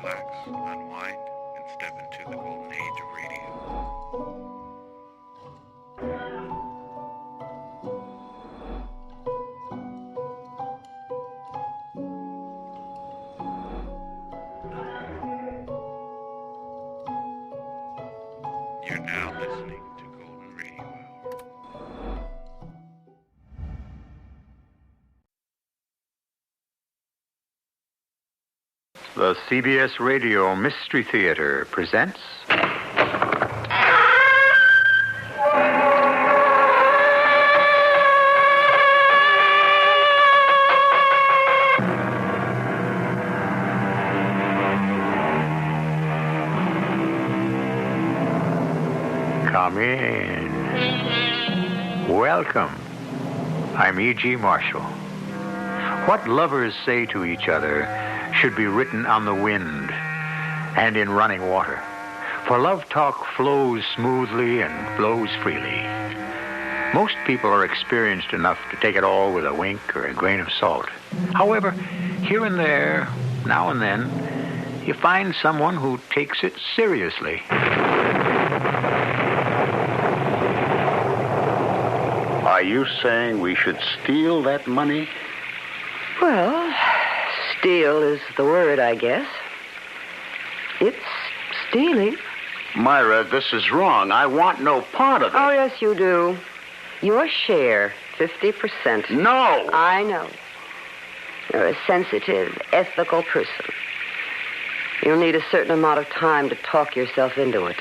relax, unwind, and step into the golden age of radio. You're now listening to Golden Radio Hour. The CBS Radio Mystery Theater presents... Come in. Welcome. I'm E.G. Marshall. What lovers say to each other should be written on the wind and in running water. For love talk flows smoothly and flows freely. Most people are experienced enough to take it all with a wink or a grain of salt. However, here and there, now and then, you find someone who takes it seriously. Are you saying we should steal that money? Well, steal is the word, I guess. It's stealing. Myra, this is wrong. I want no part of it. Oh, yes, you do. Your share, 50%. No! I know. You're a sensitive, ethical person. You'll need a certain amount of time to talk yourself into it.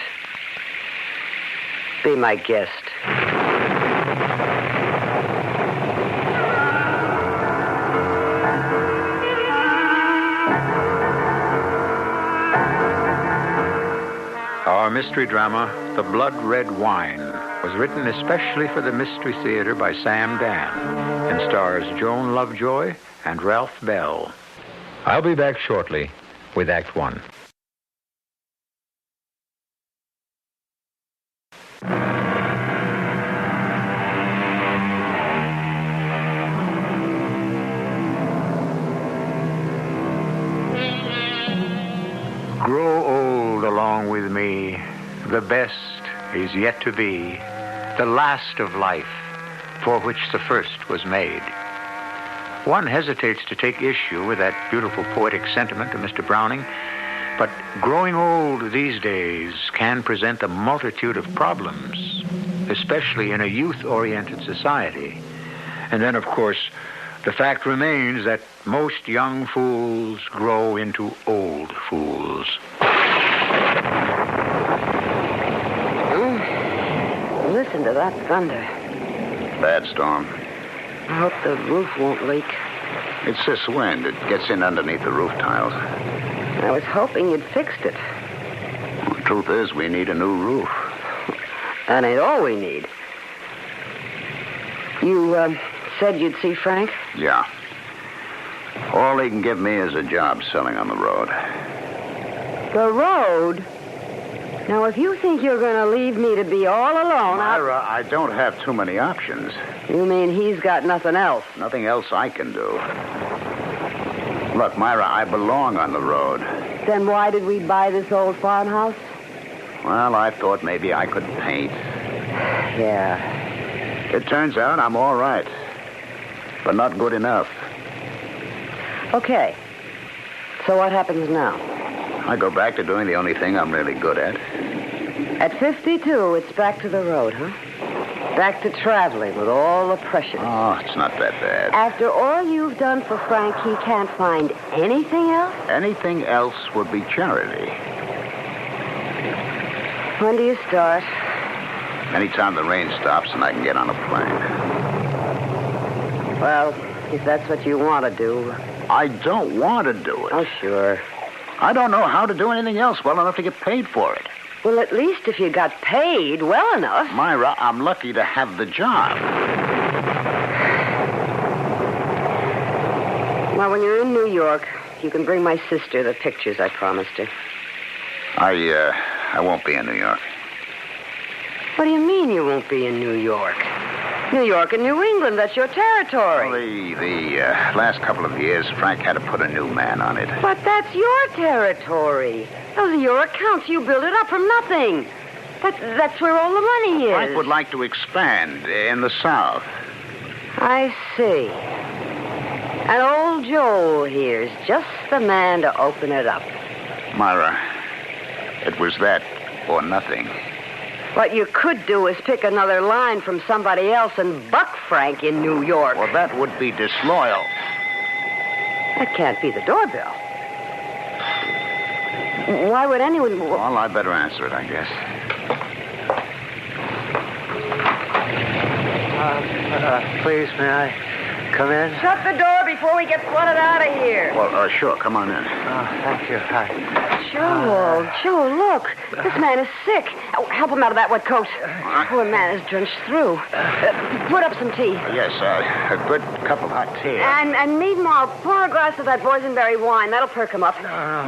Be my guest. Our mystery drama, The Blood Red Wine, was written especially for the Mystery Theater by Sam Dan and stars Joan Lovejoy and Ralph Bell. I'll be back shortly with Act One. Grow old along with me. The best is yet to be, the last of life, for which the first was made. One hesitates to take issue with that beautiful poetic sentiment of Mr. Browning, but growing old these days can present a multitude of problems, especially in a youth-oriented society. And then, of course, the fact remains that most young fools grow into old fools. Listen to that thunder. Bad storm. I hope the roof won't leak. It's this wind. It gets in underneath the roof tiles. I was hoping you'd fixed it. Well, the truth is, we need a new roof. That ain't all we need. You, said you'd see Frank? Yeah. All he can give me is a job selling on the road. The road? Now, if you think you're going to leave me to be all alone... Myra, I don't have too many options. You mean he's got nothing else? Nothing else I can do. Look, Myra, I belong on the road. Then why did we buy this old farmhouse? Well, I thought maybe I could paint. Yeah. It turns out I'm all right, but not good enough. Okay. So what happens now? I go back to doing the only thing I'm really good at. At 52, it's back to the road, huh? Back to traveling with all the pressures. Oh, it's not that bad. After all you've done for Frank, he can't find anything else? Anything else would be charity. When do you start? Anytime the rain stops and I can get on a plane. Well, if that's what you want to do. I don't want to do it. Oh, sure. I don't know how to do anything else well enough to get paid for it. Well, at least if you got paid well enough. Myra, I'm lucky to have the job. Well, when you're in New York, you can bring my sister the pictures I promised her. I won't be in New York. What do you mean you won't be in New York? New York and New England, that's your territory. Well, the last couple of years, Frank had to put a new man on it. But that's your territory. Those are your accounts. You built it up from nothing. That's where all the money is. Frank would like to expand in the South. I see. And old Joel here's just the man to open it up. Myra, it was that or nothing. What you could do is pick another line from somebody else and buck Frank in New York. Well, that would be disloyal. That can't be the doorbell. Why would anyone... Well, I'd better answer it, I guess. Please, may I come in? Shut the door before we get flooded out of here. Well, sure, come on in. Thank you. Joel, look. This man is sick. Oh, help him out of that wet coat. right. Poor man is drenched through. Put up some tea. Yes, a good cup of hot tea. And meanwhile, pour a glass of that boysenberry wine. That'll perk him up.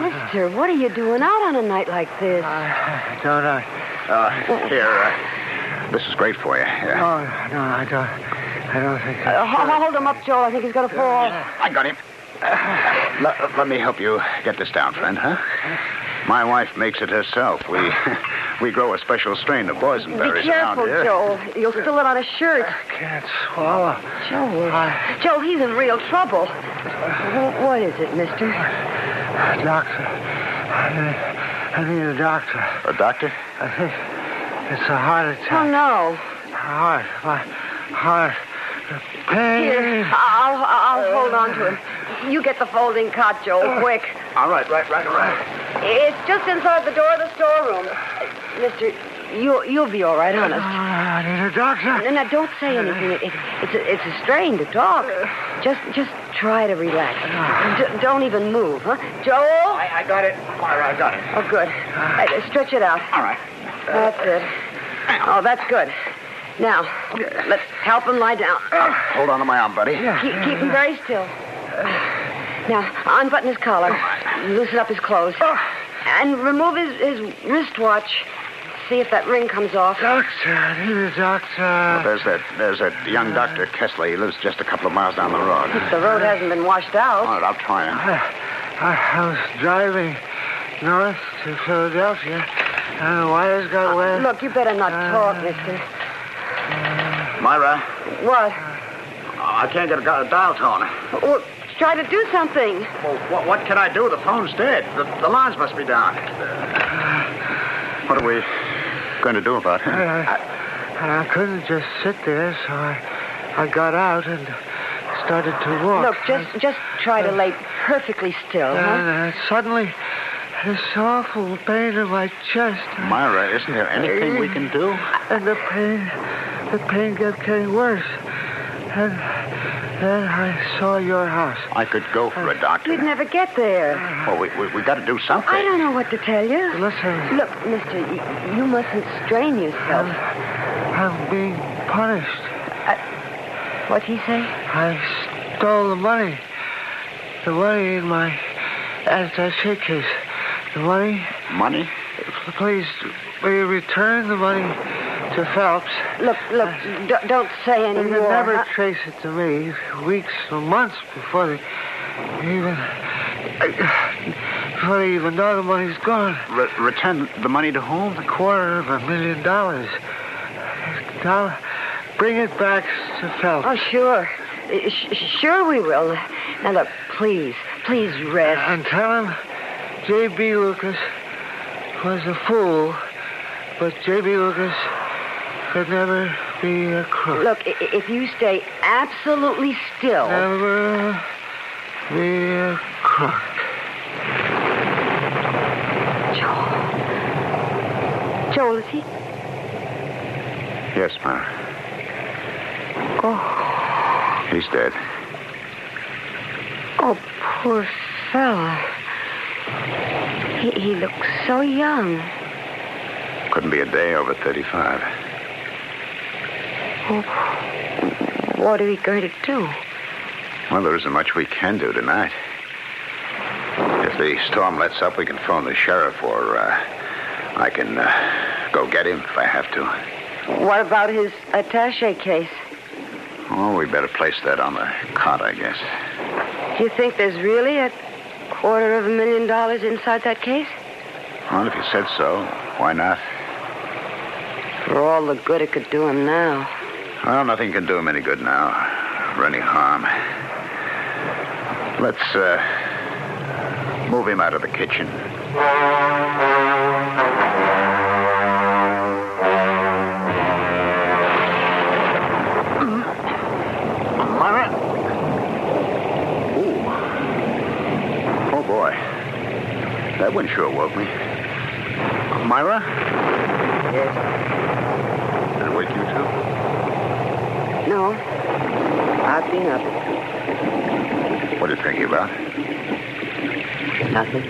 Mister, what are you doing out on a night like this? Don't I? Here, this is great for you. Here. Oh, no, I don't think I Hold him up, Joel. I think he's going to fall. I got him. Let me help you get this down, friend, huh? My wife makes it herself. We grow a special strain of boysenberries Be careful, around here. Joel. You'll spill it on his shirt. I can't swallow. Joel, he's in real trouble. What is it, mister? Doctor. I need a doctor. A doctor? I think it's a heart attack. Oh, no. My heart. Pain. Here, I'll hold on to him. You get the folding cot, Joel, quick. All right. It's just inside the door of the storeroom. Mister, you'll be all right, honest. I need a doctor. Now, don't say anything. It's a strain to talk. Just try to relax. Don't even move, huh? Joel? I got it. Myra, I got it. Oh, good. Stretch it out. All right. That's it. Oh, that's good. Now, let's help him lie down. Hold on to my arm, buddy. Keep him very still. Now, unbutton his collar. Loosen up his clothes. And remove his wristwatch. See if that ring comes off. Doctor, I need a doctor. Well, there's that young Dr. Kessler. He lives just a couple of miles down the road. The road hasn't been washed out. All right, I'll try him. I was driving north to Philadelphia, and the wires got wet. Look, you better not talk, mister. Myra, What? I can't get a dial tone. Well, try to do something. Well, what can I do? The phone's dead. The lines must be down. What are we going to do about him? I couldn't just sit there, so I got out and started to walk. Look, just try to lay perfectly still, huh? And suddenly, this awful pain in my chest. Myra, isn't there anything we can do? And the pain kept getting worse. And then I saw your house. I could go for a doctor. You'd never get there. Well, we got to do something. I don't know what to tell you. Listen. Look, mister, you mustn't strain yourself. I'm being punished. What'd he say? I stole the money. The money in my attaché case. The money? Money? Please, will you return the money to Phelps? Look, don't say any They more. can never trace it to me. Weeks or months before they even know the money's gone. Return the money to whom? $250,000. Now, bring it back to Phelps. Oh, sure. Sure we will. Now, look, please rest. And tell him J.B. Lucas was a fool, but J.B. Lucas could never be a crook. Look, if you stay absolutely still... Never be a crook. Joel, is he... Yes, Myra. Oh. He's dead. Oh, poor fella. He looks so young. Couldn't be a day over 35. Oh, what are we going to do? Well, there isn't much we can do tonight. If the storm lets up, we can phone the sheriff, or I can go get him if I have to. What about his attaché case? Oh, we better place that on the cot, I guess. Do you think there's really $250,000 inside that case? Well, if you said so, why not? For all the good it could do him now. Well, nothing can do him any good now, or any harm. Let's, move him out of the kitchen. Myra? Ooh. Oh, boy. That one sure woke me. Myra? Yes. Did it wake you, too? No. I've been up. What are you thinking about? Nothing.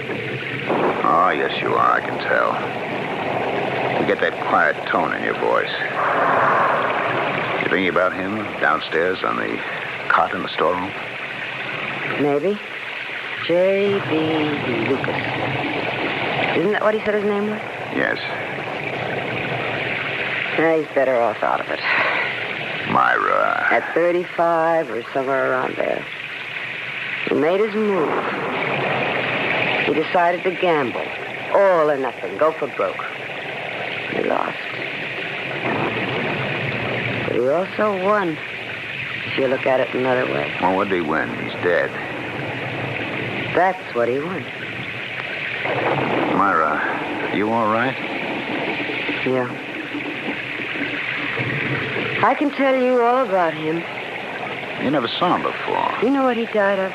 Oh, yes, you are. I can tell. You get that quiet tone in your voice. You thinking about him downstairs on the cot in the storeroom? Maybe. J.B. Lucas. Isn't that what he said his name was? Yes. Yeah, he's better off out of it. Myra. At 35 or somewhere around there. He made his move. He decided to gamble. All or nothing. Go for broke. He lost. But he also won, if you look at it another way. Well, what did he win? He's dead. That's what he won. Myra, you all right? Yeah. I can tell you all about him. You never saw him before. You know what he died of?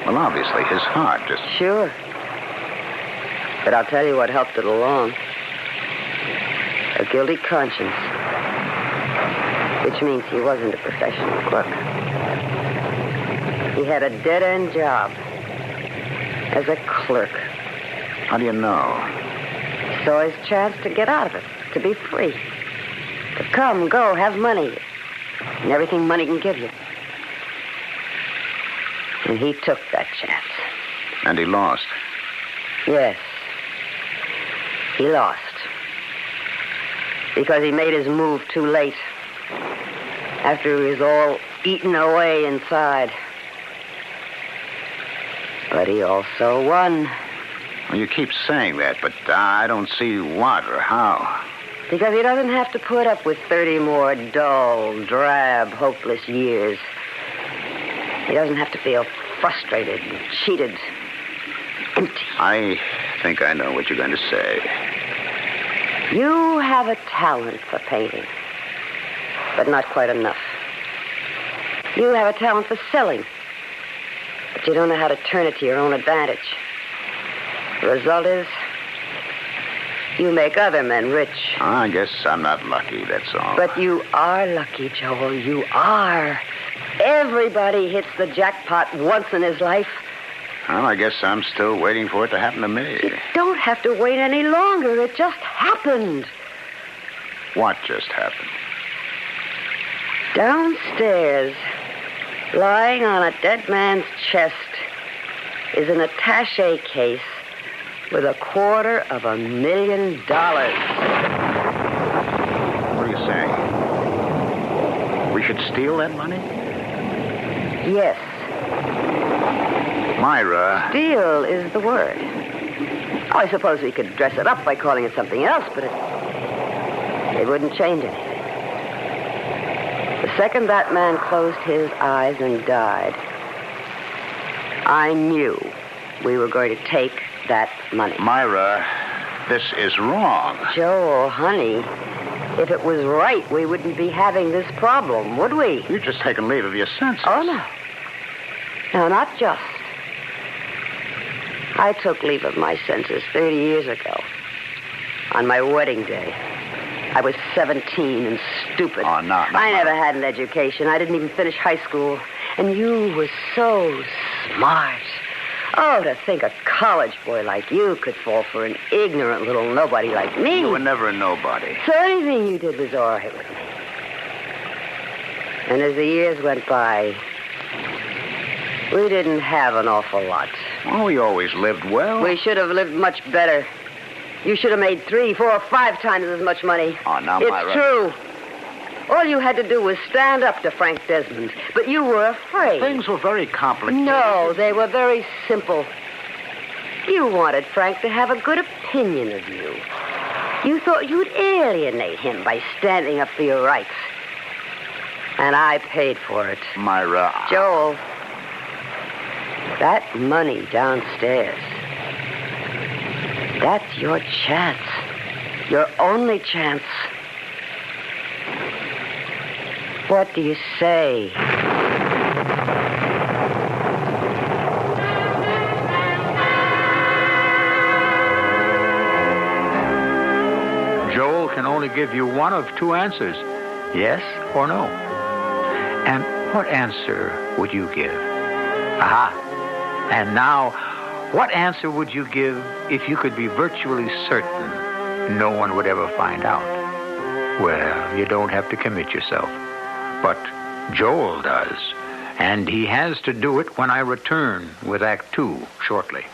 Well, obviously, his heart just... Sure. But I'll tell you what helped it along. A guilty conscience. Which means he wasn't a professional crook. He had a dead-end job. As a clerk. How do you know? He saw his chance to get out of it. To be free. To come, go, have money. And everything money can give you. And he took that chance. And he lost. Yes. He lost. Because he made his move too late. After he was all eaten away inside. But he also won. Well, you keep saying that, but I don't see what or how. Because he doesn't have to put up with 30 more dull, drab, hopeless years. He doesn't have to feel frustrated and cheated. Empty. I think I know what you're going to say. You have a talent for painting. But not quite enough. You have a talent for selling. But you don't know how to turn it to your own advantage. The result is, you make other men rich. I guess I'm not lucky, that's all. But you are lucky, Joel. You are. Everybody hits the jackpot once in his life. Well, I guess I'm still waiting for it to happen to me. You don't have to wait any longer. It just happened. What just happened? Downstairs, lying on a dead man's chest, is an attaché case with $250,000. What are you saying? We should steal that money? Yes. Myra. Steal is the word. Oh, I suppose we could dress it up by calling it something else, but it wouldn't change anything. The second that man closed his eyes and died, I knew we were going to take that money. Myra, this is wrong. Joel, honey, if it was right, we wouldn't be having this problem, would we? You've just taken leave of your senses. Oh, no. No, not just. I took leave of my senses 30 years ago. On my wedding day. I was 17 and stupid. Oh, no. I never had an education. I didn't even finish high school. And you were so smart. Oh, to think a college boy like you could fall for an ignorant little nobody like me. You were never a nobody. So anything you did was all right with me. And as the years went by, we didn't have an awful lot. Well, we always lived well. We should have lived much better. You should have made 3, 4, 5 times as much money. Oh, now, it's Myra. true. All you had to do was stand up to Frank Desmond, but you were afraid. Things were very complicated. No, they were very simple. You wanted Frank to have a good opinion of you. You thought you'd alienate him by standing up for your rights. And I paid for it. Myra. Joel, that money downstairs, that's your chance. Your only chance. What do you say? Joel can only give you one of two answers, yes or no. And what answer would you give? Aha. And now, what answer would you give if you could be virtually certain no one would ever find out? Well, you don't have to commit yourself. But Joel does. And he has to do it when I return with Act 2 shortly.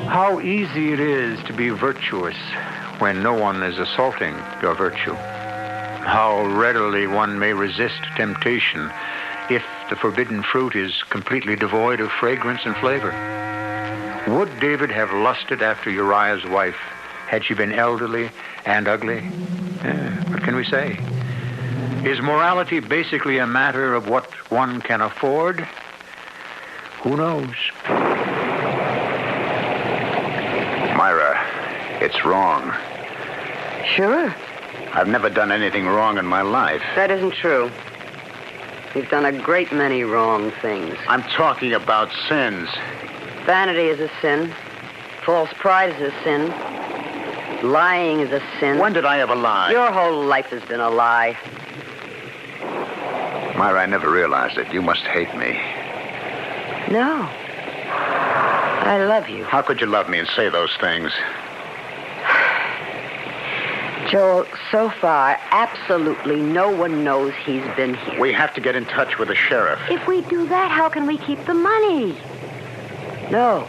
How easy it is to be virtuous when no one is assaulting your virtue. How readily one may resist temptation if the forbidden fruit is completely devoid of fragrance and flavor. Would David have lusted after Uriah's wife had she been elderly and ugly? What can we say? Is morality basically a matter of what one can afford? Who knows? Myra, it's wrong. Sure. I've never done anything wrong in my life. That isn't true. You've done a great many wrong things. I'm talking about sins. Vanity is a sin. False pride is a sin. Lying is a sin. When did I ever lie? Your whole life has been a lie. Myra, I never realized it. You must hate me. No. I love you. How could you love me and say those things? Joel, so far, absolutely no one knows he's been here. We have to get in touch with the sheriff. If we do that, how can we keep the money? No.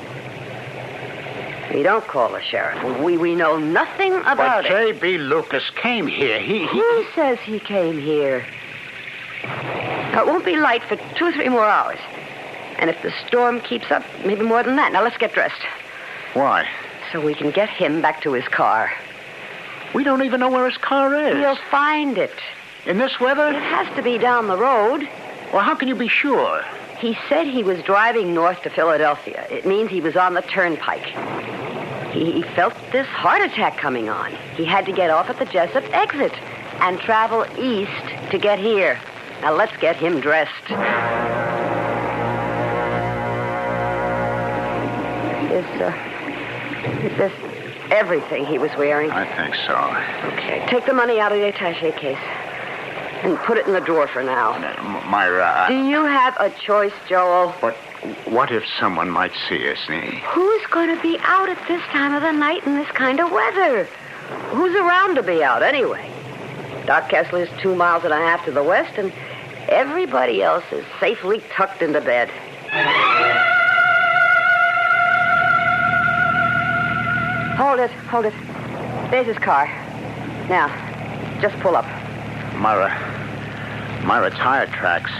We don't call the sheriff. We know nothing about But it. J.B. Lucas came here. Who says he came here? Now, it won't be light for 2 or 3 more hours. And if the storm keeps up, maybe more than that. Now, let's get dressed. Why? So we can get him back to his car. We don't even know where his car is. We'll find it. In this weather? It has to be down the road. Well, how can you be sure? He said he was driving north to Philadelphia. It means he was on the turnpike. He felt this heart attack coming on. He had to get off at the Jessup exit and travel east to get here. Now, let's get him dressed. Is this everything he was wearing? I think so. Okay, take the money out of the attaché case and put it in the drawer for now. Myra, Do you have a choice, Joel? But what if someone might see us, Who's going to be out at this time of the night in this kind of weather? Who's around to be out, anyway? Doc Kessler's 2.5 miles to the west, and everybody else is safely tucked into bed. Hold it. There's his car. Now, just pull up. Myra, tire tracks.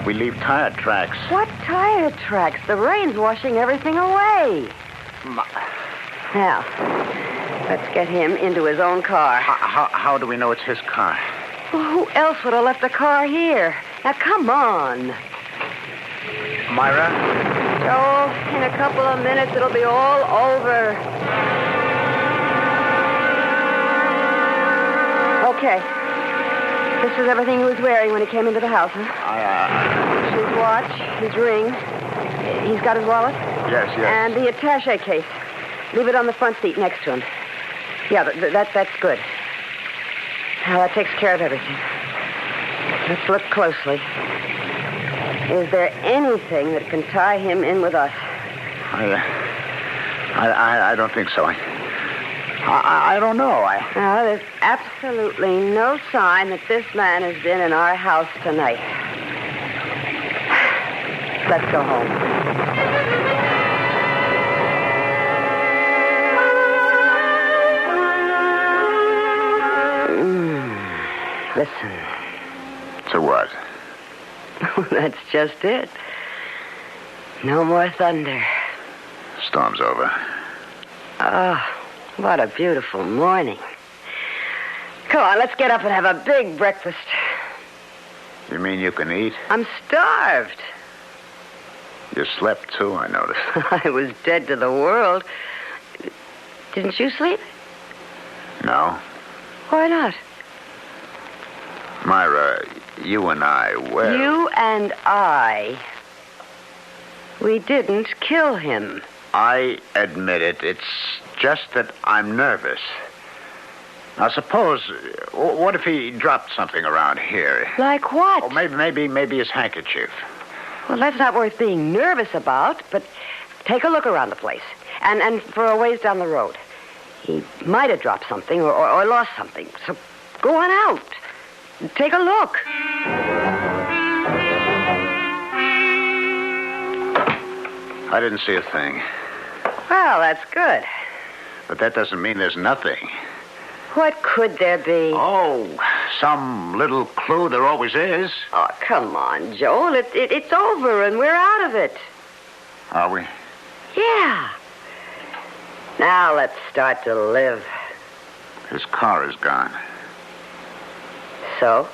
We leave tire tracks. What tire tracks? The rain's washing everything away. Now, let's get him into his own car. How do we know it's his car? Well, who else would have left a car here? Now, come on. Myra? Joel, in a couple of minutes, it'll be all over. Okay. This is everything he was wearing when he came into the house, huh? His watch, his ring. He's got his wallet? Yes. And the attaché case. Leave it on the front seat next to him. Yeah, that's good. Now, that takes care of everything. Let's look closely. Is there anything that can tie him in with us? I don't think so. I don't know. There's absolutely no sign that this man has been in our house tonight. Let's go home. Listen. To what? That's just it. No more thunder. Storm's over. Oh, what a beautiful morning. Come on, let's get up and have a big breakfast. You mean you can eat? I'm starved. You slept, too, I noticed. I was dead to the world. Didn't you sleep? No? Why not? Myra, you and I, well... You and I... We didn't kill him. I admit it. It's just that I'm nervous. Now, suppose... What if he dropped something around here? Like what? Oh, maybe his handkerchief. Well, that's not worth being nervous about, but take a look around the place. And for a ways down the road. He might have dropped something or lost something. So go on out. Take a look. I didn't see a thing. Well, that's good. But that doesn't mean there's nothing. What could there be? Oh, some little clue there always is. Oh, come on, Joel. It's over and we're out of it. Are we? Yeah. Now let's start to live. His car is gone. So?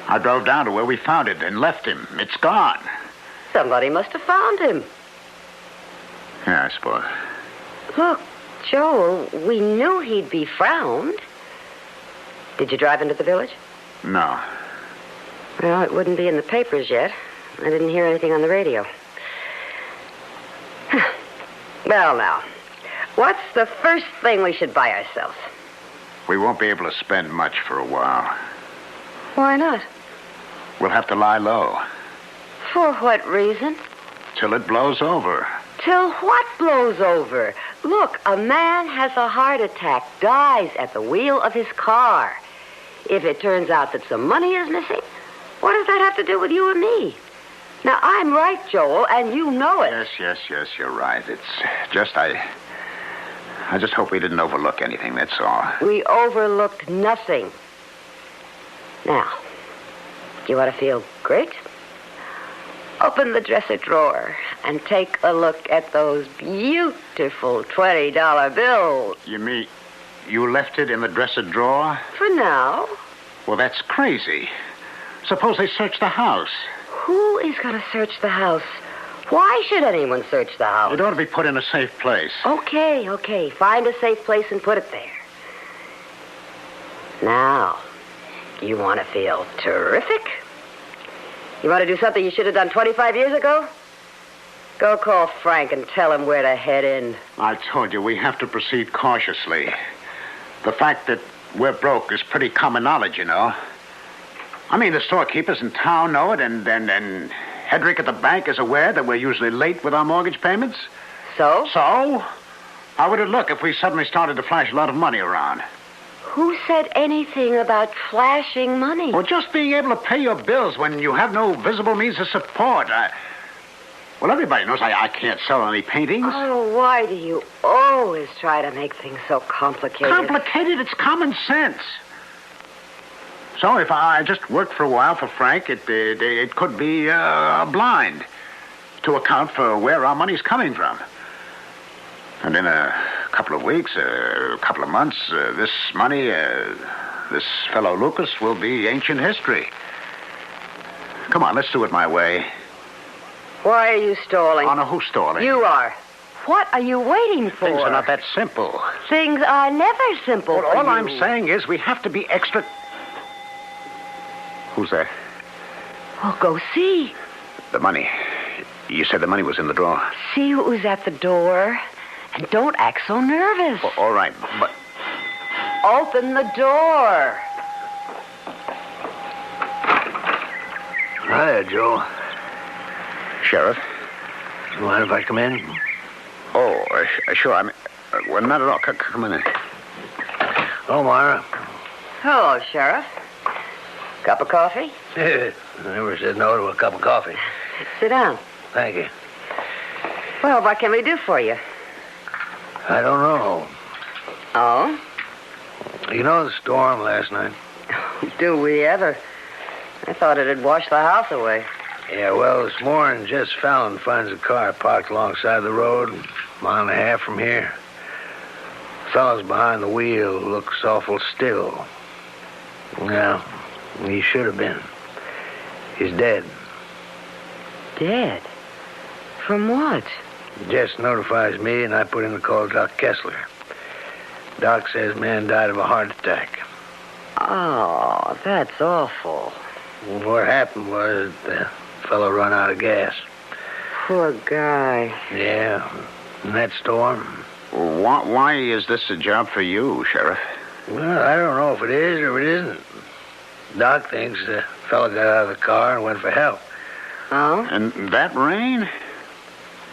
I drove down to where we found it and left him. It's gone. Somebody must have found him. Yeah, I suppose. Look, Joel, we knew he'd be found. Did you drive into the village? No. Well, it wouldn't be in the papers yet. I didn't hear anything on the radio. Well, now, what's the first thing we should buy ourselves? We won't be able to spend much for a while. Why not? We'll have to lie low. For what reason? Till it blows over. Till what blows over? Look, a man has a heart attack, dies at the wheel of his car. If it turns out that some money is missing, what does that have to do with you and me? Now, I'm right, Joel, and you know it. Yes, you're right. It's just I just hope we didn't overlook anything, that's all. We overlooked nothing. Now, do you want to feel great? Open the dresser drawer and take a look at those beautiful $20 bills. You mean you left it in the dresser drawer? For now. Well, that's crazy. Suppose they search the house. Who is going to search the house? Why should anyone search the house? It ought to be put in a safe place. Okay. Find a safe place and put it there. Now, you want to feel terrific? You want to do something you should have done 25 years ago? Go call Frank and tell him where to head in. I told you, we have to proceed cautiously. The fact that we're broke is pretty common knowledge, you know. I mean, the storekeepers in town know it, and Hedrick at the bank is aware that we're usually late with our mortgage payments. So? So? How would it look if we suddenly started to flash a lot of money around? Who said anything about flashing money? Well, just being able to pay your bills when you have no visible means of support. Well, everybody knows I can't sell any paintings. Oh, why do you always try to make things so complicated? Complicated? It's common sense. So if I just worked for a while for Frank, it could be a blind to account for where our money's coming from. And in a couple of weeks, a couple of months, this money, this fellow Lucas will be ancient history. Come on, let's do it my way. Why are you stalling? Oh, no, who's stalling? You are. What are you waiting for? Things are not that simple. Things are never simple Well, for all you. I'm saying is we have to be extra... Who's there? Well, go see. The money. You said the money was in the drawer. See who's at the door. And don't act so nervous. Well, all right, but... Open the door. Hi, Joe. Sheriff? You mind if I come in? Oh, sure. I mean, well, not at all. Come on in. Oh, Myra. Hello, Sheriff. Cup of coffee? I never said no to a cup of coffee. Sit down. Thank you. Well, what can we do for you? I don't know. Oh? You know the storm last night? Do we ever? I thought it had washed the house away. Yeah, well, this morning, Jess Fallon finds a car parked alongside the road, a mile and a half from here. The fellow's behind the wheel looks awful still. Well, he should have been. He's dead. Dead? From what? Jess notifies me, and I put in the call to Doc Kessler. Doc says man died of a heart attack. Oh, that's awful. What happened was the fellow run out of gas. Poor guy. Yeah, in that storm. Why is this a job for you, Sheriff? Well, I don't know if it is or it isn't. Doc thinks the fellow got out of the car and went for help. Oh? And that rain?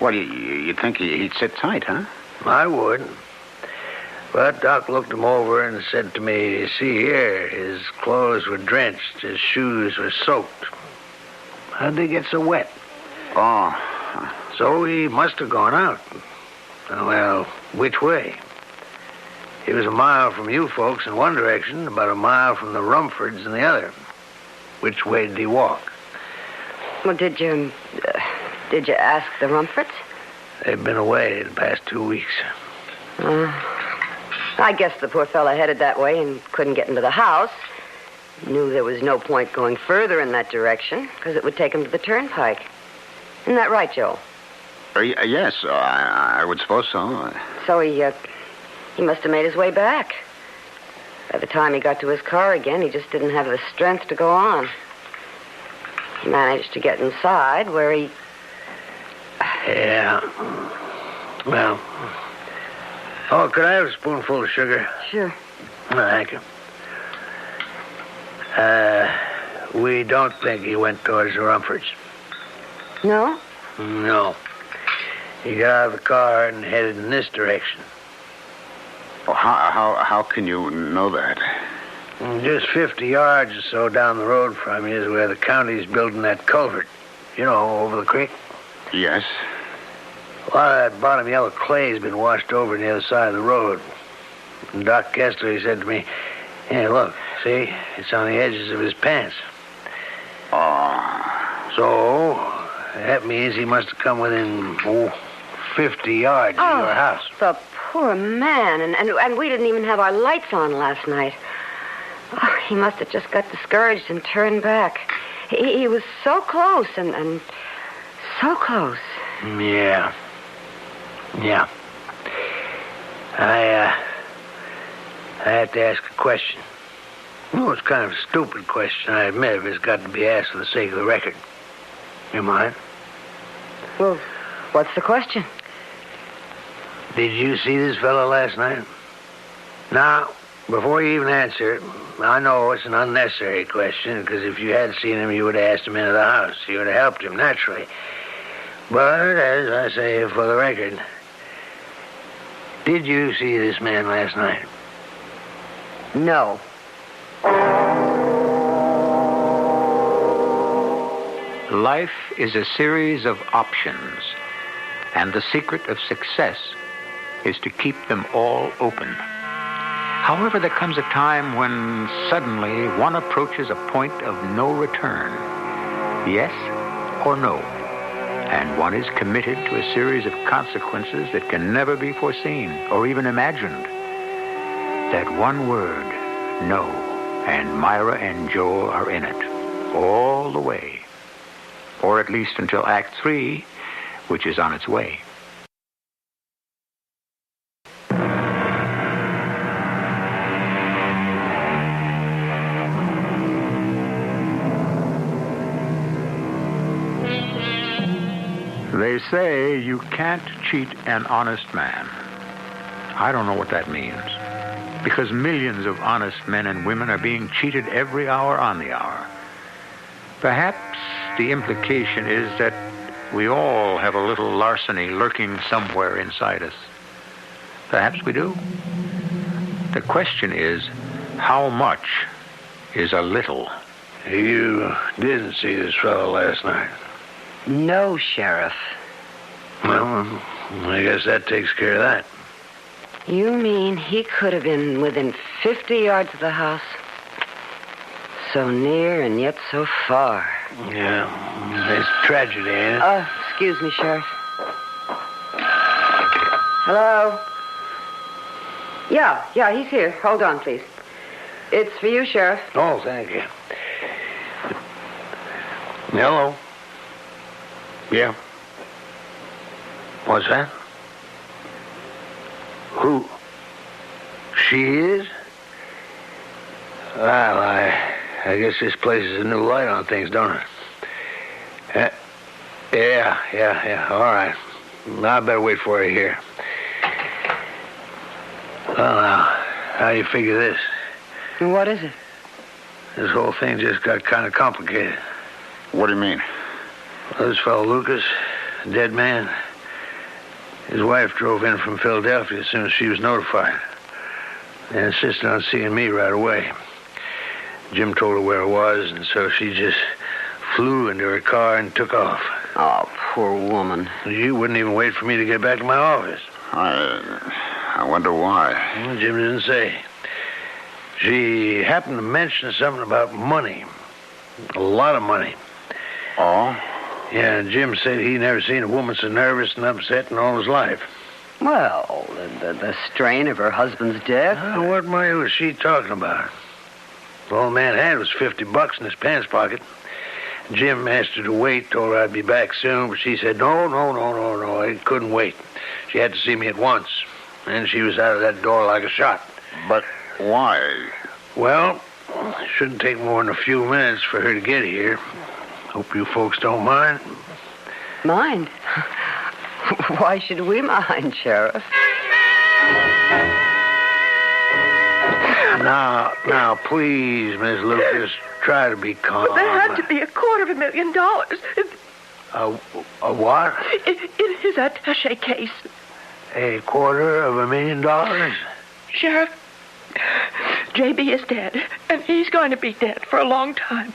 Well, you'd think he'd sit tight, huh? I would. But Doc looked him over and said to me, you see here, his clothes were drenched, his shoes were soaked. How'd they get so wet? Oh. So he must have gone out. Well, which way? He was a mile from you folks in one direction, about a mile from the Rumfords in the other. Which way did he walk? Well, did you ask the Rumfords? They've been away the past 2 weeks. I guess the poor fella headed that way and couldn't get into the house. Knew there was no point going further in that direction because it would take him to the turnpike. Isn't that right, Joel? Yes, I would suppose so. So he must have made his way back. By the time he got to his car again, he just didn't have the strength to go on. He managed to get inside where he... Yeah. Well. Oh, could I have a spoonful of sugar? Sure. Oh, thank you. We don't think he went towards the Rumfords. No? No. He got out of the car and headed in this direction. Well, how can you know that? Just 50 yards or so down the road from you is where the county's building that culvert. You know, over the creek. Yes. A lot of that bottom yellow clay's been washed over on the other side of the road. And Doc Kessler, he said to me, hey, look, see? It's on the edges of his pants. Oh. So, that means he must have come within, 50 yards of your house. The poor man. And we didn't even have our lights on last night. Oh, he must have just got discouraged and turned back. He was so close and so close. Yeah. Yeah. I had to ask a question. Well, it's kind of a stupid question, I admit, but it's got to be asked for the sake of the record. You mind? Well, what's the question? Did you see this fellow last night? Now, before you even answer it, I know it's an unnecessary question, because if you had seen him, you would have asked him into the house. You would have helped him, naturally. But, as I say, for the record, did you see this man last night? No. Life is a series of options, and the secret of success is to keep them all open. However, there comes a time when suddenly one approaches a point of no return. Yes or no. And one is committed to a series of consequences that can never be foreseen or even imagined. That one word, no, and Myra and Joel are in it, all the way. Or at least until Act 3, which is on its way. They say you can't cheat an honest man. I don't know what that means. Because millions of honest men and women are being cheated every hour on the hour. Perhaps the implication is that we all have a little larceny lurking somewhere inside us. Perhaps we do. The question is, how much is a little? You didn't see this fellow last night. No, Sheriff. Well, I guess that takes care of that. You mean he could have been within 50 yards of the house? So near and yet so far. Yeah, it's tragedy, ain't it? Excuse me, Sheriff. Hello? Yeah, he's here. Hold on, please. It's for you, Sheriff. Oh, thank you. Hello? Yeah? What's that? Who? She is? Well, I guess this places a new light on things, don't it? Yeah. All right. I better wait for her here. Well, now, how do you figure this? What is it? This whole thing just got kind of complicated. What do you mean? Well, this fellow Lucas, a dead man, his wife drove in from Philadelphia as soon as she was notified and insisted on seeing me right away. Jim told her where I was, and so she just flew into her car and took off. Oh, poor woman. She wouldn't even wait for me to get back to my office. I wonder why. Well, Jim didn't say. She happened to mention something about money. A lot of money. Oh? Yeah, Jim said he never seen a woman so nervous and upset in all his life. Well, the strain of her husband's death. What money was she talking about? All the man had was $50 in his pants pocket. Jim asked her to wait, told her I'd be back soon, but she said, no, I couldn't wait. She had to see me at once. And she was out of that door like a shot. But why? Well, it shouldn't take more than a few minutes for her to get here. Hope you folks don't mind. Mind? Why should we mind, Sheriff? Now, please, Miss Lucas, try to be calm. But there had to be $250,000. A what? In his attaché case. $250,000? Sheriff, J.B. is dead, and he's going to be dead for a long time.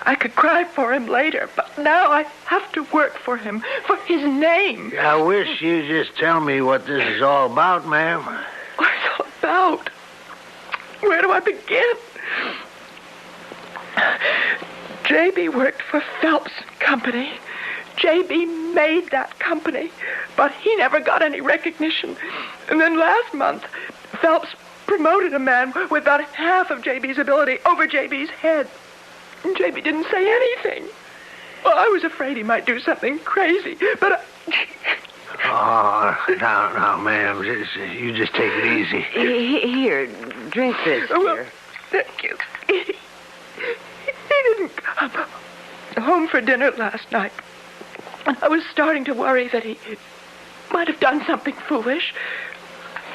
I could cry for him later, but now I have to work for him, for his name. I wish you'd just tell me what this is all about, ma'am. What it's all about? Where do I begin? J.B. worked for Phelps Company. J.B. made that company, but he never got any recognition. And then last month, Phelps promoted a man with about half of J.B.'s ability over J.B.'s head. And J.B. didn't say anything. Well, I was afraid he might do something crazy, but Oh, now, ma'am, you just take it easy. Here, drink this, dear. Well, thank you. He didn't come home for dinner last night. And I was starting to worry that he might have done something foolish.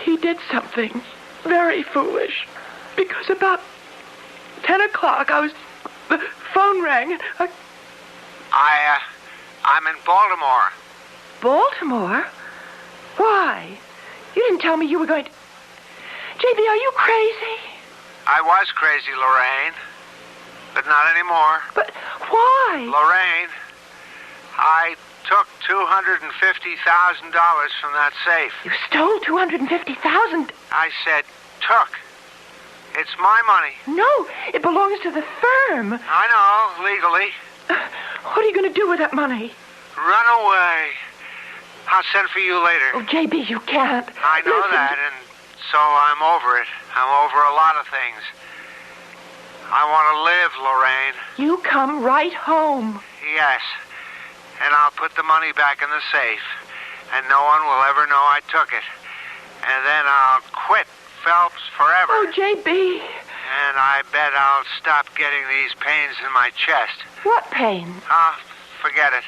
He did something very foolish. Because about 10 o'clock, the phone rang, and I'm in Baltimore. Baltimore? Why? You didn't tell me you were going to... J.B., are you crazy? I was crazy, Lorraine, but not anymore. But why? Lorraine, I took $250,000 from that safe. You stole $250,000. I said took. It's my money. No, it belongs to the firm. I know, legally. What are you going to do with that money? Run away. I'll send for you later. Oh, J.B., you can't. I know Listen. that, and so I'm over it. I'm over a lot of things. I want to live, Lorraine. You come right home. Yes. And I'll put the money back in the safe, and no one will ever know I took it. And then I'll quit Phelps forever. Oh, J.B. And I bet I'll stop getting these pains in my chest. What pain? Forget it.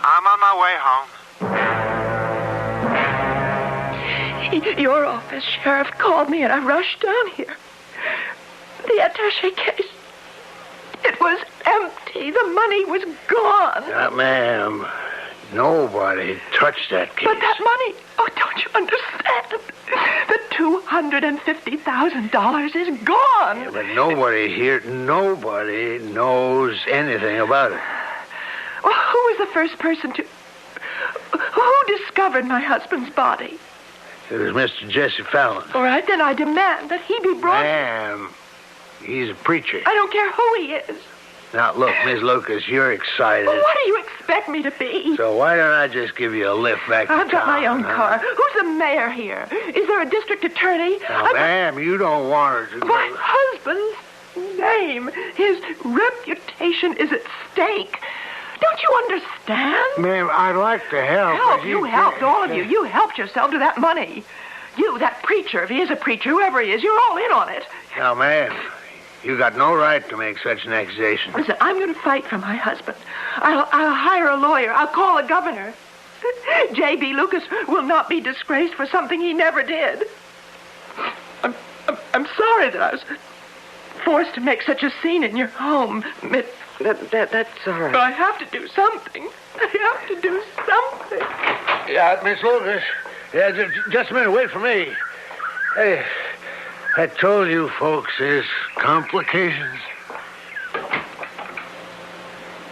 I'm on my way home. Your office sheriff called me, and I rushed down here. The attaché case, it was empty. The money was gone. Ma'am, nobody touched that case. But that money, don't you understand? The $250,000 is gone. Yeah, but nobody here, nobody knows anything about it. was the first person to... Who discovered my husband's body? It was Mr. Jesse Fallon. All right, then I demand that he be brought... Ma'am, he's a preacher. I don't care who he is. Now, look, Miss Lucas, you're excited. Well, what do you expect me to be? So why don't I just give you a lift back to town? I've got my own huh? car. Who's the mayor here? Is there a district attorney? Now, ma'am, you don't want her to... My husband's name, his reputation is at stake. Don't you understand? Ma'am, I'd like to help. Help? You helped, all of you. You helped yourself to that money. You, that preacher, if he is a preacher, whoever he is, you're all in on it. Now, ma'am, you got no right to make such an accusation. Listen, I'm going to fight for my husband. I'll hire a lawyer. I'll call a governor. J.B. Lucas will not be disgraced for something he never did. I'm sorry that I was forced to make such a scene in your home. That's all right. But I have to do something. I have to do something. Yeah, Miss Lucas. Yeah, just a minute. Wait for me. Hey, I told you, folks, there's complications.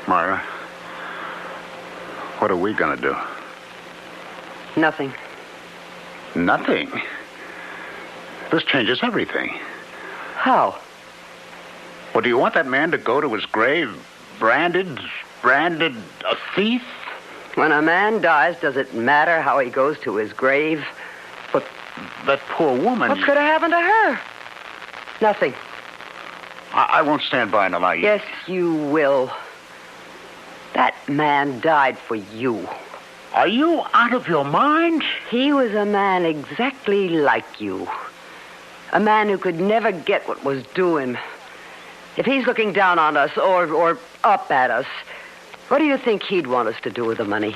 Myra, what are we going to do? Nothing. Nothing. This changes everything. How? Well, do you want that man to go to his grave branded a thief? When a man dies, does it matter how he goes to his grave? But that poor woman... What could have happened to her? Nothing. I won't stand by and allow you... Yes, you will. That man died for you. Are you out of your mind? He was a man exactly like you. A man who could never get what was due him. If he's looking down on us or up at us, what do you think he'd want us to do with the money?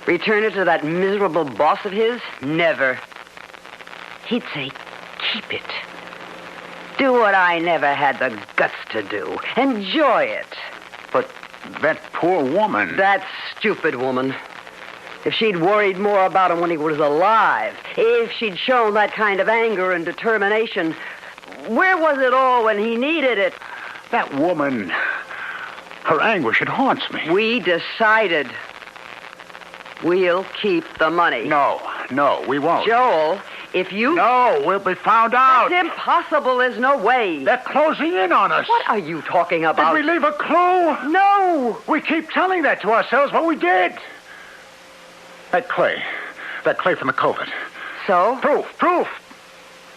Return it to that miserable boss of his? Never. He'd say, keep it. Do what I never had the guts to do. Enjoy it. But that poor woman... That stupid woman. If she'd worried more about him when he was alive, if she'd shown that kind of anger and determination, where was it all when he needed it? That woman, her anguish, it haunts me. We decided we'll keep the money. No, we won't. Joel, if you... No, we'll be found out. That's impossible. There's no way. They're closing in on us. What are you talking about? Did we leave a clue? No. We keep telling that to ourselves, but we did. That clay from the covert. So?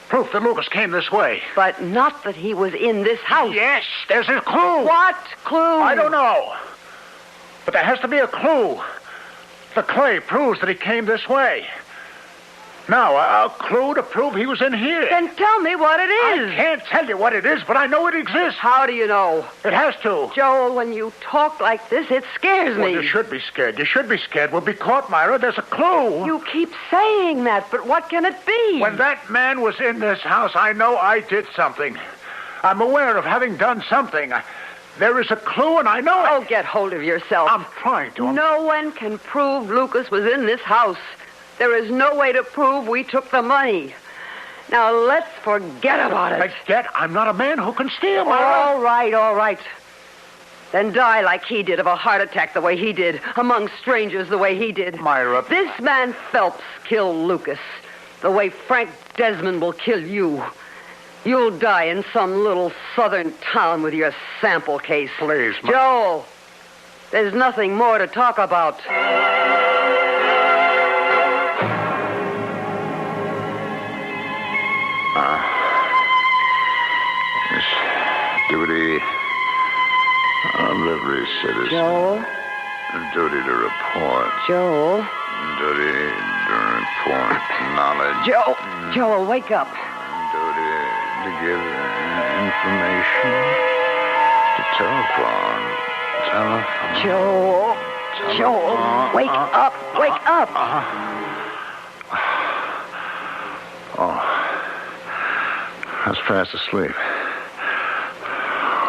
Proof that Lucas came this way. But not that he was in this house. Yes, there's a clue. What clue? I don't know. But there has to be a clue. The clay proves that he came this way. Now, a clue to prove he was in here. Then tell me what it is. I can't tell you what it is, but I know it exists. How do you know? It has to. Joel, when you talk like this, it scares me. Well, you should be scared. You should be scared. We'll be caught, Myra. There's a clue. You keep saying that, but what can it be? When that man was in this house, I know I did something. I'm aware of having done something. There is a clue, and I know it. Oh, get hold of yourself. I'm trying to. No one can prove Lucas was in this house. There is no way to prove we took the money. Now, let's forget about it. Forget? I'm not a man who can steal, Myra. All right. Then die like he did, of a heart attack the way he did, among strangers the way he did. Myra. This man Phelps killed Lucas the way Frank Desmond will kill you. You'll die in some little southern town with your sample case. Please, Joel, there's nothing more to talk about. Duty of every citizen. Joel? Duty to report. Joel? Duty to report knowledge. Joel, wake up. Duty to give information. To telephone. Joel, wake up. I was fast asleep.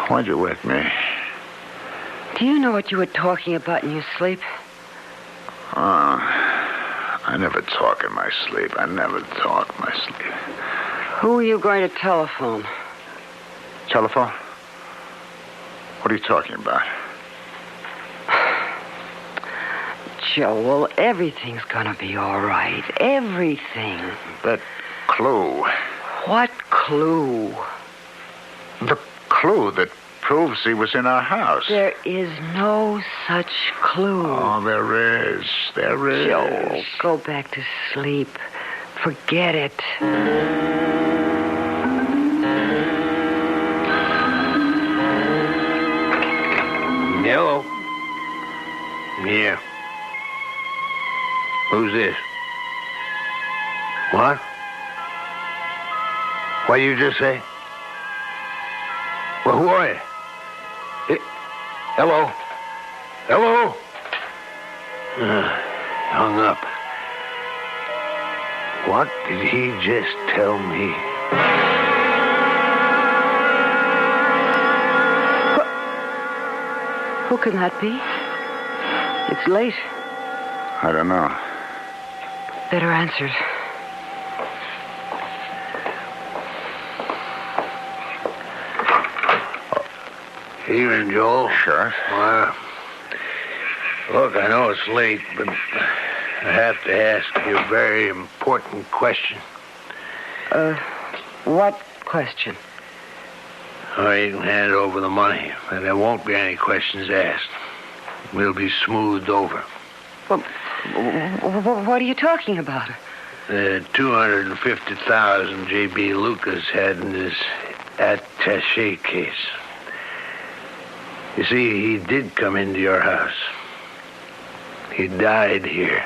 Why'd you wake me? Do you know what you were talking about in your sleep? I never talk in my sleep. Who are you going to telephone? Telephone? What are you talking about? Joel, everything's gonna be all right. Everything. That clue. What clue? The clue that proves he was in our house. There is no such clue. Oh, there is. There is. Joel, go back to sleep. Forget it. Hello. Yeah. Who's this? What? What did you just say? Well, who are you? Hello? Hello? Hung up. What did he just tell me? Who can that be? It's late. I don't know. Better answer it. Evening, Joel. Sheriff. Well, look, I know it's late, but I have to ask you a very important question. What question? Oh, you can hand over the money, and there won't be any questions asked. We'll be smoothed over. Well, what are you talking about? The $250,000 J.B. Lucas had in his attaché case. You see, he did come into your house. He died here.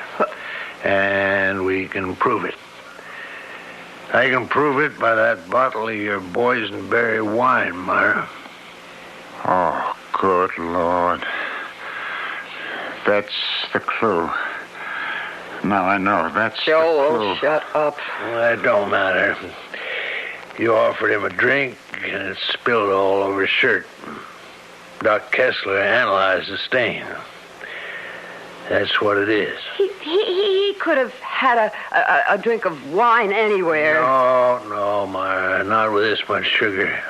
And we can prove it. I can prove it by that bottle of your boysenberry wine, Myra. Oh, good Lord. That's the clue. Now I know. That's Joel, the clue. shut up. Well, it don't matter. You offered him a drink, and it spilled all over his shirt. Doc Kessler analyzed the stain. That's what it is. He could have had a drink of wine anywhere. No, Myra. Not with this much sugar,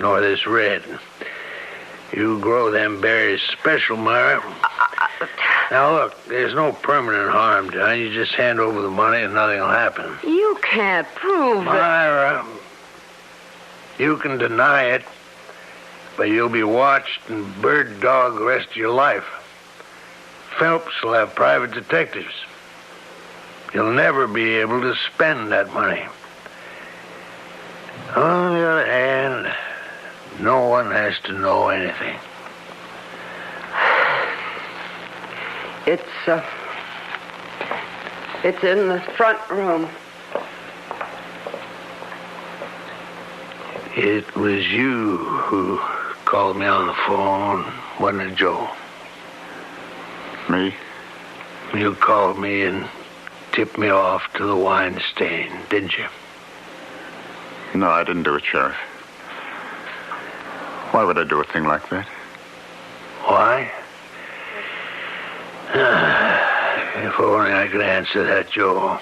nor this red. You grow them berries special, Myra. Now, look, there's no permanent harm done. You just hand over the money and nothing will happen. You can't prove it. Myra, you can deny it, but you'll be watched and bird dogged the rest of your life. Phelps will have private detectives. You'll never be able to spend that money. On the other hand, no one has to know anything. It's in the front room. It was you who called me on the phone, wasn't it, Joe? Me? You called me and tipped me off to the wine stain, didn't you? No, I didn't do it, Sheriff. Why would I do a thing like that? Why? If only I could answer that, Joe.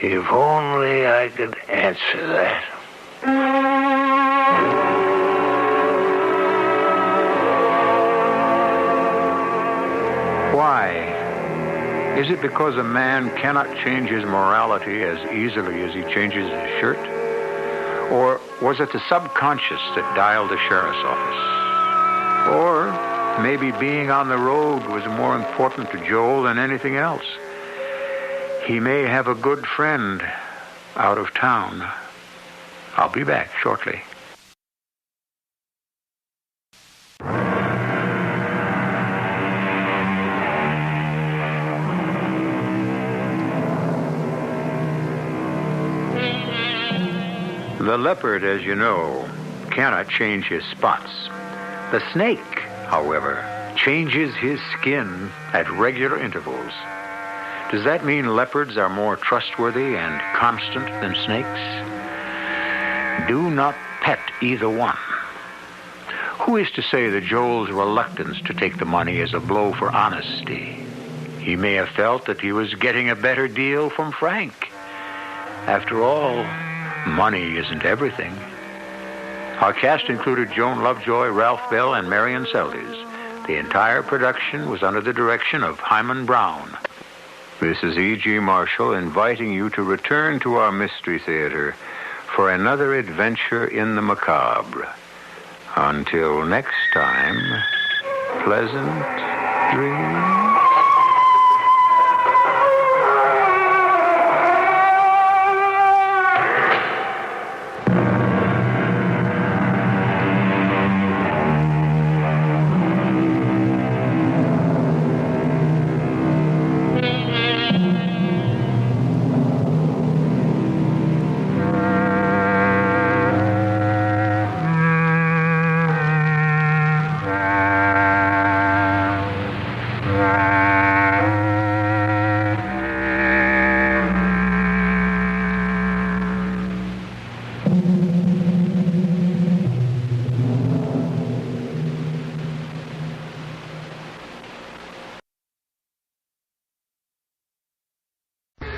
If only I could answer that. Why? Is it because a man cannot change his morality as easily as he changes his shirt? Or was it the subconscious that dialed the sheriff's office? Or maybe being on the road was more important to Joel than anything else. He may have a good friend out of town. I'll be back shortly. The leopard, as you know, cannot change his spots. The snake, however, changes his skin at regular intervals. Does that mean leopards are more trustworthy and constant than snakes? Do not pet either one. Who is to say that Joel's reluctance to take the money is a blow for honesty? He may have felt that he was getting a better deal from Frank. After all, money isn't everything. Our cast included Joan Lovejoy, Ralph Bell, and Marion Seldes. The entire production was under the direction of Hyman Brown. This is E.G. Marshall inviting you to return to our Mystery Theater for another adventure in the macabre. Until next time, pleasant dreams.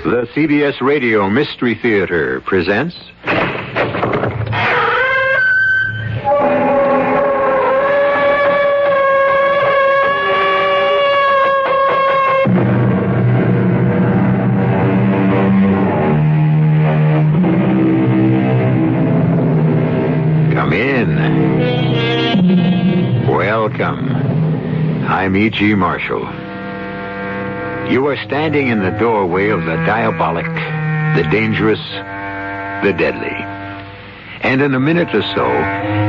The CBS Radio Mystery Theater presents... Come in. Welcome. I'm E.G. Marshall. You are standing in the doorway of the diabolic, the dangerous, the deadly. And in a minute or so,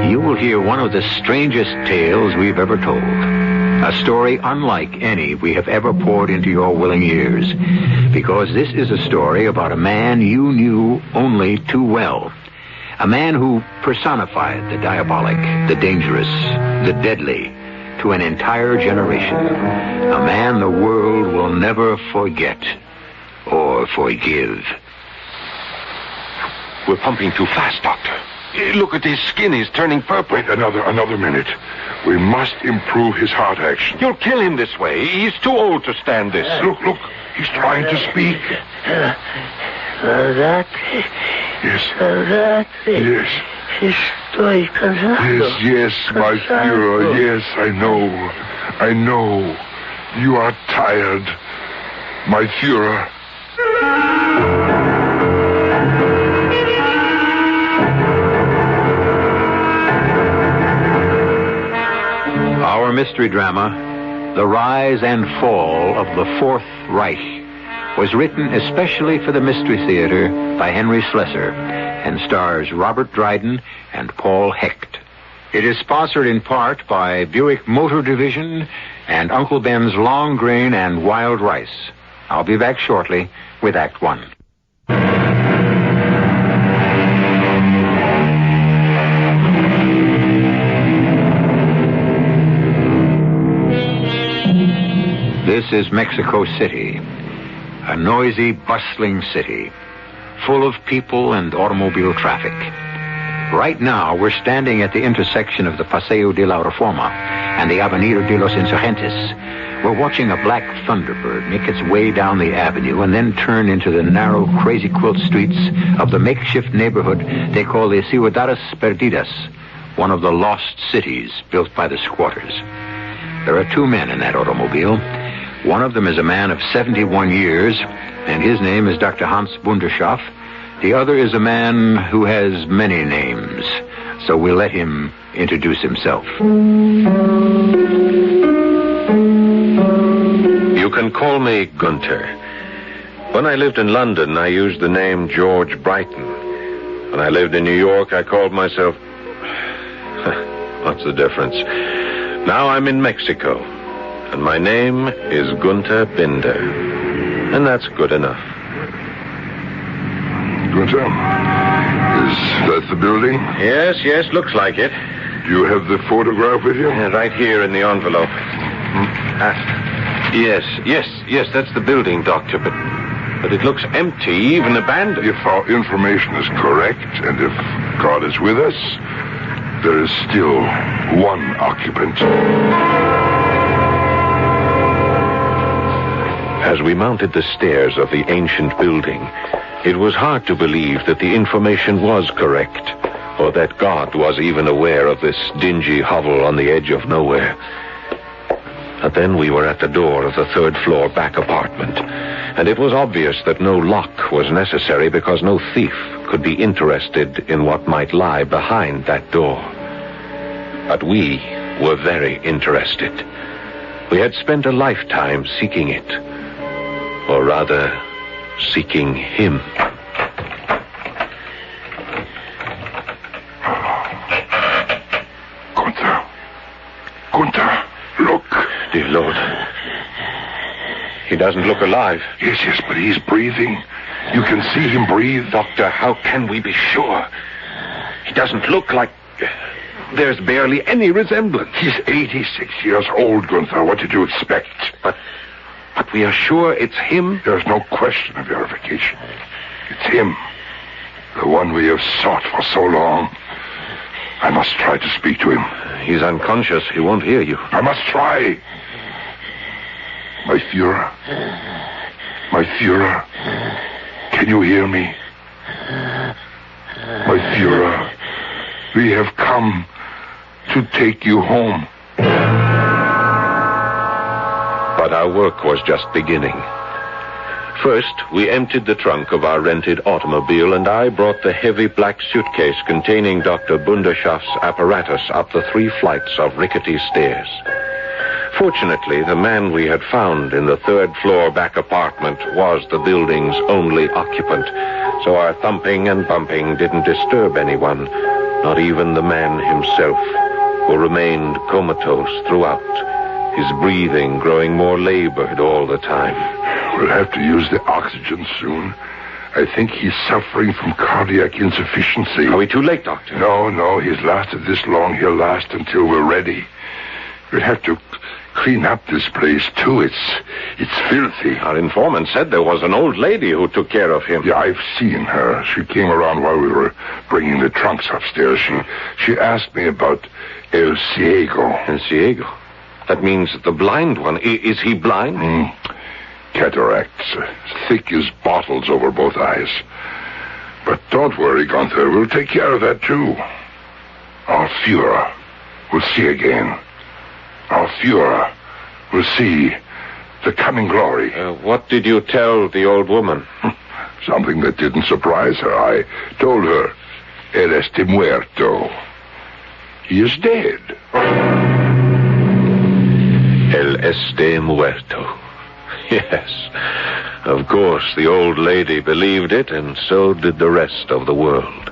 you will hear one of the strangest tales we've ever told. A story unlike any we have ever poured into your willing ears. Because this is a story about a man you knew only too well. A man who personified the diabolic, the dangerous, the deadly, to an entire generation. A man the world will never forget or forgive. We're pumping too fast, Doctor. Look at his skin. He's turning purple. Wait, another minute. We must improve his heart action. You'll kill him this way. He's too old to stand this. Look. He's trying to speak. Yes. Yes, my Führer. Yes, I know. You are tired, my Führer. Our mystery drama, The Rise and Fall of the Fourth Reich, was written especially for the Mystery Theater by Henry Slesser and stars Robert Dryden and Paul Hecht. It is sponsored in part by Buick Motor Division and Uncle Ben's Long Grain and Wild Rice. I'll be back shortly with Act One. This is Mexico City, a noisy, bustling city, full of people and automobile traffic. Right now, we're standing at the intersection of the Paseo de la Reforma and the Avenida de los Insurgentes. We're watching a black Thunderbird make its way down the avenue and then turn into the narrow, crazy-quilt streets of the makeshift neighborhood they call the Ciudades Perdidas, one of the lost cities built by the squatters. There are two men in that automobile. One of them is a man of 71 years, and his name is Dr. Hans Bunderschoff. The other is a man who has many names, so we'll let him introduce himself. You can call me Gunther. When I lived in London, I used the name George Brighton. When I lived in New York, I called myself... What's the difference? Now I'm in Mexico, and my name is Gunther Binder. And that's good enough. Gunther, is that the building? Yes, looks like it. Do you have the photograph with you? Right here in the envelope. Yes, that's the building, Doctor, but it looks empty, even abandoned. If our information is correct, and if God is with us, there is still one occupant. As we mounted the stairs of the ancient building, it was hard to believe that the information was correct, or that God was even aware of this dingy hovel on the edge of nowhere. But then we were at the door of the third-floor back apartment, and it was obvious that no lock was necessary because no thief could be interested in what might lie behind that door. But we were very interested. We had spent a lifetime seeking it, or rather, seeking him. Gunther, look. Dear Lord. He doesn't look alive. Yes, but he's breathing. You can see him breathe. Doctor, how can we be sure? He doesn't look like... There's barely any resemblance. He's 86 years old, Gunther. What did you expect? But we are sure it's him? There's no question of verification. It's him. The one we have sought for so long. I must try to speak to him. He's unconscious. He won't hear you. I must try. My Führer. My Führer. Can you hear me? My Führer. We have come to take you home. But our work was just beginning. First, we emptied the trunk of our rented automobile, and I brought the heavy black suitcase containing Dr. Bunderschaft's apparatus up the 3 flights of rickety stairs. Fortunately, the man we had found in the third-floor back apartment was the building's only occupant, so our thumping and bumping didn't disturb anyone, not even the man himself, who remained comatose throughout, his breathing growing more labored all the time. We'll have to use the oxygen soon. I think he's suffering from cardiac insufficiency. Are we too late, Doctor? No, he's lasted this long. He'll last until we're ready. We'll have to clean up this place, too. It's filthy. Our informant said there was an old lady who took care of him. Yeah, I've seen her. She came around while we were bringing the trunks upstairs. She asked me about El Ciego. El Ciego? That means the blind one. Is he blind? Cataracts. Thick as bottles over both eyes. But don't worry, Gunther. We'll take care of that, too. Our Führer will see again. Our Führer will see the coming glory. What did you tell the old woman? Something that didn't surprise her. I told her, El este muerto. He is dead. El este muerto. Yes, of course, the old lady believed it, and so did the rest of the world.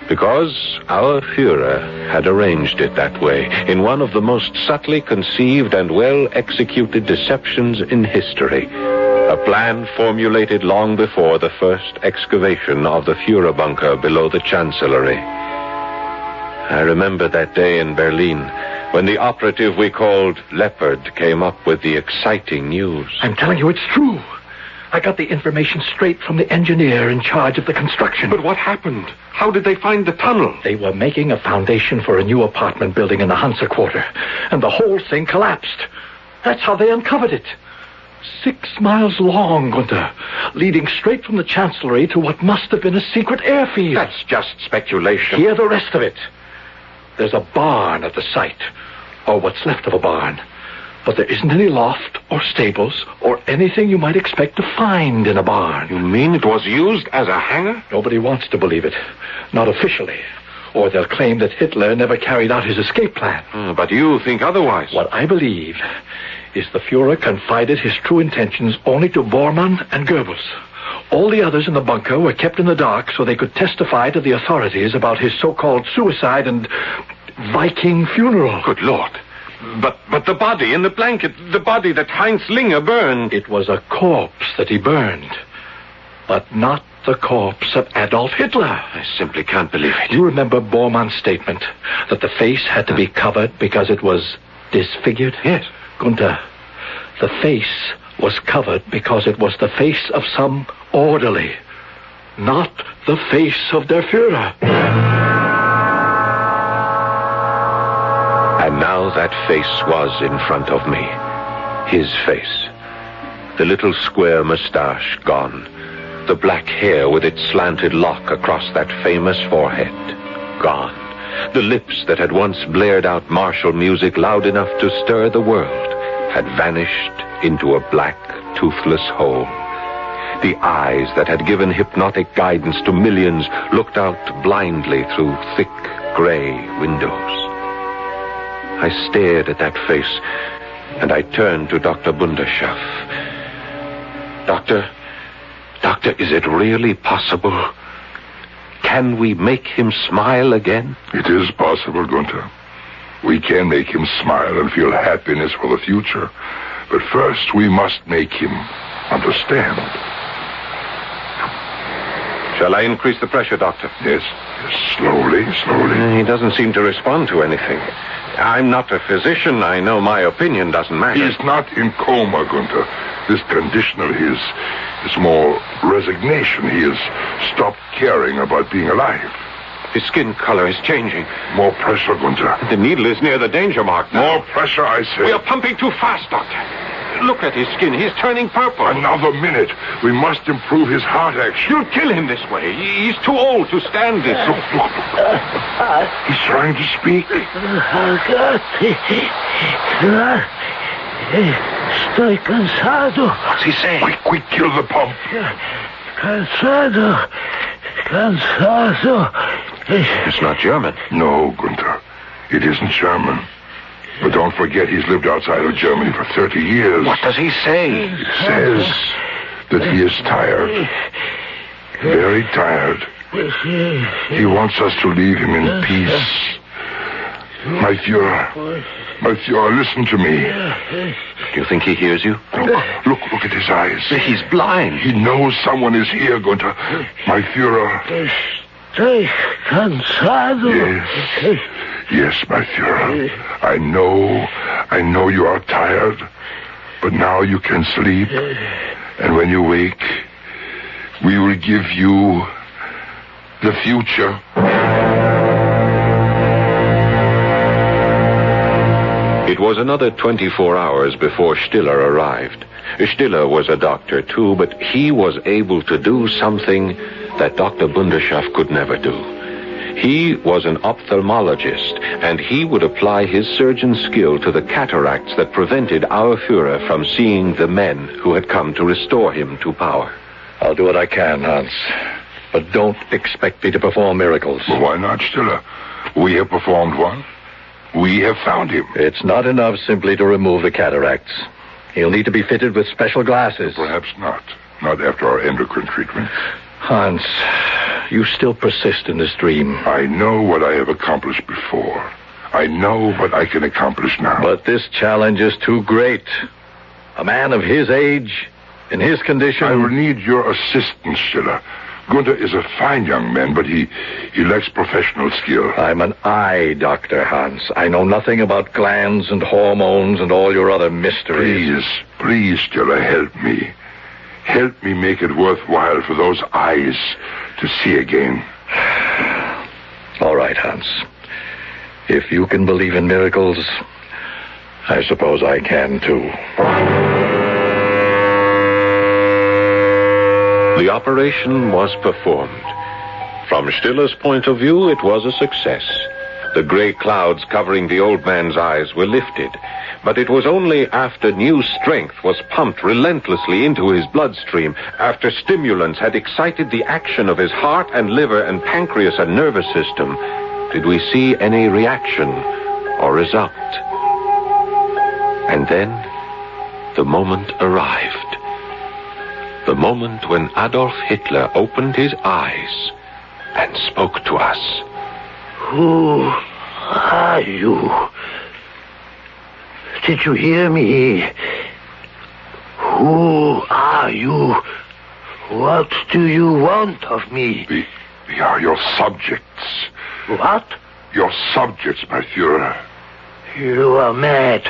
Because our Führer had arranged it that way, in one of the most subtly conceived and well-executed deceptions in history. A plan formulated long before the first excavation of the Führer bunker below the Chancellery. I remember that day in Berlin, when the operative we called Leopard came up with the exciting news. I'm telling you, it's true. I got the information straight from the engineer in charge of the construction. But what happened? How did they find the tunnel? They were making a foundation for a new apartment building in the Hansa Quarter, and the whole thing collapsed. That's how they uncovered it. 6 miles long, Gunther, leading straight from the Chancellery to what must have been a secret airfield. That's just speculation. Hear the rest of it. There's a barn at the site, or what's left of a barn. But there isn't any loft or stables or anything you might expect to find in a barn. You mean it was used as a hangar? Nobody wants to believe it. Not officially. Or they'll claim that Hitler never carried out his escape plan. But you think otherwise. What I believe is the Führer confided his true intentions only to Bormann and Goebbels. All the others in the bunker were kept in the dark so they could testify to the authorities about his so-called suicide and Viking funeral. Good Lord. But the body in the blanket, the body that Heinz Linger burned. It was a corpse that he burned, but not the corpse of Adolf Hitler. I simply can't believe it. You remember Bormann's statement that the face had to be covered because it was disfigured? Yes. Gunther, the face was covered because it was the face of some orderly, not the face of der Führer. And now that face was in front of me. His face. The little square mustache gone. The black hair with its slanted lock across that famous forehead gone. The lips that had once blared out martial music loud enough to stir the world had vanished into a black, toothless hole. The eyes that had given hypnotic guidance to millions looked out blindly through thick, gray windows. I stared at that face, and I turned to Dr. Bunderschaff. Doctor, is it really possible? Can we make him smile again? It is possible, Gunther. We can make him smile and feel happiness for the future. But first, we must make him understand. Shall I increase the pressure, Doctor? Yes, slowly. He doesn't seem to respond to anything. I'm not a physician. I know my opinion doesn't matter. He's not in coma, Gunther. This condition of his is more resignation. He has stopped caring about being alive. His skin color is changing. More pressure, Gunther. The needle is near the danger mark now. More pressure, I say. We are pumping too fast, Doctor. Look at his skin. He's turning purple. Another minute. We must improve his heart action. You'll kill him this way. He's too old to stand this. Look. He's trying to speak. Estoy cansado. What's he saying? Quick, kill the pump. Cansado. It's not German. No, Gunther. It isn't German. But don't forget he's lived outside of Germany for 30 years. What does he say? He says that he is tired. Very tired. He wants us to leave him in peace. My Führer, listen to me. Do you think he hears you? Look at his eyes. He's blind. He knows someone is here, Gunther. My Führer. Estoy cansado. Yes, my Führer. I know you are tired, but now you can sleep. And when you wake, we will give you the future. It was another 24 hours before Stiller arrived. Stiller was a doctor, too, but he was able to do something that Dr. Bunderschaff could never do. He was an ophthalmologist, and he would apply his surgeon skill to the cataracts that prevented our Führer from seeing the men who had come to restore him to power. I'll do what I can, Hans. But don't expect me to perform miracles. Well, why not, Stiller? We have performed one. We have found him. It's not enough simply to remove the cataracts. He'll need to be fitted with special glasses. Perhaps not. Not after our endocrine treatment. Hans, you still persist in this dream. I know what I have accomplished before. I know what I can accomplish now. But this challenge is too great. A man of his age, in his condition... I will need your assistance, Stiller. Gunther is a fine young man, but he lacks professional skill. I'm an eye doctor, Hans. I know nothing about glands and hormones and all your other mysteries. Please, Stiller, help me. Help me make it worthwhile for those eyes to see again. All right, Hans. If you can believe in miracles, I suppose I can, too. The operation was performed. From Stiller's point of view, it was a success. The gray clouds covering the old man's eyes were lifted, but it was only after new strength was pumped relentlessly into his bloodstream, after stimulants had excited the action of his heart and liver and pancreas and nervous system, did we see any reaction or result. And then the moment arrived. The moment when Adolf Hitler opened his eyes and spoke to us. Who are you? Did you hear me? Who are you? What do you want of me? We are your subjects. What? Your subjects, my Führer. You are mad.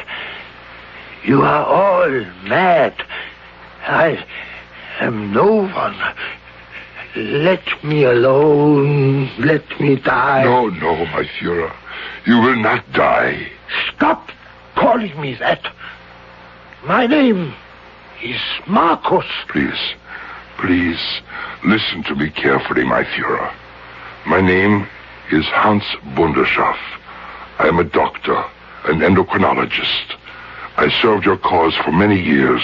You are all mad. I am no one. Let me alone. Let me die. No, my Führer. You will not die. Stop calling me that. My name is Marcus. Please, listen to me carefully, my Führer. My name is Hans Bunderschaff. I am a doctor, an endocrinologist. I served your cause for many years.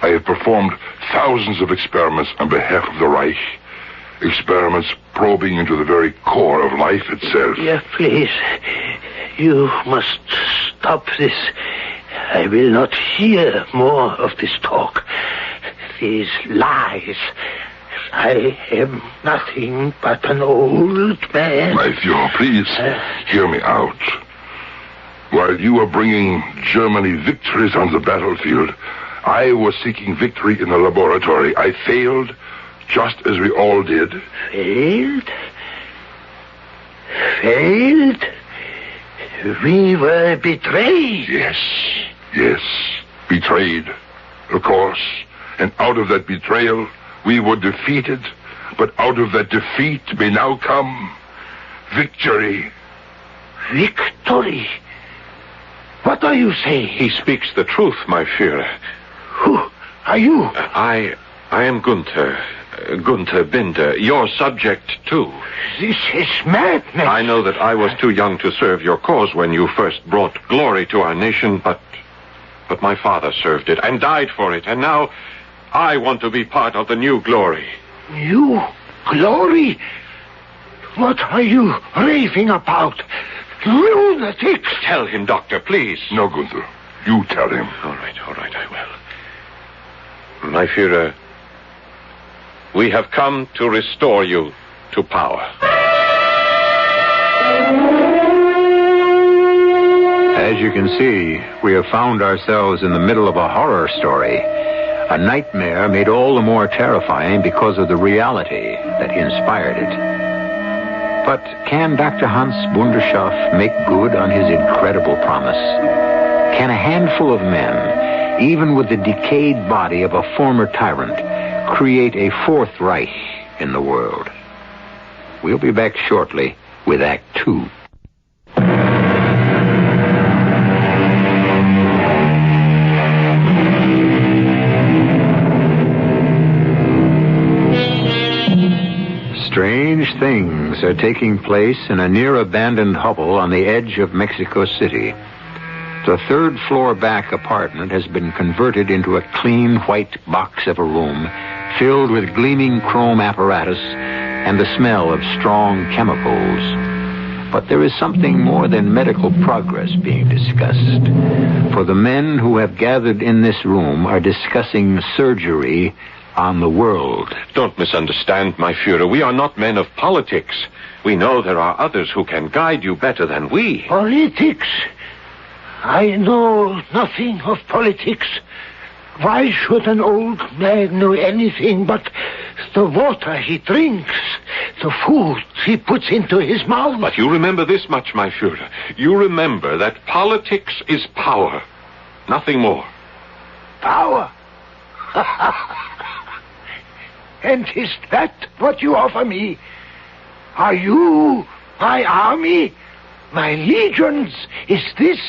I have performed thousands of experiments on behalf of the Reich. Experiments probing into the very core of life itself. Yeah, please. You must stop this. I will not hear more of this talk. These lies. I am nothing but an old man. My Fuhrer, please hear me out. While you were bringing Germany victories on the battlefield, I was seeking victory in the laboratory. I failed, just as we all did. Failed? Failed? We were betrayed. Yes, betrayed, of course. And out of that betrayal, we were defeated. But out of that defeat may now come victory. Victory? What are you saying? He speaks the truth, my Führer. Who are you? I am Gunther. Gunther Binder, your subject, too. This is madness. I know that I was too young to serve your cause when you first brought glory to our nation, but my father served it and died for it, and now I want to be part of the new glory. New glory? What are you raving about? Lunatics! Tell him, Doctor, please. No, Gunther. You tell him. All right, I will. My Führer, we have come to restore you to power. As you can see, we have found ourselves in the middle of a horror story. A nightmare made all the more terrifying because of the reality that inspired it. But can Dr. Hans Bunderschoff make good on his incredible promise? Can a handful of men, even with the decayed body of a former tyrant, create a fourth Reich in the world? We'll be back shortly with Act 2. Strange things are taking place in a near-abandoned hovel on the edge of Mexico City. The third-floor back apartment has been converted into a clean white box of a room filled with gleaming chrome apparatus and the smell of strong chemicals. But there is something more than medical progress being discussed. For the men who have gathered in this room are discussing surgery on the world. Don't misunderstand, my Führer. We are not men of politics. We know there are others who can guide you better than we. Politics? I know nothing of politics. Why should an old man know anything but the water he drinks, the food he puts into his mouth? But you remember this much, my Führer. You remember that politics is power. Nothing more. Power? And is that what you offer me? Are you my army? My legions? Is this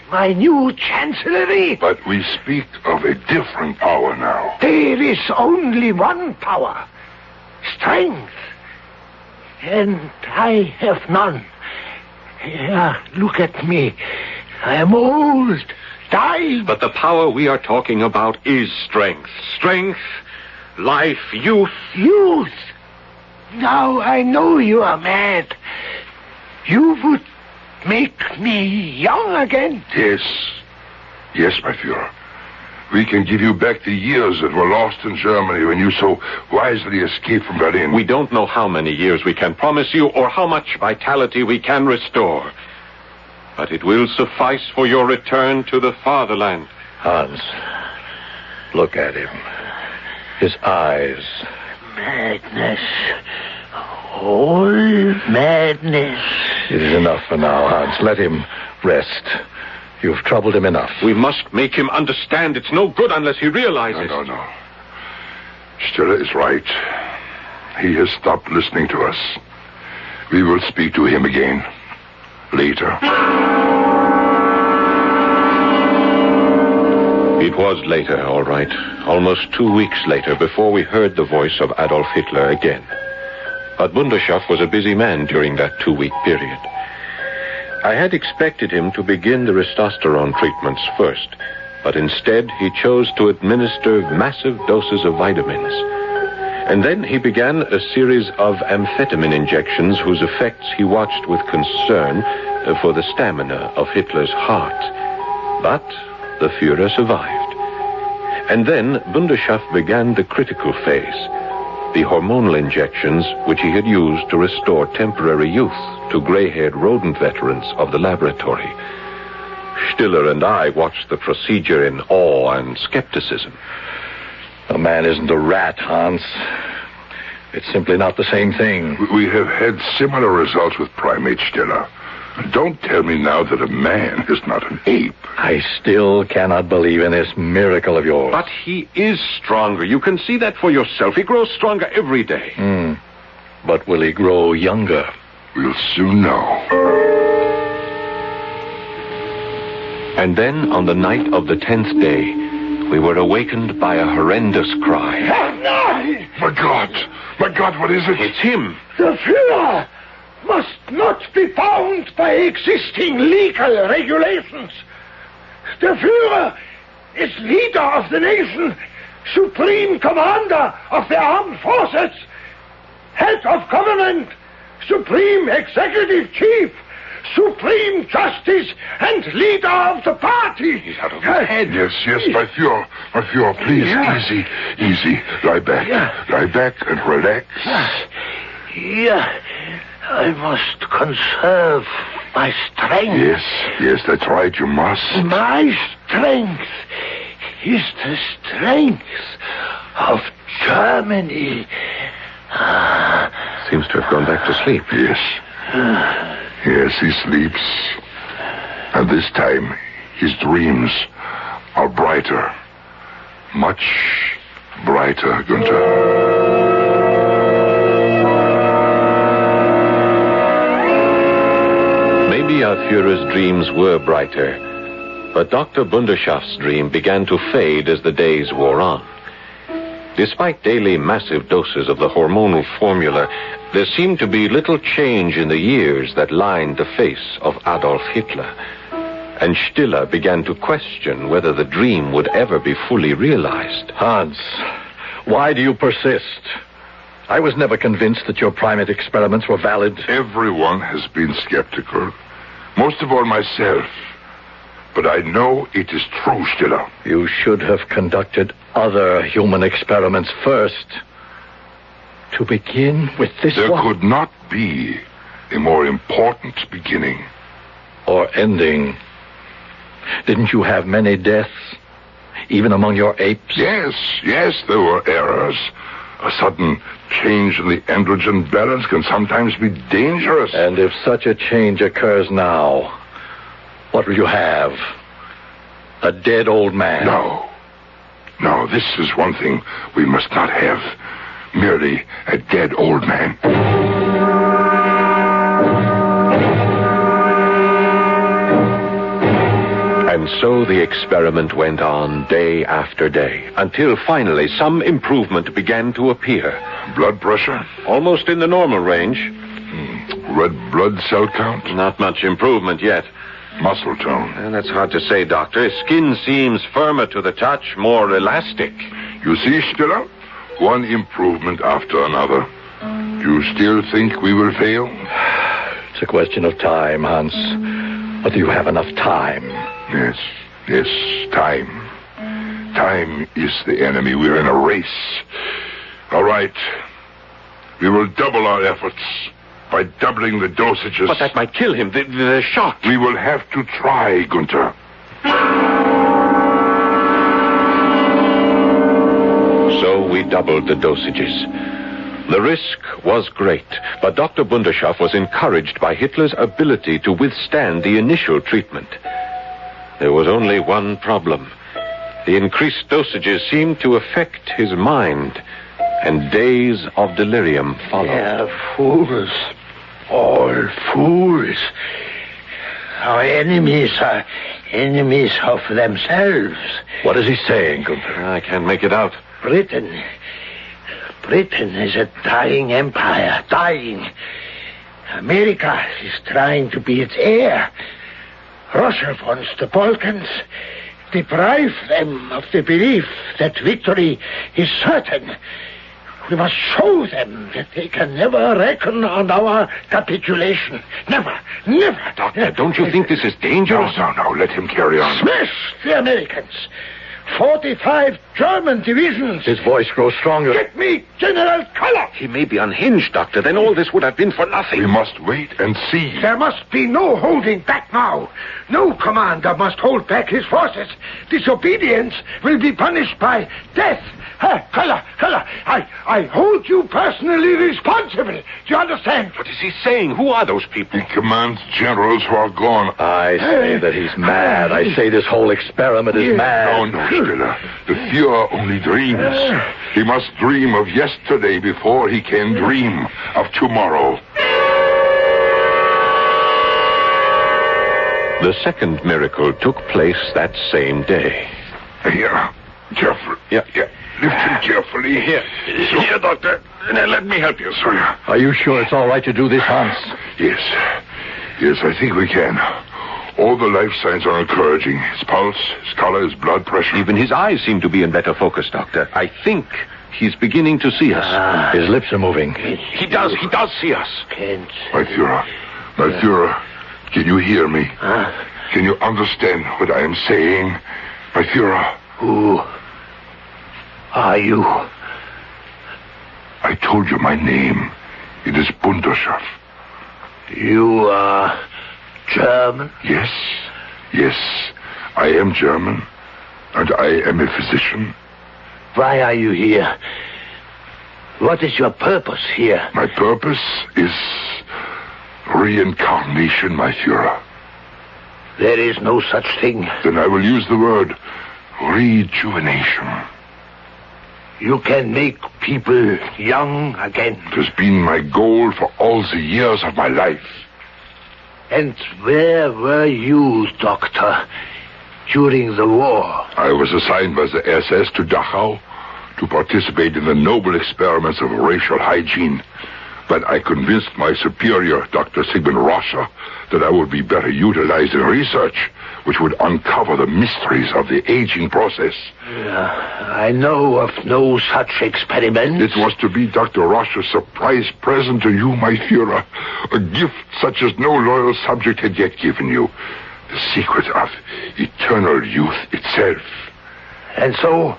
my new chancellery? But we speak of a different power now. There is only one power. Strength. And I have none. Look at me. I am old, dying. But the power we are talking about is strength. Strength, life, youth. Youth? Now I know you are mad. You would make me young again? Yes, my Führer. We can give you back the years that were lost in Germany when you so wisely escaped from Berlin. We don't know how many years we can promise you or how much vitality we can restore. But it will suffice for your return to the fatherland. Hans, look at him. His eyes. Madness. All madness. It is enough for now, Hans. Let him rest. You've troubled him enough. We must make him understand it's no good unless he realizes. No. Stiller is right. He has stopped listening to us. We will speak to him again later. It was later, all right. Almost 2 weeks later before we heard the voice of Adolf Hitler again. But Bunderschoff was a busy man during that 2-week period. I had expected him to begin the testosterone treatments first, but instead he chose to administer massive doses of vitamins. And then he began a series of amphetamine injections whose effects he watched with concern for the stamina of Hitler's heart. But the Führer survived. And then Bundeschaft began the critical phase, the hormonal injections which he had used to restore temporary youth to gray-haired rodent veterans of the laboratory. Stiller and I watched the procedure in awe and skepticism. The man isn't a rat, Hans. It's simply not the same thing. We have had similar results with primate, Stiller. Don't tell me now that a man is not an ape. I still cannot believe in this miracle of yours. But he is stronger. You can see that for yourself. He grows stronger every day. But will he grow younger? We'll soon know. And then, on the night of the 10th day, we were awakened by a horrendous cry. My God! My God, what is it? It's him. The Führer must not be bound by existing legal regulations. The Führer is leader of the nation, supreme commander of the armed forces, head of government, supreme executive chief, supreme justice, and leader of the party. He's out of his head. Yes, my Führer, please, easy. Lie back and relax. I must conserve my strength. Yes, that's right, you must. My strength is the strength of Germany. Seems to have gone back to sleep. Yes, he sleeps. And this time, his dreams are brighter. Much brighter, Günther. Maybe our Führer's dreams were brighter, but Dr. Bundeschaft's dream began to fade as the days wore on. Despite daily massive doses of the hormonal formula, there seemed to be little change in the years that lined the face of Adolf Hitler. And Stiller began to question whether the dream would ever be fully realized. Hans, why do you persist? I was never convinced that your primate experiments were valid. Everyone has been skeptical. Most of all myself. But I know it is true, Stiller. You should have conducted other human experiments first. To begin with this There one. could not be a more important beginning. Or ending. Didn't you have many deaths? Even among your apes? Yes, there were errors. A sudden change in the androgen balance can sometimes be dangerous. And if such a change occurs now, what will you have? A dead old man? No, this is one thing we must not have. Merely a dead old man. And so the experiment went on day after day, until finally some improvement began to appear. Blood pressure? Almost in the normal range. Red blood cell count? Not much improvement yet. Muscle tone? And that's hard to say, Doctor. His skin seems firmer to the touch, more elastic. You see, Stiller? One improvement after another. Do you still think we will fail? It's a question of time, Hans. But do you have enough time? Yes, time. Time is the enemy. We're in a race. All right. We will double our efforts by doubling the dosages. But that might kill him. The shock. We will have to try, Günther. So we doubled the dosages. The risk was great, but Dr. Bundeschaft was encouraged by Hitler's ability to withstand the initial treatment. There was only one problem. The increased dosages seemed to affect his mind, and days of delirium followed. They're fools. All fools. Our enemies are enemies of themselves. What is he saying, Gunther? I can't make it out. Britain is a dying empire, dying. America is trying to be its heir. Russia wants the Balkans, deprive them of the belief that victory is certain. We must show them that they can never reckon on our capitulation. Never, never. Doctor, don't you think this is dangerous? No, let him carry on. Smash the Americans. 45 German divisions. His voice grows stronger. Get me General Culler. He may be unhinged, Doctor. Then all this would have been for nothing. We must wait and see. There must be no holding back now. No commander must hold back his forces. Disobedience will be punished by death. Culler, I hold you personally responsible. Do you understand? What is he saying? Who are those people? He commands generals who are gone. I say that he's mad. I say this whole experiment is mad. No, Stella. The Fuhrer only dreams. He must dream of yesterday before he can dream of tomorrow. The second miracle took place that same day. Here, careful. Yeah. Lift him carefully. Here, Doctor. Let me help you, sir. Are you sure it's all right to do this, Hans? Yes, I think we can. All the life signs are encouraging. His pulse, his color, his blood pressure. Even his eyes seem to be in better focus, Doctor. I think he's beginning to see us. His lips are moving. He does see us. My Führer, can you hear me? Can you understand what I am saying? My Führer. Who are you? I told you my name. It is Bunderschaft. You are German? Yes, I am German, and I am a physician. Why are you here? What is your purpose here? My purpose is reincarnation, my Führer. There is no such thing. Then I will use the word rejuvenation. You can make people young again. It has been my goal for all the years of my life. And where were you, Doctor, during the war? I was assigned by the SS to Dachau to participate in the noble experiments of racial hygiene. But I convinced my superior, Dr. Sigmund Roscher, that I would be better utilized in research, which would uncover the mysteries of the aging process. I know of no such experiment. It was to be Dr. Roscher's surprise present to you, my Führer. A gift such as no loyal subject had yet given you. The secret of eternal youth itself. And so,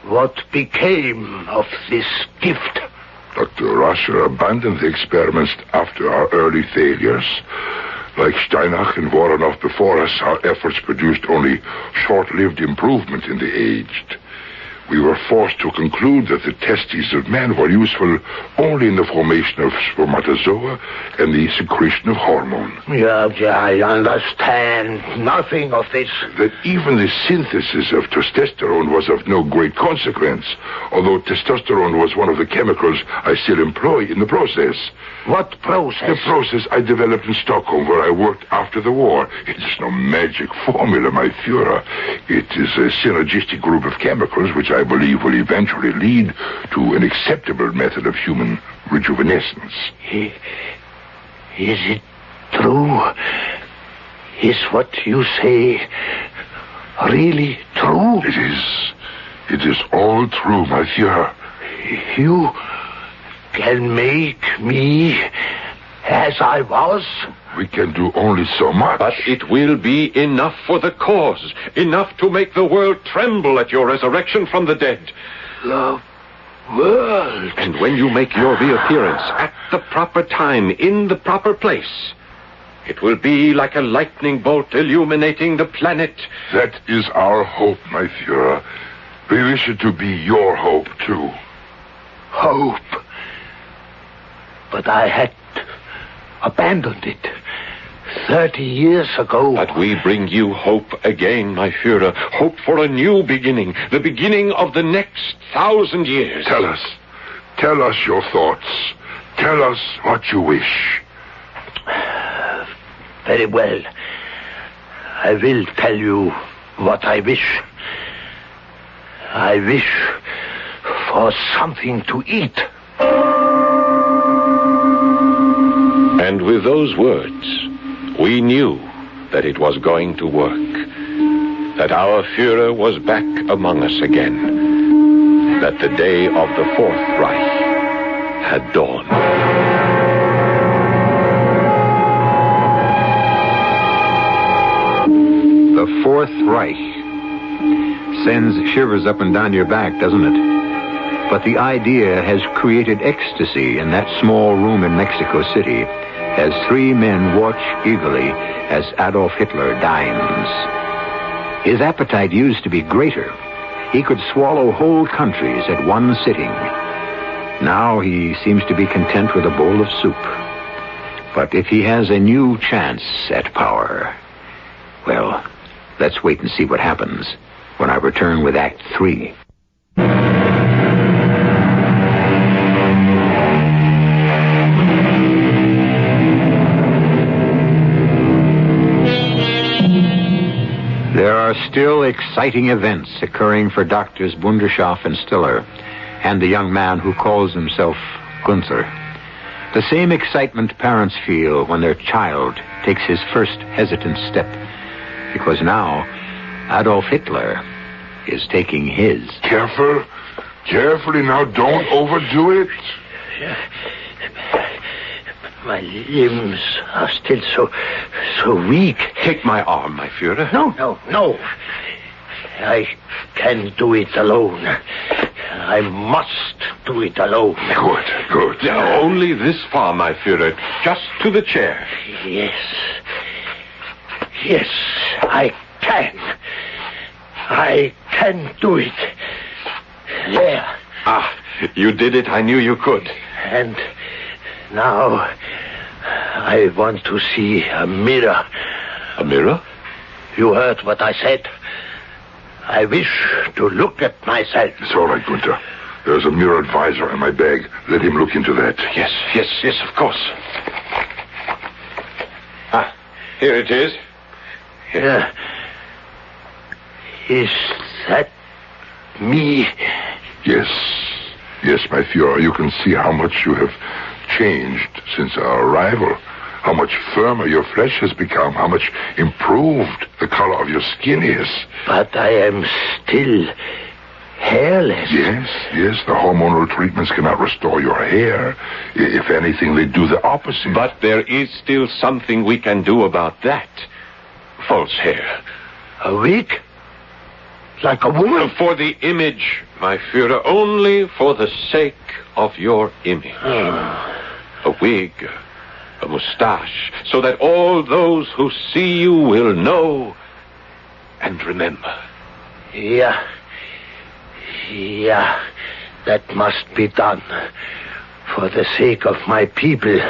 what became of this gift? Dr. Roscher abandoned the experiments after our early failures. Like Steinach and Voronov before us, our efforts produced only short-lived improvement in the aged. We were forced to conclude that the testes of man were useful only in the formation of spermatozoa and the secretion of hormone. Yeah, I understand nothing of this. That even the synthesis of testosterone was of no great consequence, although testosterone was one of the chemicals I still employ in the process. What process? The process I developed in Stockholm, where I worked after the war. It is no magic formula, my Führer. It is a synergistic group of chemicals which I believe will eventually lead to an acceptable method of human rejuvenescence. Is it true? Is what you say really true? It is all true, my Führer. You can make me as I was? We can do only so much. But it will be enough for the cause. Enough to make the world tremble at your resurrection from the dead. The world? And when you make your reappearance at the proper time, in the proper place, it will be like a lightning bolt illuminating the planet. That is our hope, my Führer. We wish it to be your hope, too. Hope? But I had abandoned it 30 years ago. But we bring you hope again, my Führer. Hope for a new beginning. The beginning of the next 1,000 years. Tell us your thoughts. Tell us what you wish. Very well. I will tell you what I wish. I wish for something to eat. And with those words, we knew that it was going to work. That our Führer was back among us again. That the day of the Fourth Reich had dawned. The Fourth Reich sends shivers up and down your back, doesn't it? But the idea has created ecstasy in that small room in Mexico City as three men watch eagerly as Adolf Hitler dines. His appetite used to be greater. He could swallow whole countries at one sitting. Now he seems to be content with a bowl of soup. But if he has a new chance at power, well, let's wait and see what happens when I return with Act 3. There are still exciting events occurring for Doctors Bunderschoff and Stiller and the young man who calls himself Gunther. The same excitement parents feel when their child takes his first hesitant step, because now Adolf Hitler is taking his. Carefully now, don't overdo it. My limbs are still so weak. Take my arm, my Führer. No. I can't do it alone. I must do it alone. Good. Now, only this far, my Führer. Just to the chair. Yes, I can. I can do it. There. Ah, you did it. I knew you could. And now I want to see a mirror. A mirror? You heard what I said. I wish to look at myself. It's all right, Gunther. There's a mirror advisor in my bag. Let him look into that. Yes, of course. Ah, here it is. Here. Is that me? Yes, my Führer. You can see how much you have changed since our arrival. How much firmer your flesh has become. How much improved the color of your skin is. But I am still hairless. Yes. The hormonal treatments cannot restore your hair. If anything, they do the opposite. But there is still something we can do about that. False hair. A wig? Like a woman? For the image, my Führer. Only for the sake of your image. A wig, a mustache, so that all those who see you will know and remember. Yeah, that must be done. For the sake of my people,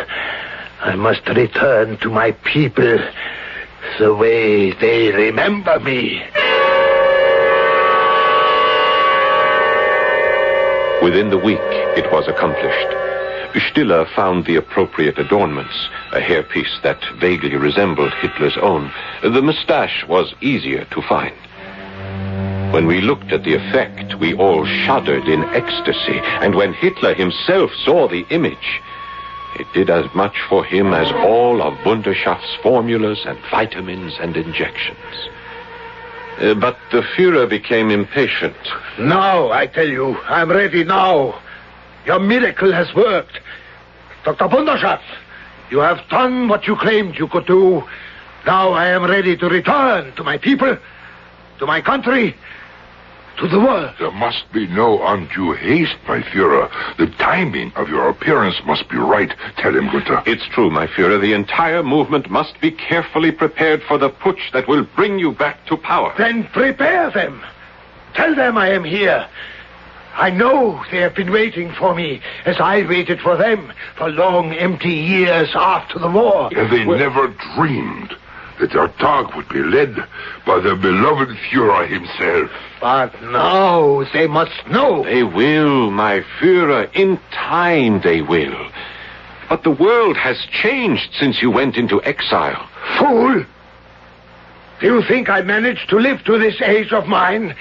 I must return to my people the way they remember me. Within the week, it was accomplished. Stiller found the appropriate adornments, a hairpiece that vaguely resembled Hitler's own. The mustache was easier to find. When we looked at the effect, we all shuddered in ecstasy, and when Hitler himself saw the image, it did as much for him as all of Bunderschoff's formulas and vitamins and injections. But the Führer became impatient. Now, I tell you, I'm ready now. Your miracle has worked. Dr. Bunderschoff, you have done what you claimed you could do. Now I am ready to return to my people, to my country, to the world. There must be no undue haste, my Führer. The timing of your appearance must be right. Tell him, Gunther. It's true, my Führer. The entire movement must be carefully prepared for the putsch that will bring you back to power. Then prepare them. Tell them I am here. I know they have been waiting for me, as I waited for them for long, empty years after the war. And they never dreamed that their Tag would be led by the beloved Führer himself. But now they must know. They will, my Führer. In time they will. But the world has changed since you went into exile. Fool! Do you think I managed to live to this age of mine?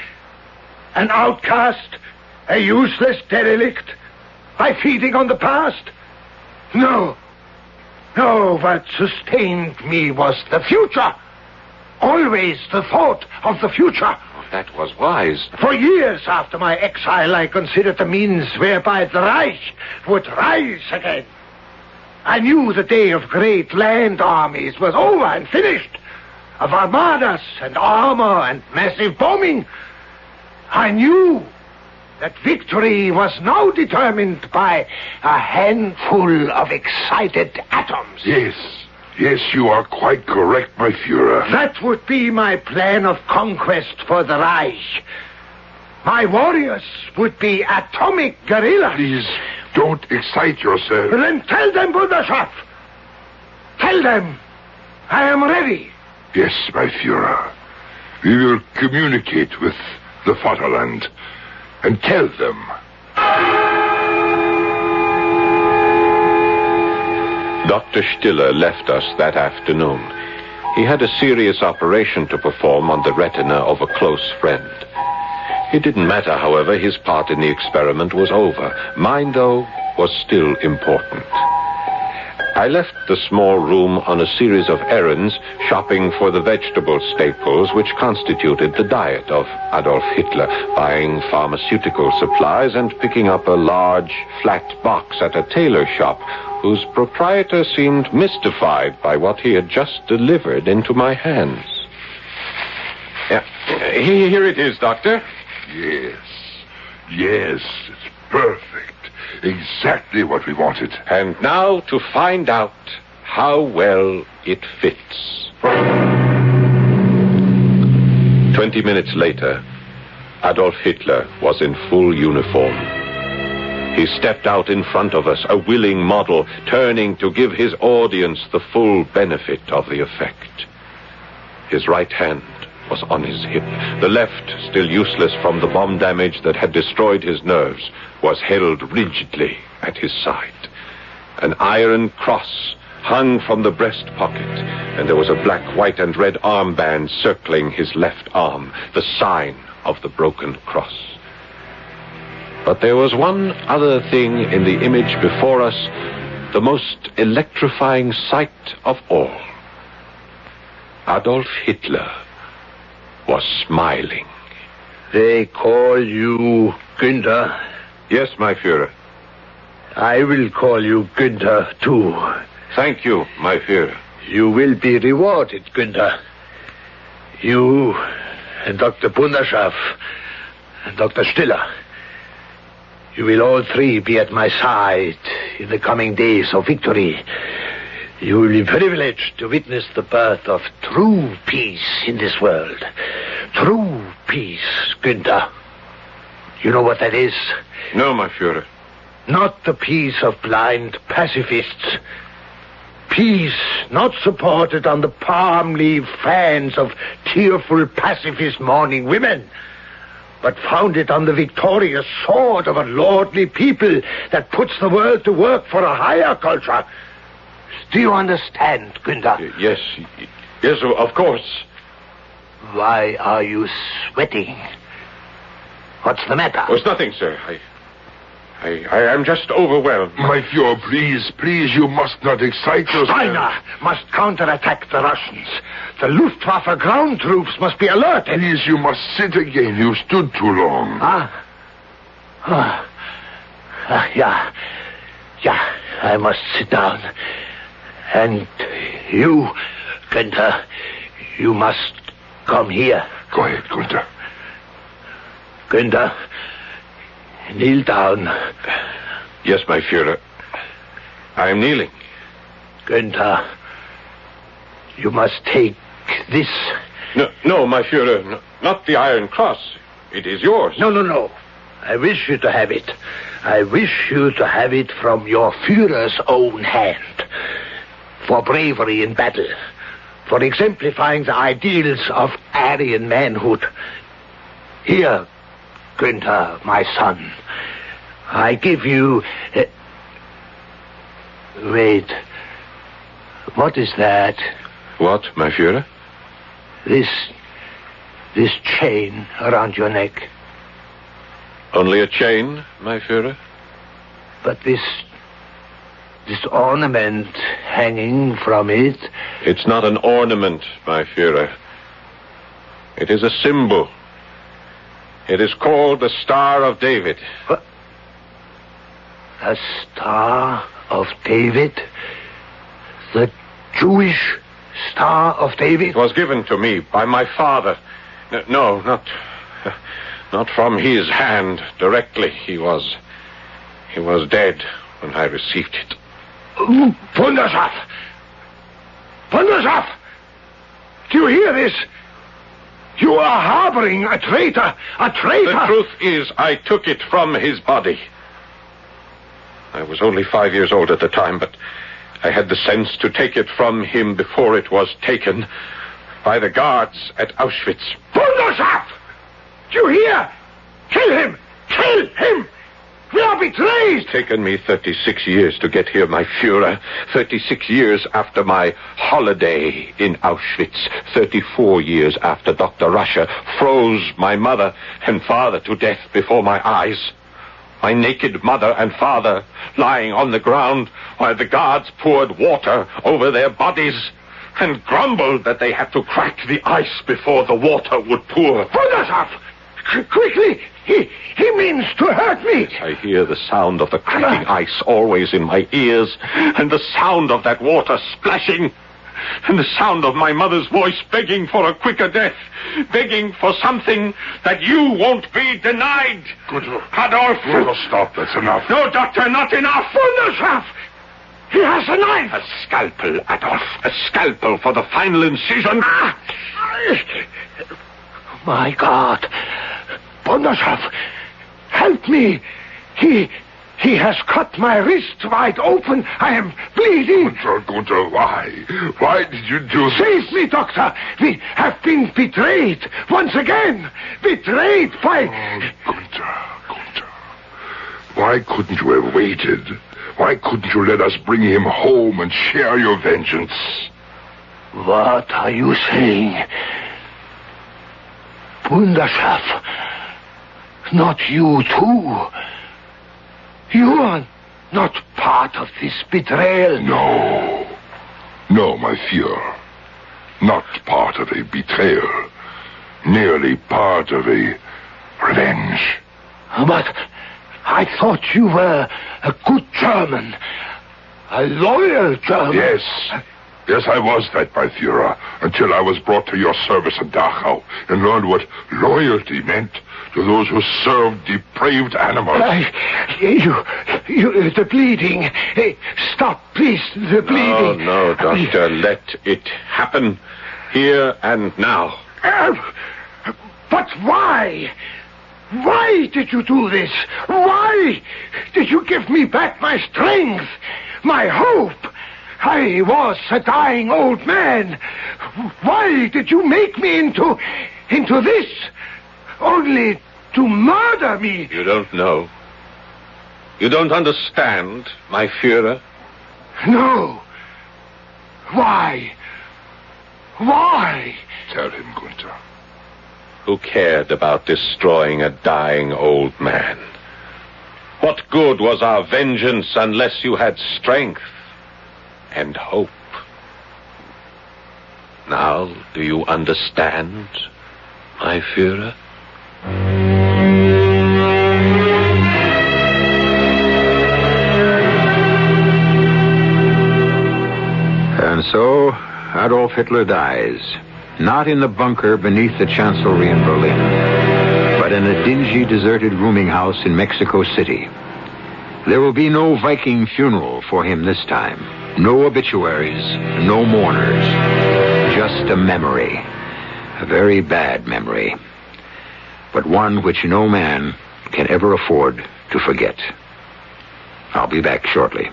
An outcast? A useless derelict? By feeding on the past? No. No, what sustained me was the future. Always the thought of the future. Oh, that was wise. For years after my exile, I considered the means whereby the Reich would rise again. I knew the day of great land armies was over and finished, of armadas and armor and massive bombing. I knew that victory was now determined by a handful of excited atoms. Yes, you are quite correct, my Führer. That would be my plan of conquest for the Reich. My warriors would be atomic guerrillas. Please, don't excite yourself. Then tell them, Wunderschaf. Tell them I am ready. Yes, my Führer. We will communicate with the Vaterland and tell them. Dr. Stiller left us that afternoon. He had a serious operation to perform on the retina of a close friend. It didn't matter, however, his part in the experiment was over. Mine, though, was still important. I left the small room on a series of errands, shopping for the vegetable staples which constituted the diet of Adolf Hitler, buying pharmaceutical supplies and picking up a large, flat box at a tailor shop, whose proprietor seemed mystified by what he had just delivered into my hands. Here it is, Doctor. Yes, it's perfect. Exactly what we wanted. And now to find out how well it fits. 20 minutes later, Adolf Hitler was in full uniform. He stepped out in front of us, a willing model, turning to give his audience the full benefit of the effect. His right hand was on his hip. The left, still useless from the bomb damage that had destroyed his nerves, was held rigidly at his side. An iron cross hung from the breast pocket, and there was a black, white, and red armband circling his left arm, the sign of the broken cross. But there was one other thing in the image before us, the most electrifying sight of all. Adolf Hitler was smiling. They call you Günther. Yes, my Führer. I will call you Günther, too. Thank you, my Führer. You will be rewarded, Günther. You and Dr. Wunderschaf and Dr. Stiller. You will all three be at my side in the coming days of victory. You will be privileged to witness the birth of true peace in this world. True peace, Günther. You know what that is? No, my Führer. Not the peace of blind pacifists. Peace not supported on the palm leaf fans of tearful pacifist mourning women, but founded on the victorious sword of a lordly people that puts the world to work for a higher culture. Do you understand, Günther? Yes, of course. Why are you sweating? What's the matter? Oh, it's nothing, sir. I am just overwhelmed. My Führer, please, you must not excite yourself. Steiner must counterattack the Russians. The Luftwaffe ground troops must be alerted. Please, you must sit again. You stood too long. Yeah, I must sit down. And you, Günther, you must come here. Go ahead, Günther. Günther, kneel down. Yes, my Führer. I am kneeling. Günther, you must take this. No, my Führer. No, not the Iron Cross. It is yours. No. I wish you to have it. I wish you to have it from your Führer's own hand. For bravery in battle. For exemplifying the ideals of Aryan manhood. Here, Günther, my son, I give you... Wait. What is that? What, my Führer? This chain around your neck. Only a chain, my Führer? But this ornament hanging from it? It's not an ornament, my Führer. It is a symbol. It is called the Star of David. What? A Star of David? The Jewish Star of David? It was given to me by my father. No, not from his hand directly. He was dead when I received it. Wunderschaft! Wunderschaft! Do you hear this? You are harboring a traitor! A traitor! The truth is, I took it from his body. I was only 5 years old at the time, but I had the sense to take it from him before it was taken by the guards at Auschwitz. Wunderschaft! Do you hear? Kill him! Kill him! We are betrayed! It's taken me 36 years to get here, my Führer. 36 years after my holiday in Auschwitz. 34 years after Dr. Russia froze my mother and father to death before my eyes. My naked mother and father lying on the ground while the guards poured water over their bodies and grumbled that they had to crack the ice before the water would pour. Wunderschaft! Quickly! He means to hurt me! I hear the sound of the cracking ice always in my ears, and the sound of that water splashing, and the sound of my mother's voice begging for a quicker death, begging for something that you won't be denied. Good. Adolf! Well, stop. That's enough. No, Doctor, not enough. Wunderschaft! He has a knife! A scalpel, Adolf. A scalpel for the final incision. My God! Wunderschaft! Help me! He has cut my wrist wide open. I am bleeding. Gunther, why? Why did you do this? Save me, Doctor! We have been betrayed once again! Betrayed by... Oh, Gunther. Why couldn't you have waited? Why couldn't you let us bring him home and share your vengeance? What are you saying? Wunderschaft, not you too. You are not part of this betrayal. No, my Führer. Not part of a betrayal. Merely part of a revenge. But I thought you were a good German. A loyal German. Yes, I was that, my Führer, until I was brought to your service in Dachau and learned what loyalty meant to those who served depraved animals. The bleeding. Stop, please, the bleeding. No, Doctor, let it happen here and now. But why? Why did you do this? Why did you give me back my strength, my hope? I was a dying old man. Why did you make me into this? Only to murder me. You don't know. You don't understand, my Führer. No. Why? Why? Tell him, Gunther. Who cared about destroying a dying old man? What good was our vengeance unless you had strength and hope? Now, do you understand, my Führer? And so, Adolf Hitler dies, not in the bunker beneath the Chancellery in Berlin, but in a dingy, deserted rooming house in Mexico City. There will be no Viking funeral for him this time. No obituaries, no mourners. Just a memory. A very bad memory. But one which no man can ever afford to forget. I'll be back shortly.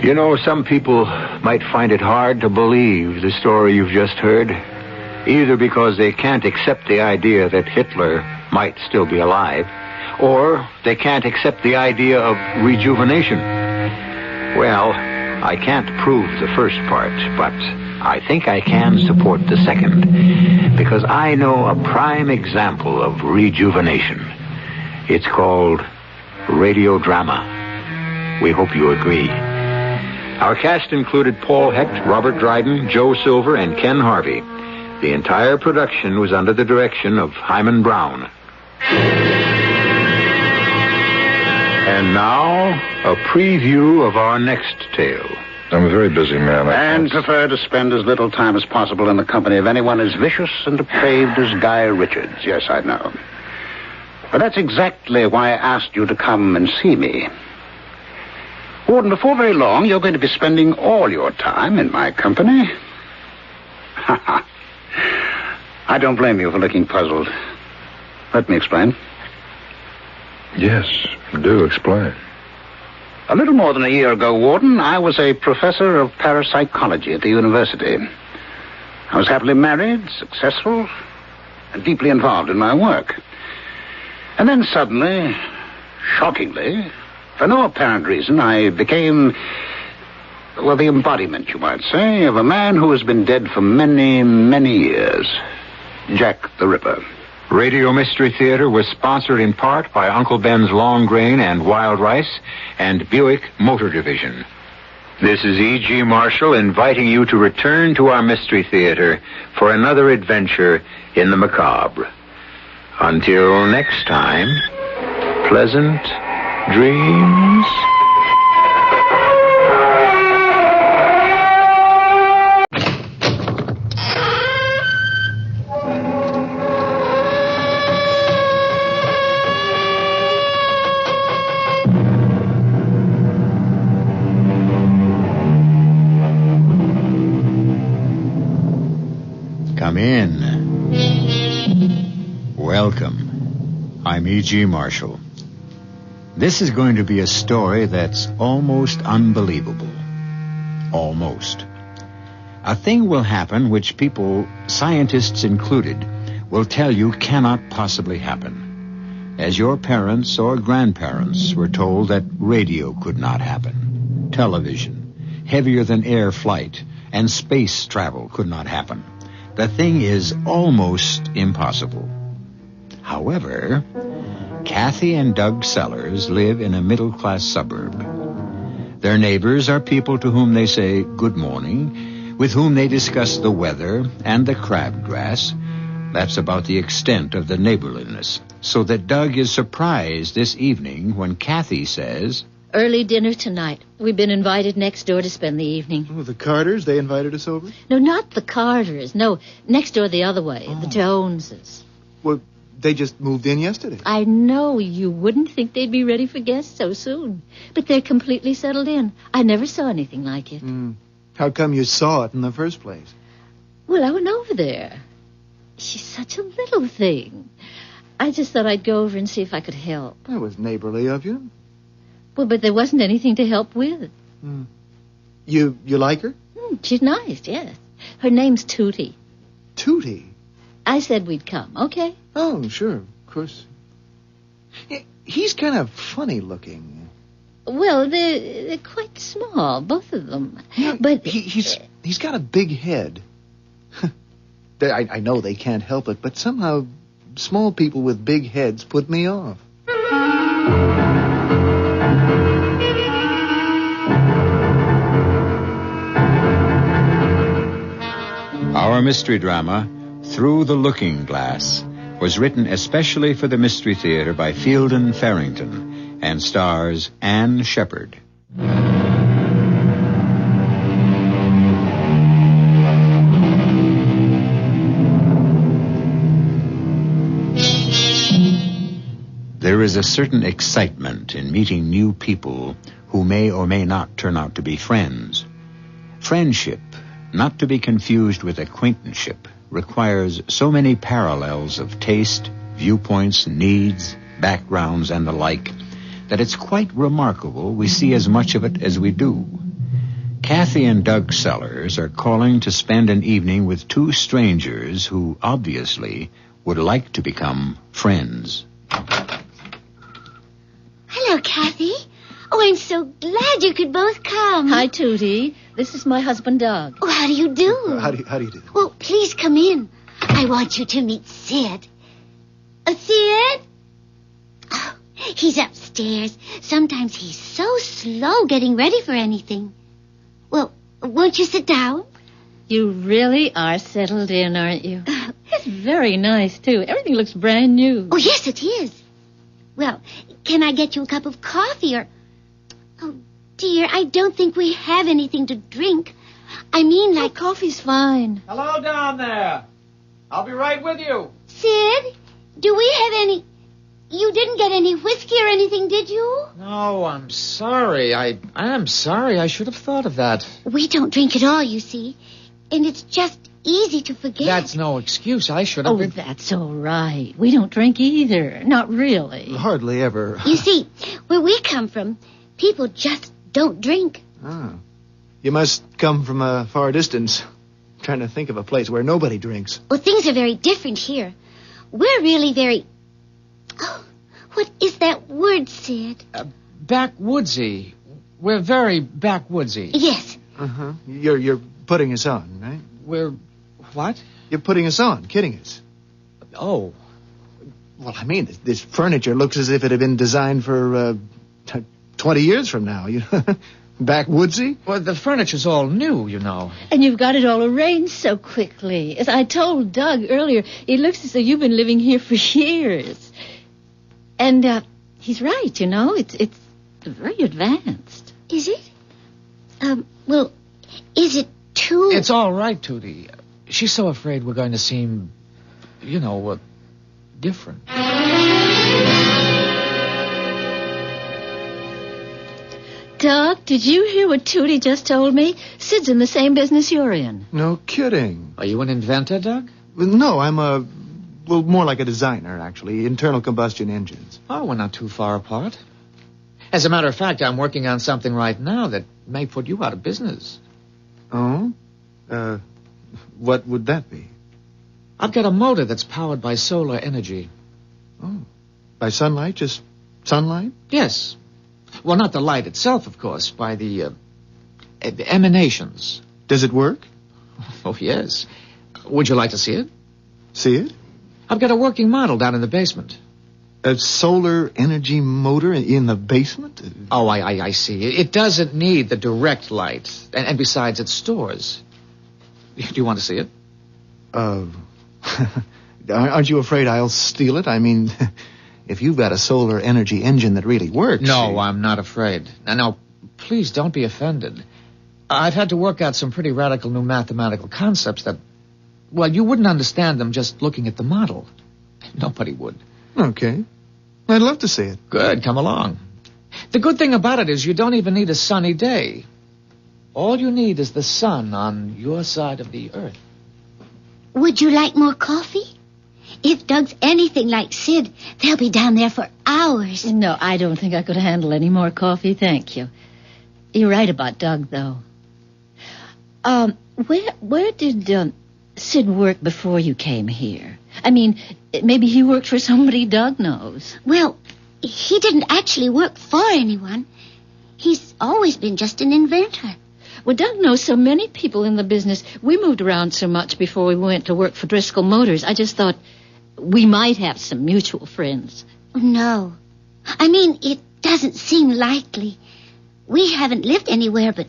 You know, some people might find it hard to believe the story you've just heard, either because they can't accept the idea that Hitler might still be alive, or they can't accept the idea of rejuvenation. Well, I can't prove the first part, but I think I can support the second, because I know a prime example of rejuvenation. It's called radio drama. We hope you agree. Our cast included Paul Hecht, Robert Dryden, Joe Silver, and Ken Harvey. The entire production was under the direction of Hyman Brown. And now, a preview of our next tale. I'm a very busy man. And prefer to spend as little time as possible in the company of anyone as vicious and depraved as Guy Richards. Yes, I know. But that's exactly why I asked you to come and see me. Warden, before very long, you're going to be spending all your time in my company. I don't blame you for looking puzzled. Let me explain. Yes, do explain. A little more than a year ago, Warden, I was a professor of parapsychology at the university. I was happily married, successful, and deeply involved in my work. And then suddenly, shockingly, for no apparent reason, I became, well, the embodiment, you might say, of a man who has been dead for many, many years. Jack the Ripper. Radio Mystery Theater was sponsored in part by Uncle Ben's Long Grain and Wild Rice and Buick Motor Division. This is E.G. Marshall inviting you to return to our Mystery Theater for another adventure in the macabre. Until next time, pleasant dreams. Come in. Welcome. I'm E.G. Marshall. This is going to be a story that's almost unbelievable. Almost. A thing will happen which people, scientists included, will tell you cannot possibly happen. As your parents or grandparents were told that radio could not happen. Television, heavier than air flight, and space travel could not happen. The thing is almost impossible. However, Kathy and Doug Sellers live in a middle-class suburb. Their neighbors are people to whom they say good morning, with whom they discuss the weather and the crabgrass. That's about the extent of the neighborliness. So that Doug is surprised this evening when Kathy says, "Early dinner tonight. We've been invited next door to spend the evening." Oh, the Carters, they invited us over? No, not the Carters. No, next door the other way, the Joneses. Well, they just moved in yesterday. I know you wouldn't think they'd be ready for guests so soon, but they're completely settled in. I never saw anything like it. How come you saw it in the first place? Well, I went over there. She's such a little thing. I just thought I'd go over and see if I could help. That was neighborly of you. Well, but there wasn't anything to help with. You like her? She's nice, yes. Her name's Tootie. Tootie? I said we'd come, okay? Oh, sure, of course. He's kind of funny looking. Well, they're quite small, both of them. Yeah, but he's got a big head. I know they can't help it, but somehow small people with big heads put me off. Our mystery drama, Through the Looking Glass, was written especially for the Mystery Theater by Fielden Farrington and stars Anne Shepard. There is a certain excitement in meeting new people who may or may not turn out to be friends. Friendship, not to be confused with acquaintanceship, requires so many parallels of taste, viewpoints, needs, backgrounds, and the like, that it's quite remarkable we see as much of it as we do. Kathy and Doug Sellers are calling to spend an evening with two strangers who obviously would like to become friends. Hello, Kathy. Oh, I'm so glad you could both come. Hi, Tootie. This is my husband, Doug. Oh, how do you do? How do you do? Well, please come in. I want you to meet Sid. Sid? Oh, he's upstairs. Sometimes he's so slow getting ready for anything. Well, won't you sit down? You really are settled in, aren't you? It's very nice, too. Everything looks brand new. Oh, yes, it is. Well, can I get you a cup of coffee or... Oh, dear, I don't think we have anything to drink. I mean, like... Oh, coffee's fine. Hello down there. I'll be right with you. Sid, do we have any... You didn't get any whiskey or anything, did you? No, I'm sorry. I am sorry. I should have thought of that. We don't drink at all, you see. And it's just easy to forget. That's no excuse. I should have been... That's all right. We don't drink either. Not really. Hardly ever. You see, where we come from, people just don't drink. Oh. You must come from a far distance. I'm trying to think of a place where nobody drinks. Well, things are very different here. We're really very... Oh, what is that word, Sid? Backwoodsy. We're very backwoodsy. Yes. Uh-huh. You're putting us on, right? We're... What? You're putting us on, kidding us. Oh. Well, I mean, this furniture looks as if it had been designed for 20 years from now. You know? Backwoodsy? Well, the furniture's all new, you know. And you've got it all arranged so quickly. As I told Doug earlier, it looks as though you've been living here for years. And he's right, you know. It's very advanced. Is it? Well, is it too... It's all right, Tootie. She's so afraid we're going to seem, you know, different. Doug, did you hear what Tootie just told me? Sid's in the same business you're in. No kidding. Are you an inventor, Doug? No, I'm more like a designer, actually. Internal combustion engines. Oh, we're not too far apart. As a matter of fact, I'm working on something right now that may put you out of business. Oh? What would that be? I've got a motor that's powered by solar energy. Oh. By sunlight? Just sunlight? Yes. Well, not the light itself, of course, by the emanations. Does it work? Oh, yes. Would you like to see it? See it? I've got a working model down in the basement. A solar energy motor in the basement? Oh, I see. It doesn't need the direct light. And besides, it stores. Do you want to see it? Aren't you afraid I'll steal it? I mean, if you've got a solar energy engine that really works... No, I'm not afraid. Now, please don't be offended. I've had to work out some pretty radical new mathematical concepts that... Well, you wouldn't understand them just looking at the model. Nobody would. Okay. I'd love to see it. Good, come along. The good thing about it is you don't even need a sunny day. All you need is the sun on your side of the earth. Would you like more coffee? If Doug's anything like Sid, they'll be down there for hours. No, I don't think I could handle any more coffee, thank you. You're right about Doug, though. Where did Sid work before you came here? I mean, maybe he worked for somebody Doug knows. Well, he didn't actually work for anyone. He's always been just an inventor. Well, Doug knows so many people in the business. We moved around so much before we went to work for Driscoll Motors. I just thought we might have some mutual friends. No. I mean, it doesn't seem likely. We haven't lived anywhere but,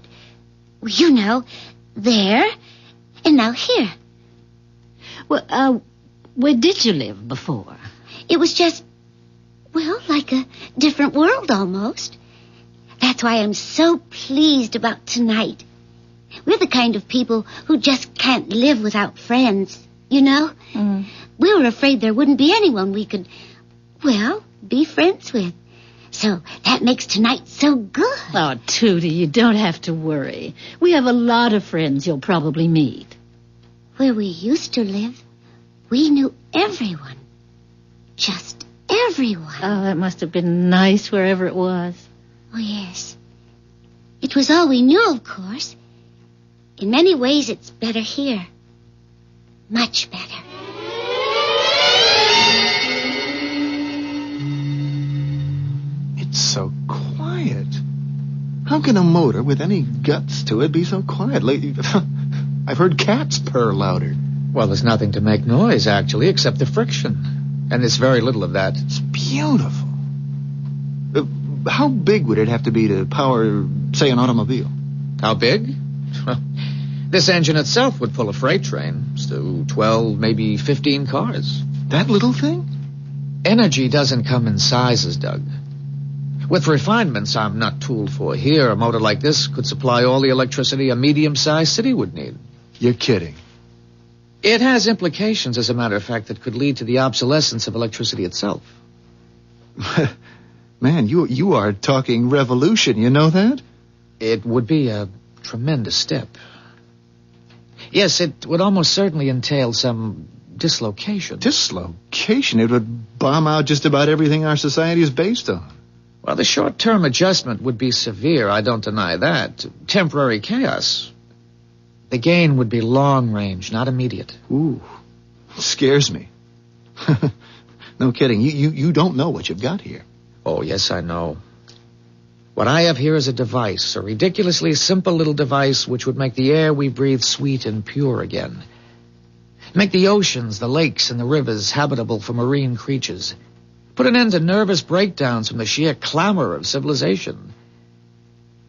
you know, there and now here. Well, where did you live before? It was just, well, like a different world almost. That's why I'm so pleased about tonight. We're the kind of people who just can't live without friends, you know? Mm. We were afraid there wouldn't be anyone we could, well, be friends with. So that makes tonight so good. Oh, Tootie, you don't have to worry. We have a lot of friends you'll probably meet. Where we used to live, we knew everyone. Just everyone. Oh, that must have been nice wherever it was. Oh, yes. It was all we knew, of course. In many ways, it's better here. Much better. It's so quiet. How How can a motor with any guts to it be so quiet? I've heard cats purr louder. Well, there's nothing to make noise, actually, except the friction. And there's very little of that. It's beautiful. How big would it have to be to power, say, an automobile? How big? Well, this engine itself would pull a freight train. So 12, maybe 15 cars. That little thing? Energy doesn't come in sizes, Doug. With refinements I'm not tooled for here, a motor like this could supply all the electricity a medium-sized city would need. You're kidding. It has implications, as a matter of fact, that could lead to the obsolescence of electricity itself. Man, you are talking revolution, you know that? It would be a tremendous step. Yes, it would almost certainly entail some dislocation. Dislocation? It would bomb out just about everything our society is based on. Well, the short-term adjustment would be severe, I don't deny that. Temporary chaos. The gain would be long-range, not immediate. Ooh, scares me. No kidding. You don't know what you've got here. Oh, yes, I know. What I have here is a device, a ridiculously simple little device which would make the air we breathe sweet and pure again. Make the oceans, the lakes, and the rivers habitable for marine creatures. Put an end to nervous breakdowns from the sheer clamor of civilization.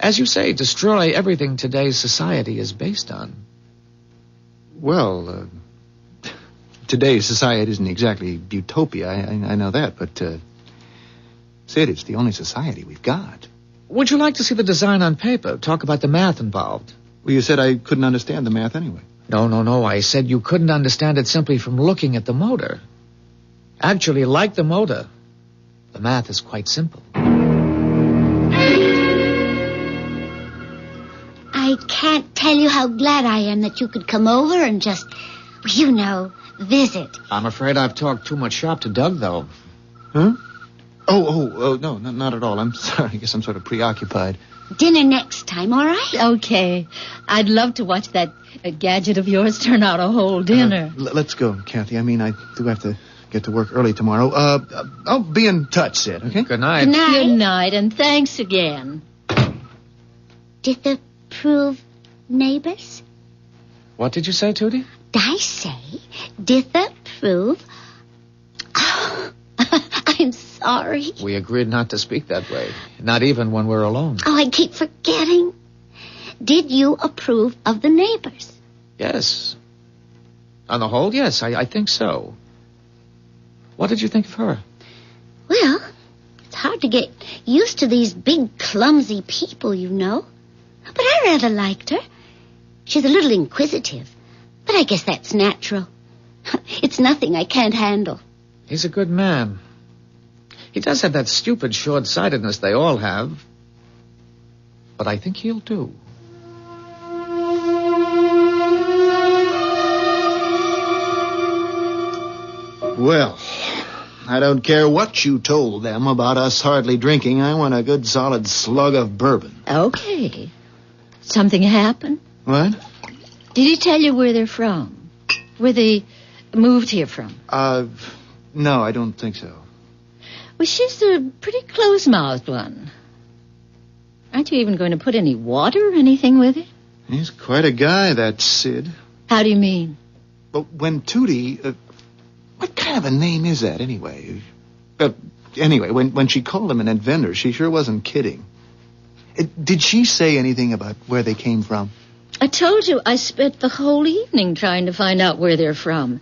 As you say, destroy everything today's society is based on. Well, today's society isn't exactly utopia, I know that, but, Sid, it's the only society we've got. Would you like to see the design on paper? Talk about the math involved. Well, you said I couldn't understand the math anyway. No. I said you couldn't understand it simply from looking at the motor. Actually, like the motor, the math is quite simple. I can't tell you how glad I am that you could come over and just, visit. I'm afraid I've talked too much shop to Doug, though. Huh? Oh, no, not at all. I'm sorry. I guess I'm sort of preoccupied. Dinner next time, all right? Okay. I'd love to watch that gadget of yours turn out a whole dinner. Let's go, Kathy. I mean, I do have to get to work early tomorrow. I'll be in touch, Sid, okay? Good night. Good night. Good night, and thanks again. Did the prove neighbors? What did you say, Tootie? I say, did the prove... Oh, I'm sorry. We agreed not to speak that way, not even when we're alone. Oh, I keep forgetting. Did you approve of the neighbors? Yes. On the whole, yes, I think so. What did you think of her? Well, it's hard to get used to these big, clumsy people, But I rather liked her. She's a little inquisitive, but I guess that's natural. It's nothing I can't handle. He's a good man. He does have that stupid short-sightedness they all have. But I think he'll do. Well, I don't care what you told them about us hardly drinking. I want a good solid slug of bourbon. Okay. Something happened? What? Did he tell you where they're from? Where they moved here from? No, I don't think so. Well, she's a pretty close-mouthed one. Aren't you even going to put any water or anything with it? He's quite a guy, that Sid. How do you mean? But when Tootie... what kind of a name is that, anyway? Anyway, when she called him an inventor, she sure wasn't kidding. Did she say anything about where they came from? I told you I spent the whole evening trying to find out where they're from.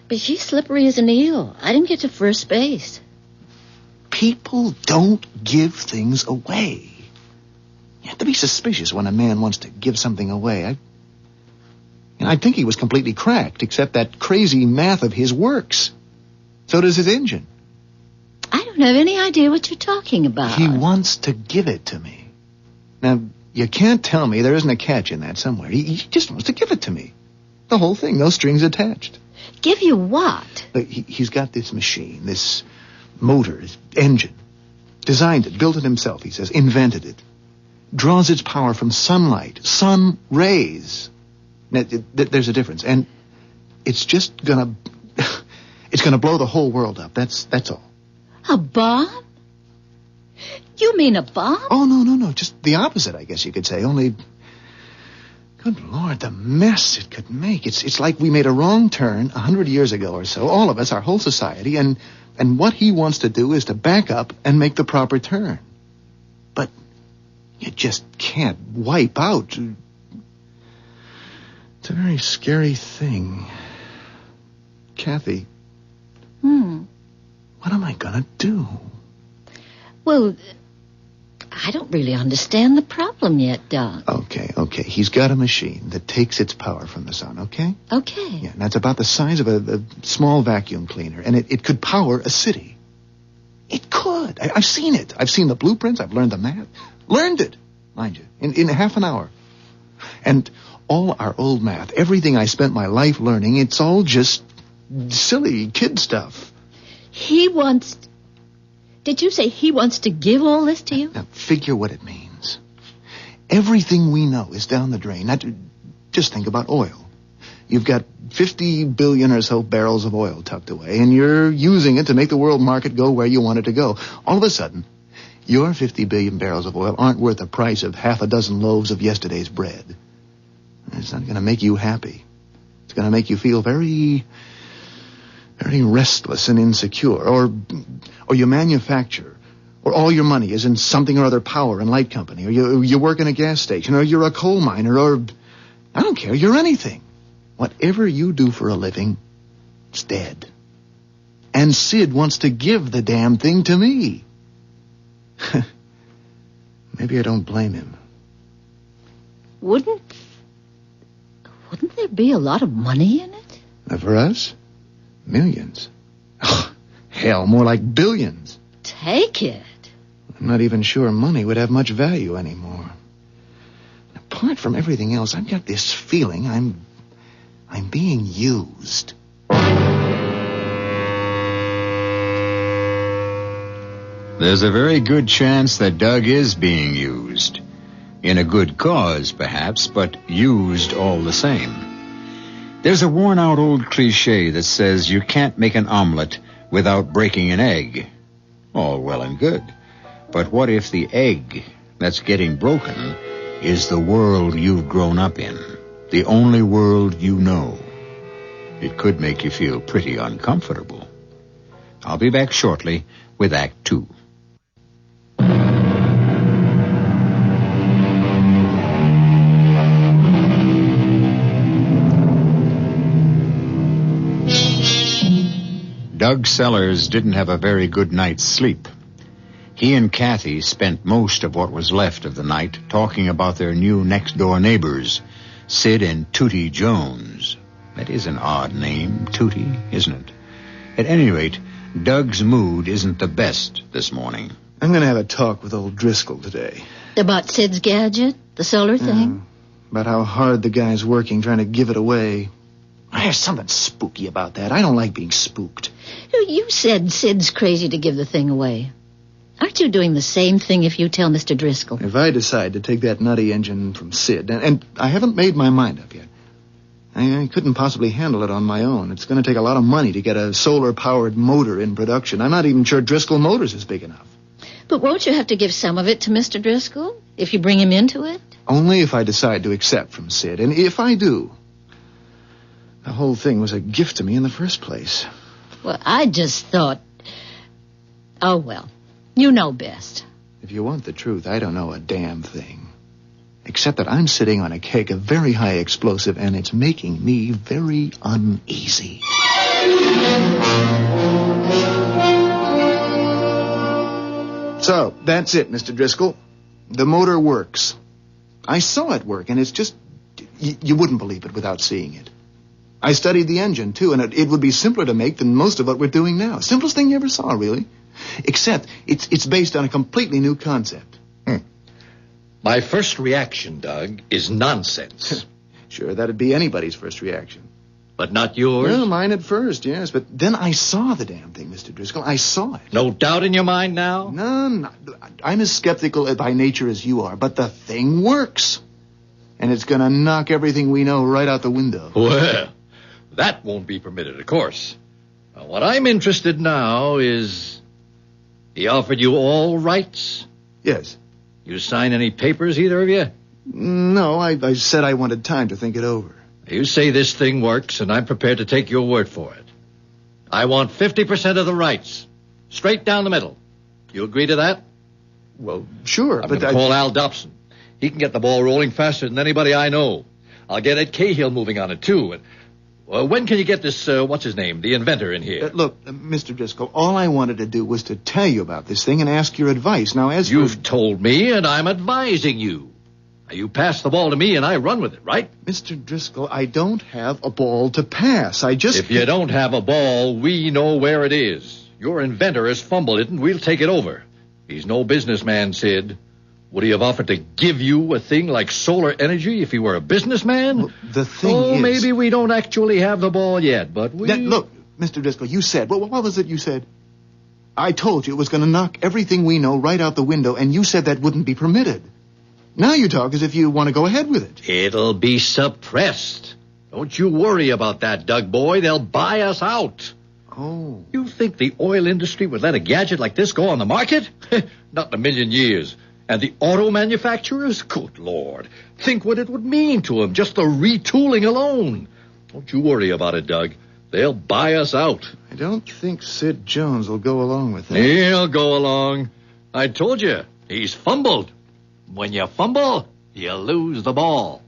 But she's slippery as an eel. I didn't get to first base. People don't give things away. You have to be suspicious when a man wants to give something away. I think he was completely cracked, except that crazy math of his works. So does his engine. I don't have any idea what you're talking about. He wants to give it to me. Now, you can't tell me there isn't a catch in that somewhere. He just wants to give it to me. The whole thing, no strings attached. Give you what? He's got this machine, this motor, this engine. Designed it, built it himself, he says, invented it. Draws its power from sunlight, sun rays. Now, there's a difference, and it's just gonna blow the whole world up. That's all. A bomb? You mean a bomb? Oh, no. Just the opposite, I guess you could say. Only, good Lord, the mess it could make. It's like we made a wrong turn 100 years ago or so. All of us, our whole society, and what he wants to do is to back up and make the proper turn. But you just can't wipe out. It's a very scary thing. Kathy. What am I gonna do? Well, I don't really understand the problem yet, Doc. Okay. He's got a machine that takes its power from the sun, okay? Okay. Yeah, and that's about the size of a small vacuum cleaner, and it could power a city. It could. I've seen it. I've seen the blueprints. I've learned the math. Learned it, mind you, in half an hour. And all our old math, everything I spent my life learning, it's all just silly kid stuff. Did you say he wants to give all this to you? Now, figure what it means. Everything we know is down the drain. Now, just think about oil. You've got 50 billion or so barrels of oil tucked away, and you're using it to make the world market go where you want it to go. All of a sudden, your 50 billion barrels of oil aren't worth the price of half a dozen loaves of yesterday's bread. It's not going to make you happy. It's going to make you feel very, very restless and insecure. Or you manufacture, or all your money is in something or other power and light company, or you work in a gas station, or you're a coal miner, or I don't care, you're anything. Whatever you do for a living, it's dead. And Sid wants to give the damn thing to me. Maybe I don't blame him. Wouldn't there be a lot of money in it? For us? Millions. Oh, hell, more like billions. Take it. I'm not even sure money would have much value anymore. Apart from everything else, I've got this feeling I'm being used. There's a very good chance that Doug is being used. In a good cause, perhaps, but used all the same. There's a worn-out old cliche that says you can't make an omelet without breaking an egg. All well and good. But what if the egg that's getting broken is the world you've grown up in? The only world you know. It could make you feel pretty uncomfortable. I'll be back shortly with Act 2. Doug Sellers didn't have a very good night's sleep. He and Kathy spent most of what was left of the night talking about their new next-door neighbors, Sid and Tootie Jones. That is an odd name, Tootie, isn't it? At any rate, Doug's mood isn't the best this morning. I'm going to have a talk with old Driscoll today. About Sid's gadget? The solar thing? About how hard the guy's working trying to give it away. There's something spooky about that. I don't like being spooked. You said Sid's crazy to give the thing away. Aren't you doing the same thing if you tell Mr. Driscoll? If I decide to take that nutty engine from Sid, and I haven't made my mind up yet. I couldn't possibly handle it on my own. It's going to take a lot of money to get a solar-powered motor in production. I'm not even sure Driscoll Motors is big enough. But won't you have to give some of it to Mr. Driscoll if you bring him into it? Only if I decide to accept from Sid. And if I do, the whole thing was a gift to me in the first place. Well, I just thought... Oh, well, you know best. If you want the truth, I don't know a damn thing. Except that I'm sitting on a keg of very high explosive, and it's making me very uneasy. So, that's it, Mr. Driscoll. The motor works. I saw it work, and it's just... You wouldn't believe it without seeing it. I studied the engine, too, and it would be simpler to make than most of what we're doing now. Simplest thing you ever saw, really. Except it's based on a completely new concept. My first reaction, Doug, is nonsense. Sure, that'd be anybody's first reaction. But not yours? Well, mine at first, yes. But then I saw the damn thing, Mr. Driscoll. I saw it. No doubt in your mind now? No. I'm as skeptical by nature as you are, but the thing works. And it's going to knock everything we know right out the window. Well, that won't be permitted, of course. Now, what I'm interested now is... He offered you all rights? Yes. You sign any papers, either of you? No, I said I wanted time to think it over. You say this thing works, and I'm prepared to take your word for it. I want 50% of the rights. Straight down the middle. You agree to that? Well, sure, I'm going to call Al Dobson. He can get the ball rolling faster than anybody I know. I'll get Ed Cahill moving on it, too. And, when can you get this, what's his name, the inventor in here? Look, Mr. Driscoll, all I wanted to do was to tell you about this thing and ask your advice. Now, as You've told me, and I'm advising you. You pass the ball to me, and I run with it, right? Mr. Driscoll, I don't have a ball to pass. If you don't have a ball, we know where it is. Your inventor has fumbled it, and we'll take it over. He's no businessman, Sid. Would he have offered to give you a thing like solar energy if he were a businessman? Well, the thing is... maybe we don't actually have the ball yet, but we... Look, Mr. Driscoll, you said... What was it you said? I told you it was going to knock everything we know right out the window, and you said that wouldn't be permitted. Now you talk as if you want to go ahead with it. It'll be suppressed. Don't you worry about that, Doug boy. They'll buy us out. Oh. You think the oil industry would let a gadget like this go on the market? Not in a million years. And the auto manufacturers? Good Lord. Think what it would mean to them, just the retooling alone. Don't you worry about it, Doug. They'll buy us out. I don't think Sid Jones will go along with that. He'll go along. I told you, he's fumbled. When you fumble, you lose the ball.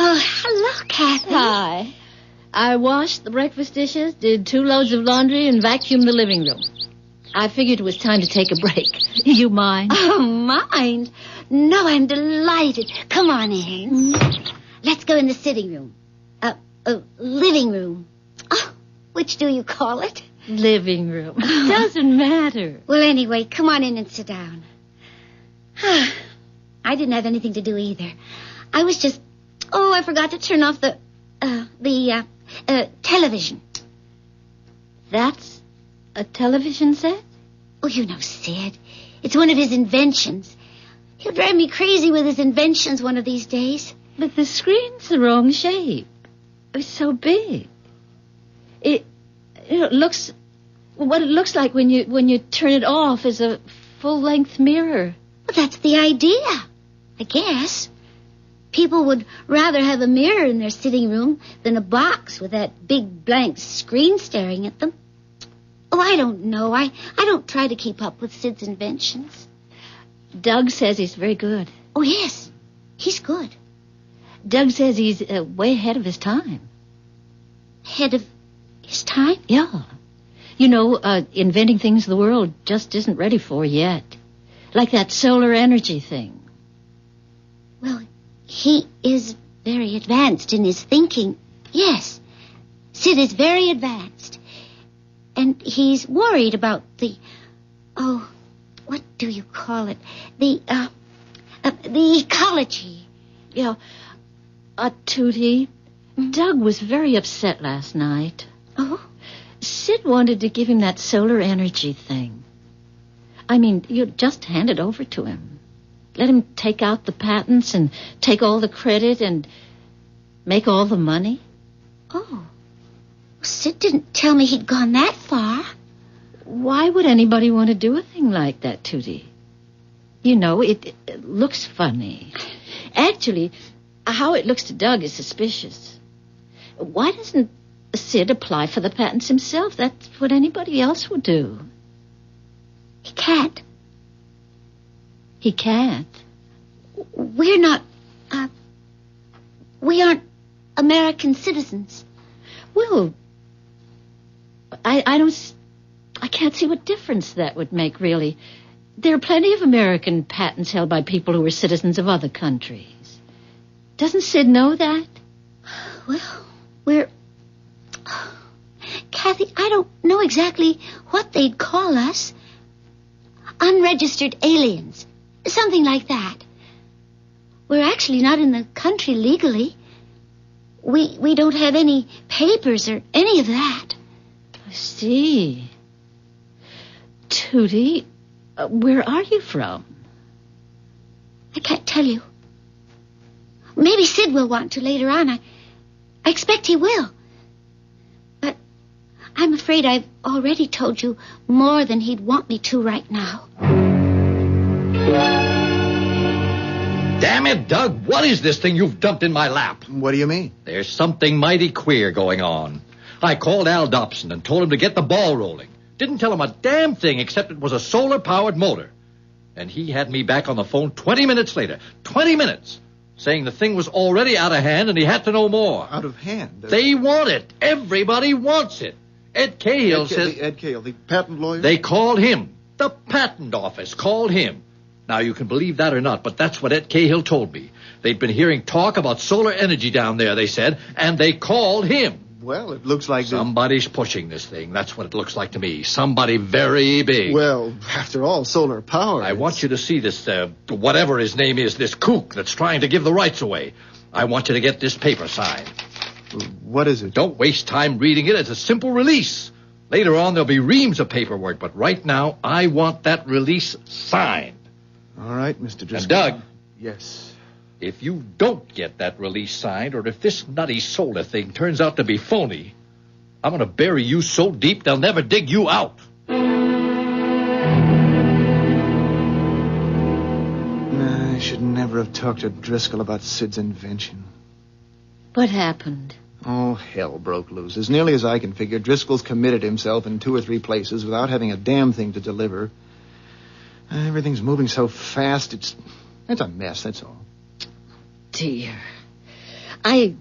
Oh, hello, Kathy. Hi. I washed the breakfast dishes, did 2 loads of laundry, and vacuumed the living room. I figured it was time to take a break. You mind? Oh, mind? No, I'm delighted. Come on in. Let's go in the sitting room. Living room. Oh, which do you call it? Living room. Doesn't matter. Well, anyway, come on in and sit down. I didn't have anything to do either. I was just... Oh, I forgot to turn off the television. That's a television set? Oh, you know Sid. It's one of his inventions. He'll drive me crazy with his inventions one of these days. But the screen's the wrong shape. It's so big. It looks... What it looks like when you turn it off is a full-length mirror. Well, that's the idea, I guess. People would rather have a mirror in their sitting room than a box with that big blank screen staring at them. Oh, I don't know. I don't try to keep up with Sid's inventions. Doug says he's very good. Oh, yes. He's good. Doug says he's way ahead of his time. Ahead of his time? Yeah. You know, inventing things the world just isn't ready for yet. Like that solar energy thing. Well, he is very advanced in his thinking. Yes. Sid is very advanced. And he's worried about what do you call it? The ecology. Yeah. Tootie, Doug was very upset last night. Oh? Sid wanted to give him that solar energy thing. I mean, you just hand it over to him. Let him take out the patents and take all the credit and make all the money. Oh. Sid didn't tell me he'd gone that far. Why would anybody want to do a thing like that, Tootie? You know, it looks funny. Actually, how it looks to Doug is suspicious. Why doesn't Sid apply for the patents himself? That's what anybody else would do. He can't. He can't? We aren't American citizens. Well, I can't see what difference that would make, really. There are plenty of American patents held by people who are citizens of other countries. Doesn't Sid know that? Well, Kathy, I don't know exactly what they'd call us. Unregistered aliens. Something like that. We're actually not in the country legally. We don't have any papers or any of that. I see. Tootie, where are you from? I can't tell you. Maybe Sid will want to later on. I expect he will. But I'm afraid I've already told you more than he'd want me to right now. Damn it, Doug, what is this thing you've dumped in my lap? What do you mean? There's something mighty queer going on. I called Al Dobson and told him to get the ball rolling. Didn't tell him a damn thing except it was a solar-powered motor. And he had me back on the phone 20 minutes later. 20 minutes! Saying the thing was already out of hand and he had to know more. Out of hand? They want it. Everybody wants it. Ed Cahill says... Ed Cahill, the patent lawyer? They called him. The patent office called him. Now, you can believe that or not, but that's what Ed Cahill told me. They'd been hearing talk about solar energy down there, they said, and they called him. Well, it looks like... Somebody's pushing this thing. That's what it looks like to me. Somebody very big. Well, after all, solar power... I want you to see this, whatever his name is, this kook that's trying to give the rights away. I want you to get this paper signed. What is it? Don't waste time reading it. It's a simple release. Later on, there'll be reams of paperwork, but right now, I want that release signed. All right, Mr. Driscoll. And Doug. Yes? If you don't get that release signed, or if this nutty solar thing turns out to be phony, I'm going to bury you so deep they'll never dig you out. I should never have talked to Driscoll about Sid's invention. What happened? Oh, hell broke loose. As nearly as I can figure, Driscoll's committed himself in 2 or 3 places without having a damn thing to deliver. Everything's moving so fast, it's a mess, that's all. Dear. I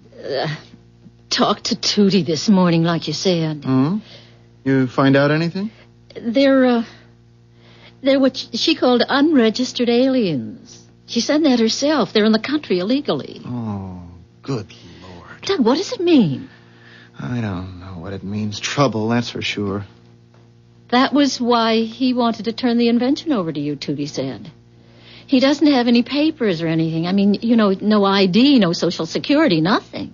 talked to Tootie this morning, like you said. Hmm? You find out anything? They're what she called unregistered aliens. She said that herself. They're in the country illegally. Oh, good Lord. Doug, what does it mean? I don't know what it means. Trouble, that's for sure. That was why he wanted to turn the invention over to you, Tootie said. He doesn't have any papers or anything. I mean, no ID, no Social Security, nothing.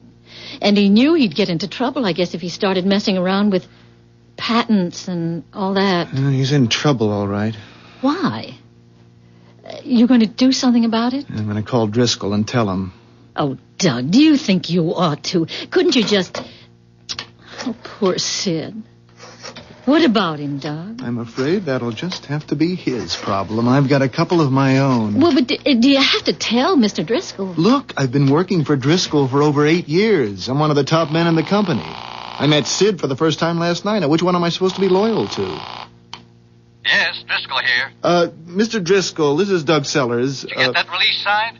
And he knew he'd get into trouble, I guess, if he started messing around with patents and all that. He's in trouble, all right. Why? You going to do something about it? I'm going to call Driscoll and tell him. Oh, Doug, do you think you ought to? Couldn't you just... Oh, poor Sid. What about him, Doug? I'm afraid that'll just have to be his problem. I've got a couple of my own. Well, but do you have to tell Mr. Driscoll? Look, I've been working for Driscoll for over 8 years. I'm one of the top men in the company. I met Sid for the first time last night. Now, which one am I supposed to be loyal to? Yes, Driscoll here. Mr. Driscoll, this is Doug Sellers. Did you get that release signed?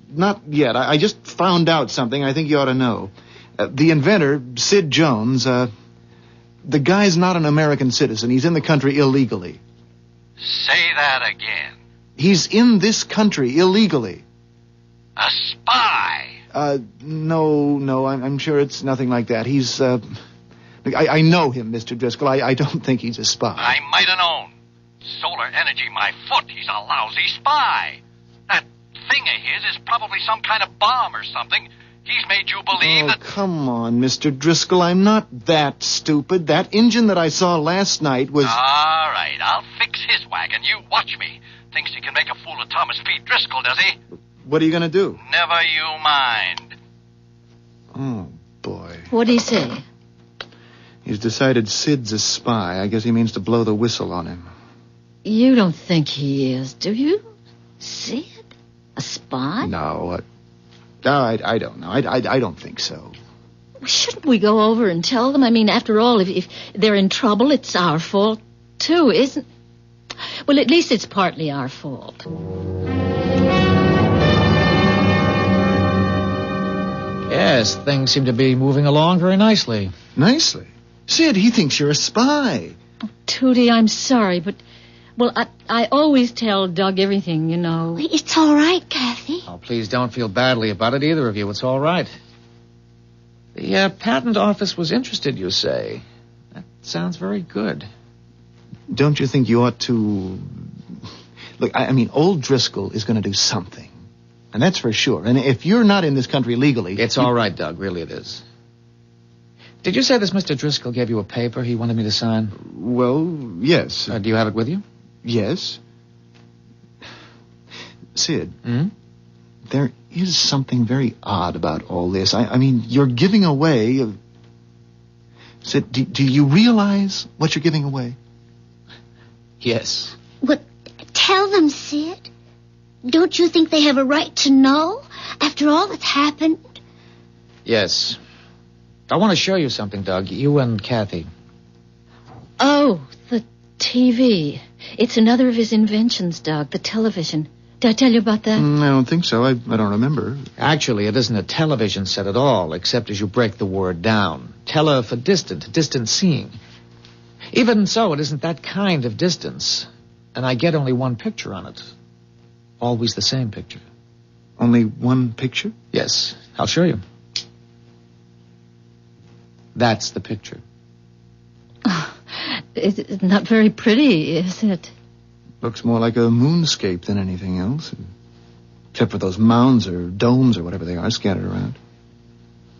Not yet. I just found out something I think you ought to know. The inventor, Sid Jones, the guy's not an American citizen. He's in the country illegally. Say that again. He's in this country illegally. A spy? No, I'm sure it's nothing like that. He's, I know him, Mr. Driscoll. I don't think he's a spy. I might have known. Solar energy, my foot. He's a lousy spy. That thing of his is probably some kind of bomb or something. He's made you believe that... Come on, Mr. Driscoll. I'm not that stupid. That engine that I saw last night was... All right, I'll fix his wagon. You watch me. Thinks he can make a fool of Thomas P. Driscoll, does he? What are you going to do? Never you mind. Oh, boy. What'd he say? He's decided Sid's a spy. I guess he means to blow the whistle on him. You don't think he is, do you? Sid? A spy? No, I don't know. I don't think so. Shouldn't we go over and tell them? I mean, after all, if they're in trouble, it's our fault, too, isn't... Well, at least it's partly our fault. Yes, things seem to be moving along very nicely. Nicely? Sid, he thinks you're a spy. Oh, Tootie, I'm sorry, but... Well, I always tell Doug everything, you know. It's all right, Kathy. Oh, please don't feel badly about it, either of you. It's all right. The patent office was interested, you say. That sounds very good. Don't you think you ought to... Look, I mean, old Driscoll is going to do something. And that's for sure. And if you're not in this country legally... It's all right, Doug. Really it is. Did you say this Mr. Driscoll gave you a paper he wanted me to sign? Well, yes. Do you have it with you? Yes. Sid. Hmm? there is something very odd about all this. I mean, you're giving away... Sid, do you realize what you're giving away? Yes. What? Tell them, Sid. Don't you think they have a right to know after all that's happened? Yes. I want to show you something, Doug. You and Kathy. Oh, the TV. It's another of his inventions, Doug, the television. Did I tell you about that? I don't think so. I don't remember. Actually, it isn't a television set at all, except as you break the word down. Tele for distant seeing. Even so, it isn't that kind of distance. And I get only one picture on it. Always the same picture. Only one picture? Yes, I'll show you. That's the picture. Oh, it's not very pretty, is it? Looks more like a moonscape than anything else. Except for those mounds or domes or whatever they are scattered around.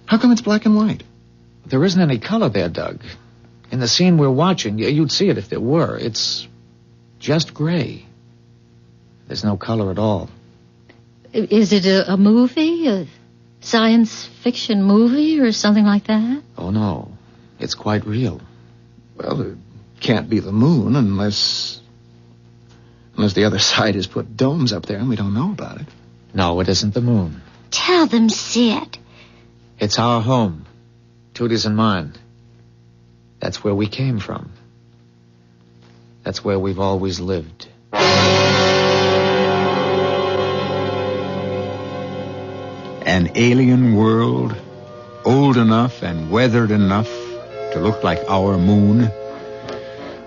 How come it's black and white? There isn't any color there, Doug. In the scene we're watching, you'd see it if there were. It's just gray. There's no color at all. Is it a movie? A science fiction movie or something like that? Oh, no. It's quite real. Well, it can't be the moon unless the other side has put domes up there and we don't know about it. No, it isn't the moon. Tell them, Sid. It's our home. Tootie's and mine. That's where we came from. That's where we've always lived. An alien world, old enough and weathered enough to look like our moon.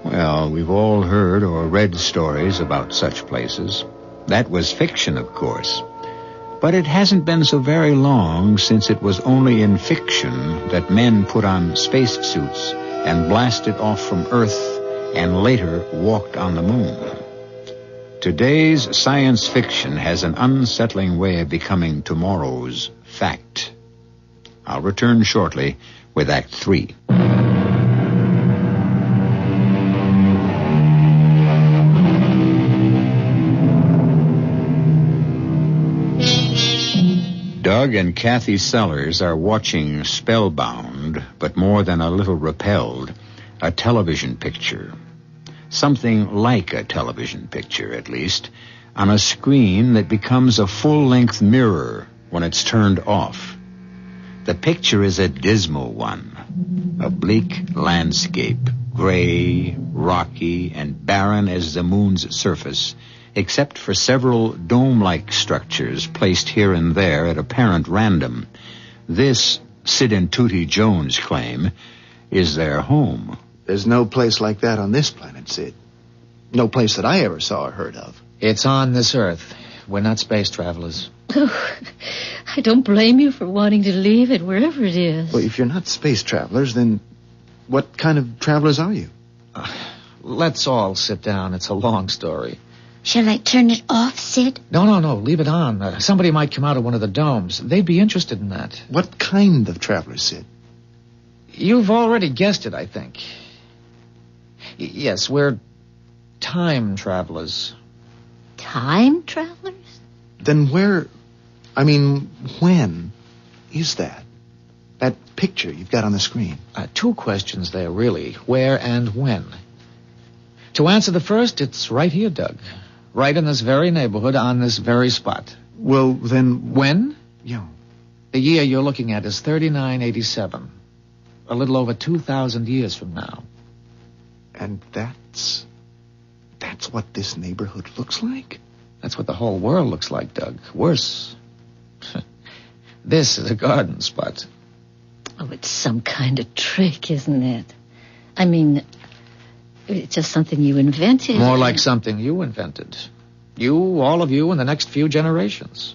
Well, we've all heard or read stories about such places. That was fiction, of course. But it hasn't been so very long since it was only in fiction that men put on spacesuits and blasted off from Earth and later walked on the moon. Today's science fiction has an unsettling way of becoming tomorrow's fact. I'll return shortly with Act 3. Doug and Kathy Sellers are watching spellbound, but more than a little repelled, a television picture. Something like a television picture, at least, on a screen that becomes a full-length mirror when it's turned off. The picture is a dismal one. A bleak landscape, gray, rocky, and barren as the moon's surface, except for several dome-like structures placed here and there at apparent random. This, Sid and Tootie Jones claim, is their home. There's no place like that on this planet, Sid. No place that I ever saw or heard of. It's on this Earth. We're not space travelers. Oh, I don't blame you for wanting to leave it, wherever it is. Well, if you're not space travelers, then what kind of travelers are you? Let's all sit down. It's a long story. Shall I turn it off, Sid? No. Leave it on. Somebody might come out of one of the domes. They'd be interested in that. What kind of travelers, Sid? You've already guessed it, I think. Yes, we're time travelers. Time travelers? Then when is that? That picture you've got on the screen. Two questions there, really. Where and when? To answer the first, it's right here, Doug. Right in this very neighborhood, on this very spot. Well, then... When? Yeah. The year you're looking at is 3987. A little over 2,000 years from now. And that's what this neighborhood looks like? That's what the whole world looks like, Doug. Worse. This is a garden spot. Oh, it's some kind of trick, isn't it? I mean, it's just something you invented. More like something you invented. You, all of you, in the next few generations.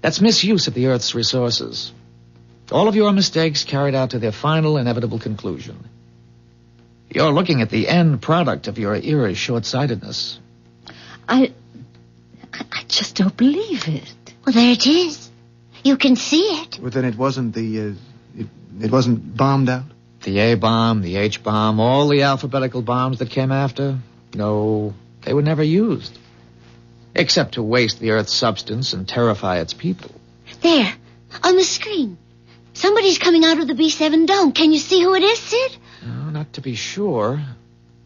That's misuse of the Earth's resources. All of your mistakes carried out to their final, inevitable conclusion. You're looking at the end product of your era's short-sightedness. I just don't believe it. Well, there it is. You can see it. Well, then it wasn't it wasn't bombed out? The A-bomb, the H-bomb, all the alphabetical bombs that came after? No, they were never used. Except to waste the Earth's substance and terrify its people. There, on the screen. Somebody's coming out of the B7 dome. Can you see who it is, Sid? No, not to be sure.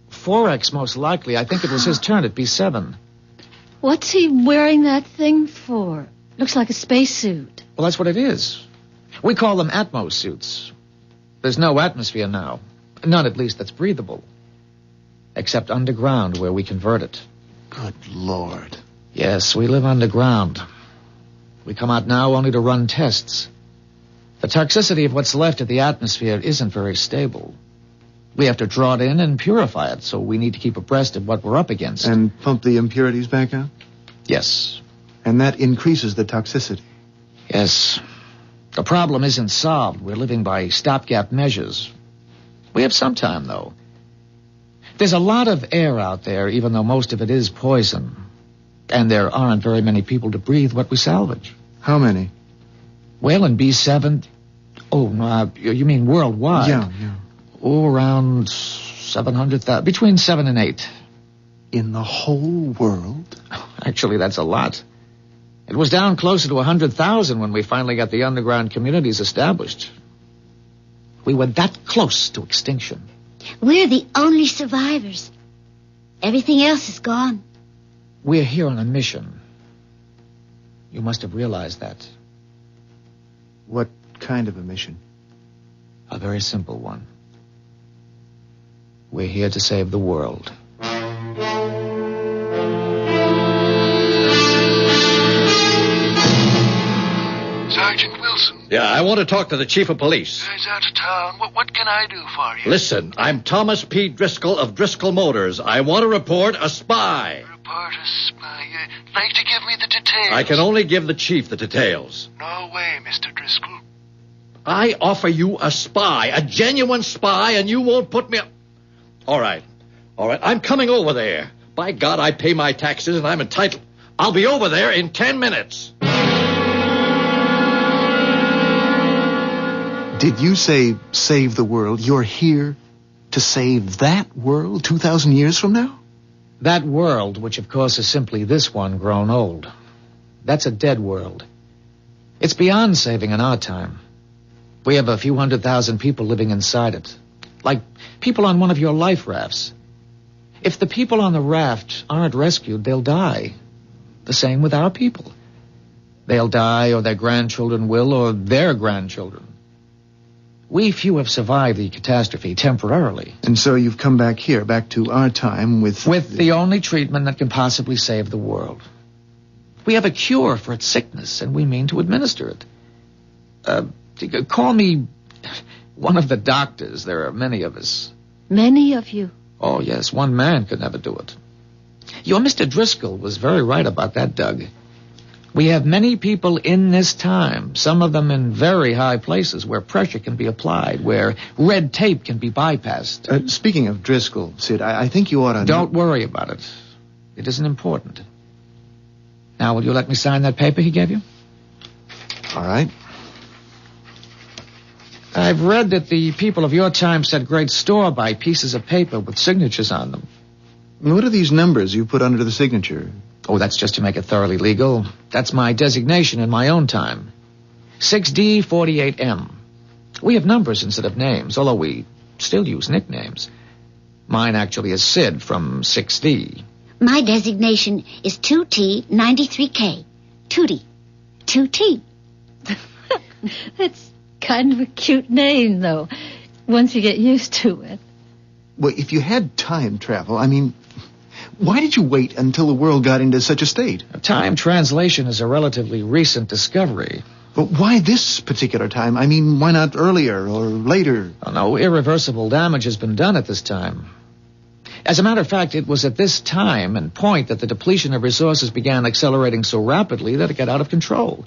Forex, most likely. I think it was his turn at B7. What's he wearing that thing for? Looks like a spacesuit. Well, that's what it is. We call them Atmos suits. There's no atmosphere now. None, at least, that's breathable. Except underground, where we convert it. Good Lord. Yes, we live underground. We come out now only to run tests. The toxicity of what's left of the atmosphere isn't very stable. We have to draw it in and purify it, so we need to keep abreast of what we're up against. And pump the impurities back out? Yes. And that increases the toxicity? Yes. The problem isn't solved. We're living by stopgap measures. We have some time, though. There's a lot of air out there, even though most of it is poison. And there aren't very many people to breathe what we salvage. How many? Well, in B7... Oh, no, you mean worldwide? Yeah. Oh, around 700,000. Between 7 and 8. In the whole world? Actually, that's a lot. It was down closer to 100,000 when we finally got the underground communities established. We were that close to extinction. We're the only survivors. Everything else is gone. We're here on a mission. You must have realized that. What kind of a mission? A very simple one. We're here to save the world. Sergeant Wilson. Yeah, I want to talk to the chief of police. He's out of town. What can I do for you? Listen, I'm Thomas P. Driscoll of Driscoll Motors. I want to report a spy. Report a spy. You'd like to give me the details? I can only give the chief the details. No way, Mr. Driscoll. I offer you a spy, a genuine spy, and you won't put me up. All right. I'm coming over there. By God, I pay my taxes and I'm entitled. I'll be over there in 10 minutes. Did you say save the world? You're here to save that world 2,000 years from now? That world, which of course is simply this one grown old. That's a dead world. It's beyond saving in our time. We have a few 100,000 people living inside it. Like people on one of your life rafts. If the people on the raft aren't rescued, they'll die. The same with our people. They'll die, or their grandchildren will, or their grandchildren. We few have survived the catastrophe temporarily. And so you've come back here, back to our time with... With the only treatment that can possibly save the world. We have a cure for its sickness, and we mean to administer it. Call me one of the doctors. There are many of us. Many of you? Oh, yes. One man could never do it. Your Mr. Driscoll was very right about that, Doug. We have many people in this time, some of them in very high places where pressure can be applied, where red tape can be bypassed. Speaking of Driscoll, Sid, I think you ought to... Don't worry about it. It isn't important. Now, will you let me sign that paper he gave you? All right. I've read that the people of your time set great store by pieces of paper with signatures on them. What are these numbers you put under the signature? Oh, that's just to make it thoroughly legal. That's my designation in my own time. 6D48M. We have numbers instead of names, although we still use nicknames. Mine actually is Sid from 6D. My designation is 2T93K. 2D. 2T. That's kind of a cute name, though, once you get used to it. Well, if you had time travel, why did you wait until the world got into such a state? Time translation is a relatively recent discovery. But why this particular time? Why not earlier or later? Oh, no, irreversible damage has been done at this time. As a matter of fact, it was at this time and point that the depletion of resources began accelerating so rapidly that it got out of control.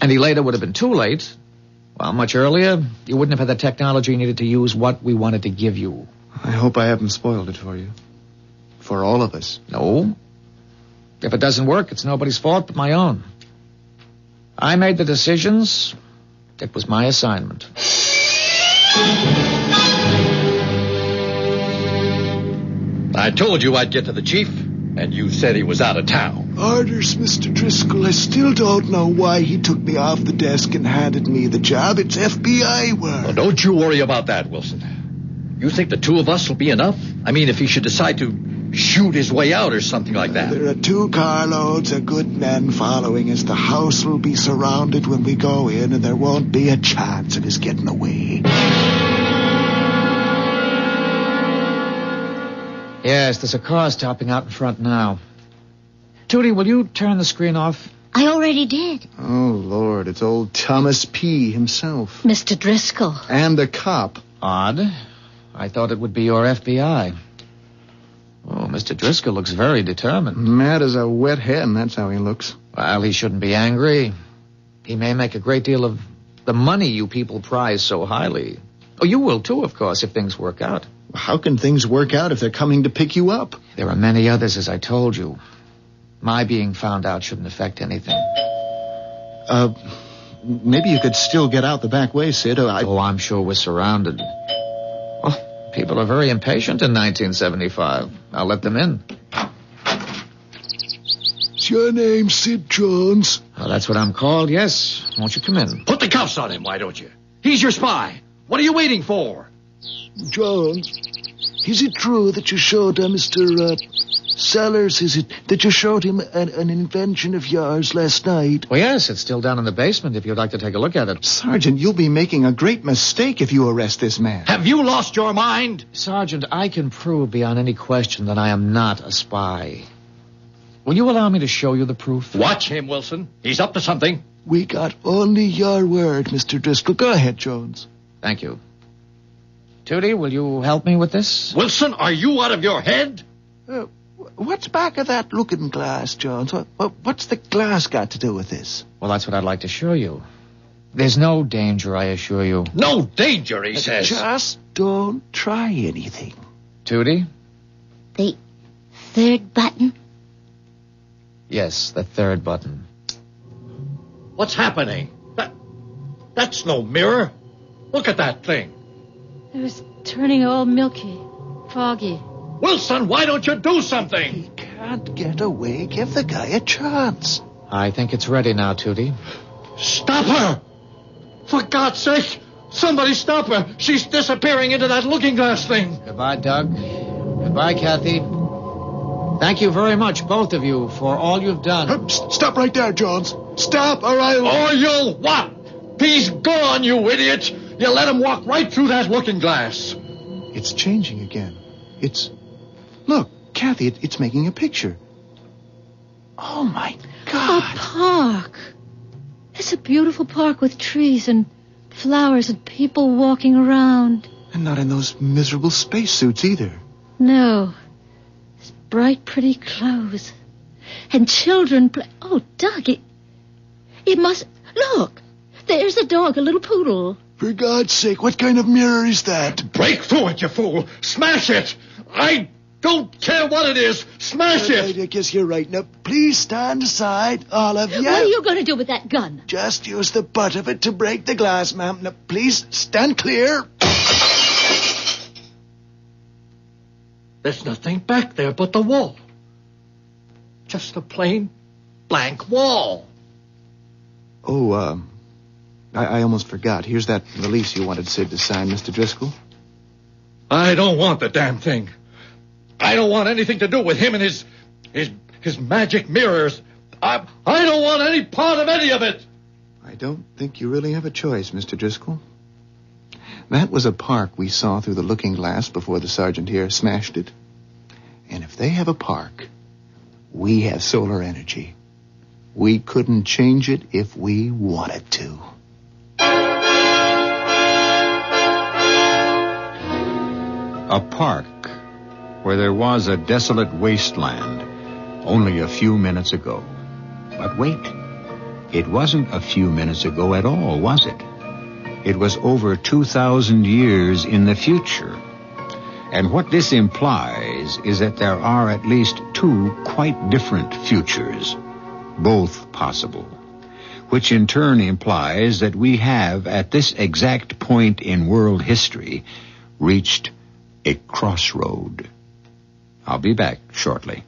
Any later would have been too late. Well, much earlier, you wouldn't have had the technology needed to use what we wanted to give you. I hope I haven't spoiled it for you. For all of us. No. If it doesn't work, it's nobody's fault but my own. I made the decisions. It was my assignment. I told you I'd get to the chief, and you said he was out of town. Orders, Mr. Driscoll. I still don't know why he took me off the desk and handed me the job. It's FBI work. Well, don't you worry about that, Wilson. You think the two of us will be enough? I mean, if he should decide to shoot his way out or something like that. There are 2 carloads of good men following us. The house will be surrounded when we go in, and there won't be a chance of his getting away. Yes, there's a car stopping out in front now. Tootie, will you turn the screen off? I already did. Oh, Lord, it's old Thomas P. himself. Mr. Driscoll. And the cop. Odd. I thought it would be your FBI. Oh, Mr. Driscoll looks very determined. Mad as a wet hen, that's how he looks. Well, he shouldn't be angry. He may make a great deal of the money you people prize so highly. Oh, you will too, of course, if things work out. How can things work out if they're coming to pick you up? There are many others, as I told you. My being found out shouldn't affect anything. Maybe you could still get out the back way, Sid. Oh, I'm sure we're surrounded. Oh, people are very impatient in 1975. I'll let them in. Is your name Sid Jones? Well, that's what I'm called, yes. Won't you come in? Put the cuffs on him, why don't you? He's your spy. What are you waiting for? Jones, is it true that you showed Mr. Sellers, is it that you showed him an invention of yours last night? Well, yes, it's still down in the basement if you'd like to take a look at it. Sergeant, you'll be making a great mistake if you arrest this man. Have you lost your mind? Sergeant, I can prove beyond any question that I am not a spy. Will you allow me to show you the proof? Watch him, Wilson. He's up to something. We got only your word, Mr. Driscoll. Go ahead, Jones. Thank you. Tootie, will you help me with this? Wilson, are you out of your head? What's back of that looking glass, Jones? What's the glass got to do with this? Well, that's what I'd like to show you. There's no danger, I assure you. No danger, he says. Just don't try anything. Tootie? The 3rd button? Yes, the 3rd button. What's happening? That's no mirror. Look at that thing. It was turning all milky, foggy. Wilson, why don't you do something? He can't get away. Give the guy a chance. I think it's ready now, Tootie. Stop her! For God's sake, somebody stop her. She's disappearing into that looking glass thing. Goodbye, Doug. Goodbye, Kathy. Thank you very much, both of you, for all you've done. Stop right there, Jones. Stop, or I'll... Or you'll what? He's gone, you idiot. You let him walk right through that looking glass. It's changing again. Look, Kathy, it's making a picture. Oh, my God. A park. It's a beautiful park with trees and flowers and people walking around. And not in those miserable spacesuits either. No. It's bright, pretty clothes. And children play... Oh, Doug, it must... Look, there's a dog, a little poodle. For God's sake, what kind of mirror is that? Break through it, you fool. Smash it. I don't care what it is. Smash it. I guess you're right. Now, please stand aside, all of you. What are you going to do with that gun? Just use the butt of it to break the glass, ma'am. Now, please stand clear. There's nothing back there but the wall. Just a plain blank wall. Oh, I almost forgot. Here's that release you wanted Sid to sign, Mr. Driscoll. I don't want the damn thing. I don't want anything to do with him and his magic mirrors. I don't want any part of any of it. I don't think you really have a choice, Mr. Driscoll. That was a park we saw through the looking glass before the sergeant here smashed it. And if they have a park, we have solar energy. We couldn't change it if we wanted to. A park where there was a desolate wasteland only a few minutes ago. But wait, it wasn't a few minutes ago at all, was it? It was over 2,000 years in the future. And what this implies is that there are at least 2 quite different futures, both possible, which in turn implies that we have, at this exact point in world history, reached a crossroad. I'll be back shortly.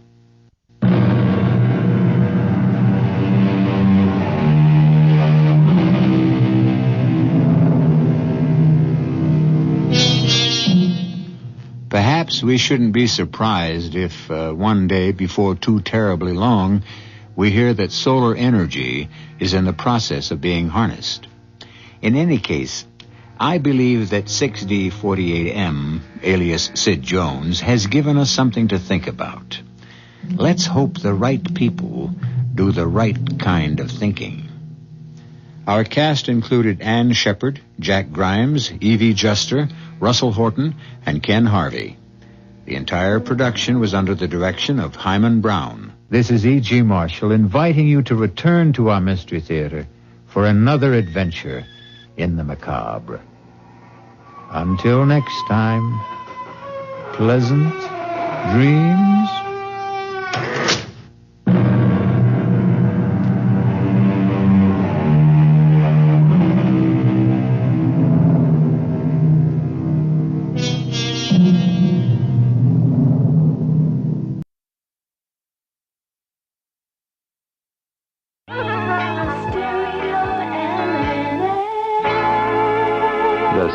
perhaps we shouldn't be surprised if one day, before too terribly long, we hear that solar energy is in the process of being harnessed. In any case, I believe that 6D48M, alias Sid Jones, has given us something to think about. Let's hope the right people do the right kind of thinking. Our cast included Ann Shepard, Jack Grimes, Evie Juster, Russell Horton, and Ken Harvey. The entire production was under the direction of Hyman Brown. This is E.G. Marshall inviting you to return to our Mystery Theater for another adventure in the macabre. Until next time, pleasant dreams.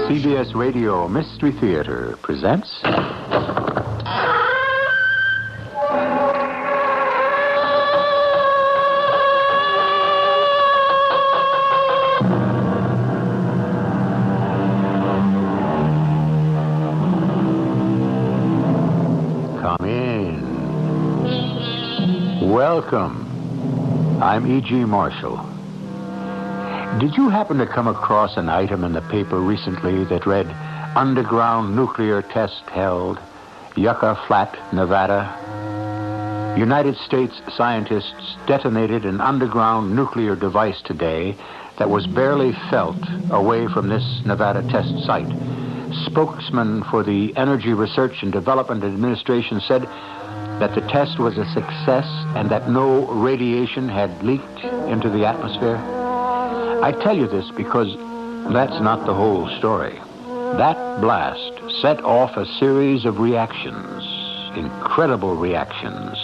CBS Radio Mystery Theater presents... Come in. Welcome. I'm E.G. Marshall. Did you happen to come across an item in the paper recently that read, Underground Nuclear Test Held, Yucca Flat, Nevada? United States scientists detonated an underground nuclear device today that was barely felt away from this Nevada test site. Spokesman for the Energy Research and Development Administration said that the test was a success and that no radiation had leaked into the atmosphere. I tell you this because that's not the whole story. That blast set off a series of reactions, incredible reactions,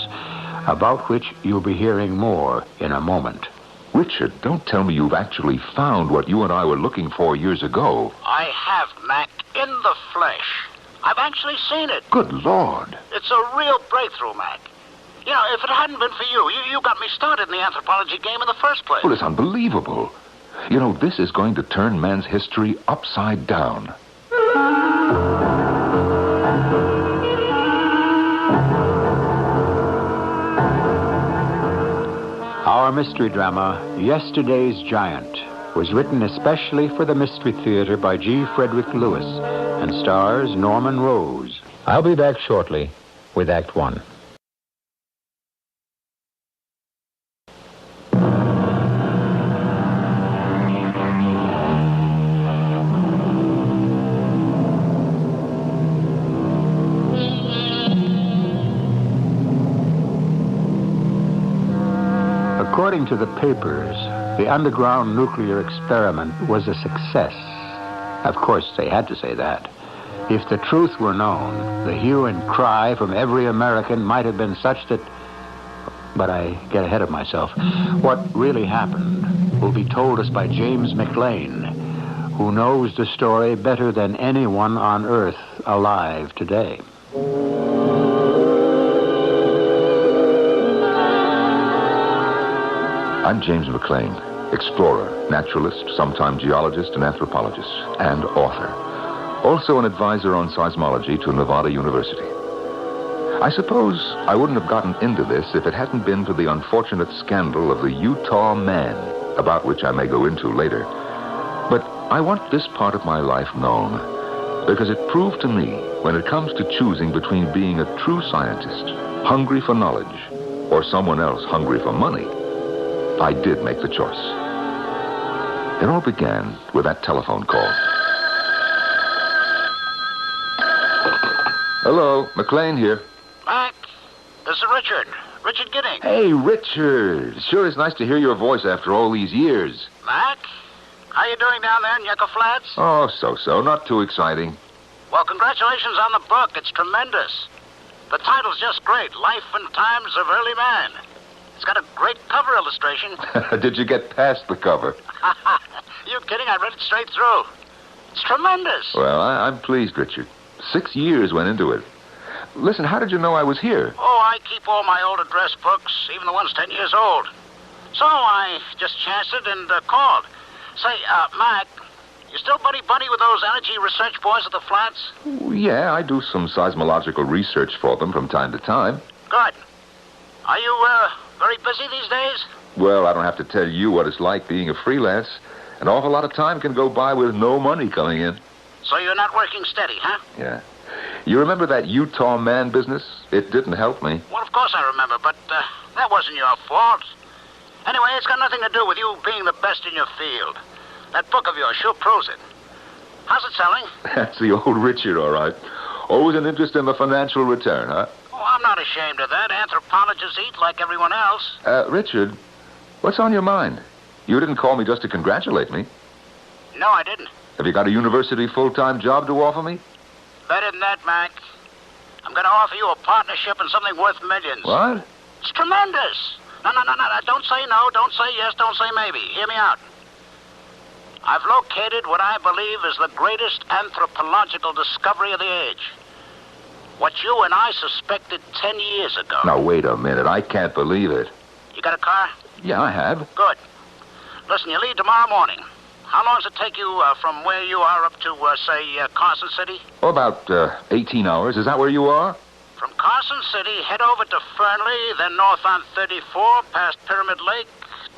about which you'll be hearing more in a moment. Richard, don't tell me you've actually found what you and I were looking for years ago. I have, Mac, in the flesh. I've actually seen it. Good Lord. It's a real breakthrough, Mac. You know, if it hadn't been for you got me started in the anthropology game in the first place. Well, it's unbelievable. You know, this is going to turn man's history upside down. Our mystery drama, Yesterday's Giant, was written especially for the Mystery Theater by G. Frederick Lewis and stars Norman Rose. I'll be back shortly with Act One. According to the papers, the underground nuclear experiment was a success. Of course, they had to say that. If the truth were known, the hue and cry from every American might have been such that... But I get ahead of myself. What really happened will be told us by James McLean, who knows the story better than anyone on Earth alive today. I'm James McLean, explorer, naturalist, sometime geologist and anthropologist, and author. Also an advisor on seismology to Nevada University. I suppose I wouldn't have gotten into this if it hadn't been for the unfortunate scandal of the Utah Man, about which I may go into later. But I want this part of my life known, because it proved to me, when it comes to choosing between being a true scientist, hungry for knowledge, or someone else hungry for money, I did make the choice. It all began with that telephone call. Hello, McLean here. Mac, this is Richard. Richard Gidding. Hey, Richard. Sure is nice to hear your voice after all these years. Mac, how you doing down there in Yucca Flats? Oh, so-so. Not too exciting. Well, congratulations on the book. It's tremendous. The title's just great. Life and Times of Early Man. It's got a great cover illustration. Did you get past the cover? You kidding? I read it straight through. It's tremendous. Well, I'm pleased, Richard. 6 years went into it. Listen, how did you know I was here? Oh, I keep all my old address books, even the ones 10 years old. So I just chanced it and called. Say, Mac, you still buddy-buddy with those energy research boys at the flats? Yeah, I do some seismological research for them from time to time. Good. Are you, very busy these days? Well, I don't have to tell you what it's like being a freelance. An awful lot of time can go by with no money coming in. So you're not working steady, huh? Yeah. You remember that Utah man business? It didn't help me. Well, of course I remember, but that wasn't your fault. Anyway, it's got nothing to do with you being the best in your field. That book of yours sure proves it. How's it selling? That's the old Richard, all right. Always an interest in the financial return, huh? Oh, I'm not ashamed of that. Anthropologists eat like everyone else. Richard, what's on your mind? You didn't call me just to congratulate me. No, I didn't. Have you got a university full-time job to offer me? Better than that, Mac. I'm going to offer you a partnership in something worth millions. What? It's tremendous. No. Don't say no. Don't say yes. Don't say maybe. Hear me out. I've located what I believe is the greatest anthropological discovery of the age. What you and I suspected 10 years ago. Now, wait a minute. I can't believe it. You got a car? Yeah, I have. Good. Listen, you leave tomorrow morning. How long does it take you from where you are up to, say, Carson City? Oh, about 18 hours. Is that where you are? From Carson City, head over to Fernley, then north on 34, past Pyramid Lake.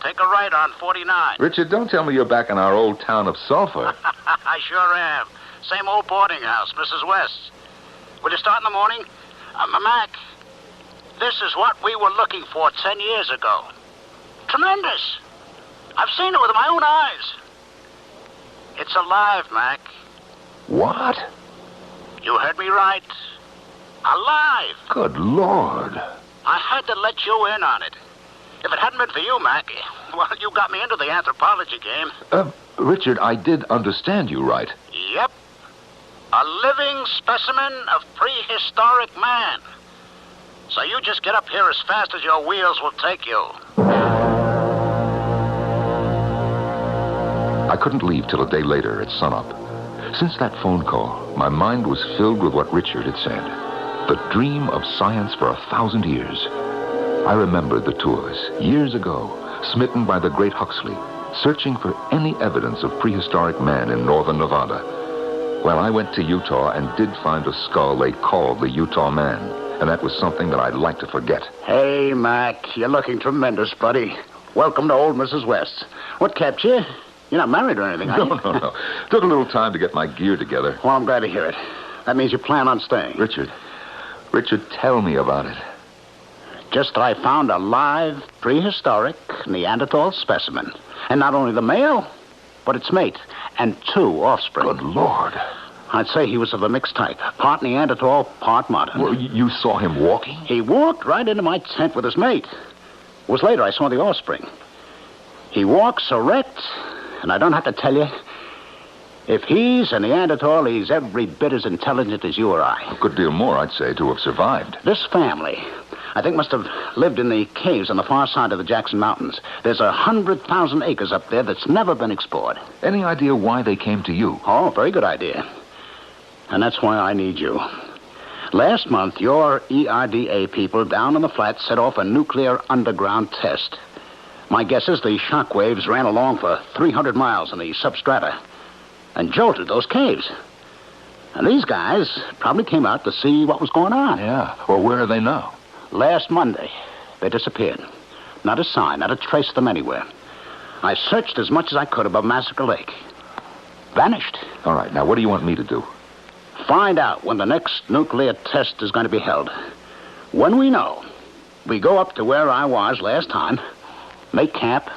Take a right on 49. Richard, don't tell me you're back in our old town of Sulphur. I sure am. Same old boarding house, Mrs. West's. Will you start in the morning? Mac, this is what we were looking for 10 years ago. Tremendous. I've seen it with my own eyes. It's alive, Mac. What? You heard me right. Alive. Good Lord. I had to let you in on it. If it hadn't been for you, Mac, well, you got me into the anthropology game. Richard, I did understand you right. Yep. A living specimen of prehistoric man. So you just get up here as fast as your wheels will take you. I couldn't leave till a day later at sunup. Since that phone call, my mind was filled with what Richard had said. The dream of science for 1,000 years. I remembered the two of us, years ago, smitten by the great Huxley, searching for any evidence of prehistoric man in northern Nevada. Well, I went to Utah and did find a skull they called the Utah Man, and that was something that I'd like to forget. Hey, Mac, you're looking tremendous, buddy. Welcome to old Mrs. West. What kept you? You're not married or anything, are you? No. Took a little time to get my gear together. Well, I'm glad to hear it. That means you plan on staying. Richard, tell me about it. Just I found a live, prehistoric Neanderthal specimen. And not only the male, but its mate, and 2 offspring. Good Lord. I'd say he was of a mixed type. Part Neanderthal, part modern. Well, you saw him walking? He walked right into my tent with his mate. It was later I saw the offspring. He walks erect, and I don't have to tell you, if he's a Neanderthal, he's every bit as intelligent as you or I. A good deal more, I'd say, to have survived. This family, I think, must have lived in the caves on the far side of the Jackson Mountains. There's 100,000 acres up there that's never been explored. Any idea why they came to you? Oh, very good idea. And that's why I need you. Last month, your ERDA people down in the flats set off a nuclear underground test. My guess is the shock waves ran along for 300 miles in the substrata and jolted those caves. And these guys probably came out to see what was going on. Yeah. Well, where are they now? Last Monday, they disappeared. Not a sign, not a trace of them anywhere. I searched as much as I could above Massacre Lake. Vanished. All right, now what do you want me to do? Find out when the next nuclear test is going to be held. When we know, we go up to where I was last time, make camp,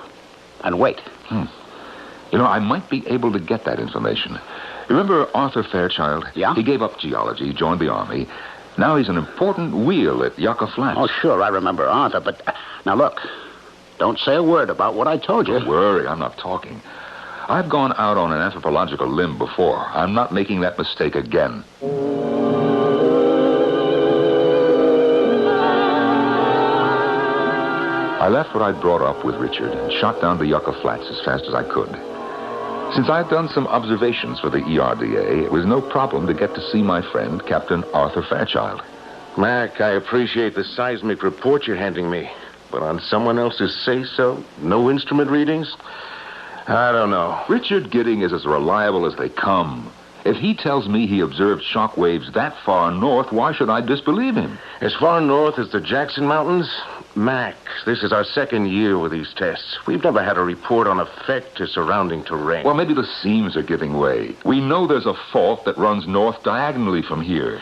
and wait. You know, I might be able to get that information. Remember Arthur Fairchild? Yeah? He gave up geology, joined the Army. Now he's an important wheel at Yucca Flats. Oh, sure, I remember Arthur, but... Now, look, don't say a word about what I told you. Don't worry, I'm not talking. I've gone out on an anthropological limb before. I'm not making that mistake again. I left what I'd brought up with Richard and shot down to Yucca Flats as fast as I could. Since I'd done some observations for the ERDA, it was no problem to get to see my friend, Captain Arthur Fairchild. Mac, I appreciate the seismic report you're handing me. But on someone else's say-so, no instrument readings? I don't know. Richard Gidding is as reliable as they come. If he tells me he observed shock waves that far north, why should I disbelieve him? As far north as the Jackson Mountains? Mac, this is our second year with these tests. We've never had a report on effect to surrounding terrain. Well, maybe the seams are giving way. We know there's a fault that runs north diagonally from here.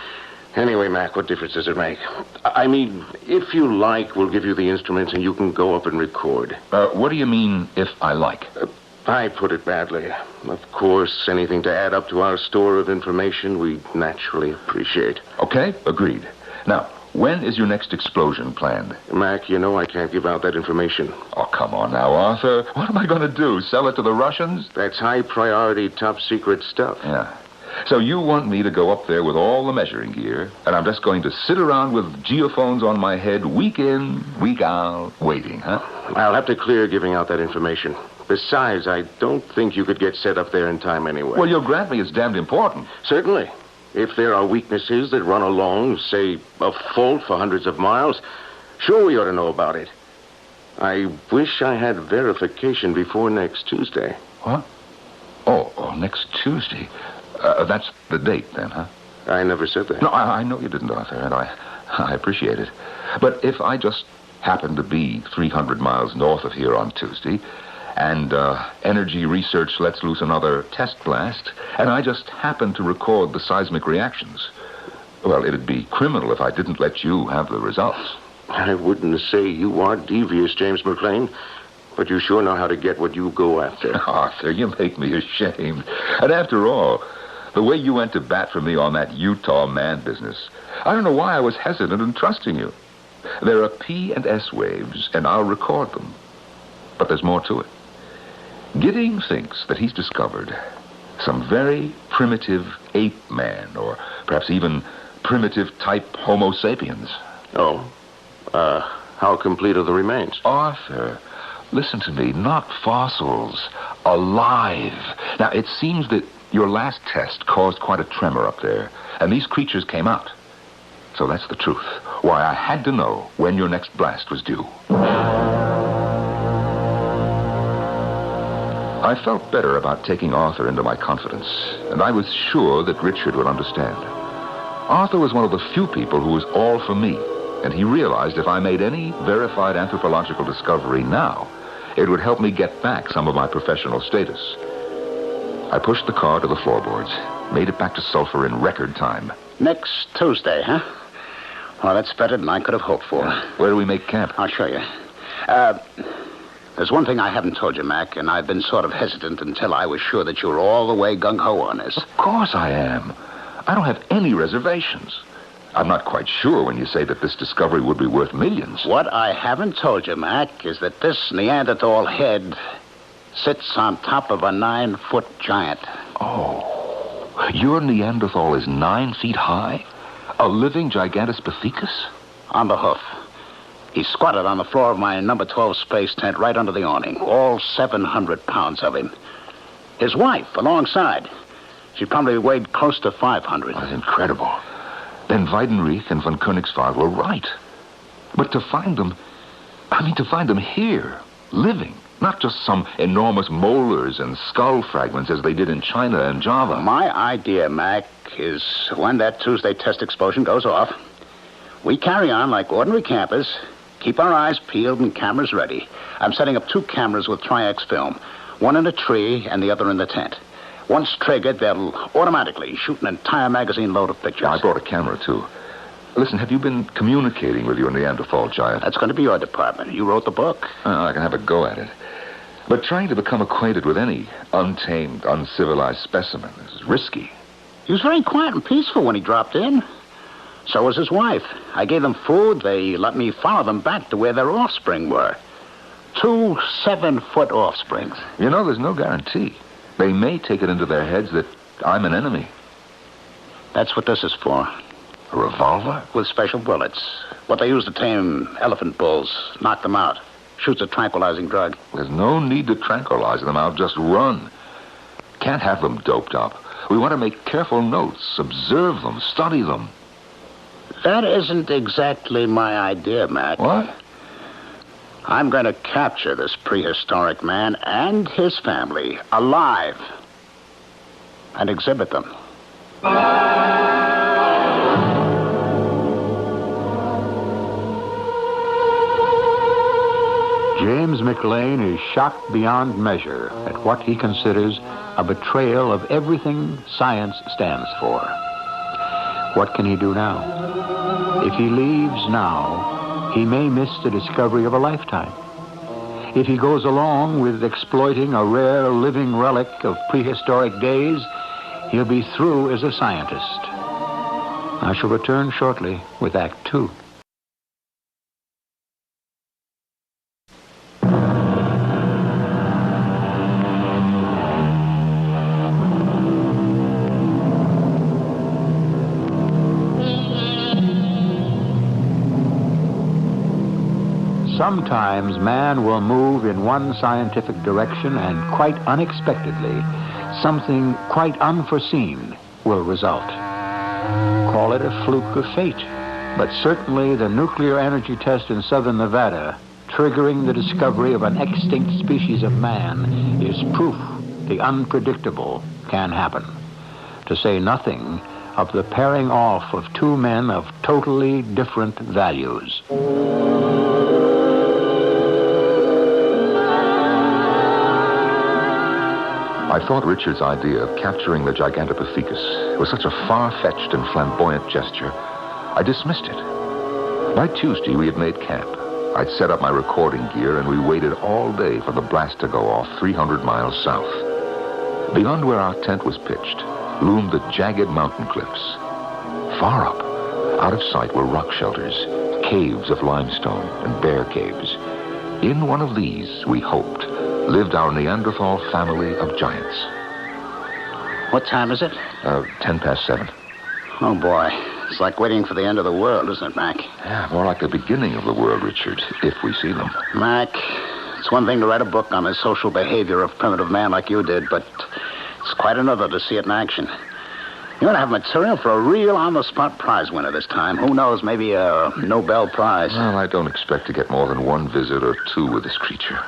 Anyway, Mac, what difference does it make? I mean, if you like, we'll give you the instruments and you can go up and record. What do you mean, if I like? I put it badly. Of course, anything to add up to our store of information, we naturally appreciate. Okay, agreed. Now, when is your next explosion planned? Mac, you know I can't give out that information. Oh, come on now, Arthur. What am I going to do, sell it to the Russians? That's high-priority, top-secret stuff. Yeah. So you want me to go up there with all the measuring gear, and I'm just going to sit around with geophones on my head week in, week out, waiting, huh? I'll have to clear giving out that information. Besides, I don't think you could get set up there in time anyway. Well, you'll grant me it's damned important. Certainly. If there are weaknesses that run along, say, a fault for hundreds of miles, sure we ought to know about it. I wish I had verification before next Tuesday. What? Oh, next Tuesday. That's the date, then, huh? I never said that. No, I know you didn't, Arthur, and I appreciate it. But if I just happen to be 300 miles north of here on Tuesday, and energy research lets loose another test blast, and I just happen to record the seismic reactions, well, it'd be criminal if I didn't let you have the results. I wouldn't say you are devious, James McLean. But you sure know how to get what you go after. Arthur, you make me ashamed. And after all, the way you went to bat for me on that Utah man business, I don't know why I was hesitant in trusting you. There are P and S waves, and I'll record them. But there's more to it. Gidding thinks that he's discovered some very primitive ape man, or perhaps even primitive type Homo sapiens. Oh? How complete are the remains? Arthur, listen to me, not fossils, alive. Now, it seems that your last test caused quite a tremor up there, and these creatures came out. So that's the truth. Why, I had to know when your next blast was due. I felt better about taking Arthur into my confidence, and I was sure that Richard would understand. Arthur was one of the few people who was all for me, and he realized if I made any verified anthropological discovery now, it would help me get back some of my professional status. I pushed the car to the floorboards, made it back to Sulphur in record time. Next Tuesday, huh? Well, that's better than I could have hoped for. Where do we make camp? I'll show you. There's one thing I haven't told you, Mac, and I've been sort of hesitant until I was sure that you were all the way gung-ho on this. Of course I am. I don't have any reservations. I'm not quite sure when you say that this discovery would be worth millions. What I haven't told you, Mac, is that this Neanderthal head sits on top of a 9-foot giant. Oh, your Neanderthal is 9 feet high? A living Gigantopithecus? On the hoof. He squatted on the floor of my number 12 space tent right under the awning. All 700 pounds of him. His wife, alongside. She probably weighed close to 500. That's incredible. Then Weidenreich and von Königswald were right. But to find them here, living, not just some enormous molars and skull fragments as they did in China and Java. My idea, Mac, is when that Tuesday test explosion goes off, we carry on like ordinary campers, keep our eyes peeled and cameras ready. I'm setting up 2 cameras with Tri-X film, one in a tree and the other in the tent. Once triggered, they'll automatically shoot an entire magazine load of pictures. I brought a camera, too. Listen, have you been communicating with your Neanderthal giant? That's going to be your department. You wrote the book. I can have a go at it. But trying to become acquainted with any untamed, uncivilized specimen is risky. He was very quiet and peaceful when he dropped in. So was his wife. I gave them food. They let me follow them back to where their offspring were. 2 7-foot offsprings. You know, there's no guarantee. They may take it into their heads that I'm an enemy. That's what this is for. A revolver? With special bullets. What they use to tame elephant bulls. Knock them out. Shoots a tranquilizing drug. There's no need to tranquilize them out. Just run. Can't have them doped up. We want to make careful notes, observe them, study them. That isn't exactly my idea, Mac. What? I'm going to capture this prehistoric man and his family alive and exhibit them. James McLean is shocked beyond measure at what he considers a betrayal of everything science stands for. What can he do now? If he leaves now, he may miss the discovery of a lifetime. If he goes along with exploiting a rare living relic of prehistoric days, he'll be through as a scientist. I shall return shortly with Act 2. Sometimes man will move in one scientific direction and quite unexpectedly, something quite unforeseen will result. Call it a fluke of fate, but certainly the nuclear energy test in southern Nevada, triggering the discovery of an extinct species of man, is proof the unpredictable can happen. To say nothing of the pairing off of two men of totally different values. I thought Richard's idea of capturing the Gigantopithecus was such a far-fetched and flamboyant gesture, I dismissed it. By Tuesday, we had made camp. I'd set up my recording gear, and we waited all day for the blast to go off 300 miles south. Beyond where our tent was pitched loomed the jagged mountain cliffs. Far up, out of sight, were rock shelters, caves of limestone and bear caves. In one of these, we hoped, lived our Neanderthal family of giants. What time is it? 7:10. Oh, boy. It's like waiting for the end of the world, isn't it, Mac? Yeah, more like the beginning of the world, Richard, if we see them. Mac, it's one thing to write a book on the social behavior of primitive man like you did, but it's quite another to see it in action. You ought to have material for a real on-the-spot prize winner this time. Who knows, maybe a Nobel Prize. Well, I don't expect to get more than one visit or two with this creature.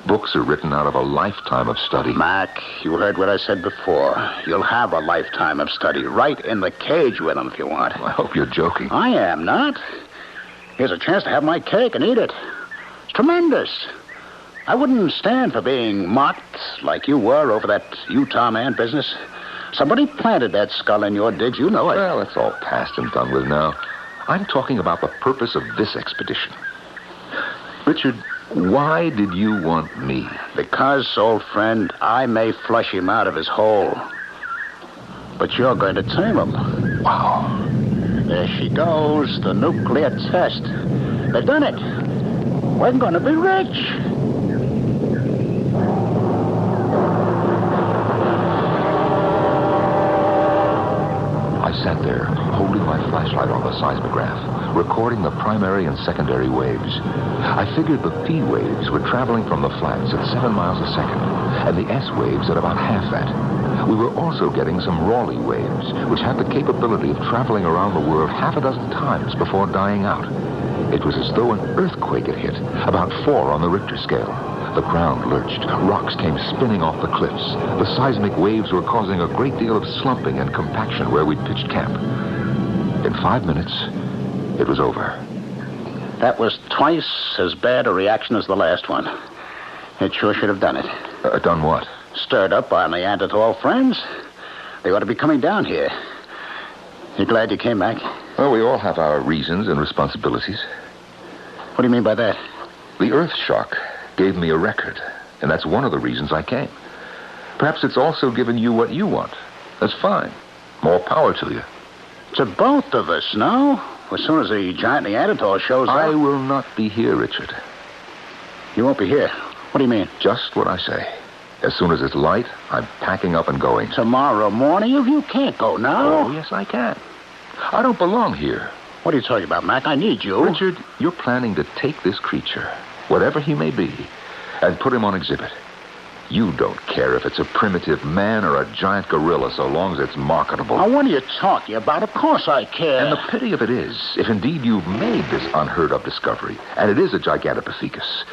Books are written out of a lifetime of study. Mac, you heard what I said before. You'll have a lifetime of study right in the cage with him if you want. I hope you're joking. I am not. Here's a chance to have my cake and eat it. It's tremendous. I wouldn't stand for being mocked like you were over that Utah man business. Somebody planted that skull in your digs, you know it. Well, it's all past and done with now. I'm talking about the purpose of this expedition. Richard, why did you want me? Because, old friend, I may flush him out of his hole. But you're going to tame him. Wow. There she goes, the nuclear test. They've done it. We're going to be rich. I sat there, holding my flashlight on the seismograph, recording the primary and secondary waves. I figured the P waves were traveling from the flats at 7 miles a second, and the S waves at about half that. We were also getting some Rayleigh waves, which had the capability of traveling around the world half a dozen times before dying out. It was as though an earthquake had hit, about 4 on the Richter scale. The ground lurched. Rocks came spinning off the cliffs. The seismic waves were causing a great deal of slumping and compaction where we'd pitched camp. In 5 minutes, it was over. That was twice as bad a reaction as the last one. It sure should have done it. Done what? Stirred up our Neanderthal friends. They ought to be coming down here. You glad you came back? Well, we all have our reasons and responsibilities. What do you mean by that? The Earth shock gave me a record, and that's one of the reasons I came. Perhaps it's also given you what you want. That's fine. More power to you. To both of us, no? As soon as the giant Neanderthal shows up... I will not be here, Richard. You won't be here? What do you mean? Just what I say. As soon as it's light, I'm packing up and going. Tomorrow morning? You can't go now. Oh, yes, I can. I don't belong here. What are you talking about, Mac? I need you. Richard, you're planning to take this creature, whatever he may be, and put him on exhibit. You don't care if it's a primitive man or a giant gorilla so long as it's marketable. Now, what are you talking about? Of course I care. And the pity of it is, if indeed you've made this unheard-of discovery, and it is a Gigantopithecus,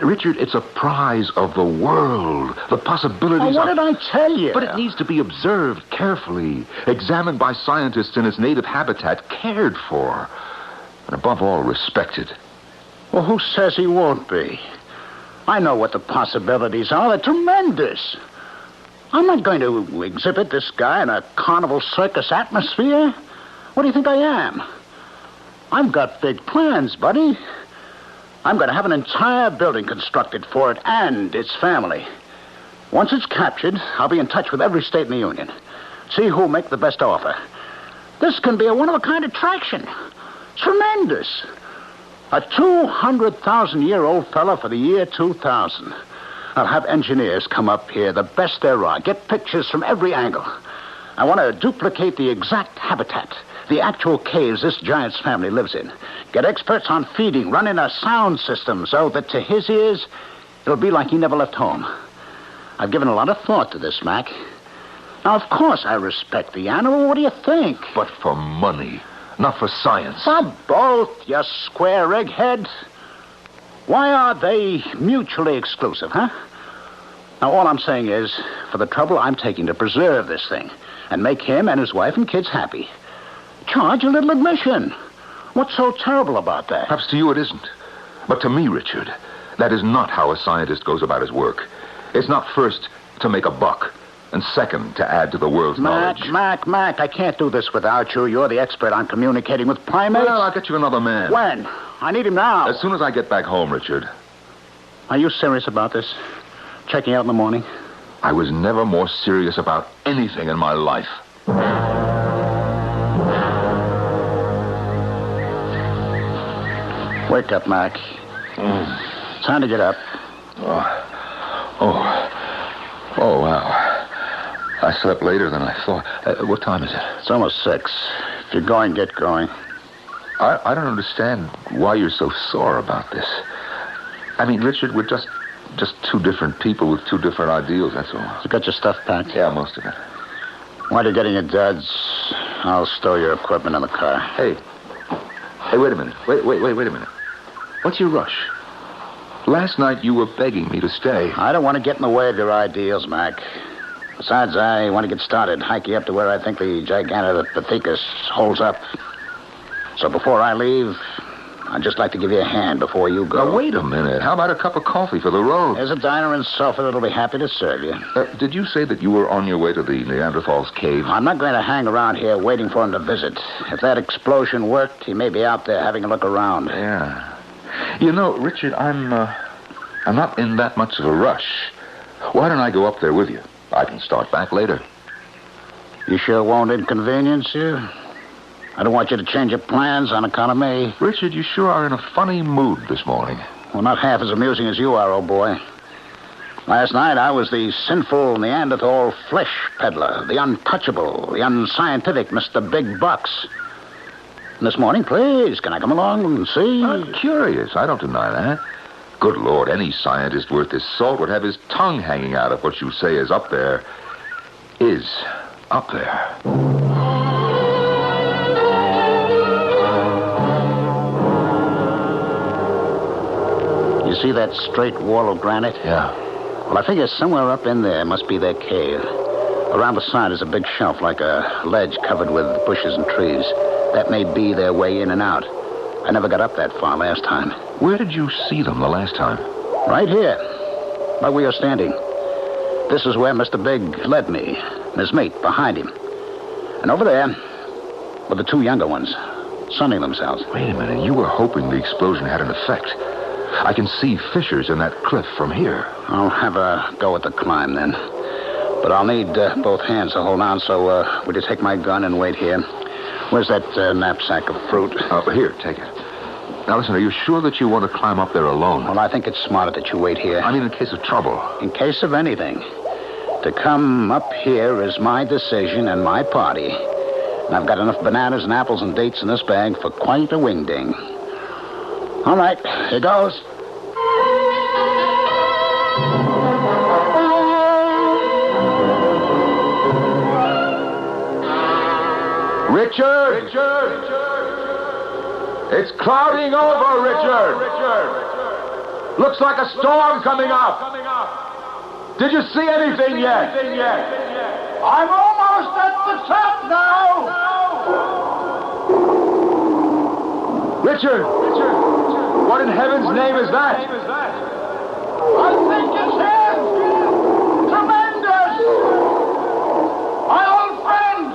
Richard, it's a prize of the world. The possibilities What did I tell you? But it needs to be observed carefully, examined by scientists in its native habitat, cared for, and above all, respected. Well, who says he won't be? I know what the possibilities are. They're tremendous. I'm not going to exhibit this guy in a carnival circus atmosphere. What do you think I am? I've got big plans, buddy. I'm going to have an entire building constructed for it and its family. Once it's captured, I'll be in touch with every state in the Union. See who'll make the best offer. This can be a one-of-a-kind attraction. Tremendous. A 200,000-year-old fella for the year 2000. I'll have engineers come up here, the best there are, get pictures from every angle. I want to duplicate the exact habitat, the actual caves this giant's family lives in. Get experts on feeding, run in a sound system so that to his ears, it'll be like he never left home. I've given a lot of thought to this, Mac. Now, of course, I respect the animal. What do you think? But for money, not for science. For both, you square egghead. Why are they mutually exclusive, huh? Now, all I'm saying is, for the trouble I'm taking to preserve this thing and make him and his wife and kids happy, charge a little admission. What's so terrible about that? Perhaps to you it isn't. But to me, Richard, that is not how a scientist goes about his work. It's not first to make a buck, and second, to add to the world's knowledge. Mac, I can't do this without you. You're the expert on communicating with primates. Well, I'll get you another man. When? I need him now. As soon as I get back home, Richard. Are you serious about this? Checking out in the morning? I was never more serious about anything in my life. Wake up, Mac. Time to get up. Oh, wow. I slept later than I thought. What time is it? It's almost 6. If you're going, get going. I don't understand why you're so sore about this. I mean, Richard, we're just two different people with two different ideals, that's all. You got your stuff packed? Yeah, most of it. While you're getting your duds, I'll stow your equipment in the car. Hey, wait a minute. Wait a minute. What's your rush? Last night you were begging me to stay. I don't want to get in the way of your ideals, Mac. Besides, I want to get started, hike you up to where I think the Gigantopithecus holds up. So before I leave, I'd just like to give you a hand before you go. Now, wait a minute. How about a cup of coffee for the road? There's a diner in Sophia that'll be happy to serve you. Did you say that you were on your way to the Neanderthal's cave? I'm not going to hang around here waiting for him to visit. If that explosion worked, he may be out there having a look around. Yeah. You know, Richard, I'm not in that much of a rush. Why don't I go up there with you? I can start back later. You sure won't inconvenience you? I don't want you to change your plans on account of me. Richard, you sure are in a funny mood this morning. Well, not half as amusing as you are, old boy. Last night, I was the sinful Neanderthal flesh peddler, the untouchable, the unscientific Mr. Big Bucks. And this morning, please, can I come along and see? I'm curious. I don't deny that. Good Lord, any scientist worth his salt would have his tongue hanging out if what you say is up there. Is up there. You see that straight wall of granite? Yeah. Well, I figure somewhere up in there must be their cave. Around the side is a big shelf like a ledge covered with bushes and trees. That may be their way in and out. I never got up that far last time. Where did you see them the last time? Right here, where we are standing. This is where Mr. Big led me, and his mate behind him. And over there were the two younger ones, sunning themselves. Wait a minute. You were hoping the explosion had an effect. I can see fissures in that cliff from here. I'll have a go at the climb, then. But I'll need both hands to hold on, so would you take my gun and wait here? Where's that knapsack of fruit? Here, take it. Now, listen, are you sure that you want to climb up there alone? Well, I think it's smarter that you wait here. I mean, in case of trouble. In case of anything. To come up here is my decision and my party. And I've got enough bananas and apples and dates in this bag for quite a wingding. All right, here goes. Richard! It's clouding over, Richard! Looks like a storm coming up. Did you see anything yet? I'm almost at the top now. Richard! What in heaven's name is that? I think it's him. Tremendous. My old friend,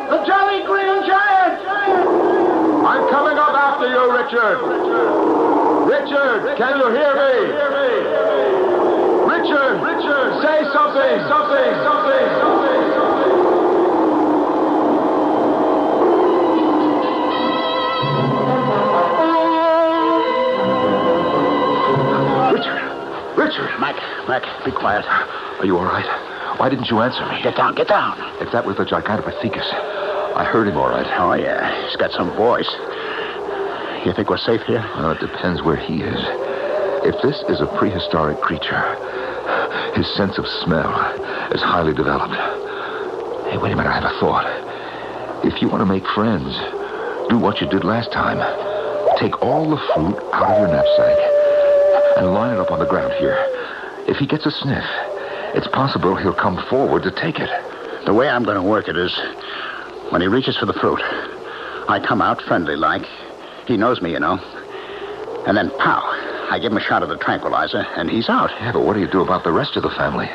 the Jolly Green Giant. I'm coming up after you, Richard. Richard, can you hear me? Richard, say something. Richard. Mac, be quiet. Are you all right? Why didn't you answer me? Get down. If that was the Gigantopithecus, I heard him all right. Oh, yeah. He's got some voice. You think we're safe here? Well, it depends where he is. If this is a prehistoric creature, his sense of smell is highly developed. Hey, wait a minute, I have a thought. If you want to make friends, do what you did last time. Take all the fruit out of your knapsack and line it up on the ground here. If he gets a sniff, it's possible he'll come forward to take it. The way I'm going to work it is, when he reaches for the fruit, I come out friendly-like. He knows me, you know. And then, pow, I give him a shot of the tranquilizer, and he's out. Yeah, but what do you do about the rest of the family?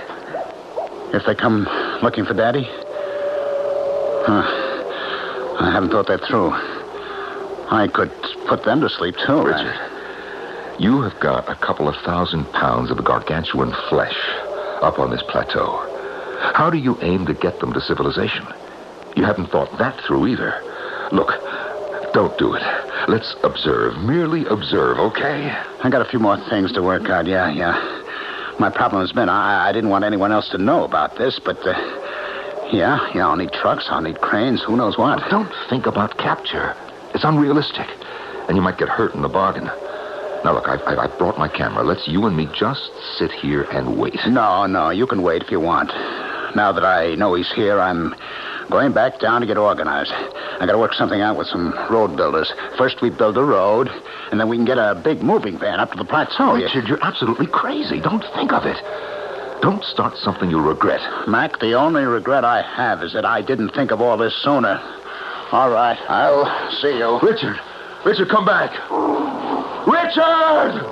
If they come looking for Daddy? I haven't thought that through. I could put them to sleep, too. Richard, you have got a couple of 1,000 pounds of gargantuan flesh up on this plateau. How do you aim to get them to civilization? You haven't thought that through either. Look, don't do it. Let's observe. Merely observe, okay? I got a few more things to work out, yeah. My problem has been I didn't want anyone else to know about this, but, I'll need trucks, I'll need cranes, who knows what. Well, don't think about capture. It's unrealistic, and you might get hurt in the bargain. Now, look, I brought my camera. Let's you and me just sit here and wait. No, you can wait if you want. Now that I know he's here, I'm going back down to get organized. I got to work something out with some road builders. First we build a road, and then we can get a big moving van up to the plateau. Richard, you're absolutely crazy. Don't think of it. Don't start something you'll regret. Mac, the only regret I have is that I didn't think of all this sooner. All right, I'll see you. Richard, come back. Richard!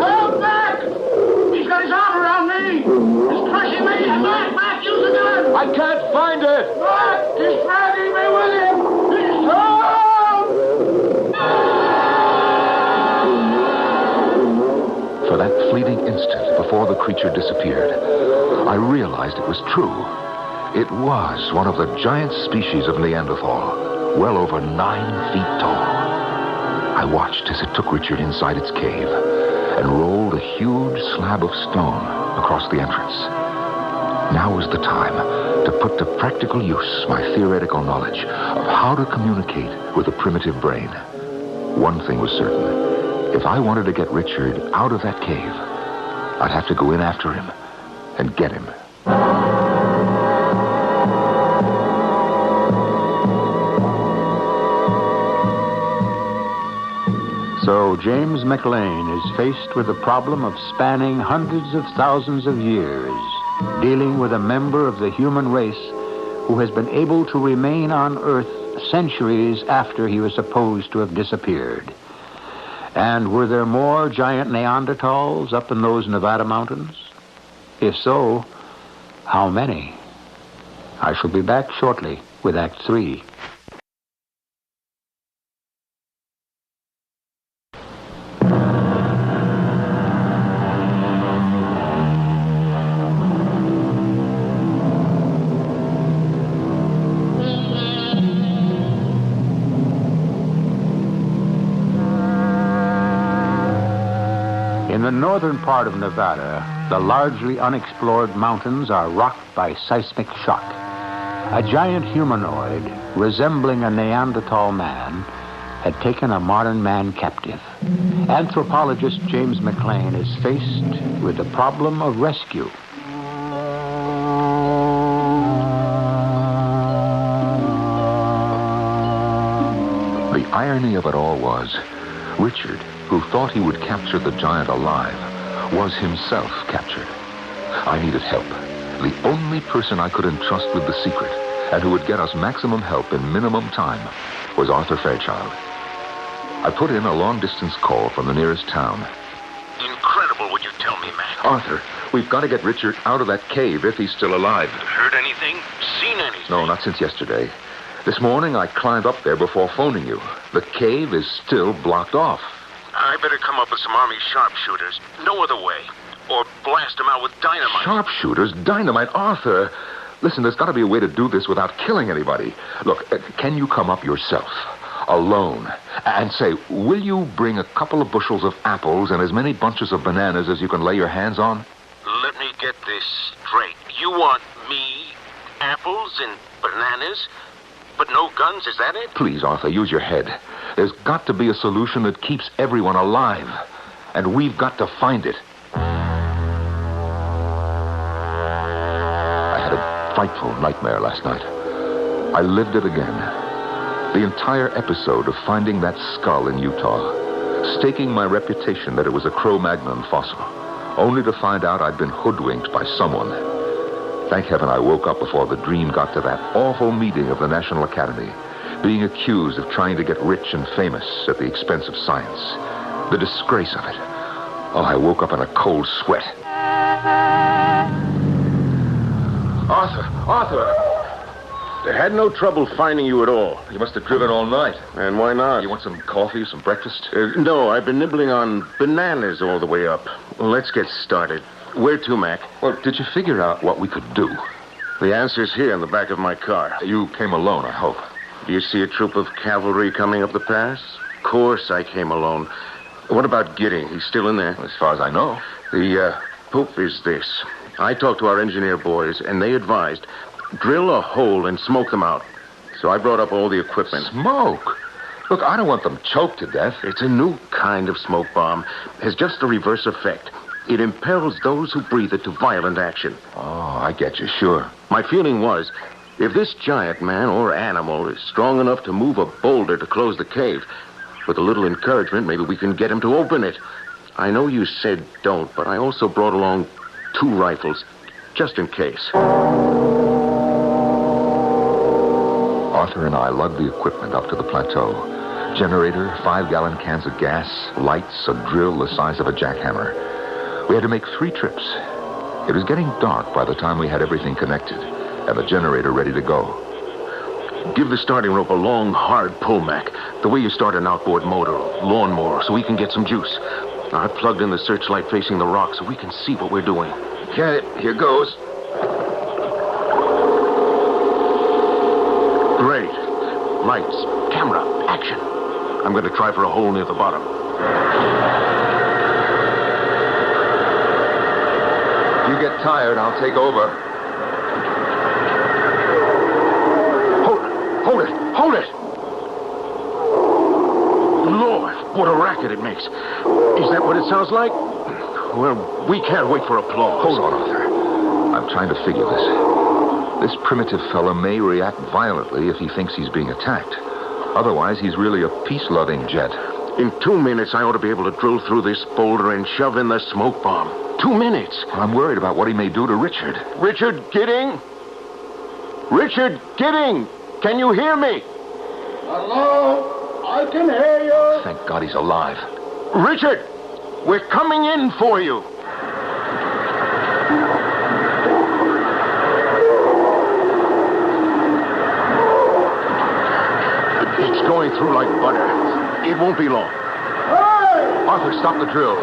Help, Mac! He's got his arm around me. He's crushing me. Mac, use the gun. I can't find it. Mac, he's dragging me with him. He's For that fleeting instant before the creature disappeared, I realized it was true. It was one of the giant species of Neanderthal, well over 9 feet tall. I watched as it took Richard inside its cave and rolled a huge slab of stone across the entrance. Now was the time to put to practical use my theoretical knowledge of how to communicate with a primitive brain. One thing was certain. If I wanted to get Richard out of that cave, I'd have to go in after him and get him. So James McLean is faced with the problem of spanning hundreds of thousands of years, dealing with a member of the human race who has been able to remain on Earth centuries after he was supposed to have disappeared. And were there more giant Neanderthals up in those Nevada mountains? If so, how many? I shall be back shortly with Act 3. In the northern part of Nevada, the largely unexplored mountains are rocked by seismic shock. A giant humanoid, resembling a Neanderthal man, had taken a modern man captive. Anthropologist James McLean is faced with the problem of rescue. irony of it all was, Richard, who thought he would capture the giant alive, was himself captured. I needed help. The only person I could entrust with the secret, and who would get us maximum help in minimum time, was Arthur Fairchild. I put in a long-distance call from the nearest town. Incredible what you tell me, Mac. Arthur, we've got to get Richard out of that cave if he's still alive. Heard anything? Seen anything? No, not since yesterday. This morning I climbed up there before phoning you. The cave is still blocked off. I better come up with some Army sharpshooters. No other way. Or blast them out with dynamite. Sharpshooters? Dynamite? Arthur! Listen, there's got to be a way to do this without killing anybody. Look, can you come up yourself, alone, and say, will you bring a couple of bushels of apples and as many bunches of bananas as you can lay your hands on? Let me get this straight. You want me, apples and bananas, but no guns, is that it? Please, Arthur, use your head. There's got to be a solution that keeps everyone alive, and we've got to find it. I had a frightful nightmare last night. I lived it again. The entire episode of finding that skull in Utah, staking my reputation that it was a Cro-Magnon fossil, only to find out I'd been hoodwinked by someone. Thank heaven I woke up before the dream got to that awful meeting of the National Academy, being accused of trying to get rich and famous at the expense of science. The disgrace of it. Oh, I woke up in a cold sweat. Arthur! They had no trouble finding you at all. You must have driven all night. And why not? You want some coffee, some breakfast? No, I've been nibbling on bananas all the way up. Well, let's get started. Where to, Mac? Well, did you figure out what we could do? The answer's here in the back of my car. You came alone, I hope. Do you see a troop of cavalry coming up the pass? Of course I came alone. What about Gidding? He's still in there? As far as I know. The poop is this. I talked to our engineer boys, and they advised, drill a hole and smoke them out. So I brought up all the equipment. Smoke? Look, I don't want them choked to death. It's a new kind of smoke bomb. It has just the reverse effect. It impels those who breathe it to violent action. Oh, I get you, sure. My feeling was, if this giant man or animal is strong enough to move a boulder to close the cave, with a little encouragement, maybe we can get him to open it. I know you said don't, but I also brought along 2 rifles, just in case. Arthur and I lugged the equipment up to the plateau. Generator, 5-gallon cans of gas, lights, a drill the size of a jackhammer. We had to make 3 trips. It was getting dark by the time we had everything connected and the generator ready to go. Give the starting rope a long, hard pull, Mac. The way you start an outboard motor, lawnmower, so we can get some juice. I plugged in the searchlight facing the rock so we can see what we're doing. Okay, here goes. Great. Lights, camera, action. I'm going to try for a hole near the bottom. If you get tired, I'll take over. Hold it! Lord, what a racket it makes. Is that what it sounds like? Well, we can't wait for applause. Hold on, Arthur. I'm trying to figure this. This primitive fella may react violently if he thinks he's being attacked. Otherwise, he's really a peace-loving jet. In 2 minutes, I ought to be able to drill through this boulder and shove in the smoke bomb. 2 minutes. I'm worried about what he may do to Richard. Richard Gidding? Richard Gidding! Can you hear me? Hello? I can hear you. Thank God he's alive. Richard! We're coming in for you. It's going through like butter. It won't be long. Hey! Arthur, stop the drill.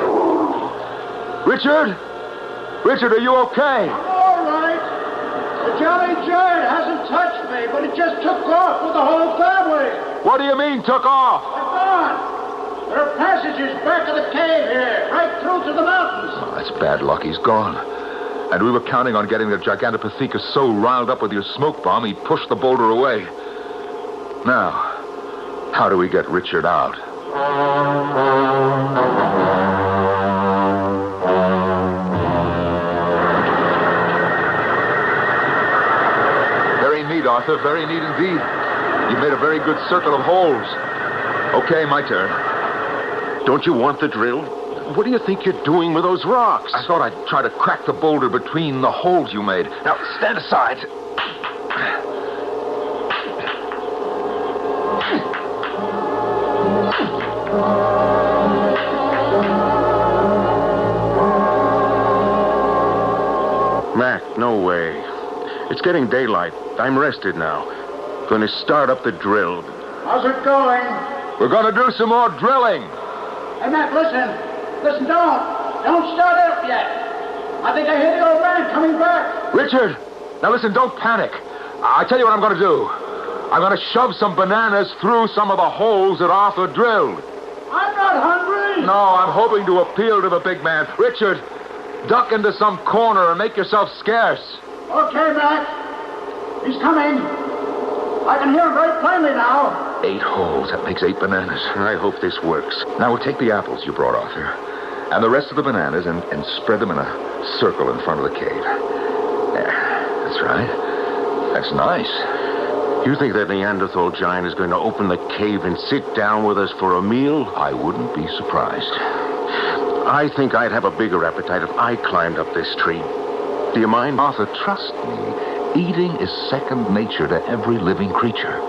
Richard? Richard, are you okay? I'm all right. The Jolly Giant hasn't touched me, but it just took off with the whole family. What do you mean, took off? They're gone. There are passages back of the cave here, right through to the mountains. Oh, that's bad luck. He's gone. And we were counting on getting the Gigantopithecus so riled up with your smoke bomb, he pushed the boulder away. Now, how do we get Richard out? Very neat, Arthur. Very neat indeed. You've made a very good circle of holes. Okay, my turn. Don't you want the drill? What do you think you're doing with those rocks? I thought I'd try to crack the boulder between the holes you made. Now, stand aside. Mac, no way. It's getting daylight. I'm rested now. Going to start up the drill. How's it going? We're going to do some more drilling. Hey, Mac, listen. Listen, don't start up yet. I think I hear the old man coming back. Richard, now listen, don't panic. I tell you what I'm going to do. I'm going to shove some bananas through some of the holes that Arthur drilled. I'm not hungry. No, I'm hoping to appeal to the big man. Richard, duck into some corner and make yourself scarce. Okay, Mac. He's coming. I can hear him very plainly now. 8 holes. That makes 8 bananas. I hope this works. Now we'll take the apples you brought, Arthur, and the rest of the bananas and spread them in a circle in front of the cave. There. That's right. That's nice. You think that Neanderthal giant is going to open the cave and sit down with us for a meal? I wouldn't be surprised. I think I'd have a bigger appetite if I climbed up this tree. Do you mind? Arthur, trust me. Eating is second nature to every living creature.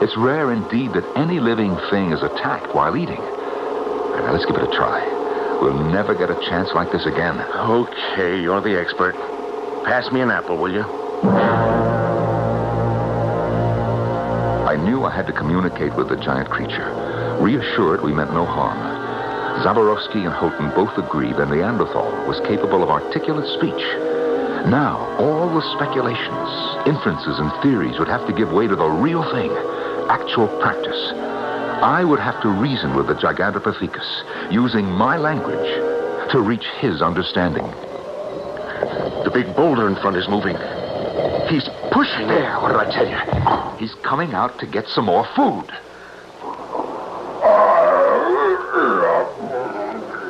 It's rare indeed that any living thing is attacked while eating. Now, let's give it a try. We'll never get a chance like this again. Okay, you're the expert. Pass me an apple, will you? I knew I had to communicate with the giant creature. Reassured we meant no harm. Zaborowski and Houghton both agreed that Neanderthal was capable of articulate speech. Now, all the speculations, inferences, and theories would have to give way to the real thing, actual practice. I would have to reason with the Gigantopithecus, using my language to reach his understanding. The big boulder in front is moving. He's pushing. There, what did I tell you? He's coming out to get some more food.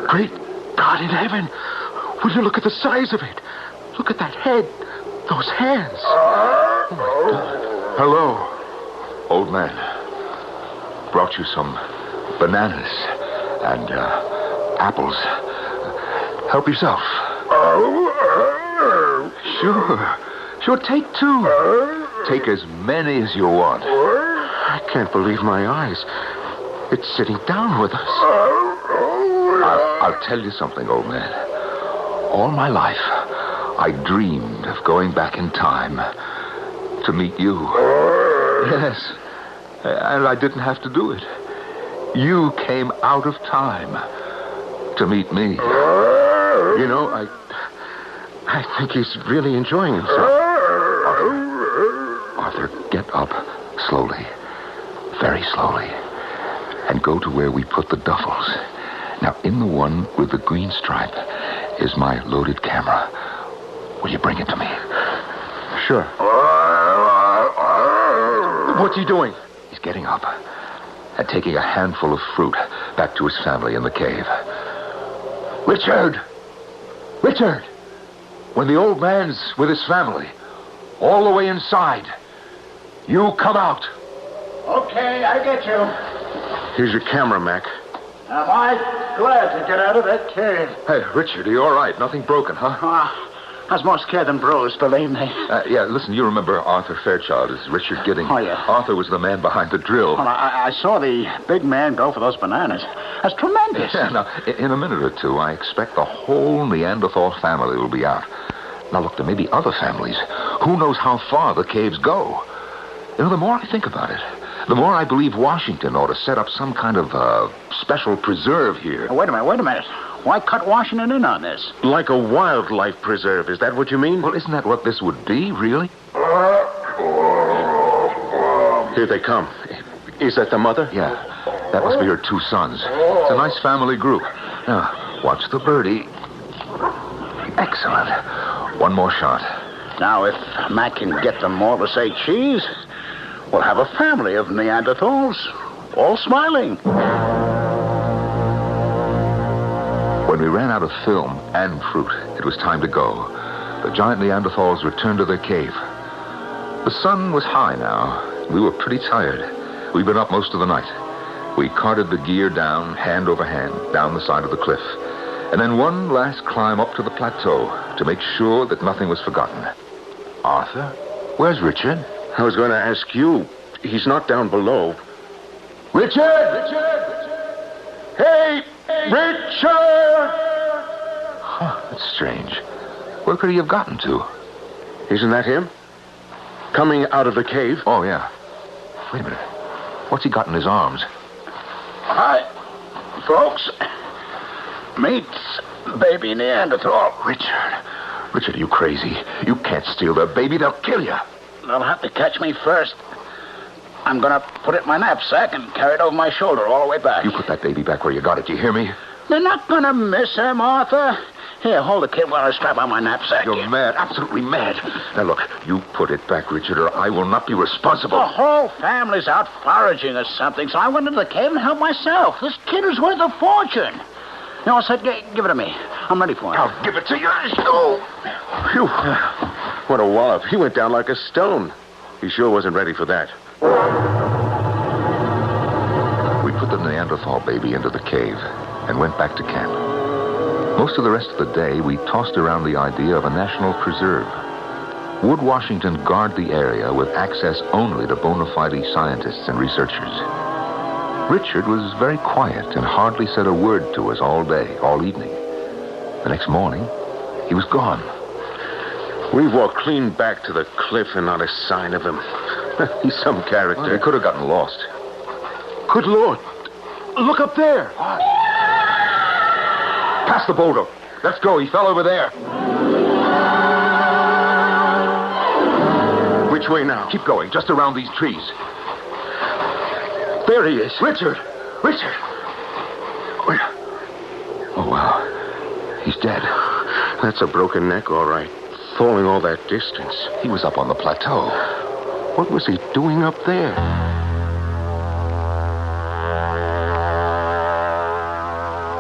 Great God in heaven! Will you look at the size of it? Look at that head. Those hands. Oh, my God. Hello, old man. Brought you some bananas and apples. Help yourself. Sure, take 2. Take as many as you want. I can't believe my eyes. It's sitting down with us. I'll tell you something, old man. All my life, I dreamed of going back in time to meet you. Yes, and I didn't have to do it. You came out of time to meet me. You know, I think he's really enjoying himself. Arthur, get up slowly, very slowly, and go to where we put the duffels. Now, in the one with the green stripe is my loaded camera. Will you bring it to me? Sure. What's he doing? He's getting up and taking a handful of fruit back to his family in the cave. Richard! Richard! When the old man's with his family, all the way inside, you come out. Okay, I get you. Here's your camera, Mac. Am I glad to get out of that cave? Hey, Richard, are you all right? Nothing broken, huh? I was more scared than bruised, believe me. Yeah, listen, you remember Arthur Fairchild as Richard Gidding. Oh, yeah. Arthur was the man behind the drill. Well, I saw the big man go for those bananas. That's tremendous. Yeah, now, in a minute or two, I expect the whole Neanderthal family will be out. Now, look, there may be other families. Who knows how far the caves go? You know, the more I think about it, the more I believe Washington ought to set up some kind of special preserve here. Wait a minute. Why cut Washington in on this? Like a wildlife preserve, is that what you mean? Well, isn't that what this would be, really? Here they come. Is that the mother? Yeah, that must be her 2 sons. It's a nice family group. Now, watch the birdie. Excellent. One more shot. Now, if Mac can get them all to say cheese, we'll have a family of Neanderthals, all smiling. When we ran out of film and fruit, it was time to go. The giant Neanderthals returned to their cave. The sun was high now. We were pretty tired. We'd been up most of the night. We carted the gear down, hand over hand, down the side of the cliff. And then one last climb up to the plateau to make sure that nothing was forgotten. Arthur, where's Richard? I was going to ask you. He's not down below. Richard! Hey, Richard! Huh, that's strange. Where could he have gotten to? Isn't that him? Coming out of the cave? Oh, yeah. Wait a minute. What's he got in his arms? Hi, folks. Meets baby Neanderthal. Richard, are you crazy? You can't steal their baby. They'll kill you. They'll have to catch me first. I'm going to put it in my knapsack and carry it over my shoulder all the way back. You put that baby back where you got it. Do you hear me? They're not going to miss him, Arthur. Here, hold the kid while I strap on my knapsack. You're mad, absolutely mad. Now, look, you put it back, Richard, or I will not be responsible. The whole family's out foraging or something, so I went into the cave and helped myself. This kid is worth a fortune. You know, I said, give it to me. I'm ready for it. I'll give it to you. Oh. Phew. What a wallop. He went down like a stone. He sure wasn't ready for that. We put the Neanderthal baby into the cave and went back to camp. Most of the rest of the day, we tossed around the idea of a national preserve. Would Washington guard the area with access only to bona fide scientists and researchers? Richard was very quiet and hardly said a word to us all day, all evening. The next morning, he was gone. We walked clean back to the cliff and not a sign of him. He's some character. Well, he could have gotten lost. Good Lord. Look up there. Pass the boulder. Let's go. He fell over there. Which way now? Keep going. Just around these trees. There he is. Richard! Oh, wow. He's dead. That's a broken neck, all right. Falling all that distance. He was up on the plateau. What was he doing up there?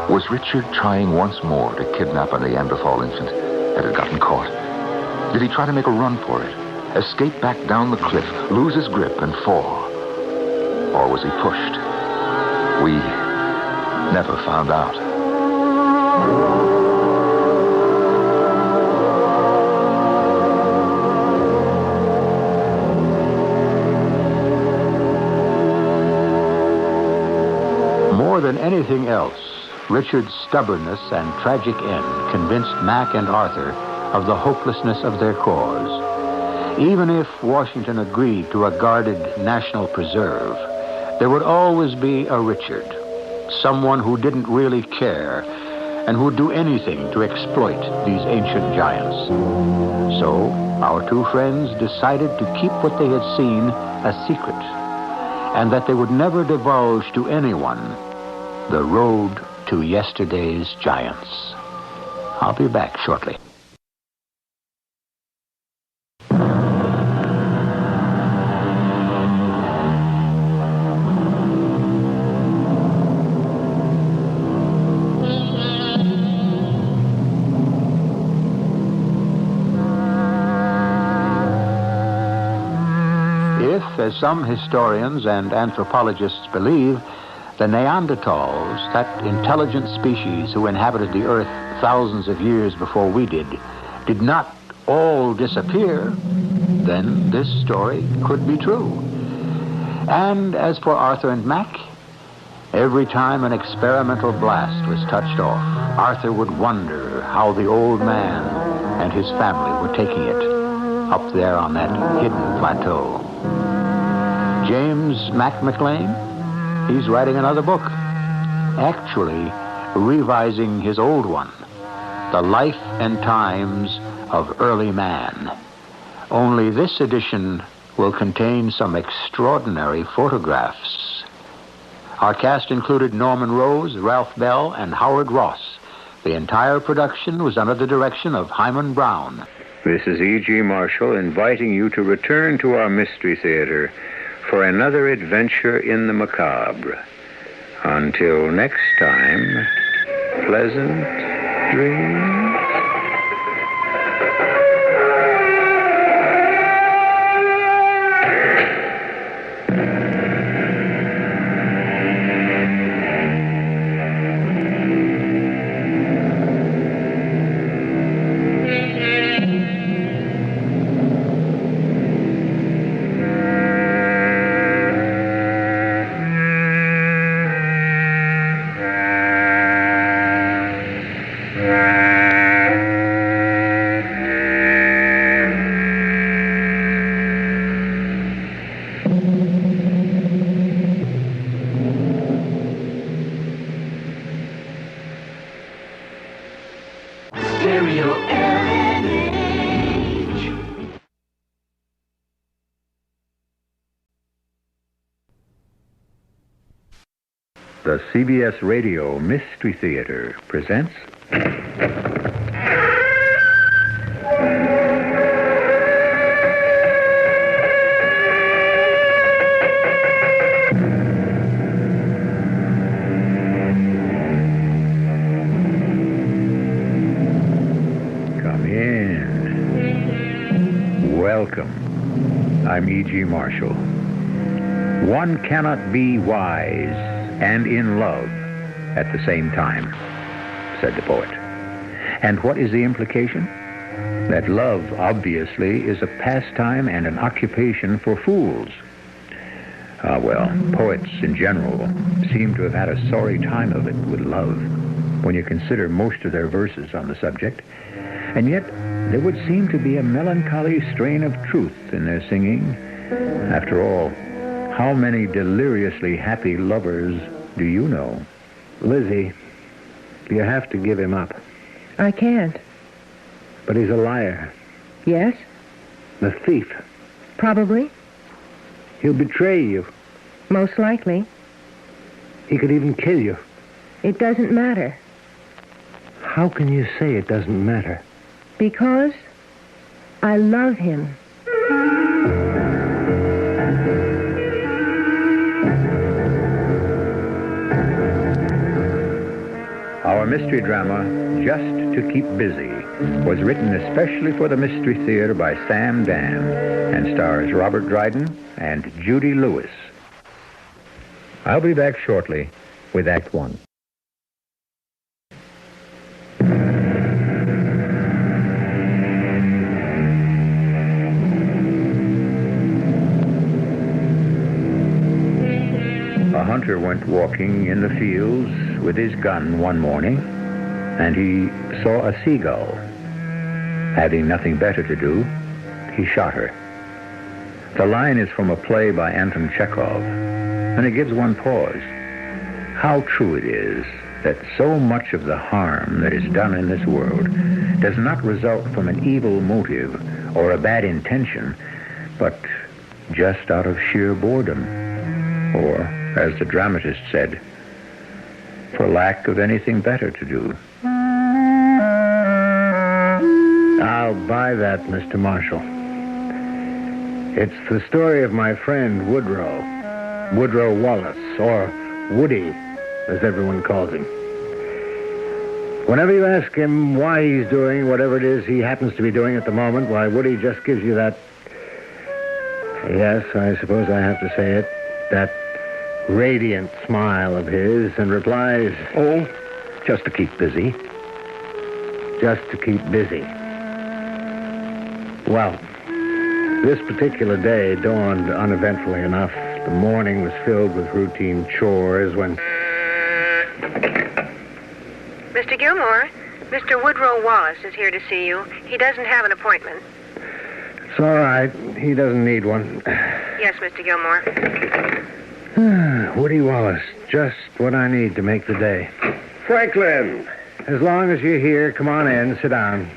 Was Richard trying once more to kidnap a Neanderthal infant that had gotten caught? Did he try to make a run for it? Escape back down the cliff, lose his grip, and fall? Or was he pushed? We never found out. More than anything else, Richard's stubbornness and tragic end convinced Mac and Arthur of the hopelessness of their cause. Even if Washington agreed to a guarded national preserve, there would always be a Richard, someone who didn't really care and who'd do anything to exploit these ancient giants. So, our two friends decided to keep what they had seen a secret, and that they would never divulge to anyone the road to yesterday's giants. I'll be back shortly. If, as some historians and anthropologists believe, the Neanderthals, that intelligent species who inhabited the Earth thousands of years before we did not all disappear, then this story could be true. And as for Arthur and Mac, every time an experimental blast was touched off, Arthur would wonder how the old man and his family were taking it up there on that hidden plateau. James Mac McLean, he's writing another book, actually revising his old one, The Life and Times of Early Man. Only this edition will contain some extraordinary photographs. Our cast included Norman Rose, Ralph Bell, and Howard Ross. The entire production was under the direction of Hyman Brown. This is E.G. Marshall inviting you to return to our Mystery Theater for another adventure in the macabre. Until next time, pleasant dreams. Stereo LNH. The CBS Radio Mystery Theater presents... Come in. Welcome. I'm E.G. Marshall. One cannot be wise and in love at the same time, said the poet. And what is the implication? That love, obviously, is a pastime and an occupation for fools. Poets in general seem to have had a sorry time of it with love, when you consider most of their verses on the subject. And yet, there would seem to be a melancholy strain of truth in their singing. After all, how many deliriously happy lovers do you know? Lizzie, you have to give him up. I can't. But he's a liar. Yes? A thief. Probably. He'll betray you. Most likely. He could even kill you. It doesn't matter. How can you say it doesn't matter? Because I love him. Our mystery drama, Just to Keep Busy, was written especially for the Mystery Theater by Sam Dan and stars Robert Dryden and Judy Lewis. I'll be back shortly with Act One. A hunter went walking in the fields with his gun one morning, and he saw a seagull. Having nothing better to do, he shot her. The line is from a play by Anton Chekhov, and it gives one pause. How true it is that so much of the harm that is done in this world does not result from an evil motive or a bad intention, but just out of sheer boredom, or, as the dramatist said, for lack of anything better to do. I'll buy that, Mr. Marshall. It's the story of my friend Woodrow Wallace, or Woody, as everyone calls him. Whenever you ask him why he's doing whatever it is he happens to be doing at the moment, why, Woody just gives you that, yes, I suppose I have to say it, that radiant smile of his, and replies, "Oh, just to keep busy." Just to keep busy. Well, this particular day dawned uneventfully enough. The morning was filled with routine chores when... Mr. Gilmore, Mr. Woodrow Wallace is here to see you. He doesn't have an appointment. It's all right. He doesn't need one. Yes, Mr. Gilmore. Woody Wallace, just what I need to make the day. Franklin! As long as you're here, come on in, sit down.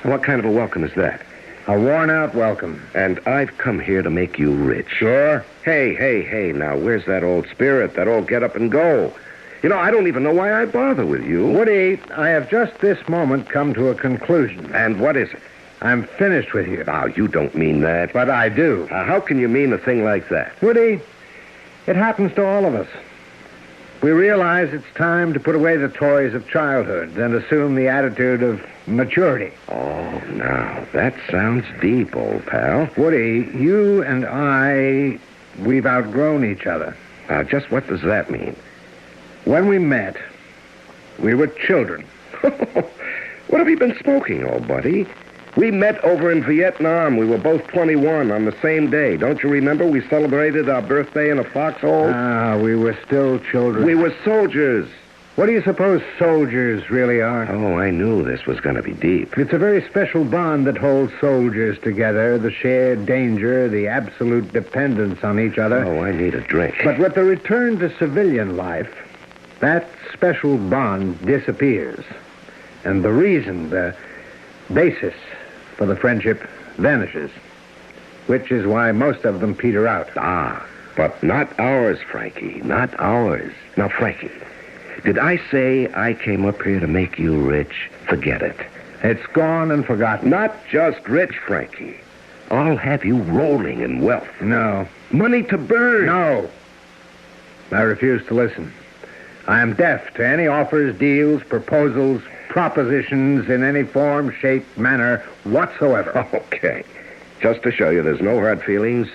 What kind of a welcome is that? A worn-out welcome. And I've come here to make you rich. Sure? Hey, now, where's that old spirit, that old get up and go? You know, I don't even know why I bother with you. Woody, I have just this moment come to a conclusion. And what is it? I'm finished with you. Now, you don't mean that. But I do. How can you mean a thing like that? Woody, it happens to all of us. We realize it's time to put away the toys of childhood and assume the attitude of maturity. Oh, now, that sounds deep, old pal. Woody, you and I, we've outgrown each other. Just what does that mean? When we met, we were children. What have you been smoking, old buddy? We met over in Vietnam. We were both 21 on the same day. Don't you remember? We celebrated our birthday in a foxhole. We were still children. We were soldiers. What do you suppose soldiers really are? Oh, I knew this was going to be deep. It's a very special bond that holds soldiers together, the shared danger, the absolute dependence on each other. Oh, I need a drink. But with the return to civilian life, that special bond disappears. And the reason, the basis for the friendship vanishes, which is why most of them peter out. Ah, but not ours, Frankie, not ours. Now, Frankie, did I say I came up here to make you rich? Forget it. It's gone and forgotten. Not just rich, Frankie. I'll have you rolling in wealth. No. Money to burn. No. I refuse to listen. I am deaf to any offers, deals, proposals, propositions in any form, shape, manner whatsoever. Okay. Just to show you there's no hard feelings,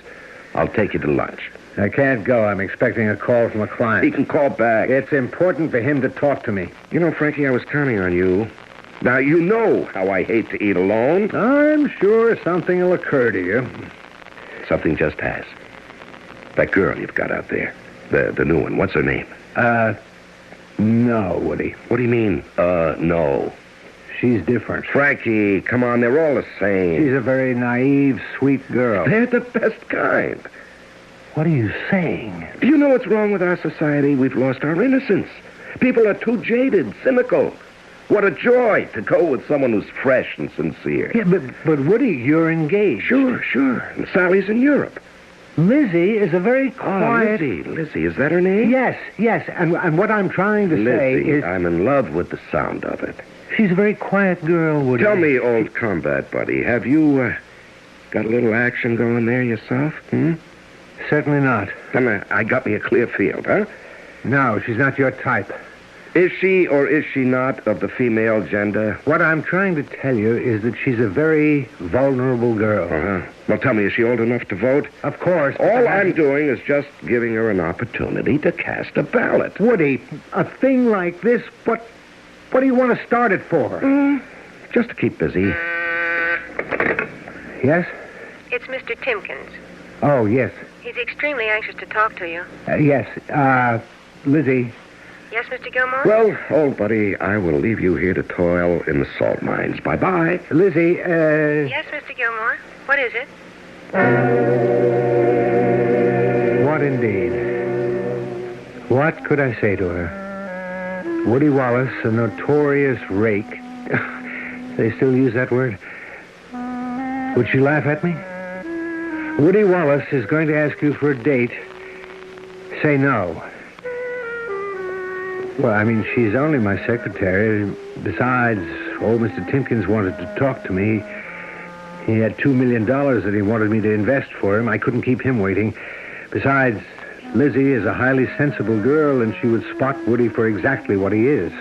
I'll take you to lunch. I can't go. I'm expecting a call from a client. He can call back. It's important for him to talk to me. You know, Frankie, I was counting on you. Now, you know how I hate to eat alone. I'm sure something will occur to you. Something just has. That girl you've got out there, the new one, what's her name? No, Woody. What do you mean, no? She's different. Frankie, come on, they're all the same. She's a very naive, sweet girl. They're the best kind. What are you saying? Do you know what's wrong with our society? We've lost our innocence. People are too jaded, cynical. What a joy to go with someone who's fresh and sincere. Yeah, but Woody, you're engaged. Sure. And Sally's in Europe. Lizzie is a very quiet... Lizzie, is that her name? Yes. And what I'm trying to say is... I'm in love with the sound of it. She's a very quiet girl, Woody. Tell me, old combat buddy, have you got a little action going there yourself? Certainly not. Then I got me a clear field, huh? No, she's not your type. Is she or is she not of the female gender? What I'm trying to tell you is that she's a very vulnerable girl. Uh-huh. Well, tell me, is she old enough to vote? Of course. All I'm doing is just giving her an opportunity to cast a ballot. Woody, a thing like this, what do you want to start it for? Just to keep busy. Yes? It's Mr. Timkins. Oh, yes. He's extremely anxious to talk to you. Yes. Lizzie. Yes, Mr. Gilmore? Well, old buddy, I will leave you here to toil in the salt mines. Bye-bye. Lizzie, Yes, Mr. Gilmore? What is it? What indeed? What could I say to her? Woody Wallace, a notorious rake. They still use that word? Would she laugh at me? Woody Wallace is going to ask you for a date. Say no. Well, I mean, she's only my secretary. Besides, old Mr. Timkins wanted to talk to me. He had $2 million that he wanted me to invest for him. I couldn't keep him waiting. Besides, Lizzie is a highly sensible girl, and she would spot Woody for exactly what he is.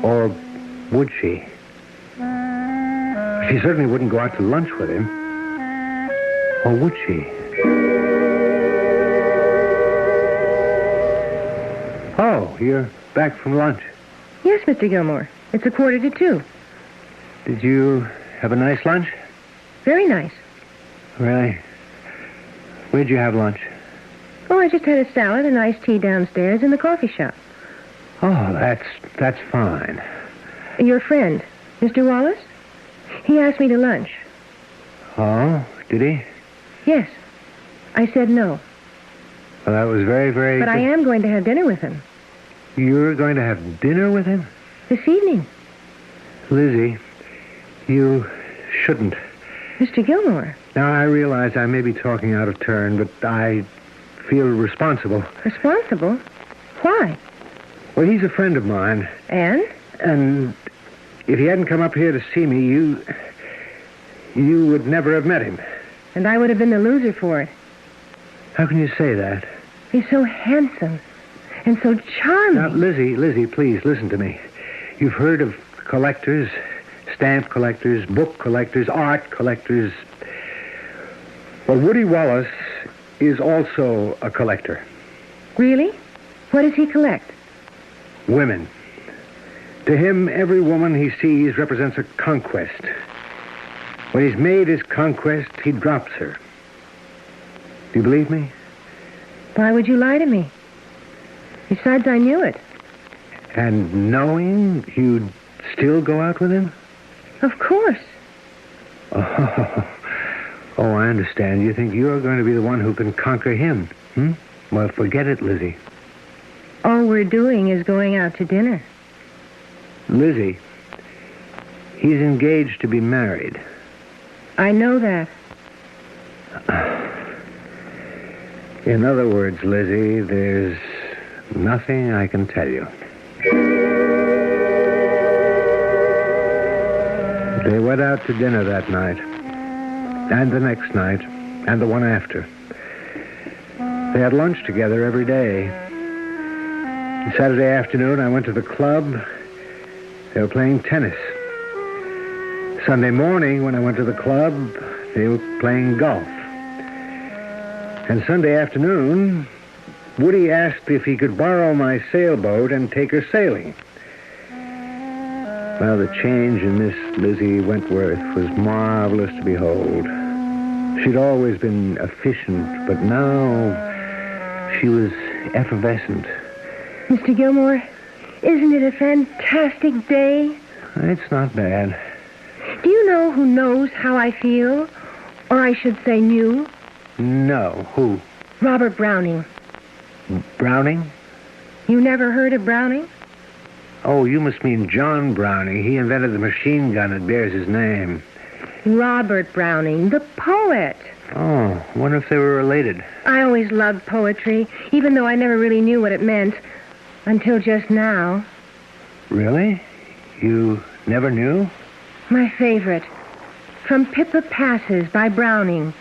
Or would she? She certainly wouldn't go out to lunch with him. Or would she? Oh, you're back from lunch. Yes, Mr. Gilmore. It's 1:45. Did you have a nice lunch? Very nice. Really? Where'd you have lunch? Oh, I just had a salad and iced tea downstairs in the coffee shop. Oh, that's fine. Your friend, Mr. Wallace? He asked me to lunch. Oh, did he? Yes. I said no. Well, that was very, very... But I am going to have dinner with him. You're going to have dinner with him? This evening. Lizzie, you shouldn't. Mr. Gilmore. Now, I realize I may be talking out of turn, but I feel responsible. Responsible? Why? Well, he's a friend of mine. And? And if he hadn't come up here to see me, you would never have met him. And I would have been the loser for it. How can you say that? He's so handsome and so charming. Now, Lizzie, please, listen to me. You've heard of collectors, stamp collectors, book collectors, art collectors. Well, Woody Wallace is also a collector. Really? What does he collect? Women. To him, every woman he sees represents a conquest. When he's made his conquest, he drops her. Do you believe me? Why would you lie to me? Besides, I knew it. And knowing, you'd still go out with him? Of course. Oh, I understand. You think you're going to be the one who can conquer him, Well, forget it, Lizzie. All we're doing is going out to dinner. Lizzie, He's engaged to be married. I know that. In other words, Lizzie, there's nothing I can tell you. They went out to dinner that night, and the next night, and the one after. They had lunch together every day. Saturday afternoon, I went to the club. They were playing tennis. Sunday morning, when I went to the club, they were playing golf. And Sunday afternoon, Woody asked if he could borrow my sailboat and take her sailing. Well, the change in Miss Lizzie Wentworth was marvelous to behold. She'd always been efficient, but now she was effervescent. Mr. Gilmore, isn't it a fantastic day? It's not bad. Do you know who knows how I feel? Or I should say knew? No. Who? Robert Browning. Browning? You never heard of Browning? Oh, you must mean John Browning. He invented the machine gun that bears his name. Robert Browning, the poet. Oh, wonder if they were related. I always loved poetry, even though I never really knew what it meant. Until just now. Really? You never knew? My favorite. From Pippa Passes by Browning.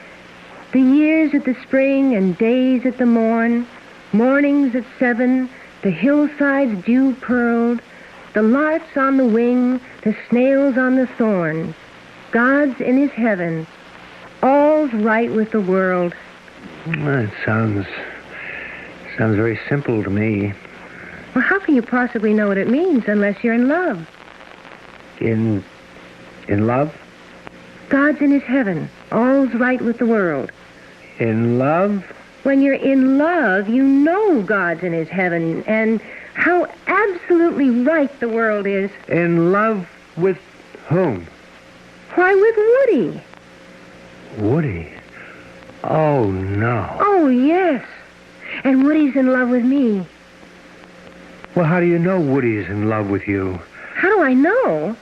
The years at the spring and days at the morn, mornings at 7, the hillsides dew-pearled, the larks on the wing, the snails on the thorn. God's in his heaven. All's right with the world. It sounds very simple to me. Well, how can you possibly know what it means unless you're in love? In love? God's in his heaven. All's right with the world. In love? When you're in love, you know God's in his heaven and how absolutely right the world is. In love with whom? Why, with Woody. Woody? Oh, no. Oh, yes. And Woody's in love with me. Well, how do you know Woody's in love with you? How do I know?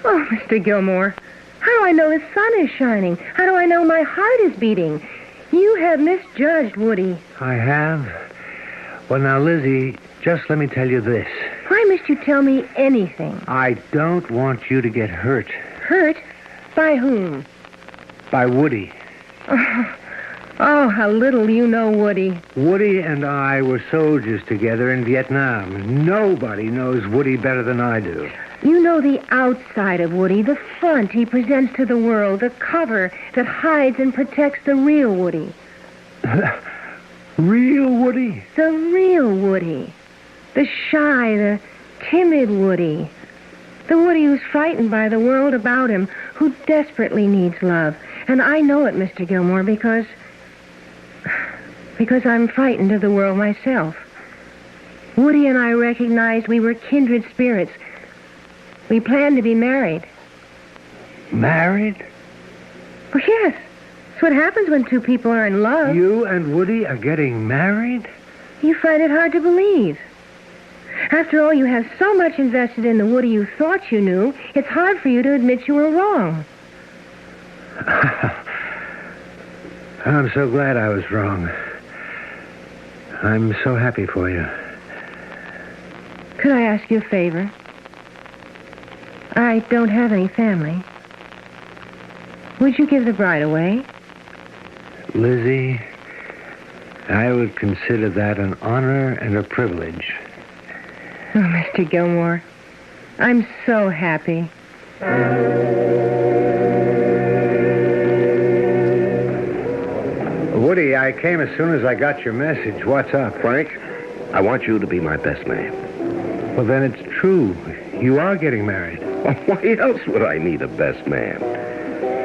Oh, Mr. Gilmore, how do I know the sun is shining? How do I know my heart is beating? You have misjudged Woody. I have? Well, now, Lizzie, just let me tell you this. Why must you tell me anything? I don't want you to get hurt. Hurt? By whom? By Woody. Oh, how little you know Woody. Woody and I were soldiers together in Vietnam. Nobody knows Woody better than I do. You know the outside of Woody, the front he presents to the world, the cover that hides and protects the real Woody. Real Woody? The real Woody. The shy, the timid Woody. The Woody who's frightened by the world about him, who desperately needs love. And I know it, Mr. Gilmore, because I'm frightened of the world myself. Woody and I recognized we were kindred spirits. We planned to be married. Married? Well, yes. That's what happens when two people are in love. You and Woody are getting married? You find it hard to believe. After all, you have so much invested in the Woody you thought you knew, it's hard for you to admit you were wrong. I'm so glad I was wrong. I'm so happy for you. Could I ask you a favor? I don't have any family. Would you give the bride away? Lizzie, I would consider that an honor and a privilege. Oh, Mr. Gilmore, I'm so happy. Woody, I came as soon as I got your message. What's up? Frank, I want you to be my best man. Well, then it's true. You are getting married. Well, why else would I need a best man?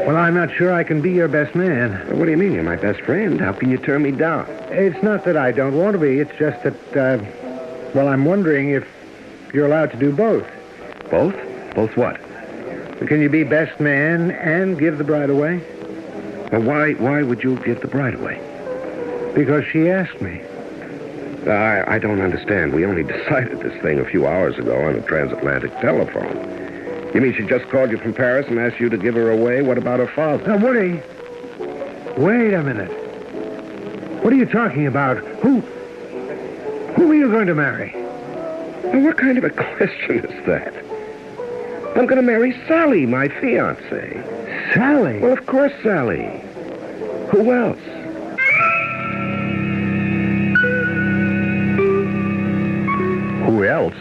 Well, I'm not sure I can be your best man. What do you mean? You're my best friend. How can you turn me down? It's not that I don't want to be. It's just that, well, I'm wondering if you're allowed to do both. Both? Both what? Can you be best man and give the bride away? Well, why would you give the bride away? Because she asked me. I don't understand. We only decided this thing a few hours ago on a transatlantic telephone. You mean she just called you from Paris and asked you to give her away? What about her father? Now, Woody, wait a minute. What are you talking about? Who are you going to marry? Well, what kind of a question is that? I'm going to marry Sally, my fiancée. Sally? Well, of course, Sally. Who else? Who else?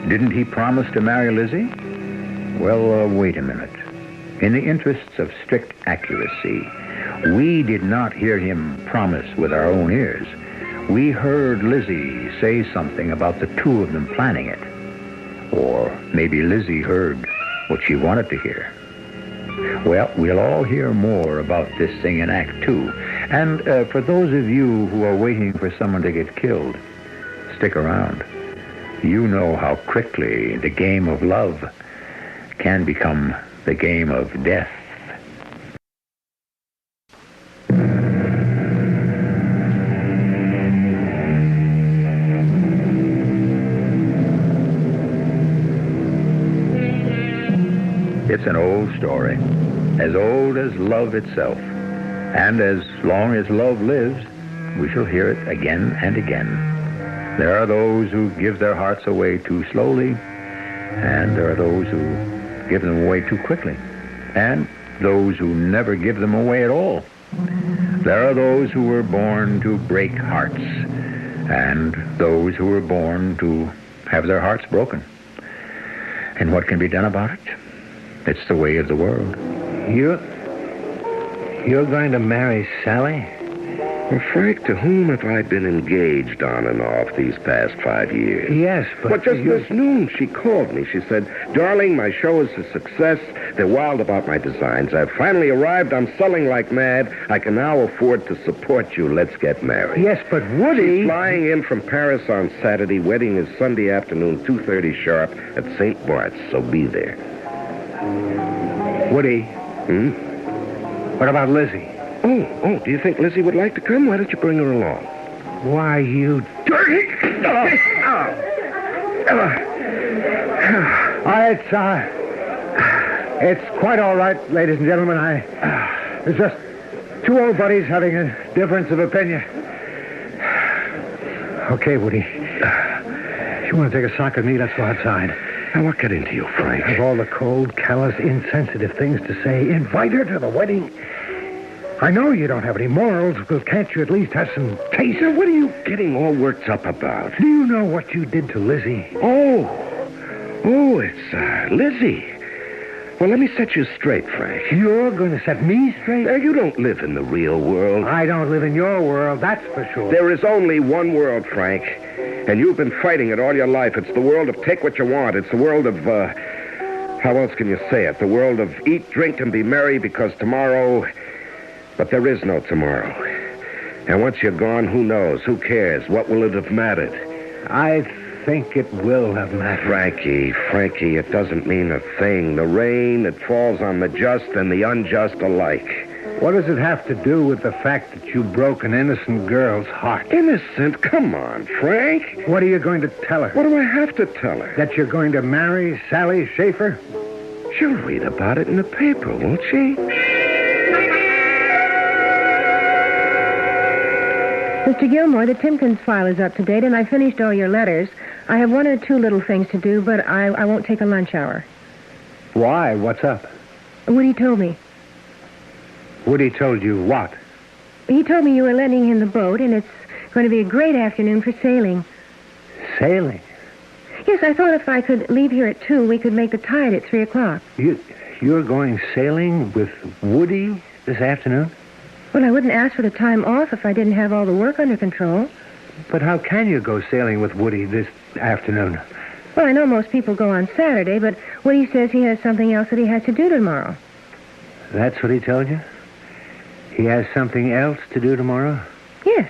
Didn't he promise to marry Lizzie? Well, wait a minute. In the interests of strict accuracy, we did not hear him promise with our own ears. We heard Lizzie say something about the two of them planning it. Or maybe Lizzie heard what she wanted to hear. Well, we'll all hear more about this thing in Act 2. And for those of you who are waiting for someone to get killed, stick around. You know how quickly the game of love can become the game of death. It's an old story, as old as love itself. And as long as love lives, we shall hear it again and again. There are those who give their hearts away too slowly, and there are those who give them away too quickly, and those who never give them away at all. There are those who were born to break hearts, and those who were born to have their hearts broken. And what can be done about it? It's the way of the world. You're going to marry Sally? Well, Frank, to whom have I been engaged on and off these past 5 years? Yes, but... Well, just this noon, she called me. She said, "Darling, my show is a success. They're wild about my designs. I've finally arrived. I'm selling like mad. I can now afford to support you. Let's get married." Yes, but Woody... She's flying in from Paris on Saturday. Wedding is Sunday afternoon, 2:30 sharp at St. Bart's, so be there. Woody. What about Lizzie? Oh, do you think Lizzie would like to come? Why don't you bring her along? Why, you dirty... It's quite all right, ladies and gentlemen. It's just two old buddies having a difference of opinion. Okay, Woody. If you want to take a sock with me, let's go outside. Now, what got into you, Frank? Of all the cold, callous, insensitive things to say, invite her to the wedding. I know you don't have any morals, but can't you at least have some taste? Now, what are you getting all worked up about? Do you know what you did to Lizzie? Oh, it's Lizzie. Well, let me set you straight, Frank. You're going to set me straight? Now, you don't live in the real world. I don't live in your world, that's for sure. There is only one world, Frank. And you've been fighting it all your life. It's the world of take what you want. It's the world of, how else can you say it? The world of eat, drink, and be merry because tomorrow... But there is no tomorrow. And once you're gone, who knows? Who cares? What will it have mattered? I think it will have mattered. Frankie, it doesn't mean a thing. The rain, it falls on the just and the unjust alike. What does it have to do with the fact that you broke an innocent girl's heart? Innocent? Come on, Frank. What are you going to tell her? What do I have to tell her? That you're going to marry Sally Schaefer? She'll read about it in the paper, won't she? Mr. Gilmore, the Timkins file is up to date, and I finished all your letters. I have one or two little things to do, but I won't take a lunch hour. Why? What's up? Woody told me. Woody told you what? He told me you were lending him the boat, and it's going to be a great afternoon for sailing. Sailing? Yes, I thought if I could leave here at 2, we could make the tide at 3 o'clock. You're going sailing with Woody this afternoon? Well, I wouldn't ask for the time off if I didn't have all the work under control. But how can you go sailing with Woody this afternoon? Well, I know most people go on Saturday, but Woody says he has something else that he has to do tomorrow. That's what he told you? He has something else to do tomorrow? Yes.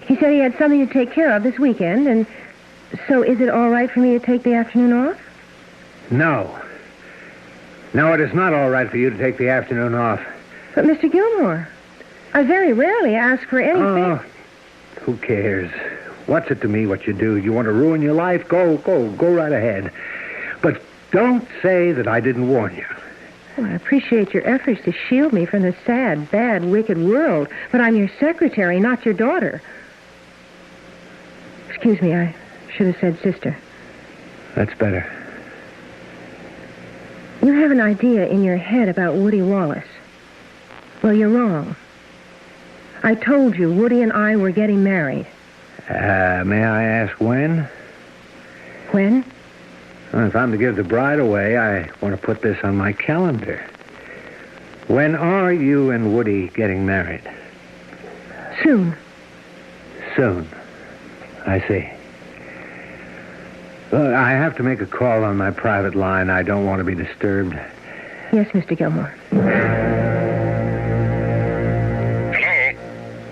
He said he had something to take care of this weekend, and so is it all right for me to take the afternoon off? No. No, it is not all right for you to take the afternoon off. But, Mr. Gilmore, I very rarely ask for anything. Oh, who cares? What's it to me what you do? You want to ruin your life? Go right ahead. But Don't say that I didn't warn you. Well, I appreciate your efforts to shield me from the sad, bad, wicked world, but I'm your secretary, not your daughter. Excuse me, I should have said sister. That's better. You have an idea in your head about Woody Wallace. Well, you're wrong. I told you Woody and I were getting married. May I ask when? When? Well, if I'm to give the bride away, I want to put this on my calendar. When are you and Woody getting married? Soon. Soon. I see. Well, I have to make a call on my private line. I don't want to be disturbed. Yes, Mr. Gilmore.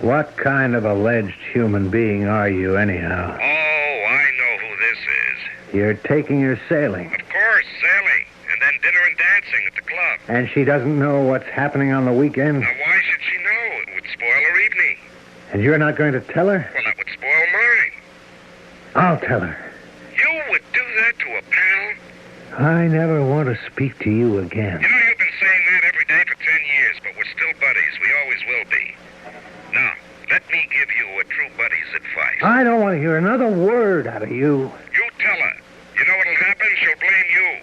What kind of alleged human being are you, anyhow? Oh, I know who this is. You're taking her sailing. Of course, sailing. And then dinner and dancing at the club. And she doesn't know what's happening on the weekend? Now, why should she know? It would spoil her evening. And you're not going to tell her? Well, that would spoil mine. I'll tell her. You would do that to a pal? I never want to speak to you again. You know, you've been saying that every day for 10 years, but we're still buddies. We always will be. Now, let me give you a true buddy's advice. I don't want to hear another word out of you. You tell her. You know what'll happen? She'll blame you.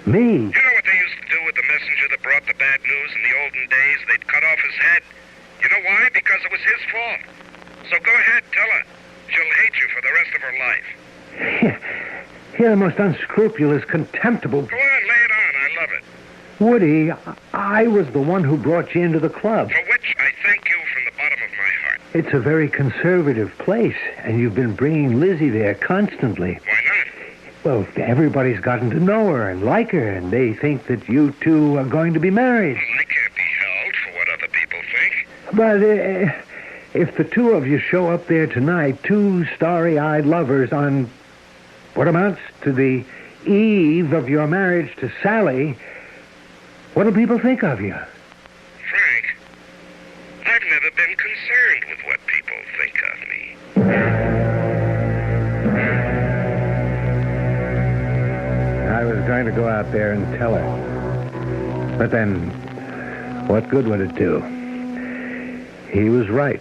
Me? You know what they used to do with the messenger that brought the bad news in the olden days? They'd cut off his head. You know why? Because it was his fault. So go ahead, tell her. She'll hate you for the rest of her life. You're the most unscrupulous, contemptible... Go on, lay it on. I love it. Woody, I was the one who brought you into the club. For which I thank you from the bottom of my heart. It's a very conservative place, and you've been bringing Lizzie there constantly. Why not? Well, everybody's gotten to know her and like her, and they think that you two are going to be married. Well, I can't be held for what other people think. But if the two of you show up there tonight, two starry-eyed lovers on what amounts to the eve of your marriage to Sally, what'll people think of you? Frank, I've never been concerned with what people think of me. I was going to go out there and tell her. But then, what good would it do? He was right.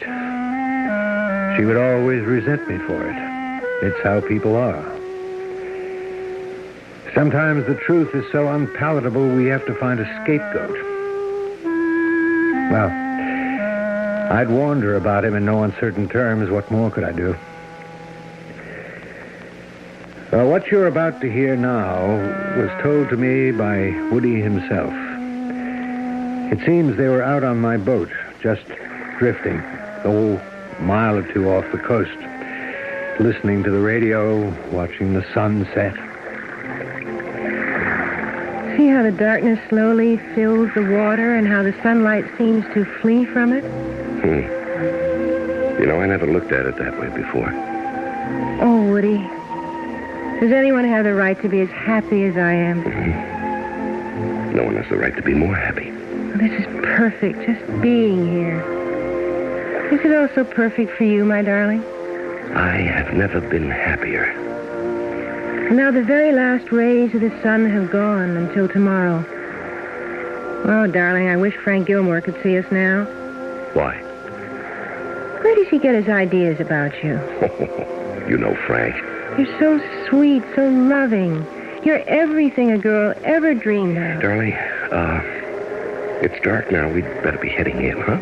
She would always resent me for it. It's how people are. Sometimes the truth is so unpalatable we have to find a scapegoat. Well, I'd warned her about him in no uncertain terms. What more could I do? What you're about to hear now was told to me by Woody himself. It seems they were out on my boat, just drifting, a mile or two off the coast, listening to the radio, watching the sun set. See how the darkness slowly fills the water and how the sunlight seems to flee from it? You know, I never looked at it that way before. Oh, Woody. Does anyone have the right to be as happy as I am? No one has the right to be more happy. This is perfect, just being here. Is it also perfect for you, my darling? I have never been happier. Now the very last rays of the sun have gone until tomorrow. Oh, darling, I wish Frank Gilmore could see us now. Why? Where does he get his ideas about you? You know Frank. You're so sweet, so loving. You're everything a girl ever dreamed of. Darling, it's dark now. We'd better be heading in, huh?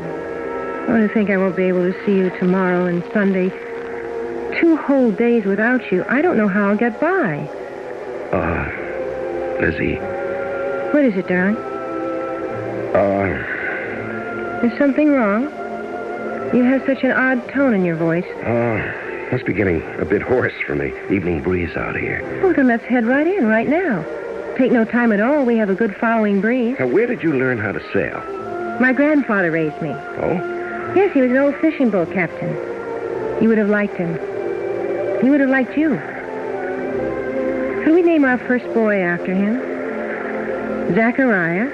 Oh, to think I won't be able to see you tomorrow and Sunday. 2 whole days without you. I don't know how I'll get by. Lizzie. What is it, darling? Is something wrong? You have such an odd tone in your voice. Must be getting a bit hoarse from the evening breeze out here. Oh, then let's head right in, right now. Take no time at all. We have a good following breeze. Now, where did you learn how to sail? My grandfather raised me. Oh? Yes, he was an old fishing boat captain. You would have liked him. He would have liked you. Could we name our first boy after him? Zachariah.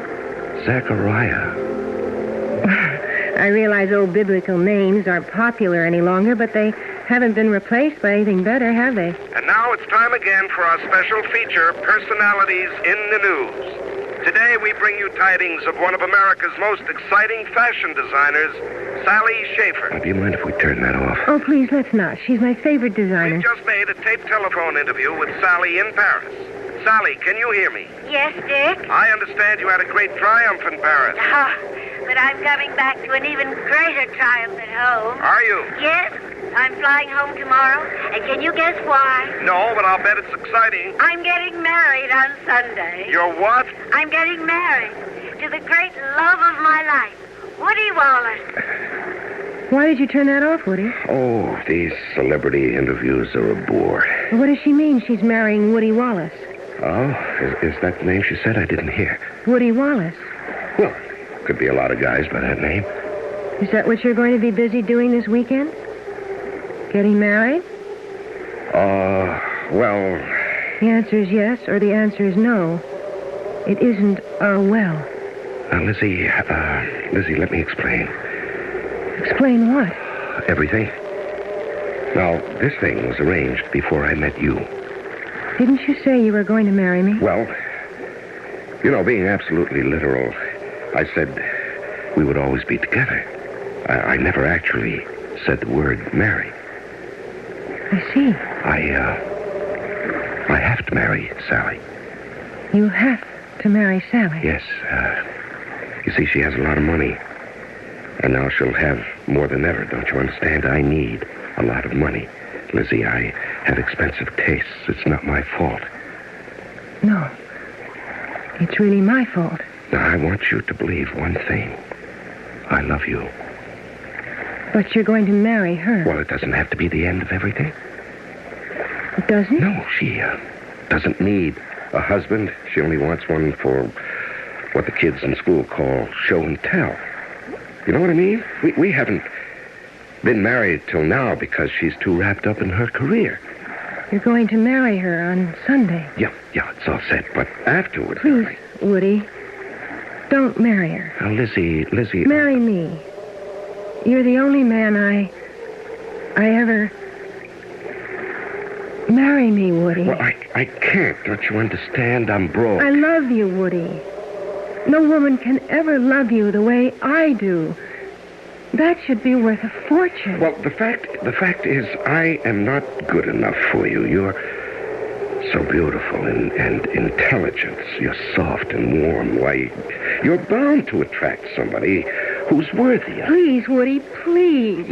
Zachariah. I realize old biblical names aren't popular any longer, but they haven't been replaced by anything better, have they? And now it's time again for our special feature, Personalities in the News. Today we bring you tidings of one of America's most exciting fashion designers, Sally Schaefer. Do you mind if we turn that off? Oh, please, let's not. She's my favorite designer. We've just made a taped telephone interview with Sally in Paris. Sally, can you hear me? Yes, Dick? I understand you had a great triumph in Paris. But I'm coming back to an even greater triumph at home. Are you? Yes. I'm flying home tomorrow. And can you guess why? No, but I'll bet it's exciting. I'm getting married on Sunday. You're what? I'm getting married to the great love of my life, Woody Wallace. Why did you turn that off, Woody? Oh, these celebrity interviews are a bore. What does she mean she's marrying Woody Wallace? Oh, is that the name she said? I didn't hear. Woody Wallace. Well, could be a lot of guys by that name. Is that what you're going to be busy doing this weekend? Getting married? Well... The answer is yes, or the answer is no. It isn't, well. Lizzie, let me explain. Explain what? Everything. Now, this thing was arranged before I met you. Didn't you say you were going to marry me? Well, you know, being absolutely literal, I said we would always be together. I never actually said the word marry. I see. I have to marry Sally. You have to marry Sally? Yes. You see, she has a lot of money. And now she'll have more than ever, don't you understand? I need a lot of money. Lizzie, I have expensive tastes. It's not my fault. No. It's really my fault. Now, I want you to believe one thing. I love you. But you're going to marry her. Well, it doesn't have to be the end of everything. It doesn't? No, she doesn't need a husband. She only wants one for what the kids in school call show and tell. You know what I mean? We haven't been married till now because she's too wrapped up in her career. You're going to marry her on Sunday. Yeah, it's all set. But afterward... Please, Woody, don't marry her. Now, Lizzie... Marry me. You're the only man I ever... Marry me, Woody. Well, I can't. Don't you understand? I'm broke. I love you, Woody. No woman can ever love you the way I do. That should be worth a fortune. Well, the fact is, I am not good enough for you. You're so beautiful and intelligent. You're soft and warm. Why, you're bound to attract somebody who's worthy of... Please, Woody, please.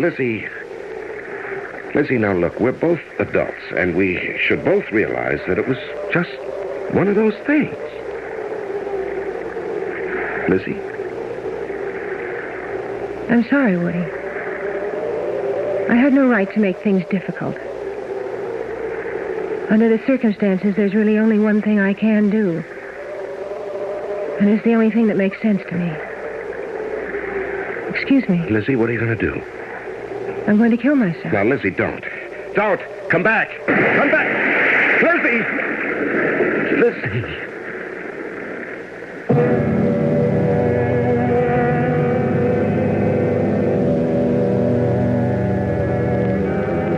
Lizzie, now look, we're both adults, and we should both realize that it was just one of those things. Lizzie? I'm sorry, Woody. I had no right to make things difficult. Under the circumstances, there's really only one thing I can do. And it's the only thing that makes sense to me. Excuse me. Lizzie, what are you going to do? I'm going to kill myself. Now, Lizzie, don't. Don't! Come back! Come back! Lizzie! Lizzie!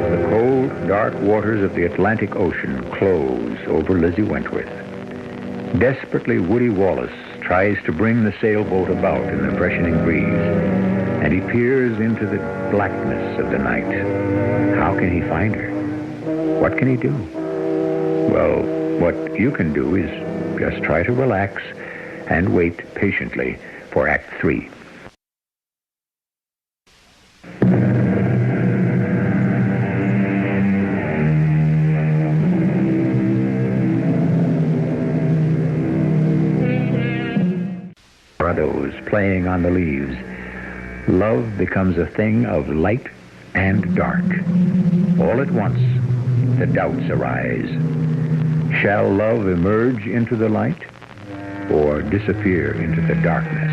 The cold, dark waters of the Atlantic Ocean close over Lizzie Wentworth. Desperately, Woody Wallace tries to bring the sailboat about in the freshening breeze, and he peers into the blackness of the night. How can he find her? What can he do? Well, what you can do is just try to relax and wait patiently for Act 3. Shadows playing on the leaves. Love becomes a thing of light and dark. All at once, the doubts arise. Shall love emerge into the light or disappear into the darkness?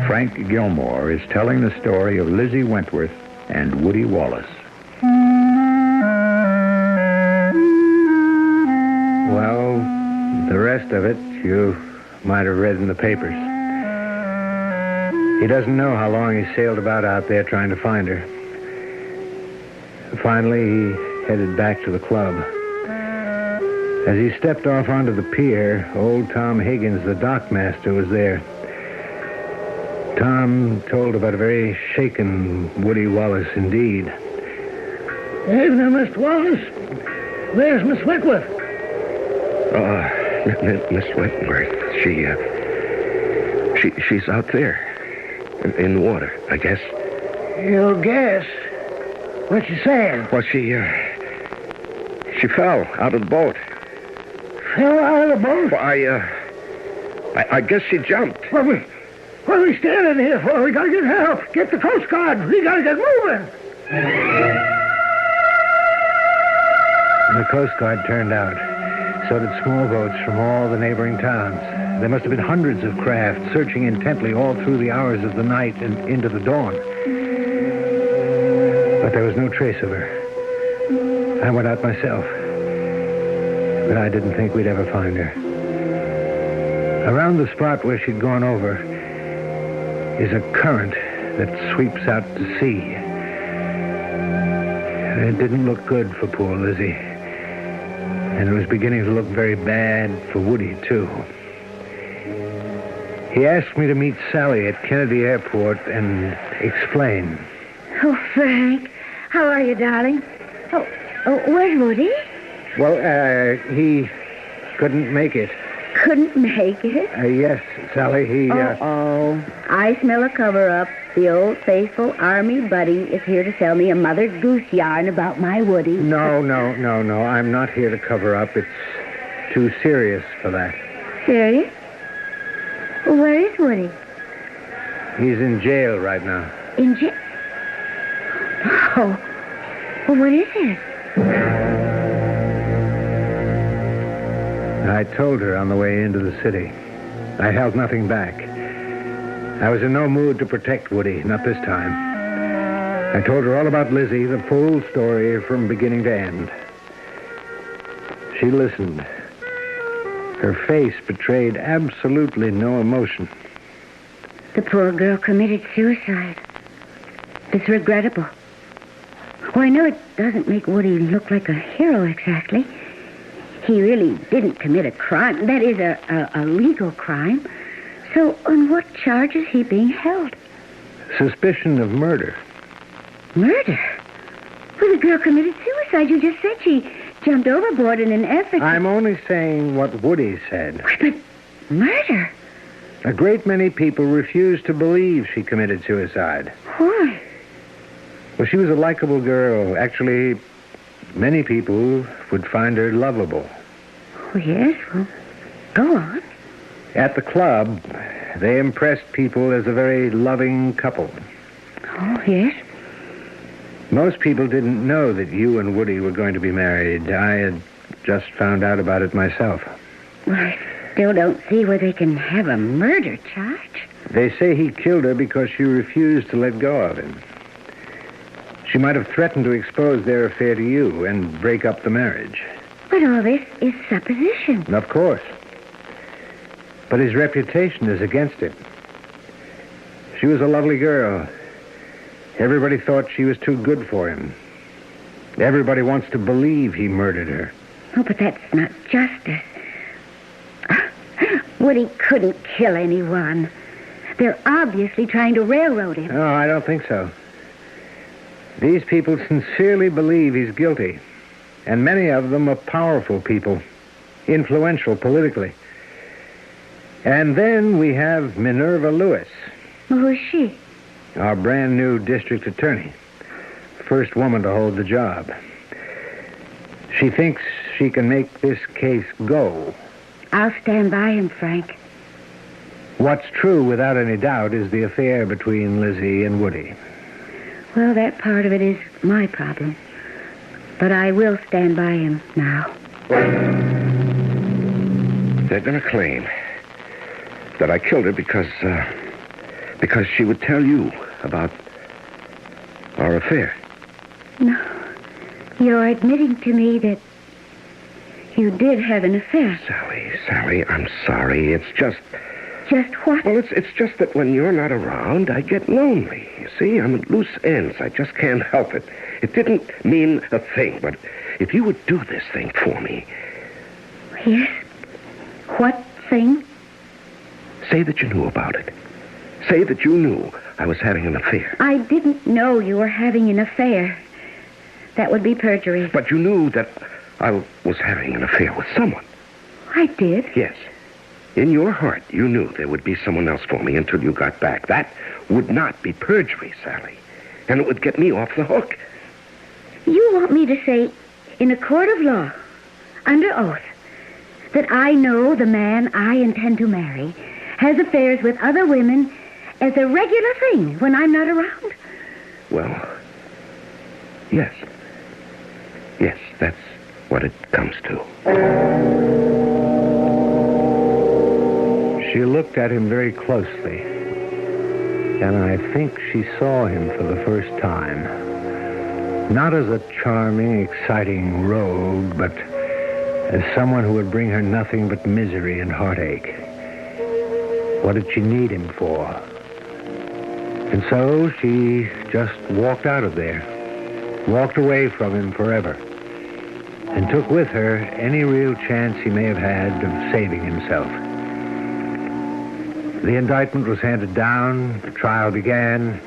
Frank Gilmore is telling the story of Lizzie Wentworth and Woody Wallace. Well, the rest of it you might have read in the papers. He doesn't know how long he sailed about out there trying to find her. Finally, he headed back to the club. As he stepped off onto the pier, old Tom Higgins, the dockmaster, was there. Tom told about a very shaken Woody Wallace indeed. Evening, Mr. Wallace. Where's Miss Wentworth? Miss Wentworth, she's out there. In the water, I guess. You guess? What you saying? Well, she fell out of the boat. Fell out of the boat? Well, I guess she jumped. What are we standing here for? We gotta get help. Get the Coast Guard. We gotta get moving. The Coast Guard turned out. So did small boats from all the neighboring towns. There must have been hundreds of craft searching intently all through the hours of the night and into the dawn. But there was no trace of her. I went out myself. But I didn't think we'd ever find her. Around the spot where she'd gone over is a current that sweeps out to sea. It didn't look good for poor Lizzie. And it was beginning to look very bad for Woody, too. He asked me to meet Sally at Kennedy Airport and explain. Oh, Frank. How are you, darling? Oh, where's Woody? Well, he couldn't make it. Couldn't make it? Yes, Sally, he... I smell a cover-up. The old faithful Army buddy is here to sell me a Mother Goose yarn about my Woody. No. I'm not here to cover up. It's too serious for that. Serious? Well, where is Woody? He's in jail right now. In jail? Oh. Well, what is it? I told her on the way into the city. I held nothing back. I was in no mood to protect Woody, not this time. I told her all about Lizzie, the full story from beginning to end. She listened. Her face betrayed absolutely no emotion. The poor girl committed suicide. It's regrettable. Well, I know it doesn't make Woody look like a hero exactly. He really didn't commit a crime. That is a legal crime. So on what charge is he being held? Suspicion of murder. Murder? Well, the girl committed suicide. You just said she jumped overboard in an effort to... I'm only saying what Woody said. But murder? A great many people refuse to believe she committed suicide. Why? Well, she was a likable girl. Actually, many people would find her lovable. Oh, yes? Well, go on. At the club, they impressed people as a very loving couple. Oh, yes? Most people didn't know that you and Woody were going to be married. I had just found out about it myself. Well, I still don't see where they can have a murder charge. They say he killed her because she refused to let go of him. She might have threatened to expose their affair to you and break up the marriage. But all this is supposition. Of course. But his reputation is against him. She was a lovely girl. Everybody thought she was too good for him. Everybody wants to believe he murdered her. Oh, but that's not justice. Woody couldn't kill anyone. They're obviously trying to railroad him. No, I don't think so. These people sincerely believe he's guilty. And many of them are powerful people, influential politically. And then we have Minerva Lewis. Well, who's she? Our brand new district attorney. First woman to hold the job. She thinks she can make this case go. I'll stand by him, Frank. What's true, without any doubt, is the affair between Lizzie and Woody. Well, that part of it is my problem. But I will stand by him now. They're going to claim that I killed her because she would tell you about our affair. No. You're admitting to me that you did have an affair. Sally, I'm sorry. It's just Just what? Well, it's just that when you're not around, I get lonely. You see, I'm at loose ends. I just can't help it. It didn't mean a thing, but if you would do this thing for me... Yes? What thing? Say that you knew about it. Say that you knew I was having an affair. I didn't know you were having an affair. That would be perjury. But you knew that I was having an affair with someone. I did? Yes. In your heart, you knew there would be someone else for me until you got back. That would not be perjury, Sally. And it would get me off the hook. You want me to say, in a court of law, under oath, that I know the man I intend to marry has affairs with other women as a regular thing when I'm not around? Well, yes. Yes, that's what it comes to. She looked at him very closely, and I think she saw him for the first time. Not as a charming, exciting rogue, but as someone who would bring her nothing but misery and heartache. What did she need him for? And so she just walked out of there, walked away from him forever, and took with her any real chance he may have had of saving himself. The indictment was handed down, the trial began,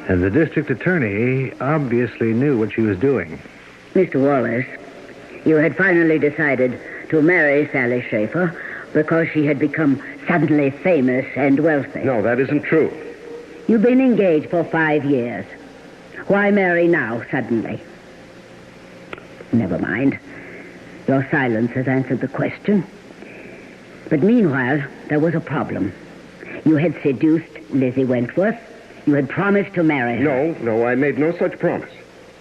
and the district attorney obviously knew what she was doing. Mr. Wallace, you had finally decided to marry Sally Schaefer because she had become suddenly famous and wealthy. No, that isn't true. You've been engaged for 5 years. Why marry now, suddenly? Never mind. Your silence has answered the question. But meanwhile, there was a problem. You had seduced Lizzie Wentworth. You had promised to marry her. No, I made no such promise.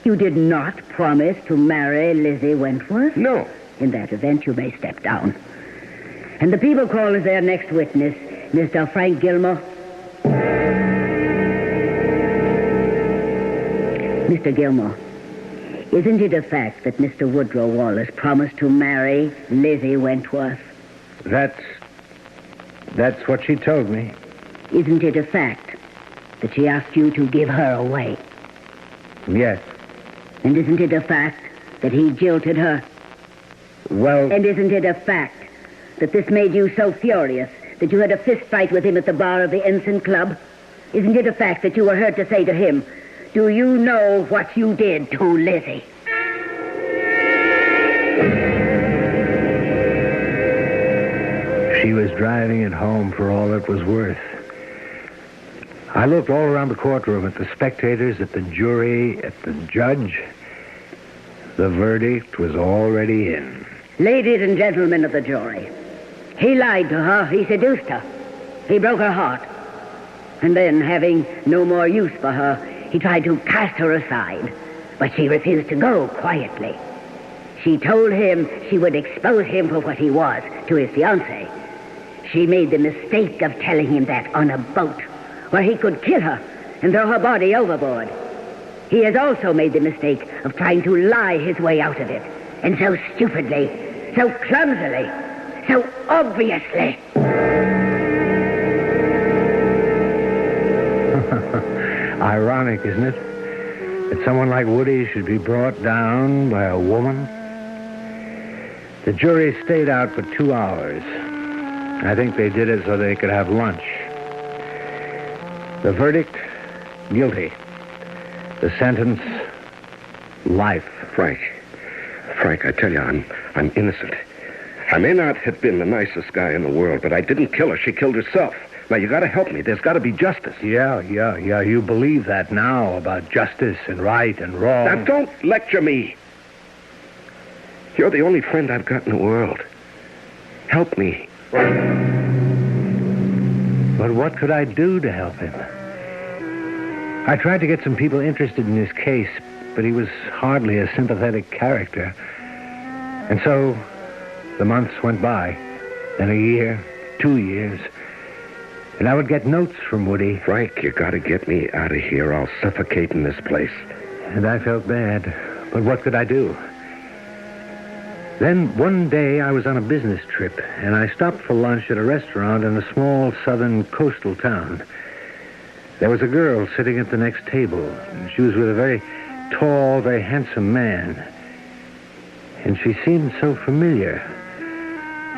You did not promise to marry Lizzie Wentworth? No. In that event, you may step down. And the people call as their next witness Mr. Frank Gilmore. Mr. Gilmore, isn't it a fact that Mr. Woodrow Wallace promised to marry Lizzie Wentworth? That's what she told me. Isn't it a fact that she asked you to give her away? Yes. And isn't it a fact that he jilted her? Well... And isn't it a fact that this made you so furious that you had a fist fight with him at the bar of the Ensign Club? Isn't it a fact that you were heard to say to him, "Do you know what you did to Lizzie?" She was driving it home for all it was worth. I looked all around the courtroom at the spectators, at the jury, at the judge. The verdict was already in. Ladies and gentlemen of the jury, he lied to her, he seduced her, he broke her heart. And then, having no more use for her, he tried to cast her aside. But she refused to go quietly. She told him she would expose him for what he was to his fiancée. She made the mistake of telling him that on a boat where he could kill her and throw her body overboard. He has also made the mistake of trying to lie his way out of it. And so stupidly, so clumsily, so obviously. Ironic, isn't it? That someone like Woody should be brought down by a woman. The jury stayed out for 2 hours. I think they did it so they could have lunch. The verdict, guilty. The sentence, life. Frank, I tell you, I'm innocent. I may not have been the nicest guy in the world, but I didn't kill her. She killed herself. Now, you got to help me. There's got to be justice. Yeah. You believe that now about justice and right and wrong. Now, don't lecture me. You're the only friend I've got in the world. Help me. But what could I do to help him? I tried to get some people interested in his case, but he was hardly a sympathetic character. And so the months went by, then a year, 2 years, and I would get notes from Woody. Frank, you got to get me out of here. I'll suffocate in this place. And I felt bad, but what could I do? Then one day I was on a business trip, and I stopped for lunch at a restaurant in a small southern coastal town. There was a girl sitting at the next table. She was with a very tall, very handsome man. And she seemed so familiar.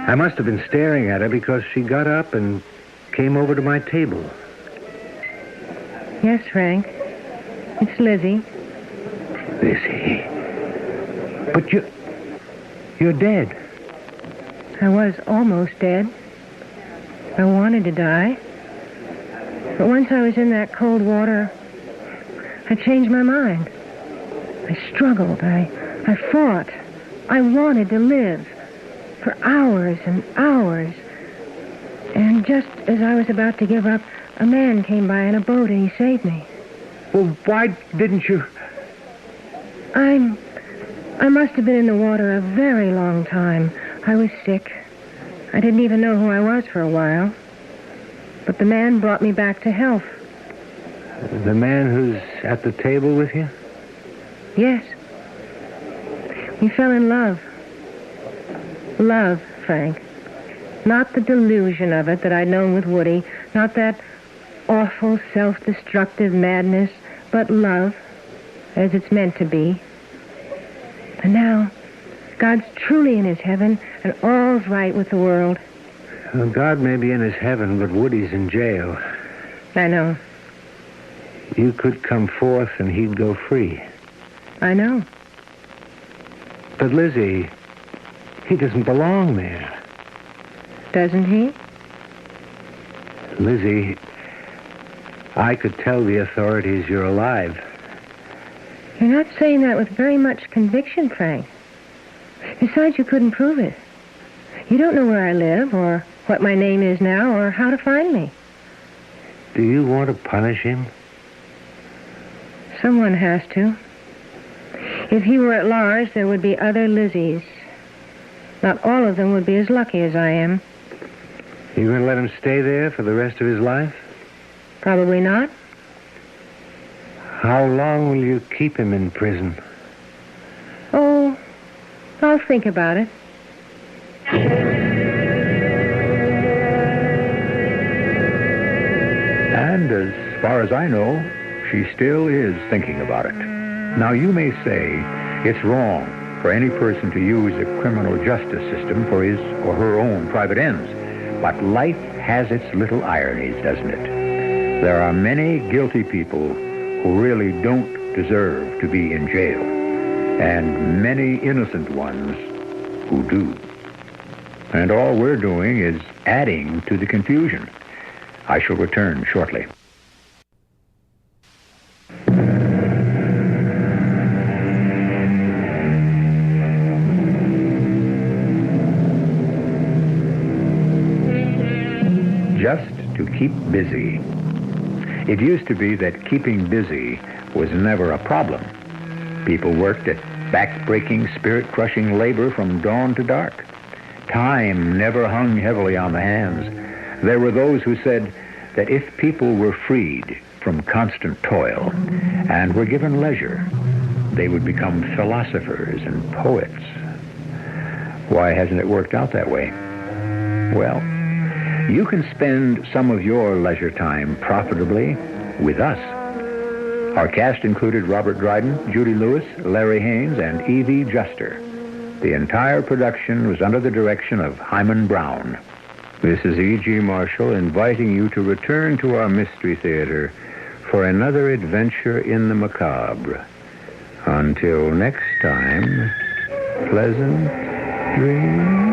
I must have been staring at her because she got up and came over to my table. Yes, Frank. It's Lizzie. Lizzie? But you're dead. I was almost dead. I wanted to die. But once I was in that cold water, I changed my mind. I struggled. I fought. I wanted to live for hours and hours. And just as I was about to give up, a man came by in a boat and he saved me. Well, why didn't you? I must have been in the water a very long time. I was sick. I didn't even know who I was for a while. But the man brought me back to health. The man who's at the table with you? Yes. We fell in love. Love, Frank. Not the delusion of it that I'd known with Woody. Not that awful, self-destructive madness. But love, as it's meant to be. And now, God's truly in his heaven, and all's right with the world. Well, God may be in his heaven, but Woody's in jail. I know. You could come forth and he'd go free. I know. But Lizzie, he doesn't belong there. Doesn't he? Lizzie, I could tell the authorities you're alive. You're not saying that with very much conviction, Frank. Besides, you couldn't prove it. You don't know where I live, or what my name is now, or how to find me. Do you want to punish him? Someone has to. If he were at large, there would be other Lizzies. Not all of them would be as lucky as I am. You going to let him stay there for the rest of his life? Probably not. How long will you keep him in prison? Oh, I'll think about it. And as far as I know, she still is thinking about it. Now, you may say it's wrong for any person to use the criminal justice system for his or her own private ends. But life has its little ironies, doesn't it? There are many guilty people who really don't deserve to be in jail, and many innocent ones who do. And all we're doing is adding to the confusion. I shall return shortly. Just to keep busy. It used to be that keeping busy was never a problem. People worked at back-breaking, spirit-crushing labor from dawn to dark. Time never hung heavily on the hands. There were those who said that if people were freed from constant toil and were given leisure, they would become philosophers and poets. Why hasn't it worked out that way? Well, you can spend some of your leisure time profitably with us. Our cast included Robert Dryden, Judy Lewis, Larry Haynes, and Evie Juster. The entire production was under the direction of Hyman Brown. This is E.G. Marshall inviting you to return to our Mystery Theater for another adventure in the macabre. Until next time, pleasant dreams.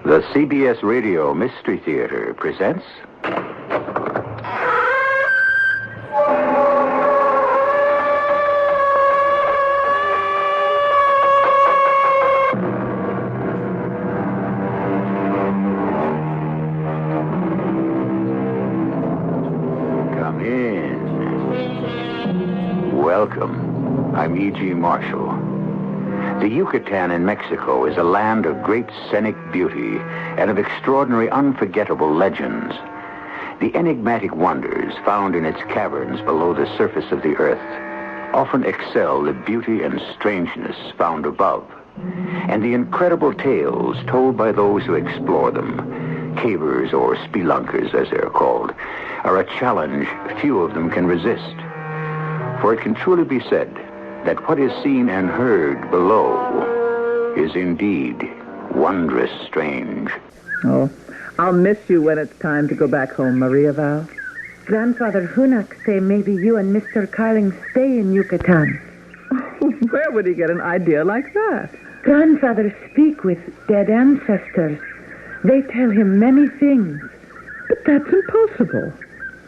The CBS Radio Mystery Theater presents... Come in. Welcome. I'm E.G. Marshall. The Yucatan in Mexico is a land of great scenic beauty and of extraordinary, unforgettable legends. The enigmatic wonders found in its caverns below the surface of the earth often excel the beauty and strangeness found above. And the incredible tales told by those who explore them, cavers or spelunkers as they're called, are a challenge few of them can resist. For it can truly be said that what is seen and heard below is indeed wondrous strange. Oh, I'll miss you when it's time to go back home, Maria Val. Grandfather Hunak say maybe you and Mr. Carling stay in Yucatan. Where would he get an idea like that? Grandfather speak with dead ancestors. They tell him many things. But that's impossible.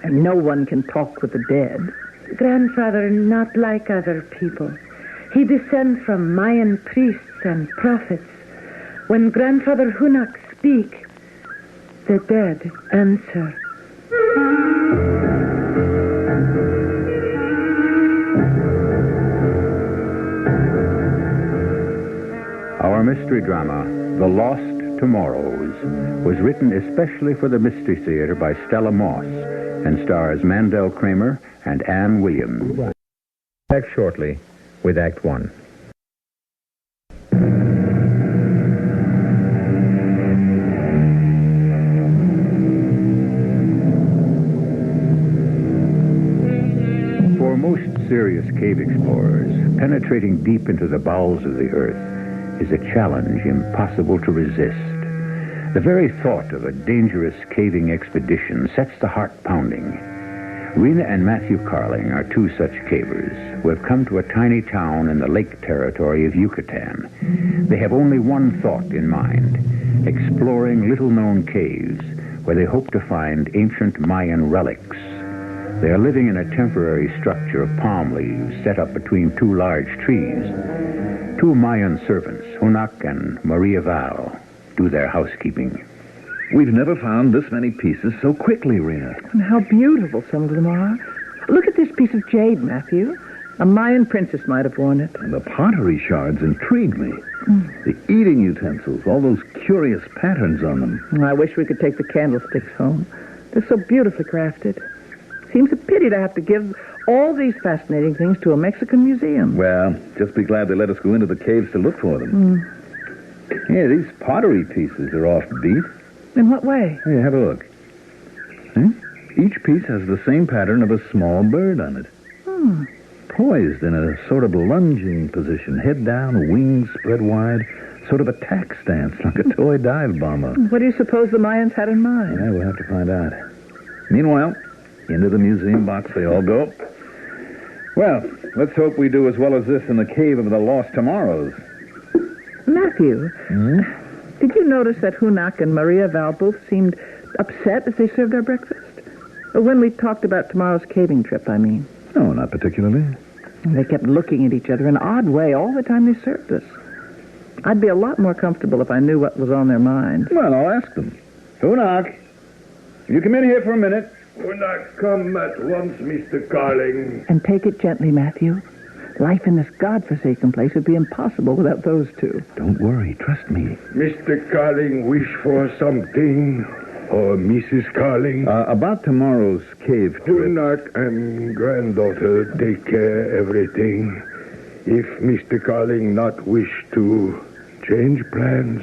And no one can talk with the dead. Grandfather not like other people. He descends from Mayan priests and prophets. When Grandfather Hunak speak, the dead answer. Our mystery drama, The Lost Tomorrows, was written especially for the Mystery Theater by Stella Moss and stars Mandel Kramer and Ann Williams. Back shortly with Act One. For most serious cave explorers, penetrating deep into the bowels of the earth is a challenge impossible to resist. The very thought of a dangerous caving expedition sets the heart pounding. Rena and Matthew Carling are two such cavers who have come to a tiny town in the lake territory of Yucatan. They have only one thought in mind, exploring little-known caves where they hope to find ancient Mayan relics. They are living in a temporary structure of palm leaves set up between two large trees. Two Mayan servants, Hunak and Maria Val, do their housekeeping. We've never found this many pieces so quickly, Rena. And how beautiful some of them are. Look at this piece of jade, Matthew. A Mayan princess might have worn it. And the pottery shards intrigue me. The eating utensils, all those curious patterns on them. I wish we could take the candlesticks home. They're so beautifully crafted. Seems a pity to have to give all these fascinating things to a Mexican museum. Well, just be glad they let us go into the caves to look for them. Yeah, these pottery pieces are offbeat. In what way? Here, have a look. Each piece has the same pattern of a small bird on it. Poised in a sort of lunging position, head down, wings spread wide, sort of a tack stance like a toy dive bomber. What do you suppose the Mayans had in mind? Yeah, we'll have to find out. Meanwhile, into the museum box they all go. Well, let's hope we do as well as this in the Cave of the Lost Tomorrows. Matthew, did you notice that Hunak and Maria Val both seemed upset as they served their breakfast? Or when we talked about tomorrow's caving trip, I mean. No, not particularly. They kept looking at each other in an odd way all the time they served us. I'd be a lot more comfortable if I knew what was on their mind. Well, I'll ask them. Hunak, you come in here for a minute. Hunak, come at once, Mr. Carling. And take it gently, Matthew. Life in this godforsaken place would be impossible without those two. Don't worry, trust me. Mr. Carling wish for something, or Mrs. Carling? About tomorrow's cave trip. Hunak and granddaughter take care everything. If Mr. Carling not wish to change plans.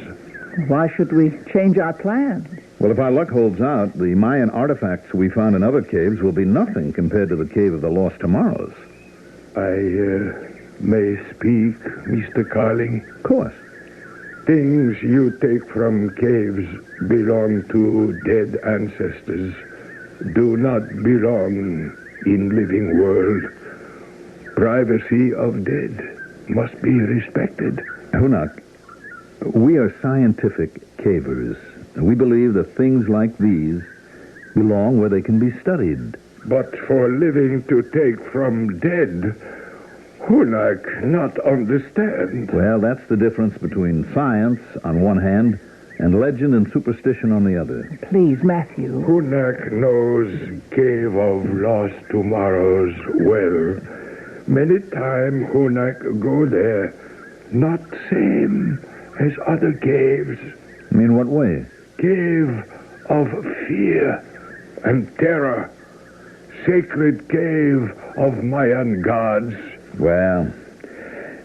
Why should we change our plans? Well, if our luck holds out, the Mayan artifacts we found in other caves will be nothing compared to the Cave of the Lost Tomorrows. I may speak, Mr. Carling? Of course. Things you take from caves belong to dead ancestors, do not belong in living world. Privacy of dead must be respected. Hunak, We are scientific cavers. We believe that things like these belong where they can be studied. But for living to take from dead, Hunak not understand. Well, that's the difference between science on one hand and legend and superstition on the other. Please, Matthew. Hunak knows Cave of Lost Tomorrows well. Many time Hunak go there, not same as other caves. In what way? Cave of fear and terror. Sacred cave of Mayan gods. Well,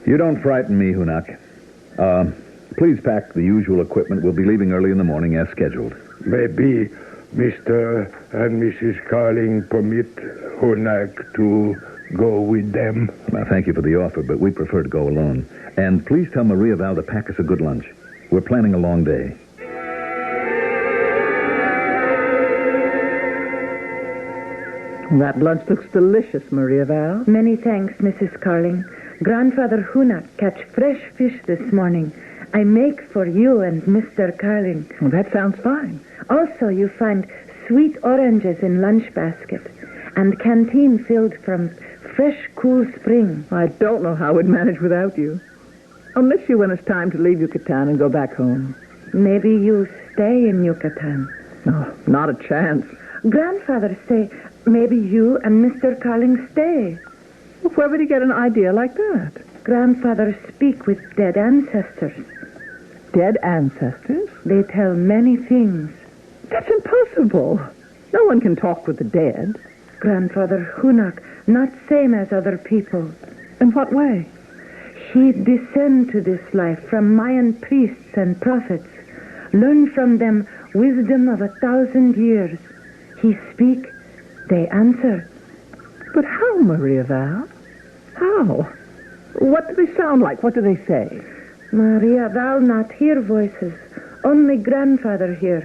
you don't frighten me, Hunak. Please pack the usual equipment. We'll be leaving early in the morning as scheduled. Maybe Mr. and Mrs. Carling permit Hunak to go with them. Well, thank you for the offer, but we prefer to go alone. And please tell Maria Val to pack us a good lunch. We're planning a long day. That lunch looks delicious, Maria Val. Many thanks, Mrs. Carling. Grandfather Hunak catch fresh fish this morning. I make for you and Mr. Carling. Well, that sounds fine. Also, you find sweet oranges in lunch basket and canteen filled from fresh, cool spring. I don't know how we'd manage without you. I'll miss you when it's time to leave Yucatan and go back home. Maybe you stay in Yucatan. No, not a chance. Grandfather say maybe you and Mr. Carling stay. Well, where would he get an idea like that? Grandfather speak with dead ancestors. Dead ancestors? They tell many things. That's impossible. No one can talk with the dead. Grandfather Hunak, not same as other people. In what way? He descend to this life from Mayan priests and prophets. Learn from them wisdom of 1,000 years. He speak, they answer. But how, Maria Val? How? What do they sound like? What do they say? Maria Val not hear voices. Only grandfather hear.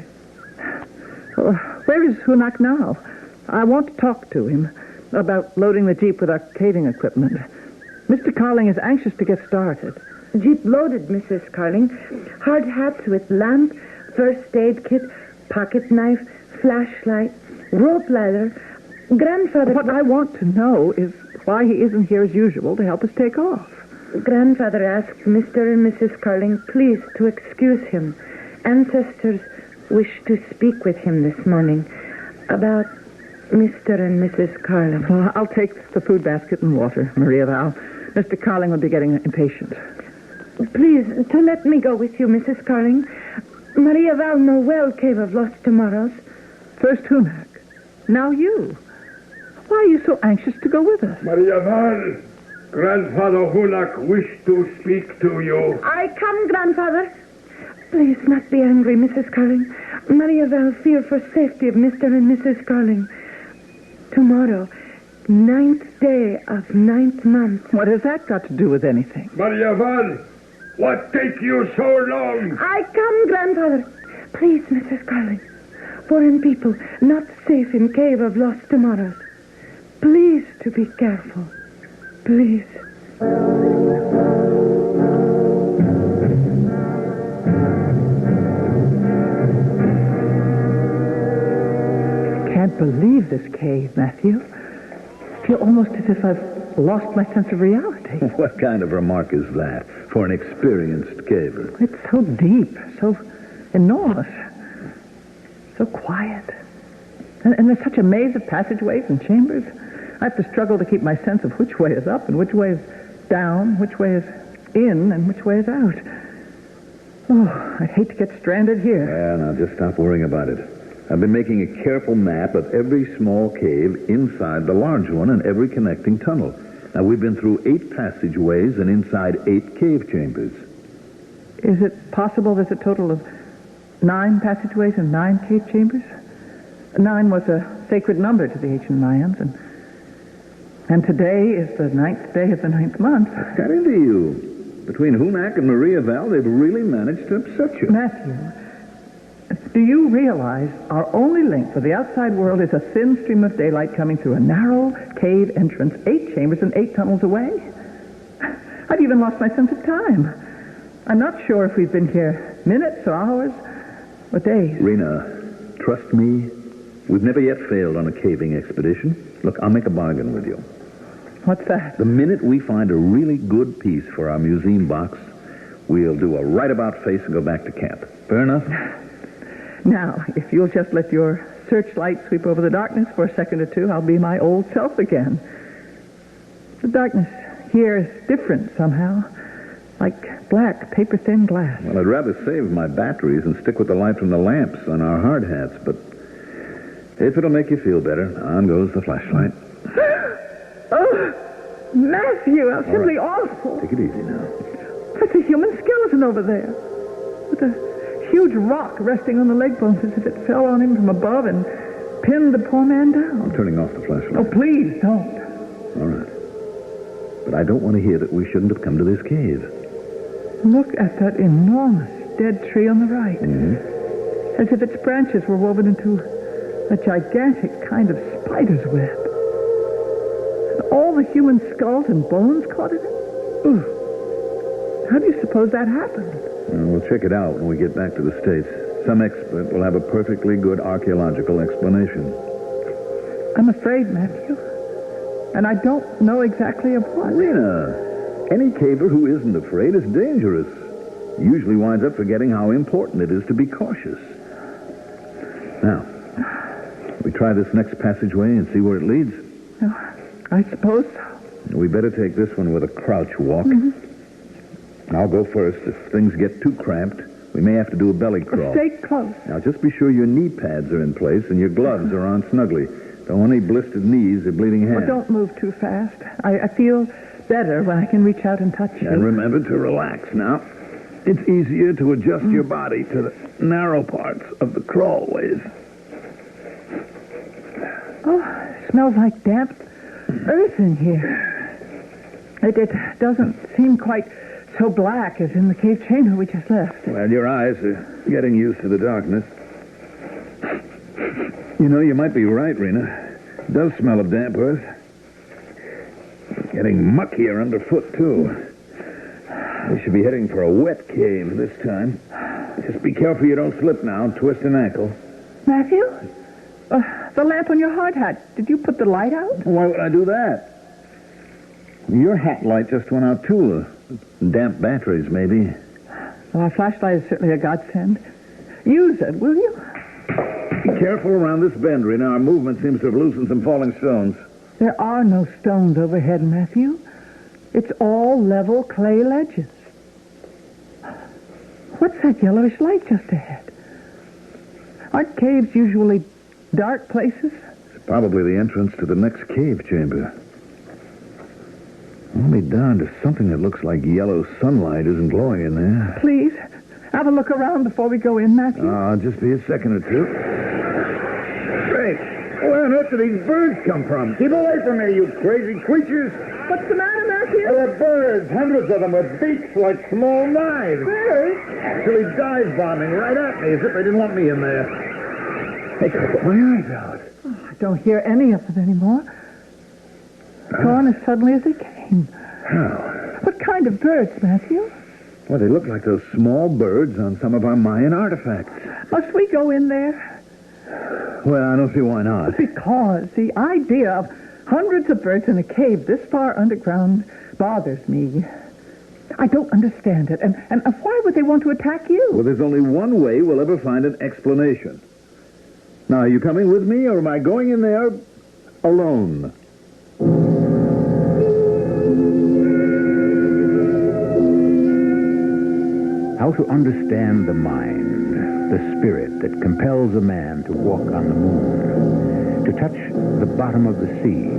Where is Hunak now? I want to talk to him about loading the Jeep with our caving equipment. Mr. Carling is anxious to get started. Jeep loaded, Mrs. Carling. Hard hats with lamp, first aid kit, pocket knife, flashlight, rope ladder. Grandfather... What I want to know is why he isn't here as usual to help us take off. Grandfather asked Mr. and Mrs. Carling please to excuse him. Ancestors wish to speak with him this morning about Mr. and Mrs. Carling. Well, I'll take the food basket and water, Maria Val. Mr. Carling will be getting impatient. Please, to let me go with you, Mrs. Carling. Maria Val know well Cave of Lost Tomorrows. First Hunak, now you. Why are you so anxious to go with us? Maria Val, Grandfather Hunak wish to speak to you. I come, Grandfather. Please not be angry, Mrs. Carling. Maria Val fear for safety of Mr. and Mrs. Carling. Tomorrow, 9th day of 9th month. What has that got to do with anything? Maria Val, what take you so long? I come, Grandfather. Please, Mrs. Carling. Foreign people not safe in Cave of Lost Tomorrows. Please to be careful. Please. Can't believe this cave, Matthew. I feel almost as if I've lost my sense of reality. What kind of remark is that for an experienced caver? It's so deep, so enormous, so quiet. And there's such a maze of passageways and chambers. I have to struggle to keep my sense of which way is up and which way is down, which way is in and which way is out. Oh, I'd hate to get stranded here. Yeah, now just stop worrying about it. I've been making a careful map of every small cave inside the large one and every connecting tunnel. Now, we've been through 8 passageways and inside 8 cave chambers. Is it possible there's a total of 9 passageways and 9 cave chambers? 9 was a sacred number to the ancient Mayans, and today is the 9th day of the 9th month. What's got into you? Between Hunak and Maria Val, they've really managed to upset you. Matthew, do you realize our only link with the outside world is a thin stream of daylight coming through a narrow cave entrance, 8 chambers and 8 tunnels away? I've even lost my sense of time. I'm not sure if we've been here minutes or hours or days. Rena, trust me, we've never yet failed on a caving expedition. Look, I'll make a bargain with you. What's that? The minute we find a really good piece for our museum box, we'll do a right-about face and go back to camp. Fair enough? Now, if you'll just let your searchlight sweep over the darkness for a second or two, I'll be my old self again. The darkness here is different somehow. Like black, paper-thin glass. Well, I'd rather save my batteries and stick with the light from the lamps on our hard hats, but if it'll make you feel better, on goes the flashlight. Oh, Matthew, how simply awful. Take it easy now. That's a human skeleton over there. With a huge rock resting on the leg bones as if it fell on him from above and pinned the poor man down. I'm turning off the flashlight. Oh, please don't. All right. But I don't want to hear that we shouldn't have come to this cave. Look at that enormous dead tree on the right. Mm-hmm. As if its branches were woven into a gigantic kind of spider's web. And all the human skulls and bones caught in it? Ooh. How do you suppose that happened? We'll check it out when we get back to the States. Some expert will have a perfectly good archaeological explanation. I'm afraid, Matthew. And I don't know exactly of what. Rena, any caver who isn't afraid is dangerous. Usually winds up forgetting how important it is to be cautious. Now, we try this next passageway and see where it leads. Oh, I suppose so. We better take this one with a crouch walk. Mm-hmm. I'll go first. If things get too cramped, we may have to do a belly crawl. Stay close. Now, just be sure your knee pads are in place and your gloves are on snugly. Don't want any blistered knees or bleeding hands. Well, don't move too fast. I feel better when I can reach out and touch you. And remember to relax now. It's easier to adjust your body to the narrow parts of the crawlways. Oh, it smells like damp earth in here. It doesn't seem quite so black as in the cave chamber we just left. Well, your eyes are getting used to the darkness. You know, you might be right, Rena. It does smell of damp earth. It's getting muckier underfoot, too. We should be heading for a wet cave this time. Just be careful you don't slip now and twist an ankle. Matthew? The lamp on your hard hat. Did you put the light out? Why would I do that? Your hat light just went out, too. Damp batteries, maybe. Well, our flashlight is certainly a godsend. Use it, will you? Be careful around this bend, Rena. Our movement seems to have loosened some falling stones. There are no stones overhead, Matthew. It's all level clay ledges. What's that yellowish light just ahead? Aren't caves usually dark places? It's probably the entrance to the next cave chamber. I'll be darned if something that looks like yellow sunlight isn't glowing in there. Please, have a look around before we go in, Matthew. Just be a second or two. Great. Where on earth do these birds come from? Keep away from me, you crazy creatures. What's the matter, Matthew? They're birds, hundreds of them with beaks like small knives. Birds? Actually dive bombing right at me as if they didn't want me in there. Hey, put my eyes out. Oh, I don't hear any of them anymore. Gone as suddenly as they came. How? What kind of birds, Matthew? Well, they look like those small birds on some of our Mayan artifacts. Must we go in there? Well, I don't see why not. Because the idea of hundreds of birds in a cave this far underground bothers me. I don't understand it. And why would they want to attack you? Well, there's only one way we'll ever find an explanation. Now, are you coming with me, or am I going in there alone? How to understand the mind, the spirit that compels a man to walk on the moon, to touch the bottom of the sea,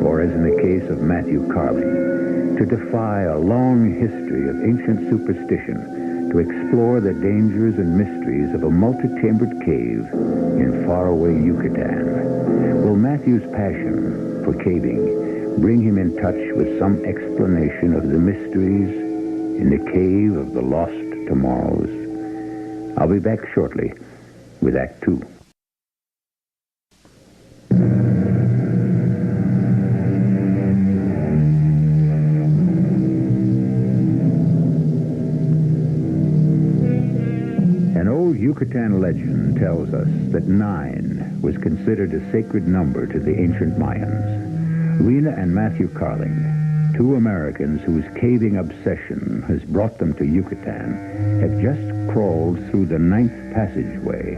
or as in the case of Matthew Carling, to defy a long history of ancient superstition, to explore the dangers and mysteries of a multi-chambered cave in faraway Yucatan. Will Matthew's passion for caving bring him in touch with some explanation of the mysteries in the cave of the lost tomorrows? I'll be back shortly with Act 2. Old Yucatan legend tells us that 9 was considered a sacred number to the ancient Mayans. Rena and Matthew Carling, 2 Americans whose caving obsession has brought them to Yucatan, have just crawled through the 9th passageway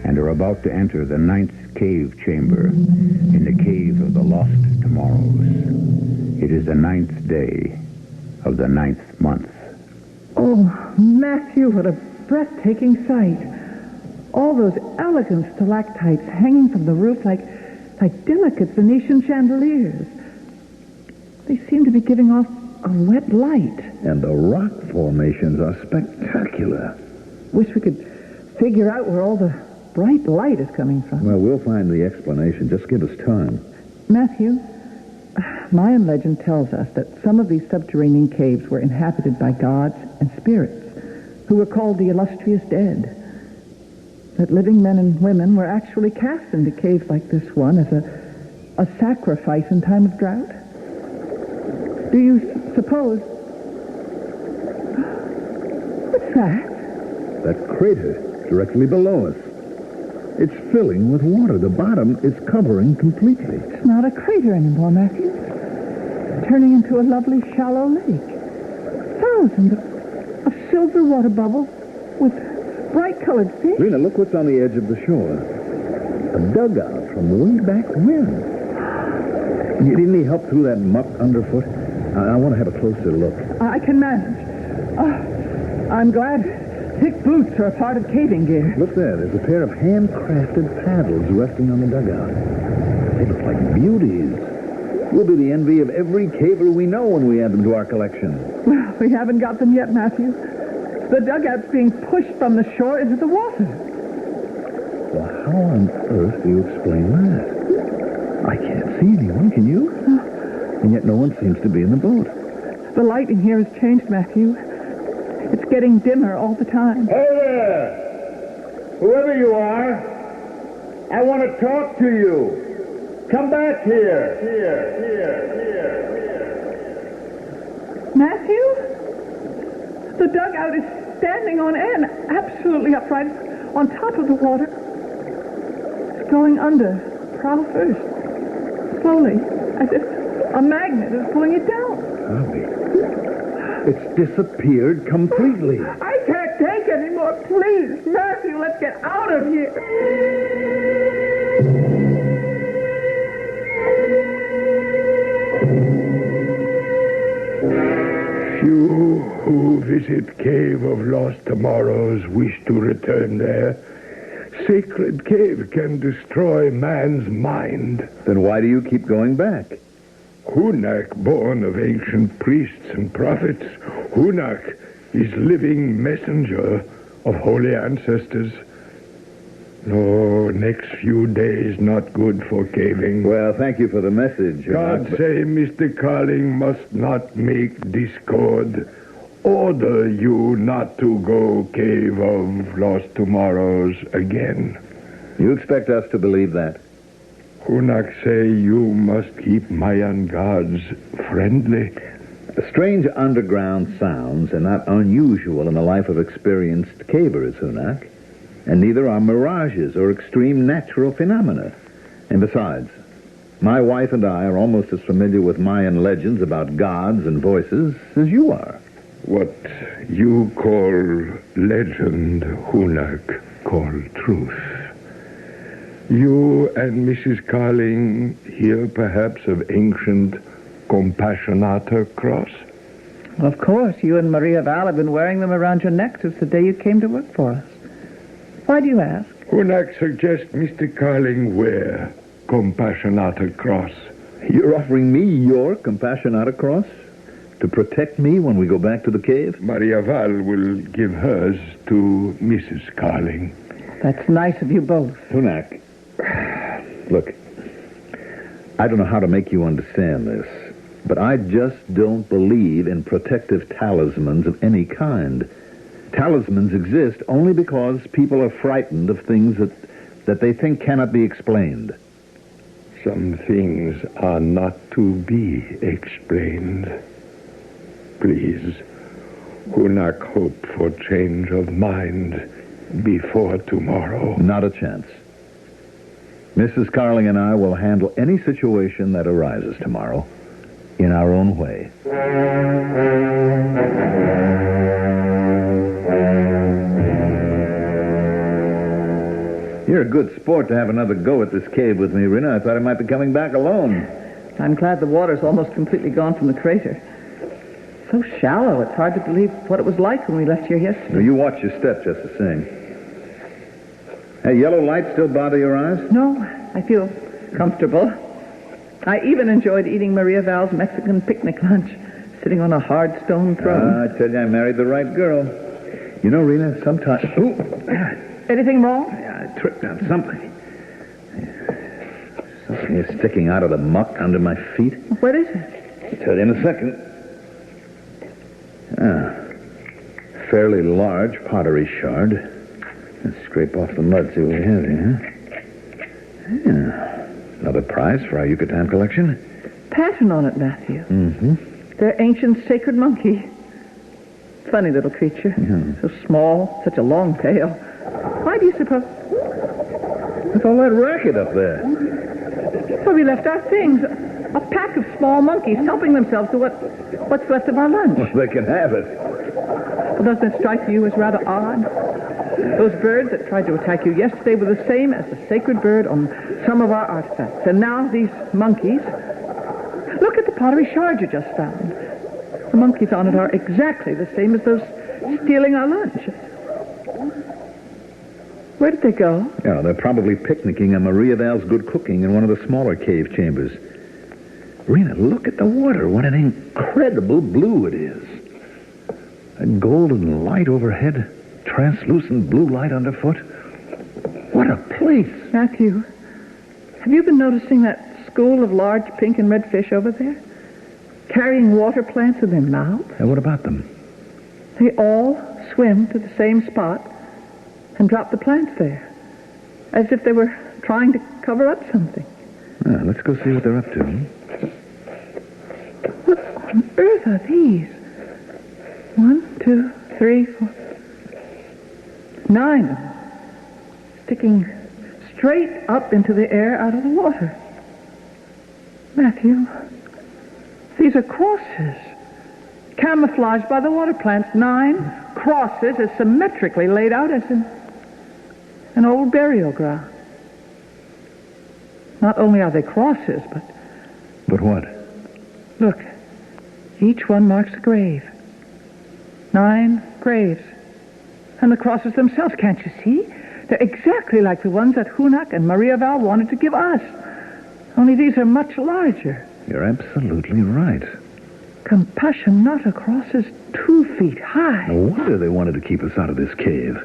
and are about to enter the 9th cave chamber in the Cave of the Lost Tomorrows. It is the 9th day of the 9th month. Oh, Matthew, what a breathtaking sight. All those elegant stalactites hanging from the roof like delicate Venetian chandeliers. They seem to be giving off a wet light. And the rock formations are spectacular. Wish we could figure out where all the bright light is coming from. Well, we'll find the explanation. Just give us time. Matthew, Mayan legend tells us that some of these subterranean caves were inhabited by gods and spirits who were called the illustrious dead. That living men and women were actually cast into caves like this one as a sacrifice in time of drought. Do you suppose... What's that? That crater directly below us. It's filling with water. The bottom is covering completely. It's not a crater anymore, Matthew. It's turning into a lovely shallow lake. Thousands of silver water bubbles with bright-colored fish. Rena, look what's on the edge of the shore. A dugout from way back when. You need any help through that muck underfoot? I want to have a closer look. I can manage. I'm glad thick boots are a part of caving gear. Look there. There's a pair of handcrafted paddles resting on the dugout. They look like beauties. We'll be the envy of every caver we know when we add them to our collection. Well, we haven't got them yet, Matthew. The dugout's being pushed from the shore into the water. Well, how on earth do you explain that? I can't see anyone, can you? And yet no one seems to be in the boat. The light in here has changed, Matthew. It's getting dimmer all the time. Hey there! Whoever you are, I want to talk to you. Come back here. Matthew? The dugout is standing on end, absolutely upright, on top of the water. It's going under, prow first, slowly, as if a magnet is pulling it down. It's disappeared completely. I can't take any more. Please, Matthew, let's get out of here. Few who visit Cave of Lost Tomorrows wish to return there. Sacred cave can destroy man's mind. Then why do you keep going back? Hunak, born of ancient priests and prophets. Hunak is living messenger of holy ancestors. No, next few days not good for caving. Well, thank you for the message. God say Mr. Carling must not make discord. Order you not to go Cave of Lost Tomorrows again. You expect us to believe that? Hunak say you must keep Mayan gods friendly. Strange underground sounds are not unusual in the life of experienced cavers, Hunak. And neither are mirages or extreme natural phenomena. And besides, my wife and I are almost as familiar with Mayan legends about gods and voices as you are. What you call legend, Hunak call truth. You and Mrs. Carling hear perhaps of ancient Compassionata cross? Of course, you and Maria Val have been wearing them around your neck since the day you came to work for us. Why do you ask? Hunak suggests Mr. Carling wear Compassionata cross. You're offering me your Compassionata cross? To protect me when we go back to the cave? Maria Val will give hers to Mrs. Carling. That's nice of you both. Hunak, look, I don't know how to make you understand this, but I just don't believe in protective talismans of any kind. Talismans exist only because people are frightened of things that they think cannot be explained. Some things are not to be explained. Please, Hunak hope for change of mind. before tomorrow. Not a chance. Mrs. Carling and I will handle any situation that arises tomorrow in our own way. You're a good sport to have another go at this cave with me, Rena. I thought I might be coming back alone. I'm glad the water's almost completely gone from the crater. So shallow, it's hard to believe what it was like when we left here yesterday. Well, you watch your step just the same. Hey, yellow light still bother your eyes? No, I feel comfortable. I even enjoyed eating Maria Val's Mexican picnic lunch, sitting on a hard stone throne. I tell you, I married the right girl. You know, Rena, sometimes... Ooh! Anything wrong? Yeah, I tripped on something. Something is sticking out of the muck under my feet. What is it? I'll tell you in a second. Fairly large pottery shard. Let's scrape off the mud, see what we have here. Yeah. Another prize for our Yucatan collection. Pattern on it, Matthew. Mm-hmm. Their ancient sacred monkey. Funny little creature. Yeah. So small, such a long tail. Why do you suppose? What's all that racket up there? Well, we left our things. A pack of small monkeys helping themselves to what's left of our lunch. Well, they can have it. Well, doesn't it strike you as rather odd? Those birds that tried to attack you yesterday were the same as the sacred bird on some of our artifacts. And now these monkeys... Look at the pottery shard you just found. The monkeys on it are exactly the same as those stealing our lunch. Where did they go? Yeah, they're probably picnicking on Maria Val's good cooking in one of the smaller cave chambers. Rena, look at the water. What an incredible blue it is. A golden light overhead, translucent blue light underfoot. What a place. Matthew, have you been noticing that school of large pink and red fish over there? Carrying water plants in their mouths? And what about them? They all swim to the same spot and drop the plants there, as if they were trying to cover up something. Let's go see what they're up to. What on earth are these? 1, 2, 3, 4... 9 of them. Sticking straight up into the air out of the water. Matthew, these are crosses. Camouflaged by the water plants. 9 crosses as symmetrically laid out as in an old burial ground. Not only are they crosses, but... But what? Look, each one marks a grave. 9 graves. And the crosses themselves, can't you see? They're exactly like the ones that Hunak and Maria Val wanted to give us. Only these are much larger. You're absolutely right. Compassionata crosses 2 feet high. No wonder they wanted to keep us out of this cave.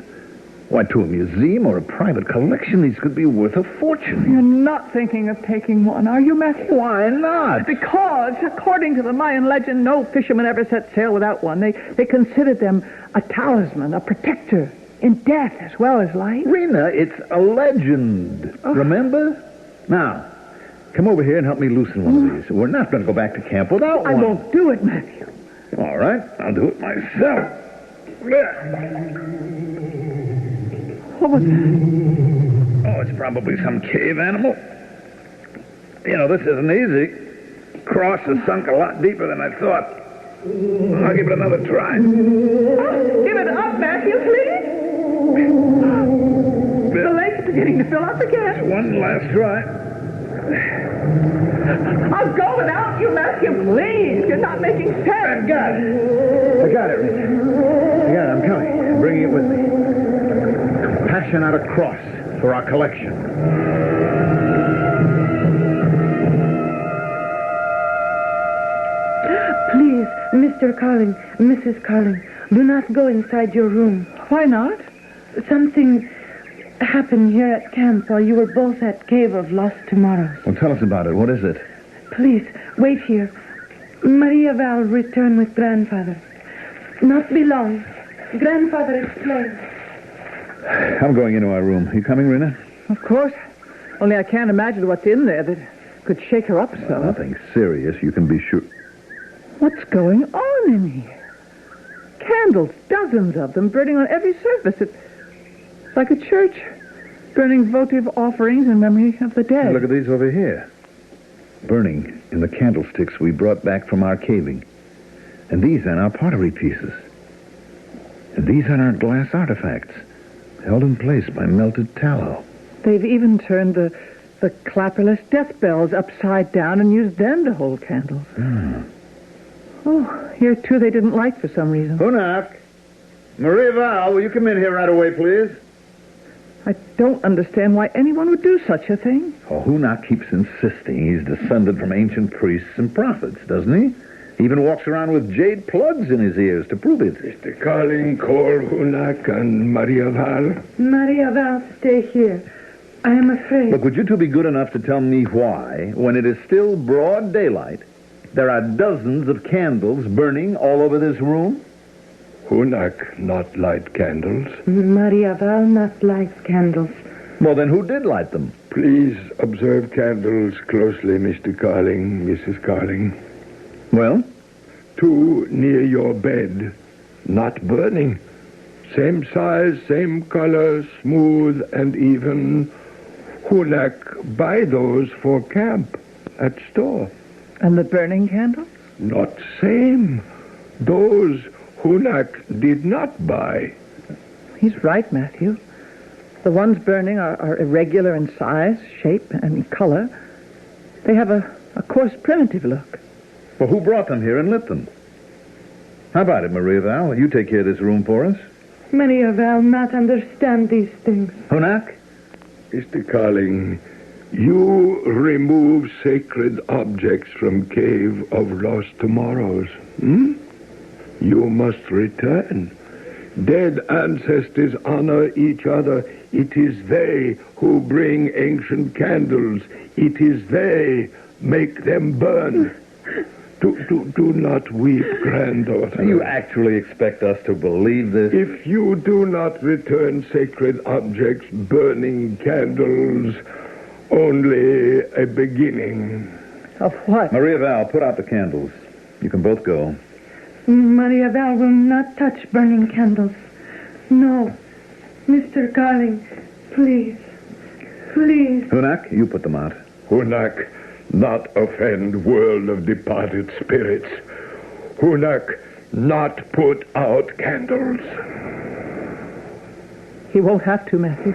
Why, to a museum or a private collection, these could be worth a fortune. You're not thinking of taking one, are you, Matthew? Why not? Because, according to the Mayan legend, no fisherman ever set sail without one. They considered them a talisman, a protector, in death as well as life. Rena, it's a legend. Oh. Remember? Now, come over here and help me loosen one of these. We're not going to go back to camp without one. I won't do it, Matthew. All right, I'll do it myself. What was that? Oh, it's probably some cave animal. You know, this isn't easy. Cross has sunk a lot deeper than I thought. I'll give it another try. Oh, give it up, Matthew, please. The lake's beginning to fill up again. Just one last try. I'll go without you, Matthew, please. You're not making sense. I got it, Rita. I got it. I'm coming. I'm bringing it with me. Compassion out a cross for our collection. Please, Mr. Carling, Mrs. Carling, do not go inside your room. Why not? Something happened here at camp while you were both at Cave of Lost Tomorrows. Well, tell us about it. What is it? Please, wait here. Maria Val returned with grandfather. Not be long. Grandfather explained. I'm going into our room. You coming, Rena? Of course. Only I can't imagine what's in there that could shake her up so. Nothing serious, you can be sure. What's going on in here? Candles, dozens of them, burning on every surface. Like a church, burning votive offerings in memory of the dead. Look at these over here. Burning in the candlesticks we brought back from our caving. And these are our pottery pieces. And these are our glass artifacts, held in place by melted tallow. They've even turned the clapperless death bells upside down and used them to hold candles. Oh, here, too, they didn't light for some reason. Hunak! Maria Val, will you come in here right away, please? I don't understand why anyone would do such a thing. Oh, Hunak keeps insisting he's descended from ancient priests and prophets, doesn't he? He even walks around with jade plugs in his ears to prove it. Mr. Carling, call Hunak and Maria Val. Maria Val, stay here. I am afraid. Look, would you two be good enough to tell me why, when it is still broad daylight, there are dozens of candles burning all over this room? Hunak not light candles. Maria Val not light candles. Well, then who did light them? Please observe candles closely, Mr. Carling, Mrs. Carling. Well? 2 near your bed, not burning. Same size, same color, smooth and even. Hunak buy those for camp at store. And the burning candles? Not same. Those Hunak did not buy. He's right, Matthew. The ones burning are irregular in size, shape, and color. They have a coarse, primitive look. Well, who brought them here and lit them? How about it, Maria Val? Will you take care of this room for us? Maria Val not understand these things. Hunak? Mr. Carling, you remove sacred objects from Cave of Lost Tomorrows. You must return. Dead ancestors honor each other. It is they who bring ancient candles. It is they make them burn. Do not weep, granddaughter. You actually expect us to believe this? If you do not return sacred objects, burning candles, only a beginning. Of what? Maria Val, put out the candles. You can both go. Maria Val will not touch burning candles. No. Mr. Carling, please. Please. Hunak, you put them out. Hunak, not offend world of departed spirits. Hunak, not put out candles. He won't have to, Matthew.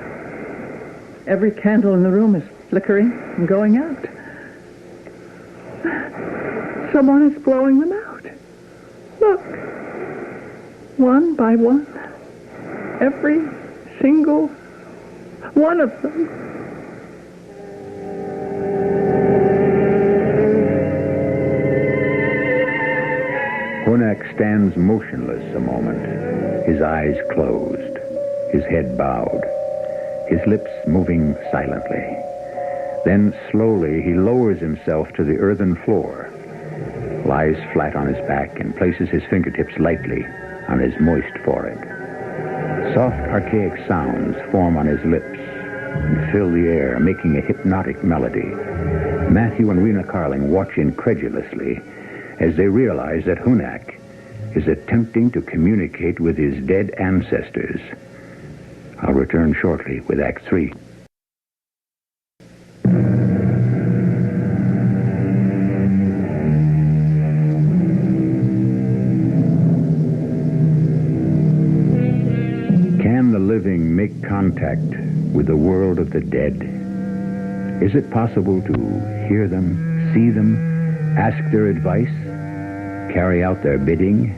Every candle in the room is flickering and going out. Someone is blowing them out. Look. One by one. Every single one of them. Hunak stands motionless a moment, his eyes closed, his head bowed, his lips moving silently. Then slowly he lowers himself to the earthen floor, lies flat on his back, and places his fingertips lightly on his moist forehead. Soft, archaic sounds form on his lips and fill the air, making a hypnotic melody. Matthew and Rena Carling watch incredulously as they realize that Hunak is attempting to communicate with his dead ancestors. I'll return shortly with Act 3. Can the living make contact with the world of the dead? Is it possible to hear them, see them, ask their advice, carry out their bidding?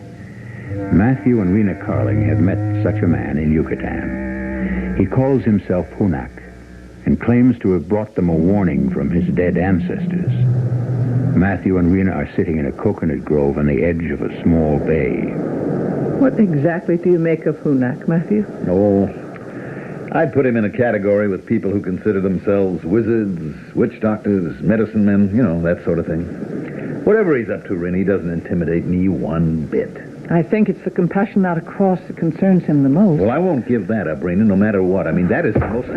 Matthew and Rena Carling have met such a man in Yucatan. He calls himself Hunak and claims to have brought them a warning from his dead ancestors. Matthew and Rena are sitting in a coconut grove on the edge of a small bay. What exactly do you make of Hunak, Matthew? Oh, I'd put him in a category with people who consider themselves wizards, witch doctors, medicine men, that sort of thing. Whatever he's up to, Rena, he doesn't intimidate me one bit. I think it's the compassion not a cross that concerns him the most. Well, I won't give that up, Rena, no matter what. I mean, that is the most...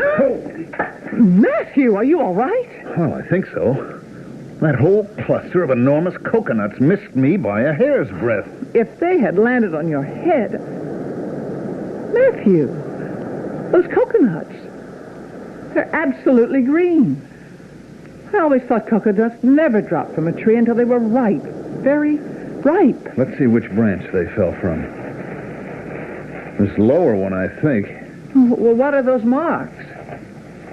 Matthew, are you all right? Well, I think so. That whole cluster of enormous coconuts missed me by a hair's breadth. If they had landed on your head... Matthew, Those coconuts. They're absolutely green. I always thought coconuts never dropped from a tree until they were ripe. Very ripe. Let's see which branch they fell from. This lower one, I think. Well, what are those marks?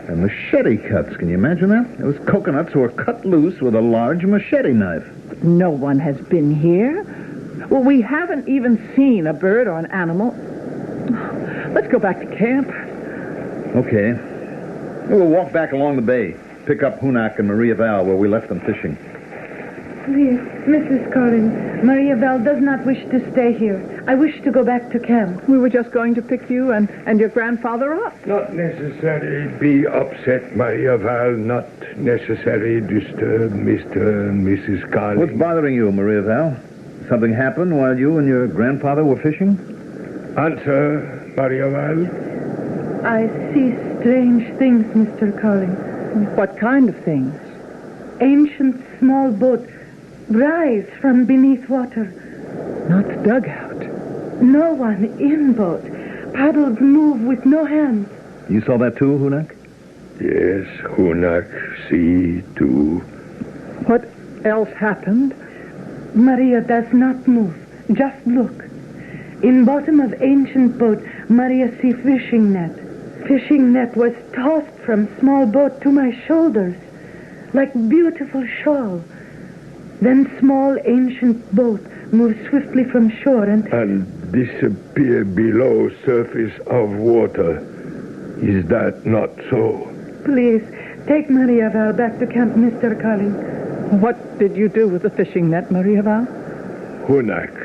They're machete cuts. Can you imagine that? Those coconuts were cut loose with a large machete knife. No one has been here. Well, we haven't even seen a bird or an animal. Let's go back to camp. Okay. We'll walk back along the bay. Pick up Hunak and Maria Val where we left them fishing. Please, Mrs. Collins, Maria Val does not wish to stay here. I wish to go back to camp. We were just going to pick you and your grandfather up. Not necessary be upset, Maria Val. Not necessary disturb Mr. and Mrs. Collins. What's bothering you, Maria Val? Something happened while you and your grandfather were fishing? Answer, Maria Val. I see strange things, Mr. Collins. What kind of things? Ancient small boat rise from beneath water. Not dugout. No one in boat. Paddles move with no hands. You saw that too, Hunak? Yes, Hunak, see too. What else happened? Maria does not move. Just look. In bottom of ancient boat, Maria see fishing net. Fishing net was tossed from small boat to my shoulders, like beautiful shawl. Then small ancient boat moves swiftly from shore and disappear below surface of water. Is that not so? Please, take Maria Val back to camp, Mr. Collins. What did you do with the fishing net, Maria Val? Hunak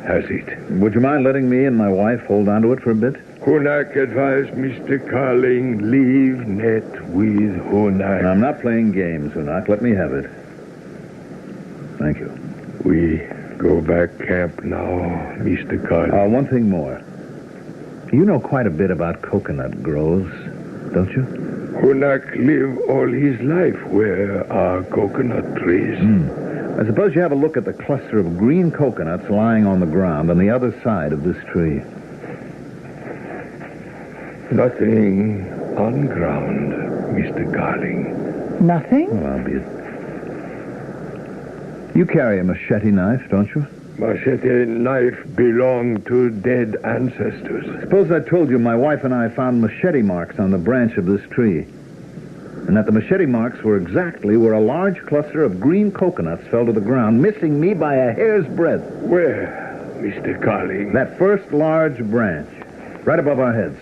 has it. Would you mind letting me and my wife hold on to it for a bit? Hunak advised Mr. Carling, leave net with Hunak. I'm not playing games, Hunak. Let me have it. Thank you. We go back camp now, Mr. Carling. One thing more. You know quite a bit about coconut groves, don't you? Hunak lived all his life where are coconut trees. I suppose you have a look at the cluster of green coconuts lying on the ground on the other side of this tree. Nothing on ground, Mr. Carling. Nothing? Well, I'll be... You carry a machete knife, don't you? Machete knife belonged to dead ancestors. Suppose I told you my wife and I found machete marks on the branch of this tree, and that the machete marks were exactly where a large cluster of green coconuts fell to the ground, missing me by a hair's breadth. Where, Mr. Carling? That first large branch, right above our heads.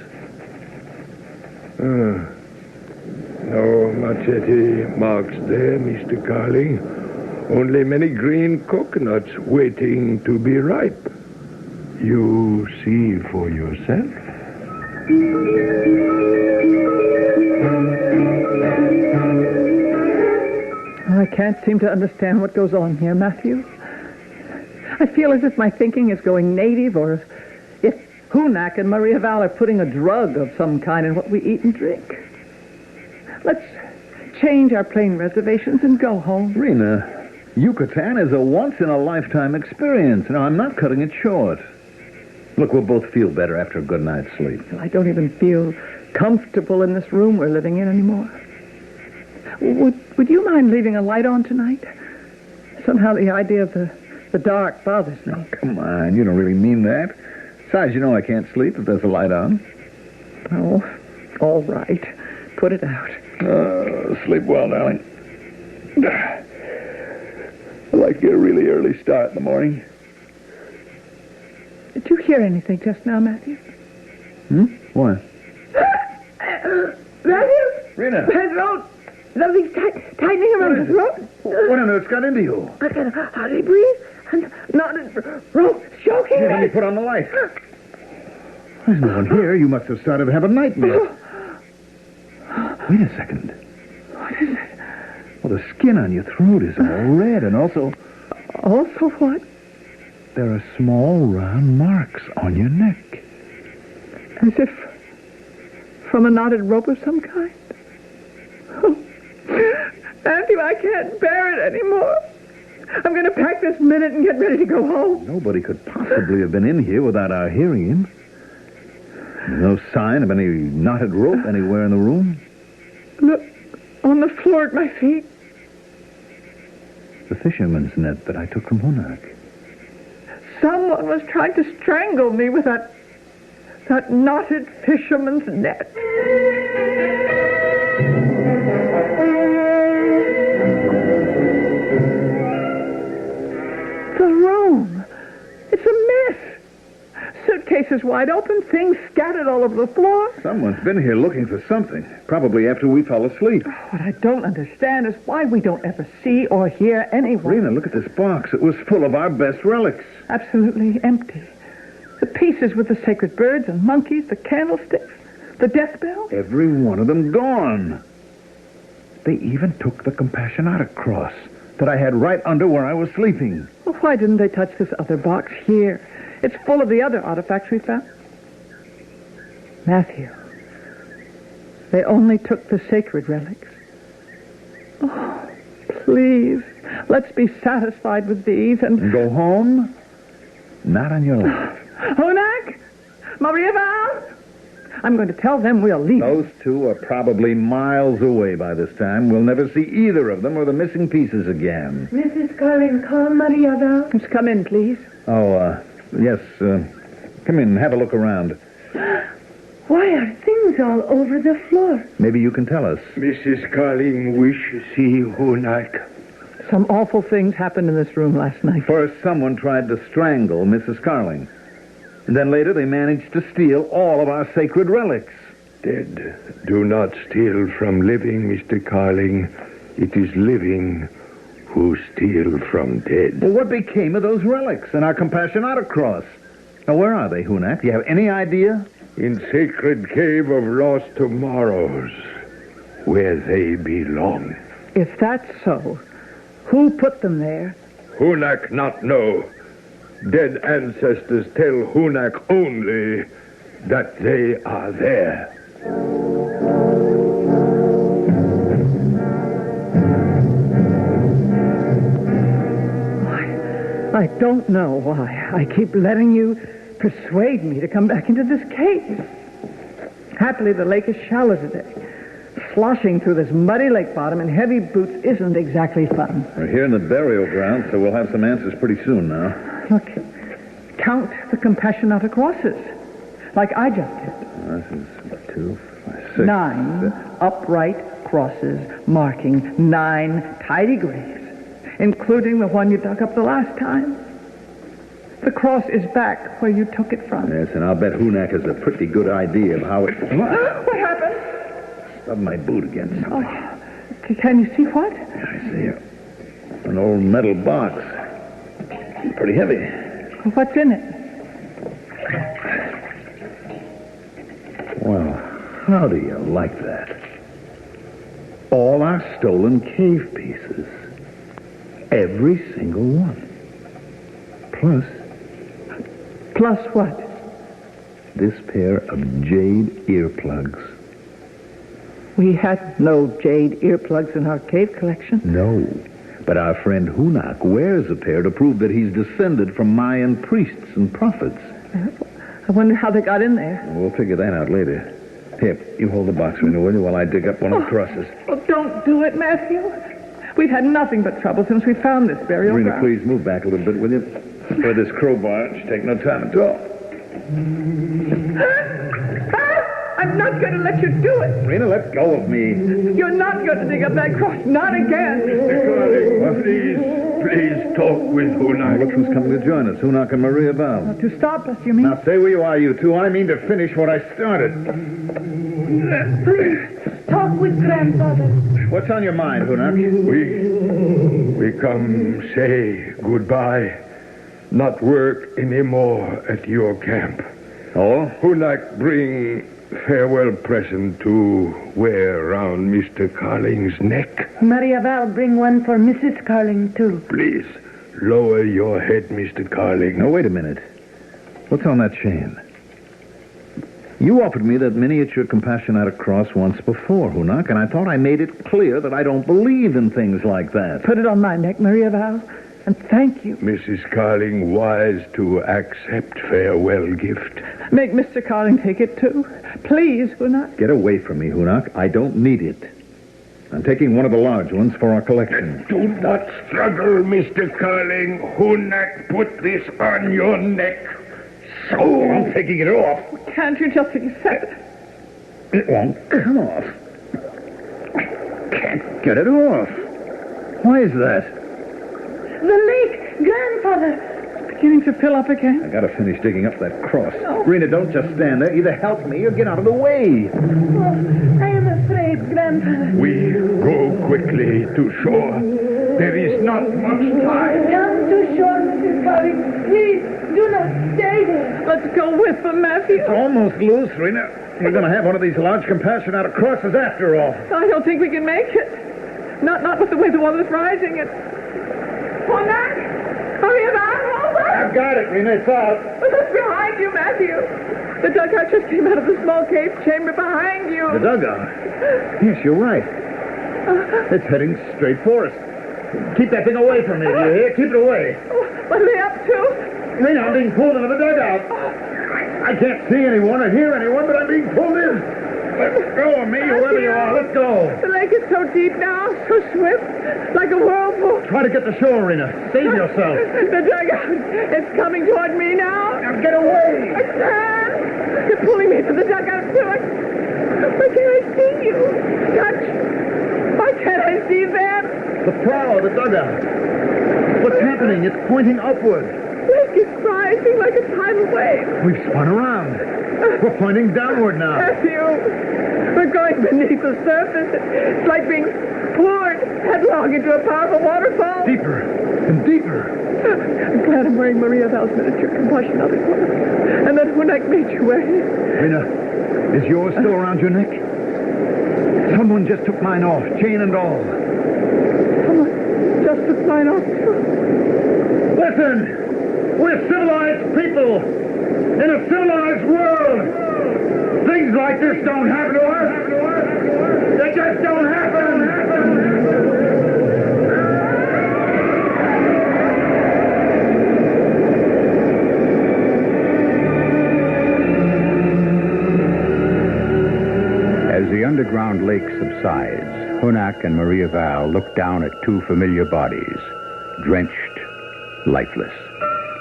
No machete marks there, Mr. Carling. Only many green coconuts waiting to be ripe. You see for yourself. I can't seem to understand what goes on here, Matthew. I feel as if my thinking is going native, or if Hunak and Maria Val are putting a drug of some kind in what we eat and drink. Let's change our plane reservations and go home. Rena, Yucatan is a once-in-a-lifetime experience. Now, I'm not cutting it short. Look, we'll both feel better after a good night's sleep. I don't even feel comfortable in this room we're living in anymore. Would you mind leaving a light on tonight? Somehow the idea of the dark bothers me. Oh, come on, you don't really mean that. Besides, you know I can't sleep if there's a light on. Oh, all right. Put it out. Sleep well, darling. I like to get a really early start in the morning. Did you hear anything just now, Matthew? What? Matthew? Rena. My throat. Something's tightening around the throat. What on earth's got into you? I can hardly breathe. And not rope choking me. Let me put on the light. There's no one here. You must have started to have a nightmare. Wait a second. What is it? Well, the skin on your throat is all red, and also... Also what? There are small, round marks on your neck. As if from a knotted rope of some kind. Oh, Matthew, I can't bear it anymore. I'm going to pack this minute and get ready to go home. Nobody could possibly have been in here without our hearing him. No sign of any knotted rope anywhere in the room? Look, on the floor at my feet. The fisherman's net that I took from Hunak. Someone was trying to strangle me with that knotted fisherman's net. The room. It's a mess. Suitcases wide open, things scattered all over the floor. Someone's been here looking for something, probably after we fell asleep. What I don't understand is why we don't ever see or hear anyone. Rena, look at this box. It was full of our best relics. Absolutely empty. The pieces with the sacred birds and monkeys, the candlesticks, the death bell. Every one of them gone. They even took the Compassionata cross that I had right under where I was sleeping. Well, why didn't they touch this other box here? It's full of the other artifacts we found. Matthew, they only took the sacred relics. Oh, please, let's be satisfied with these and go home? Not on your life. Hunak? Maria Val? I'm going to tell them we'll leave. Those two are probably miles away by this time. We'll never see either of them or the missing pieces again. Mrs. Carling, call Maria Val. Just come in, please. Oh, yes. Come in, have a look around. Why are things all over the floor? Maybe you can tell us. Mrs. Carling wish to see Hunak. Some awful things happened in this room last night. First, someone tried to strangle Mrs. Carling. And then later, they managed to steal all of our sacred relics. Dead do not steal from living, Mr. Carling. It is living who steal from dead. Well, what became of those relics and our Compassionata cross? Now, where are they, Hunak? Do you have any idea? In sacred cave of lost tomorrows, where they belong. If that's so, who put them there? Hunak not know. Dead ancestors tell Hunak only that they are there. I don't know why I keep letting you persuade me to come back into this cave. Happily, the lake is shallow today. Sloshing through this muddy lake bottom in heavy boots isn't exactly fun. We're here in the burial ground, so we'll have some answers pretty soon now. Look, count the Compassionata crosses, like I just did. This is 2, 5, 6. 9 upright crosses marking 9 tidy graves, including the one you dug up the last time. The cross is back where you took it from. Yes, and I'll bet Hunak has a pretty good idea of how it... What happened? Stubbed my boot against something. Oh, can you see what? Yeah, I see it. An old metal box. Pretty heavy. What's in it? Well, how do you like that? All our stolen cave pieces. Every single one. Plus what? This pair of jade earplugs. We had no jade earplugs in our cave collection. No. But our friend Hunak wears a pair to prove that he's descended from Mayan priests and prophets. I wonder how they got in there. We'll figure that out later. Here, you hold the box, Rena, will you, while I dig up one of the crosses. Oh, don't do it, Matthew. We've had nothing but trouble since we found this burial Rena, ground. please move back a little bit, will you? For this crowbar, it should take no time at all. I'm not going to let you do it. Rena, let go of me. You're not going to dig up that cross. Not again. Mr. Carling, please talk with Hunak. Look who's coming to join us, Hunak and Maria Val. To stop us, you mean? Now, stay where you are, you two. I mean to finish what I started. Please, talk with Grandfather. What's on your mind, Hunak? We come say goodbye. Not work anymore at your camp. Oh? Hunak bring farewell present to wear round Mr. Carling's neck. Maria Val, bring one for Mrs. Carling, too. Please, lower your head, Mr. Carling. Now, wait a minute. What's on that chain? You offered me that miniature Compassionata cross once before, Hunak, and I thought I made it clear that I don't believe in things like that. Put it on my neck, Maria Val. And thank you. Mrs. Carling, wise to accept farewell gift. Make Mr. Carling take it, too. Please, Hunak. Get away from me, Hunak. I don't need it. I'm taking one of the large ones for our collection. Do not struggle, Mr. Carling. Hunak put this on your neck. So I'm taking it off. Can't you just accept it? It won't come off. Can't get it off. Why is that? The lake, Grandfather. It's beginning to fill up again. I gotta finish digging up that cross. Oh. Rena, don't just stand there. Either help me or get out of the way. Oh, I am afraid, Grandfather. We go quickly to shore. There is not much time. Come to shore, Mrs. Carling. Please, do not stay there. Let's go with them, Matthew. It's almost loose, Rena. We're gonna have one of these large compassionate crosses after all. I don't think we can make it. Not with the way the water's rising. And... Hunak! Hurry about, hold on! I've got it, Rena. It's out. Look behind you, Matthew. The dugout just came out of the small cave chamber behind you. The dugout? Yes, you're right. It's heading straight for us. Keep that thing away from me, do you hear? Keep it away. What are they up to? Rena, I'm being pulled into the dugout. I can't see anyone or hear anyone, but I'm being pulled in. Let go of me, whoever you are. Let go. The lake is so deep now, so swift, like a whirlpool. Try to get to shore, Rena. Save yourself. The dugout. It's coming toward me now. Now get away. I can't. You're pulling me to the dugout, too. Why can't I see you? Touch. Why can't I see them? The prow of the dugout. What's happening? It's pointing upward. The lake is rising like a tidal wave. We've spun around. We're pointing downward now. Matthew, we're going beneath the surface. It's like being poured headlong into a powerful waterfall. Deeper and deeper. I'm glad I'm wearing Maria Val's miniature compulsion other clothes. And that Hunak made you wear it. Rena, is yours still around your neck? Someone just took mine off, chain and all. Someone just took mine off, too. Listen! We're civilized people in a civilized world. Things like this don't happen to us. They just don't happen. As the underground lake subsides, Hunak and Maria Val look down at two familiar bodies, drenched, lifeless,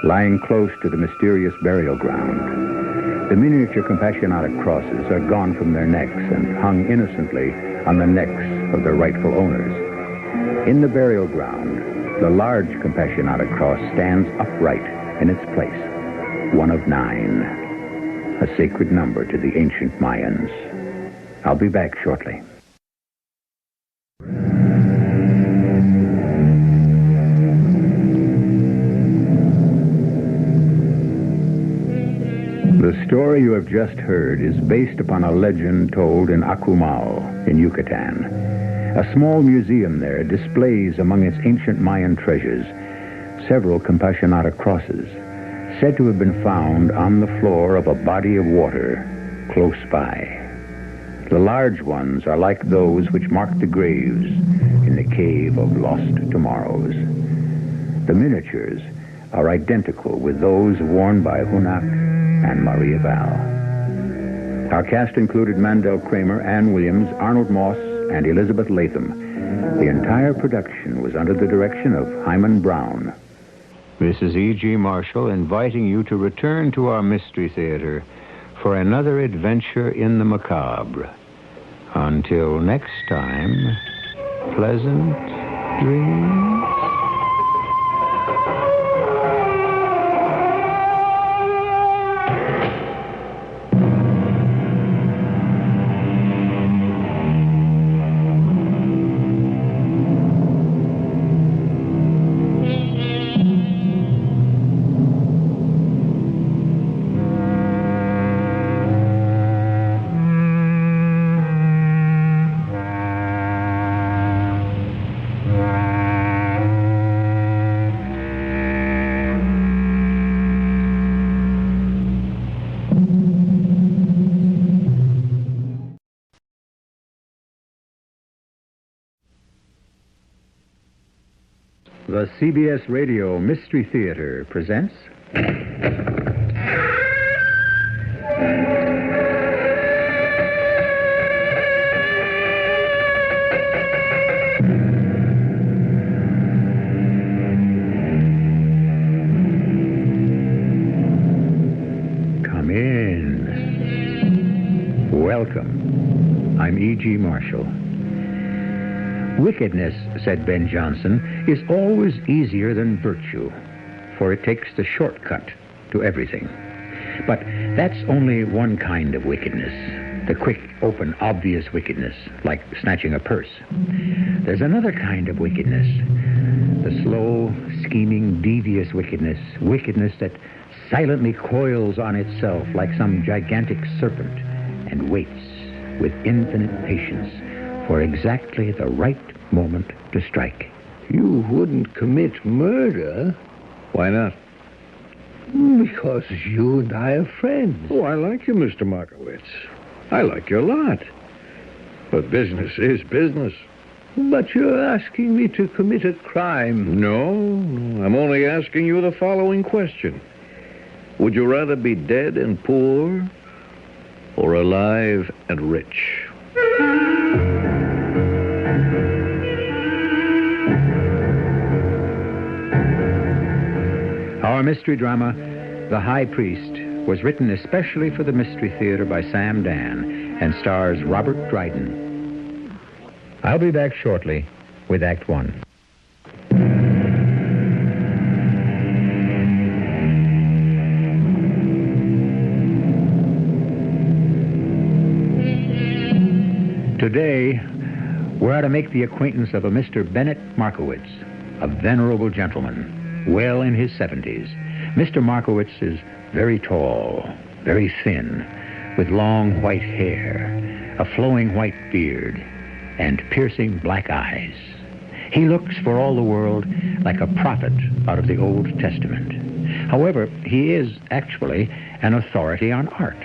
lying close to the mysterious burial ground. The miniature Compassionata crosses are gone from their necks and hung innocently on the necks of their rightful owners. In the burial ground, the large Compassionata cross stands upright in its place, one of 9, a sacred number to the ancient Mayans. I'll be back shortly. The story you have just heard is based upon a legend told in Acumal, in Yucatan. A small museum there displays among its ancient Mayan treasures several Compassionata crosses, said to have been found on the floor of a body of water close by. The large ones are like those which mark the graves in the Cave of Lost Tomorrows. The miniatures are identical with those worn by Hunak and Maria Val. Our cast included Mandel Kramer, Ann Williams, Arnold Moss, and Elizabeth Latham. The entire production was under the direction of Hyman Brown. This is E.G. Marshall inviting you to return to our Mystery Theater for another adventure in the macabre. Until next time, pleasant dreams. The CBS Radio Mystery Theater presents... Come in. Welcome. I'm E.G. Marshall. Wickedness, said Ben Jonson, is always easier than virtue, for it takes the shortcut to everything. But that's only one kind of wickedness, the quick, open, obvious wickedness, like snatching a purse. There's another kind of wickedness, the slow, scheming, devious wickedness that silently coils on itself like some gigantic serpent and waits with infinite patience for exactly the right moment to strike. You wouldn't commit murder. Why not? Because you and I are friends. Oh, I like you, Mr. Markowitz. I like you a lot. But business is business. But you're asking me to commit a crime. No, I'm only asking you the following question. Would you rather be dead and poor or alive and rich? Our mystery drama, The High Priest, was written especially for the Mystery Theater by Sam Dan and stars Robert Dryden. I'll be back shortly with Act One. Today, we're to make the acquaintance of a Mr. Bennett Markowitz, a venerable gentleman, well in his 70s. Mr. Markowitz is very tall, very thin, with long white hair, a flowing white beard, and piercing black eyes. He looks, for all the world, like a prophet out of the Old Testament. However, he is actually an authority on art,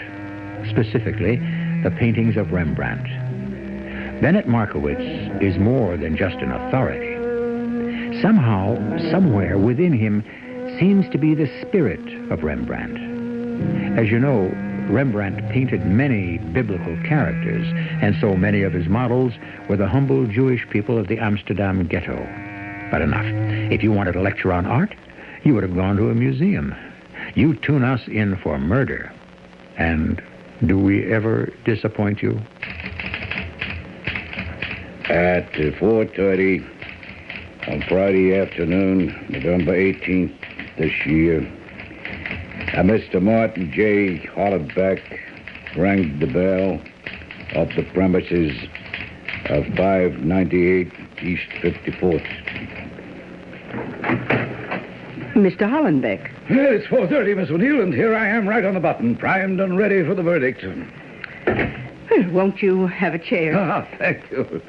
specifically the paintings of Rembrandt. Bennett Markowitz is more than just an authority. Somehow, somewhere within him seems to be the spirit of Rembrandt. As you know, Rembrandt painted many biblical characters, and so many of his models were the humble Jewish people of the Amsterdam ghetto. But enough. If you wanted a lecture on art, you would have gone to a museum. You tune us in for murder. And do we ever disappoint you? At 4:30 on Friday afternoon, November 18th this year, Mr. Martin J. Hollenbeck rang the bell of the premises of 598 East 54th Street. Mr. Hollenbeck. Well, it's 4:30, Miss O'Neill, and here I am right on the button, primed and ready for the verdict. Won't you have a chair? Ah, thank you.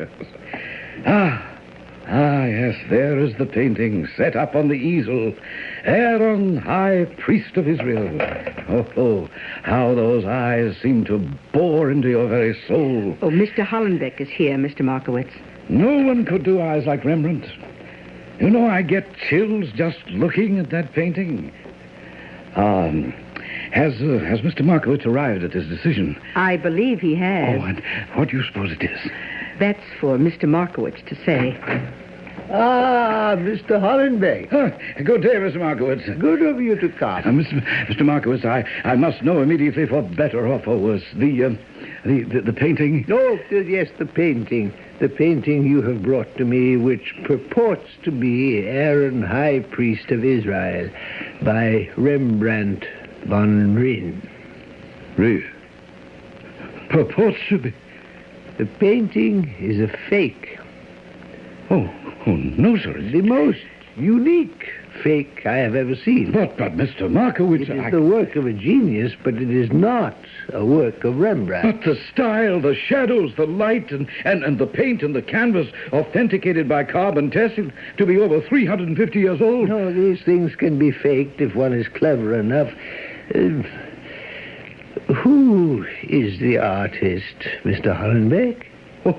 Yes, there is the painting set up on the easel. Aaron, High Priest of Israel. Oh, how those eyes seem to bore into your very soul. Oh, Mr. Hollenbeck is here, Mr. Markowitz. No one could do eyes like Rembrandt. You know, I get chills just looking at that painting. Has Mr. Markowitz arrived at his decision? I believe he has. Oh, and what do you suppose it is? That's for Mr. Markowitz to say. Ah, Mr. Hollenbeck. Good day, Mr. Markowitz. Good of you to come. Mr. Markowitz, I must know immediately, for better or for worse, the painting. Oh, yes, the painting. The painting you have brought to me, which purports to be Aaron, High Priest of Israel, by Rembrandt von Rijn. Really? Purports to be? The painting is a fake. Oh, no, sir. The most unique fake I have ever seen. But Mr. Markowitz... It is the work of a genius, but it is not a work of Rembrandt. But the style, the shadows, the light, and the paint and the canvas, authenticated by carbon testing to be over 350 years old. No, these things can be faked if one is clever enough. Who is the artist, Mr. Hollenbeck? Oh,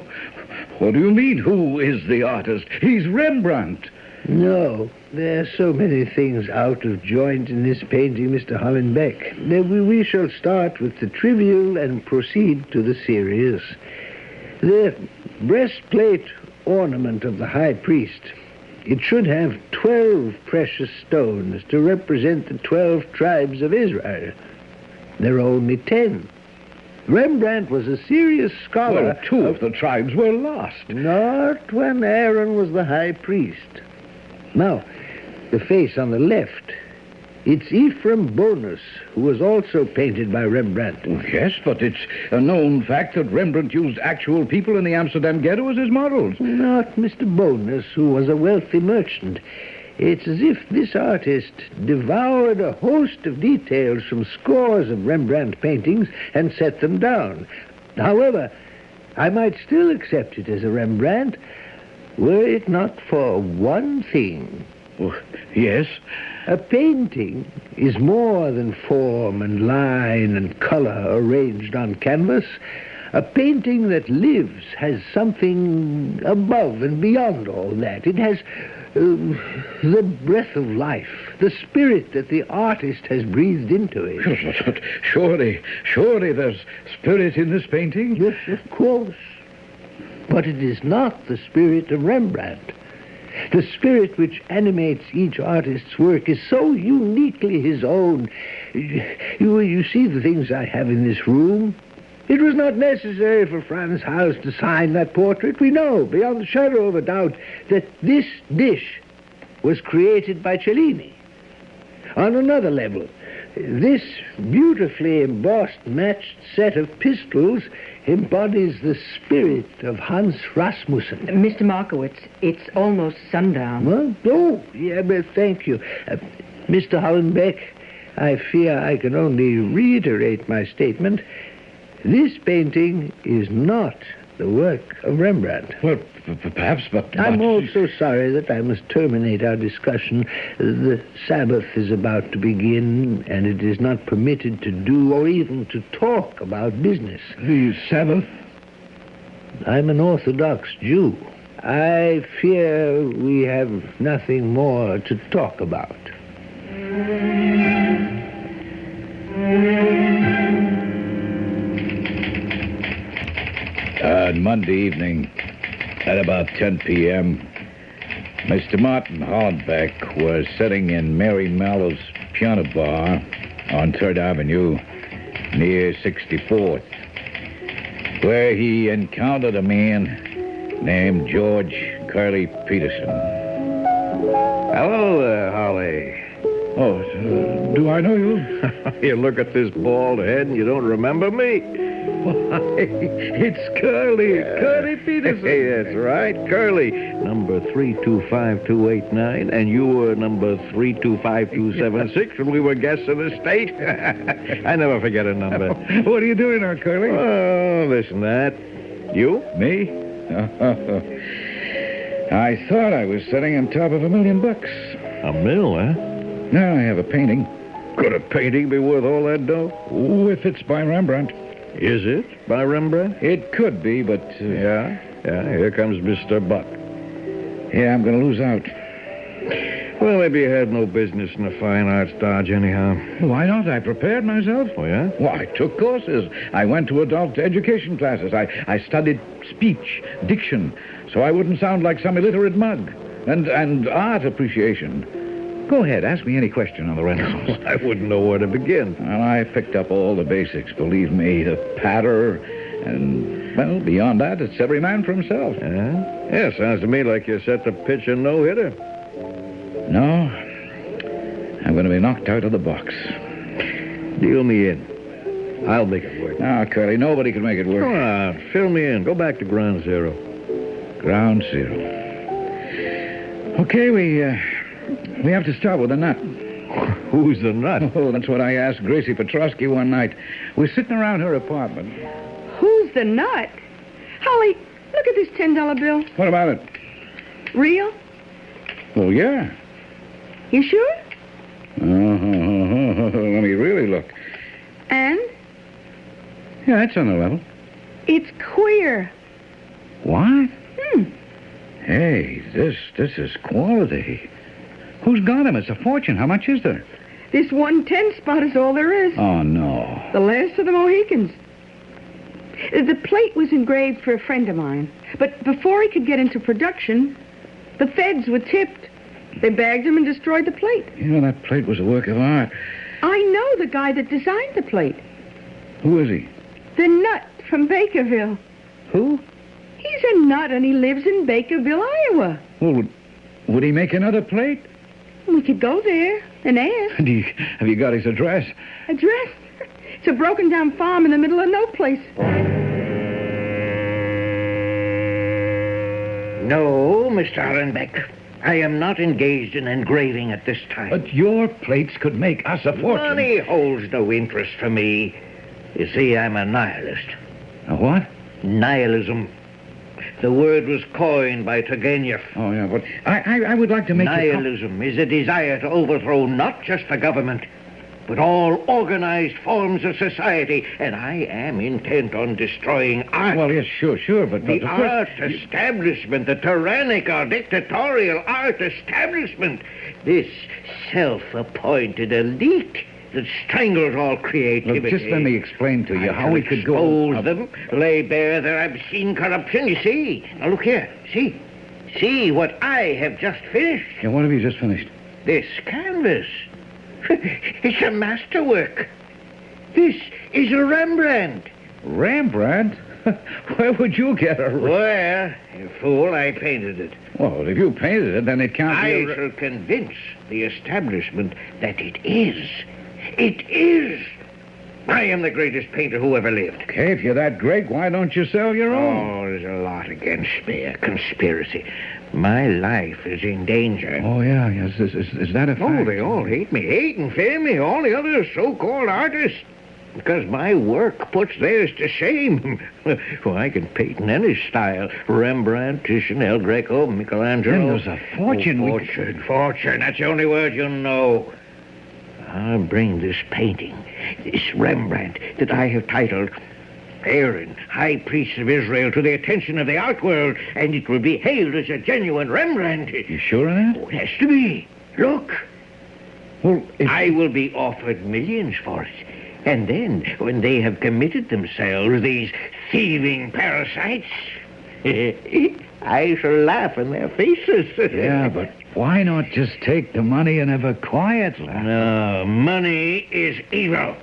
what do you mean, who is the artist? He's Rembrandt. No, there are so many things out of joint in this painting, Mr. Hollenbeck. We shall start with the trivial and proceed to the serious. The breastplate ornament of the high priest. It should have 12 precious stones to represent the 12 tribes of Israel. There are only 10. Rembrandt was a serious scholar. Well, 2 of the tribes were lost. Not when Aaron was the high priest. Now, the face on the left. It's Ephraim Bonus, who was also painted by Rembrandt. Yes, but it's a known fact that Rembrandt used actual people in the Amsterdam ghetto as his models. Not Mr. Bonus, who was a wealthy merchant. It's as if this artist devoured a host of details from scores of Rembrandt paintings and set them down. However, I might still accept it as a Rembrandt, were it not for one thing. Oh, yes? A painting is more than form and line and color arranged on canvas. A painting that lives has something above and beyond all that. It has the breath of life, the spirit that the artist has breathed into it. Surely there's spirit in this painting? Yes, of course. But it is not the spirit of Rembrandt. The spirit which animates each artist's work is so uniquely his own. You see the things I have in this room? It was not necessary for Franz Haus to sign that portrait. We know, beyond the shadow of a doubt, that this dish was created by Cellini. On another level, this beautifully embossed matched set of pistols embodies the spirit of Hans Rasmussen. Mr. Markowitz, it's almost sundown. Well, oh, yeah, but thank you. Mr. Hollenbeck, I fear I can only reiterate my statement. This painting is not the work of Rembrandt. Well, perhaps, but... I'm also sorry that I must terminate our discussion. The Sabbath is about to begin, and it is not permitted to do or even to talk about business. The Sabbath? I'm an Orthodox Jew. I fear we have nothing more to talk about. On Monday evening, at about 10 p.m., Mr. Martin Hollenbeck was sitting in Mary Mallow's piano bar on 3rd Avenue, near 64th, where he encountered a man named George Curly Peterson. Hello there, Holly. Oh, do I know you? You look at this bald head and you don't remember me. Why, it's Curly. Curly Peterson. Hey, that's right, Curly. Number 325-289, and you were number 325-276 when we were guests of the state. I never forget a number. What are you doing now, Curly? Oh, listen to that. You? Me? I thought I was sitting on top of $1 million. A mill, huh? Now I have a painting. Could a painting be worth all that dough? Oh, if it's by Rembrandt. Is it by Rembrandt? It could be, but... Yeah, here comes Mr. Buck. Yeah, I'm going to lose out. Well, maybe you had no business in the fine arts dodge anyhow. Why not? I prepared myself. Oh, yeah? Well, I took courses. I went to adult education classes. I studied speech, diction, so I wouldn't sound like some illiterate mug. And art appreciation. Go ahead, ask me any question on the Renaissance. I wouldn't know where to begin. Well, I picked up all the basics, believe me. The patter, and, well, beyond that, it's every man for himself. Yeah, sounds to me like you set the pitch a no-hitter. No, I'm going to be knocked out of the box. Deal me in. I'll make it work. No, Curly, nobody can make it work. Come on, fill me in. Go back to ground zero. Ground zero. Okay, we have to start with the nut. Who's the nut? Oh, that's what I asked Gracie Petrosky one night. We're sitting around her apartment. Who's the nut? Holly, look at this $10 bill. What about it? Real? Oh, yeah. You sure? Let me really look. And? Yeah, it's on the level. It's queer. What? Hey, this is quality. Who's got him? It's a fortune. How much is there? This 110 spot is all there is. Oh, no. The last of the Mohicans. The plate was engraved for a friend of mine. But before he could get into production, the feds were tipped. They bagged him and destroyed the plate. You know, that plate was a work of art. I know the guy that designed the plate. Who is he? The nut from Bakerville. Who? He's a nut, and he lives in Bakerville, Iowa. Well, would he make another plate? We could go there and ask. Have you got his address? Address? It's a broken-down farm in the middle of no place. No, Mr. Hollenbeck. I am not engaged in engraving at this time. But your plates could make us a fortune. Money holds no interest for me. You see, I'm a nihilist. A what? Nihilism. The word was coined by Turgenev. Oh, yeah, but I would like to make Nihilism is a desire to overthrow not just the government, but all organized forms of society. And I am intent on destroying art. Well, yes, sure, but... The art establishment, the tyrannical, dictatorial art establishment. This self-appointed elite that strangles all creativity. Look, just let me explain to you how we could go... Expose them, lay bare their obscene corruption. You see? Now, look here. See what I have just finished. Yeah, what have you just finished? This canvas. It's a masterwork. This is a Rembrandt. Rembrandt? Where would you get a... Where, you fool, I painted it. Well, if you painted it, then it can't be I shall convince the establishment that it is. It is. I am the greatest painter who ever lived. Okay, if you're that great, why don't you sell your own? Oh, there's a lot against me, a conspiracy. My life is in danger. Oh, yeah, yes. Is that a fact? Oh, they all hate and fear me, all the other so-called artists. Because my work puts theirs to shame. Well, I can paint in any style. Rembrandt, Titian, El Greco, Michelangelo. Then there's a fortune. Fortune. That's the only word you know. I'll bring this painting, this Rembrandt, that I have titled Aaron, High Priest of Israel, to the attention of the art world, and it will be hailed as a genuine Rembrandt. You sure of that? Oh, it has to be. Look. Well, I will be offered millions for it. And then, when they have committed themselves, these thieving parasites, I shall laugh in their faces. Yeah, but why not just take the money and have a quiet laugh? No, money is evil.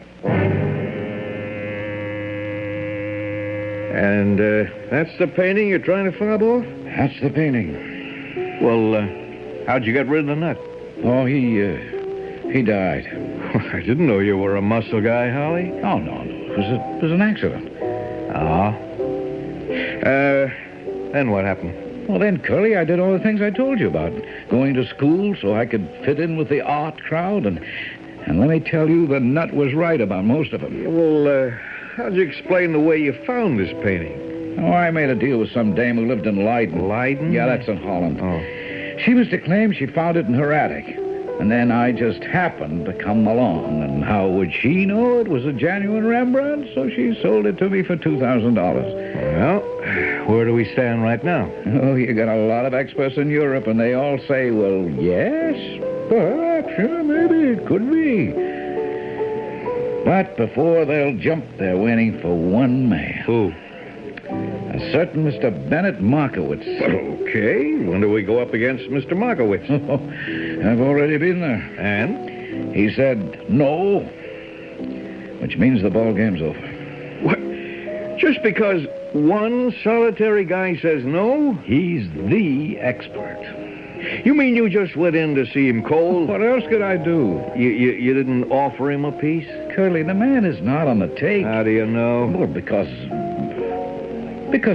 And that's the painting you're trying to fob off? That's the painting. Well, how'd you get rid of the nut? Oh, he died. I didn't know you were a muscle guy, Holly. Oh, no. It was an accident. Ah. Then what happened? Well, then, Curly, I did all the things I told you about. Going to school so I could fit in with the art crowd, and let me tell you, the nut was right about most of them. Yeah, well, how'd you explain the way you found this painting? Oh, I made a deal with some dame who lived in Leiden. Leiden? Yeah, that's in Holland. Oh. She was to claim she found it in her attic. And then I just happened to come along. And how would she know it was a genuine Rembrandt? So she sold it to me for $2,000. Well, where do we stand right now? Oh, you got a lot of experts in Europe, and they all say, well, yes, perhaps, sure, maybe, it could be. But before they'll jump, they're waiting for one man. Who? A certain Mr. Bennett Markowitz. Okay, when do we go up against Mr. Markowitz? I've already been there. And? He said no, which means the ball game's over. What? Just because one solitary guy says no? He's the expert. You mean you just went in to see him cold? What else could I do? You didn't offer him a piece? Curly, the man is not on the take. How do you know? Well, because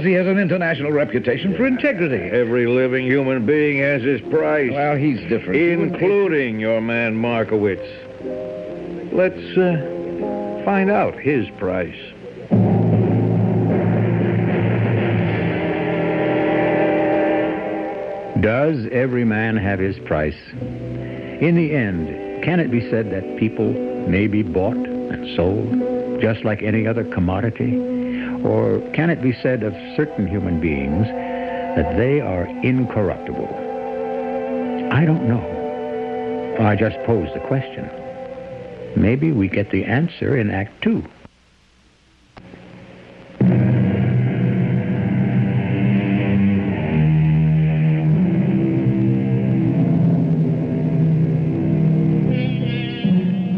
he has an international reputation for integrity. Every living human being has his price. Well, he's different. Including your man Markowitz. Let's find out his price. Does every man have his price? In the end, can it be said that people may be bought and sold, just like any other commodity? Or can it be said of certain human beings that they are incorruptible? I don't know. I just posed the question. Maybe we get the answer in Act 2.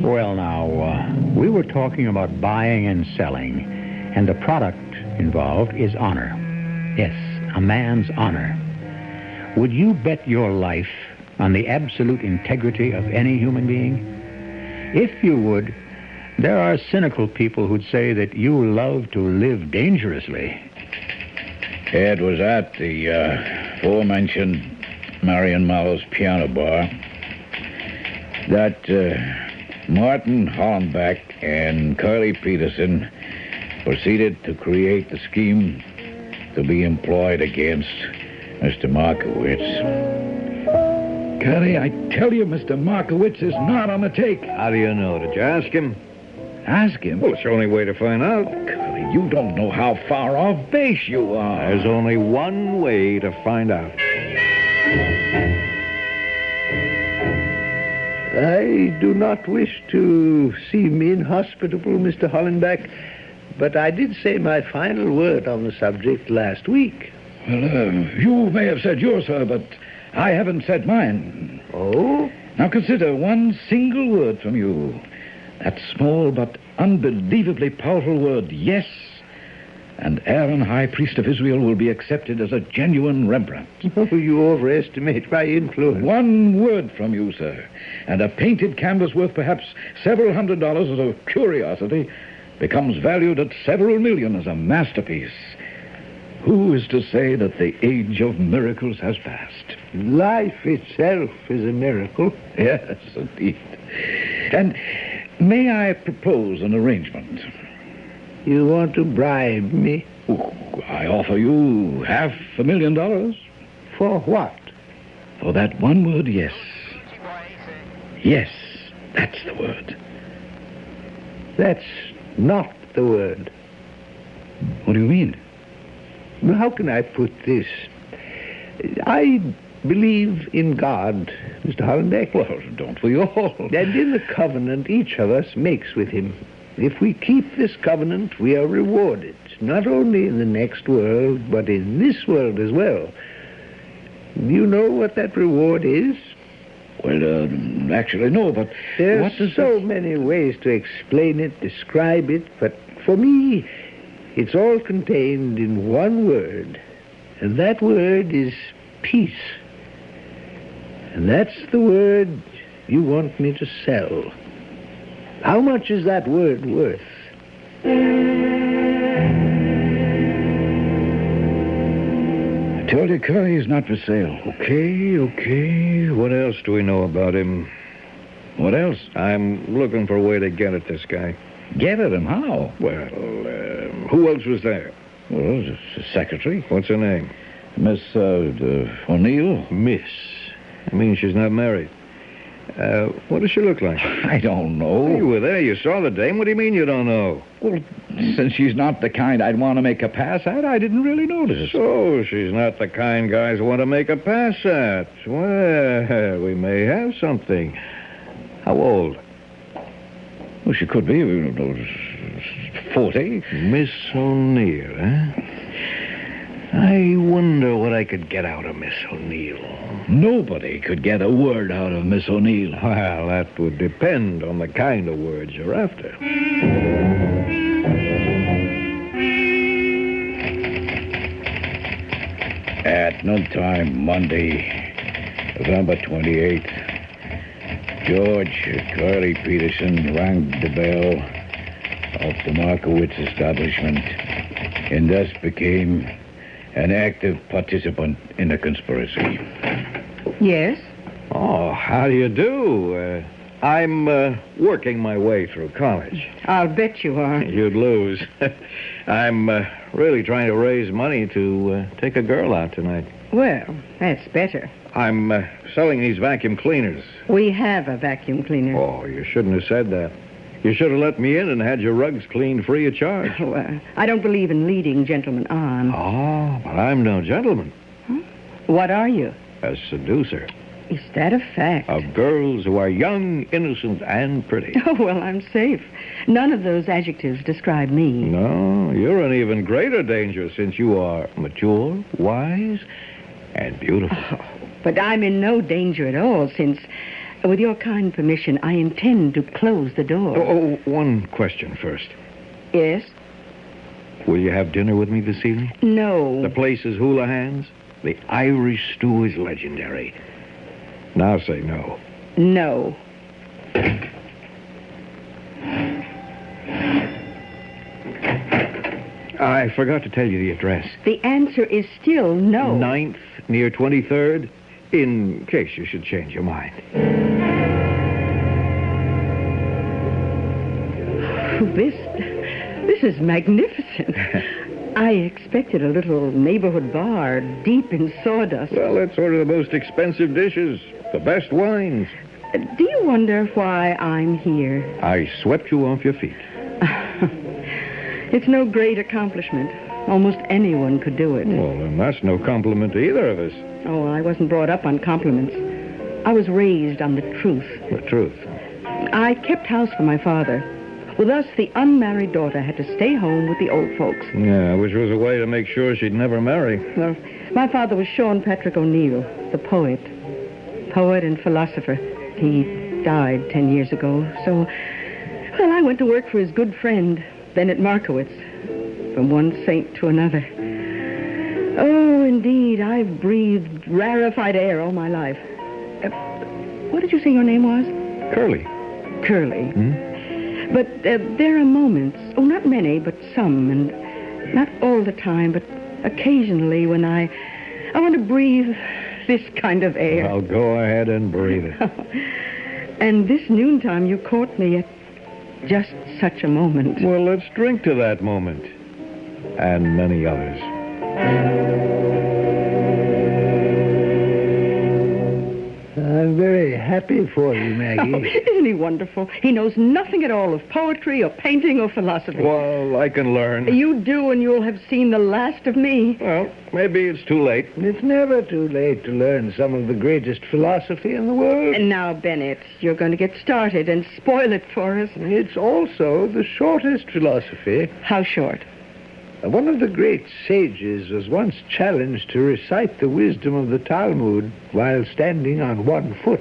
Well, now, we were talking about buying and selling, and the product involved is honor. Yes, a man's honor. Would you bet your life on the absolute integrity of any human being? If you would, there are cynical people who'd say that you love to live dangerously. It was at the aforementioned Marion Mallow's piano bar that Martin Hollenbeck and Curly Peterson proceeded to create the scheme to be employed against Mr. Markowitz. Curly, I tell you, Mr. Markowitz is not on the take. How do you know? Did you ask him? Ask him? Well, it's the only way to find out. Curly, you don't know how far off base you are. There's only one way to find out. I do not wish to seem inhospitable, Mr. Hollenbeck, but I did say my final word on the subject last week. Well, you may have said yours, sir, but I haven't said mine. Oh? Now consider one single word from you. That small but unbelievably powerful word, yes. And Aaron, High Priest of Israel, will be accepted as a genuine Rembrandt. Oh, you overestimate my influence. One word from you, sir, and a painted canvas worth perhaps several $100 as a curiosity becomes valued at several million as a masterpiece. Who is to say that the age of miracles has passed? Life itself is a miracle. Yes, indeed. And may I propose an arrangement? You want to bribe me? Oh, I offer you $500,000. For what? For that one word, yes. Yes, that's the word. That's not the word. What do you mean? How can I put this? I believe in God, Mr. Hollenbeck. Well, don't we all? And in the covenant each of us makes with him. If we keep this covenant, we are rewarded, not only in the next world, but in this world as well. Do you know what that reward is? Well, actually, no, but there's so many ways to explain it, describe it, but for me, it's all contained in one word, and that word is peace. And that's the word you want me to sell. How much is that word worth? I told you, Curly, he's not for sale. Okay. What else do we know about him? What else? I'm looking for a way to get at this guy. Get at him? How? Well, who else was there? Well, the secretary. What's her name? Miss O'Neill. Miss. I mean, she's not married. What does she look like? I don't know. You were there. You saw the dame. What do you mean you don't know? Well, since she's not the kind I'd want to make a pass at, I didn't really notice. So she's not the kind guys want to make a pass at. Well, we may have something. How old? Well, she could be 40. Miss O'Neill, eh? I wonder what I could get out of Miss O'Neill. Nobody could get a word out of Miss O'Neill. Well, that would depend on the kind of words you're after. At noontime, Monday, November 28th, George Curly Peterson rang the bell of the Markowitz establishment and thus became an active participant in the conspiracy. Yes? Oh, how do you do? I'm working my way through college. I'll bet you are. You'd lose. I'm really trying to raise money to take a girl out tonight. Well, that's better. I'm selling these vacuum cleaners. We have a vacuum cleaner. Oh, you shouldn't have said that. You should have let me in and had your rugs cleaned free of charge. Well, I don't believe in leading gentlemen on. Oh, but I'm no gentleman. What are you? A seducer. Is that a fact? Of girls who are young, innocent, and pretty. Oh, well, I'm safe. None of those adjectives describe me. No, you're in even greater danger since you are mature, wise, and beautiful. Oh, but I'm in no danger at all since, with your kind permission, I intend to close the door. Oh, one question first. Yes? Will you have dinner with me this evening? No. The place is Houlihan's. The Irish stew is legendary. Now say no. No. I forgot to tell you the address. The answer is still no. 9th, near 23rd, in case you should change your mind. This is magnificent. I expected a little neighborhood bar deep in sawdust. Well, it's sort of the most expensive dishes, the best wines. Do you wonder why I'm here? I swept you off your feet. It's no great accomplishment. Almost anyone could do it. Well, then that's no compliment to either of us. Oh, I wasn't brought up on compliments. I was raised on the truth. The truth. I kept house for my father. With us, the unmarried daughter had to stay home with the old folks. Yeah, which was a way to make sure she'd never marry. Well, my father was Sean Patrick O'Neill, the poet and philosopher. He died 10 years ago, so, well, I went to work for his good friend, Bennett Markowitz, from one saint to another. Oh, indeed, I've breathed rarefied air all my life. What did you say your name was? Curly. Curly. But there are moments, oh, not many, but some, and not all the time, but occasionally when I want to breathe this kind of air. Well, go ahead and breathe it. And this noontime, you caught me at just such a moment. Well, let's drink to that moment. And many others. I'm very happy for you, Maggie. Oh, isn't he wonderful? He knows nothing at all of poetry or painting or philosophy. Well, I can learn. You do, and you'll have seen the last of me. Well, maybe it's too late. It's never too late to learn some of the greatest philosophy in the world. And now, Bennett, you're going to get started and spoil it for us. It's also the shortest philosophy. How short? One of the great sages was once challenged to recite the wisdom of the Talmud while standing on one foot.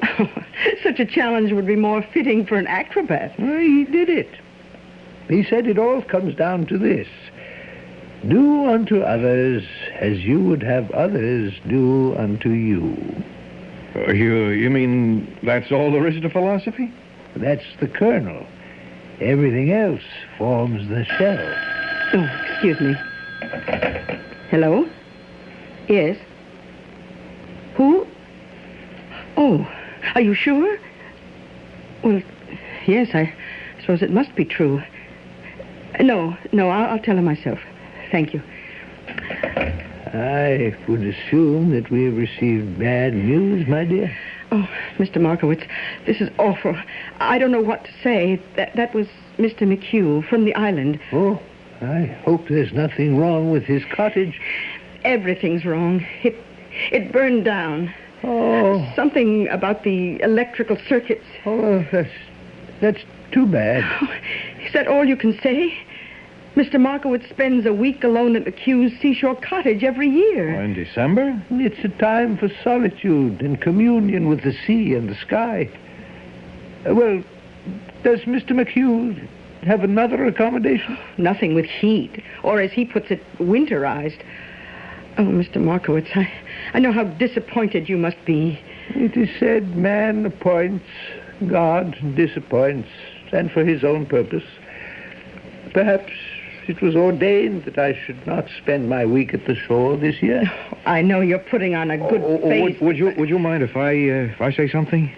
Such a challenge would be more fitting for an acrobat. Well, he did it. He said it all comes down to this. Do unto others as you would have others do unto you. You mean that's all there is to philosophy? That's the kernel. Everything else forms the shell. Oh, excuse me. Hello? Yes? Who? Oh, are you sure? Well, yes, I suppose it must be true. No, I'll tell her myself. Thank you. I would assume that we have received bad news, my dear. Oh, Mr. Markowitz, this is awful. I don't know what to say. That was Mr. McHugh from the island. Oh, I hope there's nothing wrong with his cottage. Everything's wrong. It burned down. Oh. Something about the electrical circuits. Oh, that's too bad. Oh, is that all you can say? Mr. Markowitz spends a week alone at McHugh's seashore cottage every year. Oh, in December? It's a time for solitude and communion with the sea and the sky. Well, does Mr. McHugh have another accommodation? Nothing with heat, or as he puts it, winterized. Oh, Mr. Markowitz, I know how disappointed you must be. It is said man appoints, God disappoints, and for his own purpose. Perhaps it was ordained that I should not spend my week at the shore this year. I know you're putting on a good face. Would you mind if I say something?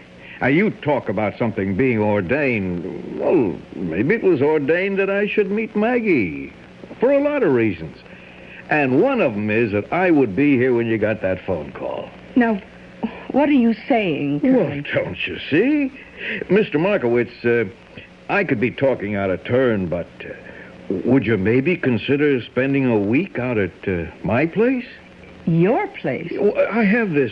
You talk about something being ordained. Well, maybe it was ordained that I should meet Maggie. For a lot of reasons. And one of them is that I would be here when you got that phone call. Now, what are you saying, Curly? Well, don't you see? Mr. Markowitz, I could be talking out of turn, but would you maybe consider spending a week out at my place? Your place? I have this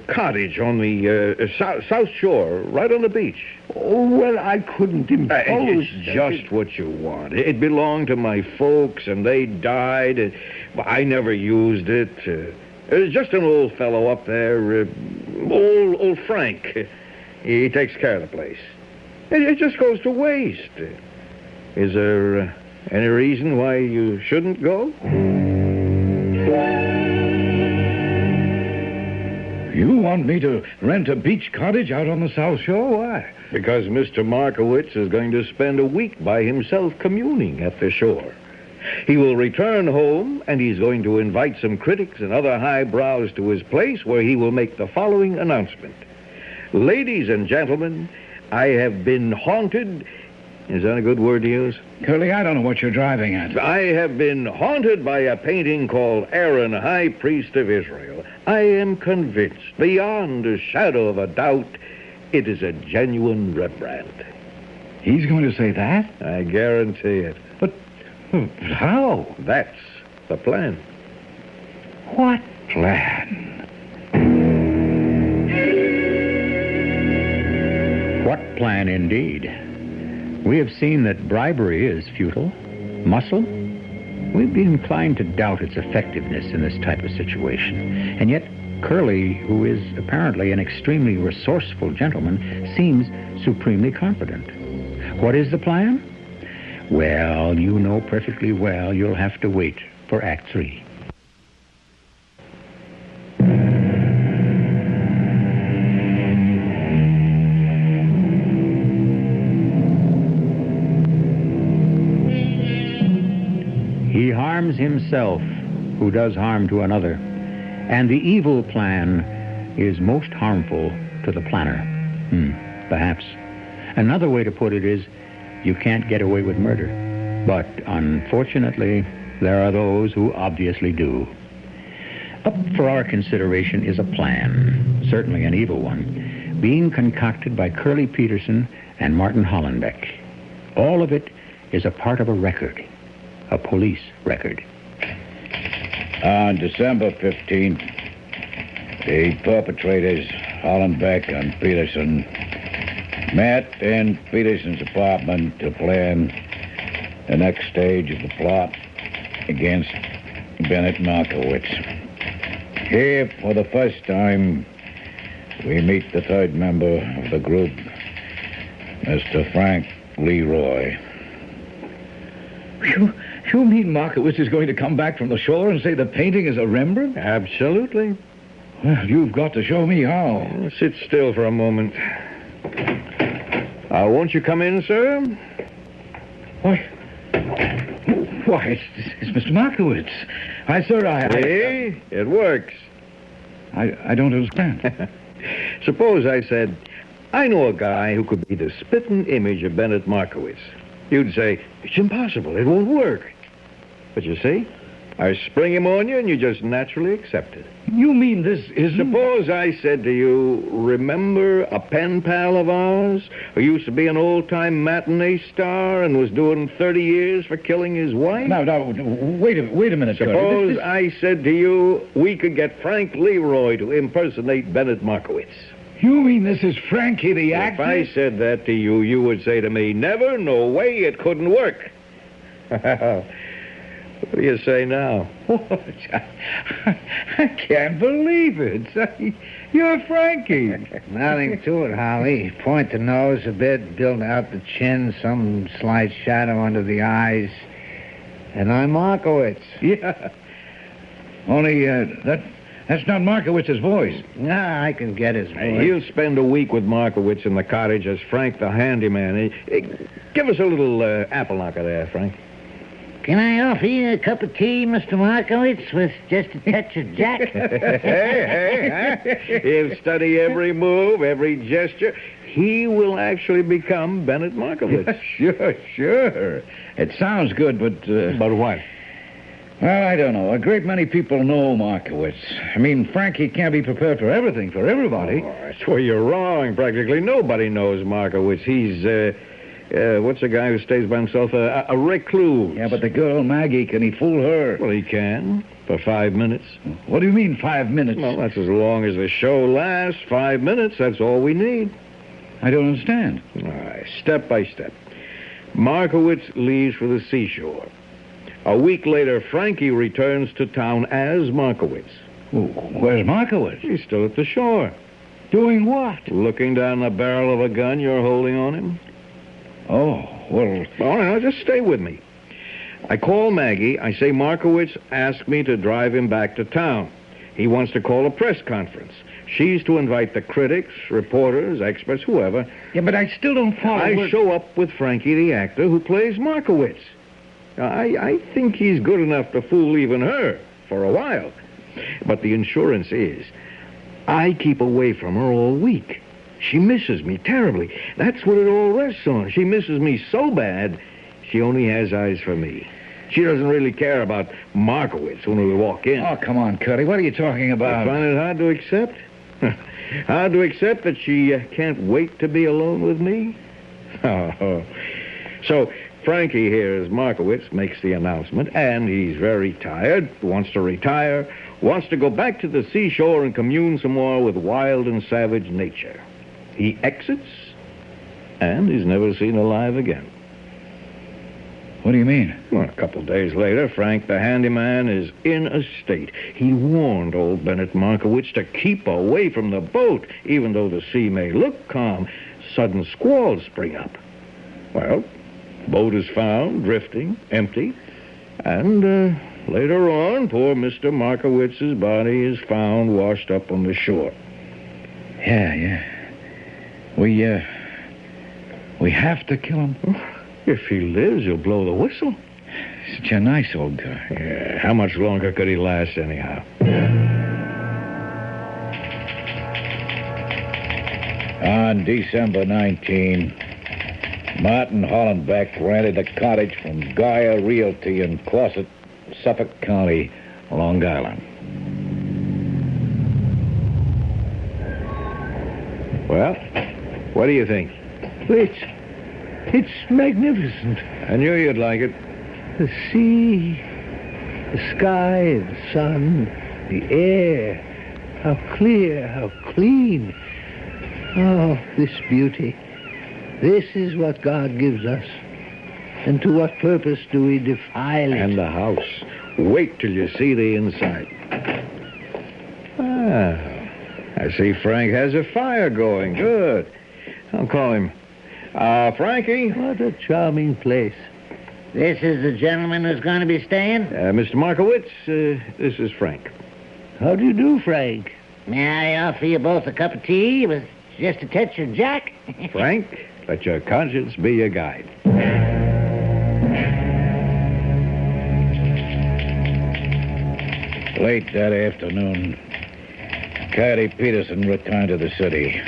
cottage on the South Shore, right on the beach. Oh, well, I couldn't impose. It's just what you want. It belonged to my folks, and they died. I never used it. There's just an old fellow up there, old Frank. He takes care of the place. It just goes to waste. Is there any reason why you shouldn't go? You want me to rent a beach cottage out on the South Shore? Why? Because Mr. Markowitz is going to spend a week by himself communing at the shore. He will return home, and he's going to invite some critics and other highbrows to his place, where he will make the following announcement. Ladies and gentlemen, I have been haunted. Is that a good word to use? Curly, I don't know what you're driving at. I have been haunted by a painting called Aaron, High Priest of Israel. I am convinced, beyond a shadow of a doubt, it is a genuine Rembrandt. He's going to say that? I guarantee it. But how? That's the plan. What plan? What plan, indeed? We have seen that bribery is futile. Muscle? We'd be inclined to doubt its effectiveness in this type of situation. And yet, Curly, who is apparently an extremely resourceful gentleman, seems supremely confident. What is the plan? Well, you know perfectly well you'll have to wait for Act 3. He harms himself who does harm to another, and the evil plan is most harmful to the planner. Perhaps. Another way to put it is, you can't get away with murder. But unfortunately, there are those who obviously do. Up for our consideration is a plan, certainly an evil one, being concocted by Curly Peterson and Martin Hollenbeck. All of it is a part of a record. A police record. On December 15th, the perpetrators, Hollenbeck and Peterson, met in Peterson's apartment to plan the next stage of the plot against Bennett Markowitz. Here, for the first time, we meet the third member of the group, Mr. Frank Leroy. You mean Markowitz is going to come back from the shore and say the painting is a Rembrandt? Absolutely. Well, you've got to show me how. Sit still for a moment. Won't you come in, sir? Why, it's Mr. Markowitz. See? It works. I don't understand. Suppose I said, I know a guy who could be the spitting image of Bennett Markowitz. You'd say, it's impossible, it won't work. But you see, I spring him on you and you just naturally accept it. You mean this isn't... Suppose I said to you, remember a pen pal of ours who used to be an old-time matinee star and was doing 30 years for killing his wife? Now, wait a minute, Suppose I said to you, we could get Frank Leroy to impersonate Bennett Markowitz. You mean this is Frankie the actor? If I said that to you, you would say to me, never, no way, it couldn't work. What do you say now? I can't believe it. You're Frankie. Nothing to it, Holly. Point the nose a bit, build out the chin, some slight shadow under the eyes. And I'm Markowitz. Yeah. Only, that's not Markowitz's voice. Nah, I can get his voice. He'll spend a week with Markowitz in the cottage as Frank the handyman. Give us a little apple knocker there, Frank. Can I offer you a cup of tea, Mr. Markowitz, with just a touch of Jack? Hey, he'll study every move, every gesture. He will actually become Bennett Markowitz. Sure. It sounds good, but... But what? Well, I don't know. A great many people know Markowitz. I mean, Frankie can't be prepared for everything, for everybody. Oh, that's where you're wrong. Practically nobody knows Markowitz. He's What's the guy who stays by himself? A recluse. Yeah, but the girl, Maggie, can he fool her? Well, he can. For 5 minutes. What do you mean, 5 minutes? Well, that's as long as the show lasts. 5 minutes, that's all we need. I don't understand. All right, step by step. Markowitz leaves for the seashore. A week later, Frankie returns to town as Markowitz. Where's Markowitz? He's still at the shore. Doing what? Looking down the barrel of a gun you're holding on him. Oh, well... All right, now just stay with me. I call Maggie. I say Markowitz asked me to drive him back to town. He wants to call a press conference. She's to invite the critics, reporters, experts, whoever. Yeah, but I still don't follow. I show up with Frankie, the actor, who plays Markowitz. I think he's good enough to fool even her for a while. But the insurance is, I keep away from her all week. She misses me terribly. That's what it all rests on. She misses me so bad, she only has eyes for me. She doesn't really care about Markowitz when we walk in. Oh, come on, Curly. What are you talking about? I find it hard to accept. Hard to accept that she can't wait to be alone with me. Oh. So Frankie here, as Markowitz, makes the announcement, and he's very tired, wants to retire, wants to go back to the seashore and commune some more with wild and savage nature. He exits, and he's never seen alive again. What do you mean? Well, a couple of days later, Frank the handyman is in a state. He warned old Bennett Markowitz to keep away from the boat, even though the sea may look calm. Sudden squalls spring up. Well, boat is found, drifting, empty, and later on, poor Mr. Markowitz's body is found washed up on the shore. Yeah. We have to kill him. If he lives, you'll blow the whistle. Such a nice old guy. Yeah, how much longer could he last, anyhow? On December 19, Martin Hollenbeck rented a cottage from Gaia Realty in Quonset, Suffolk County, Long Island. Well, what do you think? It's magnificent. I knew you'd like it. The sea, the sky, the sun, the air. How clear, how clean. Oh, this beauty. This is what God gives us. And to what purpose do we defile it? And the house. Wait till you see the inside. I see Frank has a fire going. Good. I'll call him. Frankie? What a charming place. This is the gentleman who's going to be staying? Mr. Markowitz, this is Frank. How do you do, Frank? May I offer you both a cup of tea with just a touch of Jack? Frank, let your conscience be your guide. Late that afternoon, Caddy Peterson returned to the city.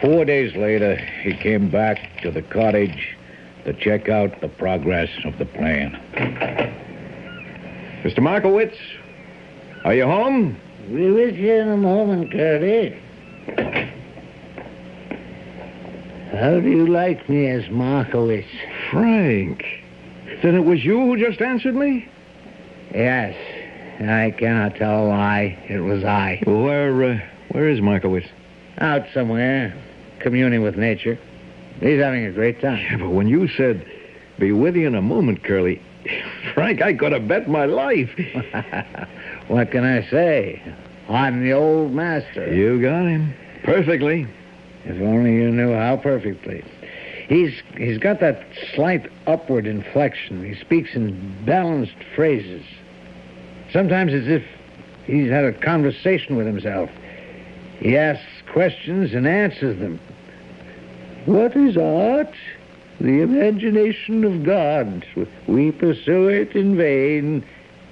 4 days later, he came back to the cottage to check out the progress of the plan. Mr. Markowitz, are you home? Be with you in a moment, Curly. How do you like me as Markowitz? Frank, then it was you who just answered me? Yes. I cannot tell a lie. It was I. Where is Markowitz? Out somewhere, communing with nature. He's having a great time. Yeah, but when you said, be with you in a moment, Curly, Frank, I could have bet my life. What can I say? I'm the old master. You got him. Perfectly. If only you knew how perfectly. He's got that slight upward inflection. He speaks in balanced phrases. Sometimes as if he's had a conversation with himself. He asks questions and answers them. What is art? The imagination of God. We pursue it in vain.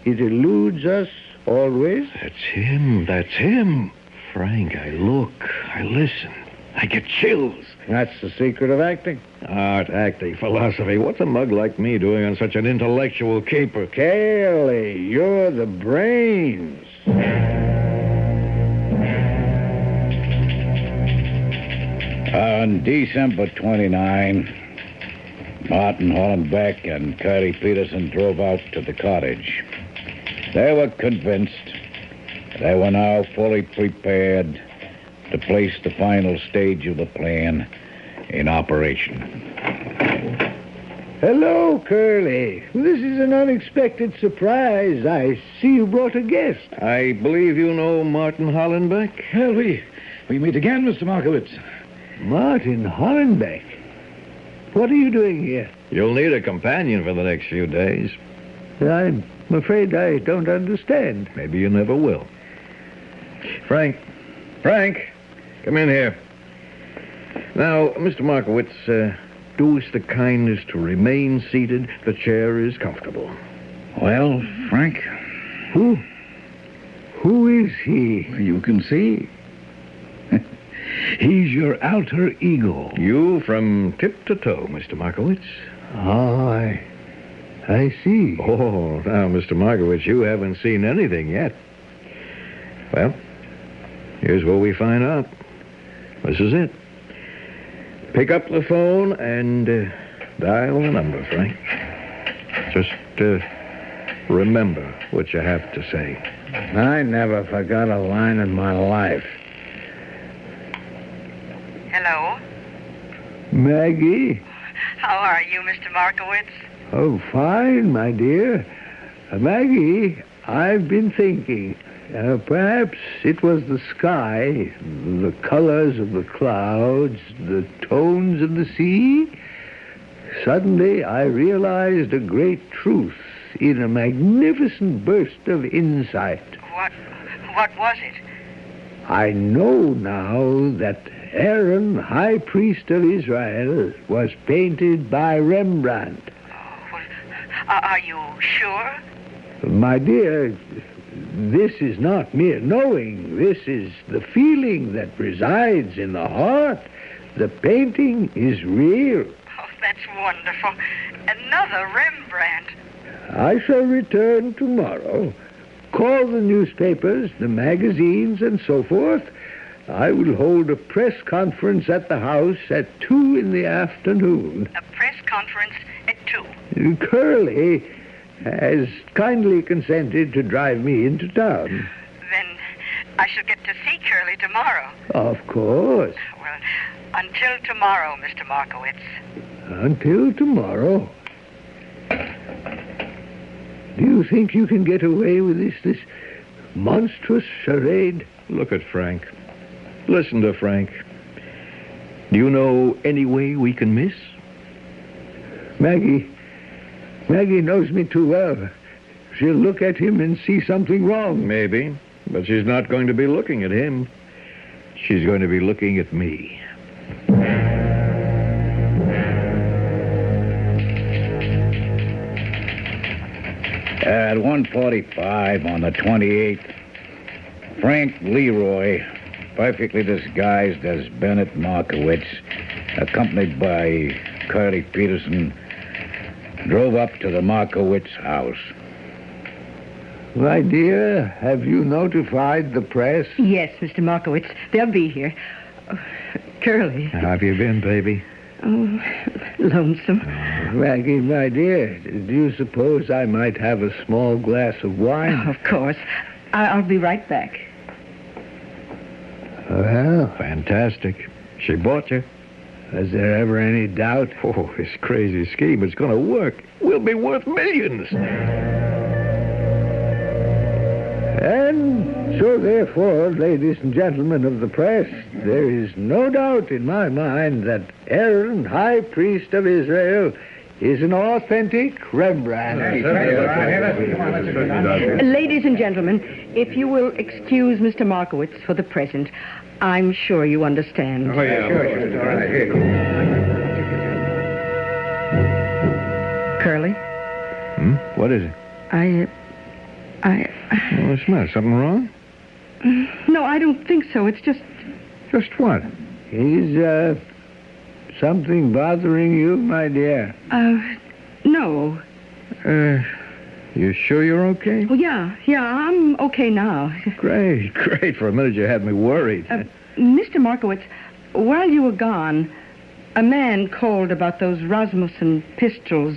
It eludes us always. That's him. Frank, I look, I listen, I get chills. That's the secret of acting. Art, acting, philosophy. What's a mug like me doing on such an intellectual caper? Kelly, you're the brains. On December 29, Martin Hollenbeck and Curly Peterson drove out to the cottage. They were convinced. They were now fully prepared to place the final stage of the plan in operation. Hello, Curly. This is an unexpected surprise. I see you brought a guest. I believe you know Martin Hollenbeck? Well, we meet again, Mr. Markowitz. Martin Hollenbeck? What are you doing here? You'll need a companion for the next few days. I'm afraid I don't understand. Maybe you never will. Frank, come in here. Now, Mr. Markowitz, do us the kindness to remain seated. The chair is comfortable. Well, Frank? Who is he? You can see. He's your alter ego. You from tip to toe, Mr. Markowitz. Oh, I see. Oh, now, Mr. Markowitz, you haven't seen anything yet. Well, here's where we find out. This is it. Pick up the phone and dial the number, Frank. Just remember what you have to say. I never forgot a line in my life. Hello? Maggie? How are you, Mr. Markowitz? Oh, fine, my dear. Maggie, I've been thinking. Perhaps it was the sky, the colors of the clouds, the tones of the sea. Suddenly, I realized a great truth in a magnificent burst of insight. What was it? I know now that Aaron, high priest of Israel, was painted by Rembrandt. Are you sure? My dear, this is not mere knowing. This is the feeling that resides in the heart. The painting is real. Oh, that's wonderful. Another Rembrandt. I shall return tomorrow. Call the newspapers, the magazines, and so forth. I will hold a press conference at the house at 2 in the afternoon. A press conference at 2? Curly has kindly consented to drive me into town. Then I shall get to see Curly tomorrow. Of course. Well, until tomorrow, Mr. Markowitz. Until tomorrow. Do you think you can get away with this monstrous charade? Look at Frank. Listen to Frank. Do you know any way we can miss? Maggie knows me too well. She'll look at him and see something wrong. Maybe, but she's not going to be looking at him. She's going to be looking at me. At 1:45 on the 28th, Frank Leroy, perfectly disguised as Bennett Markowitz, accompanied by Curly Peterson, drove up to the Markowitz house. My dear, have you notified the press? Yes, Mr. Markowitz. They'll be here. Curly. How have you been, baby? Oh, lonesome. Maggie, my dear, do you suppose I might have a small glass of wine? Oh, of course. I'll be right back. Well, fantastic. She bought you. Is there ever any doubt? Oh, this crazy scheme is going to work. We'll be worth millions. And so, therefore, ladies and gentlemen of the press, there is no doubt in my mind that Aaron, high priest of Israel, is an authentic Rembrandt. Ladies and gentlemen, if you will excuse Mr. Markowitz for the present, I'm sure you understand. Oh, yeah, sure. Curly? What is it? What's the matter? Something wrong? No, I don't think so. It's just... Just what? Is, something bothering you, my dear? No. You sure you're okay? Oh, yeah, I'm okay now. Great. For a minute you had me worried. Mr. Markowitz, while you were gone, A man called about those Rasmussen pistols.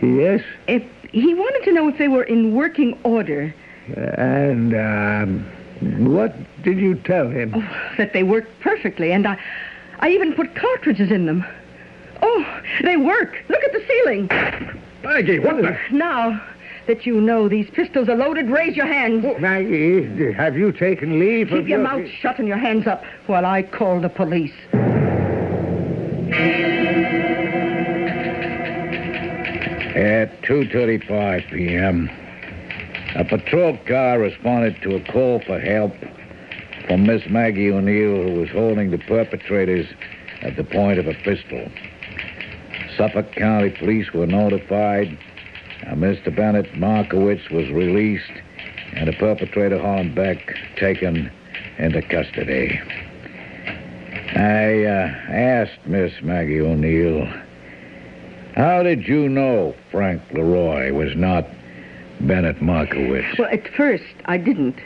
Yes? He wanted to know if they were in working order. And, what did you tell him? Oh, that they worked perfectly, and I even put cartridges in them. Oh, they work. Look at the ceiling. Maggie, what the... Now that you know these pistols are loaded, raise your hands. Oh, Maggie, have you taken leave of Keep your mouth shut and your hands up while I call the police. At 2:35 p.m., a patrol car responded to a call for help from Miss Maggie O'Neill, who was holding the perpetrators at the point of a pistol. Suffolk County Police were notified. Mr. Bennett Markowitz was released, and the perpetrator, Holland Beck, taken into custody. I asked Miss Maggie O'Neill, how did you know Frank Leroy was not Bennett Markowitz? Well, at first, I didn't.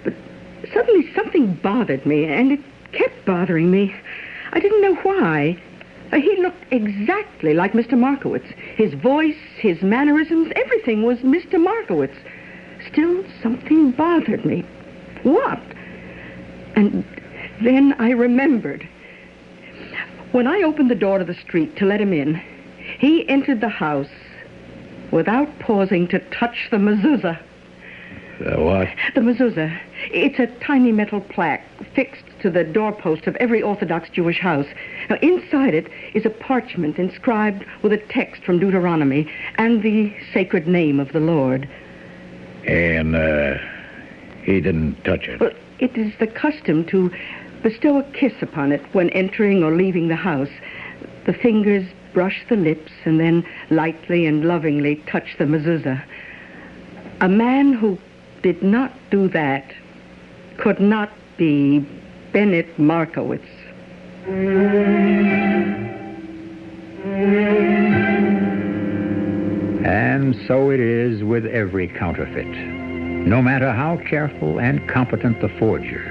But suddenly something bothered me, and it kept bothering me. I didn't know why. He looked exactly like Mr. Markowitz. His voice, his mannerisms, everything was Mr. Markowitz. Still, something bothered me. What? And then I remembered. When I opened the door to the street to let him in, he entered the house without pausing to touch the mezuzah. The what? The mezuzah. It's a tiny metal plaque fixed to the doorpost of every Orthodox Jewish house. Now, inside it is a parchment inscribed with a text from Deuteronomy and the sacred name of the Lord. And, he didn't touch it? Well, it is the custom to bestow a kiss upon it when entering or leaving the house. The fingers brush the lips and then lightly and lovingly touch the mezuzah. A man who did not do that could not be Bennett Markowitz. And so it is with every counterfeit. No matter how careful and competent the forger,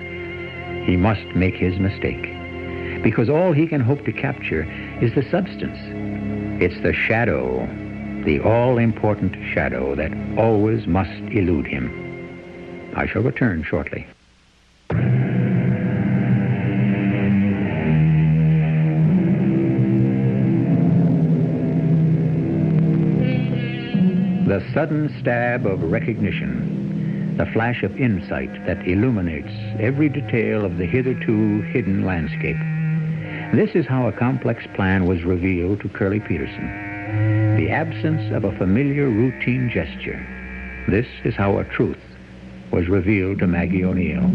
he must make his mistake. Because all he can hope to capture is the substance. It's the shadow, the all-important shadow that always must elude him. I shall return shortly. The sudden stab of recognition, the flash of insight that illuminates every detail of the hitherto hidden landscape. This is how a complex plan was revealed to Curly Peterson. The absence of a familiar routine gesture. This is how a truth was revealed to Maggie O'Neill.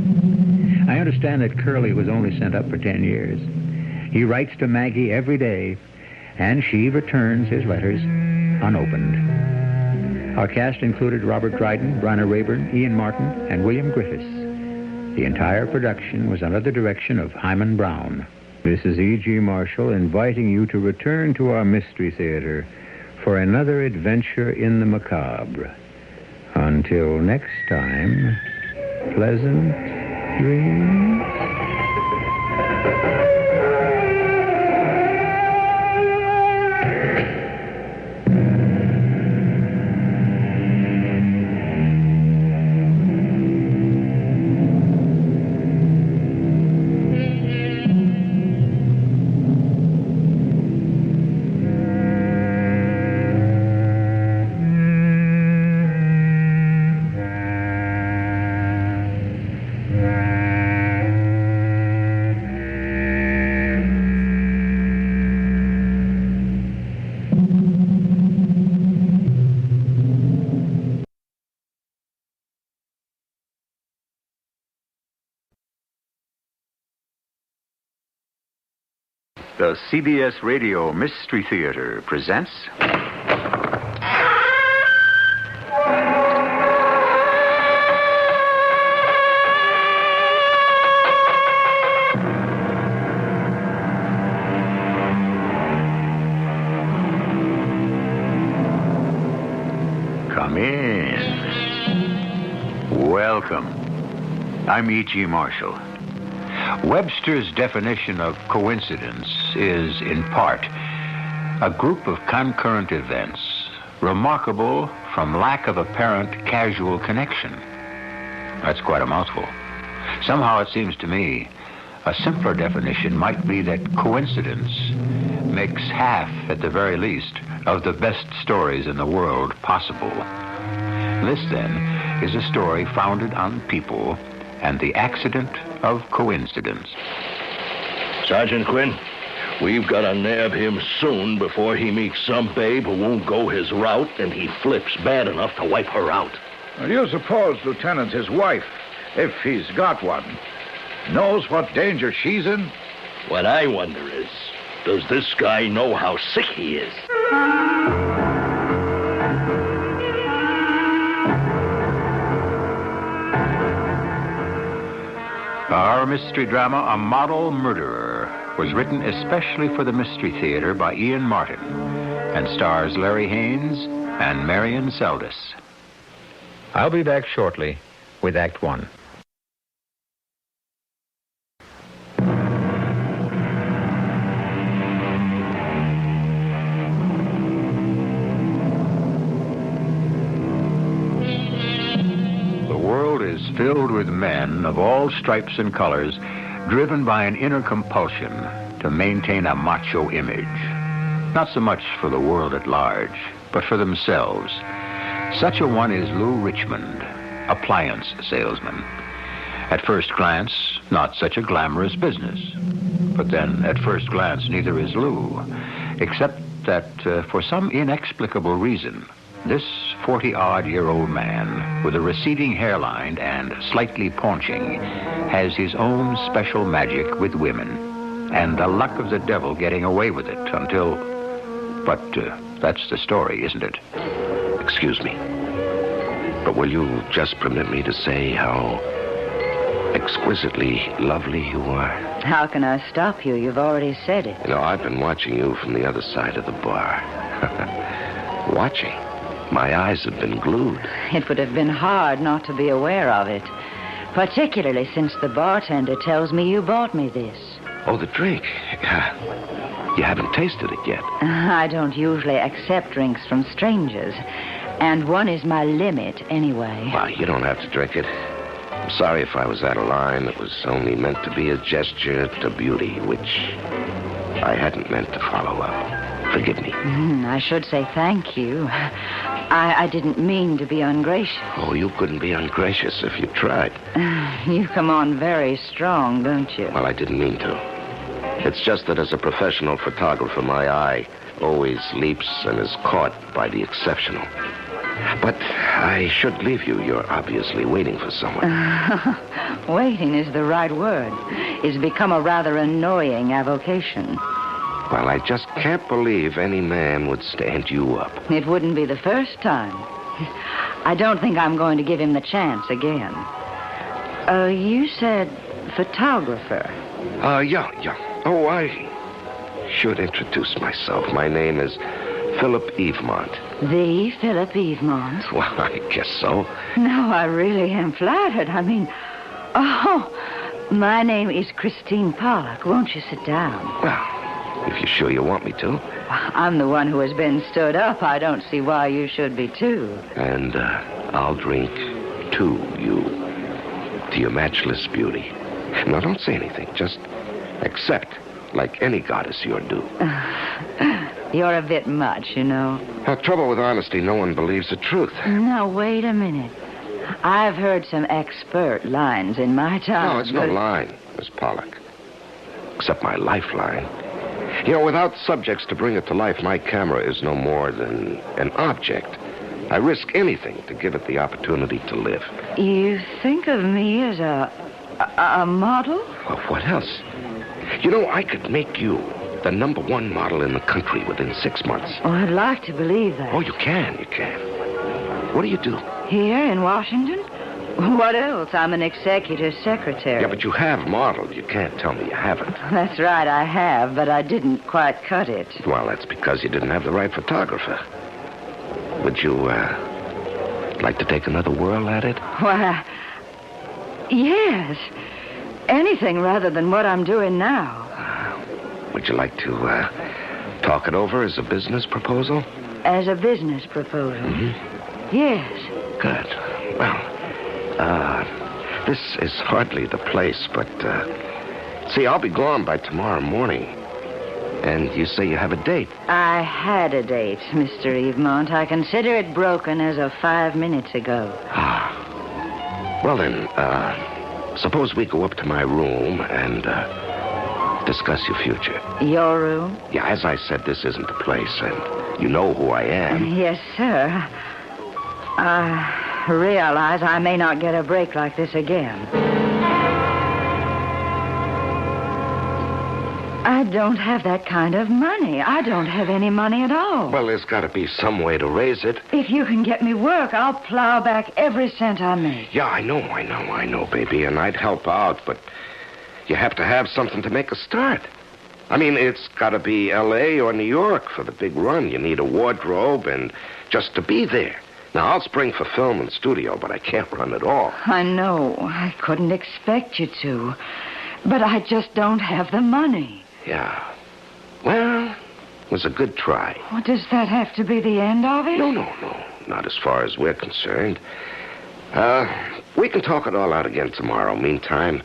I understand that Curly was only sent up for 10 years. He writes to Maggie every day, and she returns his letters unopened. Our cast included Robert Dryden, Bryna Rayburn, Ian Martin, and William Griffiths. The entire production was under the direction of Hyman Brown. This is E.G. Marshall inviting you to return to our Mystery Theater for another adventure in the macabre. Until next time, pleasant dreams. The CBS Radio Mystery Theater presents... Come in. Welcome. I'm E.G. Marshall. Webster's definition of coincidence is, in part, a group of concurrent events remarkable from lack of apparent casual connection. That's quite a mouthful. Somehow it seems to me a simpler definition might be that coincidence makes half, at the very least, of the best stories in the world possible. This, then, is a story founded on people and the accident of coincidence. Sergeant Quinn, we've got to nab him soon before he meets some babe who won't go his route and he flips bad enough to wipe her out. Well, you suppose, Lieutenant, his wife, if he's got one, knows what danger she's in? What I wonder is, does this guy know how sick he is? Our mystery drama, A Model Murderer, was written especially for the Mystery Theater by Ian Martin and stars Larry Haynes and Marion Seldes. I'll be back shortly with Act One. Is filled with men of all stripes and colors, driven by an inner compulsion to maintain a macho image. Not so much for the world at large, but for themselves. Such a one is Lou Richmond, appliance salesman. At first glance, not such a glamorous business. But then, at first glance, neither is Lou, except that for some inexplicable reason, this 40-odd-year-old man with a receding hairline and slightly paunching has his own special magic with women, and the luck of the devil getting away with it until... But that's the story, isn't it? Excuse me, but will you just permit me to say how exquisitely lovely you are? How can I stop you? You've already said it. You know, I've been watching you from the other side of the bar. Watching. My eyes have been glued. It would have been hard not to be aware of it, particularly since the bartender tells me you bought me this. Oh, the drink. You haven't tasted it yet. I don't usually accept drinks from strangers, and one is my limit anyway. Well, you don't have to drink it. I'm sorry if I was out of line. It was only meant to be a gesture to beauty, which I hadn't meant to follow up. Forgive me. I should say thank you. I didn't mean to be ungracious. Oh, you couldn't be ungracious if you tried. You come on very strong, don't you? Well, I didn't mean to. It's just that as a professional photographer, my eye always leaps and is caught by the exceptional. But I should leave you. You're obviously waiting for someone. Waiting is the right word. It's become a rather annoying avocation. Well, I just can't believe any man would stand you up. It wouldn't be the first time. I don't think I'm going to give him the chance again. You said photographer. Yeah. Oh, I should introduce myself. My name is Philip Evemont. The Philip Evemont? Well, I guess so. No, I really am flattered. I mean, my name is Christine Pollock. Won't you sit down? Well, if you're sure you want me to. I'm the one who has been stood up. I don't see why you should be, too. And I'll drink to you, to your matchless beauty. Now, don't say anything. Just accept, like any goddess you're due. You're a bit much, you know. The trouble with honesty, no one believes the truth. Now, wait a minute. I've heard some expert lines in my time. No, it's no line, Miss Pollock. Except my lifeline. You know, without subjects to bring it to life, my camera is no more than an object. I risk anything to give it the opportunity to live. You think of me as a model? Well, what else? You know, I could make you the #1 model in the country within 6 months. Oh, I'd like to believe that. Oh, you can. What do you do? Here in Washington? What else? I'm an executive secretary. Yeah, but you have modeled. You can't tell me you haven't. That's right, I have, but I didn't quite cut it. Well, that's because you didn't have the right photographer. Would you, like to take another whirl at it? Why, yes. Anything rather than what I'm doing now. Would you like to talk it over as a business proposal? As a business proposal? Mm-hmm. Yes. Good. Well, this is hardly the place, but, see, I'll be gone by tomorrow morning. And you say you have a date. I had a date, Mr. Evemont. I consider it broken as of 5 minutes ago. Well, then, suppose we go up to my room and discuss your future. Your room? Yeah, as I said, this isn't the place, and you know who I am. Yes, sir. I realize I may not get a break like this again. I don't have that kind of money. I don't have any money at all. Well, there's got to be some way to raise it. If you can get me work, I'll plow back every cent I make. Yeah, I know, baby, and I'd help out, but you have to have something to make a start. I mean, it's got to be L.A. or New York for the big run. You need a wardrobe and just to be there. Now, I'll spring for film and studio, but I can't run at all. I know. I couldn't expect you to. But I just don't have the money. Yeah. Well, it was a good try. Well, does that have to be the end of it? No. Not as far as we're concerned. We can talk it all out again tomorrow. Meantime,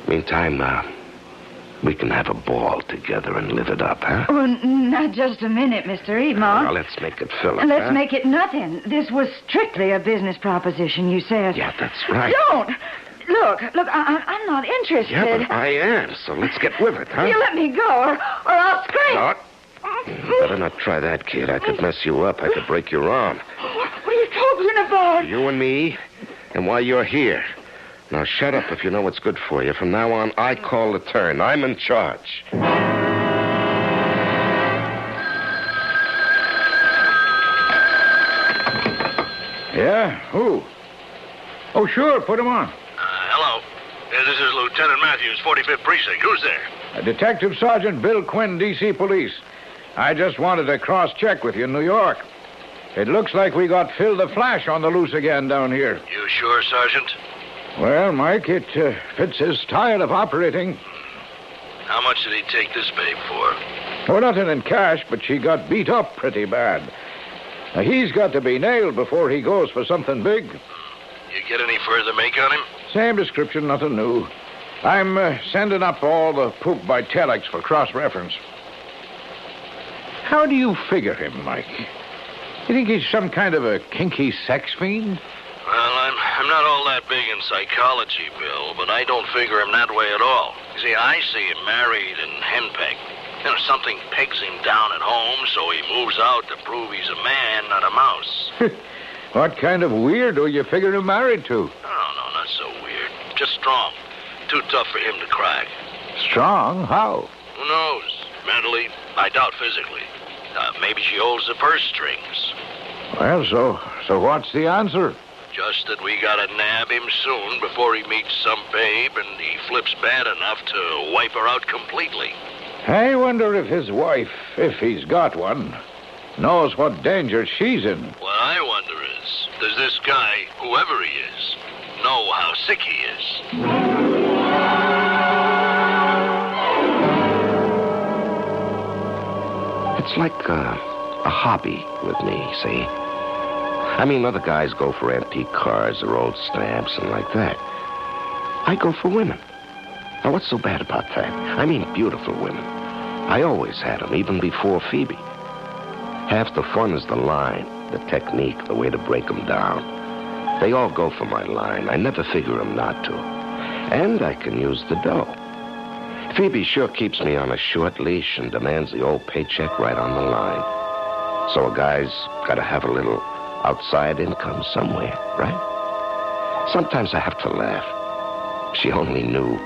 we can have a ball together and live it up, huh? Well, not just a minute, Mr. Evemont. Well, let's make it Philip. Let's make it nothing. This was strictly a business proposition, you said. Yeah, that's right. Don't! Look, I'm not interested. Yeah, but I am, so let's get with it, huh? You let me go, or I'll scream. No. You better not try that, kid. I could mess you up. I could break your arm. What are you talking about? You and me, and why you're here. Now, shut up if you know what's good for you. From now on, I call the turn. I'm in charge. Yeah? Who? Oh, sure. Put him on. Hello. This is Lieutenant Matthews, 45th Precinct. Who's there? Detective Sergeant Bill Quinn, D.C. Police. I just wanted to cross-check with you in New York. It looks like we got Phil the Flash on the loose again down here. You sure, Sergeant? Well, Mike, it fits his style of operating. How much did he take this babe for? Well, nothing in cash, but she got beat up pretty bad. Now, he's got to be nailed before he goes for something big. You get any further make on him? Same description, nothing new. I'm sending up all the poop by telex for cross-reference. How do you figure him, Mike? You think he's some kind of a kinky sex fiend? Well, I'm not all that big in psychology, Bill, but I don't figure him that way at all. You see, I see him married and henpecked. Something pegs him down at home, so he moves out to prove he's a man, not a mouse. What kind of weirdo you figure him married to? Oh, no, not so weird. Just strong. Too tough for him to crack. Strong? How? Who knows? Mentally, I doubt physically. Maybe she holds the purse strings. Well, so what's the answer? Just that we gotta nab him soon before he meets some babe and he flips bad enough to wipe her out completely. I wonder if his wife, if he's got one, knows what danger she's in. What I wonder is, does this guy, whoever he is, know how sick he is? It's like a hobby with me, see? I mean, other guys go for antique cars or old stamps and like that. I go for women. Now, what's so bad about that? I mean, beautiful women. I always had them, even before Phoebe. Half the fun is the line, the technique, the way to break them down. They all go for my line. I never figure them not to. And I can use the dough. Phoebe sure keeps me on a short leash and demands the old paycheck right on the line. So a guy's got to have a little outside income somewhere, right? Sometimes I have to laugh. She only knew.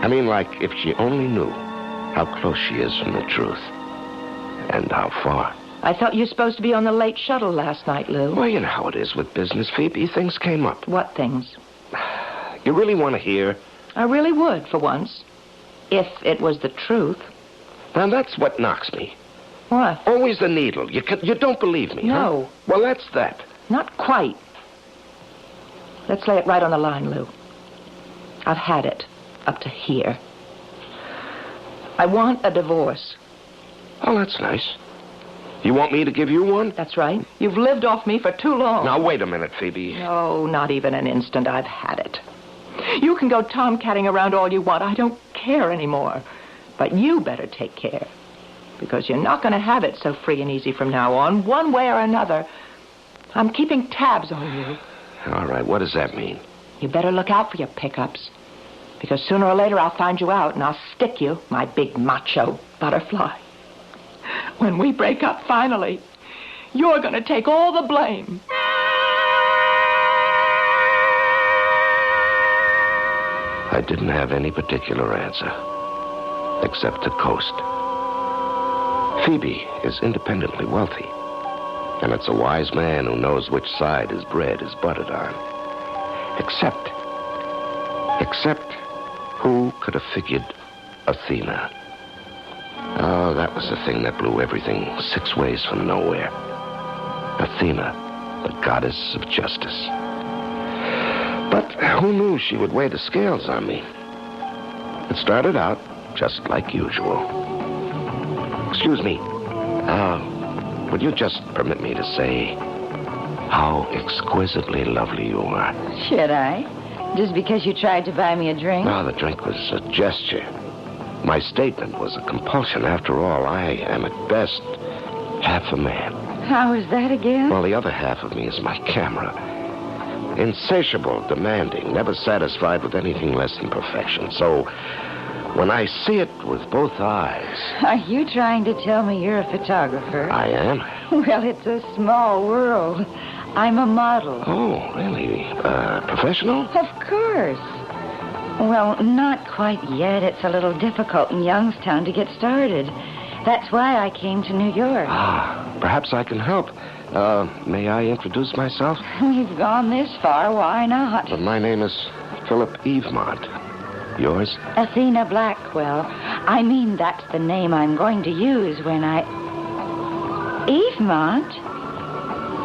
I mean, like, if she only knew how close she is from the truth. And how far. I thought you were supposed to be on the late shuttle last night, Lou. Well, you know how it is with business, Phoebe. Things came up. What things? You really want to hear? I really would, for once. If it was the truth. Now, that's what knocks me. What? Always the needle. You don't believe me, No. Huh? Well, that's that. Not quite. Let's lay it right on the line, Lou. I've had it up to here. I want a divorce. Oh, that's nice. You want me to give you one? That's right. You've lived off me for too long. Now, wait a minute, Phoebe. No, not even an instant. I've had it. You can go tomcatting around all you want. I don't care anymore. But you better take care. Because you're not going to have it so free and easy from now on, one way or another. I'm keeping tabs on you. All right, what does that mean? You better look out for your pickups. Because sooner or later I'll find you out and I'll stick you, my big macho butterfly. When we break up finally, you're going to take all the blame. I didn't have any particular answer, except to coast. Phoebe is independently wealthy, and it's a wise man who knows which side his bread is buttered on. Except, who could have figured Athena? Oh, that was the thing that blew everything 6 ways from nowhere. Athena, the goddess of justice. But who knew she would weigh the scales on me? It started out just like usual. Excuse me. Would you just permit me to say how exquisitely lovely you are? Should I? Just because you tried to buy me a drink? No, the drink was a gesture. My statement was a compulsion. After all, I am at best half a man. How is that again? Well, the other half of me is my camera. Insatiable, demanding, never satisfied with anything less than perfection. So, when I see it with both eyes... Are you trying to tell me you're a photographer? I am. Well, it's a small world. I'm a model. Oh, really? Professional? Of course. Well, not quite yet. It's a little difficult in Youngstown to get started. That's why I came to New York. Perhaps I can help. May I introduce myself? We've gone this far. Why not? But my name is Philip Evemont. Yours? Athena Blackwell. I mean, that's the name I'm going to use when I... Evemont?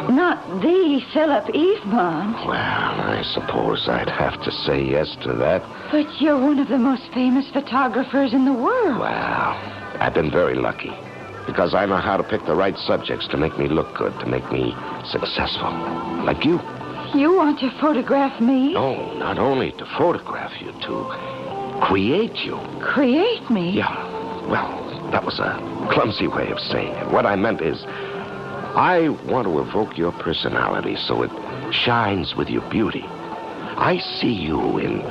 Not the Philip Evemont. Well, I suppose I'd have to say yes to that. But you're one of the most famous photographers in the world. Well, I've been very lucky. Because I know how to pick the right subjects to make me look good, to make me successful. Like you. You want to photograph me? No, not only to photograph you, to create you. Create me? Yeah. Well, that was a clumsy way of saying it. What I meant is, I want to evoke your personality so it shines with your beauty. I see you in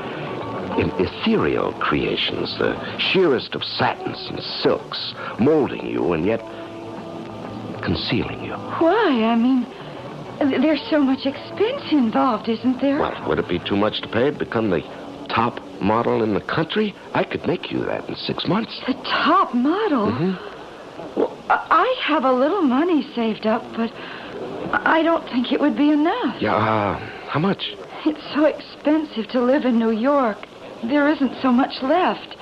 ethereal creations, the sheerest of satins and silks, molding you and yet concealing you. Why? I mean, there's so much expense involved, isn't there? Well, would it be too much to pay to become the top model in the country? I could make you that in 6 months. The top model? Mm-hmm. Well, I have a little money saved up, but I don't think it would be enough. Yeah, how much? It's so expensive to live in New York. There isn't so much left.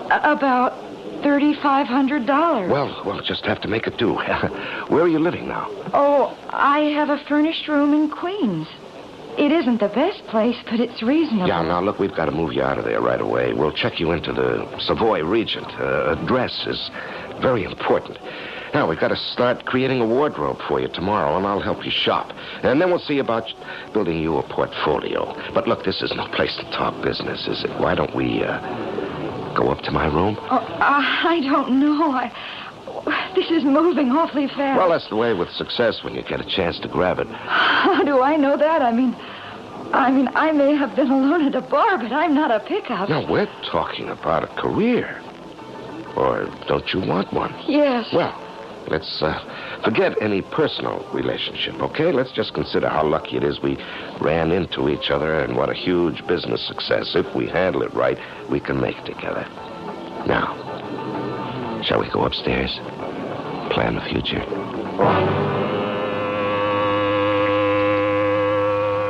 About $3,500. Well, just have to make it do. Where are you living now? Oh, I have a furnished room in Queens. It isn't the best place, but it's reasonable. Yeah, now, look, we've got to move you out of there right away. We'll check you into the Savoy Regent. Address is very important. Now, we've got to start creating a wardrobe for you tomorrow, and I'll help you shop. And then we'll see about building you a portfolio. But look, this is no place to talk business, is it? Why don't we go up to my room? Oh, I don't know. This is moving awfully fast. Well, that's the way with success when you get a chance to grab it. How do I know that? I mean, I may have been alone at a bar, but I'm not a pickup. No, we're talking about a career. Or don't you want one? Yes. Well, let's forget any personal relationship, okay? Let's just consider how lucky it is we ran into each other and what a huge business success, if we handle it right, we can make together. Now, shall we go upstairs? Plan the future.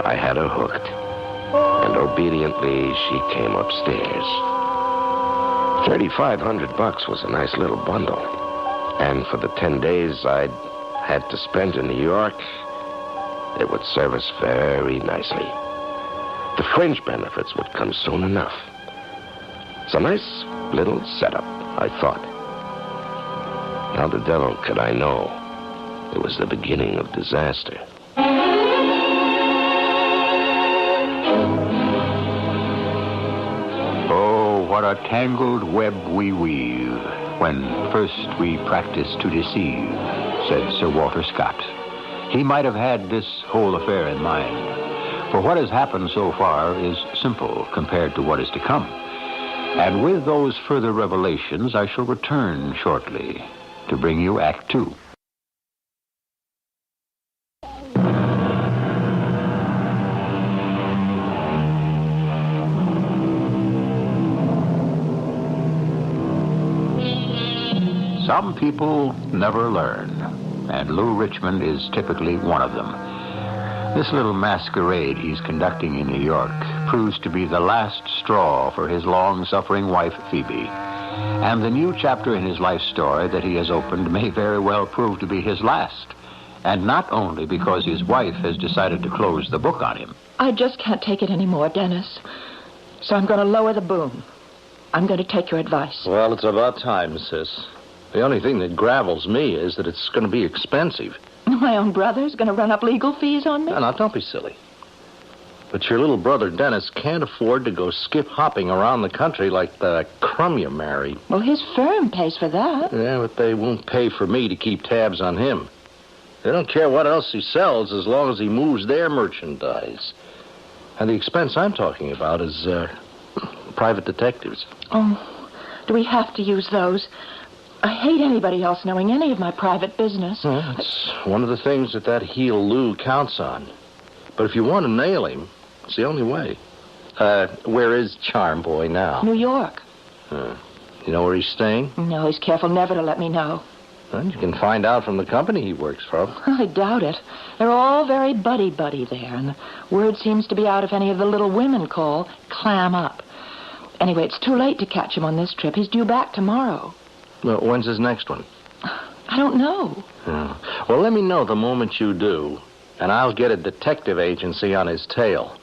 I had her hooked, and obediently she came upstairs. $3,500 was a nice little bundle. And for the 10 days I'd had to spend in New York, it would serve us very nicely. The fringe benefits would come soon enough. It's a nice little setup, I thought. How the devil could I know it was the beginning of disaster? Oh, what a tangled web we weave when first we practice to deceive, said Sir Walter Scott. He might have had this whole affair in mind. For what has happened so far is simple compared to what is to come. And with those further revelations, I shall return shortly to bring you Act Two. Some people never learn, and Lou Richmond is typically one of them. This little masquerade he's conducting in New York proves to be the last straw for his long-suffering wife, Phoebe. And the new chapter in his life story that he has opened may very well prove to be his last. And not only because his wife has decided to close the book on him. I just can't take it anymore, Dennis. So I'm going to lower the boom. I'm going to take your advice. Well, it's about time, sis. The only thing that gravels me is that it's going to be expensive. My own brother's going to run up legal fees on me? Now, don't be silly. But your little brother, Dennis, can't afford to go skip-hopping around the country like the crumb you married. Well, his firm pays for that. Yeah, but they won't pay for me to keep tabs on him. They don't care what else he sells as long as he moves their merchandise. And the expense I'm talking about is private detectives. Oh, do we have to use those? I hate anybody else knowing any of my private business. Well, it's one of the things that heel Lou counts on. But if you want to nail him, it's the only way. Where is Charm Boy now? New York. You know where he's staying? No, he's careful never to let me know. Well, you can find out from the company he works for. I doubt it. They're all very buddy-buddy there, and the word seems to be out if any of the little women call, clam up. Anyway, it's too late to catch him on this trip. He's due back tomorrow. Well, when's his next one? I don't know. Well, let me know the moment you do, and I'll get a detective agency on his tail.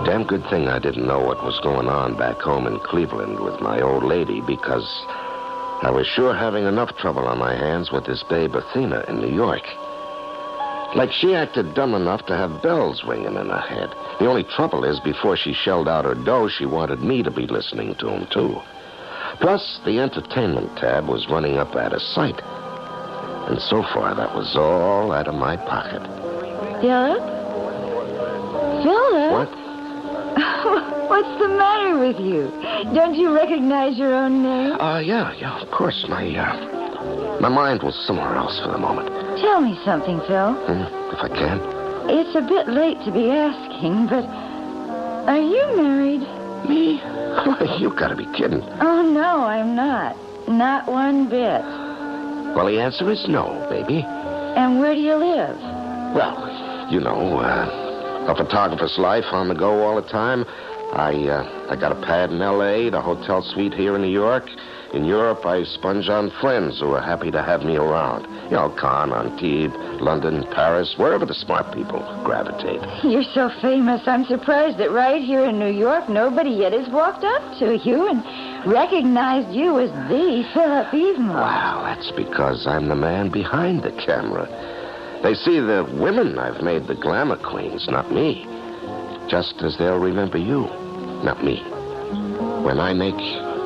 Damn good thing I didn't know what was going on back home in Cleveland with my old lady, because I was sure having enough trouble on my hands with this babe Athena in New York. Like she acted dumb enough to have bells ringing in her head. The only trouble is, before she shelled out her dough, she wanted me to be listening to him, too. Plus, the entertainment tab was running up out of sight. And so far, that was all out of my pocket. Philip? Philip? What? What's the matter with you? Don't you recognize your own name? Yeah, of course. My mind was somewhere else for the moment. Tell me something, Phil. If I can. It's a bit late to be asking, but are you married? Me? You gotta be kidding. Oh, no, I'm not. Not one bit. Well, the answer is no, baby. And where do you live? Well, you know, a photographer's life on the go all the time. I got a pad in L.A., the hotel suite here in New York. In Europe, I sponge on friends who are happy to have me around. You know, Cannes, Antibes, London, Paris, wherever the smart people gravitate. You're so famous, I'm surprised that right here in New York, nobody yet has walked up to you and recognized you as the Philip Evenall. Wow, that's because I'm the man behind the camera. They see the women I've made the glamour queens, not me. Just as they'll remember you, not me. When I make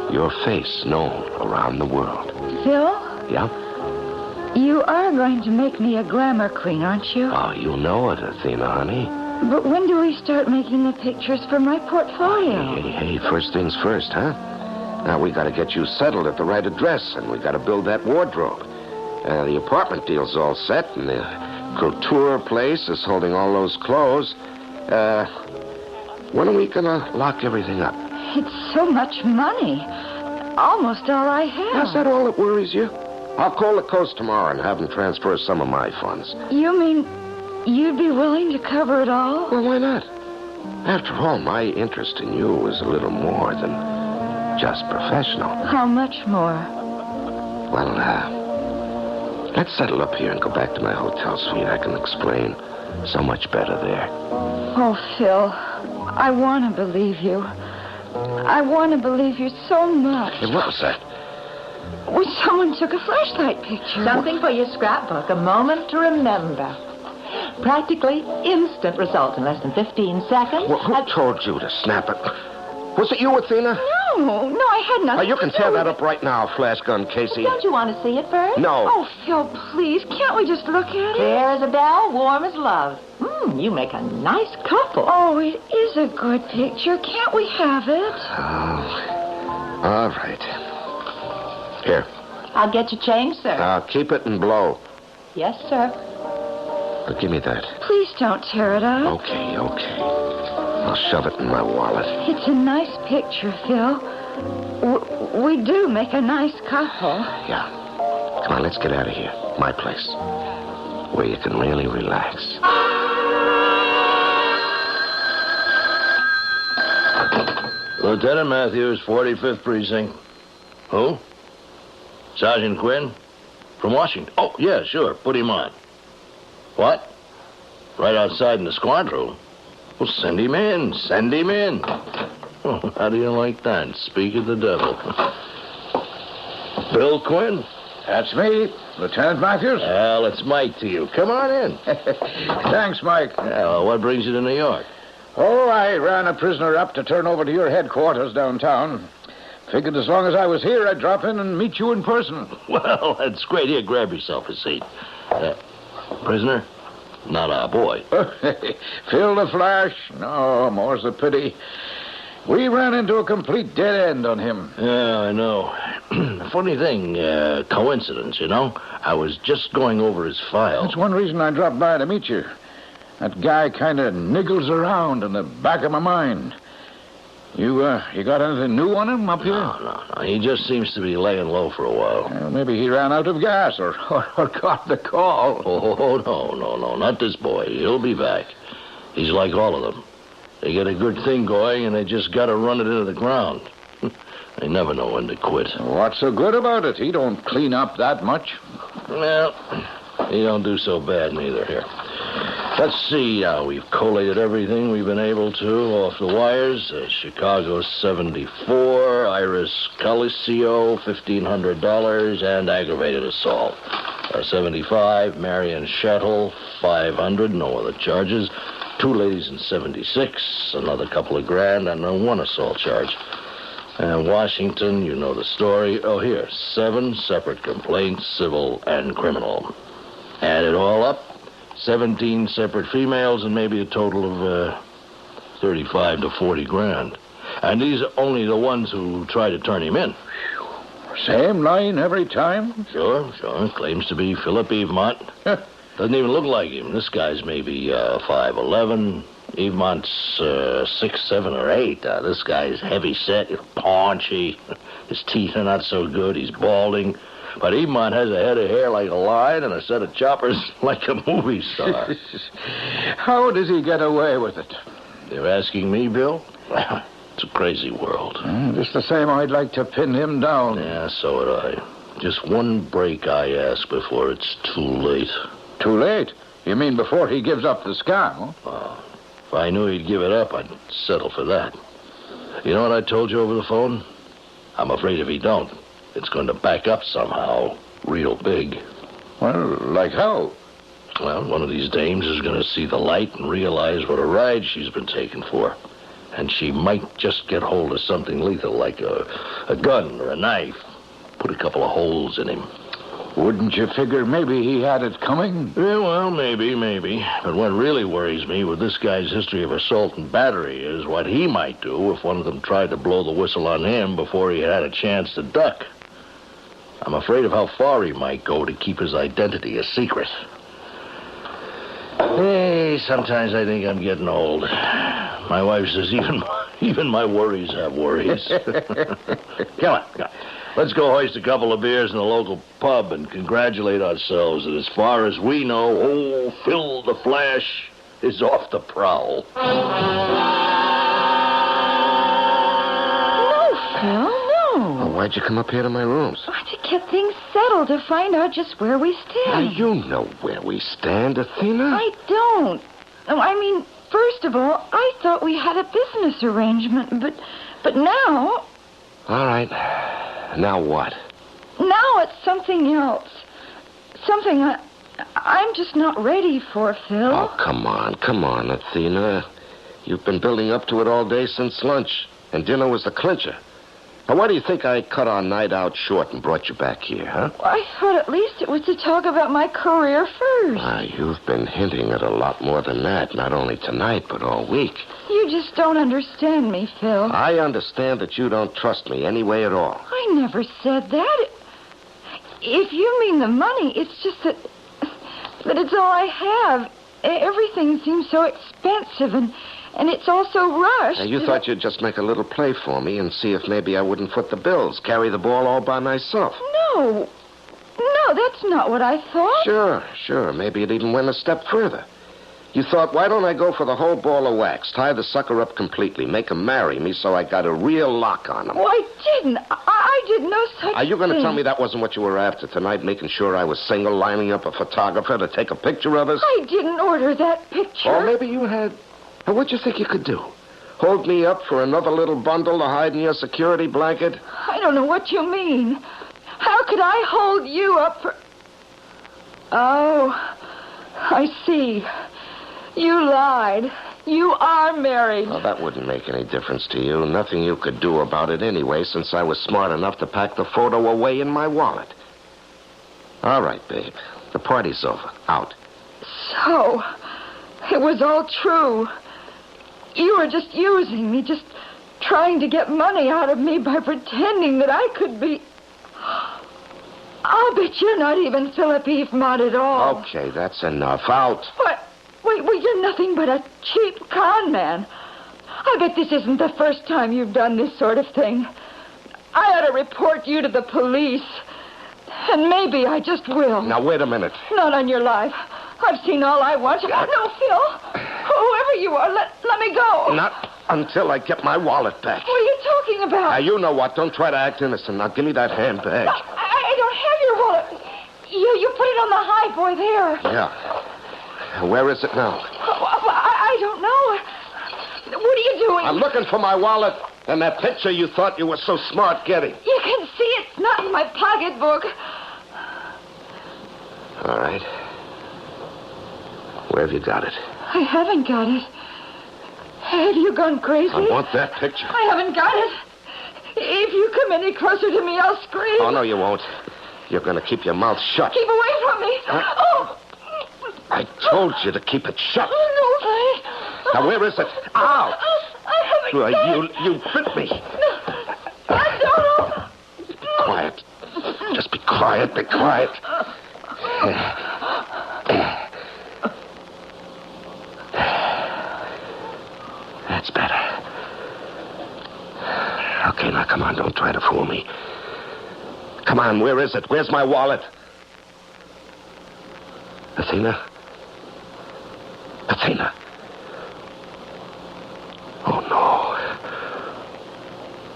your face known around the world. Phil? Yeah? You are going to make me a glamour queen, aren't you? Oh, you know it, Athena, honey. But when do we start making the pictures for my portfolio? Hey, first things first, huh? Now, we gotta get you settled at the right address, and we gotta build that wardrobe. The apartment deal's all set, and the couture place is holding all those clothes. When are we gonna lock everything up? It's so much money. Almost all I have. Is that all that worries you? I'll call the coast tomorrow and have them transfer some of my funds. You mean you'd be willing to cover it all? Well, why not? After all, my interest in you is a little more than just professional. How much more? Well, let's settle up here and go back to my hotel suite. I can explain. So much better there. Oh, Phil, I want to believe you. I want to believe you so much. Hey, what was that? Well, someone took a flashlight picture. Something for your scrapbook, a moment to remember. Practically instant result in less than 15 seconds. Well, who told you to snap it? Was it you, Athena? No, I had nothing You can to tear do that with up right now, Flash Gun Casey. Don't you want to see it first? No. Oh, Phil, please, can't we just look at it? Clear as a bell, warm as love. You make a nice couple. Oh, it is a good picture. Can't we have it? Oh, all right. Here. I'll get you change, sir. Keep it and blow. Yes, sir. Give me that. Please don't tear it up. Okay. I'll shove it in my wallet. It's a nice picture, Phil. We do make a nice couple. Yeah. Come on, let's get out of here. My place. Where you can really relax. Lieutenant Matthews, 45th Precinct. Who? Sergeant Quinn? From Washington. Oh, yeah, sure. Put him on. What? Right outside in the squad room? Well, send him in. Send him in. Oh, how do you like that? Speak of the devil. Bill Quinn? That's me, Lieutenant Matthews. Well, it's Mike to you. Come on in. Thanks, Mike. Well, what brings you to New York? Oh, I ran a prisoner up to turn over to your headquarters downtown. Figured as long as I was here, I'd drop in and meet you in person. Well, that's great. Here, grab yourself a seat. Prisoner? Not our boy. Phil the Flash? No, more's the pity. We ran into a complete dead end on him. Yeah, I know. Funny thing, coincidence, you know? I was just going over his file. That's one reason I dropped by to meet you. That guy kind of niggles around in the back of my mind. You got anything new on him up here? No. He just seems to be laying low for a while. Well, maybe he ran out of gas or got the call. Oh, no. Not this boy. He'll be back. He's like all of them. They get a good thing going, and they just got to run it into the ground. They never know when to quit. What's so good about it? He don't clean up that much. Well, he don't do so bad neither here. Let's see now. We've collated everything we've been able to off the wires. Chicago 74, Iris Coliseo, $1,500, and aggravated assault. 75, Marion Shettle, $500, no other charges. 2 ladies in 76, another couple of grand, and 1 assault charge. And Washington, you know the story. Oh, here, 7 separate complaints, civil and criminal. Add it all up, 17 separate females, and maybe a total of 35 to 40 grand. And these are only the ones who try to turn him in. Same line every time? Sure. Claims to be Philip Evemont. Doesn't even look like him. This guy's maybe 5'11". Evemont's 6, 7, or 8. This guy's heavy set, paunchy. His teeth are not so good. He's balding. But Evemont has a head of hair like a lion and a set of choppers like a movie star. How does he get away with it? You're asking me, Bill? It's a crazy world. Just the same, I'd like to pin him down. Yeah, so would I. Just one break, I ask, before it's too late. Too late? You mean before he gives up the scam? Huh? If I knew he'd give it up, I'd settle for that. You know what I told you over the phone? I'm afraid if he don't, it's going to back up somehow, real big. Well, like how? Well, one of these dames is going to see the light and realize what a ride she's been taken for. And she might just get hold of something lethal, like a gun or a knife. Put a couple of holes in him. Wouldn't you figure maybe he had it coming? Yeah, well, maybe. But what really worries me with this guy's history of assault and battery is what he might do if one of them tried to blow the whistle on him before he had a chance to duck. I'm afraid of how far he might go to keep his identity a secret. Hey, sometimes I think I'm getting old. My wife says even my worries have worries. Come on. Let's go hoist a couple of beers in the local pub and congratulate ourselves that as far as we know, old Phil the Flash is off the prowl. No, Phil, no. Oh, why'd you come up here to my rooms? To get things settled, to find out just where we stand. Now, you know where we stand, Athena. I don't. No, I mean, first of all, I thought we had a business arrangement, but now... All right. Now what? Now it's something else. Something I'm just not ready for, Phil. Oh, come on, Athena. You've been building up to it all day since lunch, and dinner was the clincher. Now, why do you think I cut our night out short and brought you back here, huh? I thought at least it was to talk about my career first. You've been hinting at a lot more than that, not only tonight, but all week. You just don't understand me, Phil. I understand that you don't trust me any way at all. I never said that. If you mean the money, it's just that it's all I have. Everything seems so expensive, and it's all so rushed. Now, you thought you'd just make a little play for me and see if maybe I wouldn't foot the bills, carry the ball all by myself. No, that's not what I thought. Sure. Maybe it even went a step further. You thought, why don't I go for the whole ball of wax, tie the sucker up completely, make him marry me so I got a real lock on him? Oh, I didn't. I did no such Are you going to thing. tell me that wasn't what you were after tonight, making sure I was single, lining up a photographer to take a picture of us? I didn't order that picture. Or maybe you had. Now, what'd you think you could do? Hold me up for another little bundle to hide in your security blanket? I don't know what you mean. How could I hold you up for... Oh, I see. You lied. You are married. Well, that wouldn't make any difference to you. Nothing you could do about it anyway, since I was smart enough to pack the photo away in my wallet. All right, babe. The party's over. Out. So, it was all true. You were just using me, just trying to get money out of me by pretending that I could be... I'll bet you're not even Philip Eve'mont at all. Okay, that's enough. Out. What? Wait, you're nothing but a cheap con man. I bet this isn't the first time you've done this sort of thing. I ought to report you to the police. And maybe I just will. Now, wait a minute. Not on your life. I've seen all I want. No, Phil. Whoever you are, let me go. Not until I get my wallet back. What are you talking about? Now, you know what. Don't try to act innocent. Now, give me that handbag. No, I don't have your wallet. You put it on the high boy there. Yeah. Where is it now? I don't know. What are you doing? I'm looking for my wallet and that picture you thought you were so smart getting. You can see it's not in my pocketbook. All right. Where have you got it? I haven't got it. Have you gone crazy? I want that picture. I haven't got it. If you come any closer to me, I'll scream. Oh, no, you won't. You're going to keep your mouth shut. Keep away from me. Oh! I told you to keep it shut. Oh, no, Now, where is it? Ow! I haven't got it. You bit me. No, I don't. Be quiet. Just be quiet. Be quiet. That's better. Okay, now, come on. Don't try to fool me. Come on, where is it? Where's my wallet? Athena? Athena. Oh, no.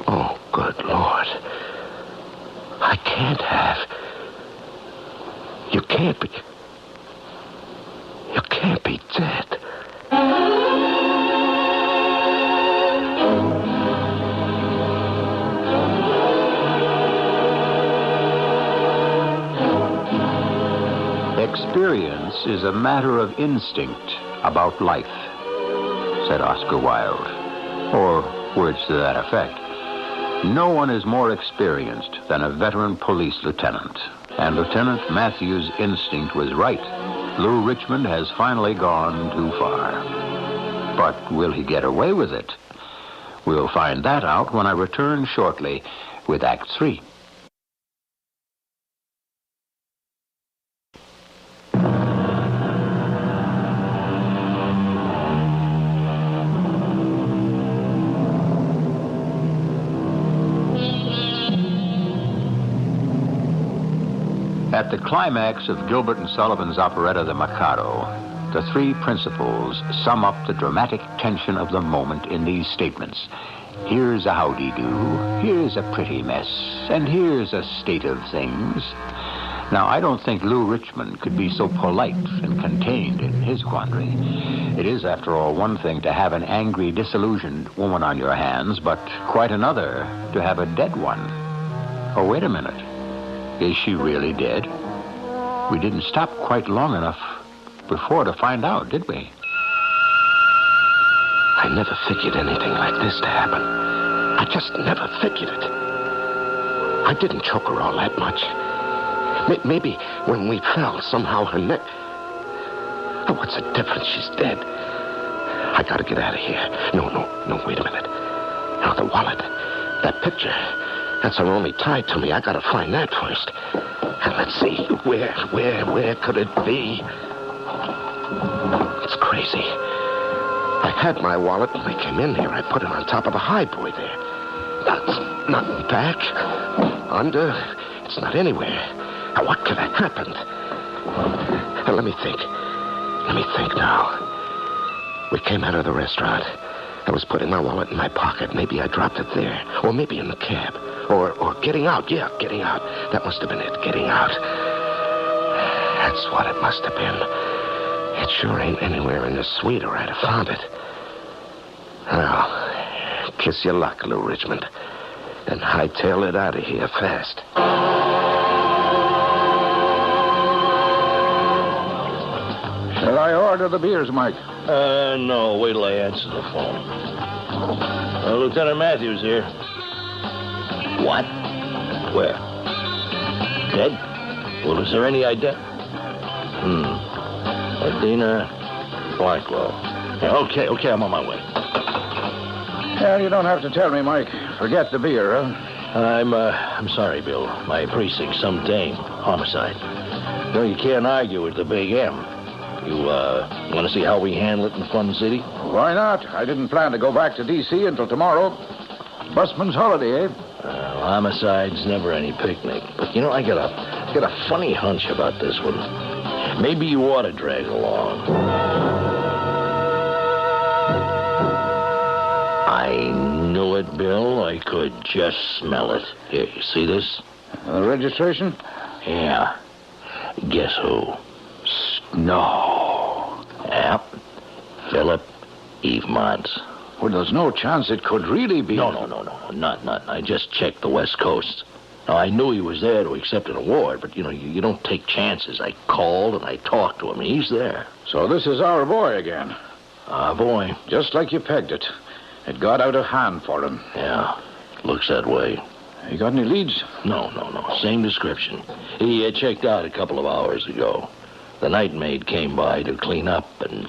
Oh, good Lord. I can't have. You can't be dead. Experience is a matter of instinct about life, said Oscar Wilde, or words to that effect. No one is more experienced than a veteran police lieutenant, and Lieutenant Matthews' instinct was right. Lou Richmond has finally gone too far. But will he get away with it? We'll find that out when I return shortly with Act 3. At the climax of Gilbert and Sullivan's operetta, The Mikado, the three principals sum up the dramatic tension of the moment in these statements. Here's a howdy-do, here's a pretty mess, and here's a state of things. Now, I don't think Lou Richmond could be so polite and contained in his quandary. It is, after all, one thing to have an angry, disillusioned woman on your hands, but quite another to have a dead one. Oh, wait a minute. Is she really dead? We didn't stop quite long enough before to find out, did we? I never figured anything like this to happen. I just never figured it. I didn't choke her all that much. Maybe when we fell, somehow her neck... Oh, what's the difference? She's dead. I gotta get out of here. No, wait a minute. Now, the wallet. That picture. That's her only tie to me. I gotta find that first. And let's see. Where could it be? It's crazy. I had my wallet when I came in here. I put it on top of the highboy there. It's not back. Under. It's not anywhere. Now, what could have happened? Now, let me think now. We came out of the restaurant. I was putting my wallet in my pocket. Maybe I dropped it there. Or maybe in the cab. Or getting out. Yeah, getting out. That must have been it. Getting out. That's what it must have been. It sure ain't anywhere in the suite or I'd have found it. Well, kiss your luck, Lou Richmond. And hightail it out of here fast. Shall I order the beers, Mike? No. Wait till I answer the phone. Lieutenant Matthews here. What? Where? Dead? Well, is there any idea? Adina Blackwell. Yeah, okay, I'm on my way. Well, you don't have to tell me, Mike. Forget the beer, huh? I'm sorry, Bill. My precinct, some dame. Homicide. No, you can't argue with the big M. You, want to see how we handle it in Fun City? Why not? I didn't plan to go back to D.C. until tomorrow. Busman's holiday, eh? Homicide's never any picnic. But, I got a funny hunch about this one. Maybe you ought to drag along. I knew it, Bill. I could just smell it. Here, you see this? The registration? Yeah. Guess who? Snow. Yep. Philip Evemont. Well, there's no chance it could really be... No. Not. I just checked the West Coast. Now, I knew he was there to accept an award, but, you don't take chances. I called and I talked to him. He's there. So this is our boy again. Our boy. Just like you pegged it. It got out of hand for him. Yeah, looks that way. You got any leads? No. Same description. He checked out a couple of hours ago. The night maid came by to clean up and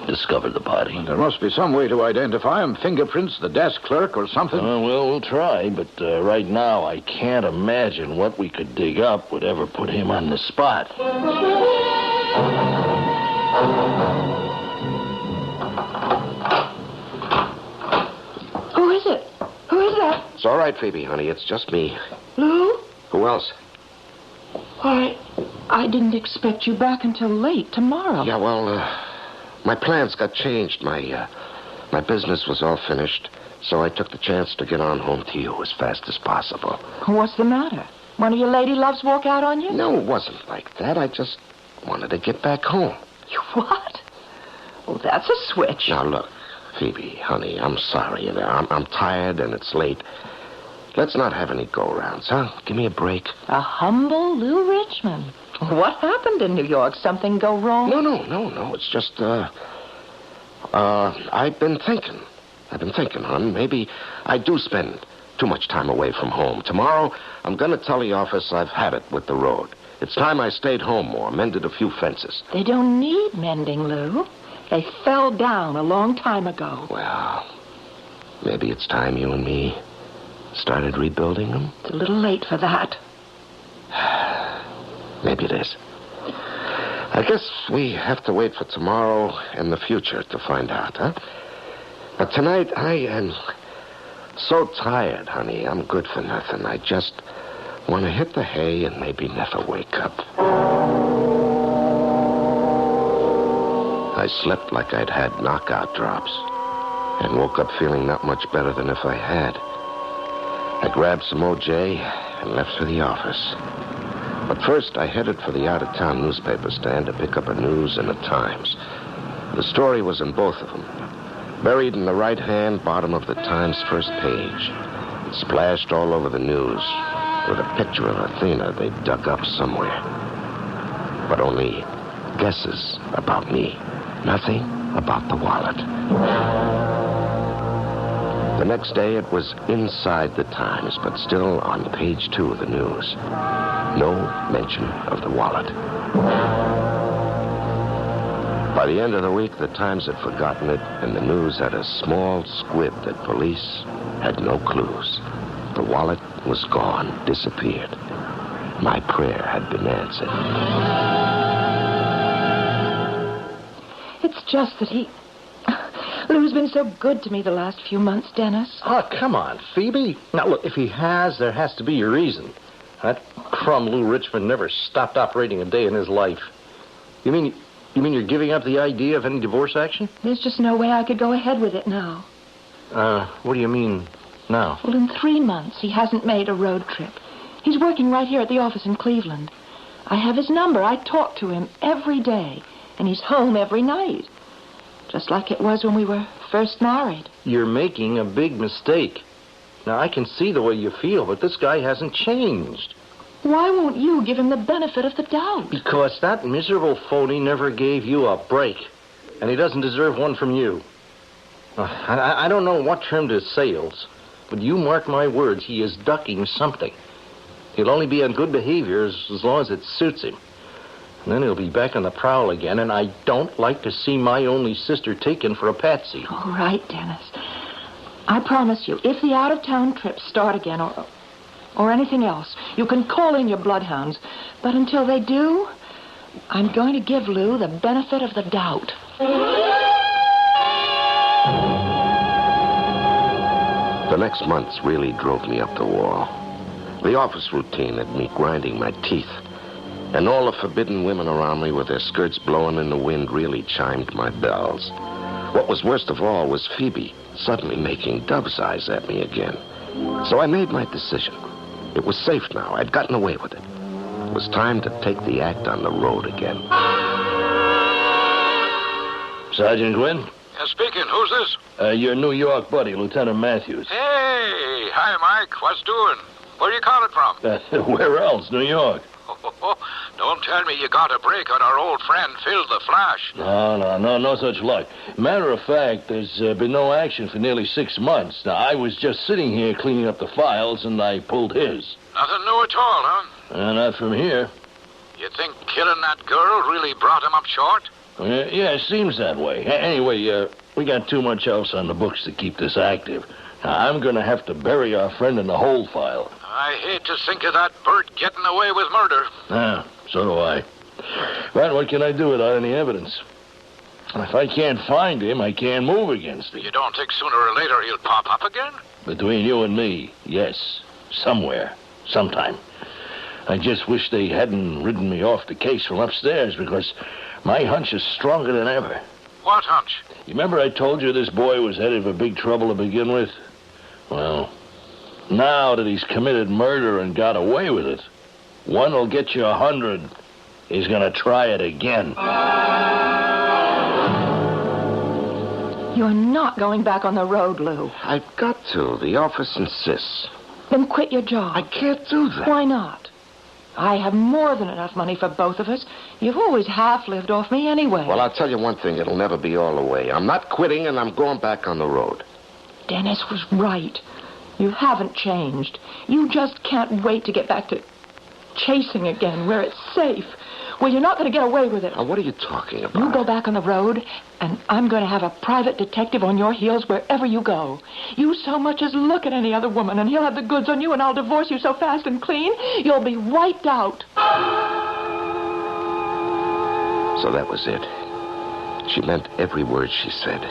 discovered the body. Well, there must be some way to identify him. Fingerprints, the desk clerk, or something. We'll try, but right now I can't imagine what we could dig up would ever put him on the spot. Who is it? Who is that? It's all right, Phoebe, honey. It's just me. Lou? Who else? Why, I didn't expect you back until late tomorrow. Yeah, well, my plans got changed. My business was all finished, so I took the chance to get on home to you as fast as possible. What's the matter? One of your lady loves walk out on you? No, it wasn't like that. I just wanted to get back home. You what? Well, that's a switch. Now, look, Phoebe, honey, I'm sorry. I'm tired and it's late. Let's not have any go-rounds, huh? Give me a break. A humble Lou Richmond. What happened in New York? Something go wrong? No. It's just, I've been thinking, hon. Maybe I do spend too much time away from home. Tomorrow, I'm going to tell the office I've had it with the road. It's time I stayed home more, mended a few fences. They don't need mending, Lou. They fell down a long time ago. Well, maybe it's time you and me started rebuilding them. It's a little late for that. Maybe it is. I guess we have to wait for tomorrow and the future to find out, huh? But tonight, I am so tired, honey. I'm good for nothing. I just want to hit the hay and maybe never wake up. I slept like I'd had knockout drops. and woke up feeling not much better than if I had. I grabbed some OJ and left for the office. But first, I headed for the out-of-town newspaper stand to pick up a News and a Times. The story was in both of them. Buried in the right-hand bottom of the Times' first page. It splashed all over the news with a picture of Athena they'd dug up somewhere. But only guesses about me. Nothing about the wallet. The next day, it was inside the Times, but still on page 2 of the news. No mention of the wallet. By the end of the week, the Times had forgotten it, and the news had a small squib that police had no clues. The wallet was gone, disappeared. My prayer had been answered. It's just that Lou's been so good to me the last few months, Dennis. Oh, come on, Phoebe. Now, look, if he has, there has to be a reason. That crumb Lou Richmond never stopped operating a day in his life. You mean you're giving up the idea of any divorce action? There's just no way I could go ahead with it now. What do you mean, now? Well, in 3 months, he hasn't made a road trip. He's working right here at the office in Cleveland. I have his number. I talk to him every day, and he's home every night. Just like it was when we were first married. You're making a big mistake. Now, I can see the way you feel, but this guy hasn't changed. Why won't you give him the benefit of the doubt? Because that miserable phony never gave you a break, and he doesn't deserve one from you. I don't know what turned his sails, but you mark my words, he is ducking something. He'll only be on good behavior as long as it suits him. And then he'll be back on the prowl again, and I don't like to see my only sister taken for a patsy. All right, Dennis. I promise you, if the out-of-town trips start again or anything else, you can call in your bloodhounds. But until they do, I'm going to give Lou the benefit of the doubt. The next months really drove me up the wall. The office routine had me grinding my teeth. And all the forbidden women around me with their skirts blowing in the wind really chimed my bells. What was worst of all was Phoebe suddenly making dove's eyes at me again. So I made my decision. It was safe now. I'd gotten away with it. It was time to take the act on the road again. Sergeant Gwynn? Speaking. Who's this? Your New York buddy, Lieutenant Matthews. Hey. Hi, Mike. What's doing? Where you calling from? Where else? New York. Don't tell me you got a break on our old friend Phil the Flash. No such luck. Matter of fact, there's been no action for nearly 6 months. Now, I was just sitting here cleaning up the files, and I pulled his. Nothing new at all, huh? Not from here. You think killing that girl really brought him up short? Yeah, it seems that way. Anyway, we got too much else on the books to keep this active. Now, I'm going to have to bury our friend in the whole file. I hate to think of that bird getting away with murder. So do I. But what can I do without any evidence? If I can't find him, I can't move against him. You don't think sooner or later he'll pop up again? Between you and me, yes. Somewhere. Sometime. I just wish they hadn't ridden me off the case from upstairs, because my hunch is stronger than ever. What hunch? You remember I told you this boy was headed for big trouble to begin with? Well, now that he's committed murder and got away with it, one will get you 100. He's going to try it again. You're not going back on the road, Lou. I've got to. The office insists. Then quit your job. I can't do that. Why not? I have more than enough money for both of us. You've always half lived off me anyway. Well, I'll tell you one thing. It'll never be all the way. I'm not quitting, and I'm going back on the road. Dennis was right. You haven't changed. You just can't wait to get back to chasing again, where it's safe, where you're not going to get away with it. Now, what are you talking about? You go back on the road, and I'm going to have a private detective on your heels wherever you go. You so much as look at any other woman, and he'll have the goods on you, and I'll divorce you so fast and clean, you'll be wiped out. So that was it. She meant every word she said.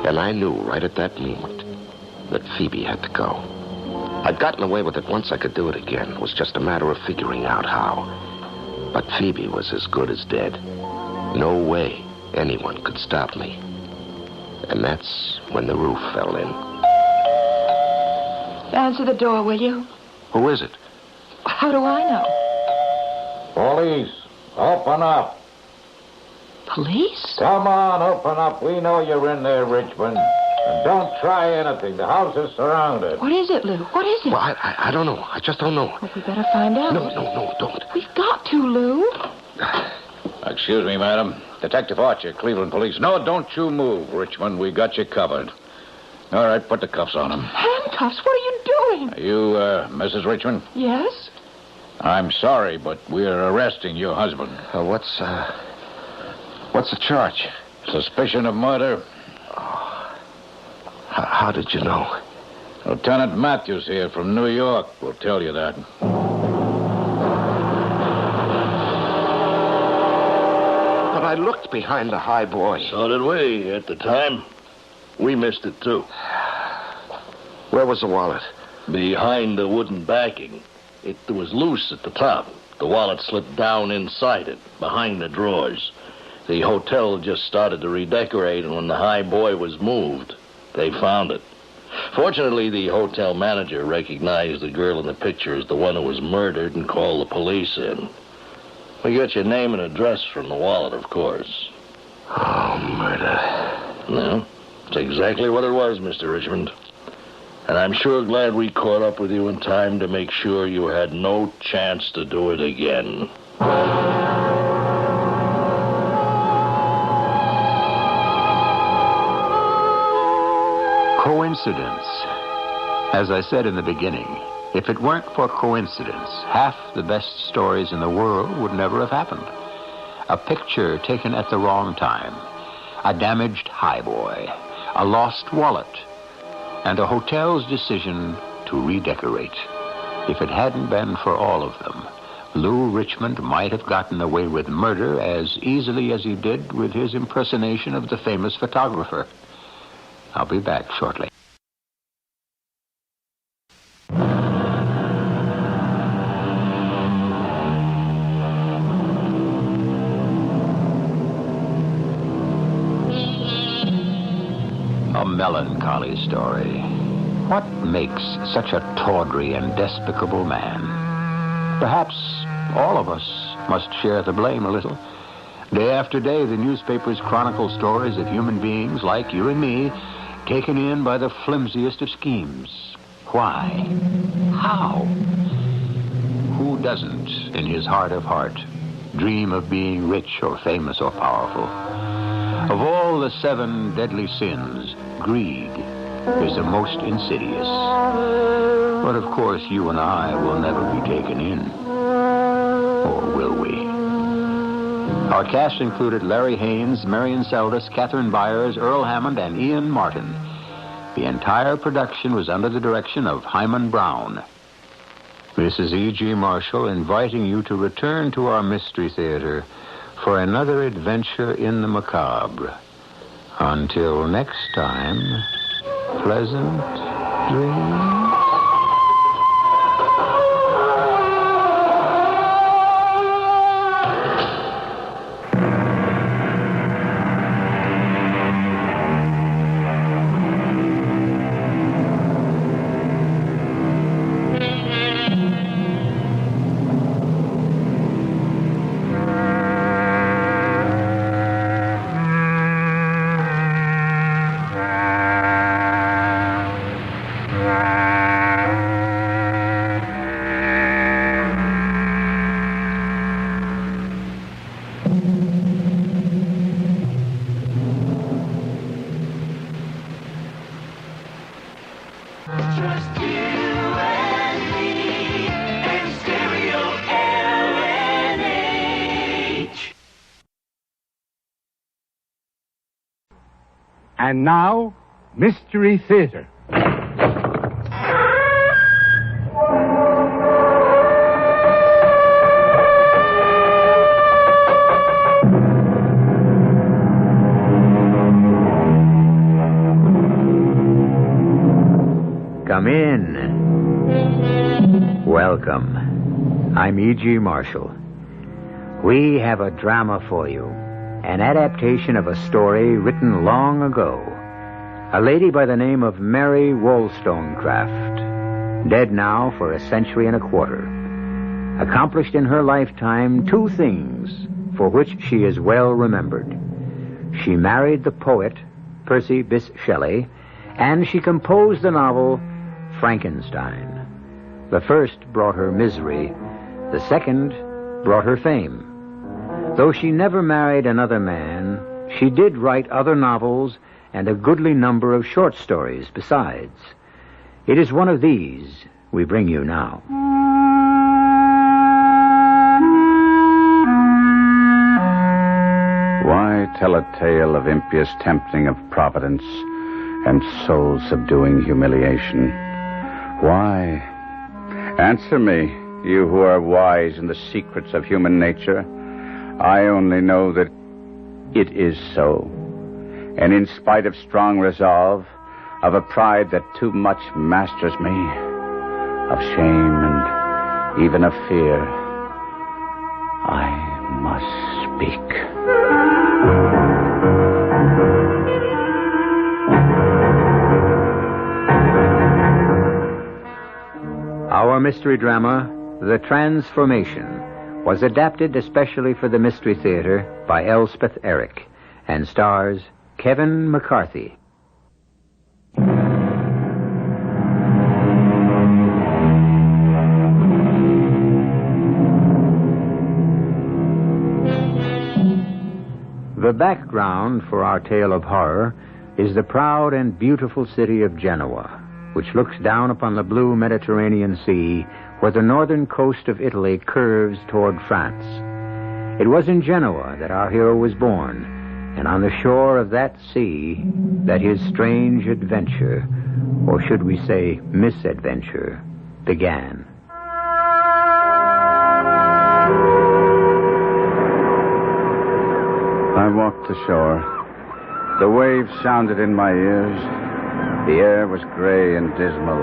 And I knew right at that moment that Phoebe had to go. I'd gotten away with it once. I could do it again. It was just a matter of figuring out how. But Phoebe was as good as dead. No way anyone could stop me. And that's when the roof fell in. Answer the door, will you? Who is it? How do I know? Police, open up. Police? Come on, open up. We know you're in there, Richmond. And don't try anything. The house is surrounded. What is it, Lou? What is it? Well, I don't know. I just don't know. Well, we better find out. No, don't. We've got to, Lou. Excuse me, madam. Detective Archer, Cleveland Police. No, don't you move, Richmond. We got you covered. All right, put the cuffs on him. Handcuffs? What are you doing? Are you, Mrs. Richmond? Yes? I'm sorry, but we're arresting your husband. What's the charge? Suspicion of murder. How did you know? Lieutenant Matthews here from New York will tell you that. But I looked behind the high boy. So did we at the time. We missed it, too. Where was the wallet? Behind the wooden backing. It was loose at the top. The wallet slipped down inside it, behind the drawers. The hotel just started to redecorate, and when the high boy was moved, they found it. Fortunately, the hotel manager recognized the girl in the picture as the one who was murdered and called the police in. We got your name and address from the wallet, of course. Oh, murder. No, it's exactly what it was, Mr. Richmond. And I'm sure glad we caught up with you in time to make sure you had no chance to do it again. Coincidence. As I said in the beginning, if it weren't for coincidence, half the best stories in the world would never have happened. A picture taken at the wrong time, a damaged highboy, a lost wallet, and a hotel's decision to redecorate. If it hadn't been for all of them, Lou Richmond might have gotten away with murder as easily as he did with his impersonation of the famous photographer. I'll be back shortly. A melancholy story. What makes such a tawdry and despicable man? Perhaps all of us must share the blame a little. Day after day, the newspapers chronicle stories of human beings like you and me, taken in by the flimsiest of schemes. Why? How? Who doesn't, in his heart of heart, dream of being rich or famous or powerful? Of all the 7 deadly sins, greed is the most insidious. But of course, you and I will never be taken in. Or will we? Our cast included Larry Haynes, Marion Seldes, Catherine Byers, Earl Hammond, and Ian Martin. The entire production was under the direction of Hyman Brown. This is E.G. Marshall inviting you to return to our Mystery Theater for another adventure in the macabre. Until next time, pleasant dreams. And now, Mystery Theater. Come in. Welcome. I'm E.G. Marshall. We have a drama for you. An adaptation of a story written long ago, A lady by the name of Mary Wollstonecraft, dead now for a century and a quarter, accomplished in her lifetime 2 things for which she is well remembered. She married the poet Percy Bysshe Shelley, and she composed the novel Frankenstein. The first brought her misery, the second brought her fame. Though she never married another man, she did write other novels and a goodly number of short stories besides. It is one of these we bring you now. Why tell a tale of impious tempting of providence and soul-subduing humiliation? Why? Answer me, you who are wise in the secrets of human nature. I only know that it is so. And in spite of strong resolve, of a pride that too much masters me, of shame and even of fear, I must speak. Our mystery drama, The Transformation, was adapted especially for the Mystery Theater by Elspeth Eric and stars Kevin McCarthy. The background for our tale of horror is the proud and beautiful city of Genoa, which looks down upon the blue Mediterranean Sea where the northern coast of Italy curves toward France. It was in Genoa that our hero was born, and on the shore of that sea that his strange adventure, or should we say misadventure, began. I walked ashore. The waves sounded in my ears. The air was gray and dismal,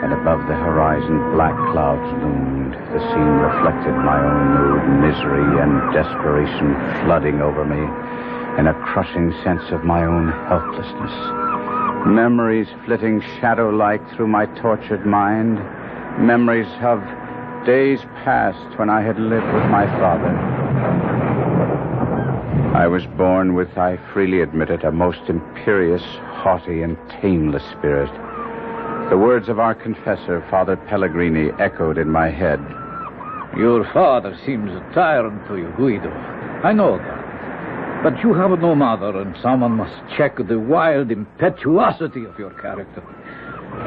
and above the horizon black clouds loomed. The scene reflected my own mood, misery and desperation flooding over me, and a crushing sense of my own helplessness. Memories flitting shadow-like through my tortured mind. Memories of days past when I had lived with my father. I was born with, I freely admit it, a most imperious, haughty, and tameless spirit. The words of our confessor, Father Pellegrini, echoed in my head. Your father seems a tyrant to you, Guido. I know that. But you have no mother, and someone must check the wild impetuosity of your character.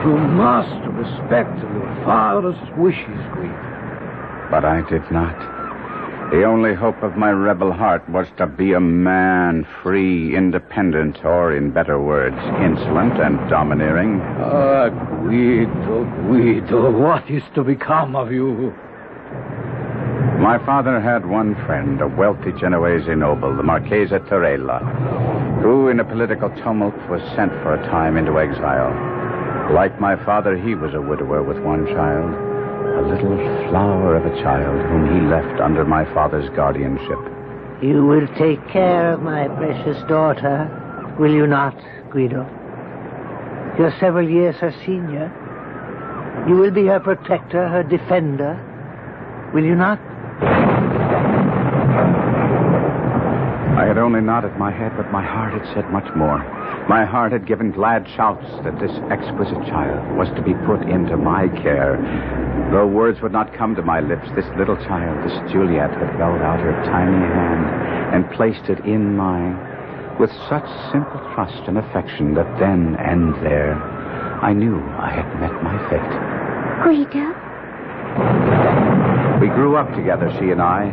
You must respect your father's wishes, Guido. But I did not. The only hope of my rebel heart was to be a man, free, independent, or, in better words, insolent and domineering. Ah, Guido, what is to become of you? My father had one friend, a wealthy Genoese noble, the Marchese Torella, who, in a political tumult, was sent for a time into exile. Like my father, he was a widower with one child. A little flower of a child whom he left under my father's guardianship. You will take care of my precious daughter, will you not, Guido? You're several years her senior. You will be her protector, her defender, will you not? I had only nodded my head, but my heart had said much more. My heart had given glad shouts that this exquisite child was to be put into my care. Though words would not come to my lips, this little child, this Juliet, had held out her tiny hand and placed it in mine with such simple trust and affection that then and there I knew I had met my fate. Guido? We grew up together, she and I.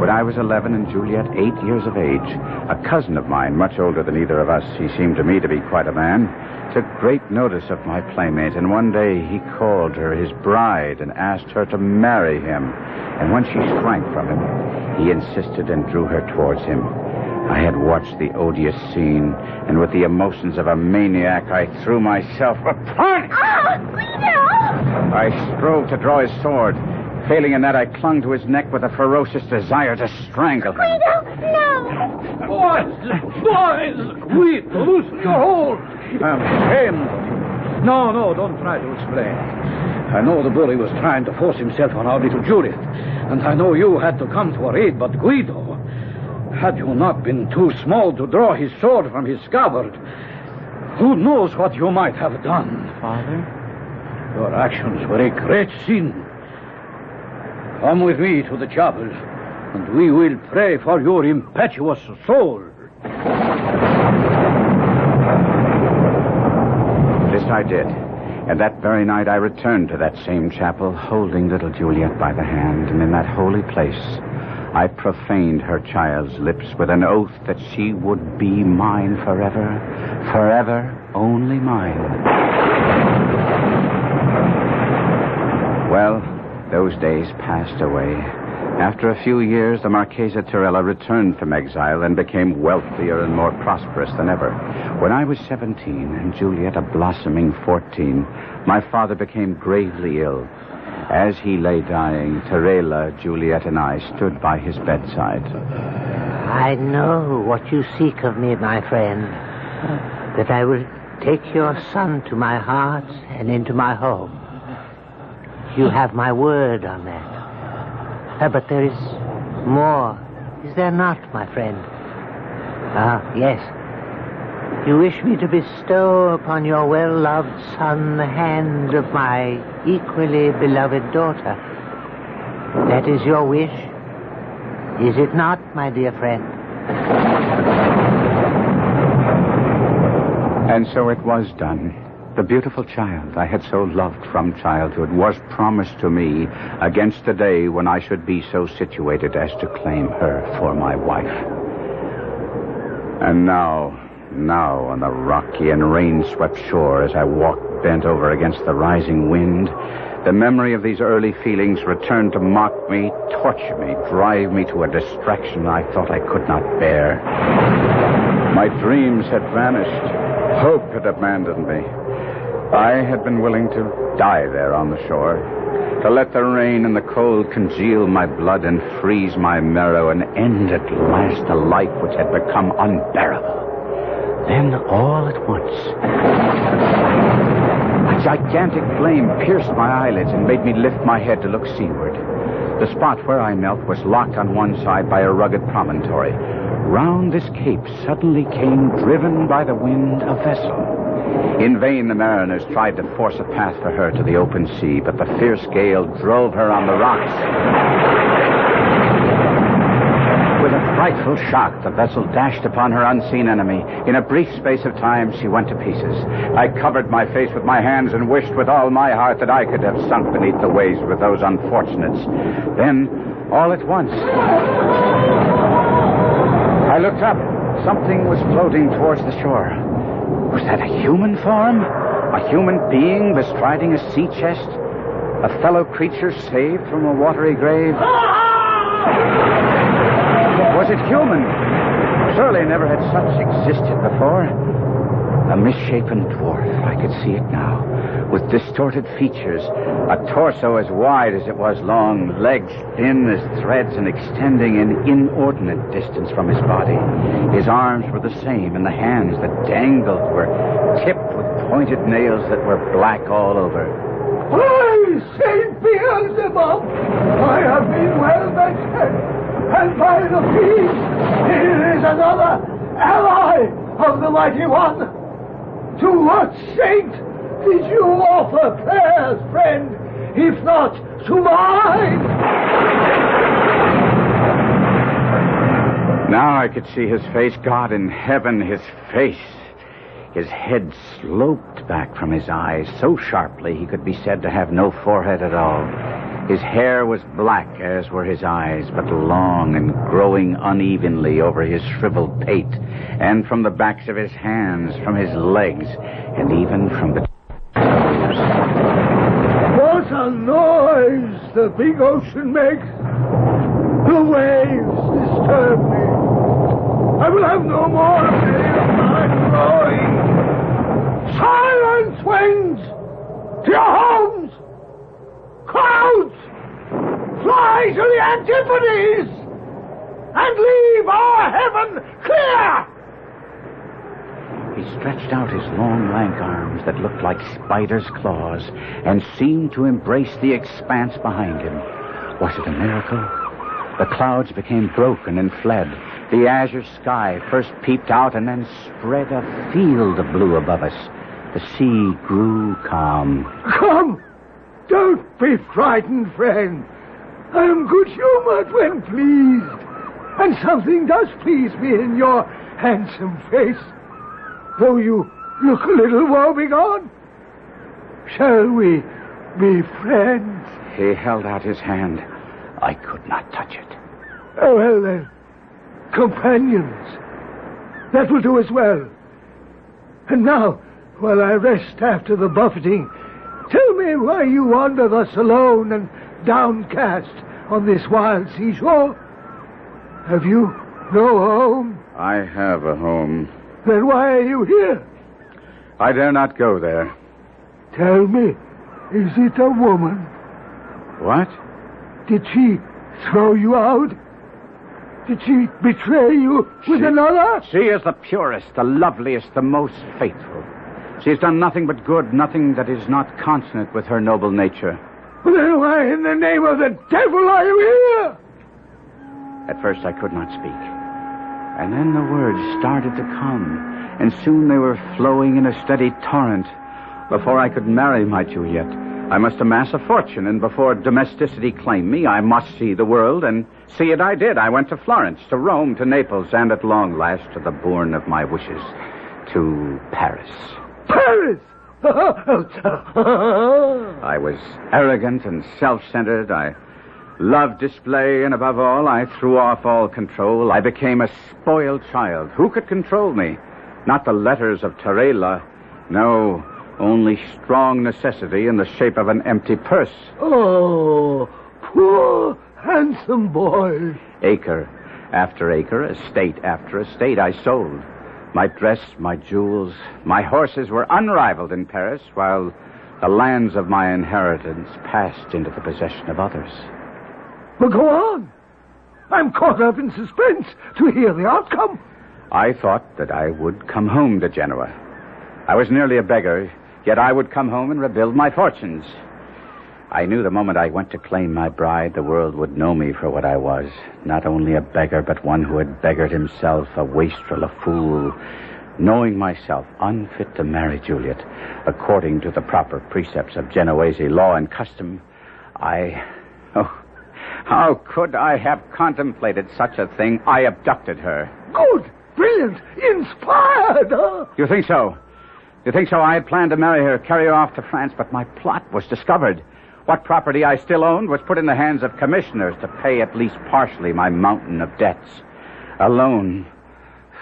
When I was 11 and Juliet 8 years of age, a cousin of mine, much older than either of us, he seemed to me to be quite a man, took great notice of my playmate, and one day he called her his bride and asked her to marry him. And when she shrank from him, he insisted and drew her towards him. I had watched the odious scene, and with the emotions of a maniac, I threw myself upon him. Oh, Guido! I strove to draw his sword. Failing in that, I clung to his neck with a ferocious desire to strangle him. Guido, no! Boys! Guido, loosen your hold! I'm ashamed. No, don't try to explain. I know the bully was trying to force himself on our little Juliet, and I know you had to come to her aid, but Guido, had you not been too small to draw his sword from his scabbard, who knows what you might have done? Father? Your actions were a great sin. Come with me to the chapel, and we will pray for your impetuous soul. This I did. And that very night I returned to that same chapel, holding little Juliet by the hand, and in that holy place I profaned her child's lips with an oath that she would be mine forever, forever only mine. Well, those days passed away. After a few years, the Marchesa Torella returned from exile and became wealthier and more prosperous than ever. When I was 17 and Juliet a blossoming 14, my father became gravely ill. As he lay dying, Torella, Juliet, and I stood by his bedside. I know what you seek of me, my friend. That I will take your son to my heart and into my home. You have my word on that. But there is more, is there not, my friend? Yes. You wish me to bestow upon your well-loved son the hand of my equally beloved daughter. That is your wish, is it not, my dear friend? And so it was done. The beautiful child I had so loved from childhood was promised to me against the day when I should be so situated as to claim her for my wife. And now on the rocky and rain-swept shore, as I walked bent over against the rising wind, the memory of these early feelings returned to mock me, torture me, drive me to a distraction I thought I could not bear. My dreams had vanished. Hope had abandoned me. I had been willing to die there on the shore, to let the rain and the cold congeal my blood and freeze my marrow and end at last a life which had become unbearable. Then, all at once, a gigantic flame pierced my eyelids and made me lift my head to look seaward. The spot where I knelt was locked on one side by a rugged promontory. Round this cape suddenly came, driven by the wind, a vessel. In vain the mariners tried to force a path for her to the open sea, but the fierce gale drove her on the rocks. With a frightful shock, the vessel dashed upon her unseen enemy. In a brief space of time, she went to pieces. I covered my face with my hands and wished with all my heart that I could have sunk beneath the waves with those unfortunates. Then, all at once, I looked up. Something was floating towards the shore. Was that a human form? A human being bestriding a sea chest? A fellow creature saved from a watery grave? Was it human? Surely never had such existed before. A misshapen dwarf, I could see it now, with distorted features, a torso as wide as it was long, legs thin as threads and extending an inordinate distance from his body. His arms were the same, and the hands that dangled were tipped with pointed nails that were black all over. By Saint Beelzebub, I have been well vested, and by the peace, here is another ally of the Mighty One. To what saint did you offer prayers, friend, if not to mine? Now I could see his face. God in heaven, his face. His head sloped back from his eyes so sharply he could be said to have no forehead at all. His hair was black, as were his eyes, but long and growing unevenly over his shriveled pate, and from the backs of his hands, from his legs, and even from the toes. What a noise the big ocean makes! The waves disturb me. I will have no more of my growing. Silence, winds! To your homes! Clouds! fly to the Antipodes and leave our heaven clear! He stretched out his long, lank arms that looked like spiders' claws and seemed to embrace the expanse behind him. Was it a miracle? The clouds became broken and fled. The azure sky first peeped out and then spread a field of blue above us. The sea grew calm. Come! Don't be frightened, friend. I am good-humored when pleased. And something does please me in your handsome face, though you look a little woebegone. Shall we be friends? He held out his hand. I could not touch it. Oh, well then, companions. That will do as well. And now, while I rest after the buffeting, tell me why you wander thus alone and downcast on this wild seashore. Have you no home? I have a home. Then why are you here? I dare not go there. Tell me, is it a woman? What? Did she throw you out? Did she betray you with another? She is the purest, the loveliest, the most faithful. She has done nothing but good, nothing that is not consonant with her noble nature. Well, then why in the name of the devil are you here? At first I could not speak. And then the words started to come, and soon they were flowing in a steady torrent. Before I could marry my Juliet, I must amass a fortune, and before domesticity claimed me, I must see the world, and see it I did. I went to Florence, to Rome, to Naples, and at long last to the bourne of my wishes, to Paris. Paris! I was arrogant and self-centered. I loved display, and above all, I threw off all control. I became a spoiled child. Who could control me? Not the letters of Tarela. No, only strong necessity in the shape of an empty purse. Oh, poor, handsome boy. Acre after acre, estate after estate, I sold. My dress, my jewels, my horses were unrivaled in Paris, while the lands of my inheritance passed into the possession of others. Well, go on. I'm caught up in suspense to hear the outcome. I thought that I would come home to Genoa. I was nearly a beggar, yet I would come home and rebuild my fortunes. I knew the moment I went to claim my bride, the world would know me for what I was. Not only a beggar, but one who had beggared himself, a wastrel, a fool. Knowing myself unfit to marry Juliet, according to the proper precepts of Genoese law and custom, how could I have contemplated such a thing? I abducted her. Good, brilliant, inspired. Huh? You think so? You think so? I had planned to marry her, carry her off to France, but my plot was discovered. What property I still owned was put in the hands of commissioners to pay at least partially my mountain of debts. Alone,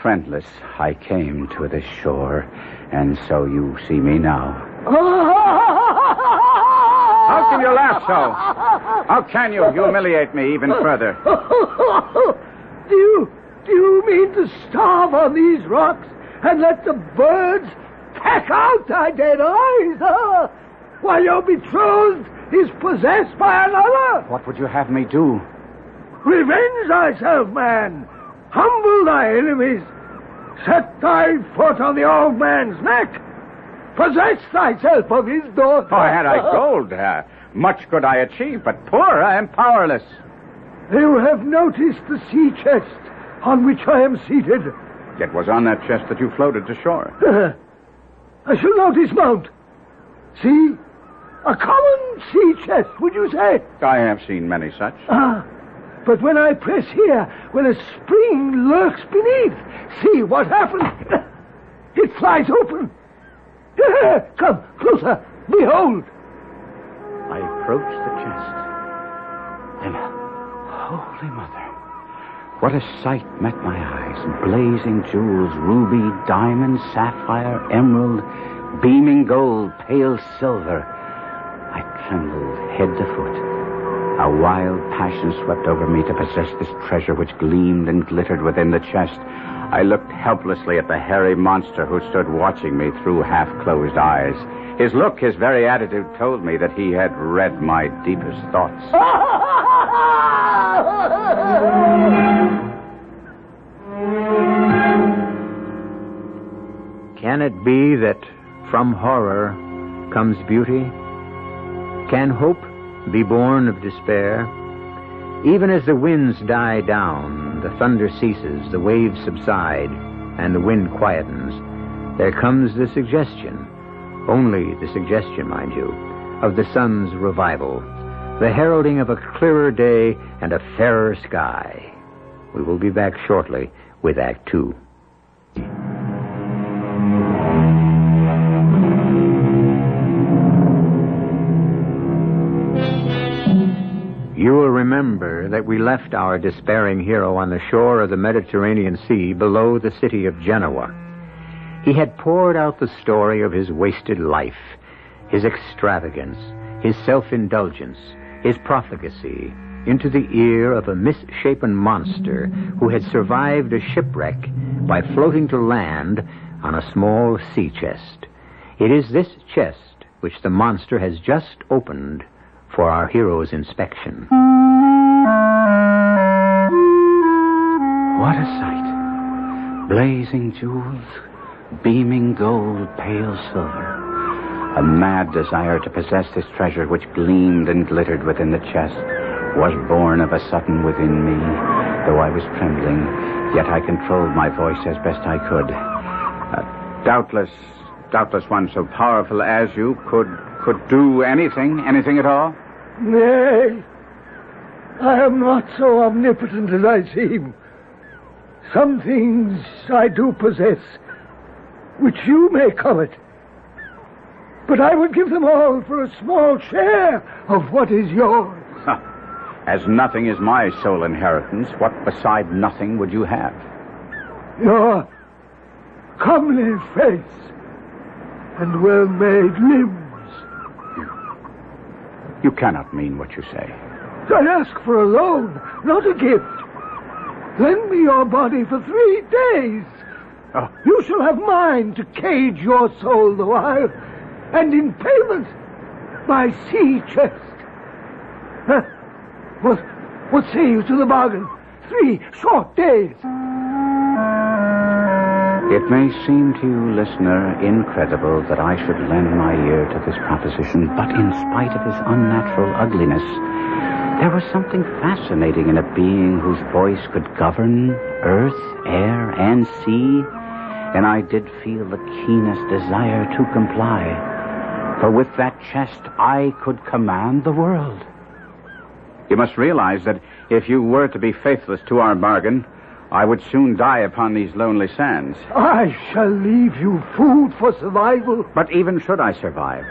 friendless, I came to this shore, and so you see me now. How can you laugh so? How can you humiliate me even further? Do you mean to starve on these rocks and let the birds peck out thy dead eyes, while your betrothed is possessed by another? What would you have me do? Revenge thyself, man. Humble thy enemies. Set thy foot on the old man's neck. Possess thyself of his daughter. Oh, had I gold, much could I achieve, but poor I am powerless. You have noticed the sea chest on which I am seated. It was on that chest that you floated to shore. I shall now dismount. See? A common sea chest, would you say? I have seen many such. But when I press here, when a spring lurks beneath, see what happens. It flies open. Come, closer. Behold. I approached the chest. And, Holy Mother, what a sight met my eyes. Blazing jewels, ruby, diamond, sapphire, emerald, beaming gold, pale silver. I trembled head to foot. A wild passion swept over me to possess this treasure which gleamed and glittered within the chest. I looked helplessly at the hairy monster who stood watching me through half-closed eyes. His look, his very attitude told me that he had read my deepest thoughts. Can it be that from horror comes beauty? Can hope be born of despair? Even as the winds die down, the thunder ceases, the waves subside, and the wind quietens, there comes the suggestion, only the suggestion, mind you, of the sun's revival, the heralding of a clearer day and a fairer sky. We will be back shortly with Act Two. You will remember that we left our despairing hero on the shore of the Mediterranean Sea below the city of Genoa. He had poured out the story of his wasted life, his extravagance, his self-indulgence, his profligacy, into the ear of a misshapen monster who had survived a shipwreck by floating to land on a small sea chest. It is this chest which the monster has just opened for our hero's inspection. What a sight! Blazing jewels, beaming gold, pale silver. A mad desire to possess this treasure which gleamed and glittered within the chest was born of a sudden within me. Though I was trembling, yet I controlled my voice as best I could. Doubtless one so powerful as you could do anything at all? Nay, I am not so omnipotent as I seem. Some things I do possess, which you may covet. But I would give them all for a small share of what is yours. As nothing is my sole inheritance, what beside nothing would you have? Your comely face and well-made limbs. You cannot mean what you say. I ask for a loan, not a gift. Lend me your body for 3 days. Oh. You shall have mine to cage your soul the while, and in payment, my sea chest. What say you to the bargain? 3 short days. It may seem to you, listener, incredible that I should lend my ear to this proposition, but in spite of his unnatural ugliness, there was something fascinating in a being whose voice could govern earth, air, and sea, and I did feel the keenest desire to comply. For with that chest, I could command the world. You must realize that if you were to be faithless to our bargain, I would soon die upon these lonely sands. I shall leave you food for survival. But even should I survive,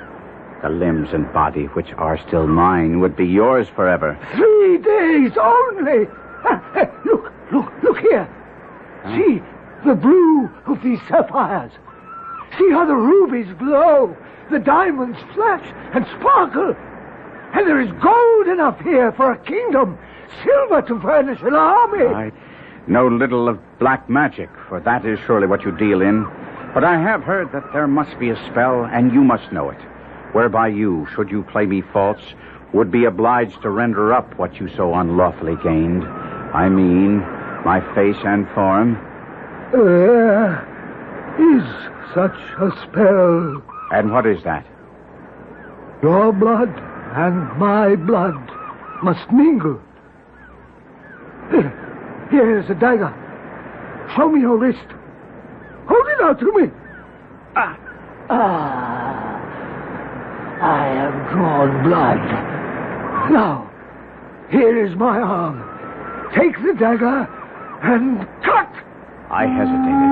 the limbs and body which are still mine would be yours forever. 3 days only. Look here. Huh? See the blue of these sapphires. See how the rubies glow, the diamonds flash and sparkle. And there is gold enough here for a kingdom, silver to furnish an army. I know little of black magic, for that is surely what you deal in. But I have heard that there must be a spell, and you must know it, whereby you, should you play me false, would be obliged to render up what you so unlawfully gained. I mean, my face and form. There is such a spell. And what is that? Your blood and my blood must mingle. Here is a dagger. Show me your wrist. Hold it out to me. I have drawn blood. Now, here is my arm. Take the dagger and cut. I hesitated.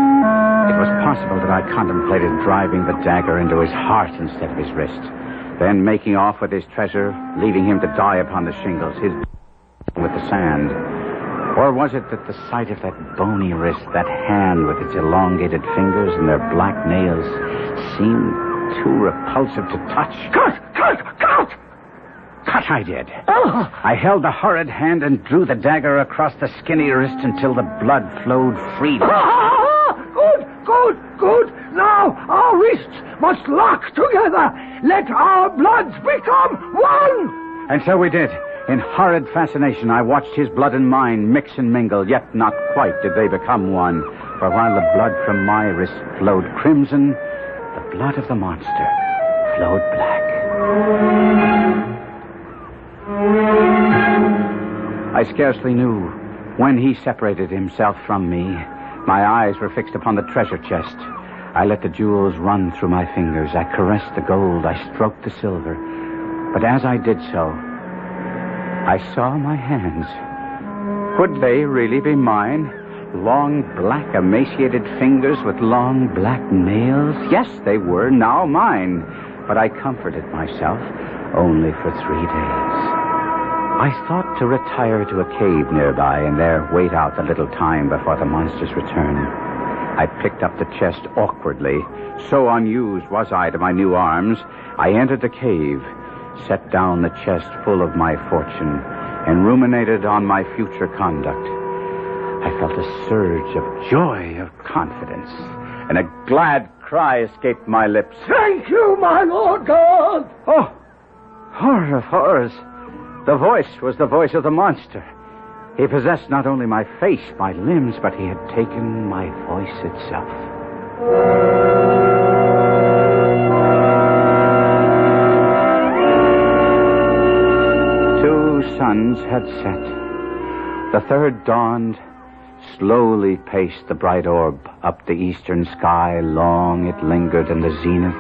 It was possible that I contemplated driving the dagger into his heart instead of his wrist, then making off with his treasure, leaving him to die upon the shingles, his with the sand. Or was it that the sight of that bony wrist, that hand with its elongated fingers and their black nails, seemed too repulsive to touch? Cut! Cut I did. I held the horrid hand and drew the dagger across the skinny wrist until the blood flowed freely. Good. Now our wrists must lock together. Let our bloods become one. And so we did. In horrid fascination, I watched his blood and mine mix and mingle, yet not quite did they become one. For while the blood from my wrist flowed crimson, the blood of the monster flowed black. I scarcely knew when he separated himself from me. My eyes were fixed upon the treasure chest. I let the jewels run through my fingers. I caressed the gold. I stroked the silver. But as I did so, I saw my hands. Could they really be mine? Long, black, emaciated fingers with long, black nails? Yes, they were now mine. But I comforted myself only for 3 days. I thought to retire to a cave nearby and there wait out the little time before the monster's return. I picked up the chest awkwardly. So unused was I to my new arms. I entered the cave, set down the chest full of my fortune, and ruminated on my future conduct. I felt a surge of joy, of confidence, and a glad cry escaped my lips. Thank you, my Lord God! Oh, horror of horrors! The voice was the voice of the monster. He possessed not only my face, my limbs, but he had taken my voice itself. Two suns had set. The third dawned, slowly paced the bright orb up the eastern sky. Long it lingered in the zenith,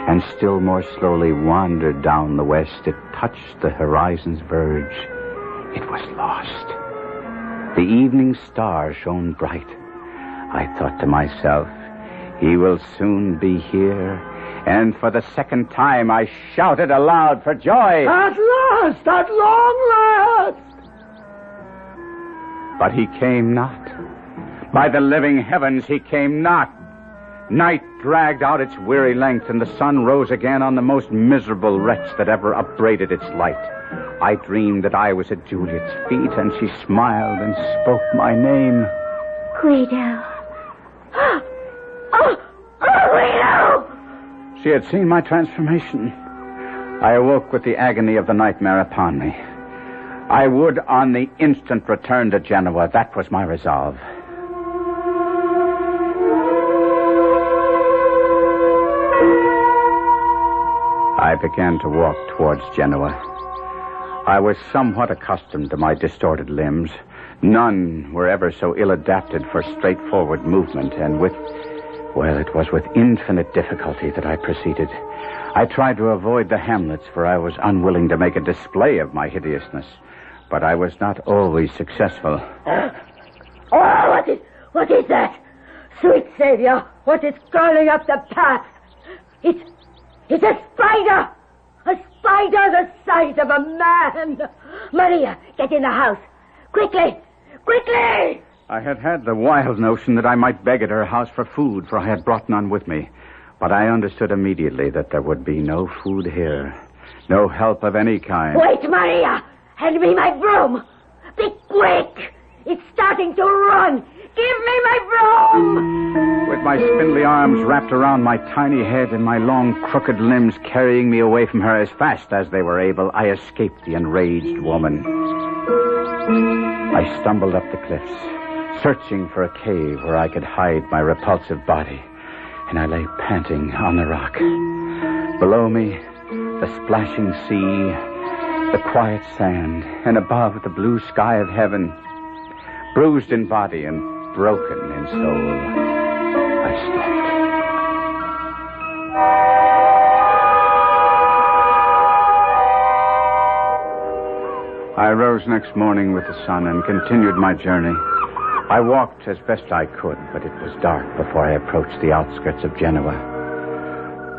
and still more slowly wandered down the west. It touched the horizon's verge. It was lost. The evening star shone bright. I thought to myself, he will soon be here. And for the second time, I shouted aloud for joy. At last! At long last! But he came not. By the living heavens, he came not. Night dragged out its weary length, and the sun rose again on the most miserable wretch that ever upbraided its light. I dreamed that I was at Juliet's feet, and she smiled and spoke my name. Guido. Oh, Guido! She had seen my transformation. I awoke with the agony of the nightmare upon me. I would on the instant return to Genoa. That was my resolve. I began to walk towards Genoa. I was somewhat accustomed to my distorted limbs. None were ever so ill-adapted for straightforward movement, and it was with infinite difficulty that I proceeded. I tried to avoid the hamlets, for I was unwilling to make a display of my hideousness, but I was not always successful. What is that? Sweet Savior, what is crawling up the path? It's a spider! A spider the size of a man! Maria, get in the house. Quickly! Quickly! I had the wild notion that I might beg at her house for food, for I had brought none with me. But I understood immediately that there would be no food here. No help of any kind. Wait, Maria! Hand me my broom! Be quick! It's starting to run! Give me my broom! With my spindly arms wrapped around my tiny head and my long, crooked limbs carrying me away from her as fast as they were able, I escaped the enraged woman. I stumbled up the cliffs, searching for a cave where I could hide my repulsive body, and I lay panting on the rock. Below me, the splashing sea, the quiet sand, and above, the blue sky of heaven. Bruised in body and broken in soul, I slept. I rose next morning with the sun and continued my journey. I walked as best I could, but it was dark before I approached the outskirts of Genoa.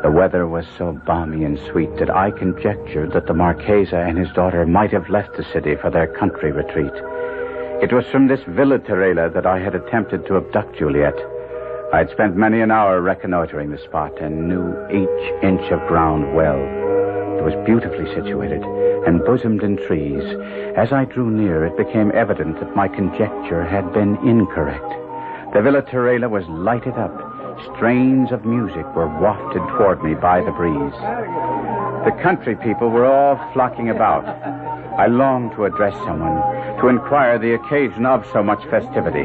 The weather was so balmy and sweet that I conjectured that the Marchesa and his daughter might have left the city for their country retreat. It was from this Villa Terela that I had attempted to abduct Juliet. I had spent many an hour reconnoitering the spot and knew each inch of ground well. It was beautifully situated and bosomed in trees. As I drew near, it became evident that my conjecture had been incorrect. The Villa Terela was lighted up, Strains of music were wafted toward me by the breeze. The country people were all flocking about. I longed to address someone, to inquire the occasion of so much festivity.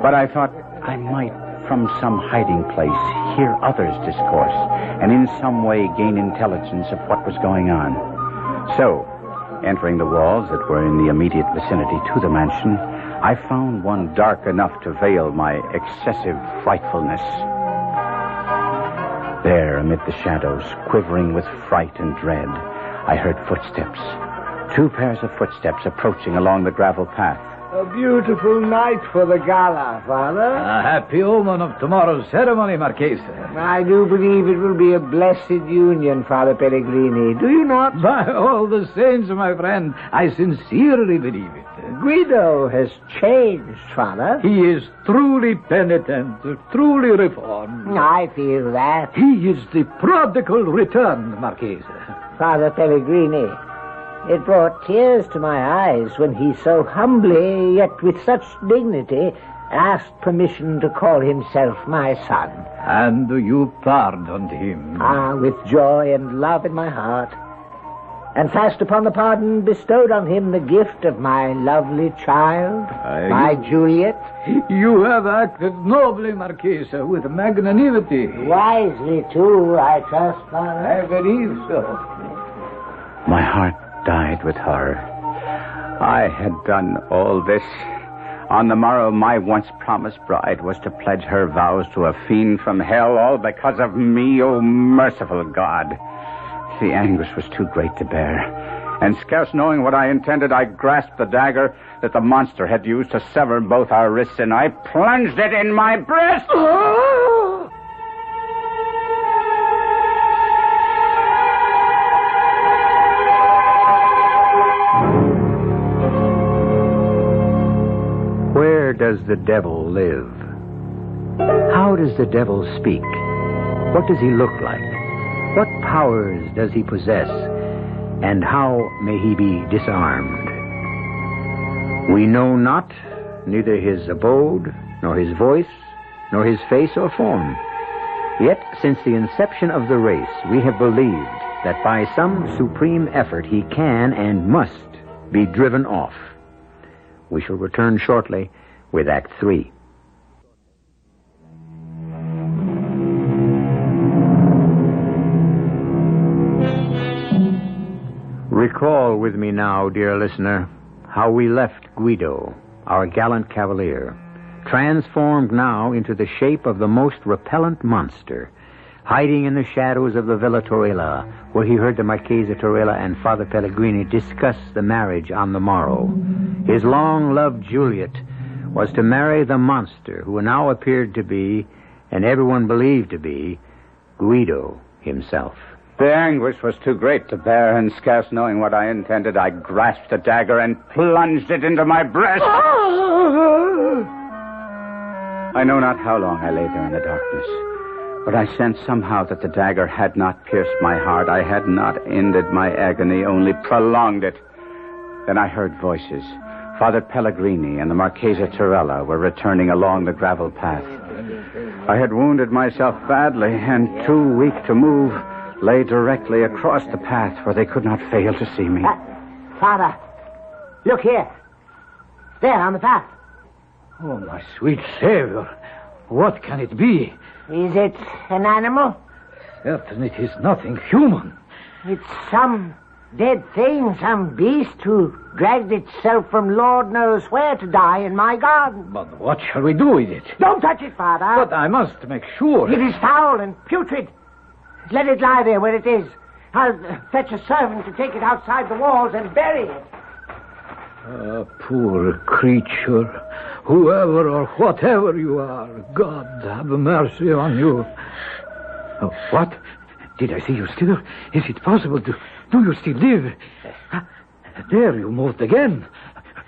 But I thought I might, from some hiding place, hear others discourse, and in some way gain intelligence of what was going on. So, entering the walls that were in the immediate vicinity to the mansion, I found one dark enough to veil my excessive frightfulness. There, amid the shadows, quivering with fright and dread, I heard footsteps. 2 pairs of footsteps approaching along the gravel path. A beautiful night for the gala, Father. A happy omen of tomorrow's ceremony, Marchese. I do believe it will be a blessed union, Father Pellegrini. Do you not? By all the saints, my friend, I sincerely believe it. Guido has changed, Father. He is truly penitent, truly reformed. I feel that. He is the prodigal returned, Marchese. Father Pellegrini, it brought tears to my eyes when he so humbly, yet with such dignity, asked permission to call himself my son. And you pardoned him? Ah, with joy and love in my heart. And fast upon the pardon bestowed on him the gift of my lovely child, my Juliet. You have acted nobly, Marchese, with magnanimity. Wisely, too, I trust, Father. I believe so. My heart died with horror. I had done all this. On the morrow, my once promised bride was to pledge her vows to a fiend from hell, all because of me, oh merciful God. The anguish was too great to bear, and scarce knowing what I intended, I grasped the dagger that the monster had used to sever both our wrists, and I plunged it in my breast. Where does the devil live? How does the devil speak? What does he look like? What powers does he possess? And how may he be disarmed? We know not neither his abode, nor his voice, nor his face or form. Yet, since the inception of the race, we have believed that by some supreme effort he can and must be driven off. We shall return shortly with Act 3. Recall with me now, dear listener, how we left Guido, our gallant cavalier, transformed now into the shape of the most repellent monster, hiding in the shadows of the Villa Torella, where he heard the Marchese Torella and Father Pellegrini discuss the marriage on the morrow. His long-loved Juliet was to marry the monster who now appeared to be, and everyone believed to be, Guido himself. The anguish was too great to bear, and scarce knowing what I intended, I grasped the dagger and plunged it into my breast. I know not how long I lay there in the darkness, but I sensed somehow that the dagger had not pierced my heart. I had not ended my agony, only prolonged it. Then I heard voices. Father Pellegrini and the Marchese Torella were returning along the gravel path. I had wounded myself badly, and too weak to move, lay directly across the path where they could not fail to see me. Father, look here. There, on the path. Oh, my sweet Savior, what can it be? Is it an animal? Certainly it is nothing human. It's some dead thing, some beast who dragged itself from Lord knows where to die in my garden. But what shall we do with it? Don't touch it, Father. But I must make sure. It is foul and putrid. Let it lie there where it is. I'll fetch a servant to take it outside the walls and bury it. Poor creature. Whoever or whatever you are, God have mercy on you. Oh, what? Did I see you still? Is it possible to... Do you still live? There, you moved again.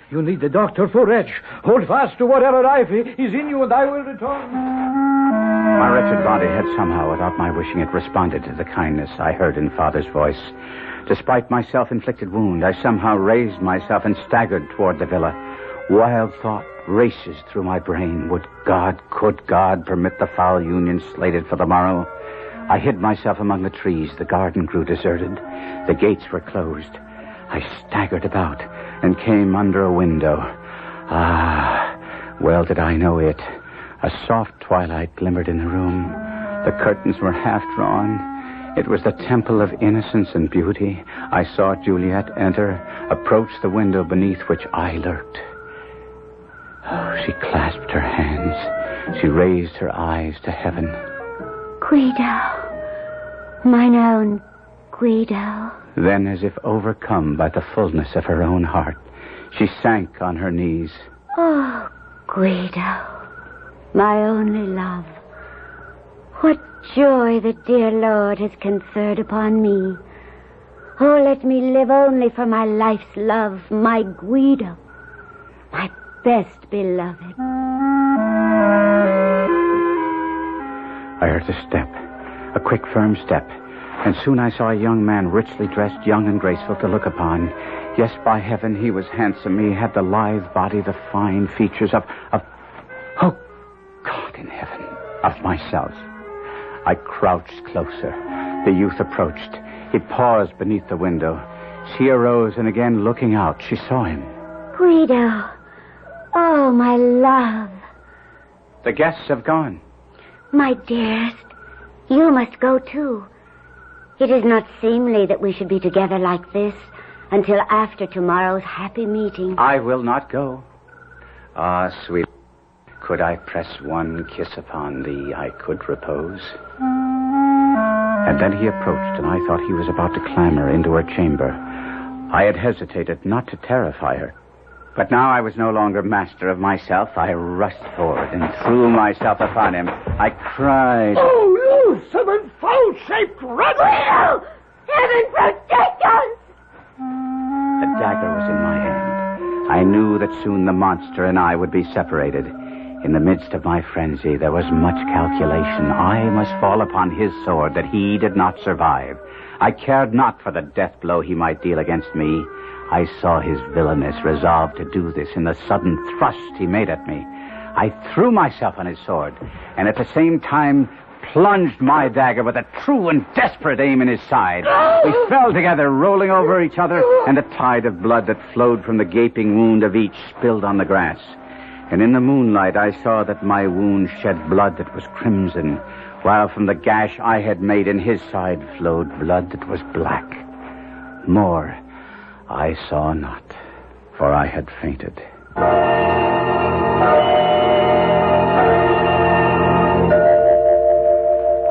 You need the doctor for Reich. Hold fast to whatever life is in you, and I will return. My wretched body had somehow, without my wishing it, responded to the kindness I heard in Father's voice. Despite my self-inflicted wound, I somehow raised myself and staggered toward the villa. Wild thought, races through my brain. Could God permit the foul union slated for the morrow? I hid myself among the trees. The garden grew deserted. The gates were closed. I staggered about and came under a window. Well did I know it. A soft twilight glimmered in the room. The curtains were half drawn. It was the temple of innocence and beauty. I saw Juliet enter, approach the window beneath which I lurked. Oh, she clasped her hands. She raised her eyes to heaven. Guido, mine own Guido. Then, as if overcome by the fullness of her own heart, she sank on her knees. Oh, Guido, my only love. What joy the dear Lord has conferred upon me. Oh, let me live only for my life's love, my Guido, my best beloved. I heard a step, a quick, firm step, and soon I saw a young man richly dressed, young and graceful to look upon. Yes, by heaven, he was handsome. He had the lithe body, the fine features of oh, God in heaven, of myself. I crouched closer. The youth approached. He paused beneath the window. She arose, and again looking out, she saw him. Guido, oh, my love. The guests have gone. My dearest, you must go too. It is not seemly that we should be together like this until after tomorrow's happy meeting. I will not go. Ah, sweet, could I press one kiss upon thee, I could repose. And then he approached, and I thought he was about to clamber into her chamber. I had hesitated not to terrify her. But now I was no longer master of myself. I rushed forward and threw myself upon him. I cried, "Oh, loathsome and foul-shaped rat! Guido! Heaven protect us!" The dagger was in my hand. I knew that soon the monster and I would be separated. In the midst of my frenzy, there was much calculation. I must fall upon his sword that he did not survive. I cared not for the death blow he might deal against me. I saw his villainous resolve to do this in the sudden thrust he made at me. I threw myself on his sword, and at the same time plunged my dagger with a true and desperate aim in his side. We fell together, rolling over each other, and a tide of blood that flowed from the gaping wound of each spilled on the grass. And in the moonlight I saw that my wound shed blood that was crimson, while from the gash I had made in his side flowed blood that was black. More I saw not, for I had fainted.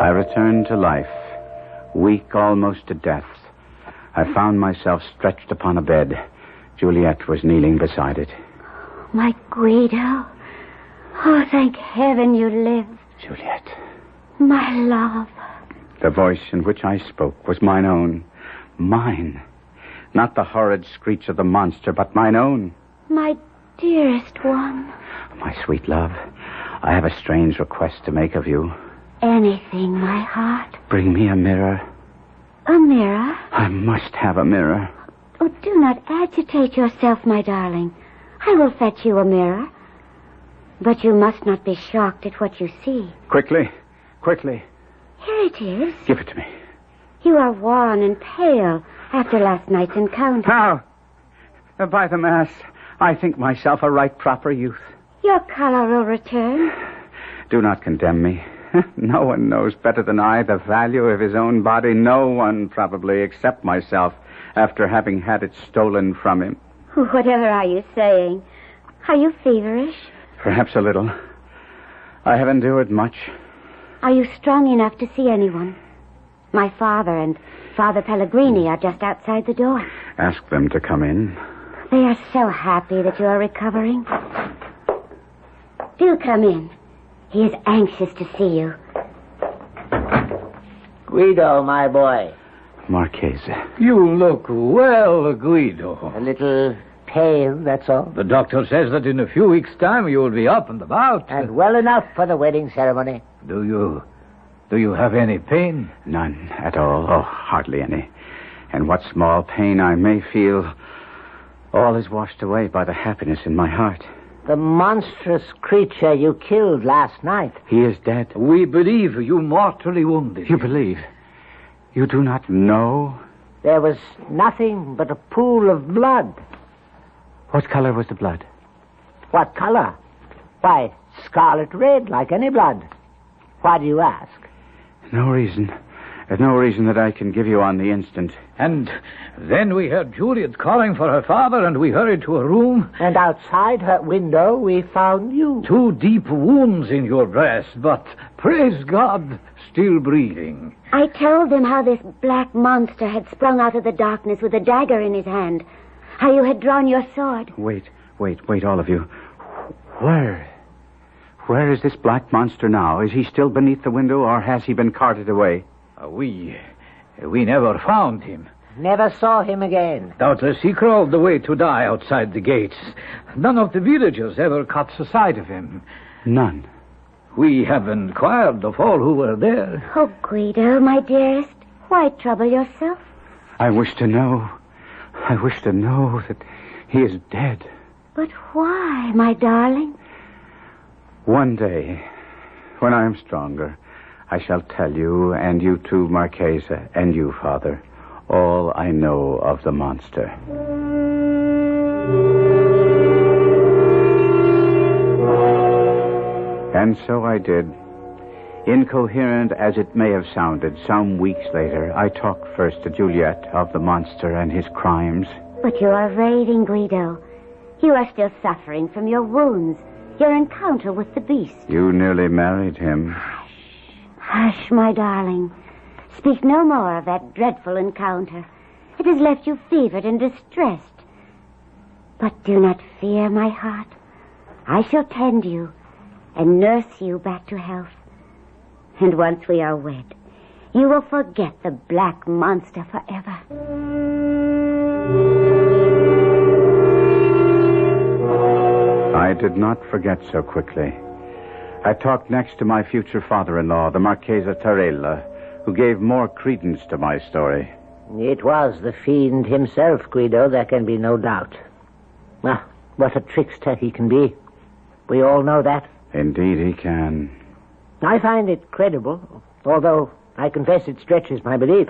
I returned to life, weak almost to death. I found myself stretched upon a bed. Juliet was kneeling beside it. My Guido. Oh, thank heaven you live. Juliet. My love. The voice in which I spoke was mine own. Mine. Not the horrid screech of the monster, but mine own. My dearest one. My sweet love, I have a strange request to make of you. Anything, my heart. Bring me a mirror. A mirror? I must have a mirror. Oh, do not agitate yourself, my darling. I will fetch you a mirror. But you must not be shocked at what you see. Quickly, quickly. Here it is. Give it to me. You are wan and pale after last night's encounter. How? By the mass, I think myself a right proper youth. Your color will return. Do not condemn me. No one knows better than I the value of his own body. No one, probably, except myself, after having had it stolen from him. Whatever are you saying? Are you feverish? Perhaps a little. I have endured much. Are you strong enough to see anyone? My father and Father Pellegrini are just outside the door. Ask them to come in. They are so happy that you are recovering. Do come in. He is anxious to see you. Guido, my boy. Marchese. You look well, Guido. A little pale, that's all. The doctor says that in a few weeks' time you will be up and about. And well enough for the wedding ceremony. Do you have any pain? None at all. Oh, hardly any. And what small pain I may feel, all is washed away by the happiness in my heart. The monstrous creature you killed last night. He is dead. We believe you mortally wounded. You believe? You do not know? There was nothing but a pool of blood. What color was the blood? What color? Why, scarlet red, like any blood. Why do you ask? No reason. There's no reason that I can give you on the instant. And then we heard Juliet calling for her father, and we hurried to a room. And outside her window, we found you. 2 deep wounds in your breast, but, praise God, still breathing. I told them how this black monster had sprung out of the darkness with a dagger in his hand. How you had drawn your sword. Wait, all of you. Where is this black monster now? Is he still beneath the window, or has he been carted away? We never found him. Never saw him again. Doubtless he crawled away to die outside the gates. None of the villagers ever caught sight of him. None. We have inquired of all who were there. Oh, Guido, my dearest, why trouble yourself? I wish to know that he is dead. But why, my darling? One day, when I am stronger, I shall tell you, and you too, Marchesa, and you, Father, all I know of the monster. And so I did. Incoherent as it may have sounded, some weeks later, I talked first to Juliet of the monster and his crimes. But you are raving, Guido. You are still suffering from your wounds, your encounter with the beast. You nearly married him. Hush, my darling. Speak no more of that dreadful encounter. It has left you fevered and distressed. But do not fear, my heart. I shall tend you and nurse you back to health. And once we are wed, you will forget the black monster forever. I did not forget so quickly. I talked next to my future father-in-law, the Marchesa Tarella, who gave more credence to my story. It was the fiend himself, Guido, there can be no doubt. Well, what a trickster he can be. We all know that. Indeed he can. I find it credible, although I confess it stretches my belief,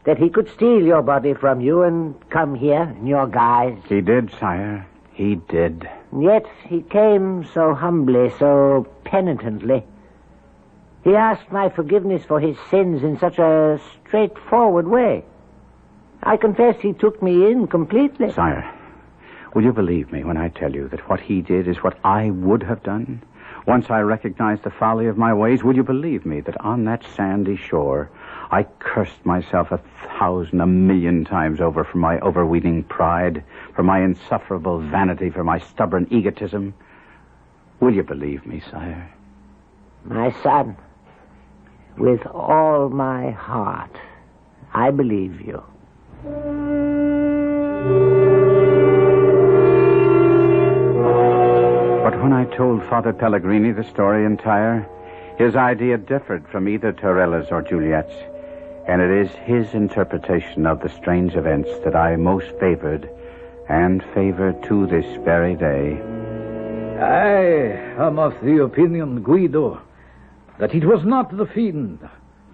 that he could steal your body from you and come here in your guise. He did, sire. He did. Yet he came so humbly, so penitently. He asked my forgiveness for his sins in such a straightforward way. I confess he took me in completely. Sire, will you believe me when I tell you that what he did is what I would have done? Once I recognized the folly of my ways, will you believe me that on that sandy shore I cursed myself 1,000, 1,000,000 times over for my overweening pride, for my insufferable vanity, for my stubborn egotism? Will you believe me, sire? My son, with all my heart, I believe you. But when I told Father Pellegrini the story entire, his idea differed from either Tarella's or Juliet's, and it is his interpretation of the strange events that I most favored and favor to this very day. I am of the opinion, Guido, that it was not the fiend,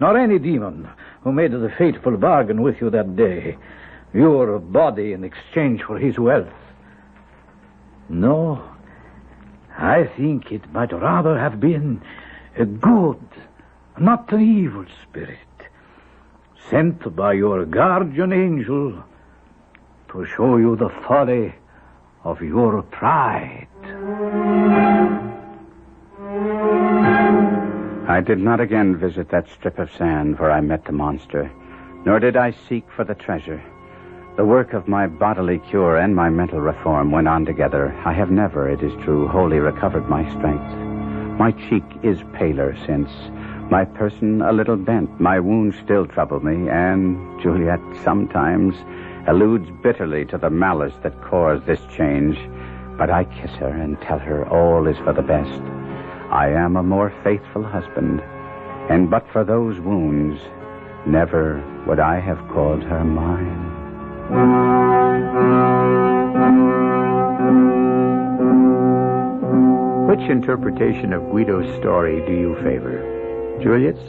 nor any demon, who made the fateful bargain with you that day, your body in exchange for his wealth. No, I think it might rather have been a good, not an evil spirit, sent by your guardian angel to show you the folly of your pride. I did not again visit that strip of sand where I met the monster, nor did I seek for the treasure. The work of my bodily cure and my mental reform went on together. I have never, it is true, wholly recovered my strength. My cheek is paler since, my person a little bent. My wounds still trouble me, and Juliet sometimes alludes bitterly to the malice that caused this change. But I kiss her and tell her all is for the best. I am a more faithful husband, and but for those wounds, never would I have called her mine. Which interpretation of Guido's story do you favor? Juliet's,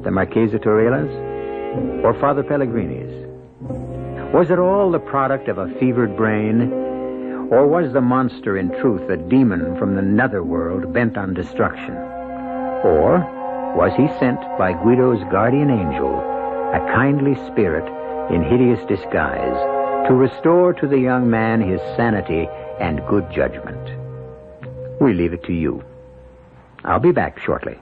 the Marchesa Torella's, or Father Pellegrini's? Was it all the product of a fevered brain, or was the monster in truth a demon from the netherworld bent on destruction? Or was he sent by Guido's guardian angel, a kindly spirit in hideous disguise, to restore to the young man his sanity and good judgment? We leave it to you. I'll be back shortly.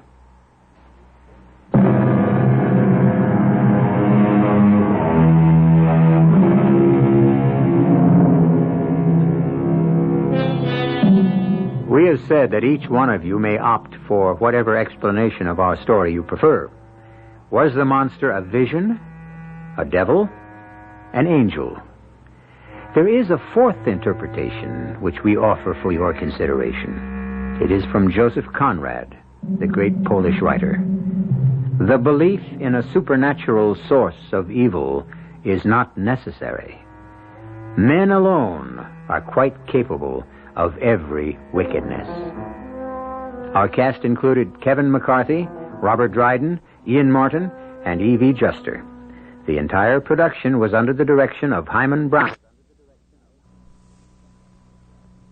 We have said that each one of you may opt for whatever explanation of our story you prefer. Was the monster a vision, a devil, an angel? There is a fourth interpretation which we offer for your consideration. It is from Joseph Conrad, the great Polish writer. The belief in a supernatural source of evil is not necessary. Men alone are quite capable of every wickedness. Our cast included Kevin McCarthy, Robert Dryden, Ian Martin, and E.V. Juster. The entire production was under the direction of Hyman Brown.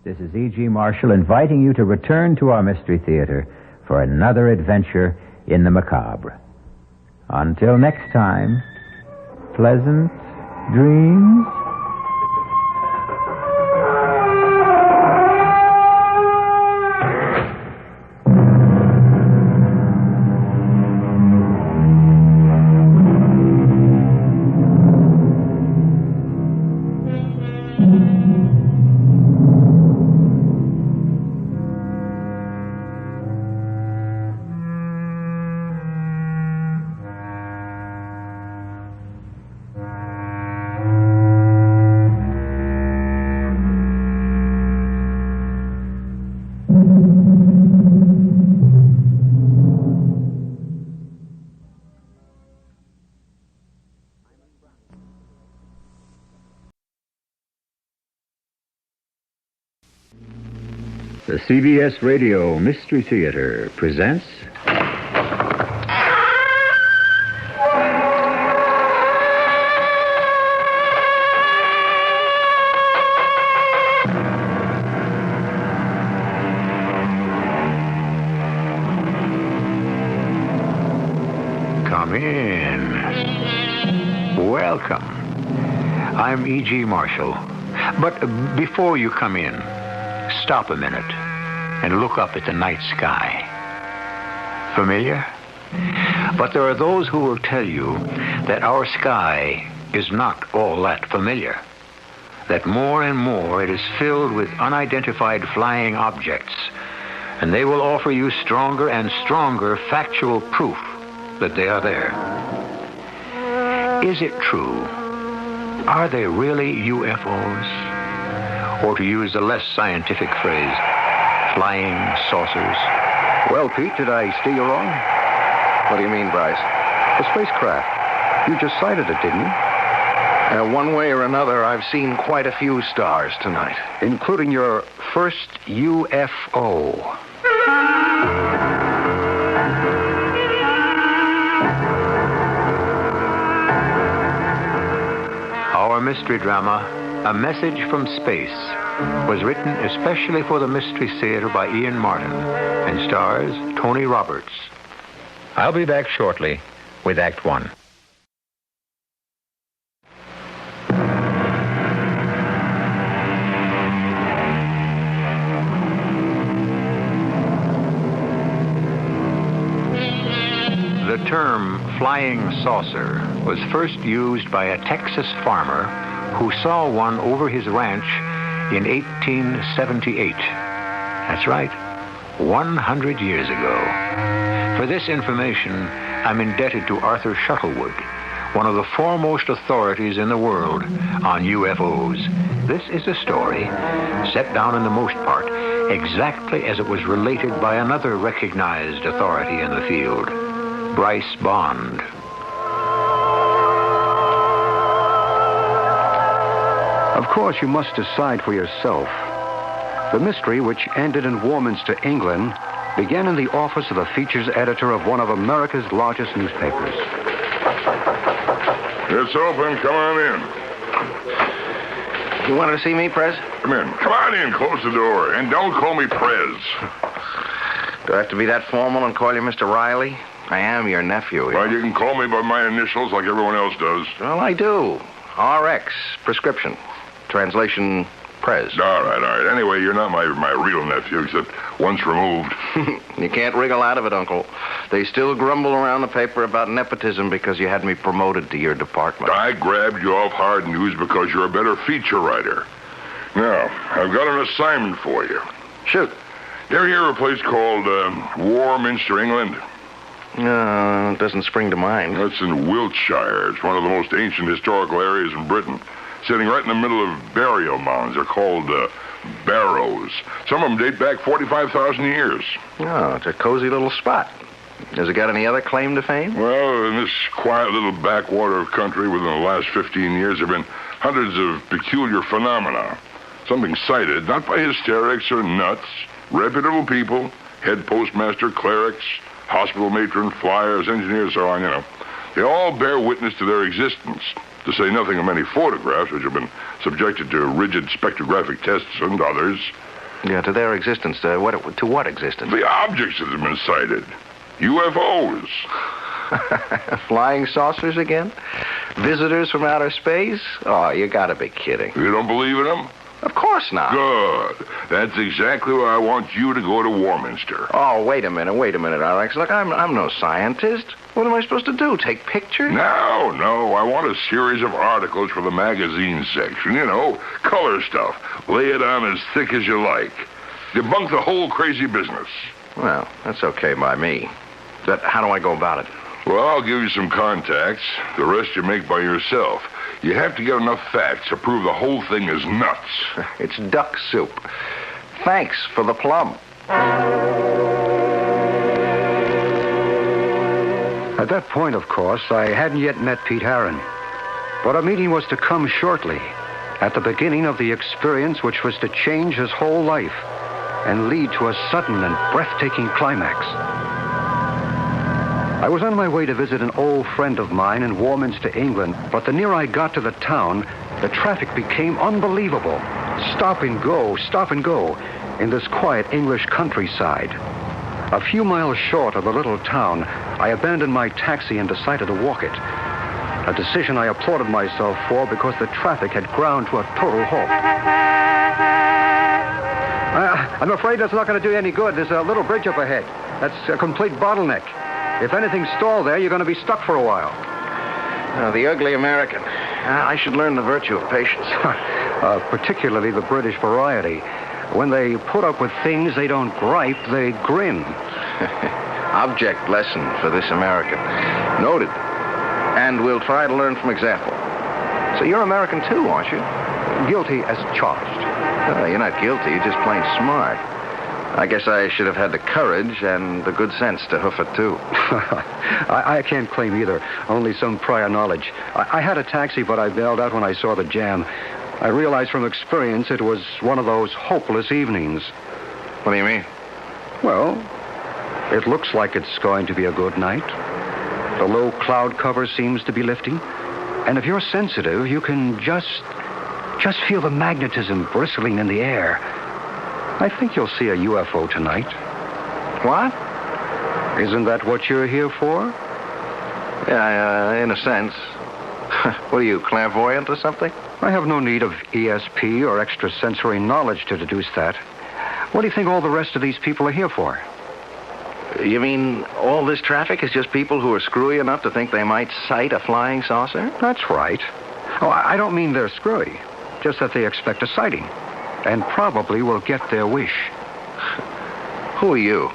This is E.G. Marshall inviting you to return to our Mystery Theater for another adventure in the macabre. Until next time, pleasant dreams. The CBS Radio Mystery Theater presents... Come in. Welcome. I'm E.G. Marshall. But before you come in, stop a minute and look up at the night sky. Familiar? But there are those who will tell you that our sky is not all that familiar. That more and more it is filled with unidentified flying objects, and they will offer you stronger and stronger factual proof that they are there. Is it true? Are they really UFOs? Or to use a less scientific phrase, flying saucers? Well, Pete, did I steer you wrong? What do you mean, Bryce? A spacecraft. You just sighted it, didn't you? One way or another, I've seen quite a few stars tonight. Including your first UFO. Our mystery drama, A Message from Space, was written especially for the Mystery Theater by Ian Martin and stars Tony Roberts. I'll be back shortly with Act One. The term flying saucer was first used by a Texas farmer who saw one over his ranch in 1878. That's right, 100 years ago. For this information, I'm indebted to Arthur Shuttlewood, one of the foremost authorities in the world on UFOs. This is a story set down in the most part exactly as it was related by another recognized authority in the field, Bryce Bond. Of course, you must decide for yourself. The mystery, which ended in Warminster, England, began in the office of the features editor of one of America's largest newspapers. It's open. Come on in. You wanted to see me, Prez? Come in. Come on in. Close the door. And don't call me Prez. Do I have to be that formal and call you Mr. Riley? I am your nephew. Well, you can call me by my initials like everyone else does. Well, I do. RX, prescription. Translation, Prez. All right. Anyway, you're not my real nephew, except once removed. You can't wriggle out of it, Uncle. They still grumble around the paper about nepotism because you had me promoted to your department. I grabbed you off hard news because you're a better feature writer. Now, I've got an assignment for you. Shoot. You ever hear of a place called Warminster, England? No, it doesn't spring to mind. That's in Wiltshire. It's one of the most ancient historical areas in Britain. Sitting right in the middle of burial mounds. They're called barrows. Some of them date back 45,000 years. Oh, it's a cozy little spot. Has it got any other claim to fame? Well, in this quiet little backwater of country within the last 15 years, there have been hundreds of peculiar phenomena. Something cited, not by hysterics or nuts, reputable people, head postmaster, clerics, hospital matron, flyers, engineers, so on, you know. They all bear witness to their existence, to say nothing of many photographs which have been subjected to rigid spectrographic tests and others. Yeah, to their existence. To what existence? The objects that have been cited. UFOs. Flying saucers again? Visitors from outer space? Oh, you gotta be kidding. You don't believe in them? Of course not. Good. That's exactly why I want you to go to Warminster. Oh, wait a minute, Alex. Look, I'm no scientist. What am I supposed to do? Take pictures? No. I want a series of articles for the magazine section. You know, color stuff. Lay it on as thick as you like. Debunk the whole crazy business. Well, that's okay by me. But how do I go about it? Well, I'll give you some contacts. The rest you make by yourself. You have to get enough facts to prove the whole thing is nuts. It's duck soup. Thanks for the plum. At that point, of course, I hadn't yet met Pete Harron. But a meeting was to come shortly, at the beginning of the experience which was to change his whole life and lead to a sudden and breathtaking climax. I was on my way to visit an old friend of mine in Warminster, England, but the nearer I got to the town, the traffic became unbelievable. Stop and go, in this quiet English countryside. A few miles short of the little town, I abandoned my taxi and decided to walk it. A decision I applauded myself for because the traffic had ground to a total halt. I'm afraid that's not going to do you any good. There's a little bridge up ahead. That's a complete bottleneck. If anything's stalled there, you're going to be stuck for a while. The ugly American. I should learn the virtue of patience. Particularly the British variety. When they put up with things, they don't gripe, they grin. Object lesson for this American. Noted. And we'll try to learn from example. So you're American too, aren't you? Guilty as charged. You're not guilty, you're just plain smart. I guess I should have had the courage and the good sense to hoof it, too. I can't claim either, only some prior knowledge. I had a taxi, but I bailed out when I saw the jam. I realized from experience it was one of those hopeless evenings. What do you mean? Well, it looks like it's going to be a good night. The low cloud cover seems to be lifting. And if you're sensitive, you can just feel the magnetism bristling in the air. I think you'll see a UFO tonight. What? Isn't that what you're here for? Yeah, in a sense. What are you, clairvoyant or something? I have no need of ESP or extrasensory knowledge to deduce that. What do you think all the rest of these people are here for? You mean all this traffic is just people who are screwy enough to think they might sight a flying saucer? That's right. Oh, I don't mean they're screwy. Just that they expect a sighting. And probably will get their wish. Who are you?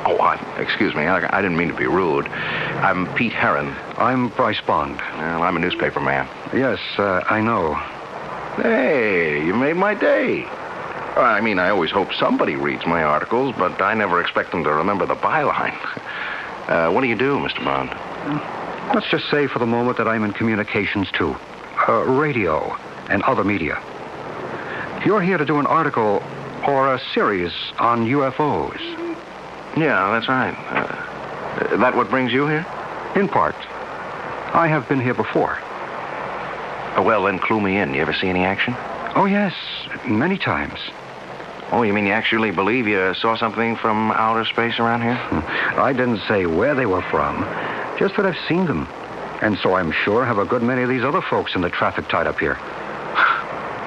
Oh, excuse me. I didn't mean to be rude. I'm Pete Harron. I'm Bryce Bond. Well, I'm a newspaper man. Yes, I know. Hey, you made my day. I mean, I always hope somebody reads my articles, but I never expect them to remember the byline. What do you do, Mr. Bond? Let's just say for the moment that I'm in communications, too. Radio and other media. You're here to do an article or a series on UFOs. Yeah, that's right. That what brings you here? In part. I have been here before. Well, then clue me in. You ever see any action? Oh, yes. Many times. Oh, you mean you actually believe you saw something from outer space around here? I didn't say where they were from, just that I've seen them. And so I'm sure have a good many of these other folks in the traffic tied up here.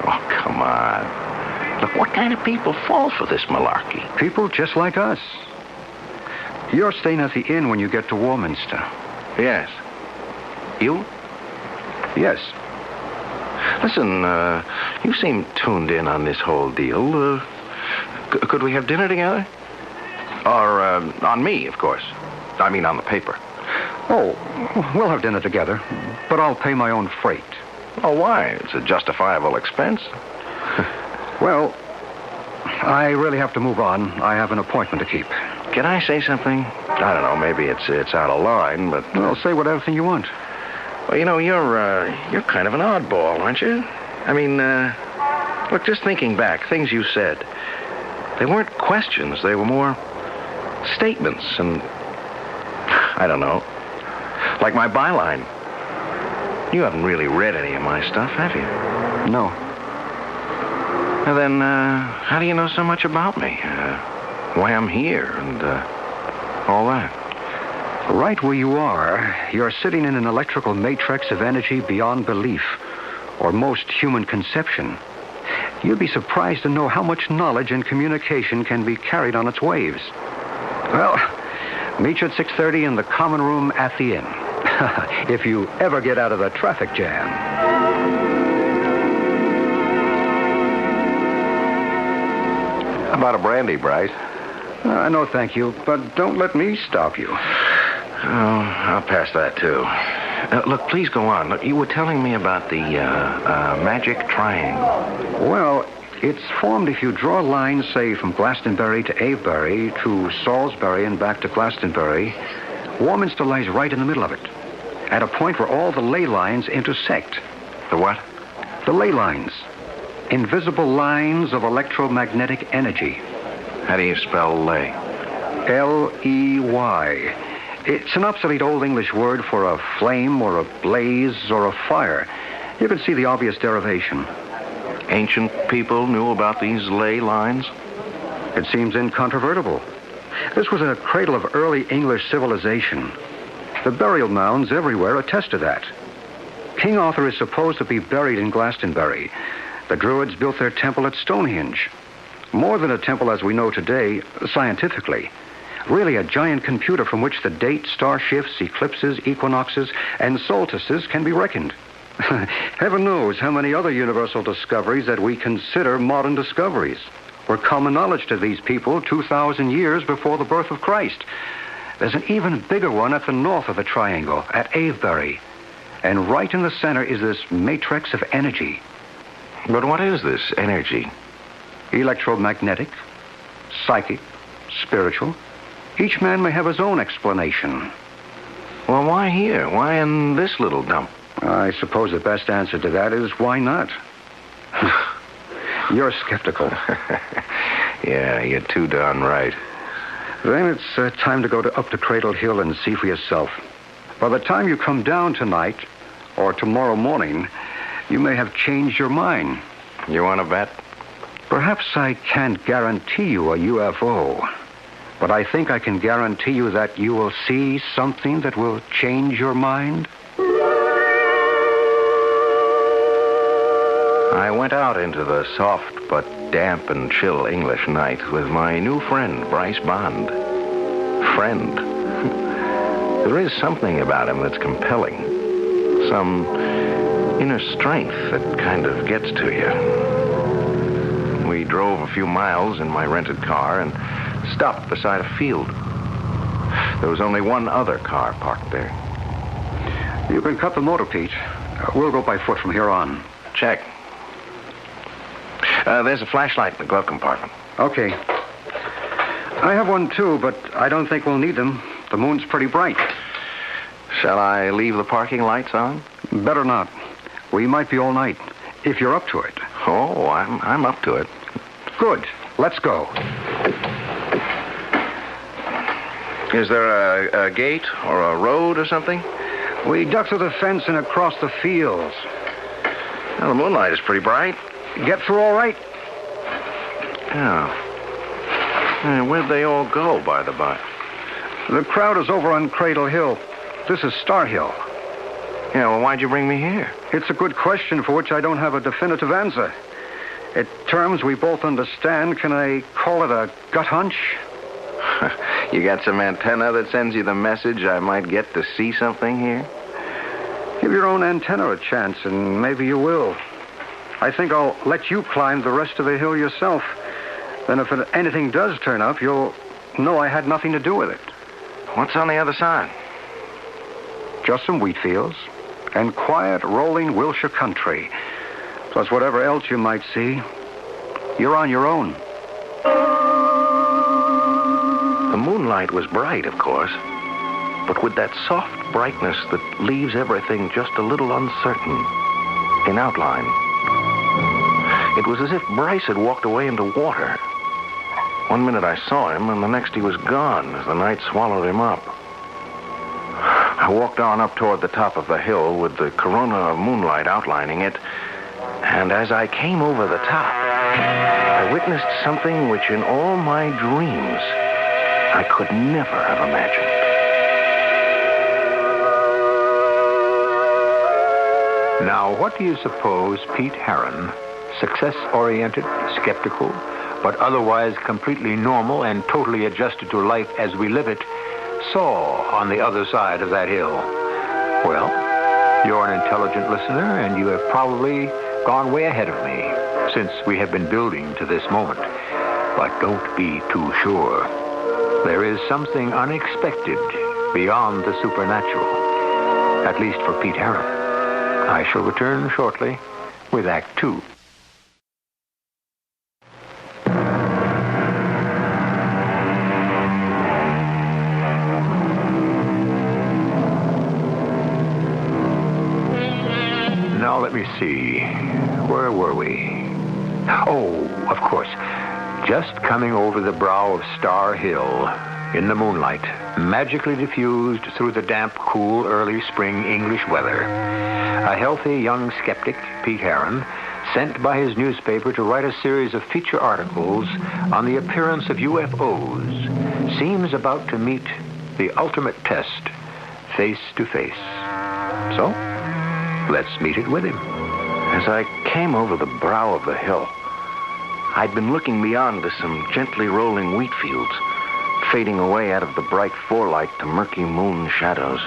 Oh, come on. Look, what kind of people fall for this malarkey? People just like us. You're staying at the inn when you get to Warminster. Yes. You? Yes. Listen, you seem tuned in on this whole deal. Could we have dinner together? Or, on me, of course. I mean, on the paper. Oh, we'll have dinner together, but I'll pay my own freight. Oh, why? It's a justifiable expense. Well, I really have to move on. I have an appointment to keep. Can I say something? I don't know, maybe it's out of line, but... Well, say whatever thing you want. Well, you know, you're kind of an oddball, aren't you? I mean, look, just thinking back, things you said, they weren't questions. They were more statements, and I don't know, like my byline. You haven't really read any of my stuff, have you? No. Well, then, how do you know so much about me? Why I'm here, and all that? Right where you are, you're sitting in an electrical matrix of energy beyond belief, or most human conception. You'd be surprised to know how much knowledge and communication can be carried on its waves. Well, meet you at 6:30 in the common room at the inn. If you ever get out of the traffic jam. How about a brandy, Bryce? No, thank you, but don't let me stop you. Oh, I'll pass that, too. Look, please go on. Look, you were telling me about the magic triangle. Well, it's formed if you draw lines, say, from Glastonbury to Avebury to Salisbury and back to Glastonbury. Warminster lies right in the middle of it, at a point where all the ley lines intersect. The what? The ley lines. Invisible lines of electromagnetic energy. How do you spell ley? L-E-Y. It's an obsolete Old English word for a flame or a blaze or a fire. You can see the obvious derivation. Ancient people knew about these ley lines? It seems incontrovertible. This was a cradle of early English civilization. The burial mounds everywhere attest to that. King Arthur is supposed to be buried in Glastonbury. The Druids built their temple at Stonehenge. More than a temple as we know today, scientifically. Really a giant computer from which the date, star shifts, eclipses, equinoxes, and solstices can be reckoned. Heaven knows how many other universal discoveries that we consider modern discoveries were common knowledge to these people 2,000 years before the birth of Christ. There's an even bigger one at the north of the triangle, at Avebury. And right in the center is this matrix of energy. But what is this energy? Electromagnetic, psychic, spiritual. Each man may have his own explanation. Well, why here? Why in this little dump? I suppose the best answer to that is why not? You're skeptical. Yeah, you're too darn right. Then it's time to go up to Cradle Hill and see for yourself. By the time you come down tonight, or tomorrow morning, you may have changed your mind. You want to bet? Perhaps I can't guarantee you a UFO, but I think I can guarantee you that you will see something that will change your mind. I went out into the soft but damp and chill English night with my new friend, Bryce Bond. Friend. There is something about him that's compelling. Some inner strength that kind of gets to you. We drove a few miles in my rented car and stopped beside a field. There was only one other car parked there. You can cut the motor, Pete. We'll go by foot from here on. Check. There's a flashlight in the glove compartment. Okay. I have one, too, but I don't think we'll need them. The moon's pretty bright. Shall I leave the parking lights on? Better not. We might be all night, if you're up to it. Oh, I'm up to it. Good. Let's go. Is there a gate or a road or something? We duck through the fence and across the fields. Well, the moonlight is pretty bright. Get through all right? Yeah. Where'd they all go, by the by? The crowd is over on Cradle Hill. This is Star Hill. Yeah, well, why'd you bring me here? It's a good question for which I don't have a definitive answer. In terms we both understand, can I call it a gut hunch? You got some antenna that sends you the message I might get to see something here? Give your own antenna a chance, and maybe you will. I think I'll let you climb the rest of the hill yourself. Then if anything does turn up, you'll know I had nothing to do with it. What's on the other side? Just some wheat fields and quiet, rolling Wilshire country. Plus whatever else you might see. You're on your own. The moonlight was bright, of course, but with that soft brightness that leaves everything just a little uncertain in outline. It was as if Bryce had walked away into water. One minute I saw him, and the next he was gone as the night swallowed him up. I walked on up toward the top of the hill with the corona of moonlight outlining it, and as I came over the top, I witnessed something which in all my dreams I could never have imagined. Now, what do you suppose Pete Heron, success-oriented, skeptical, but otherwise completely normal and totally adjusted to life as we live it, saw on the other side of that hill? Well, you're an intelligent listener, and you have probably gone way ahead of me since we have been building to this moment. But don't be too sure. There is something unexpected beyond the supernatural, at least for Pete Heron. I shall return shortly with Act 2. Now let me see. Where were we? Oh, of course. Just coming over the brow of Star Hill in the moonlight, magically diffused through the damp, cool, early spring English weather. A healthy young skeptic, Pete Heron, sent by his newspaper to write a series of feature articles on the appearance of UFOs, seems about to meet the ultimate test, face to face. So, let's meet it with him. As I came over the brow of the hill, I'd been looking beyond to some gently rolling wheat fields, fading away out of the bright forelight to murky moon shadows.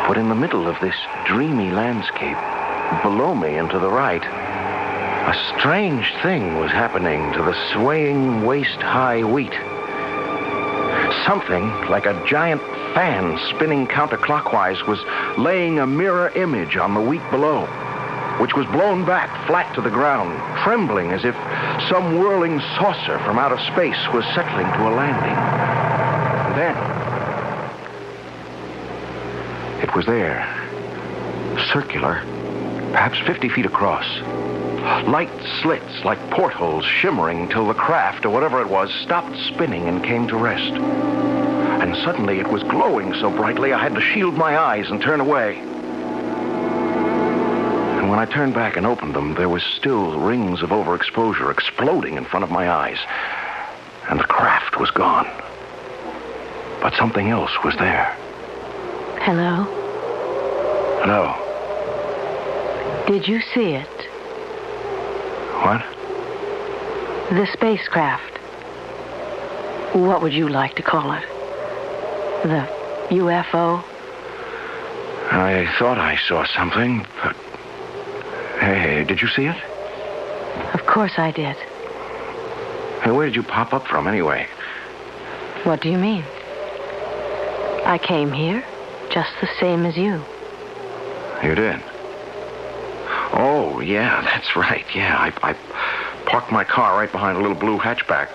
But in the middle of this dreamy landscape, below me and to the right, a strange thing was happening to the swaying waist-high wheat. Something like a giant fan spinning counterclockwise was laying a mirror image on the wheat below, which was blown back flat to the ground, trembling as if some whirling saucer from outer space was settling to a landing. And then it was there, circular, perhaps 50 feet across. Light slits like portholes shimmering till the craft, or whatever it was, stopped spinning and came to rest. And suddenly it was glowing so brightly I had to shield my eyes and turn away. And when I turned back and opened them, there was still rings of overexposure exploding in front of my eyes. And the craft was gone. But something else was there. Hello? Hello. Did you see it? What? The spacecraft. What would you like to call it? The UFO? I thought I saw something, but... Hey, did you see it? Of course I did. Hey, where did you pop up from, anyway? What do you mean? I came here just the same as you. You did? Oh, yeah, that's right. Yeah, I parked my car right behind a little blue hatchback.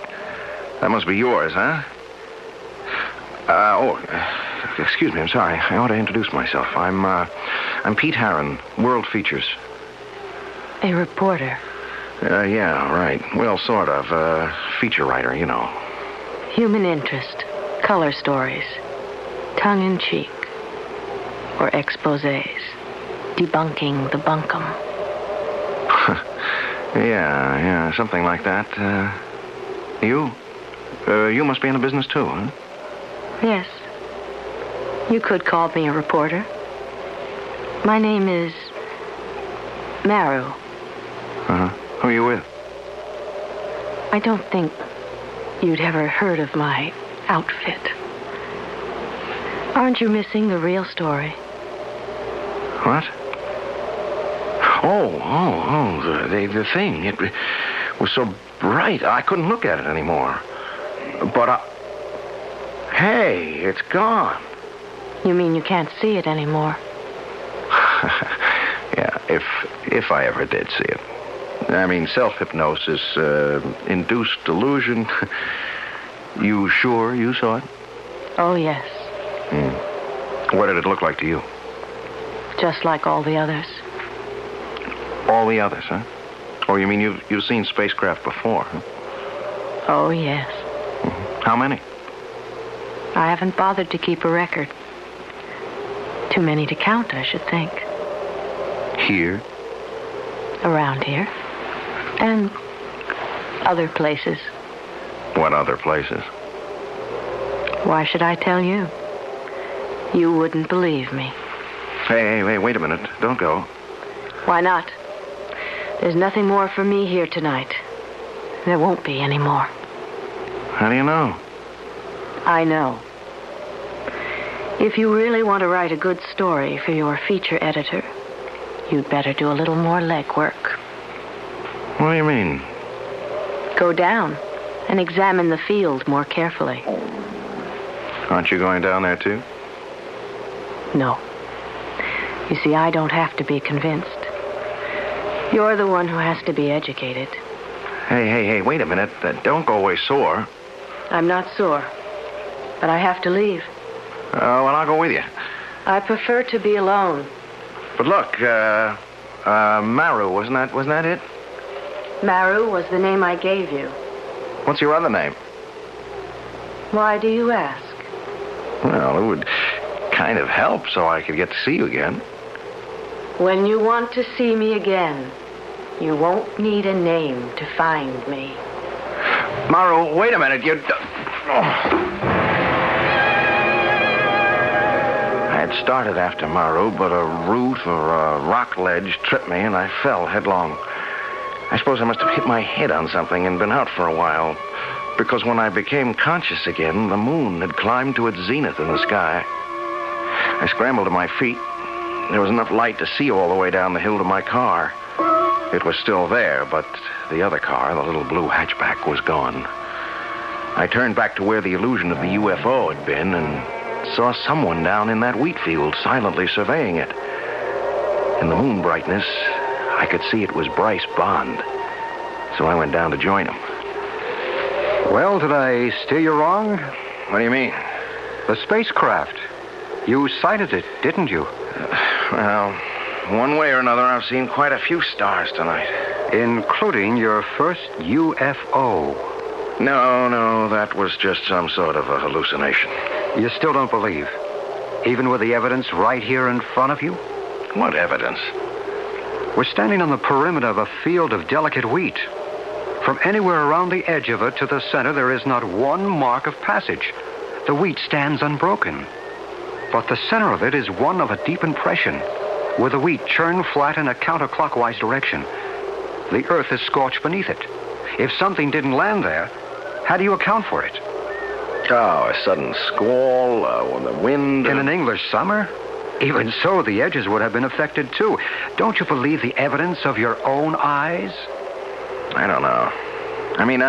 That must be yours, huh? Excuse me, I'm sorry. I ought to introduce myself. I'm Pete Heron, World Features. A reporter. Yeah, right. Well, sort of. Feature writer, you know. Human interest, color stories, tongue-in-cheek, or exposés, debunking the bunkum. Yeah, something like that. You must be in the business too, huh? Yes. You could call me a reporter. My name is Maru. Uh-huh. Who are you with? I don't think you'd ever heard of my outfit. Aren't you missing the real story? What? Oh, the thing. It was so bright, I couldn't look at it anymore. But, hey, it's gone. You mean you can't see it anymore? Yeah, if I ever did see it. I mean, self-hypnosis, induced delusion. You sure you saw it? Oh, yes. What did it look like to you? Just like all the others. All the others, huh? Oh, you mean you've seen spacecraft before, huh? Oh, yes. How many? I haven't bothered to keep a record. Too many to count, I should think. Here? Around here. And other places. What other places? Why should I tell you? You wouldn't believe me. Hey, wait a minute. Don't go. Why not? There's nothing more for me here tonight. There won't be any more. How do you know? I know. If you really want to write a good story for your feature editor, you'd better do a little more legwork. What do you mean? Go down and examine the field more carefully. Aren't you going down there, too? No. You see, I don't have to be convinced. You're the one who has to be educated. Hey, wait a minute. Don't go away sore. I'm not sore, but I have to leave. Well, I'll go with you. I prefer to be alone. But look, Maru, wasn't that it? Maru was the name I gave you. What's your other name? Why do you ask? Well, it would kind of help so I could get to see you again. When you want to see me again, you won't need a name to find me. Maru, wait a minute. I had started after Maru, but a root or a rock ledge tripped me, and I fell headlong. I suppose I must have hit my head on something and been out for a while, because when I became conscious again, the moon had climbed to its zenith in the sky. I scrambled to my feet. There was enough light to see all the way down the hill to my car. It was still there, but the other car, the little blue hatchback, was gone. I turned back to where the illusion of the UFO had been and saw someone down in that wheat field silently surveying it. In the moon brightness, I could see it was Bryce Bond. So I went down to join him. Well, did I steer you wrong? What do you mean? The spacecraft. You sighted it, didn't you? Well, one way or another, I've seen quite a few stars tonight. Including your first UFO. No, that was just some sort of a hallucination. You still don't believe? Even with the evidence right here in front of you? What evidence? We're standing on the perimeter of a field of delicate wheat. From anywhere around the edge of it to the center, there is not one mark of passage. The wheat stands unbroken. But the center of it is one of a deep impression, with the wheat churned flat in a counterclockwise direction. The earth is scorched beneath it. If something didn't land there, how do you account for it? Oh, a sudden squall, or the wind. In an English summer? Even so, the edges would have been affected, too. Don't you believe the evidence of your own eyes? I don't know. I mean,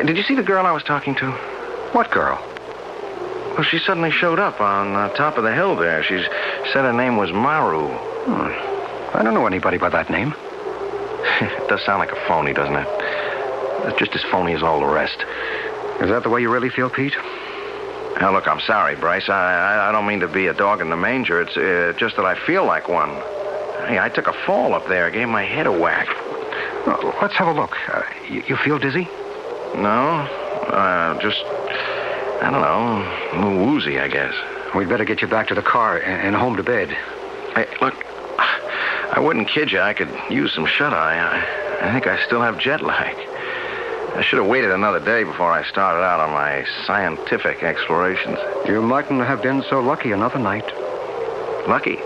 did you see the girl I was talking to? What girl? Well, she suddenly showed up on the top of the hill there. She said her name was Maru. I don't know anybody by that name. It does sound like a phony, doesn't it? It's just as phony as all the rest. Is that the way you really feel, Pete? Now, look, I'm sorry, Bryce. I don't mean to be a dog in the manger. It's just that I feel like one. Hey, I took a fall up there. I gave my head a whack. Well, let's have a look. You feel dizzy? No, just, I don't know, a little woozy, I guess. We'd better get you back to the car and home to bed. Hey, look, I wouldn't kid you. I could use some shut-eye. I think I still have jet lag. I should have waited another day before I started out on my scientific explorations. You mightn't have been so lucky another night. Lucky?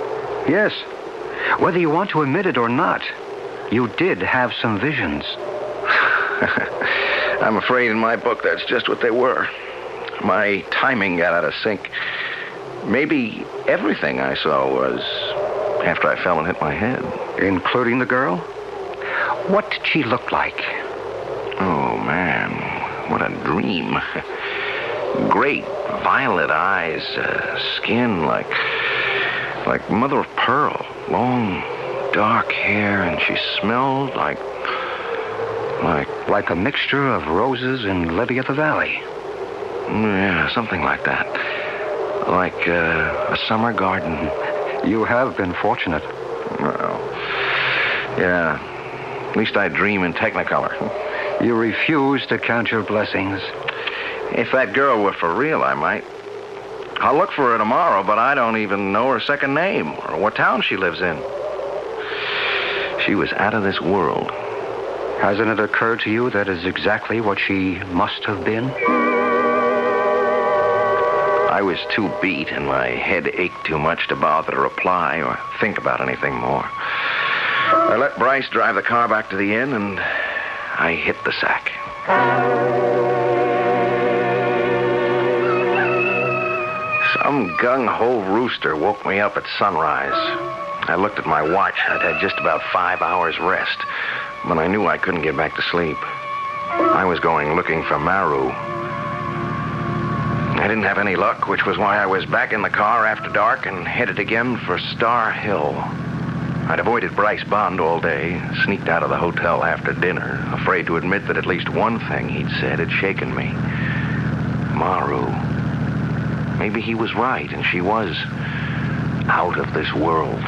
Yes. Whether you want to admit it or not, you did have some visions. I'm afraid in my book that's just what they were. My timing got out of sync. Maybe everything I saw was after I fell and hit my head. Including the girl? What did she look like? Oh, man, what a dream. Great violet eyes, skin like mother of pearl, long, dark hair, and she smelled like a mixture of roses and lily of the valley. Yeah, something like that. Like a summer garden. You have been fortunate. Well, yeah. At least I dream in Technicolor. You refuse to count your blessings. If that girl were for real, I might. I'll look for her tomorrow, but I don't even know her second name or what town she lives in. She was out of this world. Hasn't it occurred to you that is exactly what she must have been? I was too beat and my head ached too much to bother to reply or think about anything more. I let Bryce drive the car back to the inn and I hit the sack. Some gung-ho rooster woke me up at sunrise. I looked at my watch. I'd had just about 5 hours rest, but I knew I couldn't get back to sleep. I was going looking for Maru. I didn't have any luck, which was why I was back in the car after dark and headed again for Star Hill. I'd avoided Bryce Bond all day, sneaked out of the hotel after dinner, afraid to admit that at least one thing he'd said had shaken me. Maru. Maybe he was right, and she was out of this world.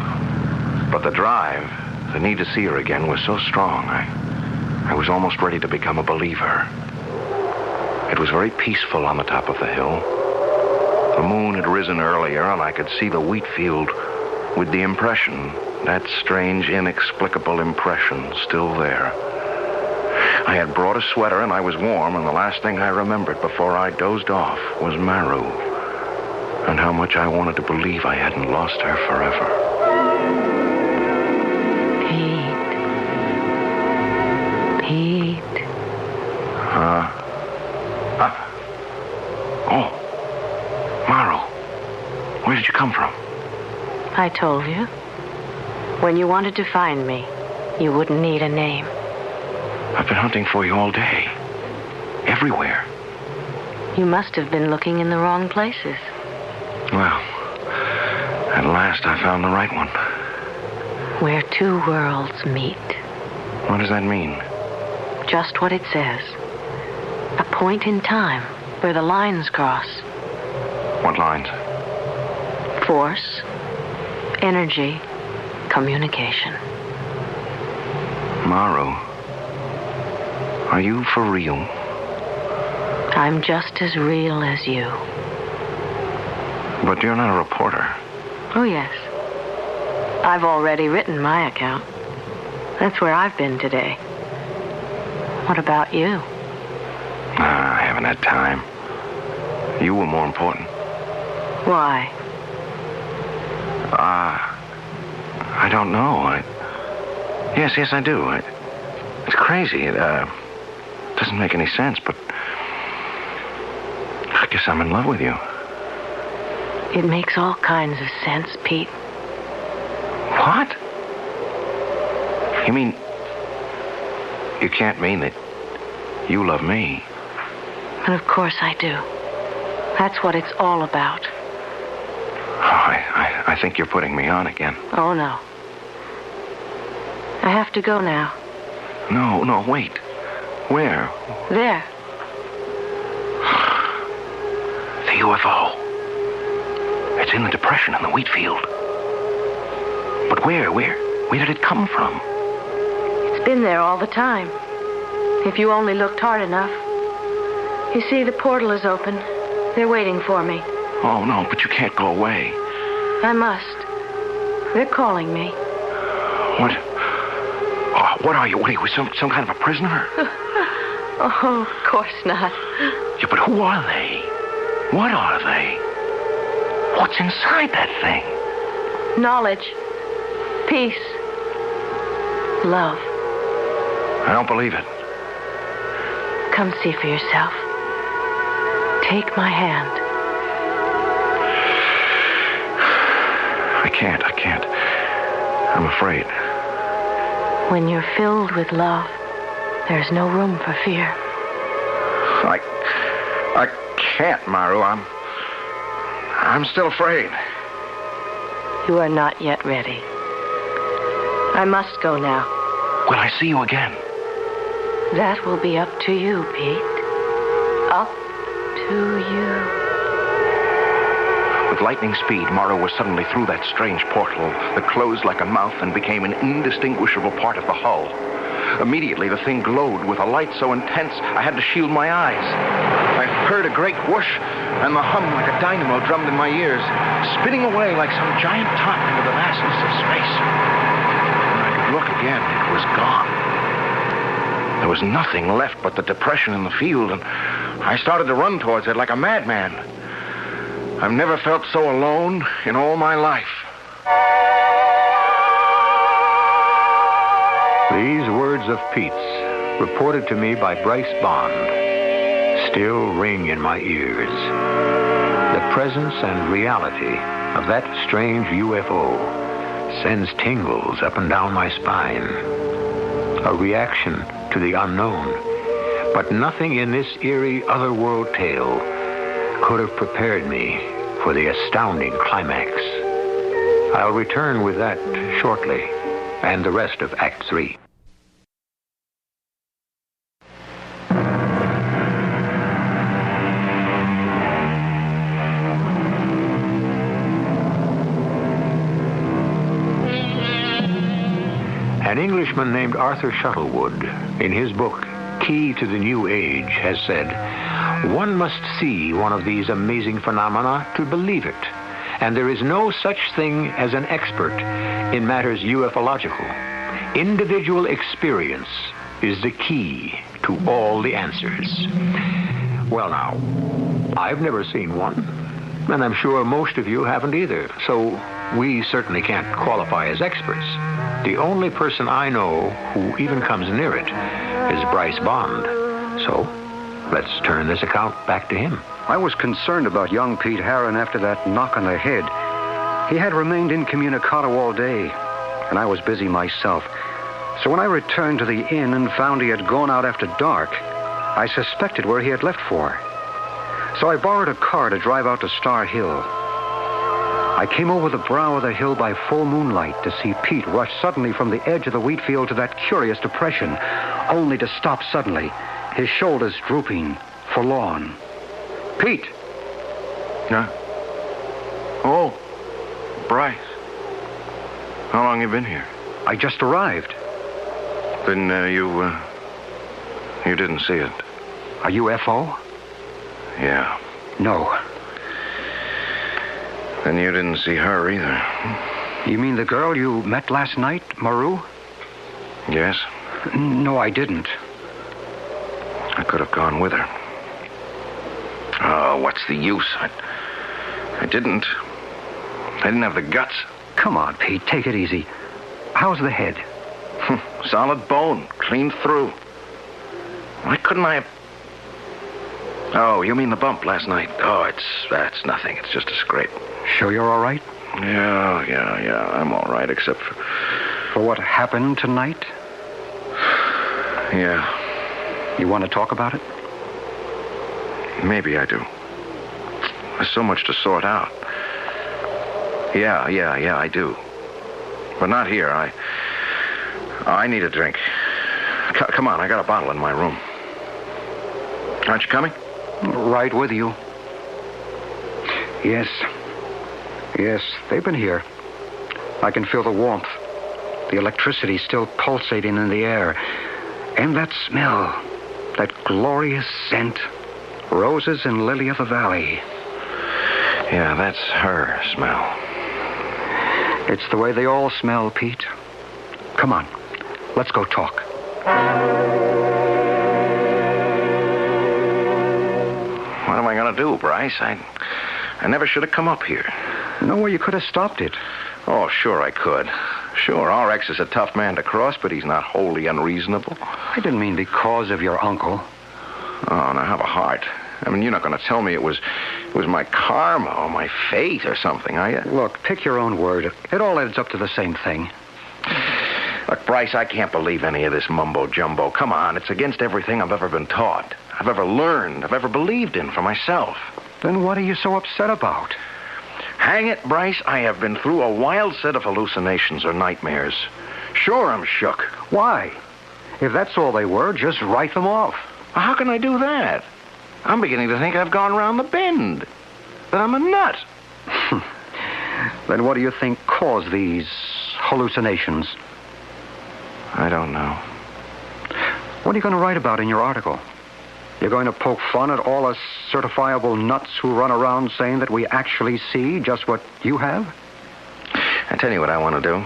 But the drive, the need to see her again, was so strong, I was almost ready to become a believer. It was very peaceful on the top of the hill. The moon had risen earlier, and I could see the wheat field with the impression, that strange, inexplicable impression, still there. I had brought a sweater, and I was warm, and the last thing I remembered before I dozed off was Maru, and how much I wanted to believe I hadn't lost her forever. Pete. Oh. Maru. Where did you come from? I told you. When you wanted to find me, you wouldn't need a name. I've been hunting for you all day. Everywhere. You must have been looking in the wrong places. Well, at last I found the right one. Where two worlds meet. What does that mean? Just what it says. A point in time where the lines cross. What lines? Force, energy, communication. Maru, are you for real? I'm just as real as you. But you're not a reporter. Oh, yes. I've already written my account. That's where I've been today. What about you? I haven't had time. You were more important. Why? I don't know. Yes, I do. It's crazy. It doesn't make any sense, but I guess I'm in love with you. It makes all kinds of sense, Pete. What? You mean... You can't mean that you love me? And of course I do. That's what it's all about. I think you're putting me on again. Oh, no. I have to go now. No, wait. Where? There. The UFO. It's in the depression in the wheat field. But where did it come from? It's Been there all the time. If you only looked hard enough. You see, the portal is open. They're waiting for me. Oh, no, but you can't go away. I must. They're calling me. What? Oh, what are you? What are you, some kind of a prisoner? Oh, of course not. Yeah, but who are they? What are they? What's inside that thing? Knowledge. Peace. Love. I don't believe it. Come see for yourself. Take my hand. I can't. I'm afraid. When you're filled with love, there's no room for fear. I can't, Maru. I'm still afraid. You are not yet ready. I must go now. Will I see you again? That will be up to you, Pete. Up to you. With lightning speed, Maru was suddenly through that strange portal that closed like a mouth and became an indistinguishable part of the hull. Immediately, the thing glowed with a light so intense I had to shield my eyes. I heard a great whoosh, and the hum like a dynamo drummed in my ears, spinning away like some giant top into the vastness of space. When I could look again, it was gone. There was nothing left but the depression in the field, and I started to run towards it like a madman. I've never felt so alone in all my life. These words of Pete's, reported to me by Bryce Bond, still ring in my ears. The presence and reality of that strange UFO sends tingles up and down my spine. A reaction to the unknown. But nothing in this eerie otherworld tale could have prepared me for the astounding climax. I'll return with that shortly, and the rest of Act 3. An Englishman named Arthur Shuttlewood, in his book, Key to the New Age, has said, "One must see one of these amazing phenomena to believe it, and there is no such thing as an expert in matters ufological. Individual experience is the key to all the answers." Well, now, I've never seen one, and I'm sure most of you haven't either, so we certainly can't qualify as experts. The only person I know who even comes near it is Bryce Bond. So, let's turn this account back to him. I was concerned about young Pete Harron after that knock on the head. He had remained incommunicado all day, and I was busy myself. So when I returned to the inn and found he had gone out after dark, I suspected where he had left for. So I borrowed a car to drive out to Star Hill. I came over the brow of the hill by full moonlight to see Pete rush suddenly from the edge of the wheat field to that curious depression, only to stop suddenly, his shoulders drooping, forlorn. Pete! Huh? Oh, Bryce. How long you been here? I just arrived. Then you didn't see it. A UFO? Yeah. No. Then you didn't see her either. You mean the girl you met last night, Maru? Yes. No, I didn't. I could have gone with her. Oh, what's the use? I didn't. I didn't have the guts. Come on, Pete, take it easy. How's the head? Solid bone, clean through. Why couldn't I have... Oh, you mean the bump last night? Oh, that's nothing. It's just a scrape. Sure you're all right? Yeah. I'm all right, except for... For what happened tonight? Yeah. You want to talk about it? Maybe I do. There's so much to sort out. Yeah, I do. But not here. I need a drink. Come on, I got a bottle in my room. Aren't you coming? Right with you. Yes, they've been here. I can feel the warmth. The electricity still pulsating in the air. And that smell, that glorious scent. Roses and lily of the valley. Yeah, that's her smell. It's the way they all smell, Pete. Come on, let's go talk. What am I going to do, Bryce? I never should have come up here. No way you could have stopped it. Oh, sure I could. Sure, RX is a tough man to cross, but he's not wholly unreasonable. I didn't mean because of your uncle. Oh, now have a heart. I mean, you're not going to tell me it was my karma or my fate or something, are you? Look, pick your own word. It all adds up to the same thing. Look, Bryce, I can't believe any of this mumbo-jumbo. Come on, it's against everything I've ever been taught, I've ever learned, I've ever believed in for myself. Then what are you so upset about? Hang it, Bryce, I have been through a wild set of hallucinations or nightmares. Sure, I'm shook. Why? If that's all they were, just write them off. How can I do that? I'm beginning to think I've gone round the bend. That I'm a nut. Then what do you think caused these hallucinations? I don't know. What are you going to write about in your article? You're going to poke fun at all us certifiable nuts who run around saying that we actually see just what you have? I tell you what I want to do.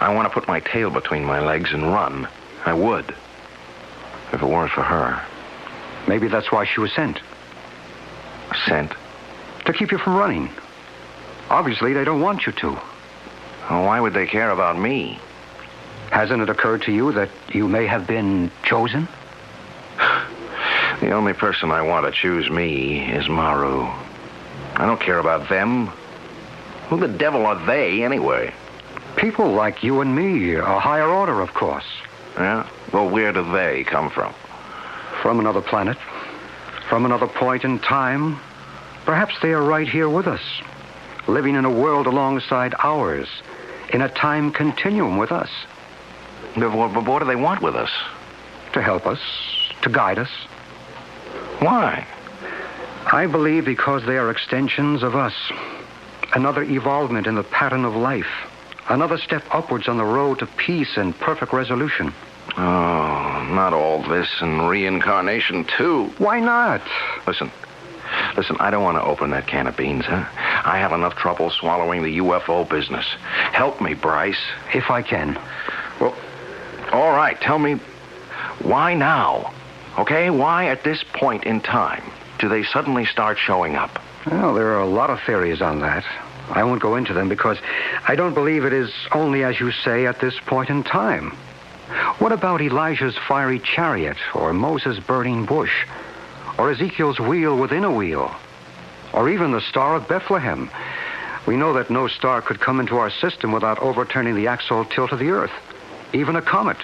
I want to put my tail between my legs and run. I would. If it weren't for her. Maybe that's why she was sent. Sent? To keep you from running. Obviously, they don't want you to. Oh, why would they care about me? Hasn't it occurred to you that you may have been chosen? The only person I want to choose me is Maru. I don't care about them. Who the devil are they, anyway? People like you and me, a higher order, of course. Yeah? Well, where do they come from? From another planet. From another point in time. Perhaps they are right here with us. Living in a world alongside ours. In a time continuum with us. But what do they want with us? To help us. To guide us. Why? I believe because they are extensions of us. Another evolvement in the pattern of life. Another step upwards on the road to peace and perfect resolution. Oh, not all this and reincarnation, too. Why not? Listen, I don't want to open that can of beans, huh? I have enough trouble swallowing the UFO business. Help me, Bryce. If I can. Well, all right, tell me, why now? Okay, why at this point in time do they suddenly start showing up? Well, there are a lot of theories on that. I won't go into them because I don't believe it is only, as you say, at this point in time. What about Elijah's fiery chariot, or Moses' burning bush, or Ezekiel's wheel within a wheel, or even the Star of Bethlehem? We know that no star could come into our system without overturning the axial tilt of the Earth, even a comet.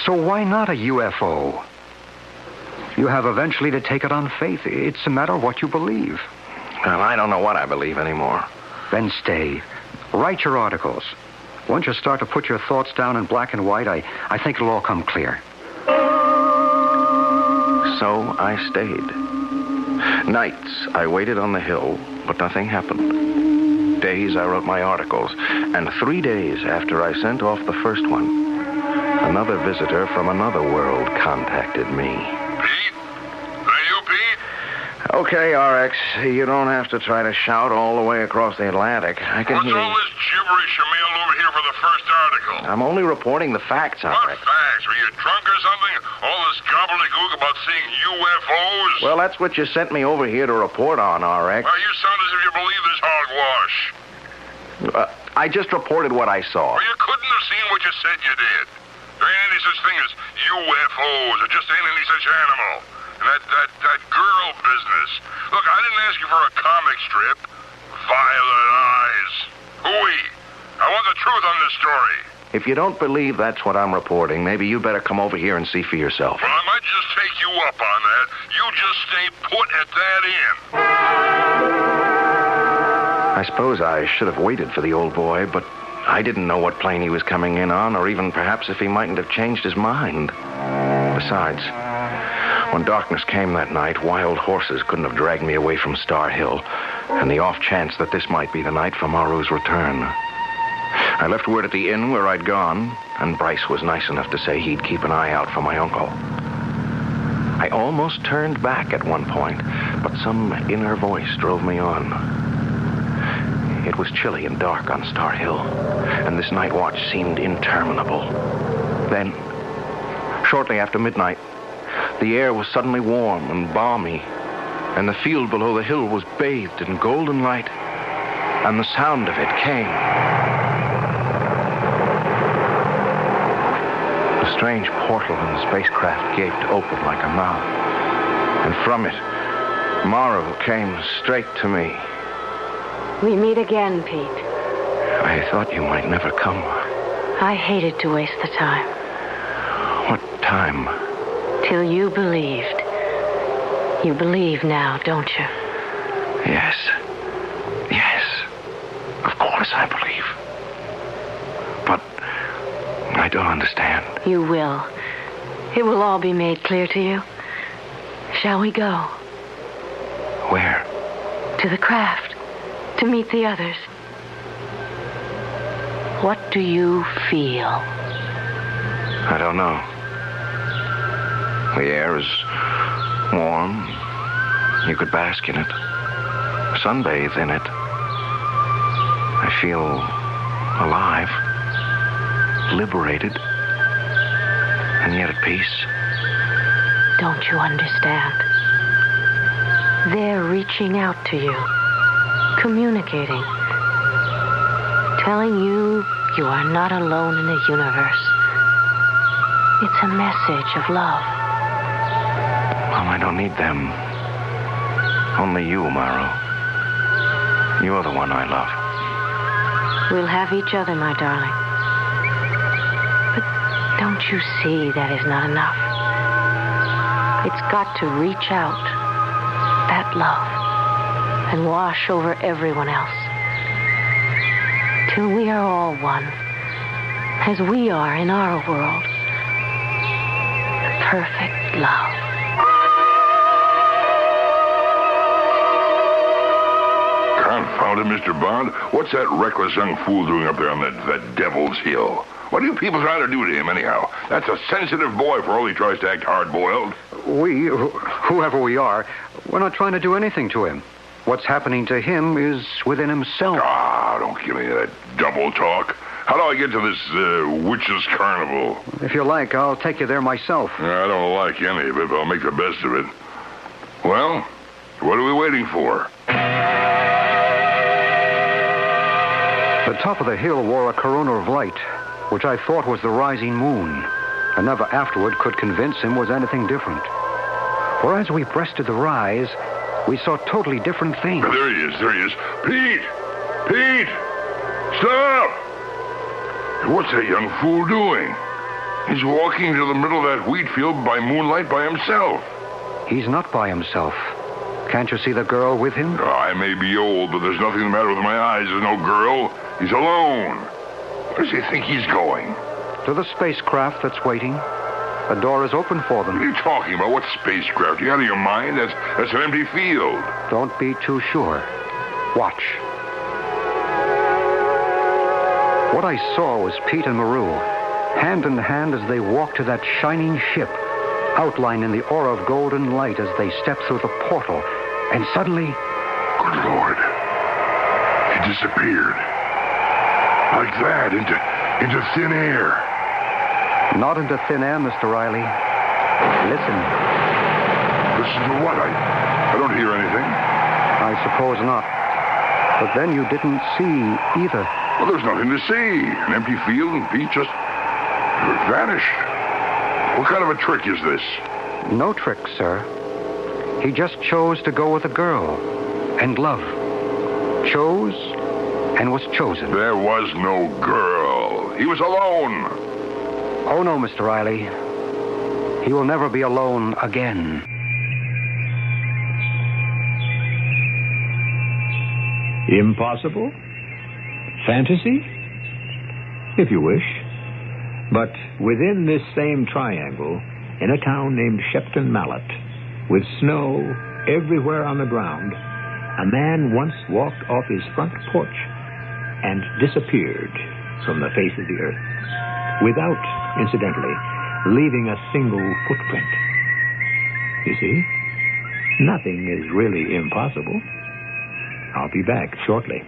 So why not a UFO? You have eventually to take it on faith. It's a matter of what you believe. Well, I don't know what I believe anymore. Then stay. Write your articles. Once you start to put your thoughts down in black and white, I think it'll all come clear. So I stayed. Nights, I waited on the hill, but nothing happened. Days, I wrote my articles. And 3 days after I sent off the first one, another visitor from another world contacted me. Pete? Are you Pete? Okay, RX, you don't have to try to shout all the way across the Atlantic. I can hear you. What's all this gibberish you mailed over here for the first article? I'm only reporting the facts, RX. What facts? Were you drunk or something? All this gobbledygook about seeing UFOs? Well, that's what you sent me over here to report on, RX. Well, you sound as if you believe this hogwash. I just reported what I saw. Well, you couldn't have seen what you said you did. There ain't any such thing as UFOs. There just ain't any such animal. And that girl business. Look, I didn't ask you for a comic strip. Violet eyes. Hooey. I want the truth on this story. If you don't believe that's what I'm reporting, maybe you better come over here and see for yourself. Well, I might just take you up on that. You just stay put at that inn. I suppose I should have waited for the old boy, but I didn't know what plane he was coming in on, or even perhaps if he mightn't have changed his mind. Besides, when darkness came that night, wild horses couldn't have dragged me away from Star Hill, and the off chance that this might be the night for Maru's return. I left word at the inn where I'd gone, and Bryce was nice enough to say he'd keep an eye out for my uncle. I almost turned back at one point, but some inner voice drove me on. It was chilly and dark on Star Hill, and this night watch seemed interminable. Then, shortly after midnight, the air was suddenly warm and balmy, and the field below the hill was bathed in golden light, and the sound of it came. The strange portal in the spacecraft gaped open like a mouth, and from it, Morrow came straight to me. We meet again, Pete. I thought you might never come. I hated to waste the time. What time? Till you believed. You believe now, don't you? Yes. Yes. Of course I believe. But I don't understand. You will. It will all be made clear to you. Shall we go? Where? To the craft. To meet the others. What do you feel? I don't know. The air is warm. You could bask in it. Sunbathe in it. I feel alive. Liberated. And yet at peace. Don't you understand? They're reaching out to you. Communicating. Telling you you are not alone in the universe. It's a message of love. Well, I don't need them. Only you, Morrow. You're the one I love. We'll have each other, my darling. But don't you see that is not enough? It's got to reach out, that love, and wash over everyone else. Till we are all one, as we are in our world. Perfect love. Confound it, Mr. Bond. What's that reckless young fool doing up there on that Devil's Hill? What are you people trying to do to him, anyhow? That's a sensitive boy for all he tries to act hard-boiled. We, whoever we are, we're not trying to do anything to him. What's happening to him is within himself. Ah, don't give me that double talk. How do I get to this witches' carnival? If you like, I'll take you there myself. I don't like any of it, but I'll make the best of it. Well, what are we waiting for? The top of the hill wore a corona of light, which I thought was the rising moon, and never afterward could convince him was anything different. For as we breasted the rise, we saw totally different things. There he is. Pete! Pete! Stop! What's that young fool doing? He's walking to the middle of that wheat field by moonlight by himself. He's not by himself. Can't you see the girl with him? I may be old, but there's nothing the matter with my eyes. There's no girl. He's alone. Where does he think he's going? To the spacecraft that's waiting. The door is open for them. What are you talking about? What spacecraft? You out of your mind? That's an empty field. Don't be too sure. Watch. What I saw was Pete and Maru, hand in hand as they walked to that shining ship, outlined in the aura of golden light as they stepped through the portal. And suddenly... Good Lord. He disappeared. Like that, into thin air. Not into thin air, Mr. Riley. Listen. Listen to what? I don't hear anything. I suppose not. But then you didn't see either. Well, there's nothing to see. An empty field and Pete just vanished. What kind of a trick is this? No trick, sir. He just chose to go with a girl and love. Chose and was chosen. There was no girl. He was alone. Oh, no, Mr. Riley. He will never be alone again. Impossible? Fantasy? If you wish. But within this same triangle, in a town named Shepton Mallet, with snow everywhere on the ground, a man once walked off his front porch and disappeared from the face of the earth, without, incidentally, leaving a single footprint. You see, nothing is really impossible. I'll be back shortly.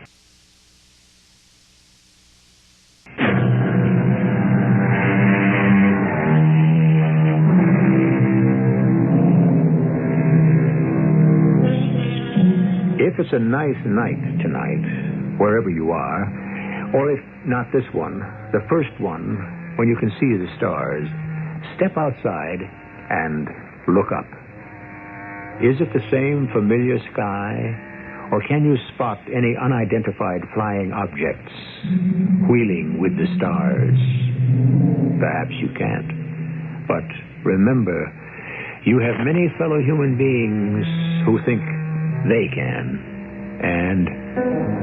If it's a nice night tonight, wherever you are, or if not this one, the first one, when you can see the stars, step outside and look up. Is it the same familiar sky, or can you spot any unidentified flying objects wheeling with the stars? Perhaps you can't. But remember, you have many fellow human beings who think they can, and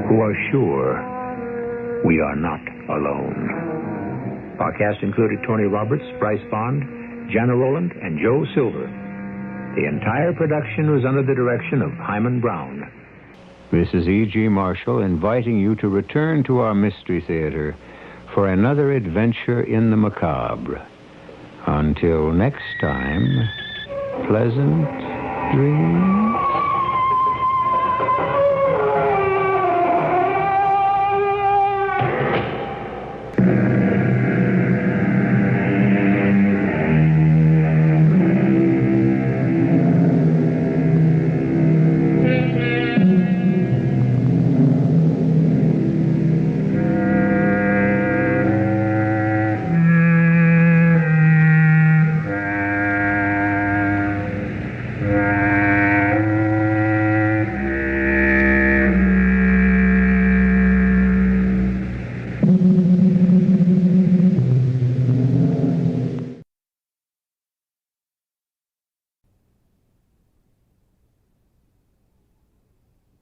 who are sure we are not alone. Our cast included Tony Roberts, Bryce Bond, Jana Rowland, and Joe Silver. The entire production was under the direction of Hyman Brown. This is E.G. Marshall inviting you to return to our Mystery Theater for another adventure in the macabre. Until next time, pleasant dreams.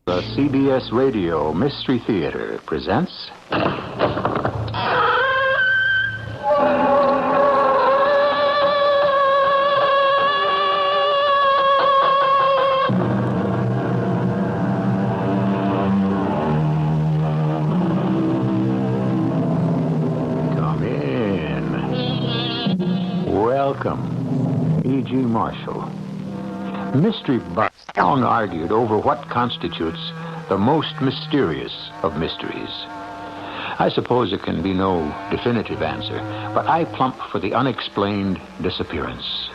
The CBS Radio Mystery Theater presents... Come in. Welcome, E.G. Marshall. Mystery buffs long argued over what constitutes the most mysterious of mysteries. I suppose there can be no definitive answer, but I plump for the unexplained disappearance.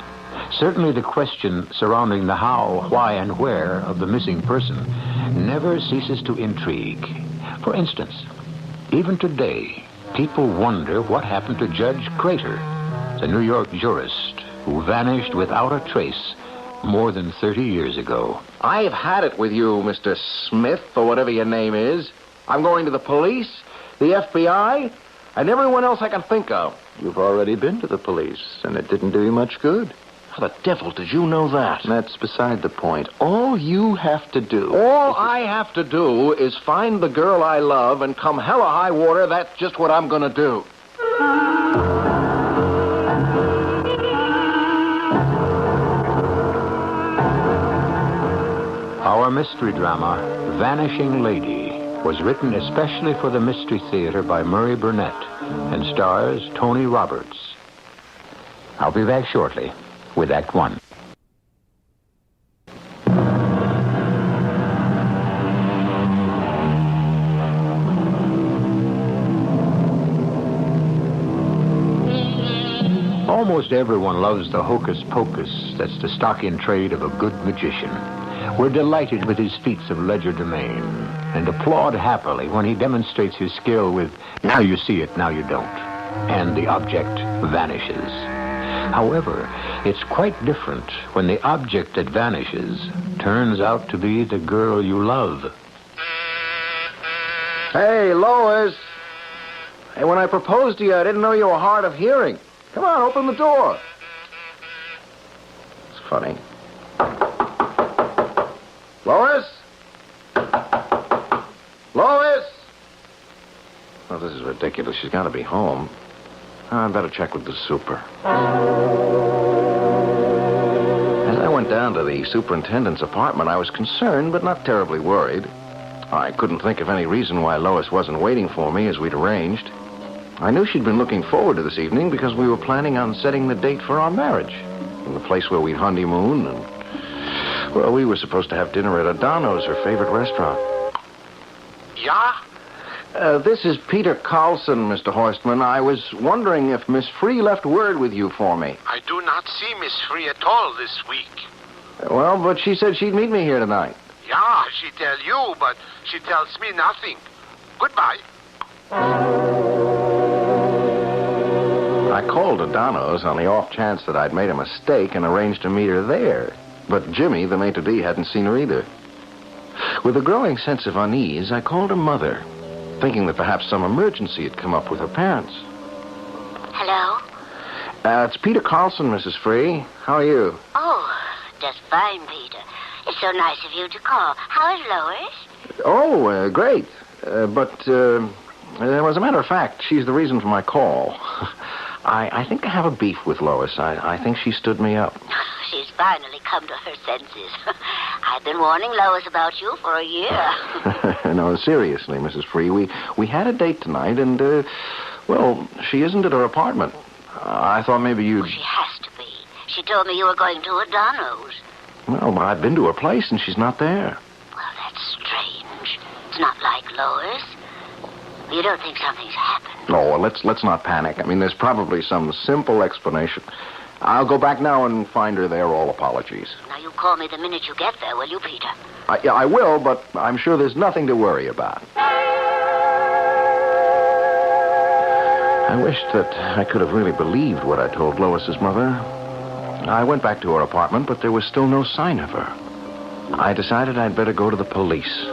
Certainly the question surrounding the how, why, and where of the missing person never ceases to intrigue. For instance, even today, people wonder what happened to Judge Crater, the New York jurist who vanished without a trace more than 30 years ago. I've had it with you, Mr. Smith, or whatever your name is. I'm going to the police, the FBI, and everyone else I can think of. You've already been to the police, and it didn't do you much good. How the devil did you know that? That's beside the point. All you have to do... All I have to do is find the girl I love, and come hell or high water, that's just what I'm going to do. Our mystery drama, Vanishing Lady, was written especially for the Mystery Theater by Murray Burnett and stars Tony Roberts. I'll be back shortly with Act One. Almost everyone loves the hocus pocus that's the stock-in trade of a good magician. We're delighted with his feats of legerdemain and applaud happily when he demonstrates his skill with now you see it, now you don't, and the object vanishes. However, it's quite different when the object that vanishes turns out to be the girl you love. Hey, Lois. Hey, when I proposed to you, I didn't know you were hard of hearing. Come on, open the door. It's funny. Lois? Lois? Oh, this is ridiculous. She's got to be home. I'd better check with the super. As I went down to the superintendent's apartment, I was concerned, but not terribly worried. I couldn't think of any reason why Lois wasn't waiting for me as we'd arranged. I knew she'd been looking forward to this evening because we were planning on setting the date for our marriage. In the place where we'd honeymoon, and, well, we were supposed to have dinner at Adano's, her favorite restaurant. Yeah? This is Peter Carlson, Mr. Horstman. I was wondering if Miss Free left word with you for me. I do not see Miss Free at all this week. Well, but she said she'd meet me here tonight. Yeah, she tell you, but she tells me nothing. Goodbye. I called Adano's on the off chance that I'd made a mistake and arranged to meet her there. But Jimmy, the maitre d', hadn't seen her either. With a growing sense of unease, I called her mother, thinking that perhaps some emergency had come up with her parents. Hello? It's Peter Carlson, Mrs. Free. How are you? Oh, just fine, Peter. It's so nice of you to call. How is Lois? Oh, great. But as a matter of fact, she's the reason for my call. I think I have a beef with Lois. I think she stood me up. She's finally come to her senses. I've been warning Lois about you for a year. No, seriously, Mrs. Free. We had a date tonight, and, well, she isn't at her apartment. I thought maybe you'd... She has to be. She told me you were going to Adano's. Well, I've been to her place, and she's not there. Well, that's strange. It's not like Lois. You don't think something's happened? Oh, well, let's not panic. I mean, there's probably some simple explanation. I'll go back now and find her there. All apologies. Now, you call me the minute you get there, will you, Peter? Yeah, I will, but I'm sure there's nothing to worry about. I wished that I could have really believed what I told Lois's mother. I went back to her apartment, but there was still no sign of her. I decided I'd better go to the police.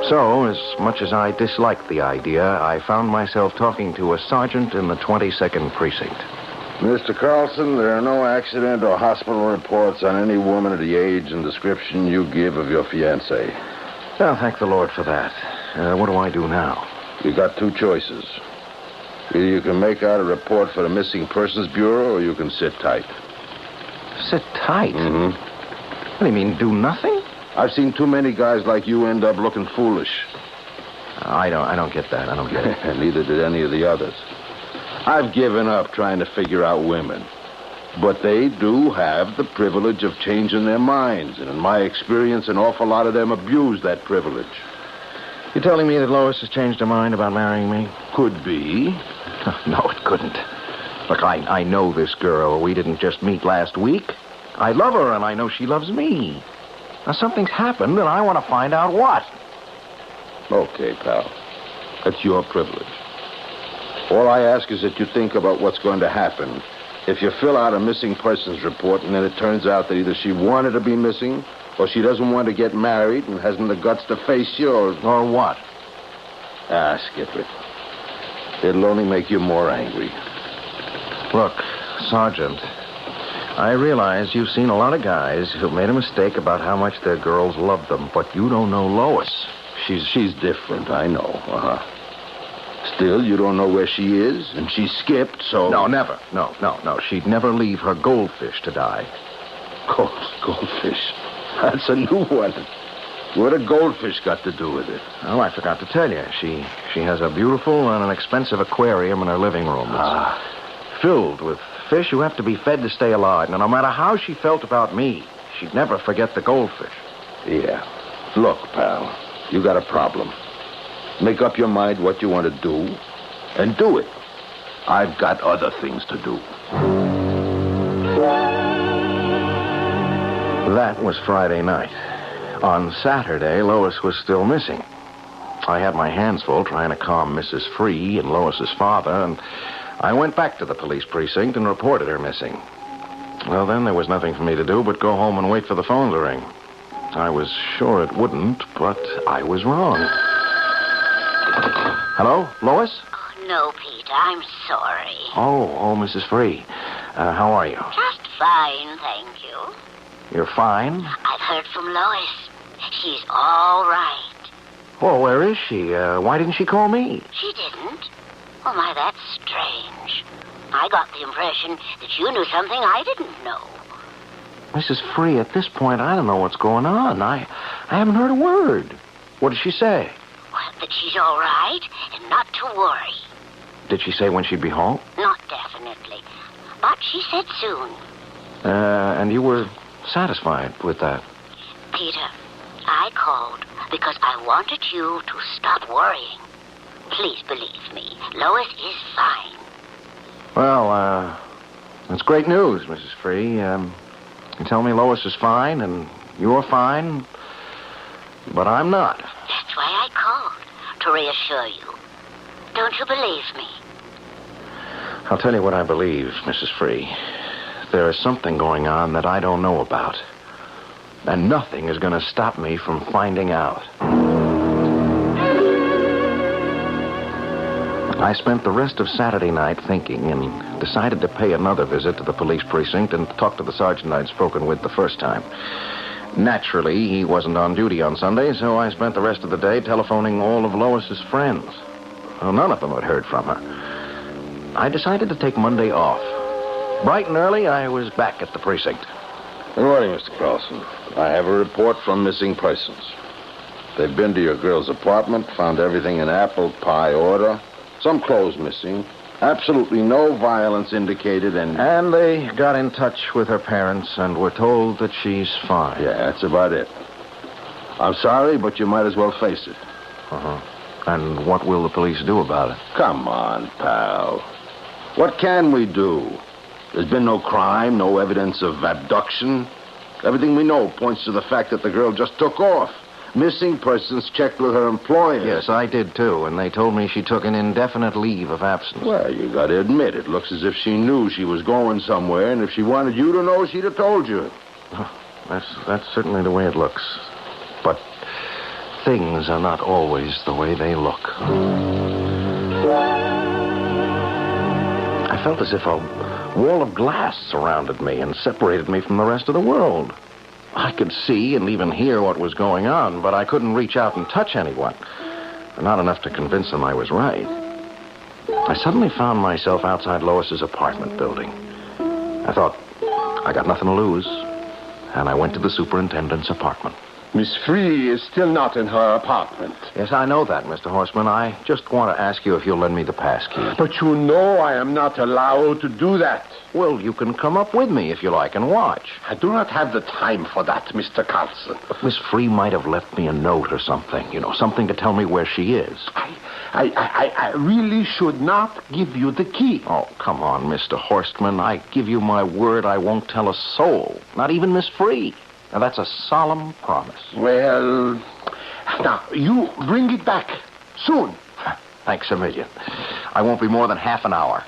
So, as much as I disliked the idea, I found myself talking to a sergeant in the 22nd Precinct. Mr. Carlson, there are no accident or hospital reports on any woman of the age and description you give of your fiancée. Well, thank the Lord for that. What do I do now? You got two choices. Either you can make out a report for the Missing Persons Bureau, or you can sit tight. Sit tight? Mm-hmm. What do you mean, do nothing? I've seen too many guys like you end up looking foolish. I don't get that. I don't get it. Neither did any of the others. I've given up trying to figure out women. But they do have the privilege of changing their minds. And in my experience, an awful lot of them abuse that privilege. You're telling me that Lois has changed her mind about marrying me? Could be. No, it couldn't. Look, I know this girl. We didn't just meet last week. I love her, and I know she loves me. Now, something's happened, and I want to find out what. Okay, pal. That's your privilege. All I ask is that you think about what's going to happen if you fill out a missing persons report and then it turns out that either she wanted to be missing or she doesn't want to get married and hasn't the guts to face you or what? Skip it. It'll only make you more angry. Look, Sergeant, I realize you've seen a lot of guys who've made a mistake about how much their girls love them, but you don't know Lois. She's different, I know. Uh-huh. Still, you don't know where she is, and she skipped, so... No, never. No. She'd never leave her goldfish to die. Goldfish? That's a new one. What a goldfish got to do with it? Oh, I forgot to tell you. She has a beautiful and an expensive aquarium in her living room. It's filled with fish who have to be fed to stay alive. Now, no matter how she felt about me, she'd never forget the goldfish. Yeah. Look, pal, you got a problem. Make up your mind what you want to do, and do it. I've got other things to do. That was Friday night. On Saturday, Lois was still missing. I had my hands full trying to calm Mrs. Free and Lois's father, and I went back to the police precinct and reported her missing. Well, then there was nothing for me to do but go home and wait for the phone to ring. I was sure it wouldn't, but I was wrong. Hello, Lois? Oh, no, Peter, I'm sorry. Oh, Mrs. Free. How are you? Just fine, thank you. You're fine? I've heard from Lois. She's all right. Well, where is she? Why didn't she call me? She didn't? Oh, my, that's strange. I got the impression that you knew something I didn't know. Mrs. Free, at this point, I don't know what's going on. I haven't heard a word. What did she say? Well, that she's all right and not to worry. Did she say when she'd be home? Not definitely, but she said soon. And you were satisfied with that? Peter, I called because I wanted you to stop worrying. Please believe me, Lois is fine. Well, that's great news, Mrs. Free. You tell me Lois is fine, and you're fine, but I'm not. That's why I called, to reassure you. Don't you believe me? I'll tell you what I believe, Mrs. Free. There is something going on that I don't know about. And nothing is going to stop me from finding out. I spent the rest of Saturday night thinking and decided to pay another visit to the police precinct and talk to the sergeant I'd spoken with the first time. Naturally, he wasn't on duty on Sunday, so I spent the rest of the day telephoning all of Lois's friends. Well, none of them had heard from her. I decided to take Monday off. Bright and early, I was back at the precinct. Good morning, Mr. Carlson. I have a report from missing persons. They've been to your girl's apartment, found everything in apple pie order, some clothes missing, absolutely no violence indicated, And they got in touch with her parents and were told that she's fine. Yeah, that's about it. I'm sorry, but you might as well face it. Uh-huh. And what will the police do about it? Come on, pal. What can we do? There's been no crime, no evidence of abduction. Everything we know points to the fact that the girl just took off. Missing persons checked with her employer. Yes, I did, too, and they told me she took an indefinite leave of absence. Well, you got to admit, it looks as if she knew she was going somewhere, and if she wanted you to know, she'd have told you. That's certainly the way it looks. But things are not always the way they look. I felt as if a wall of glass surrounded me and separated me from the rest of the world. I could see and even hear what was going on, but I couldn't reach out and touch anyone. Not enough to convince them I was right. I suddenly found myself outside Lois's apartment building. I thought, I got nothing to lose, and I went to the superintendent's apartment. Miss Free is still not in her apartment. Yes, I know that, Mr. Horstman. I just want to ask you if you'll lend me the pass key. But you know I am not allowed to do that. Well, you can come up with me if you like and watch. I do not have the time for that, Mr. Carlson. But Miss Free might have left me a note or something, something to tell me where she is. I really should not give you the key. Oh, come on, Mr. Horstman. I give you my word I won't tell a soul, not even Miss Free. Now, that's a solemn promise. Well, now, you bring it back soon. Thanks a million. I won't be more than half an hour.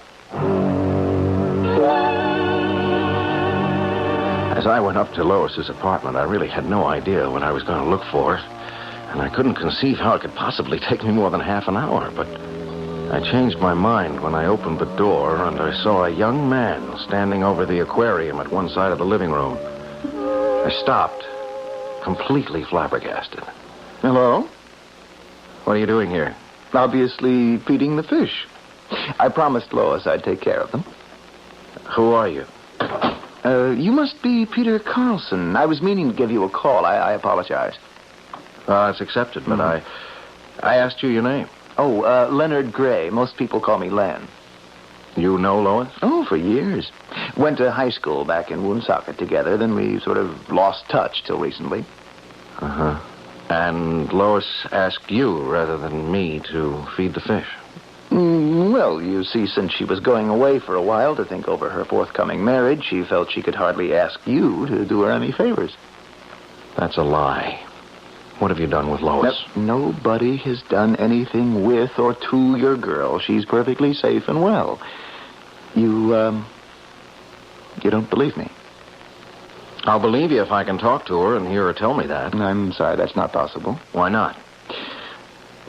As I went up to Lois's apartment, I really had no idea what I was going to look for, and I couldn't conceive how it could possibly take me more than half an hour, but I changed my mind when I opened the door and I saw a young man standing over the aquarium at one side of the living room. I stopped, completely flabbergasted. Hello? What are you doing here? Obviously feeding the fish. I promised Lois I'd take care of them. Who are you? You must be Peter Carlson. I was meaning to give you a call. I apologize. It's accepted, but I asked you your name. Oh, Leonard Gray. Most people call me Len. You know Lois? Oh, for years. Went to high school back in Woonsocket together, then we sort of lost touch till recently. Uh-huh. And Lois asked you rather than me to feed the fish. Well, you see, since she was going away for a while to think over her forthcoming marriage, she felt she could hardly ask you to do her any favors. That's a lie. What have you done with Lois? Nobody has done anything with or to your girl. She's perfectly safe and well. You don't believe me? I'll believe you if I can talk to her and hear her tell me that. I'm sorry, that's not possible. Why not?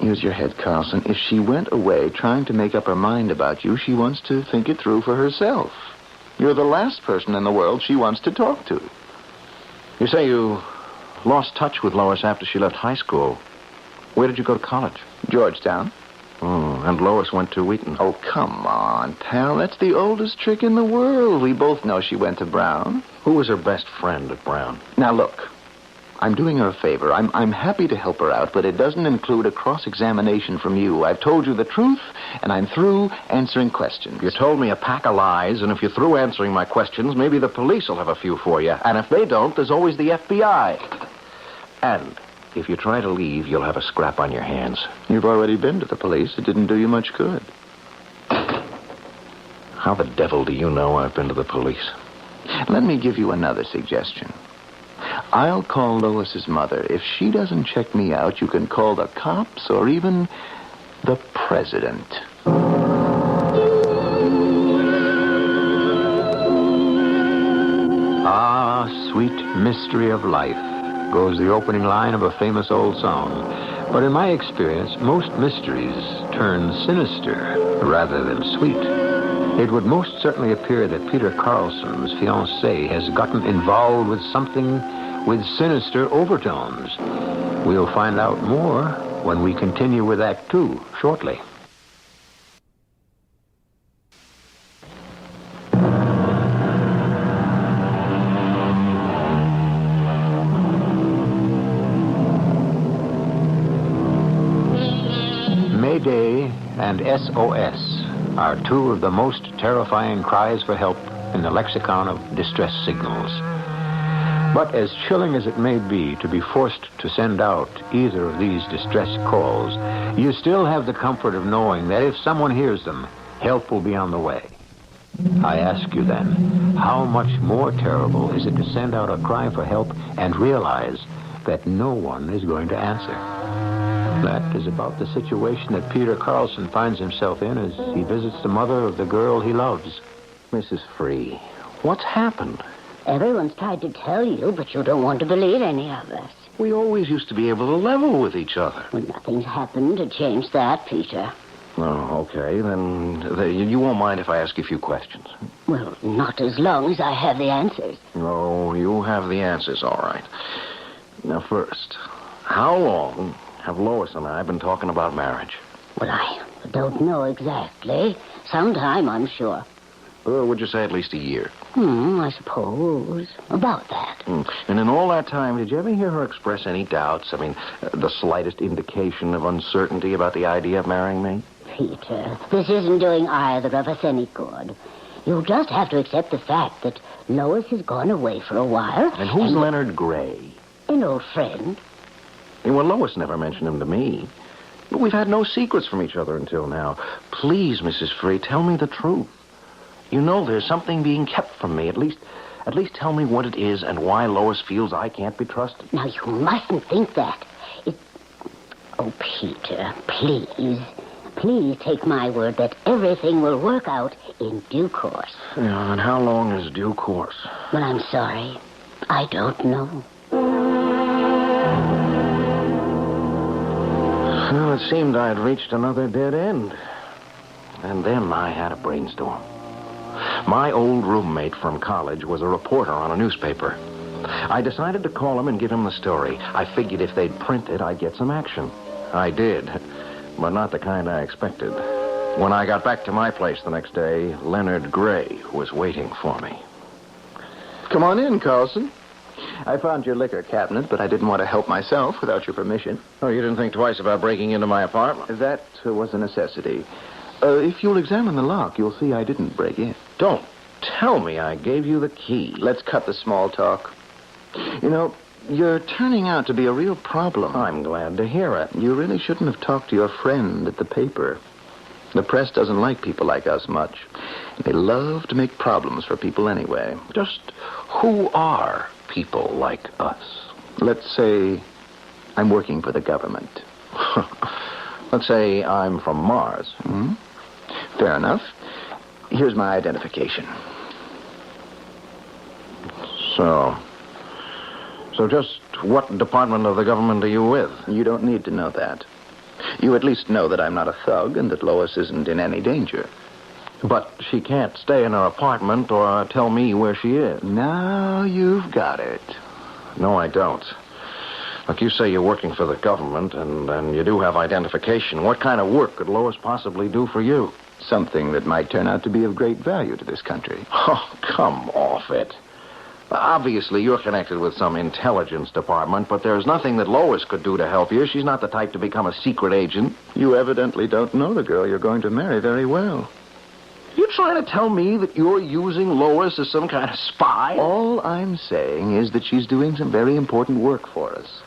Use your head, Carlson. If she went away trying to make up her mind about you, she wants to think it through for herself. You're the last person in the world she wants to talk to. You say you lost touch with Lois after she left high school. Where did you go to college? Georgetown. And Lois went to Wheaton. Oh, come on, pal. That's the oldest trick in the world. We both know she went to Brown. Who was her best friend at Brown? Now, look. I'm doing her a favor. I'm happy to help her out, but it doesn't include a cross-examination from you. I've told you the truth, and I'm through answering questions. You told me a pack of lies, and if you're through answering my questions, maybe the police will have a few for you. And if they don't, there's always the FBI. And if you try to leave, you'll have a scrap on your hands. You've already been to the police. It didn't do you much good. How the devil do you know I've been to the police? Let me give you another suggestion. I'll call Lois's mother. If she doesn't check me out, you can call the cops or even the president. Ah, sweet mystery of life, goes the opening line of a famous old song. But in my experience, most mysteries turn sinister rather than sweet. It would most certainly appear that Peter Carlson's fiancée has gotten involved with something with sinister overtones. We'll find out more when we continue with Act 2 shortly. Mayday and SOS are two of the most terrifying cries for help in the lexicon of distress signals. But as chilling as it may be to be forced to send out either of these distress calls, you still have the comfort of knowing that if someone hears them, help will be on the way. I ask you then, how much more terrible is it to send out a cry for help and realize that no one is going to answer? That is about the situation that Peter Carlson finds himself in as he visits the mother of the girl he loves. Mrs. Free, what's happened? Everyone's tried to tell you, but you don't want to believe any of us. We always used to be able to level with each other. Well, nothing's happened to change that, Peter. Oh, okay. Then you won't mind if I ask you a few questions. Well, not as long as I have the answers. No, you have the answers, all right. Now, first, how long have Lois and I been talking about marriage? Well, I don't know exactly. Sometime, I'm sure. Would you say at least a year? I suppose. About that. And in all that time, did you ever hear her express any doubts? I mean, the slightest indication of uncertainty about the idea of marrying me? Peter, this isn't doing either of us any good. You just have to accept the fact that Lois has gone away for a while. And who's Leonard Gray? An old friend. Well, Lois never mentioned him to me. But we've had no secrets from each other until now. Please, Mrs. Free, tell me the truth. You know there's something being kept from me. At least tell me what it is and why Lois feels I can't be trusted. Now, you mustn't think that. Oh, Peter, please. Please take my word that everything will work out in due course. Yeah, and how long is due course? Well, I'm sorry. I don't know. Well, it seemed I'd reached another dead end. And then I had a brainstorm. My old roommate from college was a reporter on a newspaper. I decided to call him and give him the story. I figured if they'd print it, I'd get some action. I did, but not the kind I expected. When I got back to my place the next day, Leonard Gray was waiting for me. Come on in, Carlson. I found your liquor cabinet, but I didn't want to help myself without your permission. Oh, you didn't think twice about breaking into my apartment? That was a necessity. If you'll examine the lock, you'll see I didn't break in. Don't tell me I gave you the key. Let's cut the small talk. You know, you're turning out to be a real problem. I'm glad to hear it. You really shouldn't have talked to your friend at the paper. The press doesn't like people like us much. They love to make problems for people anyway. Just who are people like us? Let's say I'm working for the government. Let's say I'm from Mars. Fair enough. Here's my identification. So just what department of the government are you with? You don't need to know that. You at least know that I'm not a thug and that Lois isn't in any danger. But she can't stay in her apartment or tell me where she is. Now you've got it. No, I don't. Look, you say you're working for the government and you do have identification. What kind of work could Lois possibly do for you? Something that might turn out to be of great value to this country. Oh, come off it. Obviously, you're connected with some intelligence department, but there's nothing that Lois could do to help you. She's not the type to become a secret agent. You evidently don't know the girl you're going to marry very well. You trying to tell me that you're using Lois as some kind of spy? All I'm saying is that she's doing some very important work for us.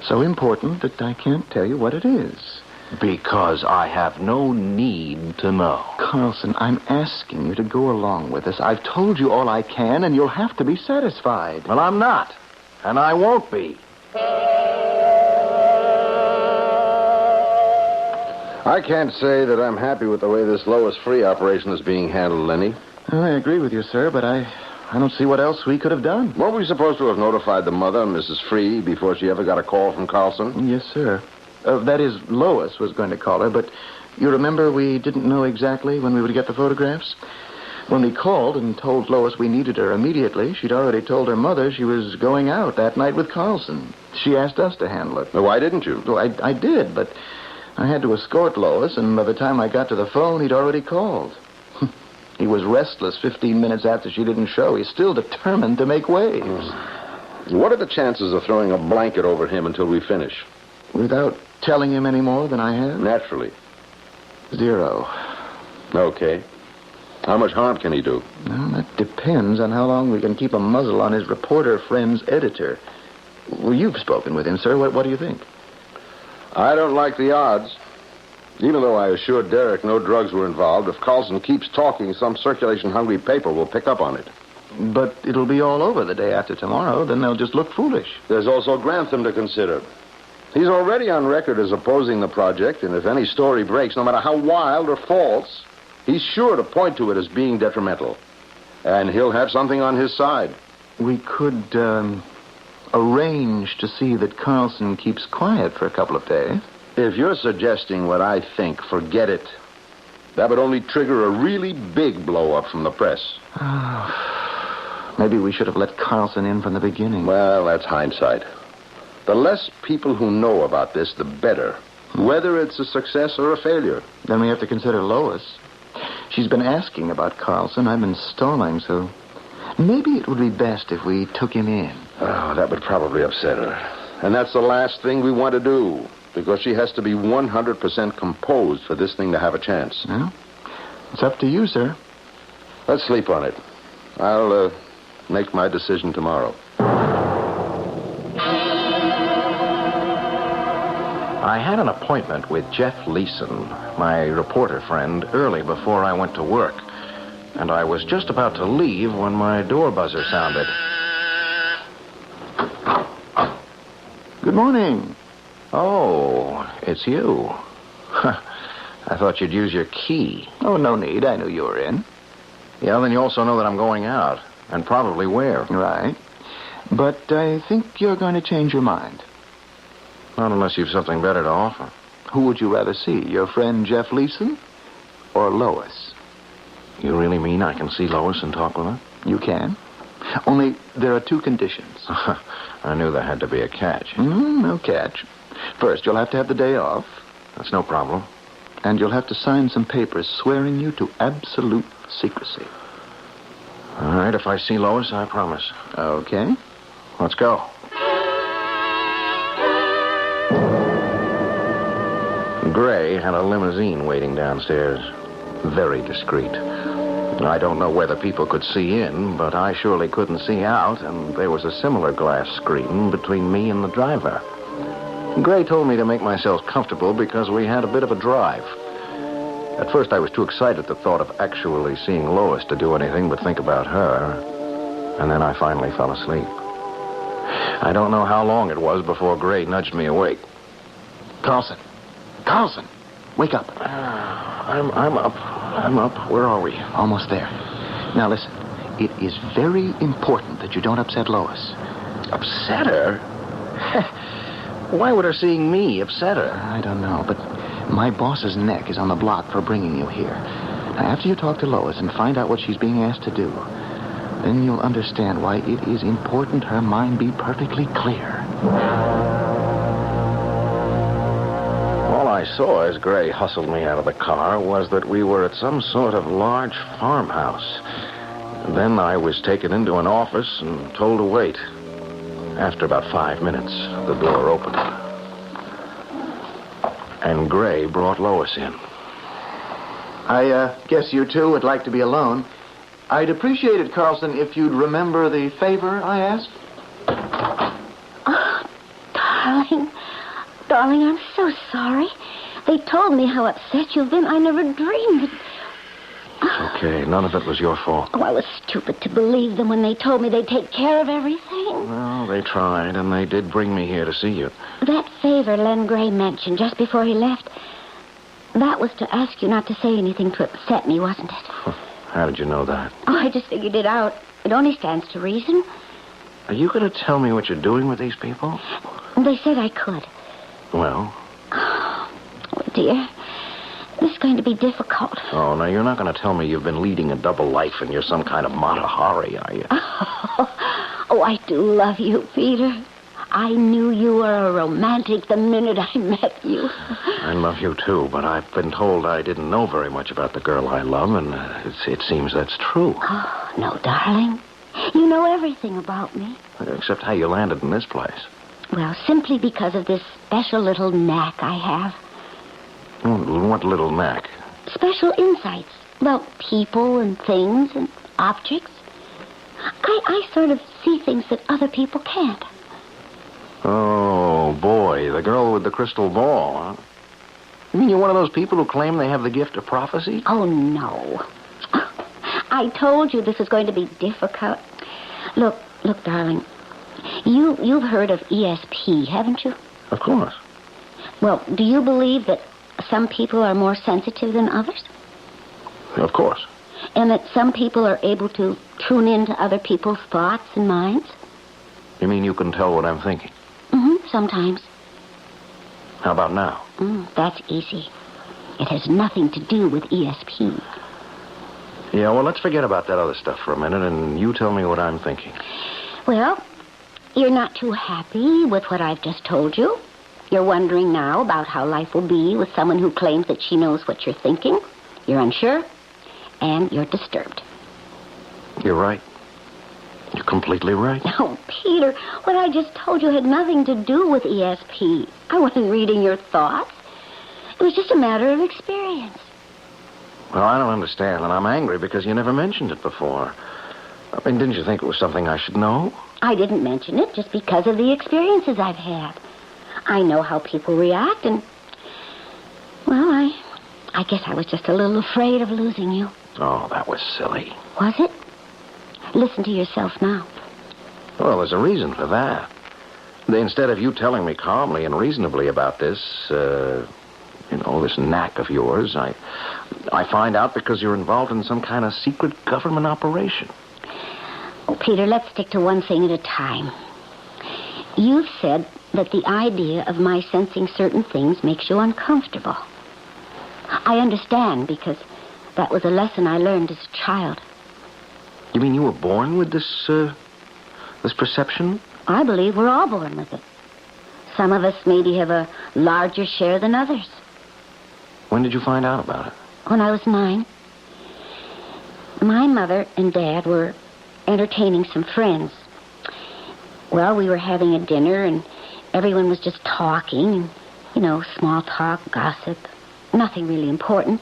So important that I can't tell you what it is. Because I have no need to know. Carlson, I'm asking you to go along with us. I've told you all I can, and you'll have to be satisfied. Well, I'm not. And I won't be. I can't say that I'm happy with the way this Lois Free operation is being handled, Lenny. Well, I agree with you, sir, but I don't see what else we could have done. Weren't we supposed to have notified the mother, Mrs. Free, before she ever got a call from Carlson? Yes, sir. That is, Lois was going to call her, but you remember we didn't know exactly when we would get the photographs? When we called and told Lois we needed her immediately, she'd already told her mother she was going out that night with Carlson. She asked us to handle it. Well, why didn't you? Well, I did, but I had to escort Lois, and by the time I got to the phone, he'd already called. He was restless 15 minutes after she didn't show. He's still determined to make waves. What are the chances of throwing a blanket over him until we finish? Without telling him any more than I have? Naturally. 0. Okay. How much harm can he do? Well, that depends on how long we can keep a muzzle on his reporter friend's editor. Well, you've spoken with him, sir. What do you think? I don't like the odds. Even though I assured Derek no drugs were involved, if Carlson keeps talking, some circulation-hungry paper will pick up on it. But it'll be all over the day after tomorrow. Then they'll just look foolish. There's also Grantham to consider. He's already on record as opposing the project, and if any story breaks, no matter how wild or false, he's sure to point to it as being detrimental. And he'll have something on his side. We could arrange to see that Carlson keeps quiet for a couple of days. If you're suggesting what I think, forget it. That would only trigger a really big blow-up from the press. Maybe we should have let Carlson in from the beginning. Well, that's hindsight. The less people who know about this, the better. Whether it's a success or a failure. Then we have to consider Lois. She's been asking about Carlson. I've been stalling, so maybe it would be best if we took him in. Oh, that would probably upset her. And that's the last thing we want to do, because she has to be 100% composed for this thing to have a chance. Well, it's up to you, sir. Let's sleep on it. I'll make my decision tomorrow. I had an appointment with Jeff Leeson, my reporter friend, early before I went to work. And I was just about to leave when my door buzzer sounded. Good morning. Oh, it's you. I thought you'd use your key. Oh, no need. I knew you were in. Yeah, then you also know that I'm going out, and probably where. Right. But I think you're going to change your mind. Not unless you've something better to offer. Who would you rather see, your friend Jeff Leeson or Lois? You really mean I can see Lois and talk with her? You can. Only there are 2 conditions. I knew there had to be a catch. No catch. First, you'll have to have the day off. That's no problem. And you'll have to sign some papers swearing you to absolute secrecy. All right, if I see Lois, I promise. Okay. Let's go. Gray had a limousine waiting downstairs. Very discreet. I don't know whether people could see in, but I surely couldn't see out, and there was a similar glass screen between me and the driver. Gray told me to make myself comfortable because we had a bit of a drive. At first, I was too excited at the thought of actually seeing Lois to do anything but think about her, and then I finally fell asleep. I don't know how long it was before Gray nudged me awake. Carlson, wake up. I'm up. Where are we? Almost there. Now listen, it is very important that you don't upset Lois. Upset her? Why would her seeing me upset her? I don't know, but my boss's neck is on the block for bringing you here. Now, after you talk to Lois and find out what she's being asked to do, then you'll understand why it is important her mind be perfectly clear. All I saw as Gray hustled me out of the car was that we were at some sort of large farmhouse. Then I was taken into an office and told to wait. After about 5 minutes, the door opened. And Gray brought Lois in. I guess you two would like to be alone. I'd appreciate it, Carlson, if you'd remember the favor I asked. Oh, darling. Darling, I'm so sorry. They told me how upset you've been. I never dreamed that... It's okay. None of it was your fault. Oh, I was stupid to believe them when they told me they'd take care of everything. Well, they tried, and they did bring me here to see you. That favor Len Gray mentioned just before he left, that was to ask you not to say anything to upset me, wasn't it? How did you know that? Oh, I just figured it out. It only stands to reason. Are you going to tell me what you're doing with these people? They said I could. Well? Oh, dear. This is going to be difficult. Oh, now you're not going to tell me you've been leading a double life and you're some kind of Mata Hari, are you? Oh, I do love you, Peter. I knew you were a romantic the minute I met you. I love you, too, but I've been told I didn't know very much about the girl I love, and it seems that's true. Oh, no, darling. You know everything about me. Except how you landed in this place. Well, simply because of this special little knack I have. What little knack? Special insights about people and things and objects. I sort of see things that other people can't. Oh, boy, the girl with the crystal ball, huh? You mean you're one of those people who claim they have the gift of prophecy? Oh, no. I told you this was going to be difficult. Look, darling. You've heard of ESP, haven't you? Of course. Well, do you believe that some people are more sensitive than others? Of course. And that some people are able to tune into other people's thoughts and minds? You mean you can tell what I'm thinking? Sometimes. How about now? That's easy. It has nothing to do with ESP. Yeah, well, let's forget about that other stuff for a minute, and you tell me what I'm thinking. Well, you're not too happy with what I've just told you. You're wondering now about how life will be with someone who claims that she knows what you're thinking. You're unsure, and you're disturbed. You're right. You're completely right. Oh, Peter, what I just told you had nothing to do with ESP. I wasn't reading your thoughts. It was just a matter of experience. Well, I don't understand, and I'm angry because you never mentioned it before. I mean, didn't you think it was something I should know? I didn't mention it just because of the experiences I've had. I know how people react, and... Well, I guess I was just a little afraid of losing you. Oh, that was silly. Was it? Listen to yourself now. Well, there's a reason for that. Instead of you telling me calmly and reasonably about this, this knack of yours, I find out because you're involved in some kind of secret government operation. Oh, Peter, let's stick to one thing at a time. You've said that the idea of my sensing certain things makes you uncomfortable. I understand because that was a lesson I learned as a child. You mean you were born with this perception? I believe we're all born with it. Some of us maybe have a larger share than others. When did you find out about it? When I was 9. My mother and Dad were entertaining some friends. Well, we were having a dinner, and everyone was just talking, and, small talk, gossip, nothing really important.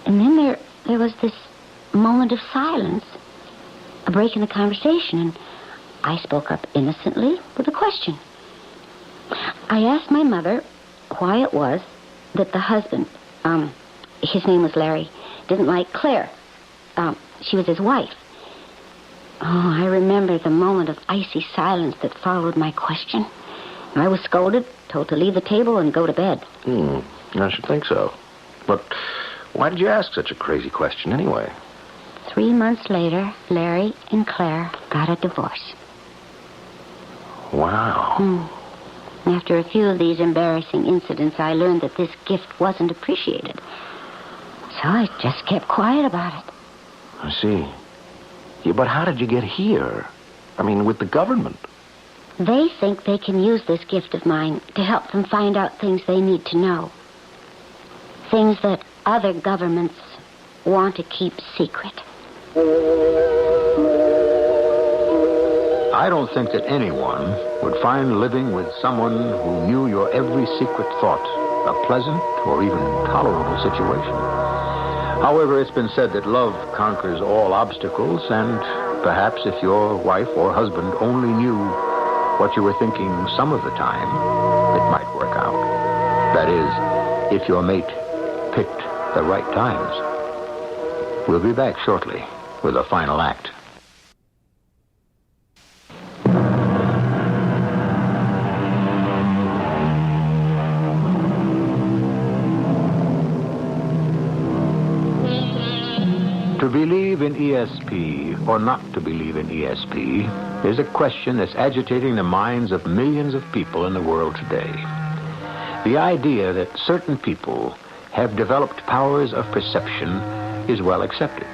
And then there was this moment of silence, a break in the conversation, and I spoke up innocently with a question. I asked my mother why it was that the husband, his name was Larry, didn't like Claire. She was his wife. Oh, I remember the moment of icy silence that followed my question. I was scolded, told to leave the table and go to bed. I should think so. But why did you ask such a crazy question anyway? 3 months later, Larry and Claire got a divorce. Wow. After a few of these embarrassing incidents, I learned that this gift wasn't appreciated. So I just kept quiet about it. I see. Yeah, but how did you get here? I mean, with the government. They think they can use this gift of mine to help them find out things they need to know. Things that other governments want to keep secret. I don't think that anyone would find living with someone who knew your every secret thought a pleasant or even tolerable situation. However, it's been said that love conquers all obstacles, and perhaps if your wife or husband only knew what you were thinking some of the time, it might work out. That is, if your mate picked the right times. We'll be back shortly with a final act. To believe in ESP or not to believe in ESP is a question that's agitating the minds of millions of people in the world today. The idea that certain people have developed powers of perception is well accepted.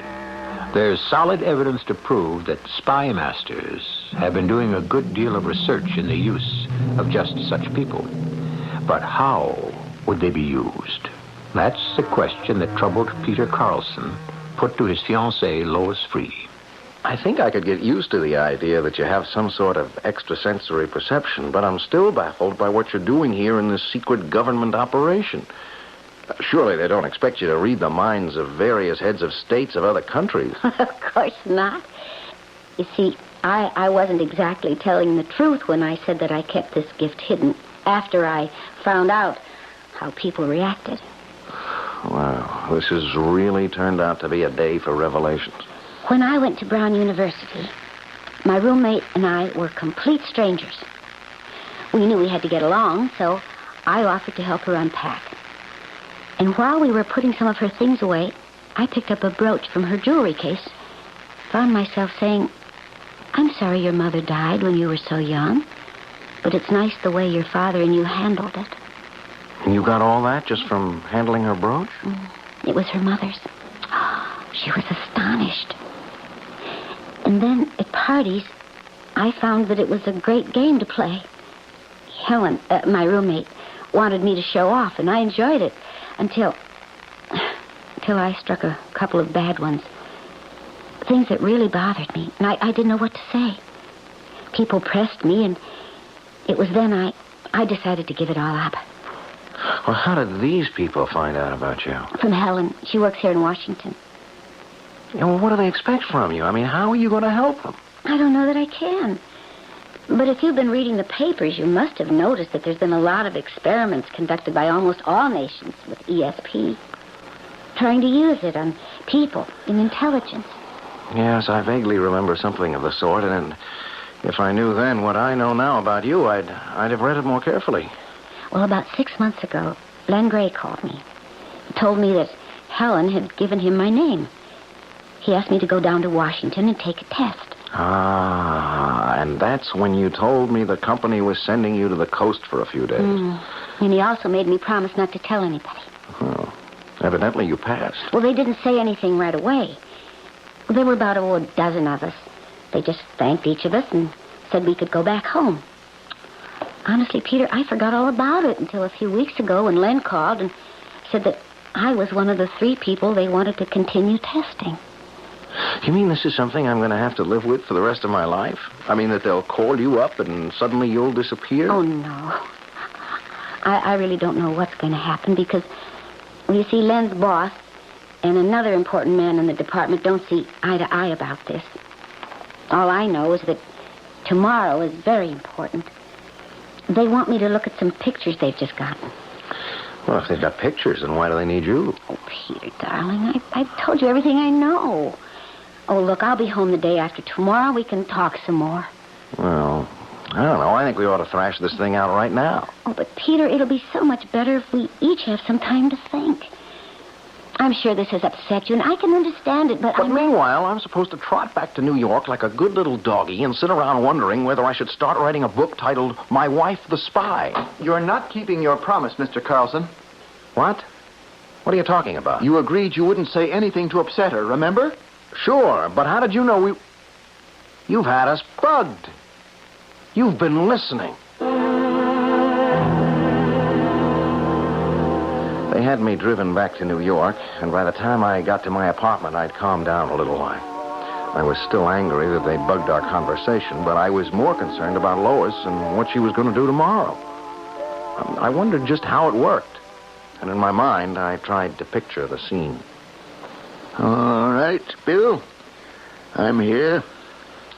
There's solid evidence to prove that spy masters have been doing a good deal of research in the use of just such people. But how would they be used? That's the question that troubled Peter Carlson put to his fiancée, Lois Free. I think I could get used to the idea that you have some sort of extrasensory perception, but I'm still baffled by what you're doing here in this secret government operation. Surely they don't expect you to read the minds of various heads of states of other countries. Of course not. You see, I wasn't exactly telling the truth when I said that I kept this gift hidden after I found out how people reacted. Wow, this has really turned out to be a day for revelations. When I went to Brown University, my roommate and I were complete strangers. We knew we had to get along, so I offered to help her unpack. And while we were putting some of her things away, I picked up a brooch from her jewelry case, found myself saying, "I'm sorry your mother died when you were so young, but it's nice the way your father and you handled it." And you got all that just from handling her brooch? It was her mother's. She was astonished. And then at parties, I found that it was a great game to play. Helen, my roommate, wanted me to show off, and I enjoyed it until I struck a couple of bad ones. Things that really bothered me, and I didn't know what to say. People pressed me, and it was then I decided to give it all up. Well, how did these people find out about you? From Helen. She works here in Washington. Yeah, well, what do they expect from you? I mean, how are you going to help them? I don't know that I can. But if you've been reading the papers, you must have noticed that there's been a lot of experiments conducted by almost all nations with ESP, trying to use it on people in intelligence. Yes, I vaguely remember something of the sort, and if I knew then what I know now about you, I'd have read it more carefully. Well, about 6 months ago, Len Gray called me. He told me that Helen had given him my name. He asked me to go down to Washington and take a test. Ah, and that's when you told me the company was sending you to the coast for a few days. And he also made me promise not to tell anybody. Oh, evidently you passed. Well, they didn't say anything right away. There were about a dozen of us. They just thanked each of us and said we could go back home. Honestly, Peter, I forgot all about it until a few weeks ago when Len called and said that I was one of the 3 people they wanted to continue testing. You mean this is something I'm going to have to live with for the rest of my life? I mean that they'll call you up and suddenly you'll disappear? Oh, no. I really don't know what's going to happen because, well, you see, Len's boss and another important man in the department don't see eye to eye about this. All I know is that tomorrow is very important. They want me to look at some pictures they've just gotten. Well, if they've got pictures, then why do they need you? Oh, Peter, darling, I've told you everything I know. Oh, look, I'll be home the day after tomorrow. We can talk some more. Well, I don't know. I think we ought to thrash this thing out right now. Oh, but Peter, it'll be so much better if we each have some time to think. I'm sure this has upset you, and I can understand it, but meanwhile, I'm supposed to trot back to New York like a good little doggy and sit around wondering whether I should start writing a book titled My Wife the Spy. You're not keeping your promise, Mr. Carlson. What? What are you talking about? You agreed you wouldn't say anything to upset her, remember? Sure, but how did you know we... You've had us bugged. You've been listening. They had me driven back to New York, and by the time I got to my apartment, I'd calmed down a little while. I was still angry that they bugged our conversation, but I was more concerned about Lois and what she was going to do tomorrow. I wondered just how it worked, and in my mind, I tried to picture the scene. All right, Bill. I'm here.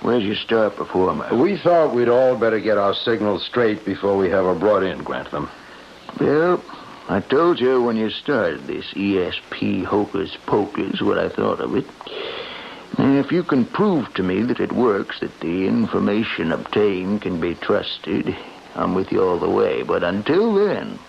Where's your star performer? We thought we'd all better get our signals straight before we have her brought in, Grantham. Bill, I told you when you started this ESP hocus pocus what I thought of it. If you can prove to me that it works, that the information obtained can be trusted, I'm with you all the way. But until then,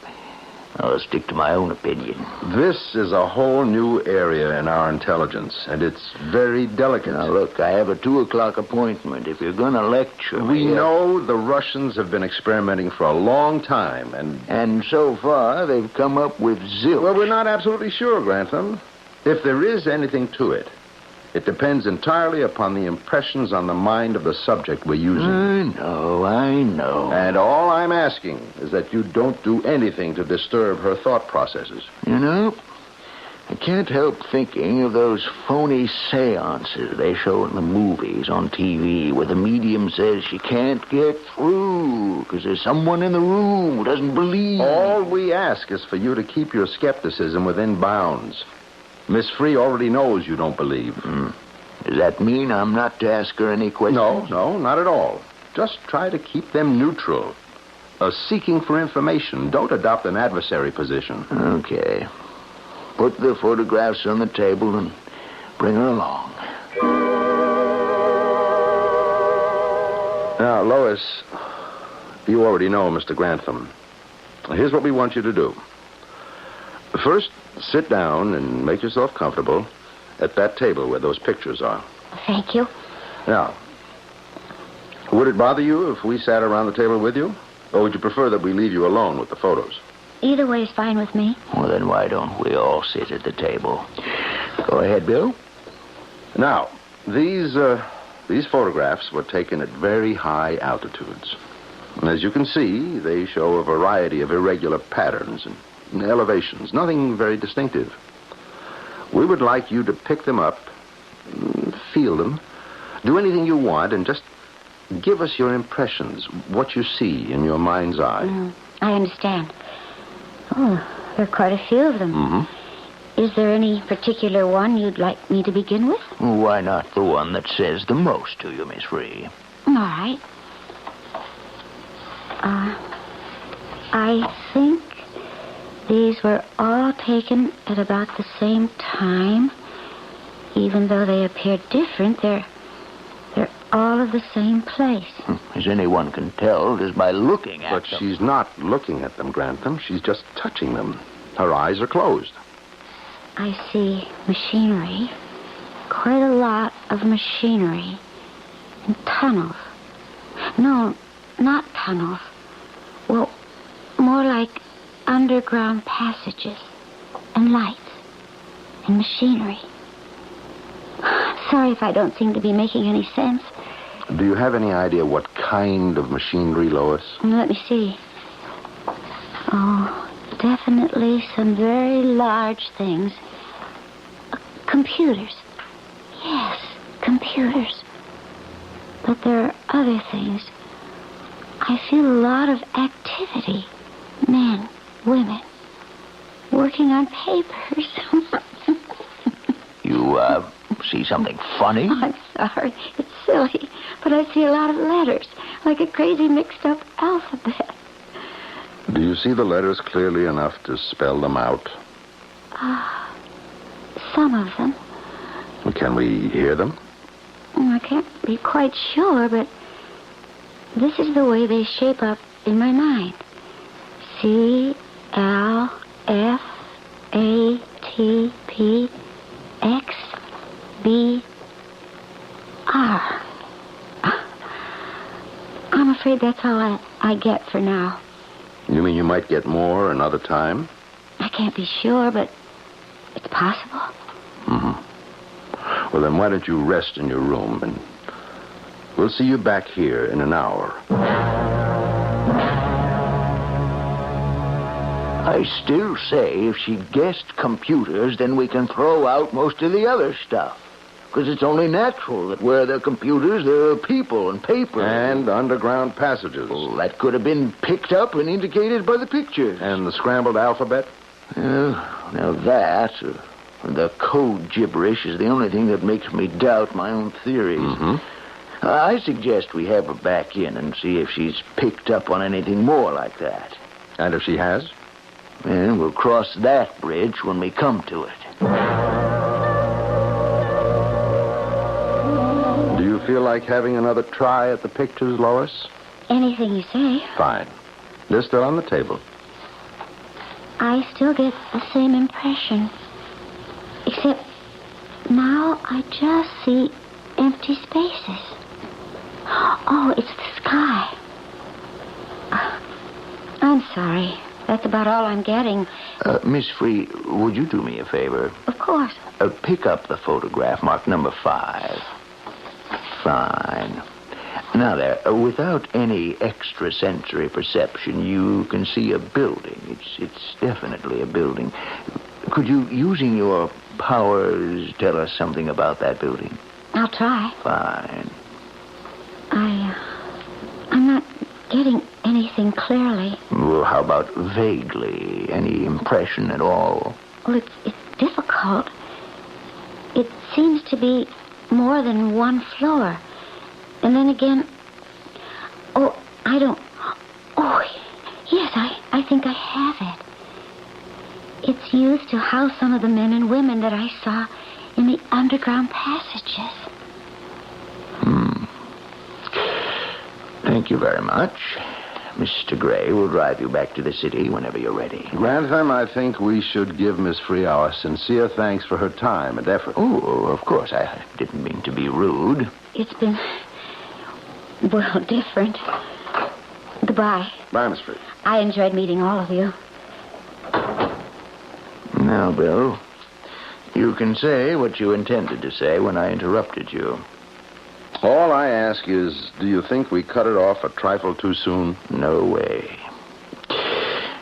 I'll stick to my own opinion. This is a whole new area in our intelligence, and it's very delicate. Now, look, I have a 2 o'clock appointment. If you're going to lecture me... We know the Russians have been experimenting for a long time, And so far, they've come up with zilch. Well, we're not absolutely sure, Grantham. If there is anything to it, it depends entirely upon the impressions on the mind of the subject we're using. I know. And all I'm asking is that you don't do anything to disturb her thought processes. You know, I can't help thinking of those phony seances they show in the movies on TV where the medium says she can't get through because there's someone in the room who doesn't believe. All we ask is for you to keep your skepticism within bounds. Miss Free already knows you don't believe. Does that mean I'm not to ask her any questions? No, not at all. Just try to keep them neutral. Seeking for information. Don't adopt an adversary position. Okay. Put the photographs on the table and bring her along. Now, Lois, you already know Mr. Grantham. Here's what we want you to do. First, sit down and make yourself comfortable at that table where those pictures are. Thank you. Now, would it bother you if we sat around the table with you? Or would you prefer that we leave you alone with the photos? Either way is fine with me. Well, then why don't we all sit at the table? Go ahead, Bill. Now, these photographs were taken at very high altitudes. And as you can see, they show a variety of irregular patterns and elevations, nothing very distinctive. We would like you to pick them up, feel them, do anything you want, and just give us your impressions, what you see in your mind's eye. I understand. Oh, there are quite a few of them. Mm-hmm. Is there any particular one you'd like me to begin with? Why not the one that says the most to you, Miss Free? All right. I think these were all taken at about the same time. Even though they appear different, they're all of the same place. As anyone can tell just by looking at them. But she's not looking at them, Grantham. She's just touching them. Her eyes are closed. I see machinery. Quite a lot of machinery. And tunnels. No, not tunnels. Well, more like underground passages. And lights. And machinery. Sorry if I don't seem to be making any sense. Do you have any idea what kind of machinery, Lois? Let me see. Oh, definitely some very large things. Computers. Yes, computers. But there are other things. I feel a lot of activity. Men, women, working on papers. You, see something funny? I'm sorry. It's silly. But I see a lot of letters, like a crazy mixed-up alphabet. Do you see the letters clearly enough to spell them out? Some of them. Can we hear them? I can't be quite sure, but this is the way they shape up in my mind. C, L, F, A, T, P, X, B, R. I'm afraid that's all I get for now. You mean you might get more another time? I can't be sure, but it's possible. Well, then why don't you rest in your room, and we'll see you back here in an hour. I still say if she guessed computers, then we can throw out most of the other stuff. Because it's only natural that where there are computers, there are people and paper. And underground passages. Well, that could have been picked up and indicated by the pictures. And the scrambled alphabet? Now that, the code gibberish, is the only thing that makes me doubt my own theories. Mm-hmm. I suggest we have her back in and see if she's picked up on anything more like that. And if she has? And we'll cross that bridge when we come to it. Do you feel like having another try at the pictures, Lois? Anything you say. Fine. They're still on the table. I still get the same impression. Except now I just see empty spaces. Oh, it's the sky. I'm sorry. That's about all I'm getting. Miss Free, would you do me a favor? Of course. Pick up the photograph marked number 5. Fine. Now there, without any extrasensory perception, you can see a building. It's definitely a building. Could you, using your powers, tell us something about that building? I'll try. Fine. I'm not getting anything clearly. Well, how about vaguely? Any impression at all? Well, it's difficult. It seems to be more than one floor. And then again... Oh, I don't... Oh, yes, I think I have it. It's used to house some of the men and women that I saw in the underground passages. Thank you very much. Mr. Gray will drive you back to the city whenever you're ready. Grantham, I think we should give Miss Free our sincere thanks for her time and effort. Oh, of course. I didn't mean to be rude. It's been, well, different. Goodbye. Bye, Miss Free. I enjoyed meeting all of you. Now, Bill, you can say what you intended to say when I interrupted you. All I ask is, do you think we cut it off a trifle too soon? No way.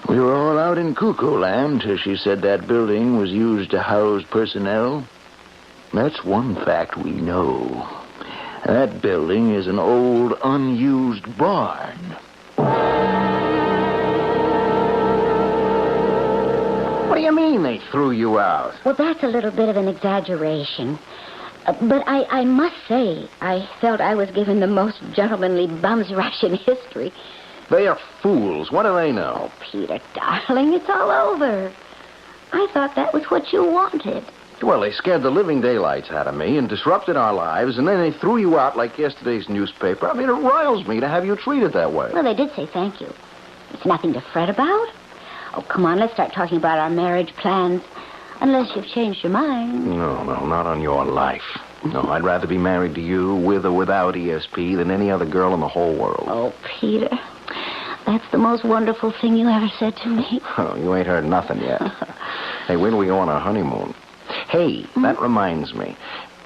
We were all out in cuckoo land till she said that building was used to house personnel. That's one fact we know. That building is an old, unused barn. What do you mean they threw you out? Well, that's a little bit of an exaggeration. But I must say, I felt I was given the most gentlemanly bum's rush in history. They are fools. What do they know? Oh, Peter, darling, it's all over. I thought that was what you wanted. Well, they scared the living daylights out of me and disrupted our lives, and then they threw you out like yesterday's newspaper. I mean, it riles me to have you treated that way. Well, they did say thank you. It's nothing to fret about. Oh, come on, let's start talking about our marriage plans. Unless you've changed your mind. No, not on your life. No, I'd rather be married to you, with or without ESP, than any other girl in the whole world. Oh, Peter, that's the most wonderful thing you ever said to me. Oh, you ain't heard nothing yet. Hey, when do we go on our honeymoon? Hey, that reminds me.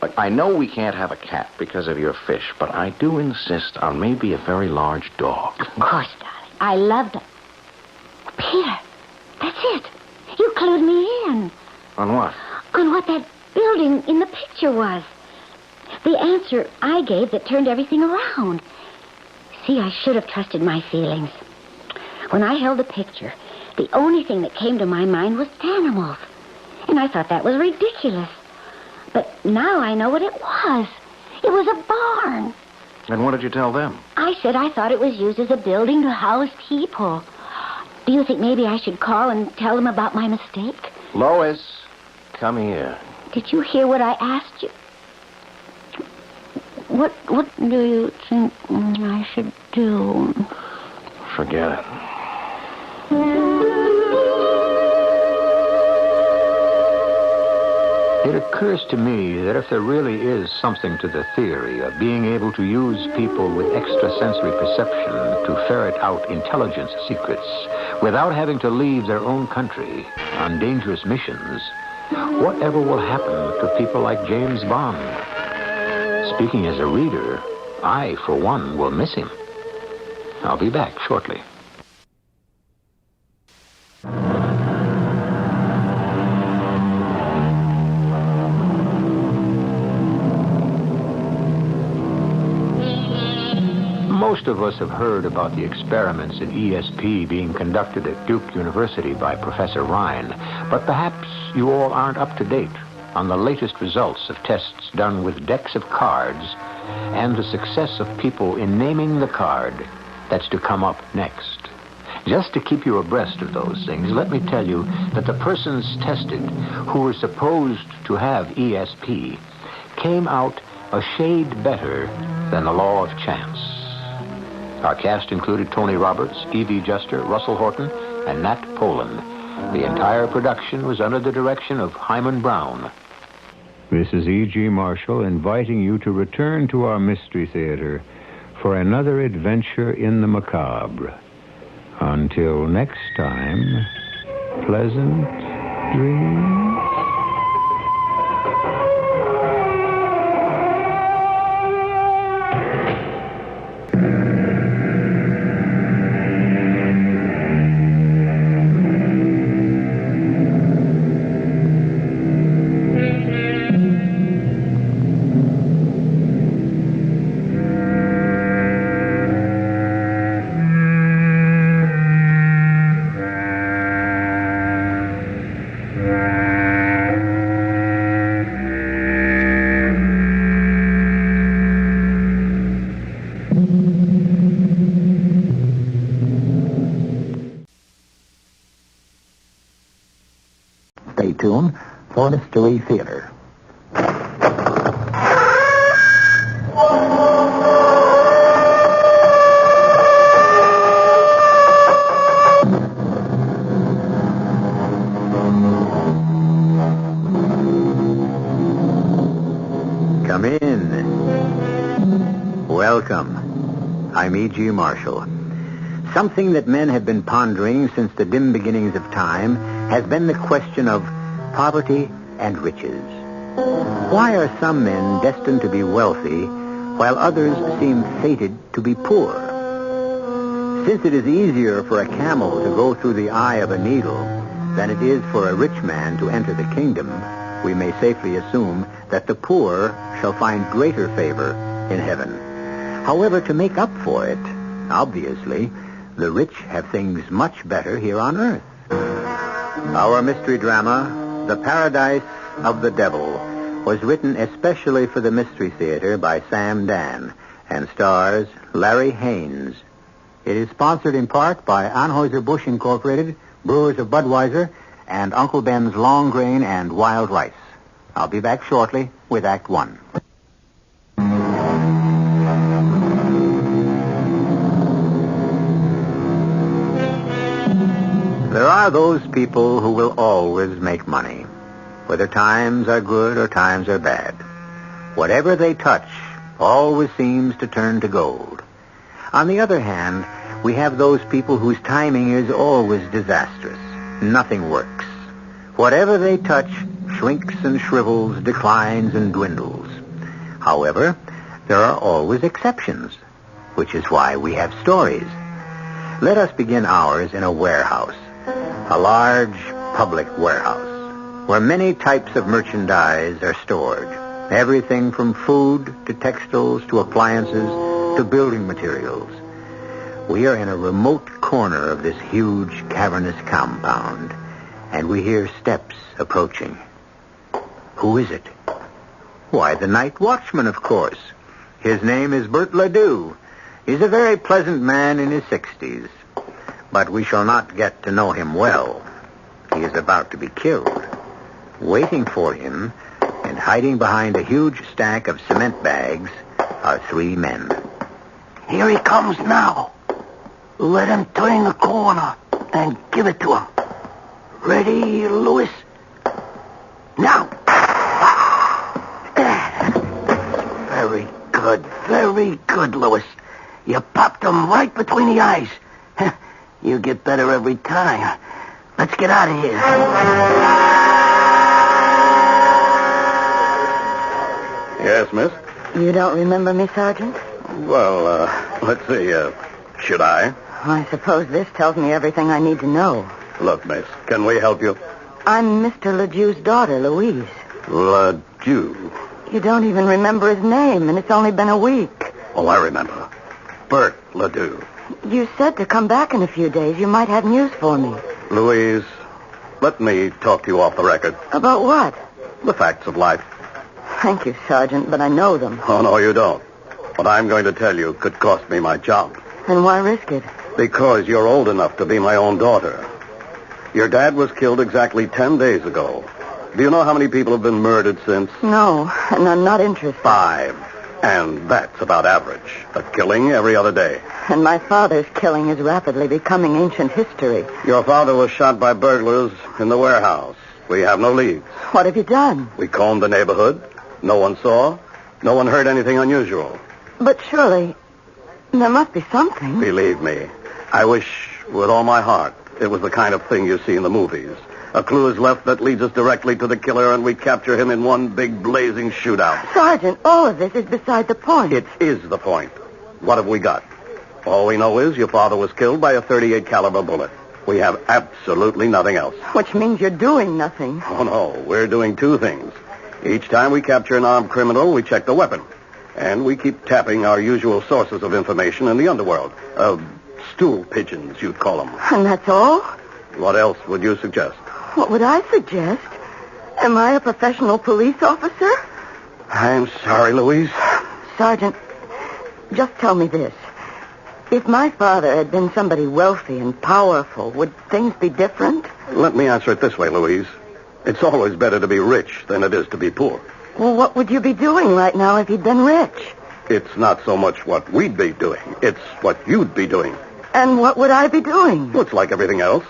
Look, I know we can't have a cat because of your fish, but I do insist on maybe a very large dog. Of course, darling. I love them. Peter, that's it. You clued me in. On what? On what that building in the picture was. The answer I gave that turned everything around. See, I should have trusted my feelings. When I held the picture, the only thing that came to my mind was animals. And I thought that was ridiculous. But now I know what it was. It was a barn. And what did you tell them? I said I thought it was used as a building to house people. Do you think maybe I should call and tell them about my mistake? Lois, come here. Did you hear what I asked you? What do you think I should do? Forget it. It occurs to me that if there really is something to the theory of being able to use people with extrasensory perception to ferret out intelligence secrets without having to leave their own country on dangerous missions, whatever will happen to people like James Bond? Speaking as a reader, I, for one, will miss him. I'll be back shortly. Most of us have heard about the experiments in ESP being conducted at Duke University by Professor Reich, but perhaps you all aren't up to date on the latest results of tests done with decks of cards and the success of people in naming the card that's to come up next. Just to keep you abreast of those things, let me tell you that the persons tested who were supposed to have ESP came out a shade better than the law of chance. Our cast included Tony Roberts, Evie Juster, Russell Horton, and Nat Poland. The entire production was under the direction of Hyman Brown. This is E.G. Marshall inviting you to return to our Mystery Theater for another adventure in the macabre. Until next time, pleasant dreams. Stay tuned for Mystery Theater. Come in. Welcome. I'm E.G. Marshall. Something that men have been pondering since the dim beginnings of time has been the question of poverty and riches. Why are some men destined to be wealthy while others seem fated to be poor? Since it is easier for a camel to go through the eye of a needle than it is for a rich man to enter the kingdom, we may safely assume that the poor shall find greater favor in heaven. However, to make up for it, obviously, the rich have things much better here on earth. Our mystery drama, The Paradise of the Devil, was written especially for the Mystery Theater by Sam Dan and stars Larry Haynes. It is sponsored in part by Anheuser-Busch Incorporated, Brewers of Budweiser, and Uncle Ben's Long Grain and Wild Rice. I'll be back shortly with Act One. There are those people who will always make money, whether times are good or times are bad. Whatever they touch always seems to turn to gold. On the other hand, we have those people whose timing is always disastrous. Nothing works. Whatever they touch shrinks and shrivels, declines and dwindles. However, there are always exceptions, which is why we have stories. Let us begin ours in a warehouse. A large public warehouse where many types of merchandise are stored. Everything from food to textiles to appliances to building materials. We are in a remote corner of this huge cavernous compound, and we hear steps approaching. Who is it? Why, the night watchman, of course. His name is Bert Ledoux. He's a very pleasant man in his 60s. But we shall not get to know him well. He is about to be killed. Waiting for him, and hiding behind a huge stack of cement bags, are three men. Here he comes now. Let him turn the corner and give it to him. Ready, Louis? Now. Very good, Louis. You popped him right between the eyes. You get better every time. Let's get out of here. Yes, miss? You don't remember me, Sergeant? Well, let's see. Should I? I suppose this tells me everything I need to know. Look, miss, can we help you? I'm Mr. Ledoux's daughter, Louise. Ledoux. You don't even remember his name, and it's only been a week. Oh, I remember. Bert Ledoux. You said to come back in a few days. You might have news for me. Louise, let me talk to you off the record. About what? The facts of life. Thank you, Sergeant, but I know them. Oh, no, you don't. What I'm going to tell you could cost me my job. Then why risk it? Because you're old enough to be my own daughter. Your dad was killed exactly 10 days ago. Do you know how many people have been murdered since? No, and I'm not interested. 5. And that's about average. A killing every other day. And my father's killing is rapidly becoming ancient history. Your father was shot by burglars in the warehouse. We have no leads. What have you done? We combed the neighborhood. No one saw. No one heard anything unusual. But surely, there must be something. Believe me, I wish with all my heart it was the kind of thing you see in the movies. A clue is left that leads us directly to the killer, and we capture him in one big blazing shootout. Sergeant, all of this is beside the point. It is the point. What have we got? All we know is your father was killed by a .38 caliber bullet. We have absolutely nothing else. Which means you're doing nothing. Oh, no. We're doing 2 things. Each time we capture an armed criminal, we check the weapon. And we keep tapping our usual sources of information in the underworld. Stool pigeons, you'd call them. And that's all? What else would you suggest? What would I suggest? Am I a professional police officer? I'm sorry, Louise. Sergeant, just tell me this. If my father had been somebody wealthy and powerful, would things be different? Let me answer it this way, Louise. It's always better to be rich than it is to be poor. Well, what would you be doing right now if you'd been rich? It's not so much what we'd be doing. It's what you'd be doing. And what would I be doing? Well, it's like everything else.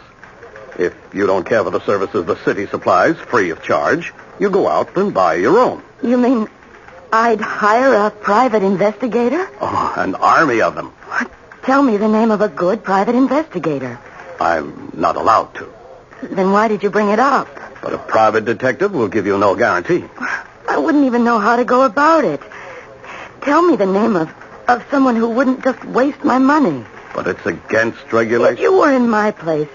If you don't care for the services the city supplies free of charge, you go out and buy your own. You mean I'd hire a private investigator? Oh, an army of them. What? Tell me the name of a good private investigator. I'm not allowed to. Then why did you bring it up? But a private detective will give you no guarantee. I wouldn't even know how to go about it. Tell me the name of someone who wouldn't just waste my money. But it's against regulation. If you were in my place,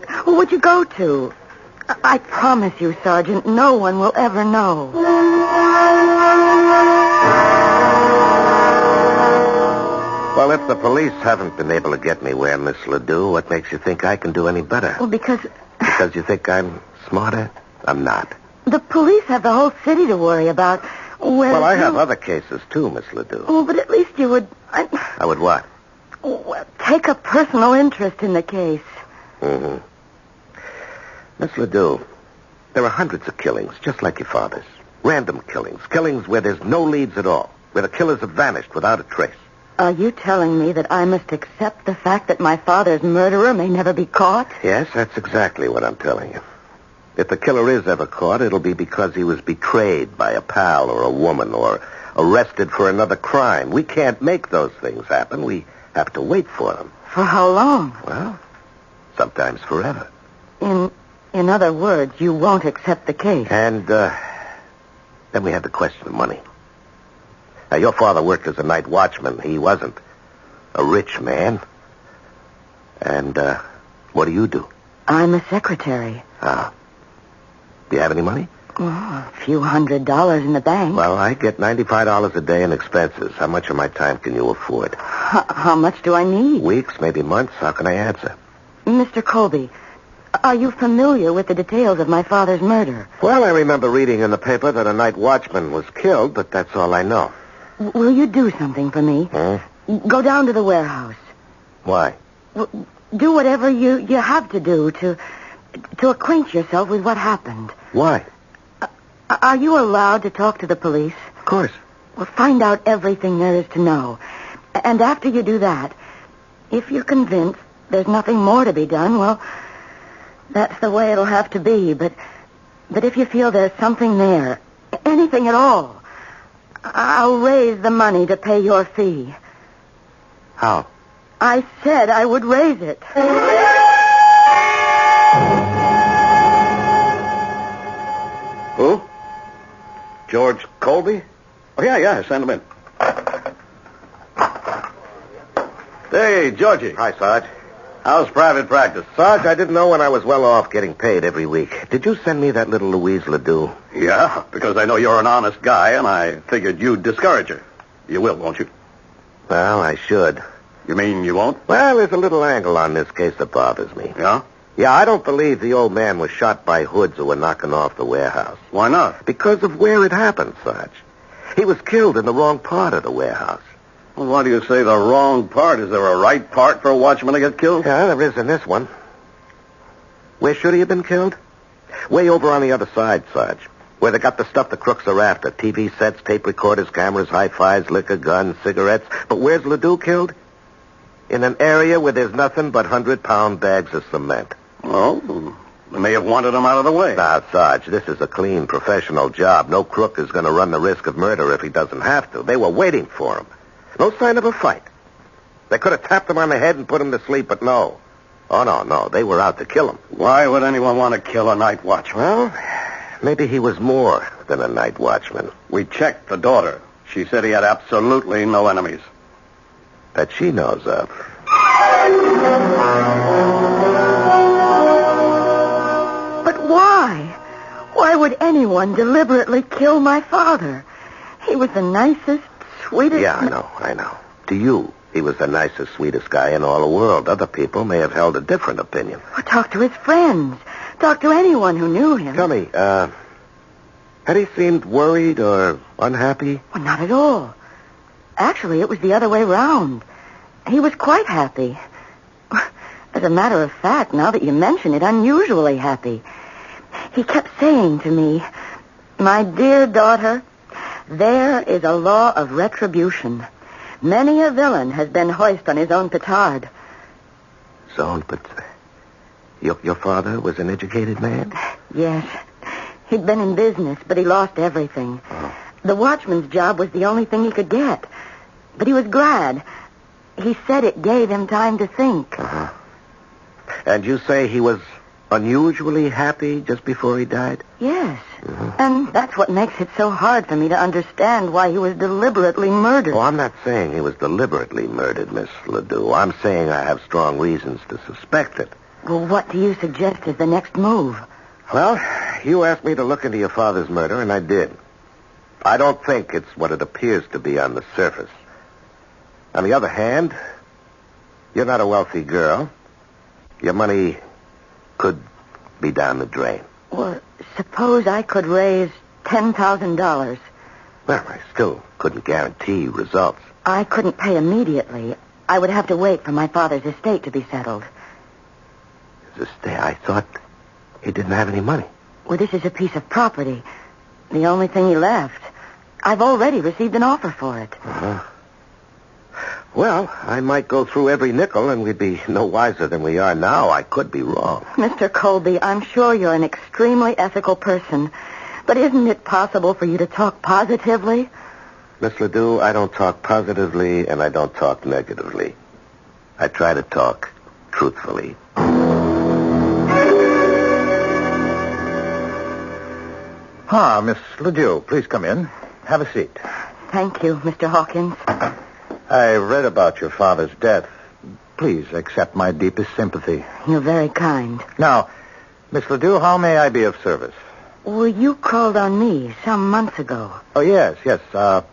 who would you go to? I promise you, Sergeant, no one will ever know. Well, if the police haven't been able to get me where, Miss Ledoux, what makes you think I can do any better? Well, because you think I'm smarter? I'm not. The police have the whole city to worry about. Well, I have other cases, too, Miss Ledoux. Oh, but at least you would... I would what? Well, take a personal interest in the case. Mm-hmm. Miss Ledoux, there are hundreds of killings, just like your father's. Random killings. Killings where there's no leads at all. Where the killers have vanished without a trace. Are you telling me that I must accept the fact that my father's murderer may never be caught? Yes, that's exactly what I'm telling you. If the killer is ever caught, it'll be because he was betrayed by a pal or a woman or arrested for another crime. We can't make those things happen. We have to wait for them. For how long? Well, sometimes forever. In other words, you won't accept the case. And then we have the question of money. Now, your father worked as a night watchman. He wasn't a rich man. And what do you do? I'm a secretary. Ah. Do you have any money? Oh, a few $100 in the bank. Well, I get $95 a day in expenses. How much of my time can you afford? How much do I need? Weeks, maybe months. How can I answer? Mr. Colby, are you familiar with the details of my father's murder? Well, I remember reading in the paper that a night watchman was killed, but that's all I know. Will you do something for me? Go down to the warehouse. Why? Do whatever you have to do to acquaint yourself with what happened. Why? Are you allowed to talk to the police? Of course. Well, find out everything there is to know. And after you do that, if you're convinced there's nothing more to be done, well, that's the way it'll have to be. But if you feel there's something there, anything at all, I'll raise the money to pay your fee. How? I said I would raise it. Who? George Colby? Oh, yeah, send him in. Hey, Georgie. Hi, Sarge. How's private practice? Sarge, I didn't know when I was well off getting paid every week. Did you send me that little Louise Ledoux? Yeah, because I know you're an honest guy, and I figured you'd discourage her. You will, won't you? Well, I should. You mean you won't? Well, there's a little angle on this case that bothers me. Yeah? Yeah, I don't believe the old man was shot by hoods who were knocking off the warehouse. Why not? Because of where it happened, Sarge. He was killed in the wrong part of the warehouse. Well, why do you say the wrong part? Is there a right part for a watchman to get killed? Yeah, there is in this one. Where should he have been killed? Way over on the other side, Sarge. Where they got the stuff the crooks are after. TV sets, tape recorders, cameras, hi-fis, liquor, guns, cigarettes. But where's Ledoux killed? In an area where there's nothing but 100-pound bags of cement. Oh, they may have wanted him out of the way. Now, Sarge, this is a clean, professional job. No crook is going to run the risk of murder if he doesn't have to. They were waiting for him. No sign of a fight. They could have tapped him on the head and put him to sleep, but no. Oh, no. They were out to kill him. Why would anyone want to kill a night watchman? Well, maybe he was more than a night watchman. We checked the daughter. She said he had absolutely no enemies. That she knows of. But why? Why would anyone deliberately kill my father? He was the nicest, sweetest... Yeah, I know. To you, he was the nicest, sweetest guy in all the world. Other people may have held a different opinion. Well, talk to his friends. Talk to anyone who knew him. Tell me, had he seemed worried or unhappy? Well, not at all. Actually, it was the other way round. He was quite happy. As a matter of fact, now that you mention it, unusually happy. He kept saying to me, "My dear daughter, there is a law of retribution. Many a villain has been hoist on his own petard." But your father was an educated man? Yes. He'd been in business, but he lost everything. Oh. The watchman's job was the only thing he could get. But he was glad. He said it gave him time to think. Uh-huh. And you say he was unusually happy just before he died? Yes. Mm-hmm. And that's what makes it so hard for me to understand why he was deliberately murdered. Oh, I'm not saying he was deliberately murdered, Miss Ledoux. I'm saying I have strong reasons to suspect it. Well, what do you suggest is the next move? Well, you asked me to look into your father's murder, and I did. I don't think it's what it appears to be on the surface. On the other hand, you're not a wealthy girl. Your money could be down the drain. Well, suppose I could raise $10,000. Well, I still couldn't guarantee results. I couldn't pay immediately. I would have to wait for my father's estate to be settled. His estate? I thought he didn't have any money. Well, this is a piece of property. The only thing he left. I've already received an offer for it. Uh-huh. Well, I might go through every nickel and we'd be no wiser than we are now. I could be wrong. Mr. Colby, I'm sure you're an extremely ethical person, but isn't it possible for you to talk positively? Miss Ledoux, I don't talk positively and I don't talk negatively. I try to talk truthfully. Miss Ledoux, please come in. Have a seat. Thank you, Mr. Hawkins. I read about your father's death. Please accept my deepest sympathy. You're very kind. Now, Miss Ledoux, how may I be of service? Well, you called on me some months ago. Oh, yes. I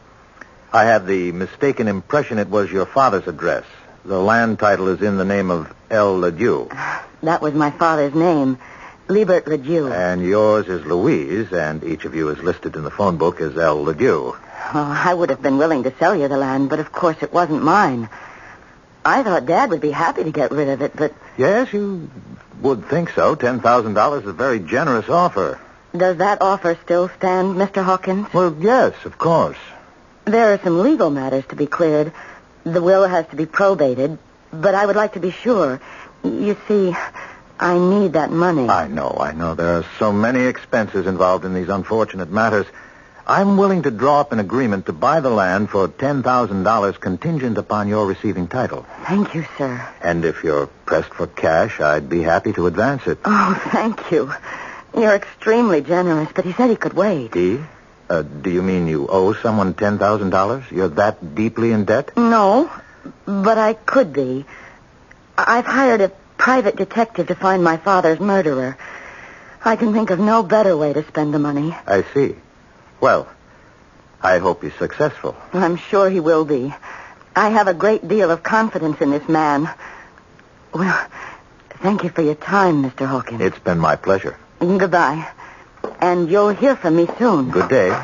had the mistaken impression it was your father's address. The land title is in the name of L. Ledoux. That was my father's name, Liebert Ledoux. And yours is Louise, and each of you is listed in the phone book as L. Ledoux. Oh, I would have been willing to sell you the land, but of course it wasn't mine. I thought Dad would be happy to get rid of it, but... Yes, you would think so. $10,000 is a very generous offer. Does that offer still stand, Mr. Hawkins? Well, yes, of course. There are some legal matters to be cleared. The will has to be probated, but I would like to be sure. You see, I need that money. I know. There are so many expenses involved in these unfortunate matters. I'm willing to draw up an agreement to buy the land for $10,000 contingent upon your receiving title. Thank you, sir. And if you're pressed for cash, I'd be happy to advance it. Oh, thank you. You're extremely generous, but he said he could wait. He? Do you mean you owe someone $10,000? You're that deeply in debt? No, but I could be. I've hired a private detective to find my father's murderer. I can think of no better way to spend the money. I see. Well, I hope he's successful. I'm sure he will be. I have a great deal of confidence in this man. Well, thank you for your time, Mr. Hawkins. It's been my pleasure. Goodbye. And you'll hear from me soon. Good day.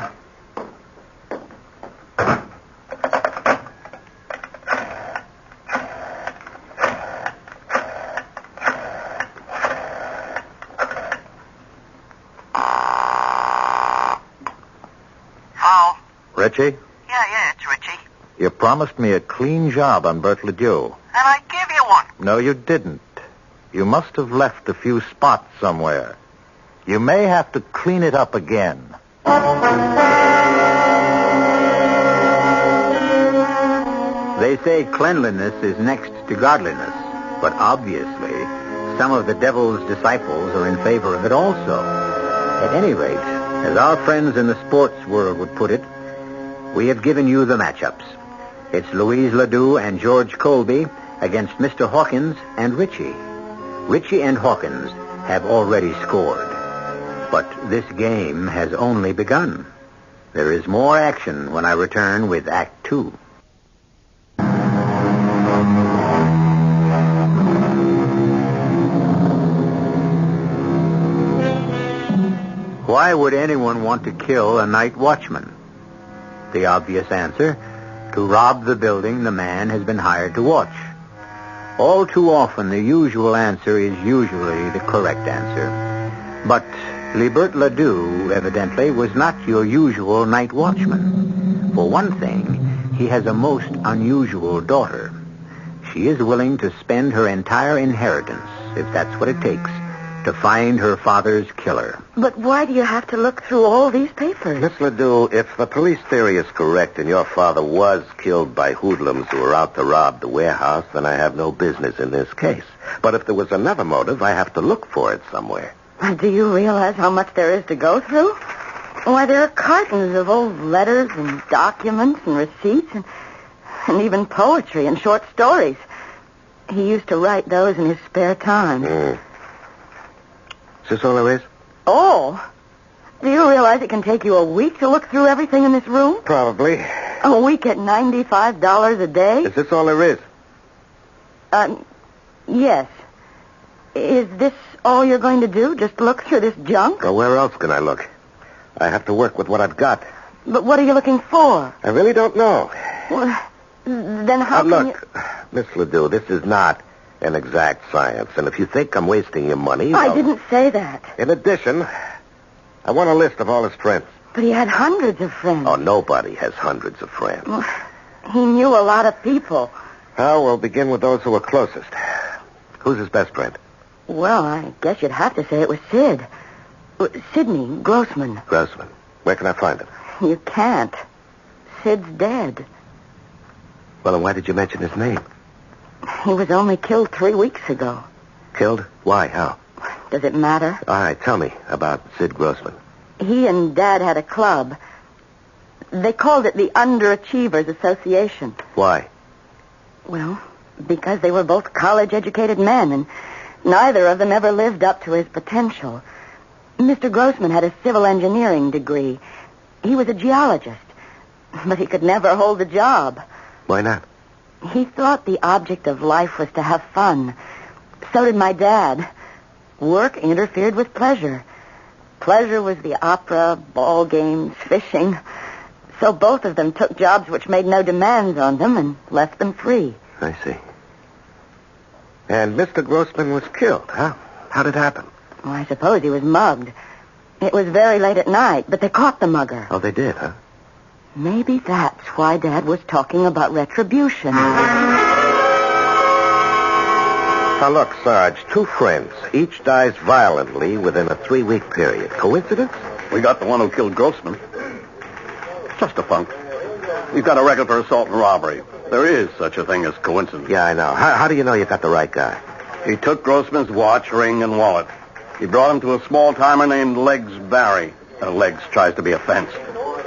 Hello? Richie? Yeah, it's Richie. You promised me a clean job on Bert Ledoux. And I give you one. No, you didn't. You must have left a few spots somewhere. You may have to clean it up again. They say cleanliness is next to godliness, but obviously some of the devil's disciples are in favor of it also. At any rate, as our friends in the sports world would put it, we have given you the matchups. It's Louise Ledoux and George Colby against Mr. Hawkins and Richie. Richie and Hawkins have already scored. But this game has only begun. There is more action when I return with Act 2. Why would anyone want to kill a night watchman? The obvious answer, to rob the building the man has been hired to watch. All too often, the usual answer is usually the correct answer. But Libert Ledoux, evidently, was not your usual night watchman. For one thing, he has a most unusual daughter. She is willing to spend her entire inheritance, if that's what it takes, to find her father's killer. But why do you have to look through all these papers? Miss Ledoux, if the police theory is correct and your father was killed by hoodlums who were out to rob the warehouse, then I have no business in this case. But if there was another motive, I have to look for it somewhere. Do you realize how much there is to go through? Why, there are cartons of old letters and documents and receipts and even poetry and short stories. He used to write those in his spare time. Is this all there is? Oh? Do you realize it can take you a week to look through everything in this room? Probably. A week at $95 a day? Is this all there is? Yes. Is this all you're going to do? Just look through this junk? Well, where else can I look? I have to work with what I've got. But what are you looking for? I really don't know. Well, then how can look, Miss Ledoux, this is not an exact science. And if you think I'm wasting your money... I didn't say that. In addition, I want a list of all his friends. But he had hundreds of friends. Oh, nobody has hundreds of friends. Well, he knew a lot of people. Well, we'll begin with those who are closest. Who's his best friend? Well, I guess you'd have to say it was Sid. Sidney Grossman. Grossman. Where can I find him? You can't. Sid's dead. Well, then why did you mention his name? He was only killed 3 weeks ago. Killed? Why? How? Does it matter? All right, tell me about Sid Grossman. He and Dad had a club. They called it the Underachievers Association. Why? Well, because they were both college-educated men, and neither of them ever lived up to his potential. Mr. Grossman had a civil engineering degree. He was a geologist, but he could never hold a job. Why not? He thought the object of life was to have fun. So did my dad. Work interfered with pleasure. Pleasure was the opera, ball games, fishing. So both of them took jobs which made no demands on them and left them free. I see. And Mr. Grossman was killed, huh? How did it happen? Well, I suppose he was mugged. It was very late at night, but they caught the mugger. Oh, they did, huh? Maybe that's why Dad was talking about retribution. Now, look, Sarge, 2 friends. Each dies violently within a 3-week period. Coincidence? We got the one who killed Grossman. Just a punk. He's got a record for assault and robbery. There is such a thing as coincidence. Yeah, I know. How do you know you got the right guy? He took Grossman's watch, ring, and wallet. He brought him to a small-timer named Legs Barry. Legs tries to be a fence.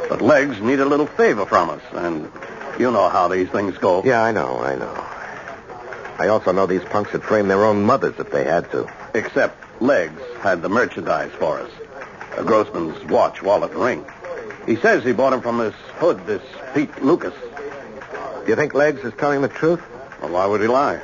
But Legs need a little favor from us, and you know how these things go. Yeah, I know. I also know these punks would frame their own mothers if they had to. Except Legs had the merchandise for us. Grossman's watch, wallet, and ring. He says he bought him from this hood, this Pete Lucas. Do you think Legs is telling the truth? Well, why would he lie?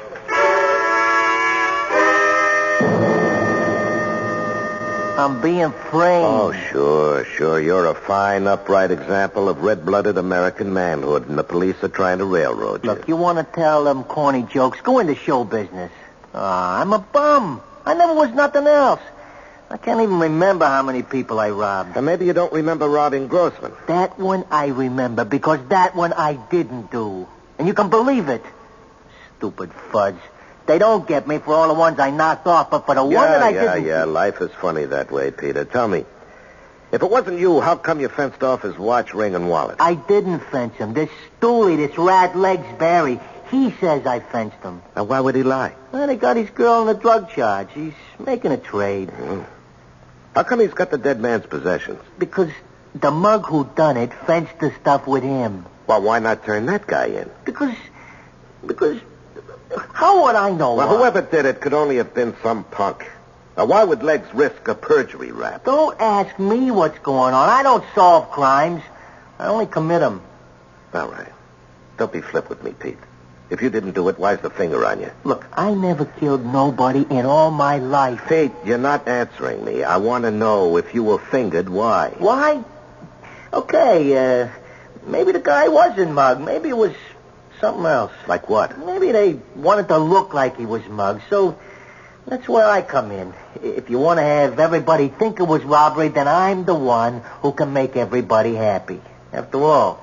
I'm being framed. Oh, sure. You're a fine, upright example of red-blooded American manhood, and the police are trying to railroad you. Look, you want to tell them corny jokes? Go into show business. I'm a bum. I never was nothing else. I can't even remember how many people I robbed. And maybe you don't remember robbing Grossman. That one I remember, because that one I didn't do. And you can believe it. Stupid fudge. They don't get me for all the ones I knocked off, but for the one that I didn't... Yeah, life is funny that way, Peter. Tell me, if it wasn't you, how come you fenced off his watch, ring, and wallet? I didn't fence him. This stoolie, this rat Legs Barry, he says I fenced him. Now, why would he lie? Well, they got his girl on a drug charge. He's making a trade. How come he's got the dead man's possessions? Because the mug who done it fenced the stuff with him. Well, why not turn that guy in? Because... How would I know? Well, whoever did it could only have been some punk. Now, why would Legs risk a perjury rap? Don't ask me what's going on. I don't solve crimes. I only commit them. All right. Don't be flip with me, Pete. If you didn't do it, why's the finger on you? Look, I never killed nobody in all my life. Pete, you're not answering me. I want to know if you were fingered, why? Why? Okay, maybe the guy wasn't mugged. Maybe it was... something else. Like what? Maybe they wanted to look like he was mugged, so that's where I come in. If you want to have everybody think it was robbery, then I'm the one who can make everybody happy. After all,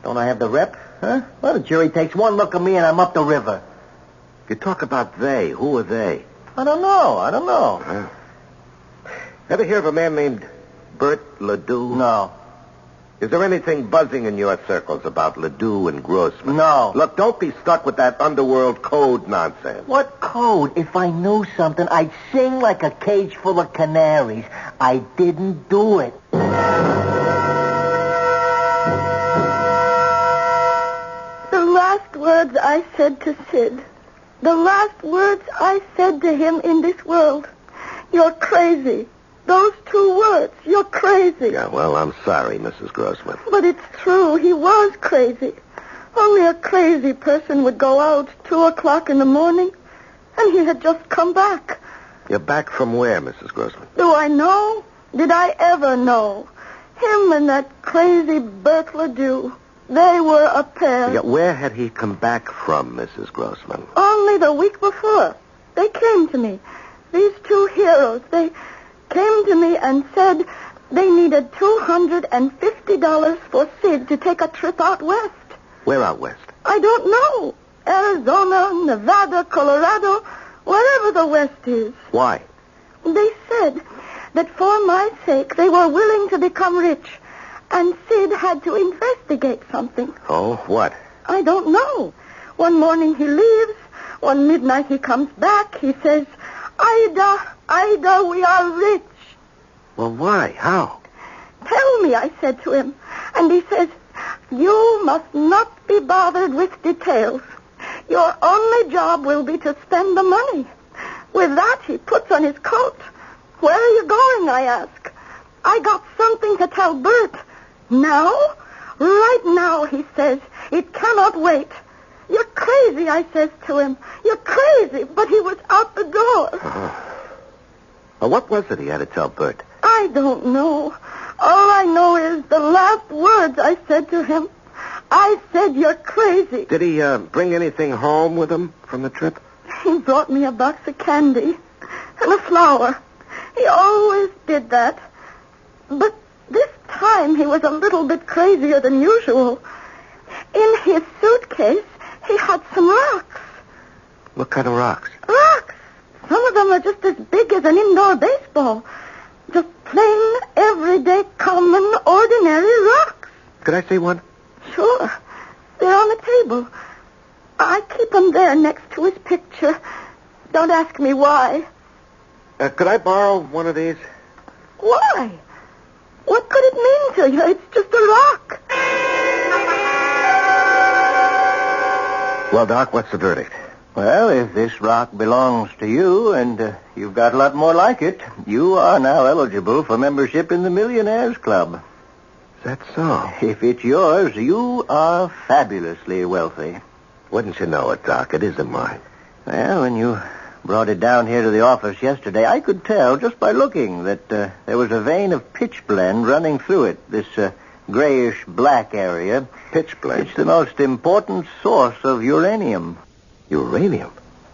don't I have the rep? Huh? Well, the jury takes one look at me and I'm up the river. You talk about they. Who are they? I don't know. Ever hear of a man named Bert Ledoux? No. Is there anything buzzing in your circles about Ledoux and Grossman? No. Look, don't be stuck with that underworld code nonsense. What code? If I knew something, I'd sing like a cage full of canaries. I didn't do it. The last words I said to Sid. The last words I said to him in this world. You're crazy. Those 2 words. You're crazy. Yeah, well, I'm sorry, Mrs. Grossman. But it's true. He was crazy. Only a crazy person would go out 2:00 in the morning, and he had just come back. You're back from where, Mrs. Grossman? Do I know? Did I ever know? Him and that crazy Bert Ledoux. They were a pair. Yeah, where had he come back from, Mrs. Grossman? Only the week before. They came to me. These 2 heroes, they came to me and said they needed $250 for Sid to take a trip out west. Where out west? I don't know. Arizona, Nevada, Colorado, wherever the west is. Why? They said that for my sake they were willing to become rich, and Sid had to investigate something. Oh, what? I don't know. One morning he leaves. One midnight he comes back. He says, Ida, we are rich. Well, why? How? Tell me, I said to him. And he says, you must not be bothered with details. Your only job will be to spend the money. With that, he puts on his coat. Where are you going, I ask. I got something to tell Bert. Now? Right now, he says. It cannot wait. You're crazy, I says to him. You're crazy, but he was out the door. Well, what was it he had to tell Bert? I don't know. All I know is the last words I said to him. I said, you're crazy. Did he bring anything home with him from the trip? He brought me a box of candy and a flower. He always did that. But this time he was a little bit crazier than usual. In his suitcase, he had some rocks. What kind of rocks? Rocks. Some of them are just as big as an indoor baseball. Just plain, everyday, common, ordinary rocks. Could I see one? Sure. They're on the table. I keep them there next to his picture. Don't ask me why. Could I borrow one of these? Why? What could it mean to you? It's just a rock. Well, Doc, what's the verdict? Well, if this rock belongs to you, and you've got a lot more like it, you are now eligible for membership in the Millionaires Club. that so? If it's yours, you are fabulously wealthy. Wouldn't you know it, Doc? It isn't mine. Well, when you brought it down here to the office yesterday, I could tell just by looking that there was a vein of pitch blende running through it, this grayish-black area. Pitch blende? It's the most important source of uranium. Uranium?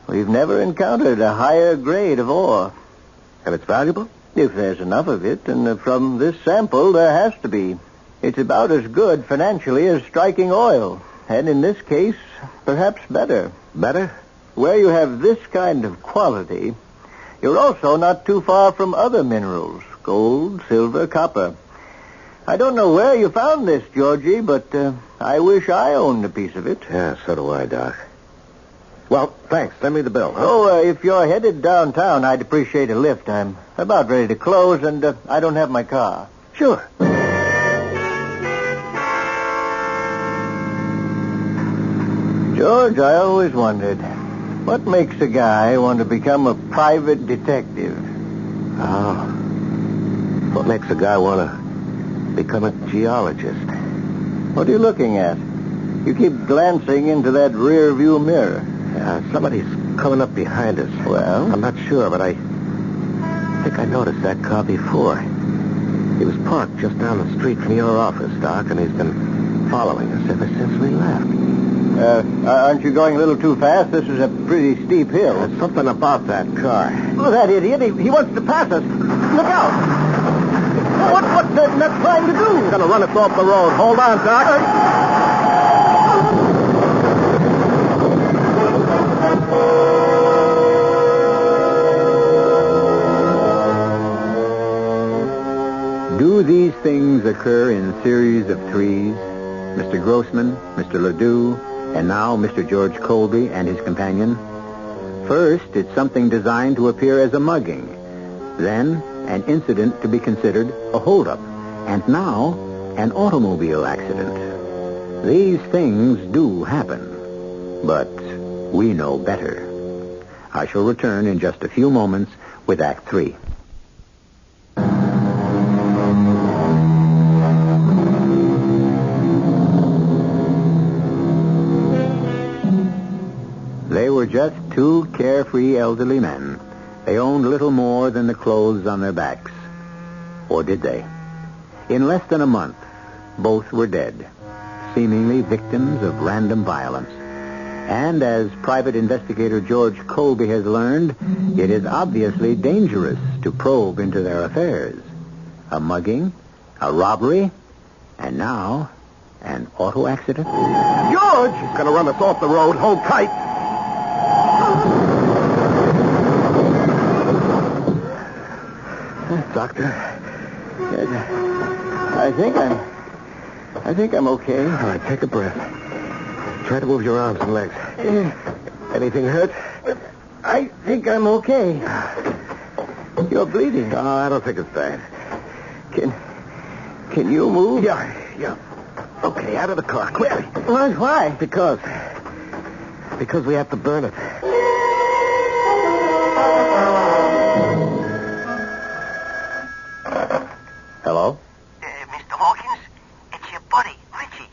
We've never encountered a higher grade of ore. And it's valuable? If there's enough of it, and from this sample, there has to be. It's about as good financially as striking oil. And in this case, perhaps better. Better? Where you have this kind of quality, you're also not too far from other minerals. Gold, silver, copper. I don't know where you found this, Georgie, but I wish I owned a piece of it. Yeah, so do I, Doc. Well, thanks. Send me the bill. Huh? Oh, if you're headed downtown, I'd appreciate a lift. I'm about ready to close, and I don't have my car. Sure. George, I always wondered, what makes a guy want to become a private detective? Oh. What makes a guy want to become a geologist? What are you looking at? You keep glancing into that rear view mirror. Somebody's coming up behind us. Well? I'm not sure, but I think I noticed that car before. He was parked just down the street from your office, Doc, and he's been following us ever since we left. Aren't you going a little too fast? This is a pretty steep hill. There's something about that car. Look at that idiot. He wants to pass us. Look out. What's that nut trying to do? He's going to run us off the road. Hold on, Doc. Do these things occur in series of threes? Mr. Grossman, Mr. Ledoux, and now Mr. George Colby and his companion? First, it's something designed to appear as a mugging. Then, an incident to be considered a holdup. And now, an automobile accident. These things do happen. But we know better. I shall return in just a few moments with Act 3. They were just two carefree elderly men. They owned little more than the clothes on their backs. Or did they? In less than a month, both were dead, seemingly victims of random violence. And as Private Investigator George Colby has learned, it is obviously dangerous to probe into their affairs. A mugging, a robbery, and now an auto accident. George! He's going to run us off the road. Hold tight. Doctor? I think I'm okay. All right, take a breath. Try to move your arms and legs. Anything hurt? I think I'm okay. You're bleeding. Oh, I don't think it's bad. Can you move? Yeah. Okay, out of the car, quickly. Why? Because we have to burn it. Hello? Mr. Hawkins, it's your buddy, Richie.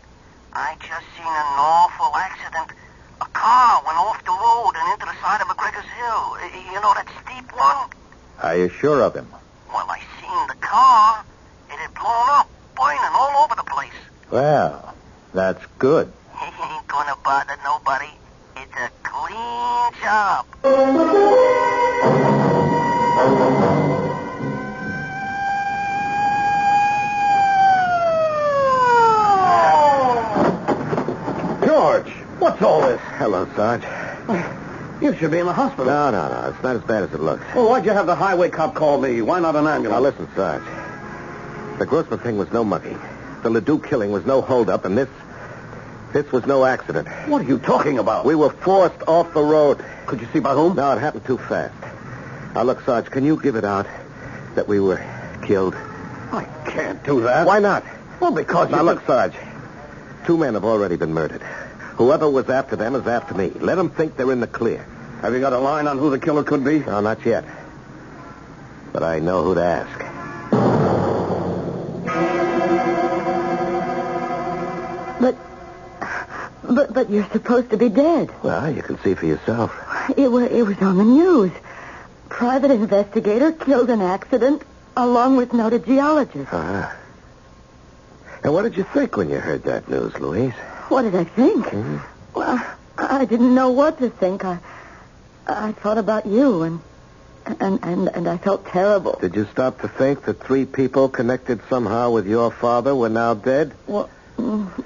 I just seen an awful accident. A car went off the road and into the side of McGregor's Hill. You know that steep one? Are you sure of him? Well, I seen the car. It had blown up, burning all over the place. Well, that's good. He ain't gonna bother nobody. It's a clean job. George, what's all this? Hello, Sarge. You should be in the hospital. No. It's not as bad as it looks. Well, why'd you have the highway cop call me? Why not an ambulance? Now, listen, Sarge. The Grossman thing was no mugging. The Ledoux killing was no holdup, and this was no accident. What are you talking about? We were forced off the road. Could you see by whom? No, it happened too fast. Now, look, Sarge, can you give it out that we were killed? I can't do that. Why not? Well, because Now, look, Sarge. 2 men have already been murdered. Whoever was after them is after me. Let them think they're in the clear. Have you got a line on who the killer could be? No, not yet. But I know who to ask. But you're supposed to be dead. Well, you can see for yourself. It was on the news. Private investigator killed in accident, along with noted geologist. And what did you think when you heard that news, Louise? What did I think? Mm-hmm. Well, I didn't know what to think. I thought about you, and I felt terrible. Did you stop to think that 3 people connected somehow with your father were now dead? Well,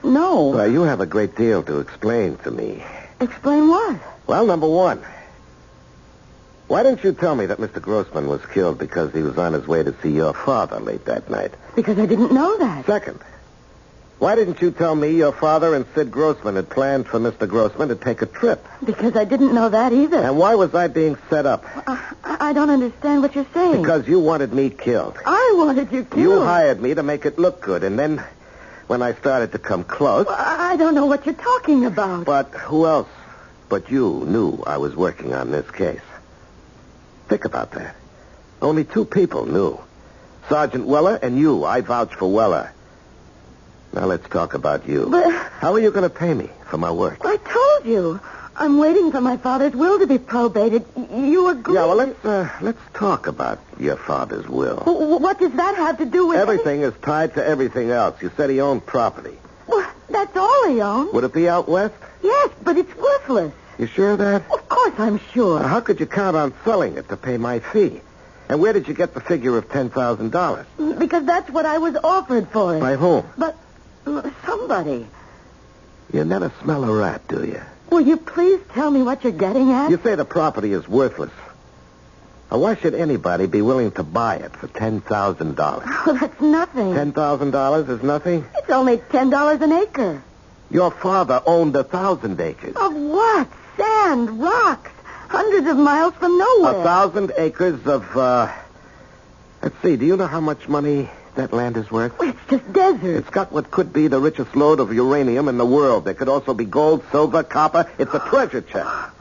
no. Well, you have a great deal to explain to me. Explain what? Well, number 1. Why didn't you tell me that Mr. Grossman was killed because he was on his way to see your father late that night? Because I didn't know that. Second, why didn't you tell me your father and Sid Grossman had planned for Mr. Grossman to take a trip? Because I didn't know that either. And why was I being set up? I don't understand what you're saying. Because you wanted me killed. I wanted you killed. You hired me to make it look good, and then when I started to come close... Well, I don't know what you're talking about. But who else but you knew I was working on this case? Think about that. Only 2 people knew. Sergeant Weller and you. I vouch for Weller. Now let's talk about you. But... How are you going to pay me for my work? I told you. I'm waiting for my father's will to be probated. You agree? Yeah, well, let's talk about your father's will. What does that have to do with... Everything is tied to everything else. You said he owned property. Well, that's all he owned. Would it be out west? Yes, but it's worthless. You sure of that? Of course I'm sure. Now, how could you count on selling it to pay my fee? And where did you get the figure of $10,000? Because that's what I was offered for it. By whom? But somebody. You never smell a rat, do you? Will you please tell me what you're getting at? You say the property is worthless. Now, why should anybody be willing to buy it for $10,000? Oh, that's nothing. $10,000 is nothing? It's only $10 an acre. Your father owned 1,000 acres. Of what? Sand, rocks, hundreds of miles from nowhere. 1,000 acres of, Let's see, do you know how much money that land is worth? Well, it's just desert. It's got what could be the richest load of uranium in the world. There could also be gold, silver, copper. It's a treasure chest.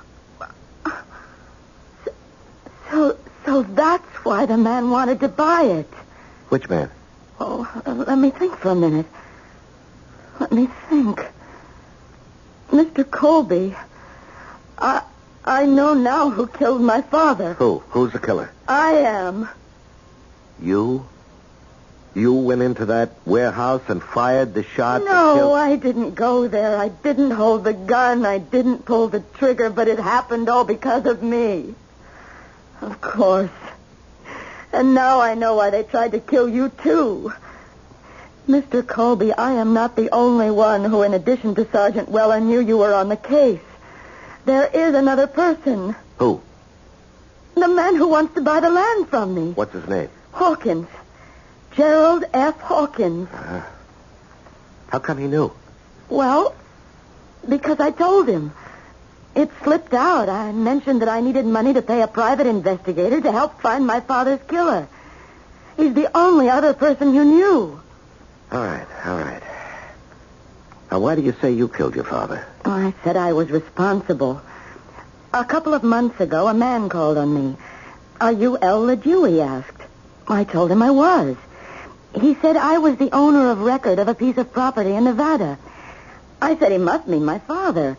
So that's why the man wanted to buy it. Which man? Oh, let me think for a minute. Let me think. Mr. Colby. I know now who killed my father. Who? Who's the killer? I am. You? You went into that warehouse and fired the shot? No, I didn't go there. I didn't hold the gun. I didn't pull the trigger, but it happened all because of me. Of course. And now I know why they tried to kill you, too. Mr. Colby, I am not the only one who, in addition to Sergeant Weller, knew you were on the case. There is another person. Who? The man who wants to buy the land from me. What's his name? Hawkins. Gerald F. Hawkins. How come he knew? Well, because I told him. It slipped out. I mentioned that I needed money to pay a private investigator to help find my father's killer. He's the only other person you knew. All right. Now, why do you say you killed your father? Oh, I said I was responsible. A couple of months ago, a man called on me. Are you L. LeDew, he asked. I told him I was. He said I was the owner of record of a piece of property in Nevada. I said he must mean my father.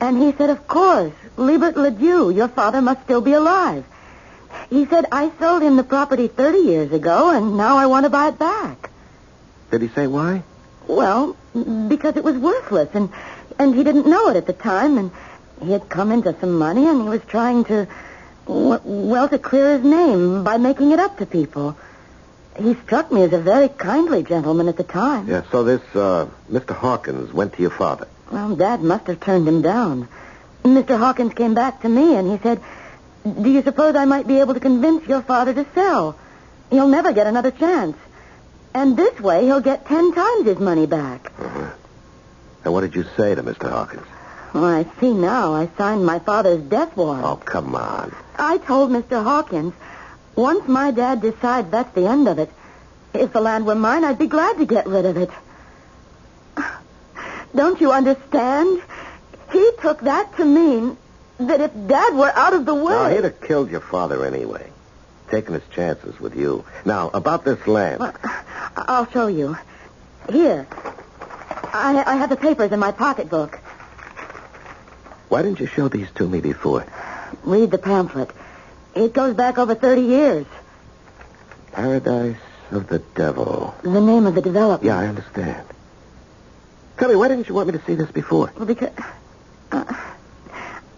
And he said, of course, Liebert LeDew, your father must still be alive. He said, I sold him the property 30 years ago, and now I want to buy it back. Did he say why? Well, because it was worthless, and he didn't know it at the time, and he had come into some money, and he was trying to, to clear his name by making it up to people. He struck me as a very kindly gentleman at the time. Yeah, so this, Mr. Hawkins went to your father. Well, Dad must have turned him down. Mr. Hawkins came back to me, and he said, do you suppose I might be able to convince your father to sell? He'll never get another chance. And this way, he'll get 10 times his money back. And what did you say to Mr. Hawkins? Well, I see now. I signed my father's death warrant. Oh, come on. I told Mr. Hawkins, once my dad decides that's the end of it, if the land were mine, I'd be glad to get rid of it. Don't you understand? He took that to mean that if Dad were out of the way... No, he'd have killed your father anyway. Taking his chances with you. Now, about this land. Well, I'll show you. Here. I have the papers in my pocketbook. Why didn't you show these to me before? Read the pamphlet. It goes back over 30 years. Paradise of the Devil. The name of the development. Yeah, I understand. Tell me, why didn't you want me to see this before? Well, because...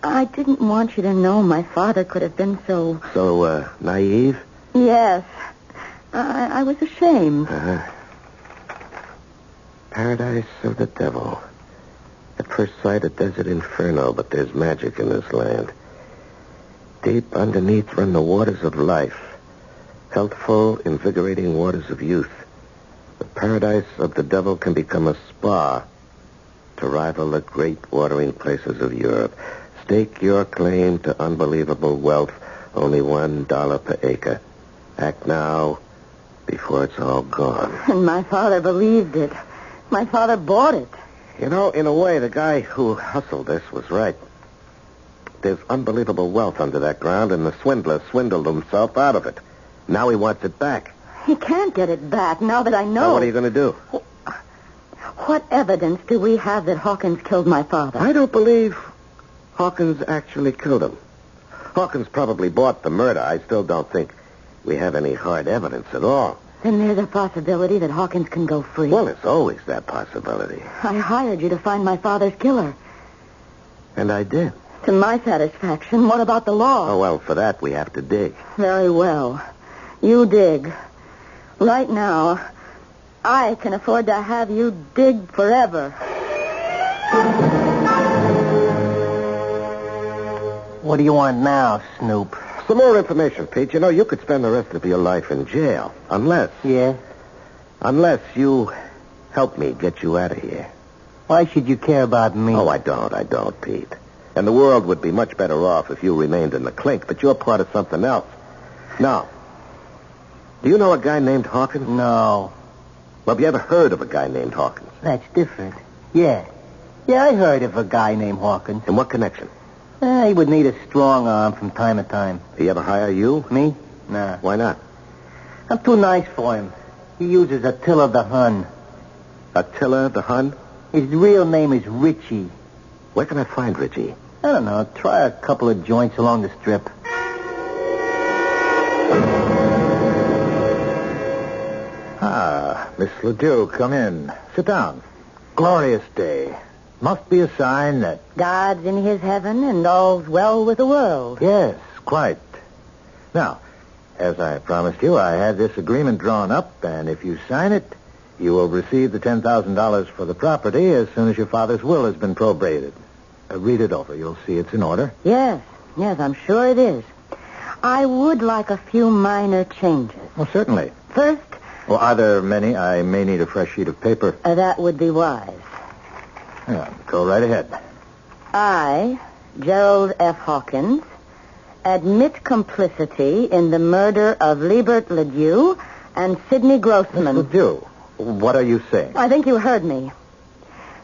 I didn't want you to know my father could have been so... So, naive? Yes. I was ashamed. Paradise of the Devil. At first sight, a desert inferno, but there's magic in this land. Deep underneath run the waters of life. Healthful, invigorating waters of youth. The Paradise of the Devil can become a spa to rival the great watering places of Europe. Stake your claim to unbelievable wealth, only $1 per acre. Act now, before it's all gone. And my father believed it. My father bought it. You know, in a way, the guy who hustled this was right. There's unbelievable wealth under that ground, and the swindler swindled himself out of it. Now he wants it back. He can't get it back now that I know. Now what are you going to do? What evidence do we have that Hawkins killed my father? I don't believe Hawkins actually killed him. Hawkins probably bought the murder. I still don't think we have any hard evidence at all. Then there's a possibility that Hawkins can go free. Well, there's always that possibility. I hired you to find my father's killer. And I did. To my satisfaction. What about the law? Oh, well, for that we have to dig. Very well. You dig. Right now, I can afford to have you dig forever. What do you want now, Snoop? Some more information, Pete. You know, you could spend the rest of your life in jail. Unless... Yeah? Unless you help me get you out of here. Why should you care about me? Oh, I don't, Pete. And the world would be much better off if you remained in the clink, but you're part of something else. Now, do you know a guy named Hawkins? No. Well, have you ever heard of a guy named Hawkins? That's different. Yeah. Yeah, I heard of a guy named Hawkins. In what connection? He would need a strong arm from time to time. He ever hire you? Me? Nah. Why not? I'm too nice for him. He uses Attila the Hun. Attila the Hun? His real name is Richie. Where can I find Richie? I don't know. Try a couple of joints along the strip. Ah, Miss Ledoux, come in. Sit down. Glorious day. Must be a sign that... God's in his heaven and all's well with the world. Yes, quite. Now, as I promised you, I had this agreement drawn up, and if you sign it, you will receive the $10,000 for the property as soon as your father's will has been probated. Read it over. You'll see it's in order. Yes, I'm sure it is. I would like a few minor changes. Well, certainly. First... Well, are there many? I may need a fresh sheet of paper. That would be wise. Yeah, go right ahead. I, Gerald F. Hawkins, admit complicity in the murder of Liebert Ledoux and Sidney Grossman. Ledoux? What are you saying? I think you heard me.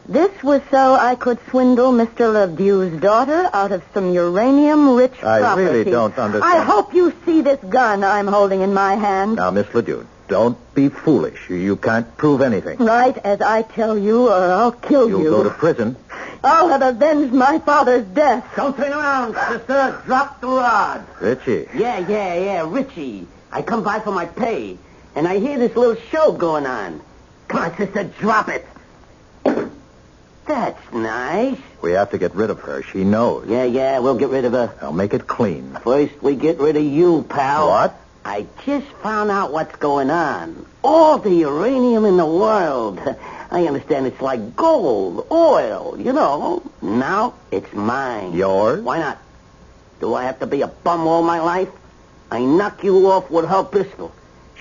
This was so I could swindle Mr. Ledoux's daughter out of some uranium-rich property. I really don't understand. I hope you see this gun I'm holding in my hand. Now, Miss Ledoux, don't be foolish. You can't prove anything. Right as I tell you, or I'll kill you. You'll go to prison. I'll have avenged my father's death. Don't turn around, sister. Drop the rod. Richie. Yeah, Richie. I come by for my pay, and I hear this little show going on. Come on, sister, drop it. That's nice. We have to get rid of her. She knows. Yeah, we'll get rid of her. I'll make it clean. First, we get rid of you, pal. What? I just found out what's going on. All the uranium in the world. I understand it's like gold, oil, you know. Now it's mine. Yours? Why not? Do I have to be a bum all my life? I knock you off with her pistol.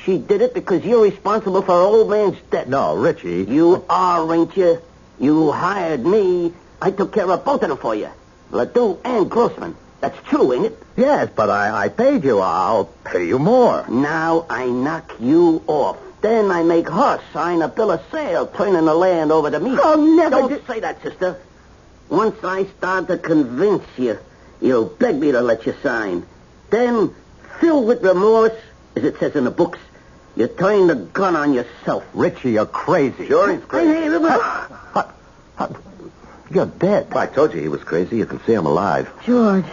She did it because you're responsible for her old man's debt. No, Richie. You are, ain't you? You hired me. I took care of both of them for you. Ledoux and Grossman. That's true, ain't it? Yes, but I paid you. I'll pay you more. Now I knock you off. Then I make her sign a bill of sale turning the land over to me. Oh, never... Don't say that, sister. Once I start to convince you, you'll beg me to let you sign. Then, filled with remorse, as it says in the books, you turn the gun on yourself. Richie, you're crazy. Sure he's crazy. Hey, You're dead. I told you he was crazy. You can see him alive. George.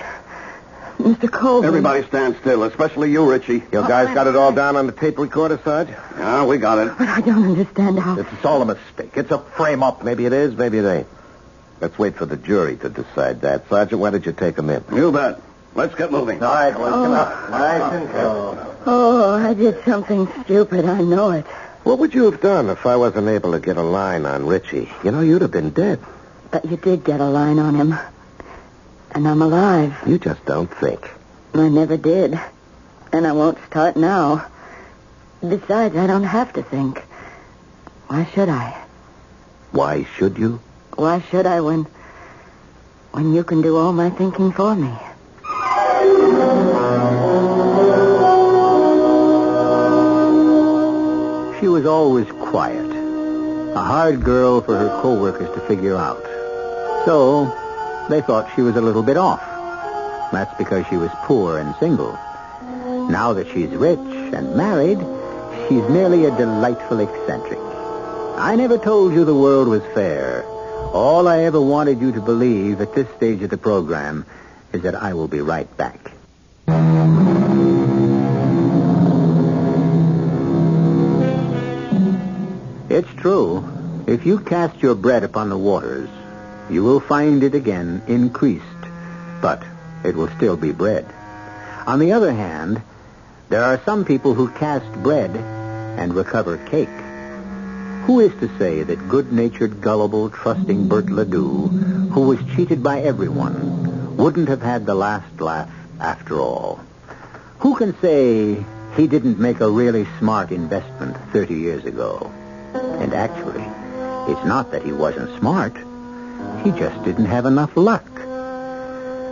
Mr. Colvin. Everybody stand still, especially you, Richie. Your guys got it all down on the tape recorder, Sarge? Yeah, we got it. But I don't understand how... It's all a mistake. It's a frame-up. Maybe it is, maybe it ain't. Let's wait for the jury to decide that. Sergeant, why did you take him in? You bet. Let's get moving. All right, boys, come on. Nice and slow. Oh, I did something stupid. I know it. What would you have done if I wasn't able to get a line on Richie? You know, you'd have been dead. But you did get a line on him. And I'm alive. You just don't think. I never did. And I won't start now. Besides, I don't have to think. Why should I? Why should you? Why should I when you can do all my thinking for me? She was always quiet. A hard girl for her co-workers to figure out. So, they thought she was a little bit off. That's because she was poor and single. Now that she's rich and married, she's merely a delightful eccentric. I never told you the world was fair. All I ever wanted you to believe at this stage of the program is that I will be right back. It's true. If you cast your bread upon the waters, you will find it again increased. But it will still be bread. On the other hand, there are some people who cast bread and recover cake. Who is to say that good-natured, gullible, trusting Bert Ledoux, who was cheated by everyone, wouldn't have had the last laugh after all? Who can say he didn't make a really smart investment 30 years ago? And actually, it's not that he wasn't smart. He just didn't have enough luck.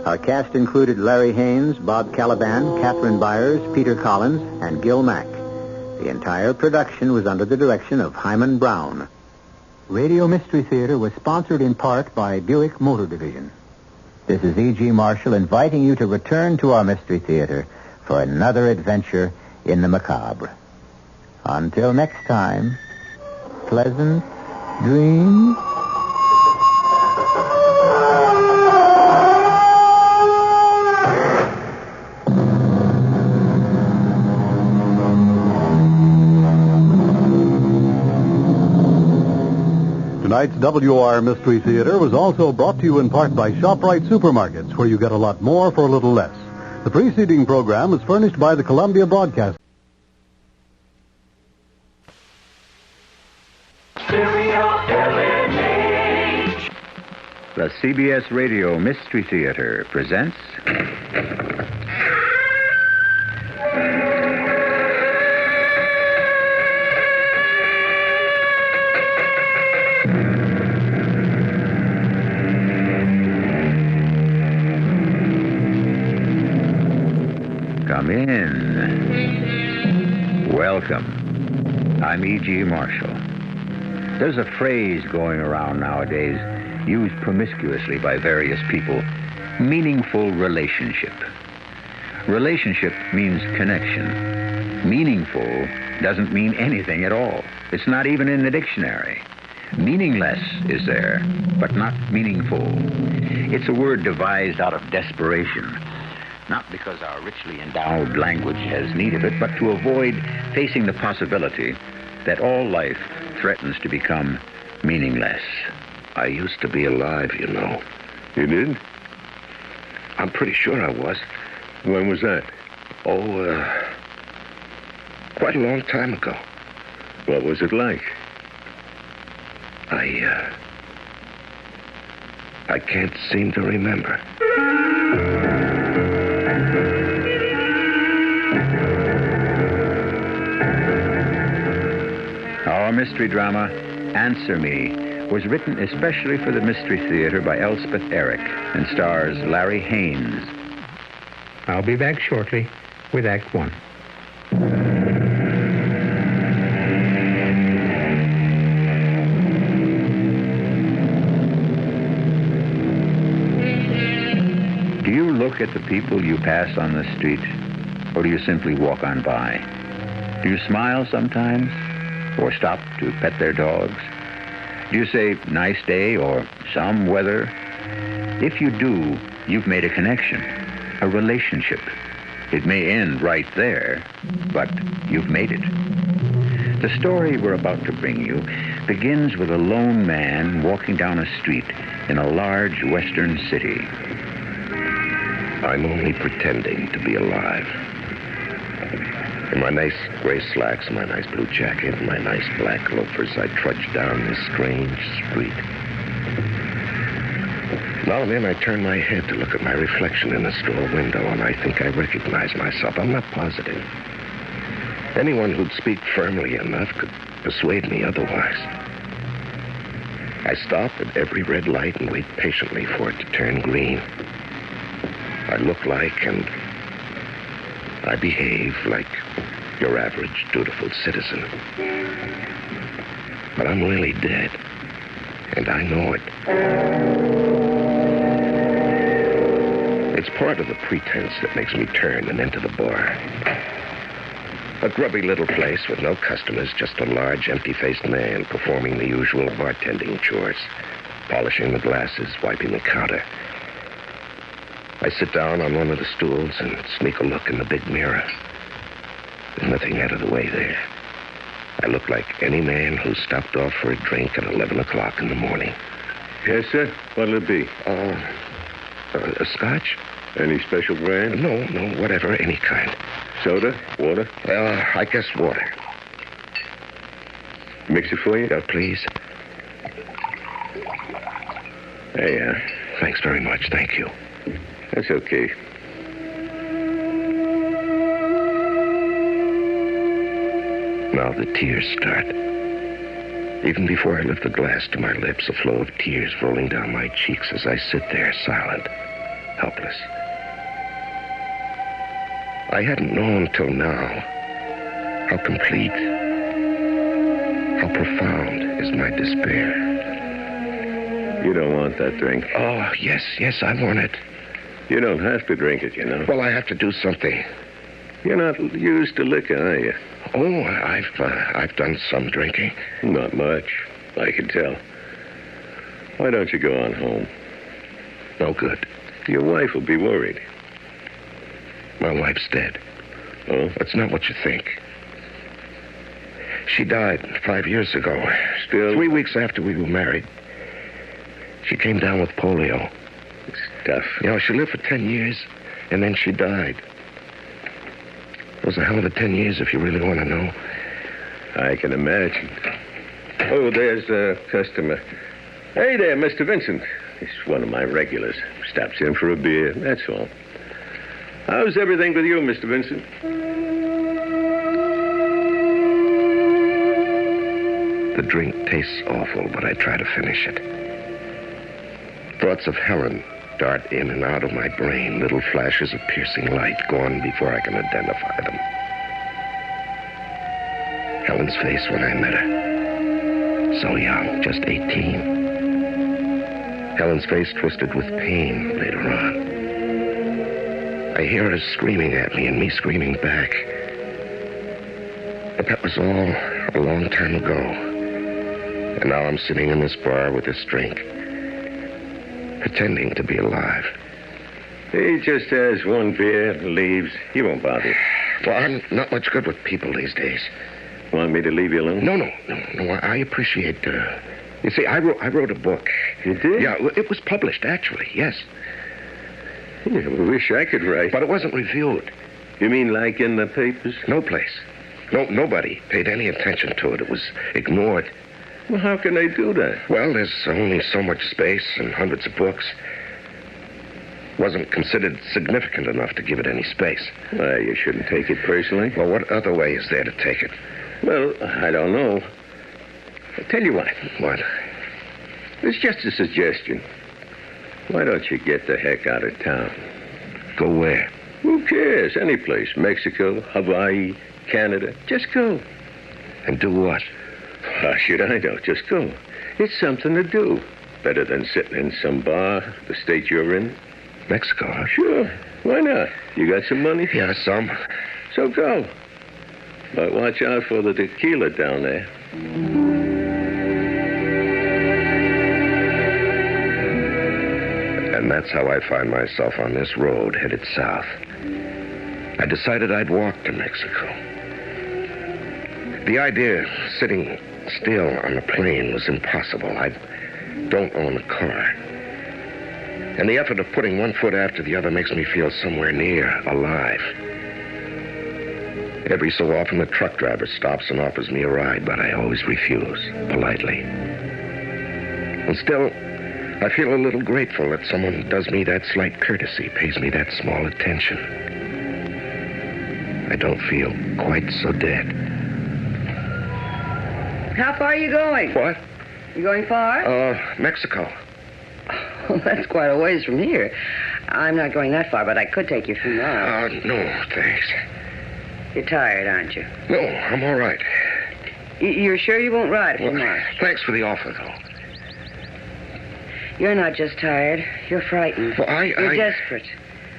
Our cast included Larry Haynes, Bob Caliban, Catherine Byers, Peter Collins, and Gil Mack. The entire production was under the direction of Hyman Brown. Radio Mystery Theater was sponsored in part by Buick Motor Division. This is E.G. Marshall inviting you to return to our Mystery Theater for another adventure in the macabre. Until next time, pleasant dreams. Tonight's WR Mystery Theater was also brought to you in part by ShopRite Supermarkets, where you get a lot more for a little less. The preceding program is furnished by the Columbia Broadcast. The CBS Radio Mystery Theater presents... Come in. Welcome. I'm E.G. Marshall. There's a phrase going around nowadays, used promiscuously by various people, meaningful relationship. Relationship means connection. Meaningful doesn't mean anything at all. It's not even in the dictionary. Meaningless is there, but not meaningful. It's a word devised out of desperation. Not because our richly endowed language has need of it, but to avoid facing the possibility that all life threatens to become meaningless. I used to be alive, you know. You did? I'm pretty sure I was. When was that? Oh, quite a long time ago. What was it like? I can't seem to remember. Our mystery drama, Answer Me, was written especially for the Mystery Theater by Elspeth Eric and stars Larry Haynes. I'll be back shortly with Act One. Do you look at the people you pass on the street, or do you simply walk on by? Do you smile sometimes, or stop to pet their dogs? Do you say nice day or some weather? If you do, you've made a connection, a relationship. It may end right there, but you've made it. The story we're about to bring you begins with a lone man walking down a street in a large western city. I'm only pretending to be alive. In my nice gray slacks, my nice blue jacket, and my nice black loafers, I trudge down this strange street. Now and then I turn my head to look at my reflection in the store window, and I think I recognize myself. I'm not positive. Anyone who'd speak firmly enough could persuade me otherwise. I stop at every red light and wait patiently for it to turn green. I look like and I behave like your average dutiful citizen. But I'm really dead, and I know it. It's part of the pretense that makes me turn and enter the bar. A grubby little place with no customers, just a large, empty-faced man performing the usual bartending chores, polishing the glasses, wiping the counter. I sit down on one of the stools and sneak a look in the big mirror. There's nothing out of the way there. I look like any man who stopped off for a drink at 11 o'clock in the morning. Yes, sir. What'll it be? A scotch? Any special brand? No, whatever, any kind. Soda? Water? I guess water. Mix it for you? Please. Hey, thanks very much, thank you. That's okay. Now the tears start. Even before I lift the glass to my lips, a flow of tears rolling down my cheeks as I sit there, silent, helpless. I hadn't known till now how complete, how profound is my despair. You don't want that drink? Oh, yes, I want it. You don't have to drink it, you know. Well, I have to do something. You're not used to liquor, are you? Oh, I've done some drinking. Not much, I can tell. Why don't you go on home? No good. Your wife will be worried. My wife's dead. Oh? That's not what you think. She died 5 years ago. Still? 3 weeks after we were married. She came down with polio. It's tough. You know, she lived for 10 years, and then she died. It was a hell of a 10 years, if you really want to know. I can imagine. Oh, there's a customer. Hey there, Mr. Vincent. He's one of my regulars. Stops in for a beer, that's all. How's everything with you, Mr. Vincent? The drink tastes awful, but I try to finish it. Thoughts of Helen dart in and out of my brain, little flashes of piercing light, gone before I can identify them. Helen's face when I met her. So young, just 18. Helen's face twisted with pain later on. I hear her screaming at me and me screaming back. But that was all a long time ago. And now I'm sitting in this bar with this drink, pretending to be alive. He just has one beer and leaves. He won't bother. Well, I'm not much good with people these days. Want me to leave you alone? No. I appreciate... You see, I wrote a book. You did? Yeah, it was published, actually, yes. Yeah, I wish I could write. But it wasn't reviewed. You mean like in the papers? No place. Nobody paid any attention to it. It was ignored. Well, how can they do that? Well, there's only so much space and hundreds of books. Wasn't considered significant enough to give it any space. Well, you shouldn't take it personally. Well, what other way is there to take it? Well, I don't know. I'll tell you what. What? It's just a suggestion. Why don't you get the heck out of town? Go where? Who cares? Any place. Mexico, Hawaii, Canada. Just go. And do what? How should I know? Just go. It's something to do. Better than sitting in some bar, the state you're in. Mexico? Sure. Why not? You got some money? Yeah, some. So go. But watch out for the tequila down there. And that's how I find myself on this road headed south. I decided I'd walk to Mexico. The idea of sitting still on a plane was impossible. I don't own a car. And the effort of putting one foot after the other makes me feel somewhere near alive. Every so often, the truck driver stops and offers me a ride, but I always refuse, politely. And still, I feel a little grateful that someone does me that slight courtesy, pays me that small attention. I don't feel quite so dead. How far are you going? What? You going far? Mexico. Well, that's quite a ways from here. I'm not going that far, but I could take you a few miles. No, thanks. You're tired, aren't you? No, I'm all right. You're sure you won't ride a few miles? Thanks for the offer, though. You're not just tired. You're frightened. Well, You're desperate.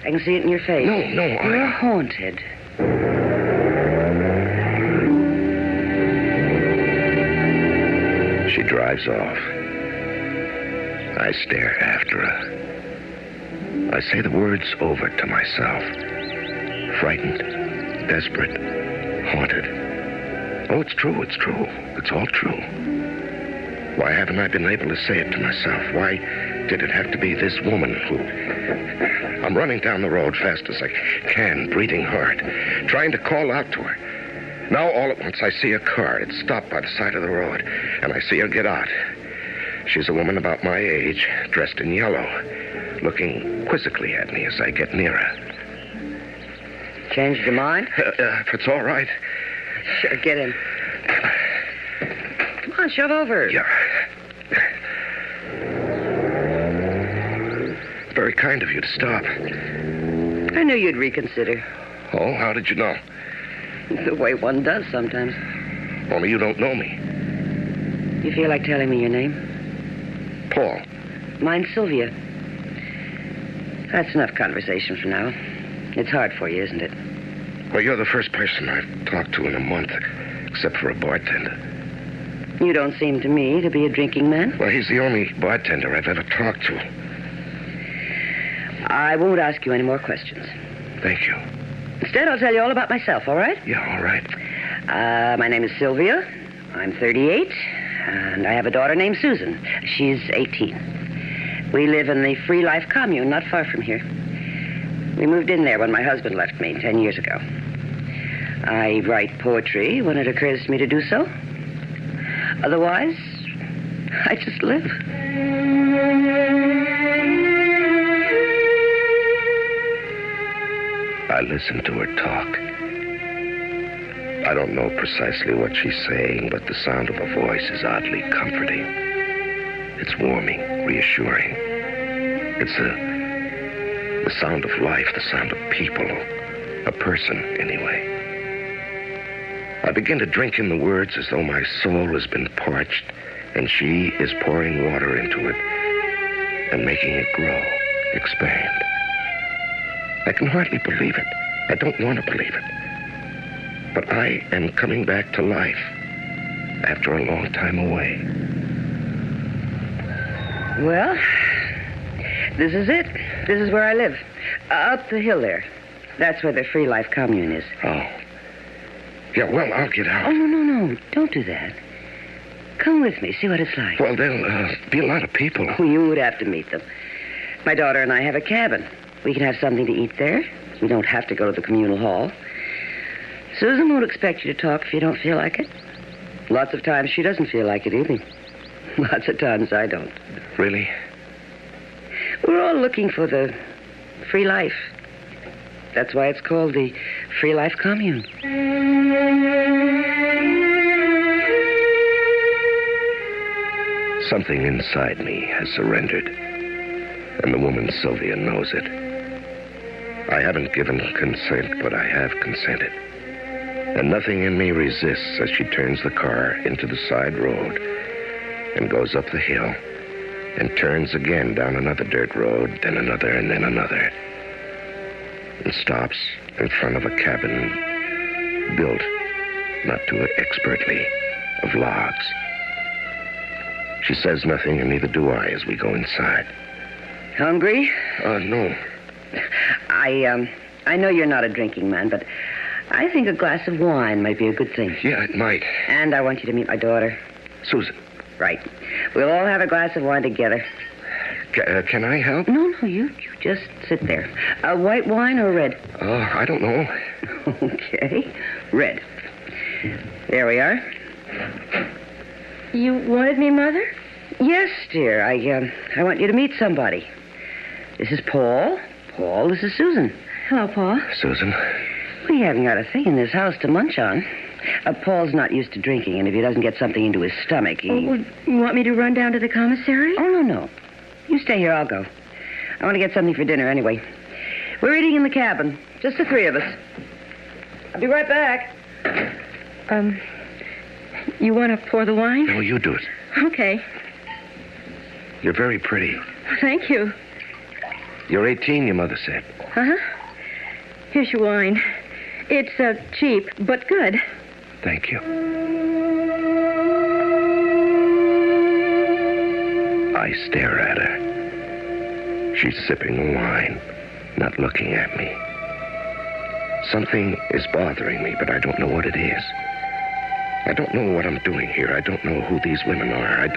I can see it in your face. No, You're haunted. She drives off. I stare after her. I say the words over to myself. Frightened, desperate, haunted. Oh, it's true. It's all true. Why haven't I been able to say it to myself? Why did it have to be this woman who... I'm running down the road fast as I can, breathing hard, trying to call out to her. Now, all at once, I see a car. It's stopped by the side of the road, and I see her get out. She's a woman about my age, dressed in yellow, looking quizzically at me as I get nearer. Changed your mind? If it's all right. Sure, get in. Come on, shove over. Yeah. Very kind of you to stop. I knew you'd reconsider. Oh, how did you know? The way one does sometimes. Only you don't know me. You feel like telling me your name? Paul. Mine's Sylvia. That's enough conversation for now. It's hard for you, isn't it? Well, you're the first person I've talked to in a month, except for a bartender. You don't seem to me to be a drinking man. Well, he's the only bartender I've ever talked to. I won't ask you any more questions. Thank you. Instead, I'll tell you all about myself, all right? Yeah, all right. My name is Sylvia. I'm 38, and I have a daughter named Susan. She's 18. We live in the Free Life commune not far from here. We moved in there when my husband left me 10 years ago. I write poetry when it occurs to me to do so. Otherwise, I just live. I listen to her talk. I don't know precisely what she's saying, but the sound of her voice is oddly comforting. It's warming, reassuring. It's the sound of life, the sound of people, a person, anyway. I begin to drink in the words as though my soul has been parched, and she is pouring water into it and making it grow, expand. I can hardly believe it. I don't want to believe it. But I am coming back to life after a long time away. Well, this is it. This is where I live. Up the hill there. That's where the Free Life commune is. Oh. Yeah, well, I'll get out. Oh, no. Don't do that. Come with me. See what it's like. Well, there'll be a lot of people. Oh, you would have to meet them. My daughter and I have a cabin. We can have something to eat there. We don't have to go to the communal hall. Susan won't expect you to talk if you don't feel like it. Lots of times she doesn't feel like it either. Lots of times I don't. Really? We're all looking for the free life. That's why it's called the Free Life Commune. Something inside me has surrendered, and the woman Sylvia knows it. I haven't given consent, but I have consented. And nothing in me resists as she turns the car into the side road and goes up the hill and turns again down another dirt road, then another, and then another, and stops in front of a cabin built, not too expertly, of logs. She says nothing, and neither do I as we go inside. Hungry? No. I know you're not a drinking man, but I think a glass of wine might be a good thing. Yeah, it might. And I want you to meet my daughter. Susan. Right. We'll all have a glass of wine together. Can I help? No, you just sit there. White wine or red? I don't know. Okay. Red. There we are. You wanted me, Mother? Yes, dear. I want you to meet somebody. This is Paul. Paul, this is Susan. Hello, Paul. Susan. We haven't got a thing in this house to munch on. Paul's not used to drinking, and if he doesn't get something into his stomach, he... Oh, you want me to run down to the commissary? Oh, no. You stay here, I'll go. I want to get something for dinner anyway. We're eating in the cabin, just the three of us. I'll be right back. You want to pour the wine? No, you do it. Okay. You're very pretty. Thank you. You're 18, your mother said. Uh-huh. Here's your wine. It's cheap, but good. Thank you. I stare at her. She's sipping the wine, not looking at me. Something is bothering me, but I don't know what it is. I don't know what I'm doing here. I don't know who these women are.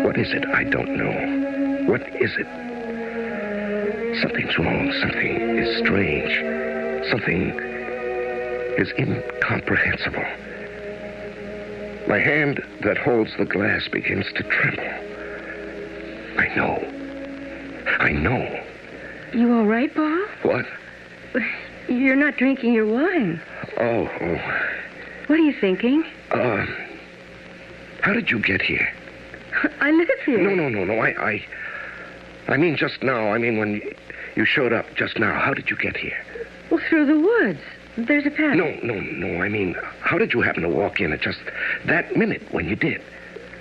What is it? I don't know. What is it? Something's wrong. Something is strange. Something is incomprehensible. My hand that holds the glass begins to tremble. I know. You all right, Paul? What? You're not drinking your wine. Oh. What are you thinking? How did you get here? I live here. No. I mean just now. I mean when you showed up just now. How did you get here? Well, through the woods. There's a path. No. I mean, how did you happen to walk in at just that minute when you did?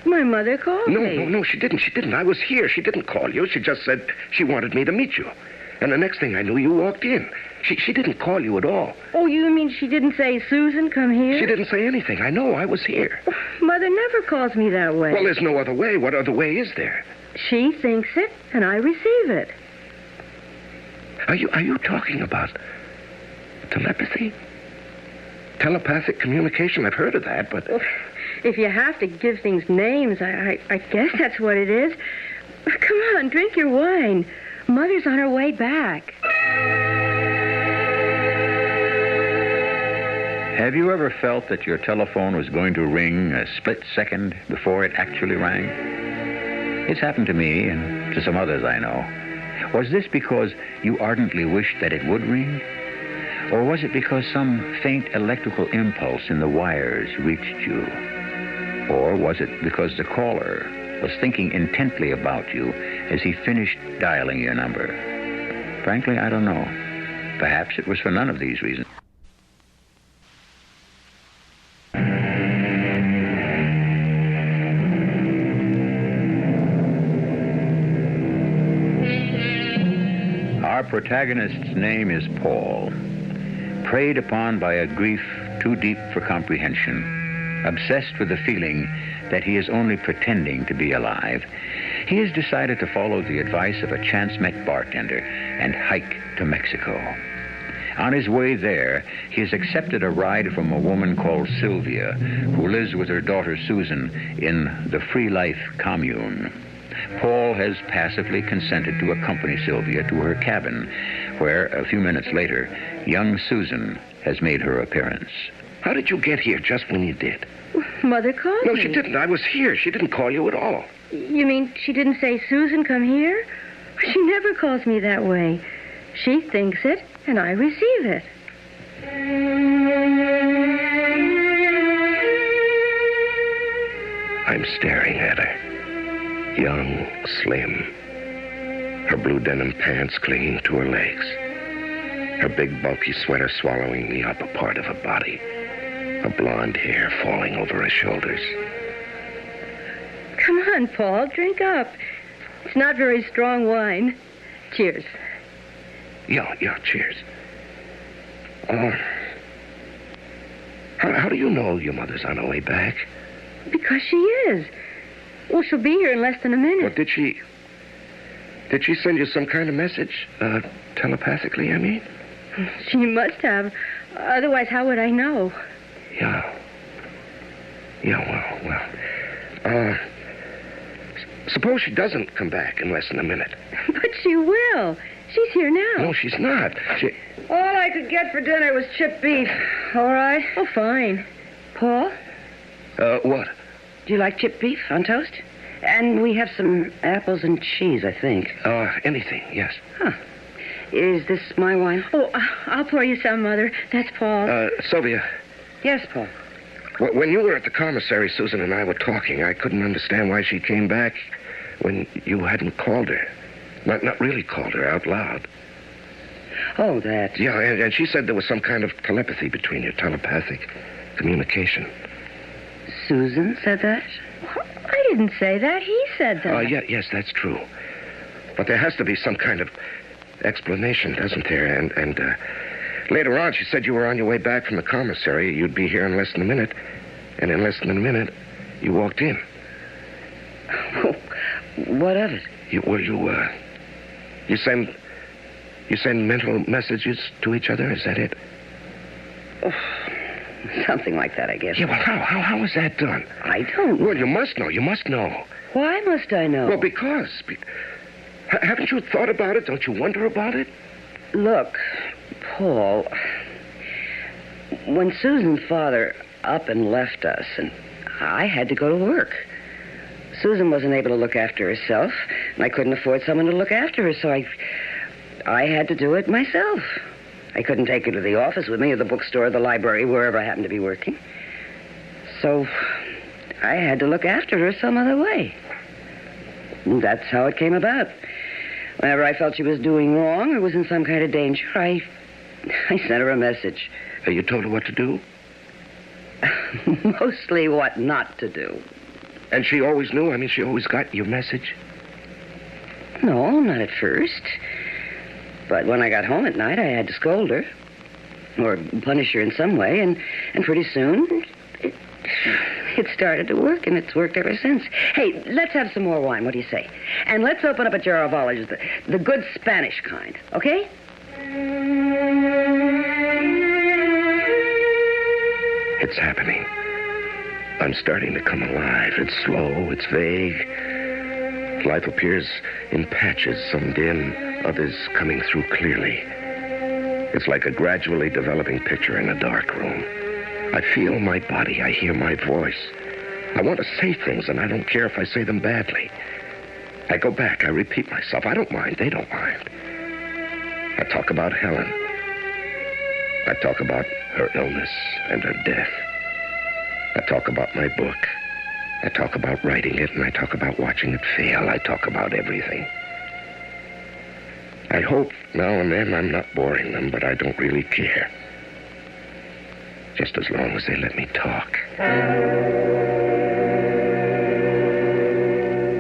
My mother called me. No, she didn't. I was here. She didn't call you. She just said she wanted me to meet you. And the next thing I knew, you walked in. She didn't call you at all. Oh, you mean she didn't say, Susan, come here? She didn't say anything. I know. I was here. Mother never calls me that way. Well, there's no other way. What other way is there? She thinks it, and I receive it. Are you talking about telepathy? Telepathic communication? I've heard of that, but... Well, if you have to give things names, I guess that's what it is. Come on, drink your wine. Mother's on her way back. Have you ever felt that your telephone was going to ring a split second before it actually rang? It's happened to me and to some others I know. Was this because you ardently wished that it would ring? Or was it because some faint electrical impulse in the wires reached you? Or was it because the caller was thinking intently about you as he finished dialing your number? Frankly, I don't know. Perhaps it was for none of these reasons. Our protagonist's name is Paul. Preyed upon by a grief too deep for comprehension, obsessed with the feeling that he is only pretending to be alive, he has decided to follow the advice of a chance-met bartender and hike to Mexico. On his way there, he has accepted a ride from a woman called Sophia, who lives with her daughter Susan in the Free Life commune. Paul has passively consented to accompany Sophia to her cabin, where, a few minutes later, young Susan has made her appearance. How did you get here just when you did? Mother called No, me. she didn't. I was here. She didn't call you at all. You mean she didn't say, Susan, come here? She never calls me that way. She thinks it, and I receive it. I'm staring at her. Young, slim. Her blue denim pants clinging to her legs. Her big, bulky sweater swallowing the upper part of her body. Her blonde hair falling over her shoulders. Come on, Paul, drink up. It's not very strong wine. Cheers. Yeah, cheers. How do you know your mother's on her way back? Because she is. Well, she'll be here in less than a minute. Well, did she send you some kind of message? Telepathically, I mean? She must have. Otherwise, how would I know? Yeah. Yeah, well. Suppose she doesn't come back in less than a minute. But she will. She's here now. No, she's not. All I could get for dinner was chipped beef. All right? Oh, fine. Paul? What? Do you like chipped beef on toast? And we have some apples and cheese, I think. Anything, yes. Huh. Is this my wine? Oh, I'll pour you some, Mother. That's Paul. Sylvia. Yes, Paul. When you were at the commissary, Susan and I were talking. I couldn't understand why she came back when you hadn't called her. Not really called her out loud. Oh, that. Yeah, and she said there was some kind of telepathy between you, telepathic communication. Susan said that? I didn't say that. He said that. Yes, that's true. But there has to be some kind of explanation, doesn't there? And later on, she said you were on your way back from the commissary. You'd be here in less than a minute. And in less than a minute, you walked in. Oh, what of it? You send mental messages to each other? Is that it? Oh, something like that, I guess. Yeah, well, how is that done? I don't know. Well, you must know. You must know. Why must I know? Well, because... Haven't you thought about it? Don't you wonder about it? Look, Paul, when Susan's father up and left us, and I had to go to work. Susan wasn't able to look after herself, and I couldn't afford someone to look after her, so I had to do it myself. I couldn't take her to the office with me, or the bookstore, or the library, wherever I happened to be working. So I had to look after her some other way. And that's how it came about. Whenever I felt she was doing wrong or was in some kind of danger, I sent her a message. You told her what to do? Mostly what not to do. And she always knew? I mean, she always got your message? No, not at first. But when I got home at night, I had to scold her. Or punish her in some way. And pretty soon, it started to work, and it's worked ever since. Hey, let's have some more wine. What do you say? And let's open up a jar of olives, the good Spanish kind, okay? It's happening. I'm starting to come alive. It's slow. It's vague. Life appears in patches, some dim, others coming through clearly. It's like a gradually developing picture in a dark room. I feel my body. I hear my voice. I want to say things, and I don't care if I say them badly. I go back. I repeat myself. I don't mind. They don't mind. I talk about Helen. I talk about her illness and her death. I talk about my book. I talk about writing it, and I talk about watching it fail. I talk about everything. I hope now and then I'm not boring them, but I don't really care. Just as long as they let me talk.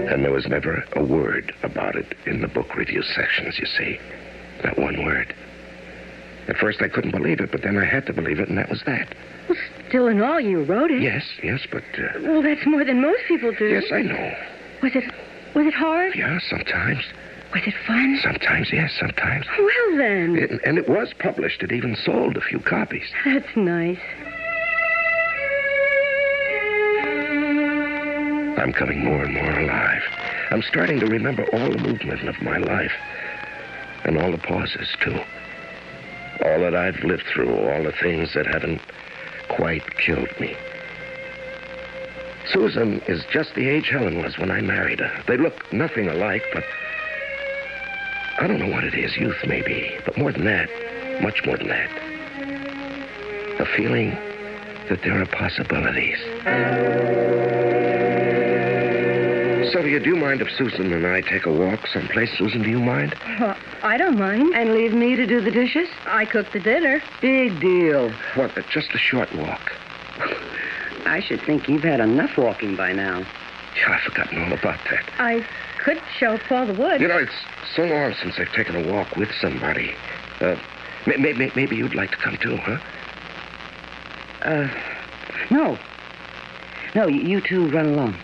And there was never a word about it in the book review sections, you see. Not one word. At first I couldn't believe it, but then I had to believe it, and that was that. Well, still in all, you wrote it. Yes, but... Well, that's more than most people do. Yes, I know. Was it hard? Yeah, sometimes. Was it fun? Sometimes, yes, sometimes. Well, then. And it was published. It even sold a few copies. That's nice. I'm coming more and more alive. I'm starting to remember all the movement of my life. And all the pauses, too. All that I've lived through, all the things that haven't quite killed me. Susan is just the age Helen was when I married her. They look nothing alike, but I don't know what it is. Youth, maybe. But more than that, much more than that. A feeling that there are possibilities. Sophia, do you mind if Susan and I take a walk someplace? Susan, do you mind? Well, I don't mind. And leave me to do the dishes? I cooked the dinner. Big deal. What, just a short walk? I should think you've had enough walking by now. Yeah, I've forgotten all about that. I could show Paul the woods. You know, it's so long since I've taken a walk with somebody. Maybe you'd like to come too, huh? No. No, you two run along.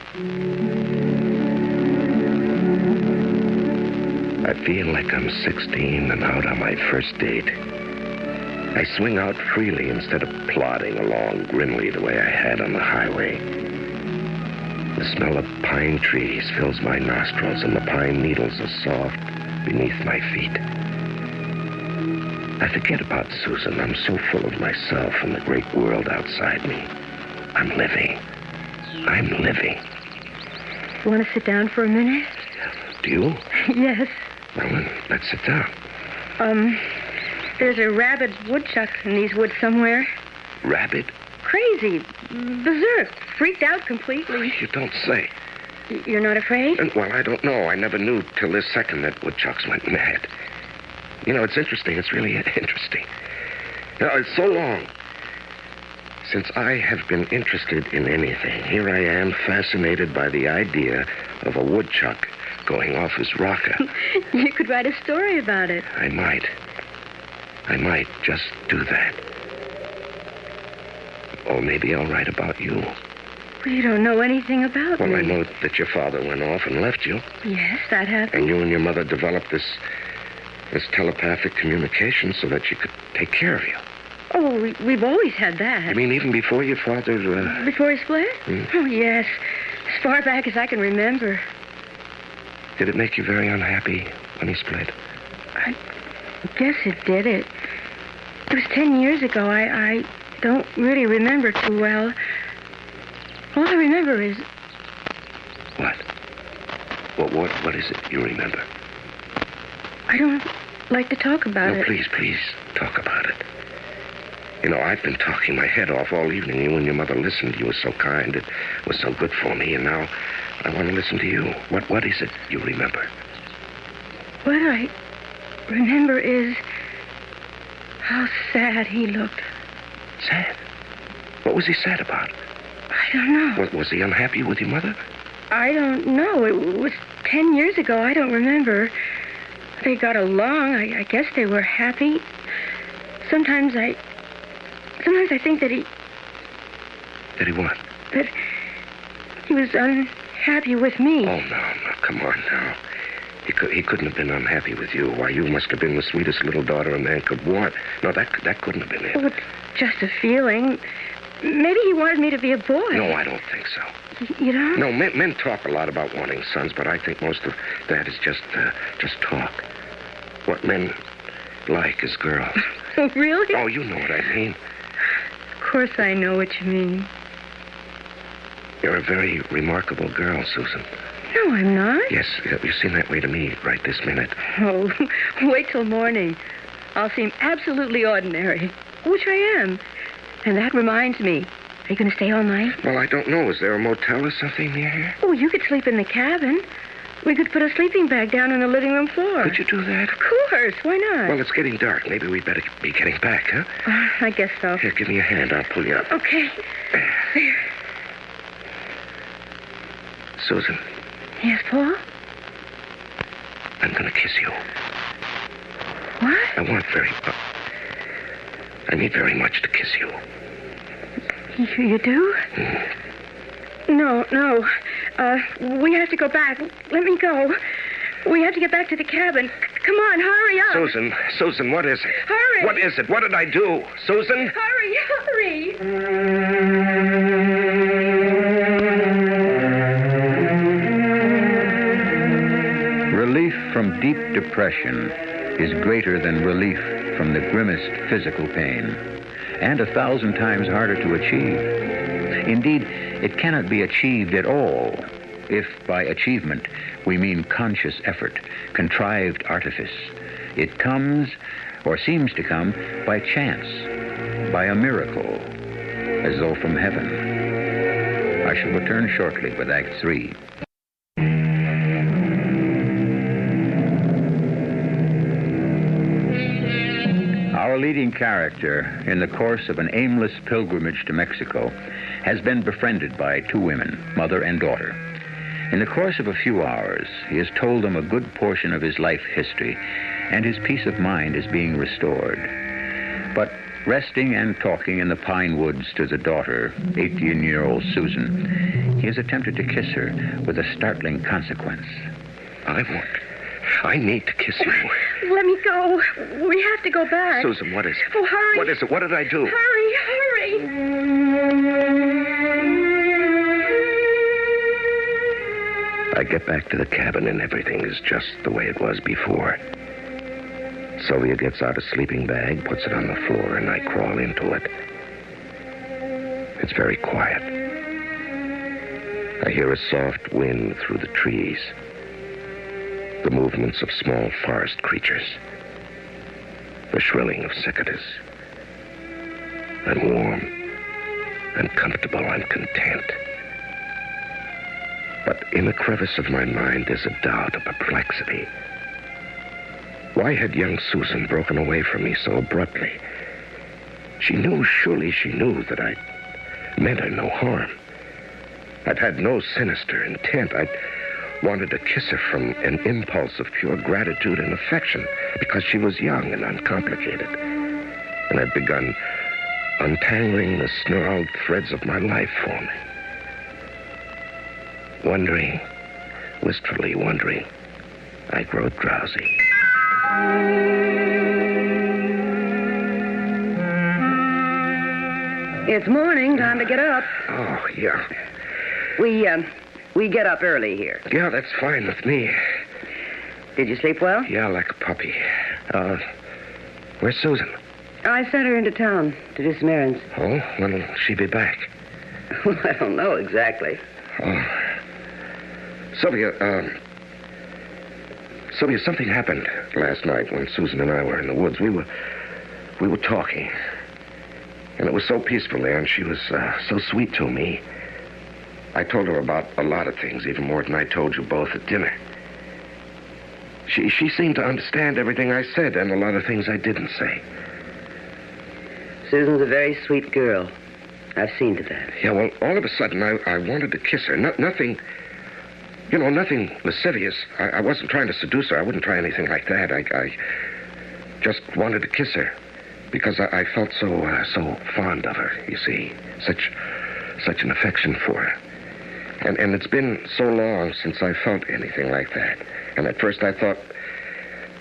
I feel like I'm 16 and out on my first date. I swing out freely instead of plodding along grimly the way I had on the highway. The smell of pine trees fills my nostrils, and the pine needles are soft beneath my feet. I forget about Susan. I'm so full of myself and the great world outside me. I'm living. You want to sit down for a minute? Do you? Yes. Well, then, let's sit down. There's a rabid woodchuck in these woods somewhere. Rabid? Crazy. Berserk. Freaked out completely. You don't say. You're not afraid? Well, I don't know. I never knew till this second that woodchucks went mad. You know, it's interesting. It's really interesting. Now, it's so long since I have been interested in anything. Here I am, fascinated by the idea of a woodchuck going off his rocker. You could write a story about it. I might just do that. Or maybe I'll write about you. Well, you don't know anything about me. Well, I know that your father went off and left you. Yes, that happened. And you and your mother developed this telepathic communication so that she could take care of you. Oh, we've always had that. You mean even before your father... Before he split? Oh, yes. As far back as I can remember. Did it make you very unhappy when he split? I guess it did. It was 10 years ago. I don't really remember too well. All I remember is... What? What is it you remember? I don't like to talk about it. No, please, talk about it. You know, I've been talking my head off all evening. You and your mother listened. You were so kind. It was so good for me. And now I want to listen to you. What is it you remember? What I remember is how sad he looked. Sad? What was he sad about? I don't know. Was he unhappy with your mother? I don't know. It was 10 years ago. I don't remember. They got along. I guess they were happy. Sometimes I think that he... That he what? That he was unhappy with me. Oh, no, come on now. He couldn't have been unhappy with you. Why, you must have been the sweetest little daughter a man could want. No, that couldn't have been it. Oh, it's just a feeling. Maybe he wanted me to be a boy. No, I don't think so. You don't? No, men talk a lot about wanting sons, but I think most of that is just talk. What men like is girls. Oh, really? Oh, you know what I mean. Of course I know what you mean. You're a very remarkable girl, Susan. No, I'm not. Yes, you seem that way to me right this minute. Oh, wait till morning. I'll seem absolutely ordinary, which I am. And that reminds me. Are you going to stay all night? Well, I don't know. Is there a motel or something near here? Oh, you could sleep in the cabin. We could put a sleeping bag down on the living room floor. Could you do that? Of course. Why not? Well, it's getting dark. Maybe we'd better be getting back, huh? I guess so. Here, give me a hand. I'll pull you up. Okay. There. Susan. Yes, Paul? I'm going to kiss you. What? I need very much to kiss you. You do? No. We have to go back. Let me go. We have to get back to the cabin. Come on, hurry up. Susan, what is it? Hurry. What is it? What did I do? Susan? Hurry. Relief from deep depression is greater than relief from the grimmest physical pain, and 1,000 times harder to achieve. Indeed, it cannot be achieved at all if by achievement we mean conscious effort, contrived artifice. It comes, or seems to come, by chance, by a miracle, as though from heaven. I shall return shortly with Act 3. Our leading character, in the course of an aimless pilgrimage to Mexico, has been befriended by two women, mother and daughter. In the course of a few hours, he has told them a good portion of his life history, and his peace of mind is being restored. But resting and talking in the pine woods to the daughter, 18-year-old Susan, he has attempted to kiss her with a startling consequence. I I need to kiss you. Let me go. We have to go back. Susan, what is it? Oh, hurry. What is it? What did I do? Hurry. I get back to the cabin and everything is just the way it was before. Sophia gets out a sleeping bag, puts it on the floor, and I crawl into it. It's very quiet. I hear a soft wind through the trees. The movements of small forest creatures. The shrilling of cicadas. I'm warm. I'm comfortable. I'm content. But in the crevice of my mind, there's a doubt, a perplexity. Why had young Susan broken away from me so abruptly? Surely she knew that I meant her no harm. I'd had no sinister intent. I'd wanted to kiss her from an impulse of pure gratitude and affection because she was young and uncomplicated. And I'd begun untangling the snarled threads of my life for me. Wondering, wistfully wondering, I grow drowsy. It's morning. Time to get up. Oh, yeah. We get up early here. Yeah, that's fine with me. Did you sleep well? Yeah, like a puppy. Where's Susan? I sent her into town to do some errands. Oh, when'll she be back? Well, I don't know exactly. Oh. Sophia, something happened last night when Susan and I were in the woods. We were talking. And it was so peaceful there, and she was so sweet to me. I told her about a lot of things, even more than I told you both at dinner. She seemed to understand everything I said and a lot of things I didn't say. Susan's a very sweet girl. I've seen to that. Yeah, well, all of a sudden, I wanted to kiss her. Nothing lascivious. I wasn't trying to seduce her. I wouldn't try anything like that. I just wanted to kiss her because I felt so fond of her, you see. Such an affection for her. And it's been so long since I felt anything like that. And at first I thought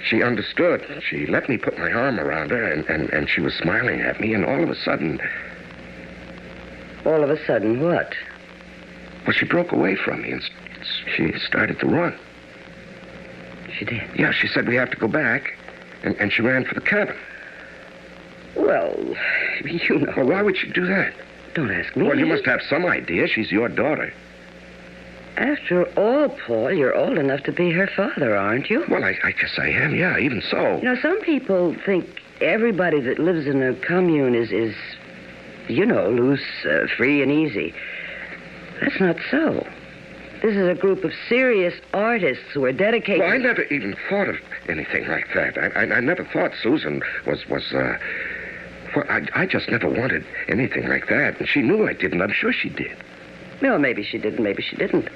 she understood. She let me put my arm around her, and she was smiling at me, and all of a sudden... All of a sudden, what? Well, she broke away from me, and she started to run. She did? Yeah, she said we have to go back, and she ran for the cabin. Well, you know... Well, why would she do that? Don't ask me. Well, you must have some idea. She's your daughter. After all, Paul, you're old enough to be her father, aren't you? Well, I guess I am, yeah, even so. You know, some people think everybody that lives in a commune is loose, free and easy. That's not so. This is a group of serious artists who are dedicated... Well, I never even thought of anything like that. I never thought Susan was Well, I just never wanted anything like that. And she knew I didn't. I'm sure she did. Well, maybe she didn't, maybe she didn't.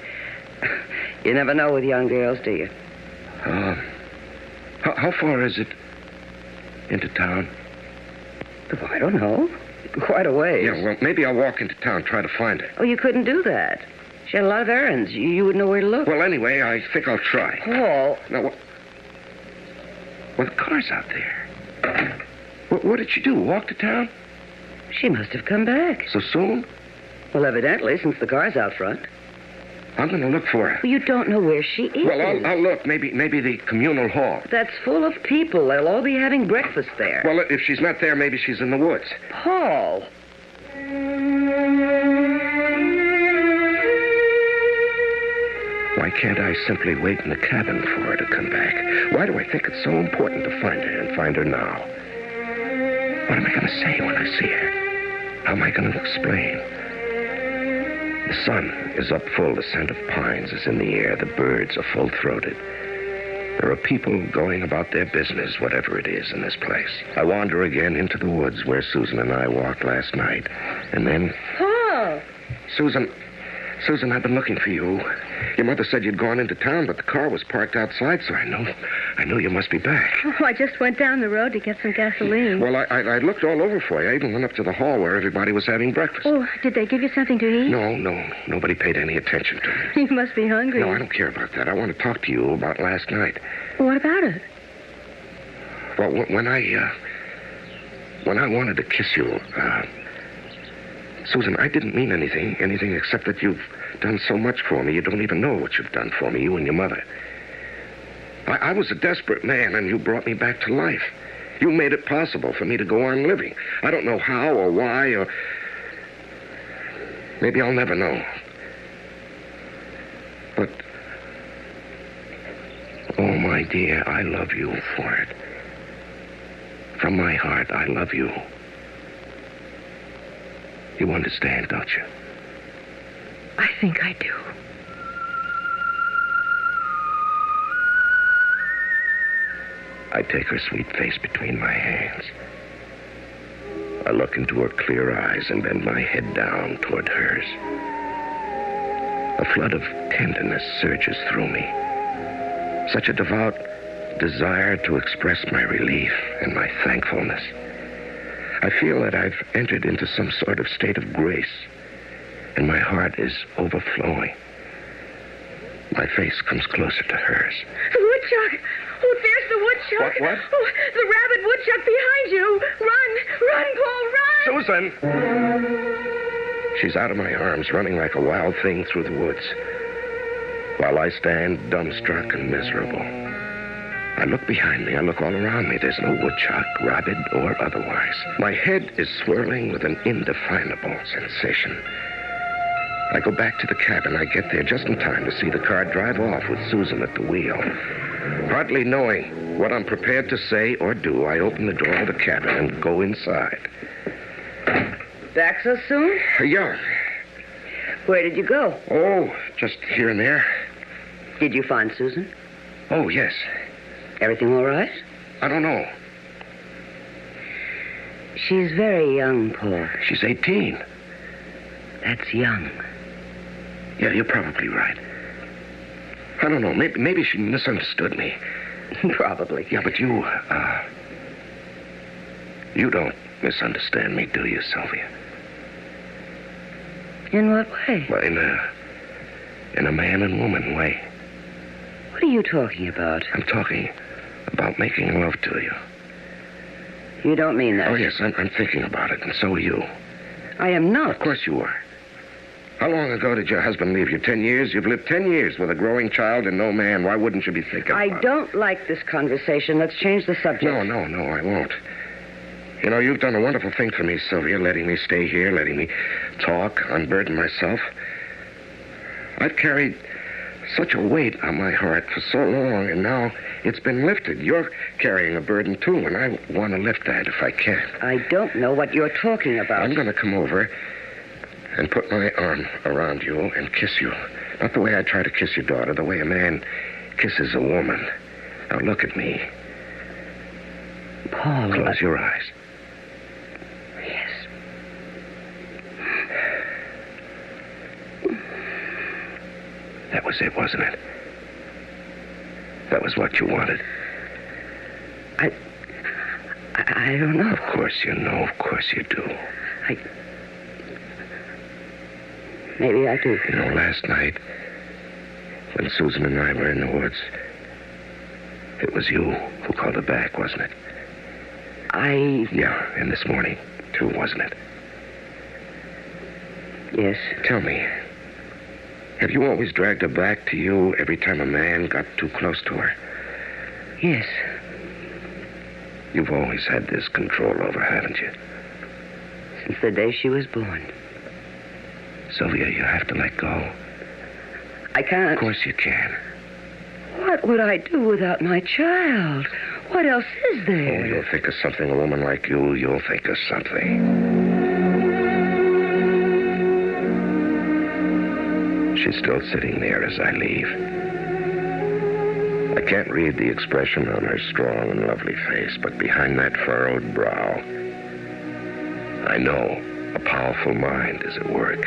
You never know with young girls, do you? How far is it into town? Oh, I don't know. Quite a ways. Yeah, well, maybe I'll walk into town, try to find her. Oh, you couldn't do that. She had a lot of errands. You wouldn't know where to look. Well, anyway, I think I'll try. Paul. Now, well, the car's out there. What did she do? Walk to town? She must have come back. So soon? Well, evidently, since the car's out front. I'm going to look for her. Well, you don't know where she is. Well, I'll look. Maybe the communal hall. That's full of people. They'll all be having breakfast there. Well, if she's not there, maybe she's in the woods. Paul. Why can't I simply wait in the cabin for her to come back? Why do I think it's so important to find her and find her now? What am I going to say when I see her? How am I going to explain? The sun is up full. The scent of pines is in the air. The birds are full-throated. There are people going about their business, whatever it is, in this place. I wander again into the woods where Susan and I walked last night. And then... Paul! Susan, I've been looking for you. Your mother said you'd gone into town, but the car was parked outside, so I I knew you must be back. Oh, I just went down the road to get some gasoline. Well, I looked all over for you. I even went up to the hall where everybody was having breakfast. Oh, did they give you something to eat? No. Nobody paid any attention to me. You must be hungry. No, I don't care about that. I want to talk to you about last night. What about it? Well, when I wanted to kiss you, Susan, I didn't mean anything except that you've done so much for me. You don't even know what you've done for me, you and your mother. I was a desperate man, and you brought me back to life. You made it possible for me to go on living. I don't know how or why, or maybe I'll never know. But, oh, my dear, I love you for it. From my heart, I love you. You understand, don't you? I think I do. I take her sweet face between my hands. I look into her clear eyes and bend my head down toward hers. A flood of tenderness surges through me. Such a devout desire to express my relief and my thankfulness. I feel that I've entered into some sort of state of grace, and my heart is overflowing. My face comes closer to hers. The woodchuck! Oh, there's the woodchuck! What? Oh, the rabid woodchuck behind you! Run, Paul, run! Susan! She's out of my arms, running like a wild thing through the woods, while I stand dumbstruck and miserable. I look behind me, I look all around me. There's no woodchuck, rabid or otherwise. My head is swirling with an indefinable sensation. I go back to the cabin. I get there just in time to see the car drive off with Susan at the wheel. Hardly knowing what I'm prepared to say or do, I open the door of the cabin and go inside. Back so soon? Yeah. Where did you go? Oh, just here and there. Did you find Susan? Oh, yes. Everything all right? I don't know. She's very young, Paul. She's 18. That's young. Yeah, you're probably right. I don't know. Maybe she misunderstood me. Probably. Yeah, but you don't misunderstand me, do you, Sophia? In what way? Well, in a man and woman way. What are you talking about? I'm talking about making love to you. You don't mean that? Oh, yes, I'm thinking about it, and so are you. I am not. Of course you are. How long ago did your husband leave you? 10 years? You've lived 10 years with a growing child and no man. Why wouldn't you be thinking about it? I don't like this conversation. Let's change the subject. No, I won't. You know, you've done a wonderful thing for me, Sylvia, letting me stay here, letting me talk, unburden myself. I've carried such a weight on my heart for so long, and now it's been lifted. You're carrying a burden, too, and I want to lift that if I can. I don't know what you're talking about. I'm going to come over and put my arm around you and kiss you. Not the way I try to kiss your daughter, the way a man kisses a woman. Now, look at me. Paul. Close your eyes. Yes. That was it, wasn't it? That was what you wanted. I don't know. Of course you know. Of course you do. Maybe I do. You know, last night, when Susan and I were in the woods, it was you who called her back, wasn't it? Yeah, and this morning, too, wasn't it? Yes. Tell me, have you always dragged her back to you every time a man got too close to her? Yes. You've always had this control over, haven't you? Since the day she was born. Sylvia, you have to let go. I can't. Of course you can. What would I do without my child? What else is there? Oh, you'll think of something, a woman like you'll think of something. She's still sitting there as I leave. I can't read the expression on her strong and lovely face, but behind that furrowed brow, I know a powerful mind is at work.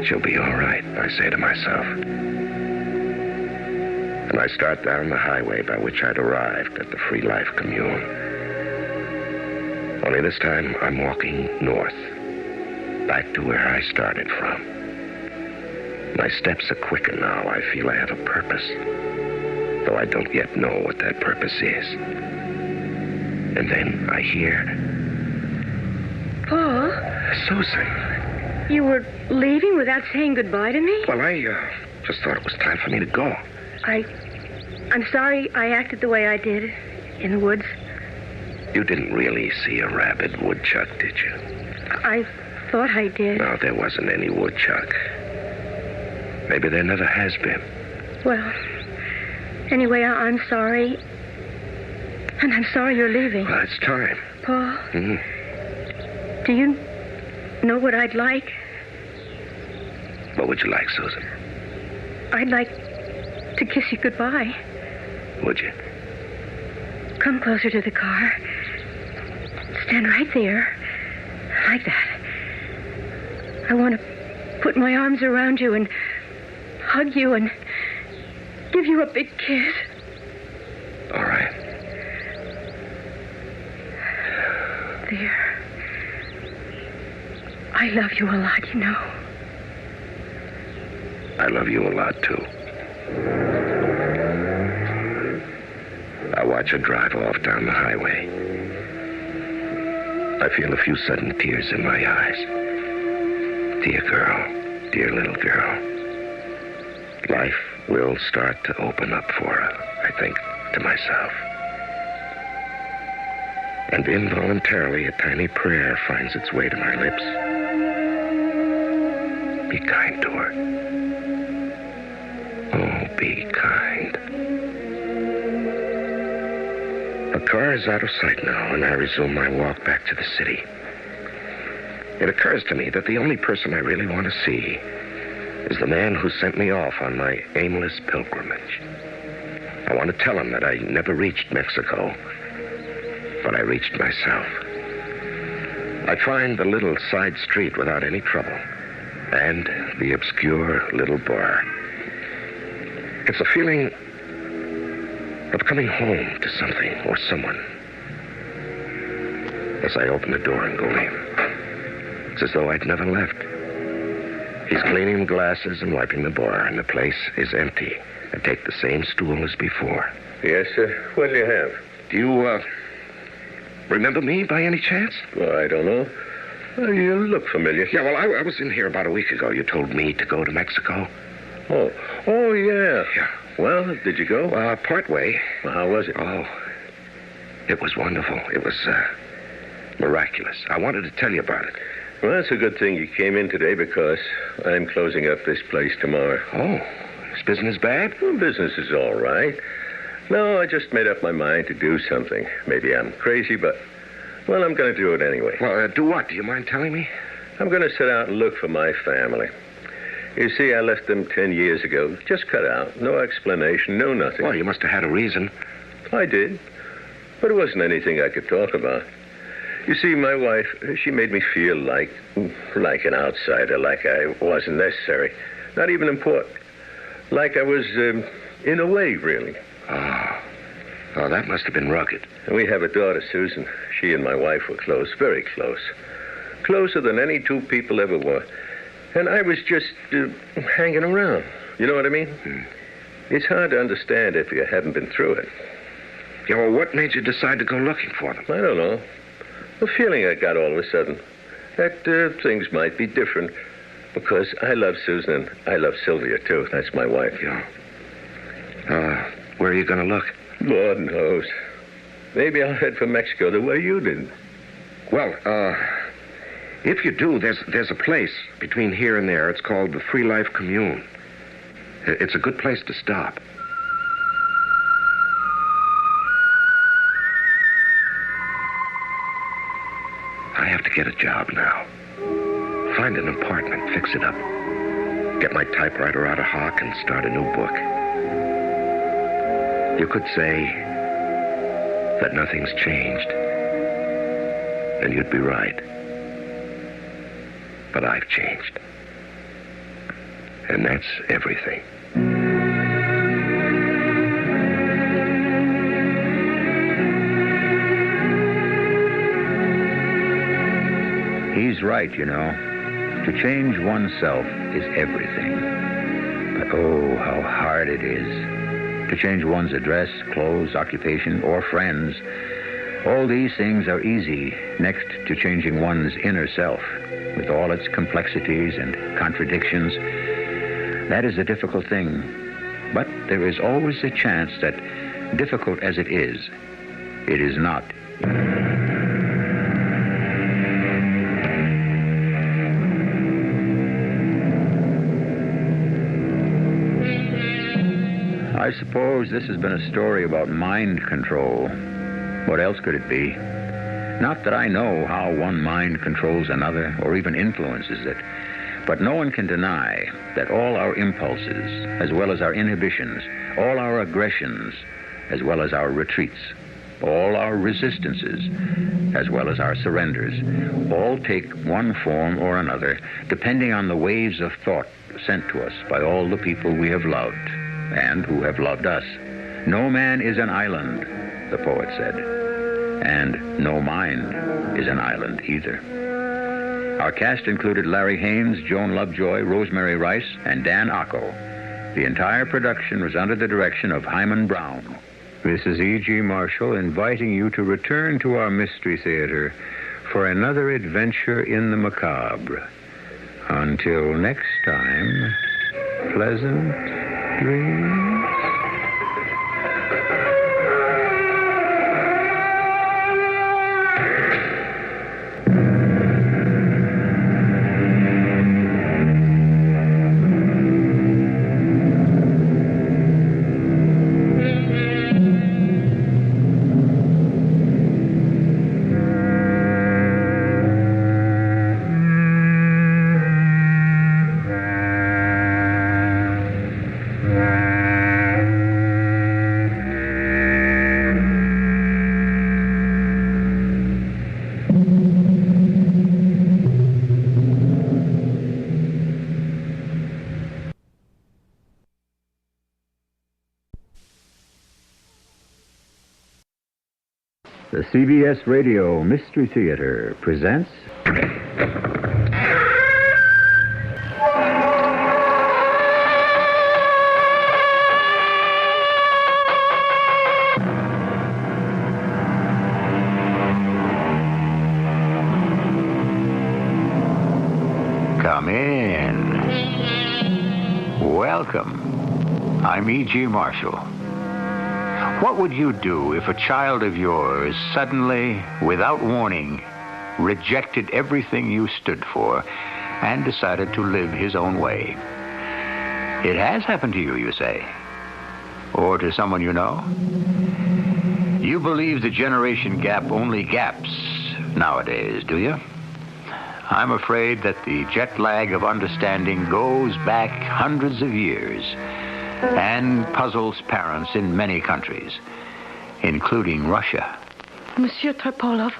She'll be all right, I say to myself. And I start down the highway by which I'd arrived at the Free Life Commune. Only this time, I'm walking north, back to where I started from. My steps are quicker now. I feel I have a purpose, though I don't yet know what that purpose is. And then I hear... Paul? Susan. You were leaving without saying goodbye to me? Well, I just thought it was time for me to go. I'm sorry I acted the way I did in the woods. You didn't really see a rabid woodchuck, did you? I thought I did. No, there wasn't any woodchuck. Maybe there never has been. Well, anyway, I'm sorry. And I'm sorry you're leaving. Well, it's time. Paul, Mm-hmm. do you know what I'd like? What would you like, Susan? I'd like to kiss you goodbye. Would you? Come closer to the car. Stand right there. Like that. I want to put my arms around you and hug you and give you a big kiss. All right. There. I love you a lot, you know. I love you a lot, too. I watch her drive off down the highway. I feel a few sudden tears in my eyes. Dear girl, dear little girl. Life will start to open up for her, I think to myself. And involuntarily, a tiny prayer finds its way to my lips. Be kind to her. Oh, be kind. The car is out of sight now, and I resume my walk back to the city. It occurs to me that the only person I really want to see is the man who sent me off on my aimless pilgrimage. I want to tell him that I never reached Mexico, but I reached myself. I find the little side street without any trouble, and the obscure little bar. It's a feeling of coming home to something or someone. As I open the door and go in, it's as though I'd never left. He's cleaning the glasses and wiping the bar, and the place is empty. I take the same stool as before. Yes, sir. What do you have? Do you, remember me by any chance? Well, I don't know. You look familiar. Yeah, well, I was in here about a week ago. You told me to go to Mexico. Oh, yeah. Yeah. Well, did you go? Part way. Well, how was it? Oh, it was wonderful. It was, miraculous. I wanted to tell you about it. Well, it's a good thing you came in today because I'm closing up this place tomorrow. Oh, is business bad? Well, business is all right. No, I just made up my mind to do something. Maybe I'm crazy, but, well, I'm going to do it anyway. Well, do what? Do you mind telling me? I'm going to set out and look for my family. You see, I left them 10 years ago. Just cut out. No explanation, no nothing. Well, you must have had a reason. I did. But it wasn't anything I could talk about. You see, my wife, she made me feel like an outsider, like I wasn't necessary. Not even important. Like I was, in a way, really. Oh, that must have been rugged. And we have a daughter, Susan. She and my wife were close, very close. Closer than any two people ever were. And I was just hanging around. You know what I mean? It's hard to understand if you haven't been through it. Yeah, well, what made you decide to go looking for them? I don't know. The feeling I got all of a sudden. That things might be different. Because I love Susan and I love Sylvia, too. That's my wife. Yeah. Where are you going to look? Lord knows. Maybe I'll head for Mexico the way you did. Well, if you do, there's a place between here and there. It's called the Free Life Commune. It's a good place to stop. I have to get a job now. Find an apartment, fix it up. Get my typewriter out of hock and start a new book. You could say that nothing's changed. And you'd be right. But I've changed. And that's everything. right, you know. To change oneself is everything. But oh, how hard it is. To change one's address, clothes, occupation, or friends. All these things are easy next to changing one's inner self, with all its complexities and contradictions. That is a difficult thing. But there is always a chance that, difficult as it is not. I suppose this has been a story about mind control. What else could it be? Not that I know how one mind controls another or even influences it, but no one can deny that all our impulses, as well as our inhibitions, all our aggressions, as well as our retreats, all our resistances, as well as our surrenders, all take one form or another, depending on the waves of thought sent to us by all the people we have loved and who have loved us. No man is an island, the poet said, and no mind is an island either. Our cast included Larry Haynes, Joan Lovejoy, Rosemary Rice, and Dan Ocko. The entire production was under the direction of Hyman Brown. This is E.G. Marshall inviting you to return to our Mystery Theater for another adventure in the macabre. Until next time, pleasant dreams. The CBS Radio Mystery Theater presents... Come in. Welcome. I'm E.G. Marshall. What would you do if a child of yours suddenly, without warning, rejected everything you stood for and decided to live his own way? It has happened to you, you say? Or to someone you know? You believe the generation gap only gaps nowadays, do you? I'm afraid that the jet lag of understanding goes back hundreds of years and puzzles parents in many countries, including Russia. Monsieur Topolov,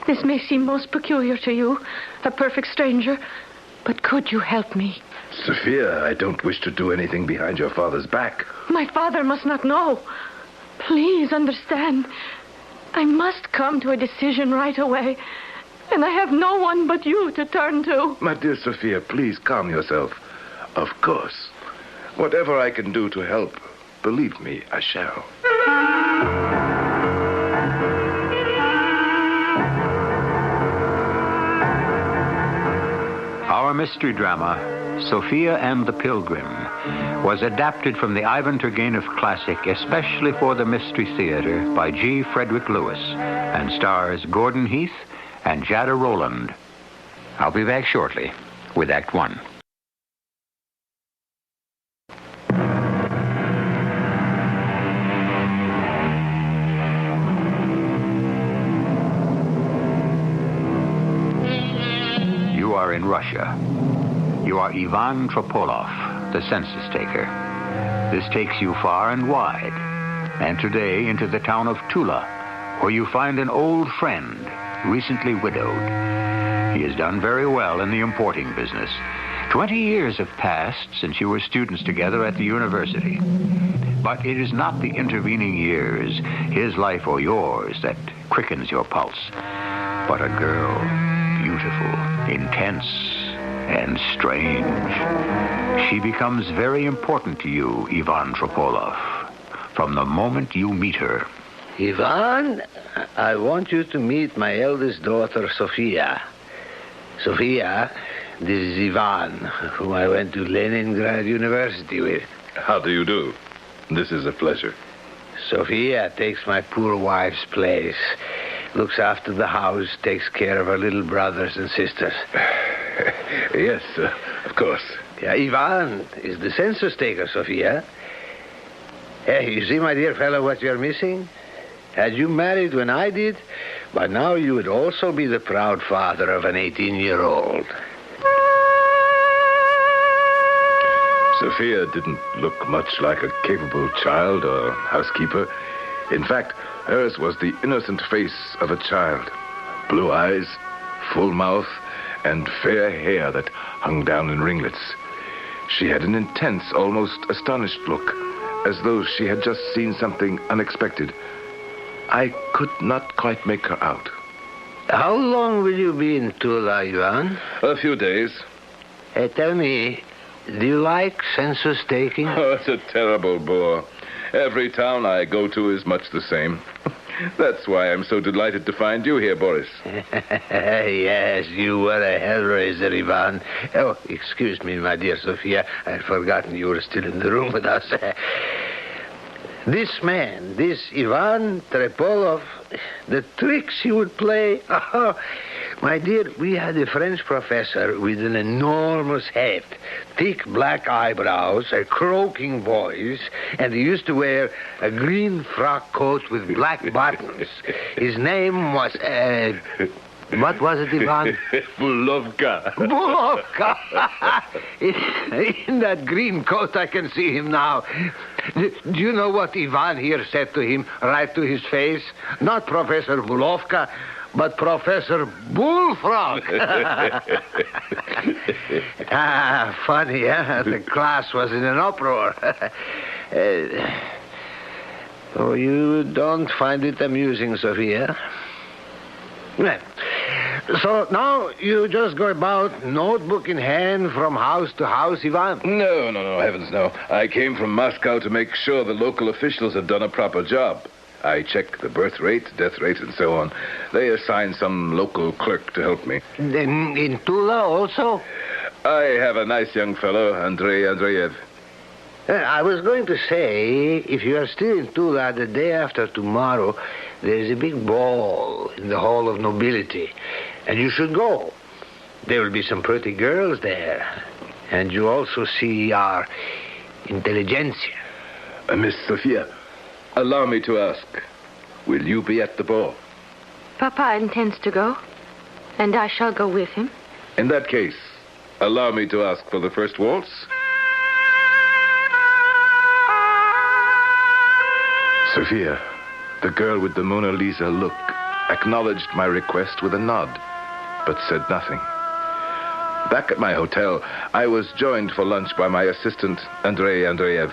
this may seem most peculiar to you, a perfect stranger, but could you help me? Sophia, I don't wish to do anything behind your father's back. My father must not know. Please understand. I must come to a decision right away, and I have no one but you to turn to. My dear Sophia, please calm yourself. Of course. Whatever I can do to help, believe me, I shall. Our mystery drama, Sophia and the Pilgrim, was adapted from the Ivan Turgenev classic, especially for the Mystery Theater, by G. Frederick Lewis, and stars Gordon Heath and Jada Rowland. I'll be back shortly with Act One. You are in Russia. You are Ivan Tropolov, the census taker. This takes you far and wide, and today into the town of Tula, where you find an old friend, recently widowed. He has done very well in the importing business. 20 years have passed since you were students together at the university. But it is not the intervening years, his life or yours, that quickens your pulse, but a girl, beautiful, intense and strange. She becomes very important to you, Ivan Tropolov, from the moment you meet her. Ivan, I want you to meet my eldest daughter, Sophia. Sophia, this is Ivan, whom I went to Leningrad University with. How do you do? This is a pleasure. Sophia takes my poor wife's place, looks after the house, takes care of her little brothers and sisters. Yes, of course. Yeah, Ivan is the census taker, Sophia. Hey, you see, my dear fellow, what you're missing? Had you married when I did, by now you would also be the proud father of an 18-year-old. Sophia didn't look much like a capable child or housekeeper. In fact, hers was the innocent face of a child. Blue eyes, full mouth, and fair hair that hung down in ringlets. She had an intense, almost astonished look, as though she had just seen something unexpected. I could not quite make her out. How long will you be in Tula, Ivan? A few days. Hey, tell me, do you like census taking? Oh, it's a terrible bore. Every town I go to is much the same. That's why I'm so delighted to find you here, Boris. Yes, you were a hellraiser, Ivan. Oh, excuse me, my dear Sophia. I'd forgotten you were still in the room with us. This man, this Ivan Trepolov, the tricks he would play. Oh, my dear, we had a French professor with an enormous head, thick black eyebrows, a croaking voice, and he used to wear a green frock coat with black buttons. His name was, what was it, Ivan? Bulovka. Bulovka! In that green coat, I can see him now. Do you know what Ivan here said to him, right to his face? Not Professor Bulovka, but Professor Bullfrog. Funny, huh? The class was in an uproar. Oh, you don't find it amusing, Sophia? Well, so now you just go about, notebook in hand, from house to house, Ivan? No, heavens no. I came from Moscow to make sure the local officials had done a proper job. I check the birth rate, death rate, and so on. They assign some local clerk to help me. In Tula also? I have a nice young fellow, Andrei Andreev. I was going to say, if you are still in Tula the day after tomorrow, there's a big ball in the Hall of Nobility, and you should go. There will be some pretty girls there, and you also see our intelligentsia. Miss Sophia, allow me to ask, will you be at the ball? Papa intends to go, and I shall go with him. In that case, allow me to ask for the first waltz. Sophia, the girl with the Mona Lisa look, acknowledged my request with a nod, but said nothing. Back at my hotel, I was joined for lunch by my assistant, Andrei Andreev.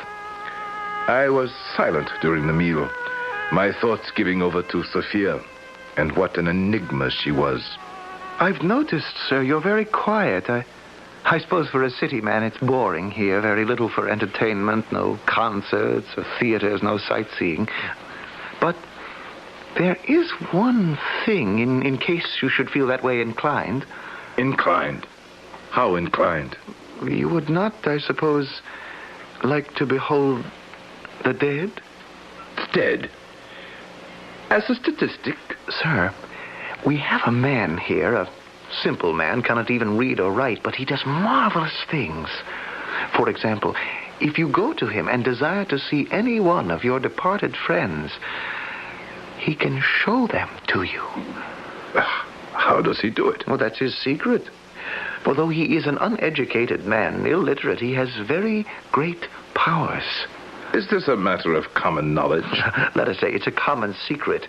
I was silent during the meal, my thoughts giving over to Sophia, and what an enigma she was. I've noticed, sir, you're very quiet. I suppose for a city man it's boring here, very little for entertainment, no concerts or theaters, no sightseeing. But there is one thing, in case you should feel that way inclined. Inclined? How inclined? You would not, I suppose, like to behold the dead? Dead? As a statistic? Sir, we have a man here, a simple man, cannot even read or write, but he does marvelous things. For example, if you go to him and desire to see any one of your departed friends, he can show them to you. How does he do it? Well, that's his secret. Although he is an uneducated man, illiterate, he has very great powers. Is this a matter of common knowledge? Let us say it's a common secret.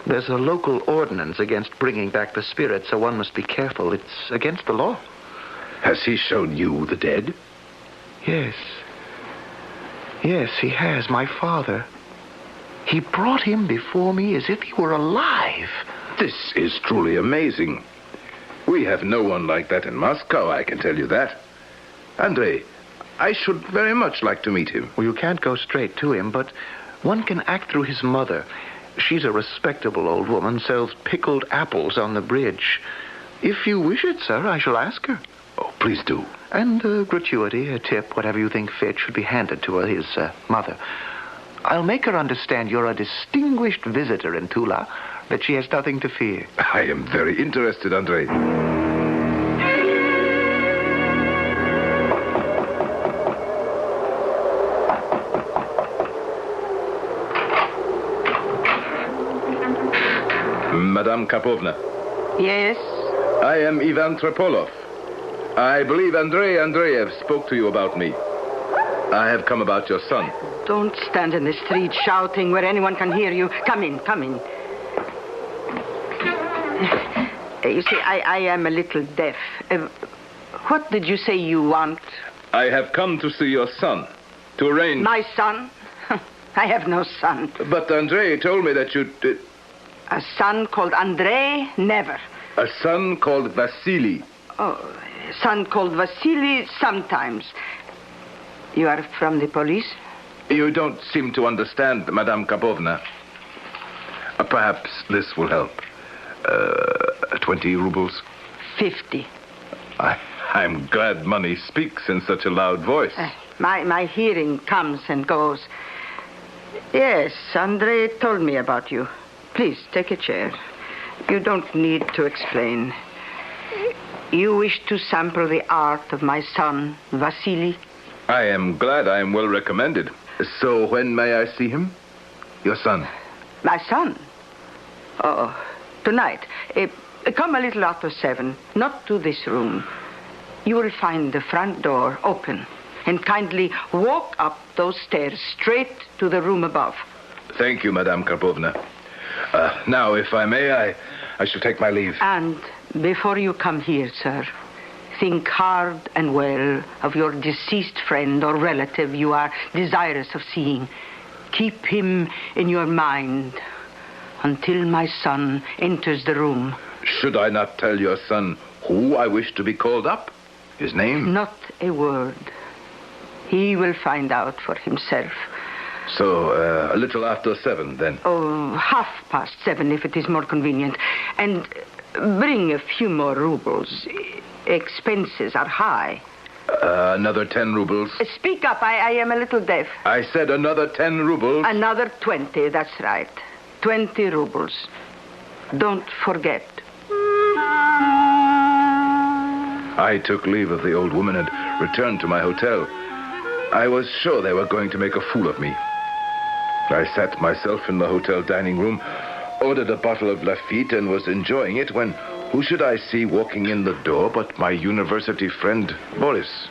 There's a local ordinance against bringing back the spirit, so one must be careful. It's against the law. Has he shown you the dead? Yes. Yes, he has, my father. He brought him before me as if he were alive. This is truly amazing. We have no one like that in Moscow, I can tell you that. Andrei, I should very much like to meet him. Well, you can't go straight to him, but one can act through his mother. She's a respectable old woman, sells pickled apples on the bridge. If you wish it, sir, I shall ask her. Oh, please do. And a gratuity, a tip, whatever you think fit, should be handed to her, his mother. I'll make her understand you're a distinguished visitor in Tula, that she has nothing to fear. I am very interested, Andrei. Madame Karpovna. Yes? I am Ivan Trepolov. I believe Andrei Andreev spoke to you about me. I have come about your son. Don't stand in the street shouting where anyone can hear you. Come in, come in. You see, I am a little deaf. What did you say you want? I have come to see your son, to arrange... My son? I have no son. But Andrei told me that you... A son called Andrei? Never. A son called Vasily? Oh, a son called Vasily sometimes. You are from the police? You don't seem to understand, Madame Karpovna. Perhaps this will help. 20 rubles? 50. I'm glad money speaks in such a loud voice. My hearing comes and goes. Yes, Andrei told me about you. Please, take a chair. You don't need to explain. You wish to sample the art of my son, Vasily? I am glad I am well recommended. So when may I see him? Your son. My son? Oh, tonight. Come a little after 7. Not to this room. You will find the front door open. And kindly walk up those stairs straight to the room above. Thank you, Madame Karpovna. Now, if I may, I shall take my leave. And before you come here, sir, think hard and well of your deceased friend or relative you are desirous of seeing. Keep him in your mind until my son enters the room. Should I not tell your son who I wish to be called up? His name? Not a word. He will find out for himself. So, a little after 7, then? Oh, 7:30, if it is more convenient. And bring a few more rubles. Expenses are high. Another 10 rubles. Speak up, I am a little deaf. I said another 10 rubles. Another 20, that's right. 20 rubles. Don't forget. I took leave of the old woman and returned to my hotel. I was sure they were going to make a fool of me. I sat myself in the hotel dining room, ordered a bottle of Lafitte, and was enjoying it when who should I see walking in the door but my university friend, Boris.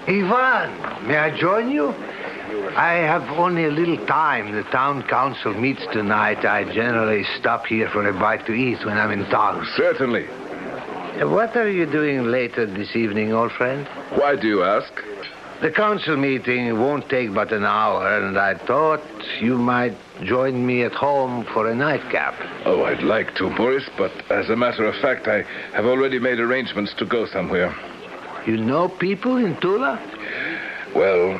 Ivan, may I join you? I have only a little time. The town council meets tonight. I generally stop here for a bite to eat when I'm in town. Certainly. What are you doing later this evening, old friend? Why do you ask? The council meeting won't take but an hour, and I thought you might join me at home for a nightcap. Oh, I'd like to, Boris, but as a matter of fact, I have already made arrangements to go somewhere. You know people in Tula? Well,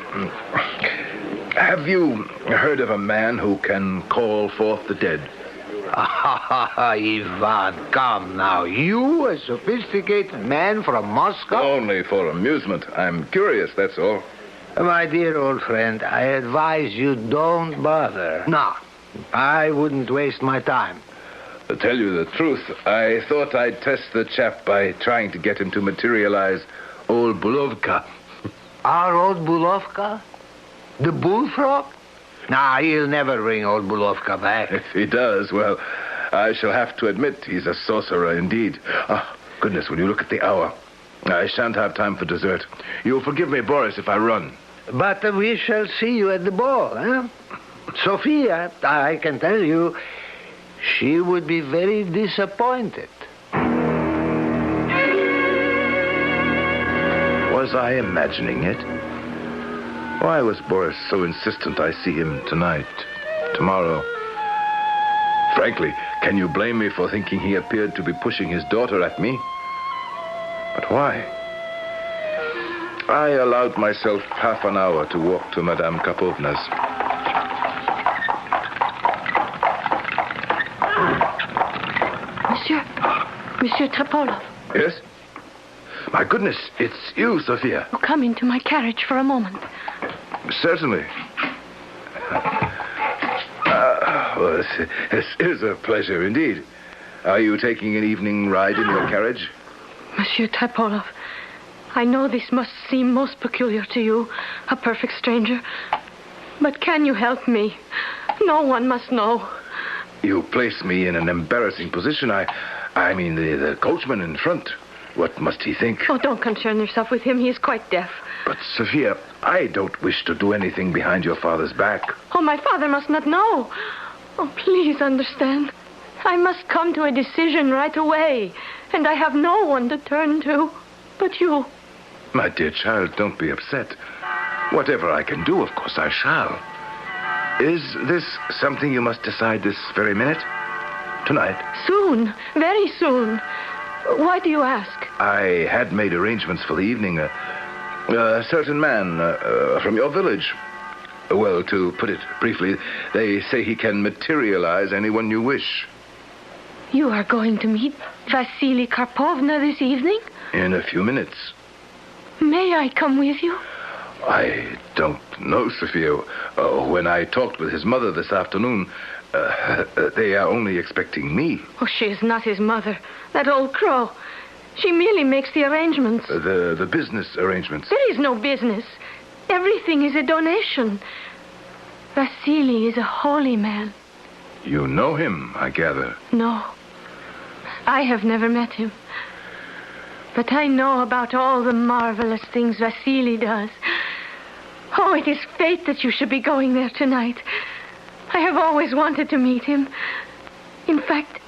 have you heard of a man who can call forth the dead? Ivan, come now. You, a sophisticated man from Moscow? Only for amusement. I'm curious, that's all. My dear old friend, I advise you don't bother. No, I wouldn't waste my time. To tell you the truth, I thought I'd test the chap by trying to get him to materialize old Bulovka. Our old Bulovka? The bullfrog? Nah, he'll never bring old Bulovka back. If he does, well, I shall have to admit he's a sorcerer indeed. Oh, goodness, will you look at the hour? I shan't have time for dessert. You'll forgive me, Boris, if I run. But we shall see you at the ball, huh? Sophia, I can tell you, she would be very disappointed. Was I imagining it? Why was Boris so insistent I see him tonight, tomorrow? Frankly, can you blame me for thinking he appeared to be pushing his daughter at me? But why? I allowed myself half an hour to walk to Madame Karpovna's. Monsieur Topolov. Yes? My goodness, it's you, Sophia. Oh, come into my carriage for a moment. Certainly. Well, this is a pleasure indeed. Are you taking an evening ride in your carriage? Monsieur Topolov, I know this must seem most peculiar to you, a perfect stranger. But can you help me? No one must know. You place me in an embarrassing position. I mean, the coachman in front. What must he think? Oh, don't concern yourself with him. He is quite deaf. But, Sophia, I don't wish to do anything behind your father's back. Oh, my father must not know. Oh, please understand. I must come to a decision right away. And I have no one to turn to but you. My dear child, don't be upset. Whatever I can do, of course, I shall. Is this something you must decide this very minute? Tonight? Soon. Very soon. Why do you ask? I had made arrangements for the evening. A certain man from your village. Well, to put it briefly, they say he can materialize anyone you wish. You are going to meet Vasily Karpovna this evening? In a few minutes. May I come with you? I don't know, Sophia. When I talked with his mother this afternoon, they are only expecting me. Oh, she is not his mother. That old crow. She merely makes the arrangements. The business arrangements. There is no business. Everything is a donation. Vasily is a holy man. You know him, I gather. No. I have never met him. But I know about all the marvelous things Vasily does. Oh, it is fate that you should be going there tonight. I have always wanted to meet him. In fact...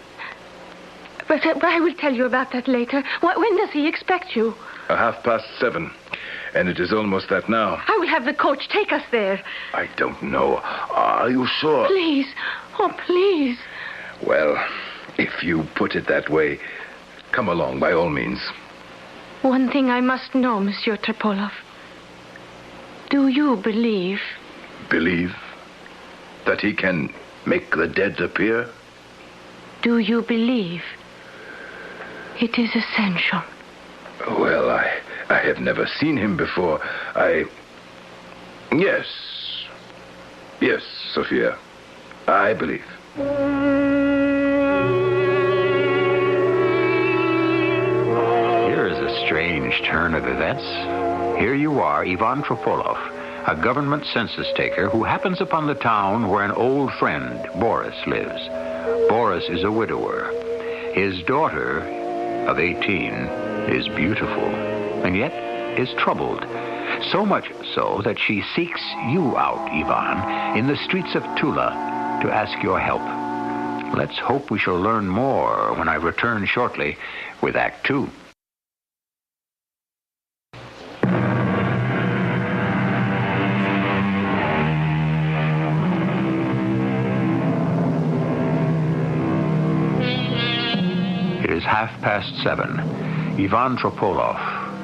But I will tell you about that later. When does he expect you? 7:30. And it is almost that now. I will have the coach take us there. I don't know. Are you sure? Please. Oh, please. Well, if you put it that way, come along by all means. One thing I must know, Monsieur Topolov. Do you believe? Believe? That he can make the dead appear? Do you believe? It is essential. Well, I have never seen him before. Yes, Sophia. I believe. Here is a strange turn of events. Here you are, Ivan Tropolov, a government census taker who happens upon the town where an old friend, Boris, lives. Boris is a widower. His daughter, of 18, is beautiful, and yet is troubled. So much so that she seeks you out, Ivan, in the streets of Tula to ask your help. Let's hope we shall learn more when I return shortly with Act 2. It is 7:30. Ivan Tropolov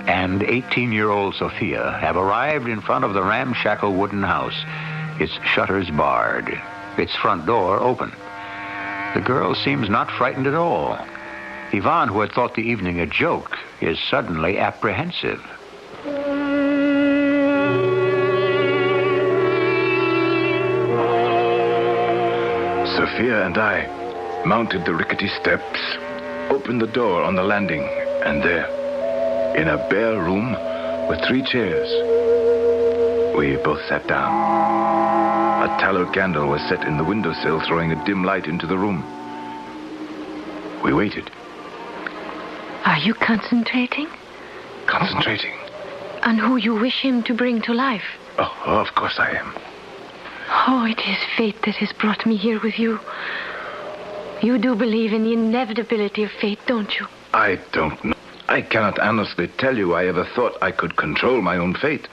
and 18-year-old Sophia have arrived in front of the ramshackle wooden house, its shutters barred, its front door open. The girl seems not frightened at all. Ivan, who had thought the evening a joke, is suddenly apprehensive. Sophia and I mounted the rickety steps, opened the door on the landing, and there, in a bare room with 3 chairs, we both sat down. A tallow candle was set in the windowsill, throwing a dim light into the room. We waited. Are you concentrating? Concentrating? On who you wish him to bring to life? Oh, of course I am. Oh, it is fate that has brought me here with you. You do believe in the inevitability of fate, don't you? I don't know. I cannot honestly tell you I ever thought I could control my own fate.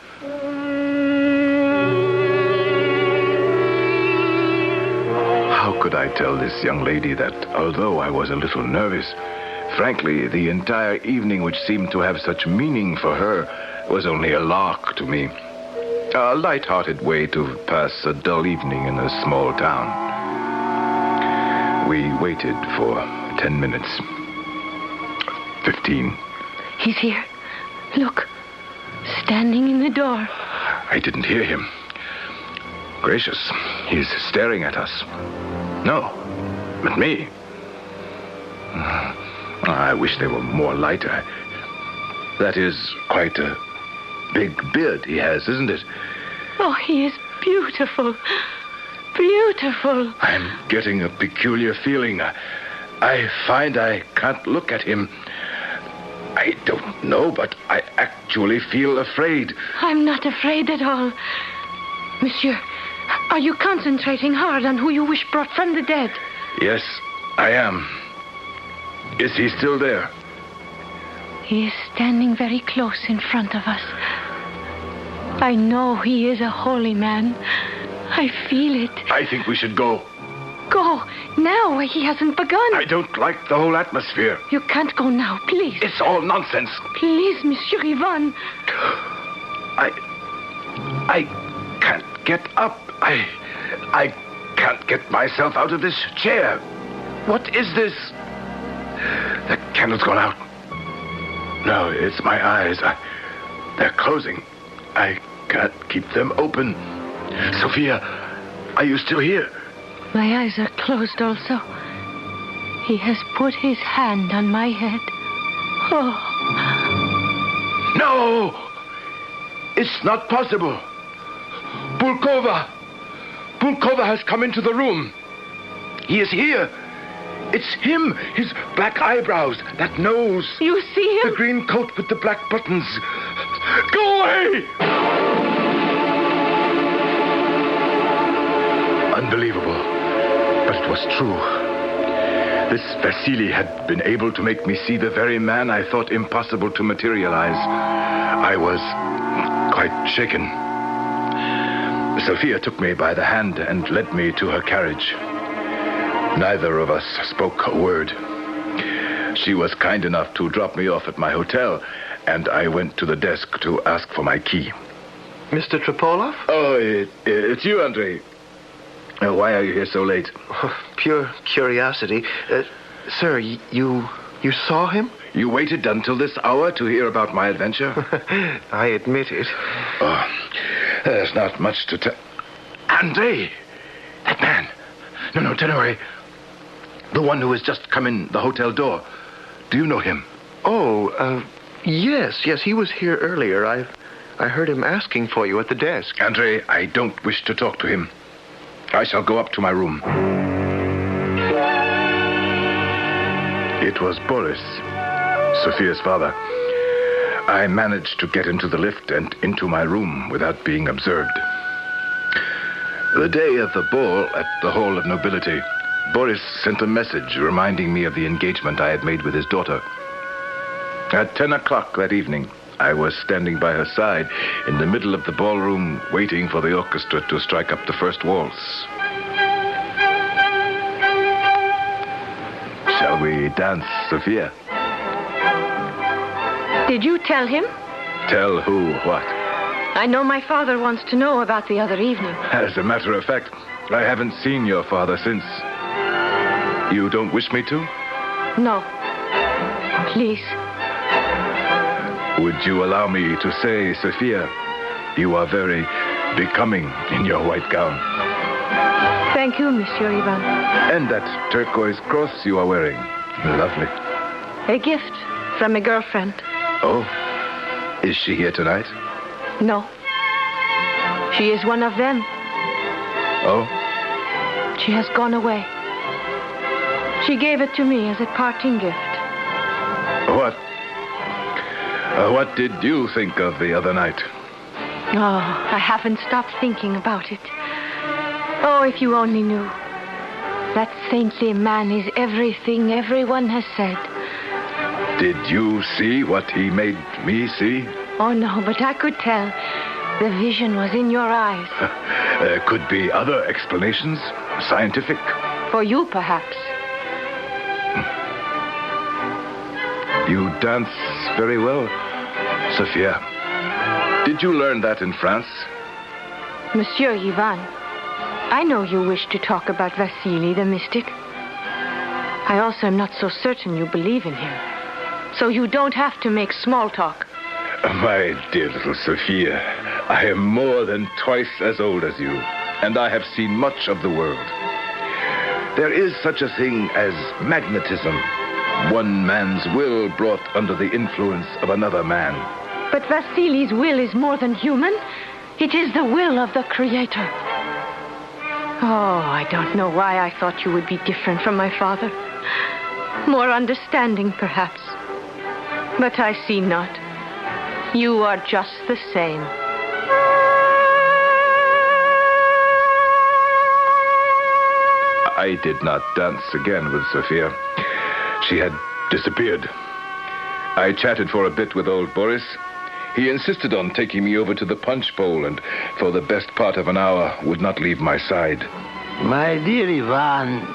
How could I tell this young lady that, although I was a little nervous, Frankly, the entire evening, which seemed to have such meaning for her, was only a lark to me. A light-hearted way to pass a dull evening in a small town. We waited for 10 minutes. 15. He's here. Look. Standing in the door. I didn't hear him. Gracious, he's staring at us. No, at me. I wish there were more light. That is quite a big beard he has, isn't it? Oh, he is beautiful. Beautiful. I'm getting a peculiar feeling. I find I can't look at him. I don't know, but I actually feel afraid. I'm not afraid at all. Monsieur, are you concentrating hard on who you wish brought from the dead? Yes, I am. Is he still there? He is standing very close in front of us. I know he is a holy man. I feel it. I think we should go. Go. Now, he hasn't begun. I don't like the whole atmosphere. You can't go now, please. It's all nonsense. Please, Monsieur Ivan. I can't get up. I can't get myself out of this chair. What is this? The candle's gone out. No, it's my eyes. They're closing. I can't keep them open. Sophia, are you still here? My eyes are closed also. He has put his hand on my head. Oh. No! It's not possible. Bulkova has come into the room. He is here. It's him. His black eyebrows, that nose. You see him? The green coat with the black buttons. Go away! Unbelievable. But it was true. This Vasily had been able to make me see the very man I thought impossible to materialize. I was quite shaken. Sophia took me by the hand and led me to her carriage. Neither of us spoke a word. She was kind enough to drop me off at my hotel, and I went to the desk to ask for my key. Mr. Tropolov? Oh, it's you, Andrei. Why are you here so late? Pure curiosity. Sir, you saw him? You waited until this hour to hear about my adventure? I admit it. Oh, there's not much to tell. Andrei! That man! No, Tenore. The one who has just come in the hotel door. Do you know him? Oh, yes, he was here earlier. I heard him asking for you at the desk. Andrei, I don't wish to talk to him. I shall go up to my room. It was Boris, Sophia's father. I managed to get into the lift and into my room without being observed. The day of the ball at the Hall of Nobility, Boris sent a message reminding me of the engagement I had made with his daughter. At 10 o'clock that evening, I was standing by her side in the middle of the ballroom, waiting for the orchestra to strike up the first waltz. Shall we dance, Sophia? Did you tell him? Tell who what? I know my father wants to know about the other evening. As a matter of fact, I haven't seen your father since. You don't wish me to? No. Please. Would you allow me to say, Sophia, you are very becoming in your white gown. Thank you, Monsieur Ivan. And that turquoise cross you are wearing. Lovely. A gift from a girlfriend. Oh, is she here tonight? No. She is one of them. Oh? She has gone away. She gave it to me as a parting gift. What did you think of the other night? Oh, I haven't stopped thinking about it. Oh, if you only knew. That saintly man is everything everyone has said. Did you see what he made me see? Oh, no, but I could tell. The vision was in your eyes. There could be other explanations, scientific. For you, perhaps. You dance very well, Sophia. Did you learn that in France? Monsieur Ivan, I know you wish to talk about Vasily the mystic. I also am not so certain you believe in him. So you don't have to make small talk. My dear little Sophia, I am more than twice as old as you, and I have seen much of the world. There is such a thing as magnetism. One man's will brought under the influence of another man. But Vasily's will is more than human. It is the will of the Creator. Oh, I don't know why I thought you would be different from my father. More understanding, perhaps. But I see not. You are just the same. I did not dance again with Sophia. She had disappeared. I chatted for a bit with old Boris. He insisted on taking me over to the punch bowl, and for the best part of an hour would not leave my side. My dear Ivan,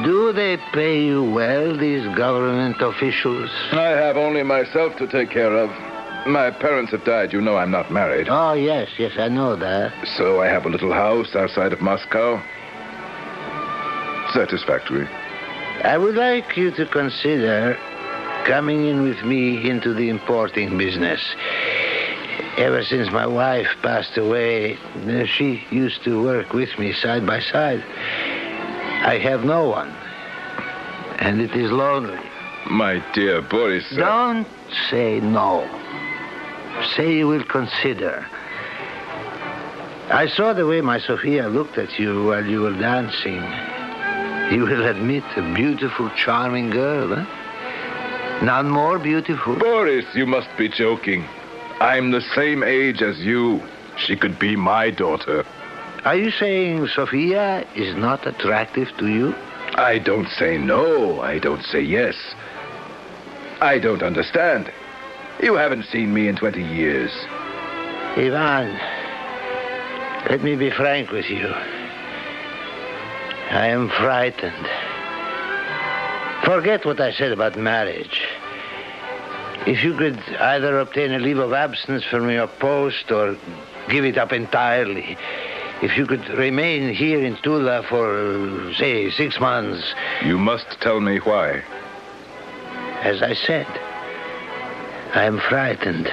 do they pay you well, these government officials? I have only myself to take care of. My parents have died. You know I'm not married. Oh, yes, I know that. So I have a little house outside of Moscow. Satisfactory. I would like you to consider coming in with me into the importing business. Ever since my wife passed away, she used to work with me side by side. I have no one, and it is lonely. My dear Boris... Don't say no. Say you will consider. I saw the way my Sophia looked at you while you were dancing. You will admit a beautiful, charming girl, huh? None more beautiful. Boris, you must be joking. I'm the same age as you. She could be my daughter. Are you saying Sophia is not attractive to you? I don't say no. I don't say yes. I don't understand. You haven't seen me in 20 years. Ivan, let me be frank with you. I am frightened. Forget what I said about marriage. If you could either obtain a leave of absence from your post or give it up entirely, if you could remain here in Tula for, say, 6 months... You must tell me why. As I said, I am frightened.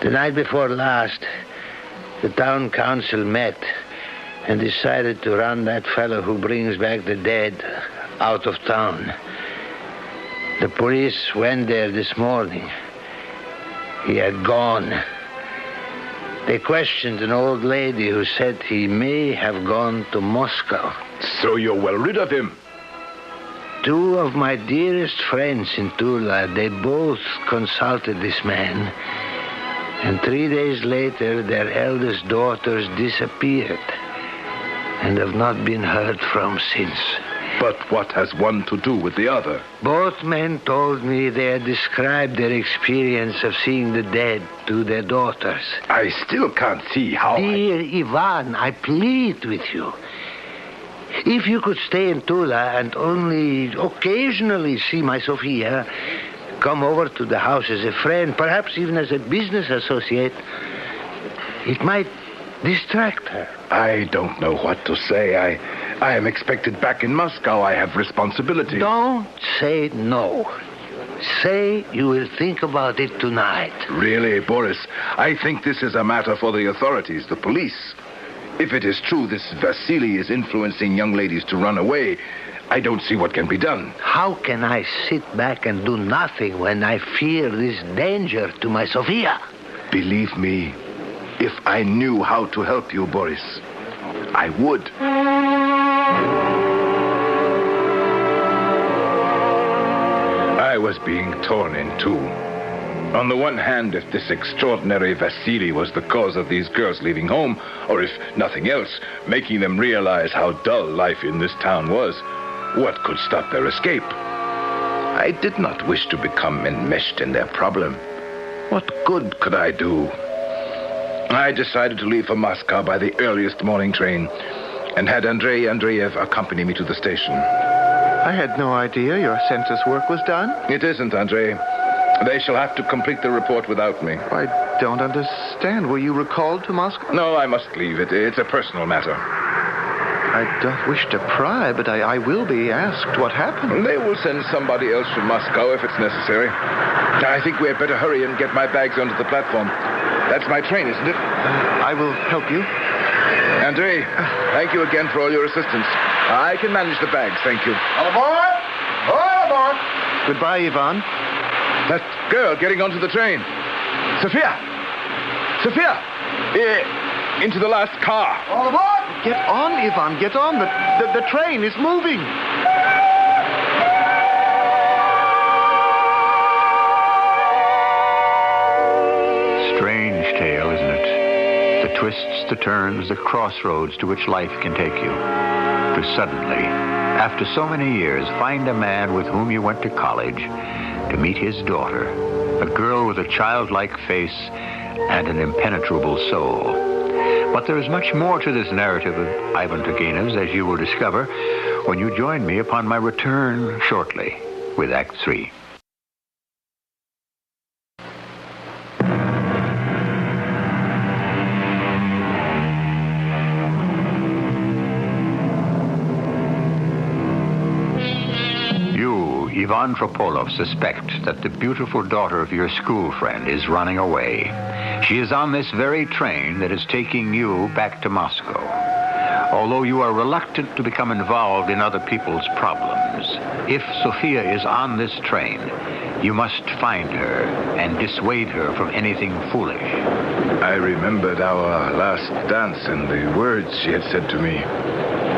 The night before last, the town council met and decided to run that fellow who brings back the dead out of town. The police went there this morning. He had gone. They questioned an old lady who said he may have gone to Moscow. So you're well rid of him? 2 of my dearest friends in Tula, they both consulted this man. And 3 days later, their eldest daughters disappeared and have not been heard from since. But what has one to do with the other? Both men told me they had described their experience of seeing the dead to their daughters. I still can't see how... Dear Ivan, I plead with you. If you could stay in Tula and only occasionally see my Sophia, come over to the house as a friend, perhaps even as a business associate, it might distract her. I don't know what to say. I am expected back in Moscow. I have responsibility. Don't say no. Say you will think about it tonight. Really, Boris, I think this is a matter for the authorities, the police. If it is true this Vasily is influencing young ladies to run away, I don't see what can be done. How can I sit back and do nothing when I fear this danger to my Sophia? Believe me, if I knew how to help you, Boris, I would. I was being torn in two. On the one hand, if this extraordinary Vasily was the cause of these girls leaving home, or if nothing else, making them realize how dull life in this town was, what could stop their escape? I did not wish to become enmeshed in their problem. What good could I do? I decided to leave for Moscow by the earliest morning train and had Andrei Andreev accompany me to the station. I had no idea your census work was done. It isn't, Andre. They shall have to complete the report without me. I don't understand. Were you recalled to Moscow? No, I must leave. It's a personal matter. I don't wish to pry, but I will be asked what happened. They will send somebody else from Moscow if it's necessary. I think we had better hurry and get my bags onto the platform. That's my train, isn't it? I will help you. Andre, thank you again for all your assistance. I can manage the bags, thank you. All aboard! All aboard! Goodbye, Ivan. That girl getting onto the train. Sophia! Sophia! Into the last car. All aboard! Get on, Ivan, get on. The train is moving. Strange tale, isn't it? The twists, the turns, the crossroads to which life can take you. To suddenly, after so many years, find a man with whom you went to college, to meet his daughter, a girl with a childlike face and an impenetrable soul. But there is much more to this narrative of Ivan Turgenev's, as you will discover when you join me upon my return shortly with Act 3. Ivan Tropolov suspect that the beautiful daughter of your school friend is running away. She is on this very train that is taking you back to Moscow. Although you are reluctant to become involved in other people's problems, if Sophia is on this train, you must find her and dissuade her from anything foolish. I remembered our last dance and the words she had said to me.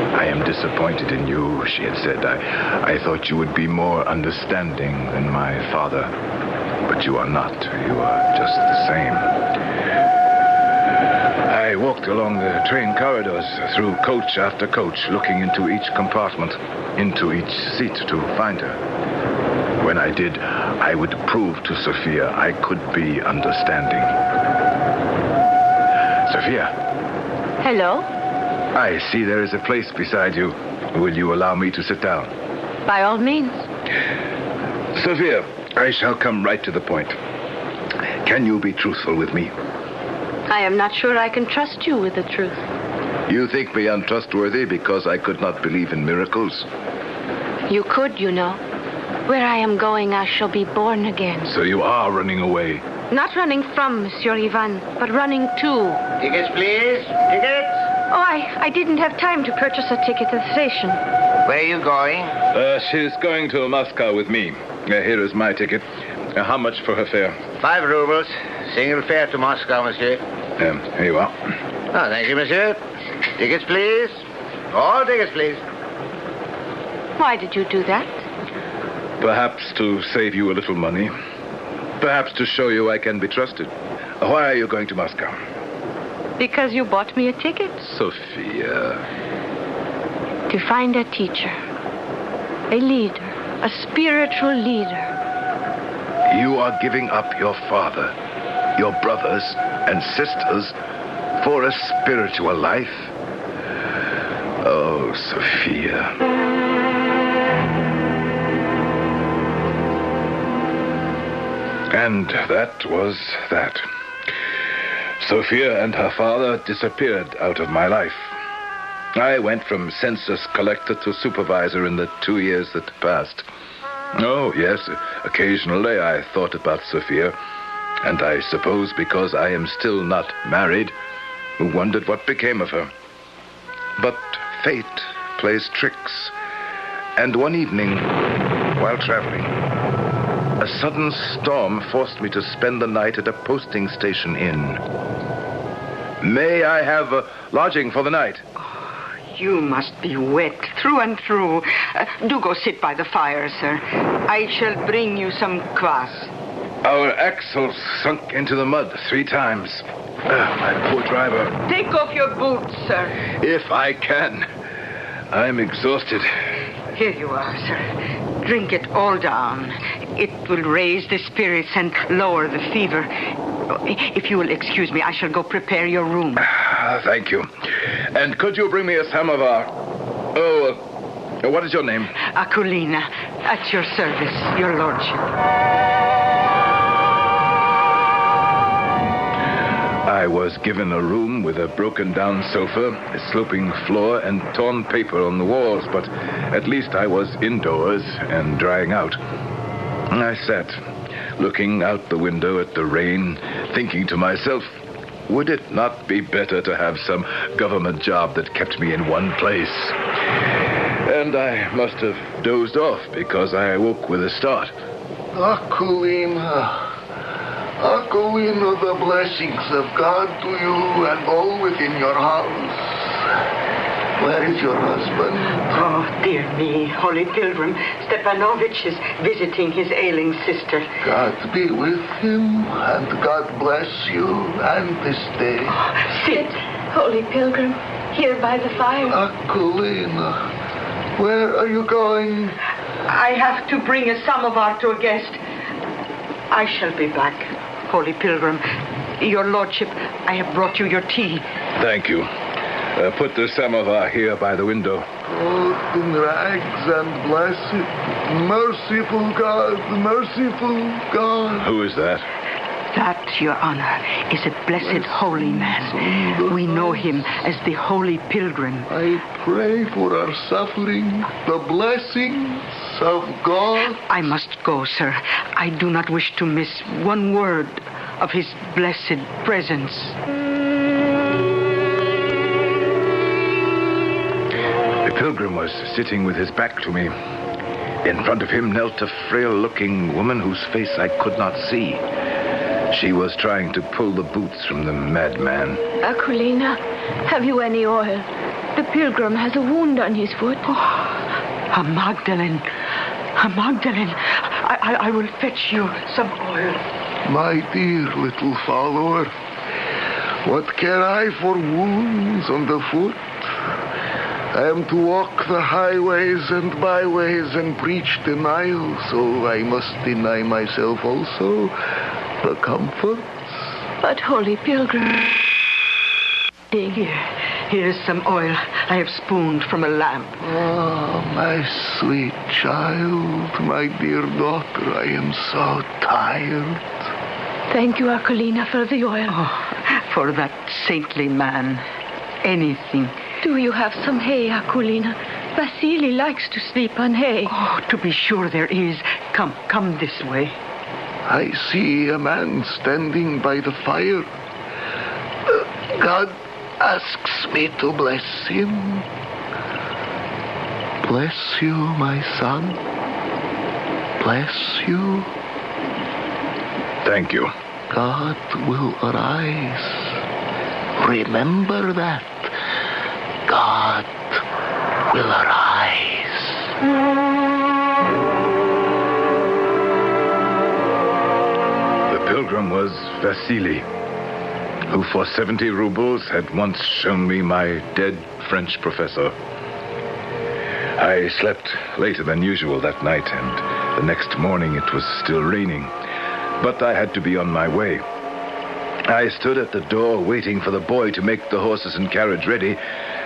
I am disappointed in you, she had said. I thought you would be more understanding than my father. But you are not. You are just the same. I walked along the train corridors, through coach after coach, looking into each compartment, into each seat to find her. When I did, I would prove to Sophia I could be understanding. Sophia. Hello? I see there is a place beside you. Will you allow me to sit down? By all means. Sophia, I shall come right to the point. Can you be truthful with me? I am not sure I can trust you with the truth. You think me untrustworthy because I could not believe in miracles? You could, you know. Where I am going, I shall be born again. So you are running away? Not running from Monsieur Ivan, but running to. Tickets, please. Tickets. Oh, I didn't have time to purchase a ticket at the station. Where are you going? She's going to Moscow with me. Here is my ticket. How much for her fare? 5 rubles. Single fare to Moscow, monsieur. Here you are. Oh, thank you, monsieur. Tickets, please. All tickets, please. Why did you do that? Perhaps to save you a little money. Perhaps to show you I can be trusted. Why are you going to Moscow? Because you bought me a ticket. Sophia. To find a teacher. A leader. A spiritual leader. You are giving up your father, your brothers and sisters for a spiritual life? Oh, Sophia. And that was that. Sophia and her father disappeared out of my life. I went from census collector to supervisor in the 2 years that passed. Oh, yes, occasionally I thought about Sophia, and I suppose because I am still not married, wondered what became of her. But fate plays tricks, and one evening, while traveling, a sudden storm forced me to spend the night at a posting station inn. May I have lodging for the night? You must be wet through and through. Do go sit by the fire, sir. I shall bring you some kvass. Our axles sunk into the mud 3 times. My poor driver. Take off your boots, sir. If I can. I'm exhausted. Here you are, sir. Drink it all down. It will raise the spirits and lower the fever. If you will excuse me, I shall go prepare your room. Thank you. And could you bring me a samovar? Oh, What is your name? Akulina. At your service, your lordship. I was given a room with a broken-down sofa, a sloping floor, and torn paper on the walls, but at least I was indoors and drying out. I sat, looking out the window at the rain, thinking to myself, would it not be better to have some government job that kept me in one place? And I must have dozed off because I awoke with a start. Akulina, the blessings of God to you and all within your house. Where is your husband? Oh, dear me, Holy Pilgrim. Stepanovich is visiting his ailing sister. God be with him, and God bless you and this day. Sit, Holy Pilgrim, here by the fire. Akulina, where are you going? I have to bring a samovar to a guest. I shall be back, Holy Pilgrim. Your lordship, I have brought you your tea. Thank you. Put the samovar here by the window. Clothed in rags and blessed, merciful God, merciful God. Who is that? That, Your Honor, is a blessed holy man. We know him as the Holy Pilgrim. I pray for our suffering, the blessings of God. I must go, sir. I do not wish to miss one word of his blessed presence. The pilgrim was sitting with his back to me. In front of him knelt a frail-looking woman whose face I could not see. She was trying to pull the boots from the madman. Akulina, have you any oil? The pilgrim has a wound on his foot. A Magdalene. A Magdalene. I will fetch you some oil. My dear little follower, what care I for wounds on the foot? I am to walk the highways and byways and preach denial, so I must deny myself also the comforts. But, Holy Pilgrim... Here's some oil I have spooned from a lamp. Oh, my sweet child, my dear daughter, I am so tired. Thank you, Akulina, for the oil. Oh, for that saintly man, anything. Do you have some hay, Akulina? Vasily likes to sleep on hay. Oh, to be sure there is. Come this way. I see a man standing by the fire. God asks me to bless him. Bless you, my son. Bless you. Thank you. God will arise. Remember that. God will arise. The pilgrim was Vasily, who for 70 rubles had once shown me my dead French professor. I slept later than usual that night, and the next morning it was still raining. But I had to be on my way. I stood at the door waiting for the boy to make the horses and carriage ready,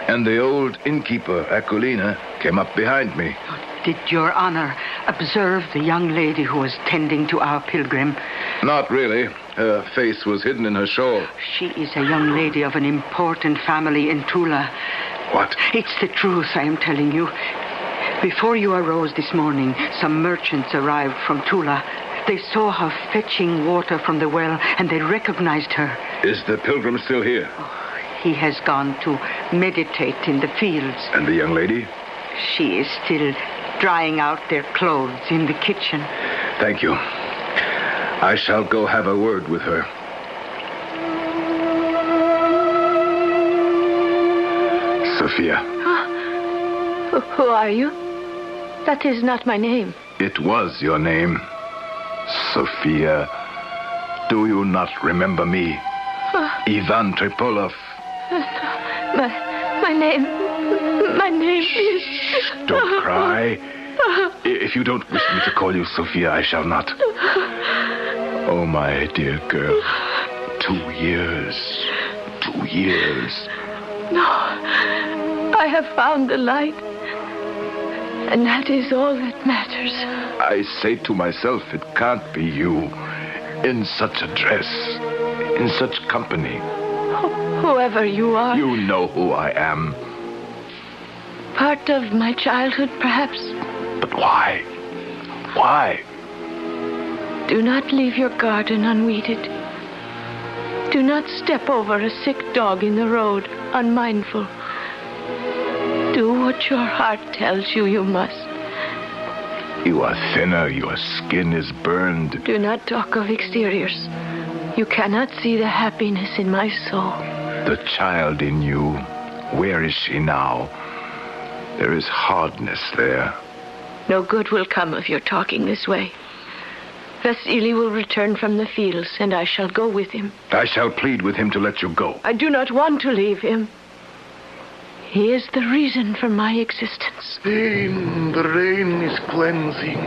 and the old innkeeper, Akulina, came up behind me. Did Your Honor observe the young lady who was tending to our pilgrim? Not really. Her face was hidden in her shawl. She is a young lady of an important family in Tula. What? It's the truth, I am telling you. Before you arose this morning, some merchants arrived from Tula. They saw her fetching water from the well, and they recognized her. Is the pilgrim still here? He has gone to meditate in the fields. And the young lady? She is still drying out their clothes in the kitchen. Thank you. I shall go have a word with her. Sophia. Who are you? That is not my name. It was your name. Sophia. Do you not remember me? Ivan Tripolov. My name is... Don't cry. If you don't wish me to call you Sophia, I shall not. Oh, my dear girl. 2 years. 2 years. No. I have found the light. And that is all that matters. I say to myself, it can't be you. In such a dress, in such company. Whoever you are. You know who I am. Part of my childhood, perhaps. But why? Why? Do not leave your garden unweeded. Do not step over a sick dog in the road, unmindful. Do what your heart tells you you must. You are thinner, your skin is burned. Do not talk of exteriors. You cannot see the happiness in my soul. The child in you, where is she now? There is hardness there. No good will come of your talking this way. Vasily will return from the fields, and I shall go with him. I shall plead with him to let you go. I do not want to leave him. He is the reason for my existence. The rain is cleansing.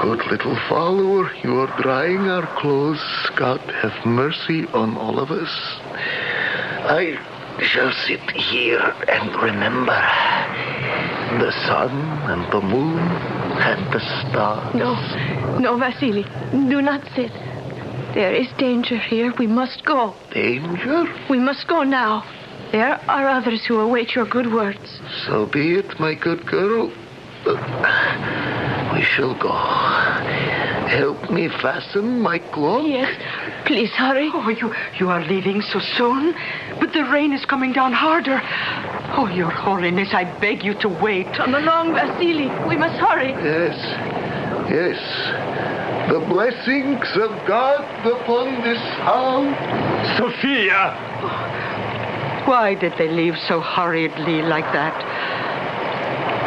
Good little follower, you are drying our clothes. God have mercy on all of us. I shall sit here and remember the sun and the moon and the stars. No, Vasily, do not sit. There is danger here. We must go. Danger? We must go now. There are others who await your good words. So be it, my good girl. We shall go. Help me fasten my cloak. Yes, please hurry. Oh, you are leaving so soon? But the rain is coming down harder. Oh, Your Holiness, I beg you to wait. Come along, Vasily. We must hurry. Yes. The blessings of God upon this house. Sophia! Why did they leave so hurriedly like that?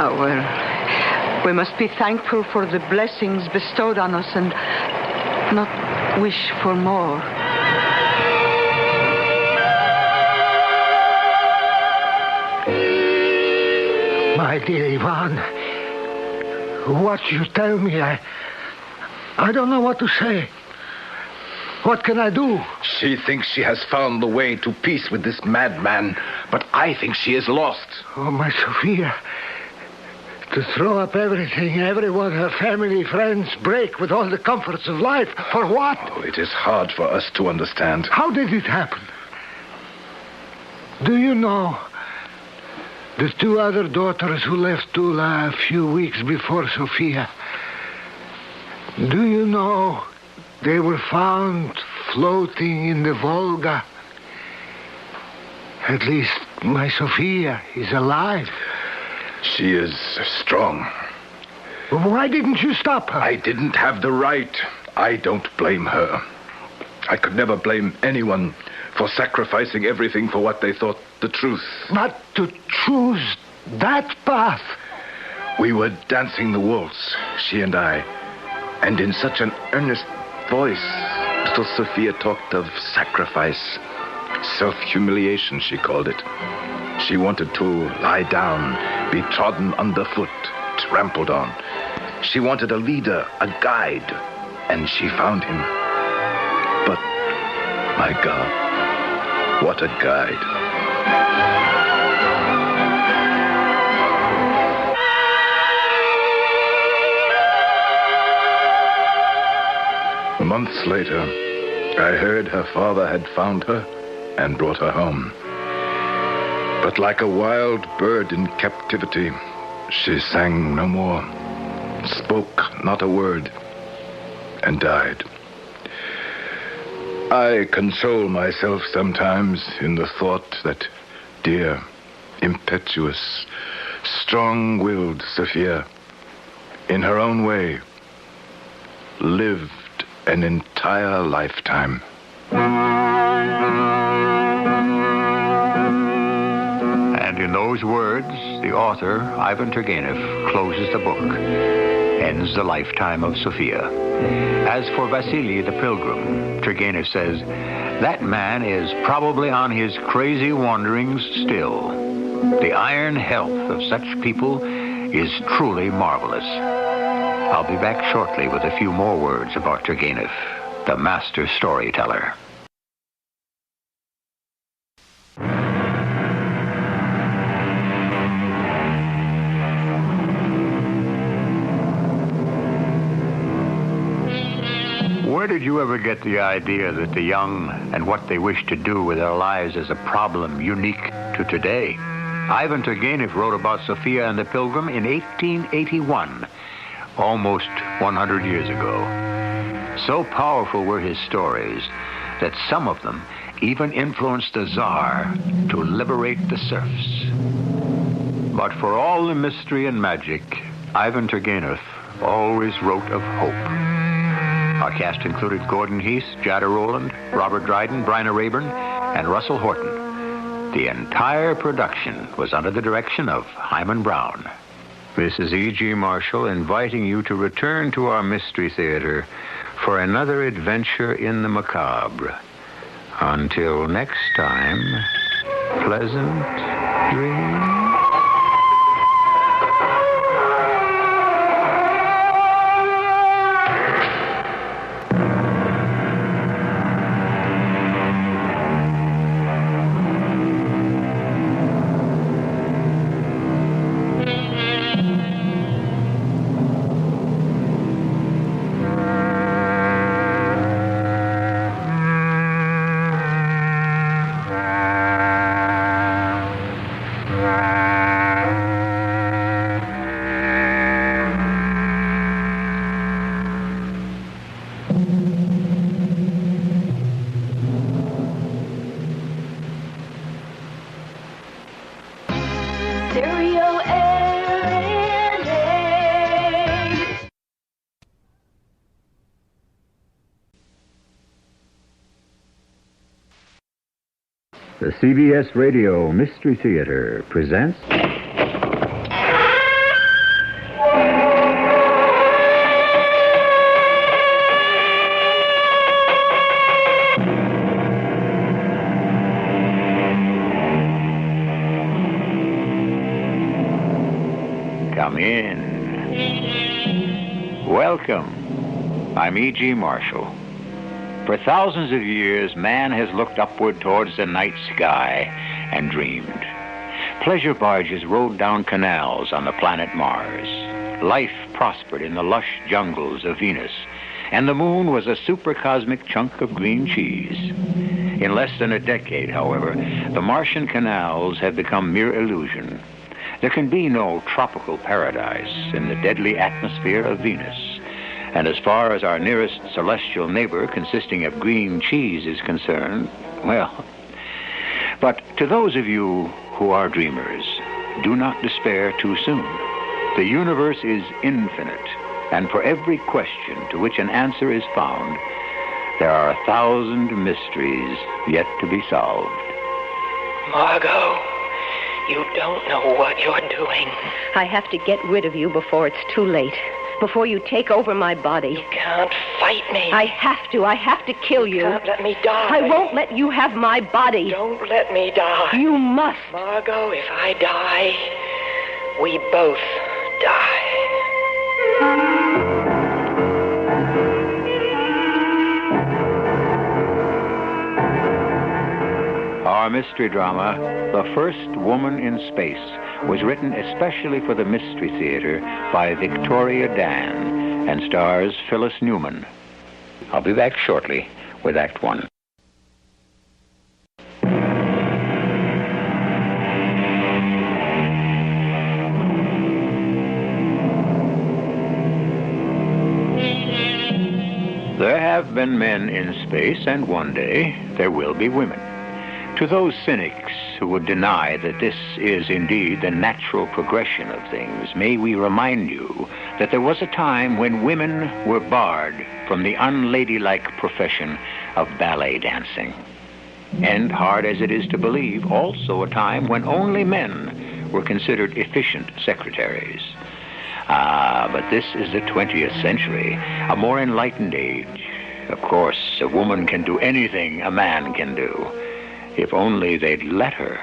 Oh, well, we must be thankful for the blessings bestowed on us and not wish for more. My dear Ivan, what you tell me, I don't know what to say. What can I do? She thinks she has found the way to peace with this madman, but I think she is lost. Oh, my Sophia. To throw up everything, everyone, her family, friends, break with all the comforts of life. For what? Oh, it is hard for us to understand. How did it happen? Do you know the two other daughters who left Tula a few weeks before Sophia? Do you know they were found floating in the Volga? At least my Sophia is alive. She is strong. Why didn't you stop her? I didn't have the right. I don't blame her. I could never blame anyone for sacrificing everything for what they thought the truth. But to choose that path. We were dancing the waltz, she and I, and in such an earnest voice, little Sophia talked of sacrifice. Self-humiliation, she called it. She wanted to lie down, be trodden underfoot, trampled on. She wanted a leader, a guide, and she found him. But, my God, what a guide. Months later, I heard her father had found her and brought her home. But like a wild bird in captivity, she sang no more, spoke not a word, and died. I console myself sometimes in the thought that dear, impetuous, strong-willed Sophia, in her own way, lived an entire lifetime. And in those words, the author, Ivan Turgenev, closes the book, ends the lifetime of Sophia. As for Vasily the Pilgrim, Turgenev says, that man is probably on his crazy wanderings still. The iron health of such people is truly marvelous. I'll be back shortly with a few more words about Turgenev, the master storyteller. did you ever get the idea that the young and what they wish to do with their lives is a problem unique to today? Ivan Turgenev wrote about Sophia and the Pilgrim in 1881, almost 100 years ago. So powerful were his stories that some of them even influenced the Tsar to liberate the serfs. But for all the mystery and magic, Ivan Turgenev always wrote of hope. Our cast included Gordon Heath, Jada Rowland, Robert Dryden, Bryna Rayburn, and Russell Horton. The entire production was under the direction of Hyman Brown. This is E.G. Marshall inviting you to return to our Mystery Theater for another adventure in the macabre. Until next time, pleasant dreams. The CBS Radio Mystery Theater presents... Come in. Welcome. I'm E.G. Marshall. For thousands of years, man has looked upward towards the night sky and dreamed. Pleasure barges rode down canals on the planet Mars. Life prospered in the lush jungles of Venus, and the moon was a supercosmic chunk of green cheese. In less than a decade, however, the Martian canals have become mere illusion. There can be no tropical paradise in the deadly atmosphere of Venus. And as far as our nearest celestial neighbor, consisting of green cheese, is concerned, well... But to those of you who are dreamers, do not despair too soon. The universe is infinite, and for every question to which an answer is found, there are 1,000 mysteries yet to be solved. Margot, you don't know what you're doing. I have to get rid of you before it's too late. Before you take over my body. You can't fight me. I have to kill you. You can't let me die. I won't let you have my body. Don't let me die. You must. Margot, if I die, we both die. Our mystery drama, The First Woman in Space, was written especially for the Mystery Theater by Victoria Dan and stars Phyllis Newman. I'll be back shortly with Act One. There have been men in space, and one day there will be women. To those cynics who would deny that this is indeed the natural progression of things, may we remind you that there was a time when women were barred from the unladylike profession of ballet dancing. And, hard as it is to believe, also a time when only men were considered efficient secretaries. But this is the 20th century, a more enlightened age. Of course, a woman can do anything a man can do. If only they'd let her.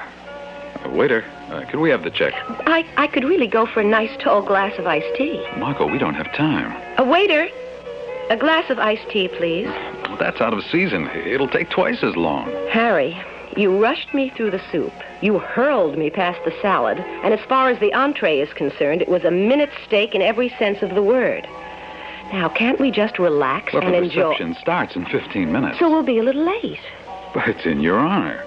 Waiter, could we have the check? I could really go for a nice tall glass of iced tea. Margot, we don't have time. Waiter, a glass of iced tea, please. Well, that's out of season. It'll take twice as long. Harry, you rushed me through the soup. You hurled me past the salad. And as far as the entree is concerned, it was a minute steak in every sense of the word. Now, can't we just relax Well, and the enjoy? reception starts in 15 minutes. So we'll be a little late. But it's in your honor.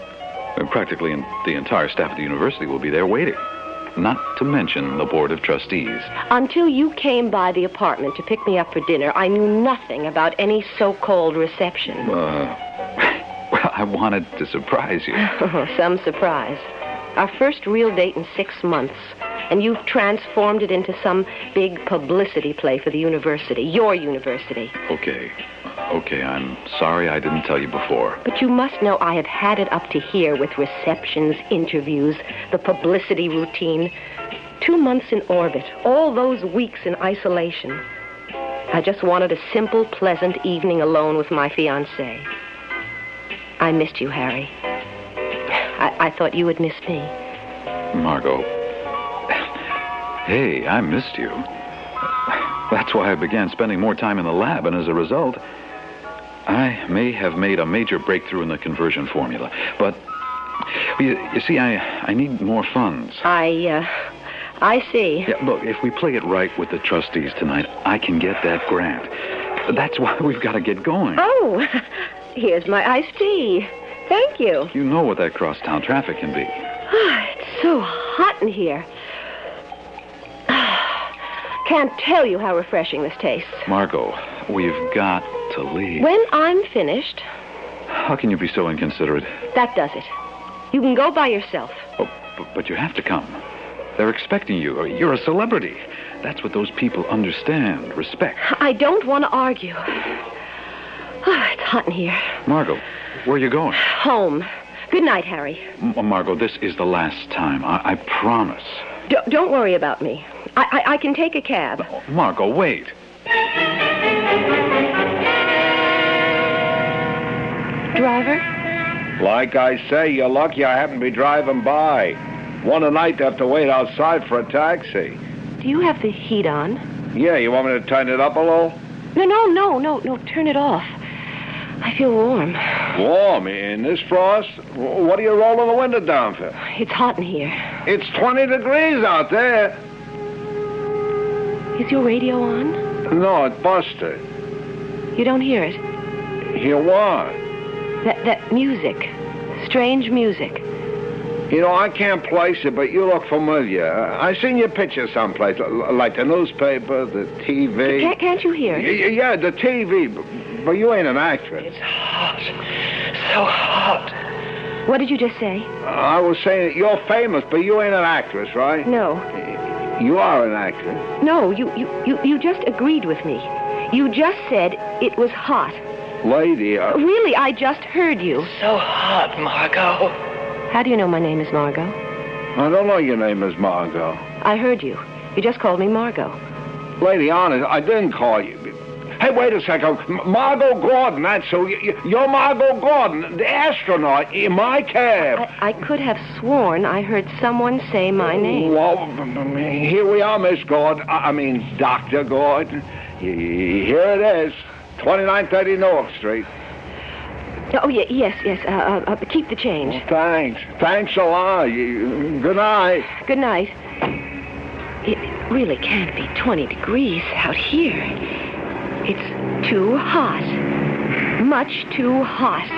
Practically the entire staff of the university will be there waiting. Not to mention the Board of Trustees. Until you came by the apartment to pick me up for dinner, I knew nothing about any so-called reception. Well, I wanted to surprise you. Some surprise. Our first real date in 6 months, and you've transformed it into some big publicity play for the university, your university. Okay, I'm sorry I didn't tell you before. But you must know I have had it up to here with receptions, interviews, the publicity routine. 2 months in orbit, all those weeks in isolation. I just wanted a simple, pleasant evening alone with my fiancé. I missed you, Harry. I thought you would miss me. Margot. Hey, I missed you. That's why I began spending more time in the lab, and as a result, I may have made a major breakthrough in the conversion formula. But, you see, I need more funds. I see. Yeah, look, if we play it right with the trustees tonight, I can get that grant. That's why we've got to get going. Oh, here's my iced tea. Thank you. You know what that crosstown traffic can be. It's so hot in here. Can't tell you how refreshing this tastes. Margot, we've got to leave. When I'm finished... How can you be so inconsiderate? That does it. You can go by yourself. Oh, but you have to come. They're expecting you. You're a celebrity. That's what those people understand, respect. I don't want to argue. It's hot in here. Margot, where are you going? Home. Good night, Harry. Margot, this is the last time. I promise. Don't worry about me. I can take a cab. Margot, wait. Driver? Like I say, you're lucky I happen to be driving by. One a night to have to wait outside for a taxi. Do you have the heat on? Yeah, you want me to turn it up a little? No, turn it off. I feel warm. Warm? In this frost? What are you rolling the window down for? It's hot in here. It's 20 degrees out there. Is your radio on? No, it busted. You don't hear it? Hear what? That music. Strange music. You know, I can't place it, but you look familiar. I seen your picture someplace, like the newspaper, the TV. Can't you hear it? Yeah, the TV, but you ain't an actress. It's hot. So hot. What did you just say? I was saying that you're famous, but you ain't an actress, right? No. You are an actress. No, you just agreed with me. You just said it was hot. Lady, Really, I just heard you. So hot, Margot. How do you know my name is Margot? I don't know your name is Margot. I heard you. You just called me Margot. Lady, honest, I didn't call you. Hey, wait a second. Margot Gordon, that's who. You're Margot Gordon, the astronaut, in my cab. I could have sworn I heard someone say my name. Well, here we are, Miss Gordon. Dr. Gordon. Here it is, 2930 Newark Street. Oh, yes. Keep the change. Well, thanks a lot. Good night. Good night. It really can't be 20 degrees out here. It's too hot. Much too hot.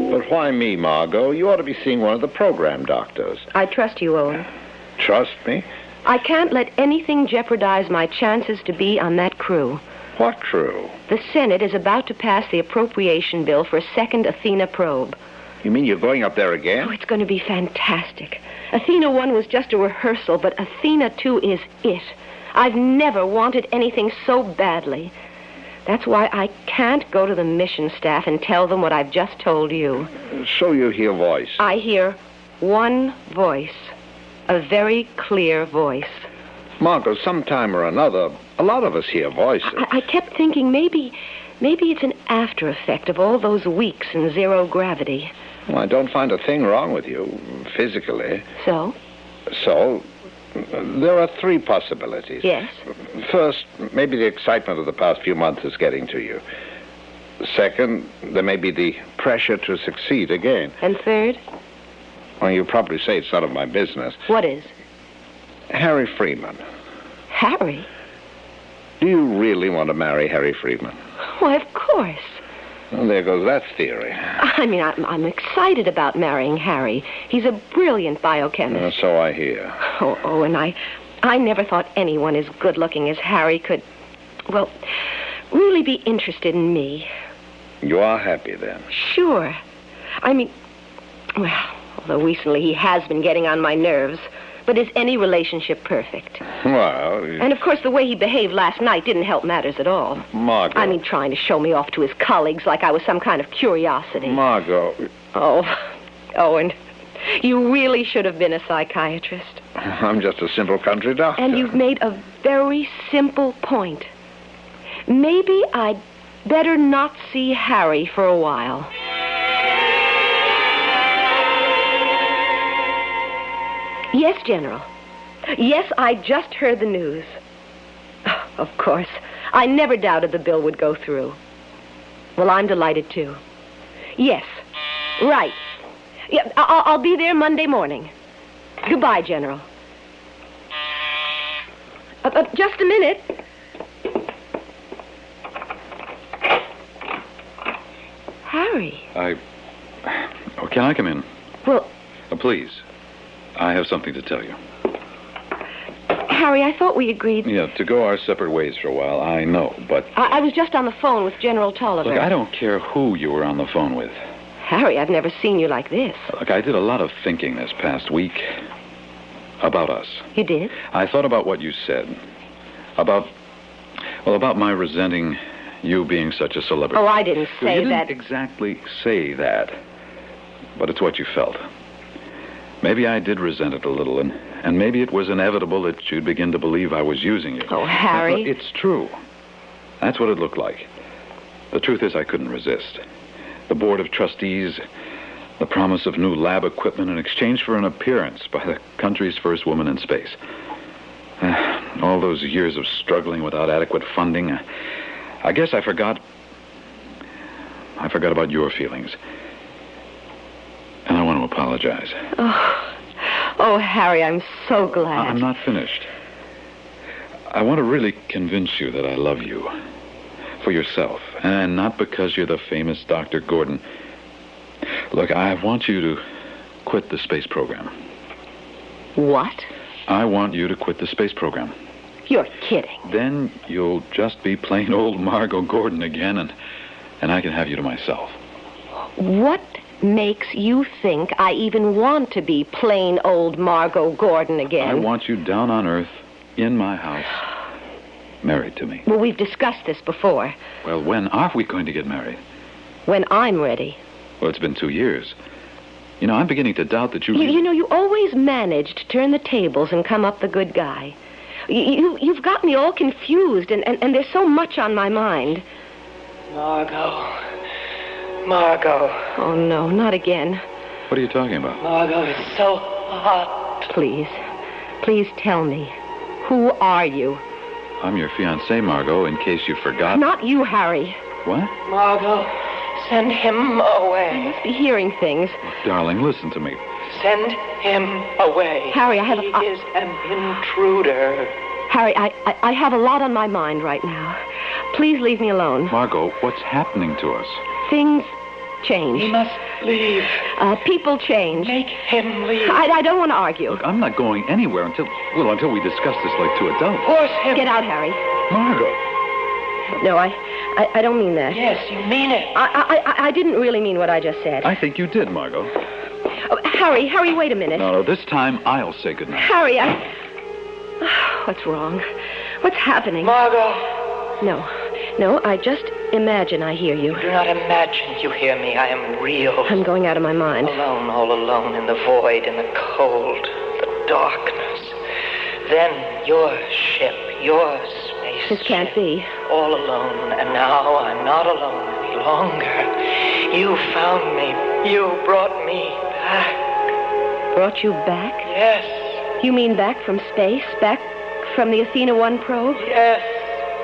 But why me, Margot? You ought to be seeing one of the program doctors. I trust you, Owen. Trust me? I can't let anything jeopardize my chances to be on that crew. What crew? The Senate is about to pass the appropriation bill for a second Athena probe. You mean you're going up there again? Oh, it's going to be fantastic. Athena 1 was just a rehearsal, but Athena 2 is it. I've never wanted anything so badly. That's why I can't go to the mission staff and tell them what I've just told you. So you hear voice? I hear one voice. A very clear voice. Margot, sometime or another, a lot of us hear voices. I kept thinking maybe it's an after effect of all those weeks in zero gravity. Well, I don't find a thing wrong with you, physically. So? So, there are 3 possibilities. Yes? First, maybe the excitement of the past few months is getting to you. Second, there may be the pressure to succeed again. And third? Well, you probably say it's none of my business. What is? Harry Friedman. Harry? Do you really want to marry Harry Friedman? Why, of course. Well, there goes that theory. I mean, I'm excited about marrying Harry. He's a brilliant biochemist. So I hear. Oh, and I never thought anyone as good-looking as Harry could, well, really be interested in me. You are happy, then? Sure. I mean, well, although recently he has been getting on my nerves. But is any relationship perfect? Well... And, of course, the way he behaved last night didn't help matters at all. Margot. I mean, trying to show me off to his colleagues like I was some kind of curiosity. Margot. Oh, and you really should have been a psychiatrist. I'm just a simple country doctor. And you've made a very simple point. Maybe I'd better not see Harry for a while. Yes, General. Yes, I just heard the news. Of course. I never doubted the bill would go through. Well, I'm delighted, too. Yes. Right. Yeah, I'll be there Monday morning. Goodbye, General. Just a minute. Harry. Oh, can I come in? Well... Please. I have something to tell you. Harry, I thought we agreed... Yeah, to go our separate ways for a while, I know, but... I was just on the phone with General Tolliver. Look, I don't care who you were on the phone with. Harry, I've never seen you like this. Look, I did a lot of thinking this past week about us. You did? I thought about what you said. About my resenting you being such a celebrity. Oh, I didn't say you that. didn't exactly say that, but it's what you felt. Maybe I did resent it a little, and maybe it was inevitable that you'd begin to believe I was using you. Oh, Harry. But it's true. That's what it looked like. The truth is I couldn't resist. The board of trustees, the promise of new lab equipment in exchange for an appearance by the country's first woman in space. All those years of struggling without adequate funding. I guess I forgot about your feelings. And I want to apologize. Oh, Harry, I'm so glad. I'm not finished. I want to really convince you that I love you. For yourself. And not because you're the famous Dr. Gordon. Look, I want you to quit the space program. What? I want you to quit the space program. You're kidding. Then you'll just be plain old Margot Gordon again, and I can have you to myself. What makes you think I even want to be plain old Margot Gordon again? I want you down on Earth, in my house, married to me. Well, we've discussed this before. Well, when are we going to get married? When I'm ready. Well, it's been 2 years. You know, I'm beginning to doubt that you... You know, you always manage to turn the tables and come up the good guy. You've got me all confused, and there's so much on my mind. Margot. Oh, no, not again. What are you talking about? Margot, it's so hot. Please tell me. Who are you? I'm your fiancé, Margot, in case you forgot. Not you, Harry. What? Margot, send him away. I must be hearing things. Look, darling, listen to me. Send him away. Harry, He is an intruder. Harry, I have a lot on my mind right now. Please leave me alone. Margot, what's happening to us? Things change. He must leave. People change. Make him leave. I don't want to argue. Look, I'm not going anywhere until we discuss this like two adults. Force him. Get out, Harry. Margot. No, I don't mean that. Yes, you mean it. I didn't really mean what I just said. I think you did, Margot. Oh, Harry, wait a minute. No, this time I'll say goodnight. Harry, what's wrong? What's happening? Margot. No, I just imagine I hear you. You do not imagine you hear me. I am real. I'm going out of my mind. Alone, all alone, in the void, in the cold, the darkness. Then your ship, your space. This can't be. All alone, and now I'm not alone any longer. You found me. You brought me back. Brought you back? Yes. You mean back from space? Back from the Athena 1 probe? Yes.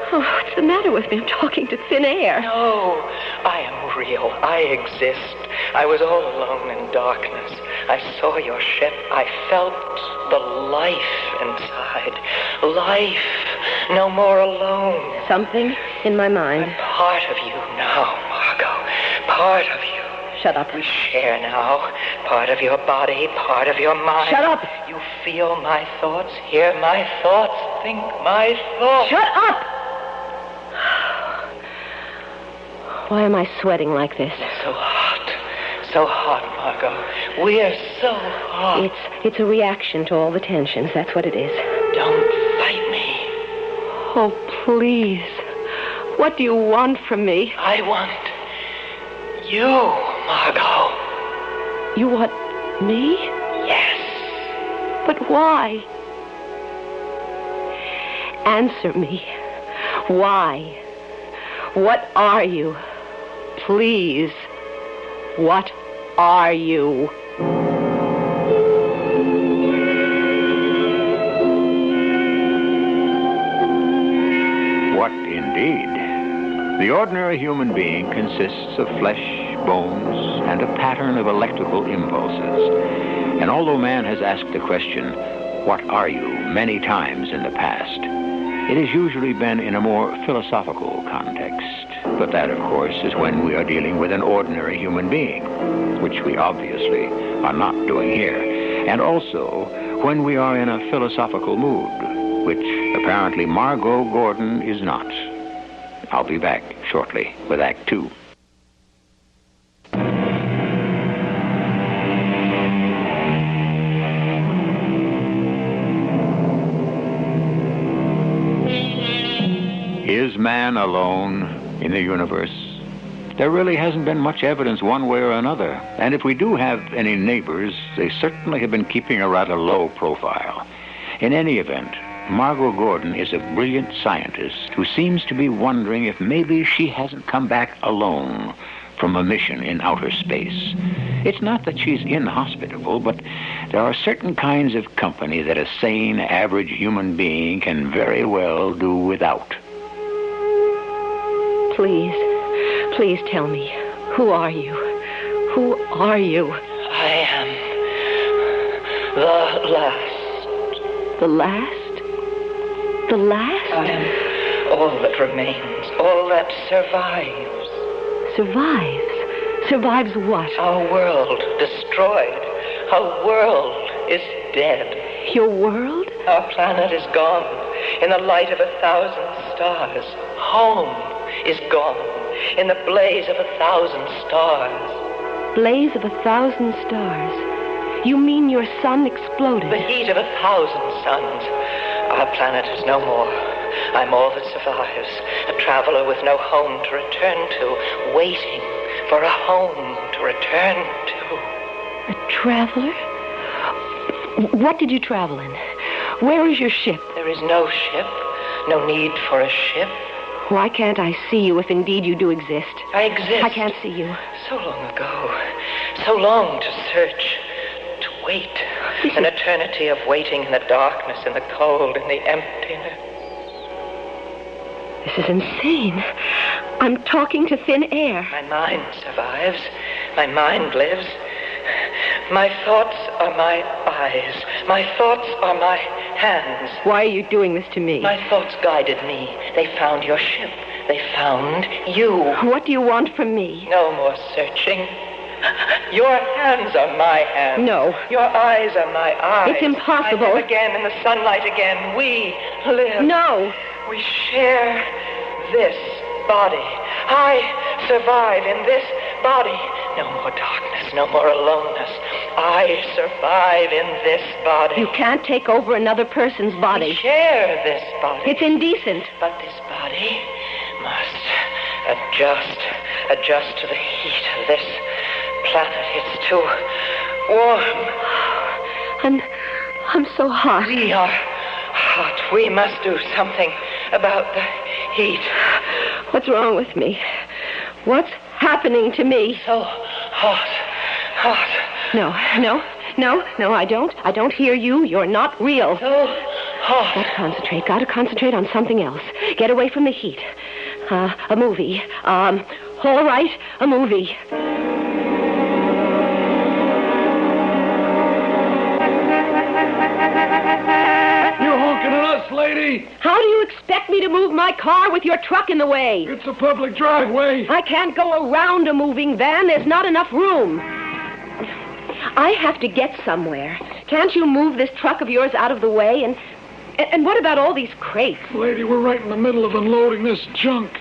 Oh, what's the matter with me? I'm talking to thin air. No, I am real. I exist. I was all alone in darkness. I saw your ship. I felt the life inside. Life. No more alone. Something in my mind. I'm part of you now, Margot. Part of you. Shut up. We share now. Part of your body, part of your mind. Shut up. You feel my thoughts, hear my thoughts, think my thoughts. Shut up! Why am I sweating like this? So hot. So hot, Margot. We're so hot. It's a reaction to all the tensions. That's what it is. Don't fight me. Oh, please. What do you want from me? I want you, Margot. You want me? Yes. But why? Answer me. Why? What are you? Please. What are you? What indeed? The ordinary human being consists of flesh, bones, and a pattern of electrical impulses. And although man has asked the question, "What are you?" many times in the past, it has usually been in a more philosophical context. But that, of course, is when we are dealing with an ordinary human being, which we obviously are not doing here. And also when we are in a philosophical mood, which apparently Margot Gordon is not. I'll be back shortly with Act 2. Is man alone in the universe? There really hasn't been much evidence one way or another. And if we do have any neighbors, they certainly have been keeping a rather low profile. In any event, Margot Gordon is a brilliant scientist who seems to be wondering if maybe she hasn't come back alone from a mission in outer space. It's not that she's inhospitable, but there are certain kinds of company that a sane, average human being can very well do without. Please tell me. Who are you? Who are you? I am the last. The last? The last? I am all that remains, all that survives. Survives? Survives what? Our world destroyed. Our world is dead. Your world? Our planet is gone. In the light of 1,000 stars. Home is gone. In the blaze of 1,000 stars. Blaze of 1,000 stars? You mean your sun exploded? The heat of 1,000 suns. Our planet is no more. I'm all that survives. A traveler with no home to return to. Waiting for a home to return to. A traveler? What did you travel in? Where is your ship? There is no ship. No need for a ship. Why can't I see you if indeed you do exist? I exist. I can't see you. So long ago. So long to search. To wait. An eternity of waiting in the darkness, in the cold, in the emptiness. This is insane. I'm talking to thin air. My mind survives. My mind lives. My thoughts are my eyes. My thoughts are my hands. Why are you doing this to me? My thoughts guided me. They found your ship. They found you. What do you want from me? No more searching. Your hands are my hands. No. Your eyes are my eyes. It's impossible. I live again in the sunlight again. We live. No. We share this body. I survive in this body. No more darkness, no more aloneness. I survive in this body. You can't take over another person's body. We share this body. It's indecent. But this body must adjust to the heat of this planet. It's too warm. I'm so hot. We are hot. We must do something about the heat. What's wrong with me? What's happening to me? So hot. No, I don't. I don't hear you. You're not real. So hot. Gotta concentrate on something else. Get away from the heat. A movie. All right, a movie. Lady! How do you expect me to move my car with your truck in the way? It's a public driveway. I can't go around a moving van. There's not enough room. I have to get somewhere. Can't you move this truck of yours out of the way? And what about all these crates? Lady, we're right in the middle of unloading this junk.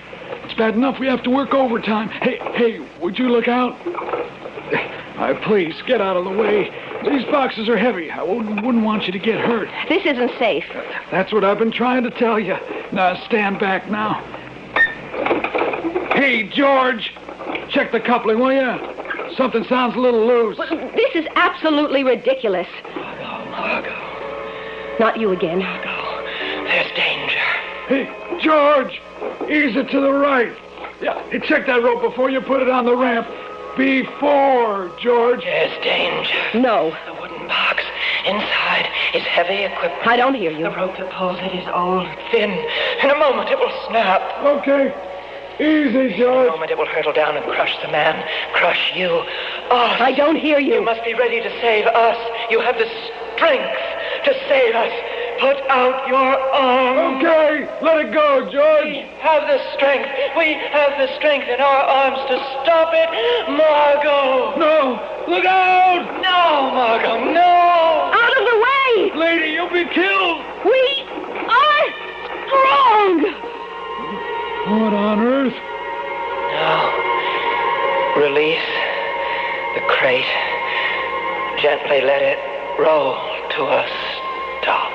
It's bad enough we have to work overtime. Hey, would you look out? Please, get out of the way. These boxes are heavy. I wouldn't want you to get hurt. This isn't safe. That's what I've been trying to tell you. Now, stand back now. Hey, George, check the coupling, will you? Something sounds a little loose. This is absolutely ridiculous. Margot. Not you again. Margot, there's danger. Hey, George, ease it to the right. Yeah, hey, check that rope before you put it on the ramp. Before, George. There's danger. No. The wooden box inside is heavy equipment. I don't hear you. The rope that pulls it is old, thin. In a moment it will snap. Okay. Easy, George. In a moment it will hurtle down and crush the man. Crush you. Us. I don't hear you. You must be ready to save us. You have the strength to save us. Put out your arms. Okay, let it go, George. We have the strength. We have the strength in our arms to stop it. Margot. No, look out. No, Margot, no. Out of the way. Lady, you'll be killed. We are strong. What on earth? Now, release the crate. Gently let it roll to a stop.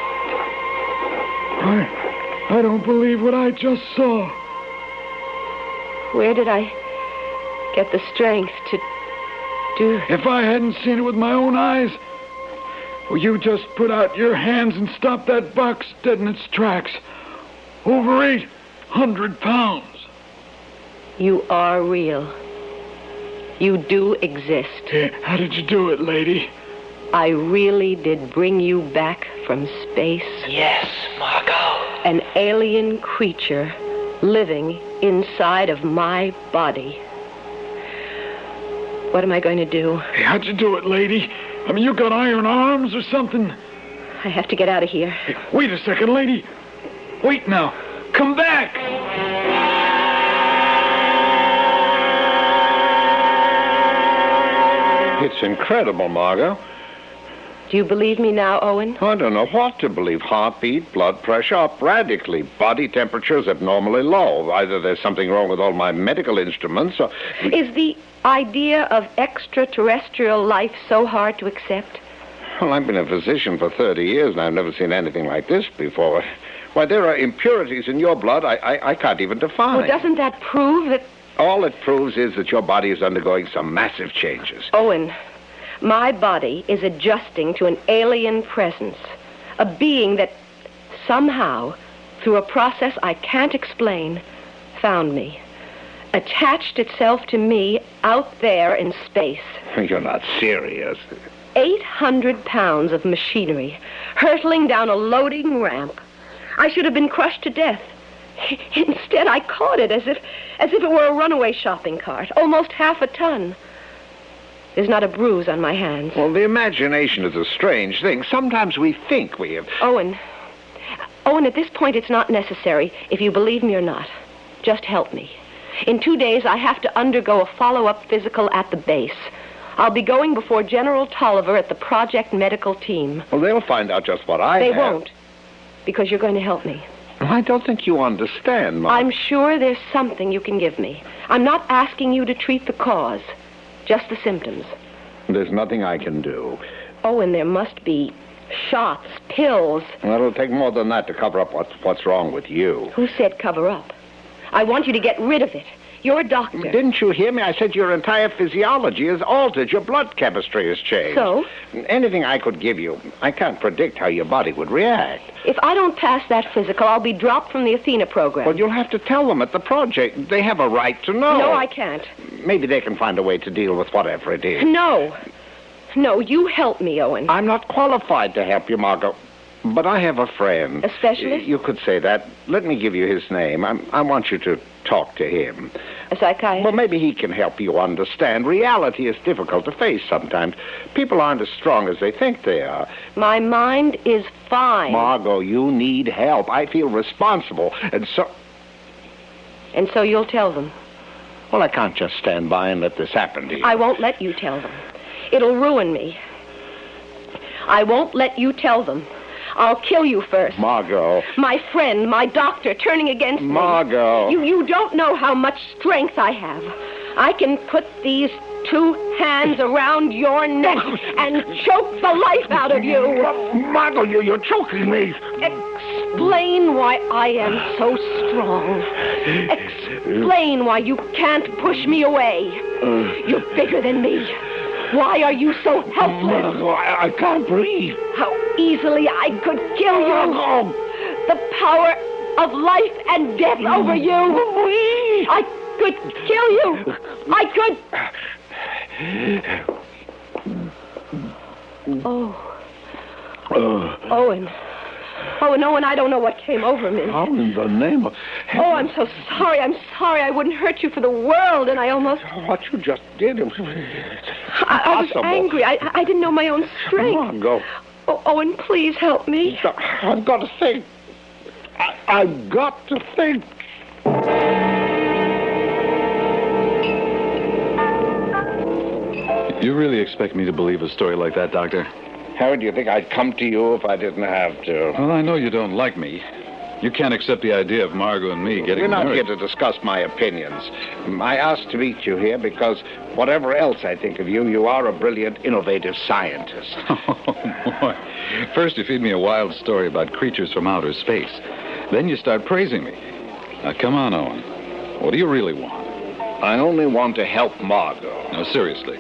I don't believe what I just saw. Where did I get the strength to do? If I hadn't seen it with my own eyes, well, you just put out your hands and stopped that box dead in its tracks. Over 800 pounds. You are real. You do exist. How did you do it, lady? I really did bring you back from space. Yes, Margot. An alien creature living inside of my body. What am I going to do? Hey, how'd you do it, lady? I mean, you got iron arms or something? I have to get out of here. Hey, wait a second, lady. Wait now. Come back. It's incredible, Margot. Do you believe me now, Owen? I don't know what to believe. Heartbeat, blood pressure up radically. Body temperature is abnormally low. Either there's something wrong with all my medical instruments or... Is the idea of extraterrestrial life so hard to accept? Well, I've been a physician for 30 years, and I've never seen anything like this before. Why, there are impurities in your blood I can't even define. Well, doesn't that prove that... All it proves is that your body is undergoing some massive changes. Owen, my body is adjusting to an alien presence. A being that somehow, through a process I can't explain, found me. Attached itself to me out there in space. You're not serious. 800 pounds of machinery, hurtling down a loading ramp. I should have been crushed to death. Instead, I caught it as if it were a runaway shopping cart, almost half a ton. There's not a bruise on my hands. Well, the imagination is a strange thing. Sometimes we think we have... Owen, at this point, it's not necessary if you believe me or not. Just help me. In 2 days, I have to undergo a follow-up physical at the base. I'll be going before General Tolliver at the project medical team. Well, they'll find out just what I They have. won't, because you're going to help me. I don't think you understand, Mom. I'm sure there's something you can give me. I'm not asking you to treat the cause, just the symptoms. There's nothing I can do. Owen, there must be shots, pills. Well, it'll take more than that to cover up what's wrong with you. Who said cover up? I want you to get rid of it. You're a doctor. Didn't you hear me? I said your entire physiology is altered. Your blood chemistry has changed. So? Anything I could give you, I can't predict how your body would react. If I don't pass that physical, I'll be dropped from the Athena program. Well, you'll have to tell them at the project. They have a right to know. No, I can't. Maybe they can find a way to deal with whatever it is. No. No, you help me, Owen. I'm not qualified to help you, Margot. But I have a friend. A specialist? You could say that. Let me give you his name. I want you to talk to him. A psychiatrist? Well, maybe he can help you understand. Reality is difficult to face sometimes. People aren't as strong as they think they are. My mind is fine. Margot, you need help. I feel responsible. And so you'll tell them? Well, I can't just stand by and let this happen to you. I won't let you tell them. It'll ruin me. I won't let you tell them. I'll kill you first. Margot. My friend, my doctor, turning against Margot. me. You don't know how much strength I have. I can put these 2 hands around your neck and choke the life out of you. Margot, you're choking me. Explain why I am so strong. Explain why you can't push me away. You're bigger than me. Why are you so helpless? Margot, I can't breathe. How easily I could kill you. The power of life and death over you. I could kill you. I could. Oh. Owen. Owen, I don't know what came over me. How in the name of... Oh, I'm so sorry. I'm sorry. I wouldn't hurt you for the world, and I almost... What you just did... I was angry. I didn't know my own strength. Margot. Oh, Owen, please help me. I've got to think. I've got to think. You really expect me to believe a story like that, Doctor? Harry, do you think I'd come to you if I didn't have to? Well, I know you don't like me. You can't accept the idea of Margot and me getting married. We're not here to discuss my opinions. I asked to meet you here because whatever else I think of you, you are a brilliant, innovative scientist. Oh, boy. First you feed me a wild story about creatures from outer space. Then you start praising me. Now, come on, Owen. What do you really want? I only want to help Margot. No, seriously.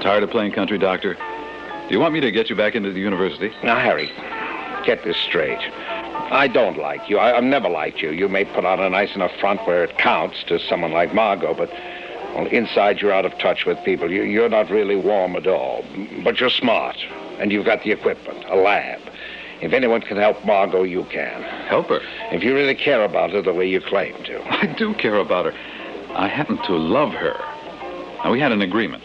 Tired of playing country, Doctor? Do you want me to get you back into the university? Now, Harry, get this straight. I don't like you. I've never liked you. You may put on a nice enough front where it counts to someone like Margot, but well, inside you're out of touch with people. You're not really warm at all. But you're smart, and you've got the equipment, a lab. If anyone can help Margot, you can. Help her? If you really care about her the way you claim to. I do care about her. I happen to love her. Now, we had an agreement.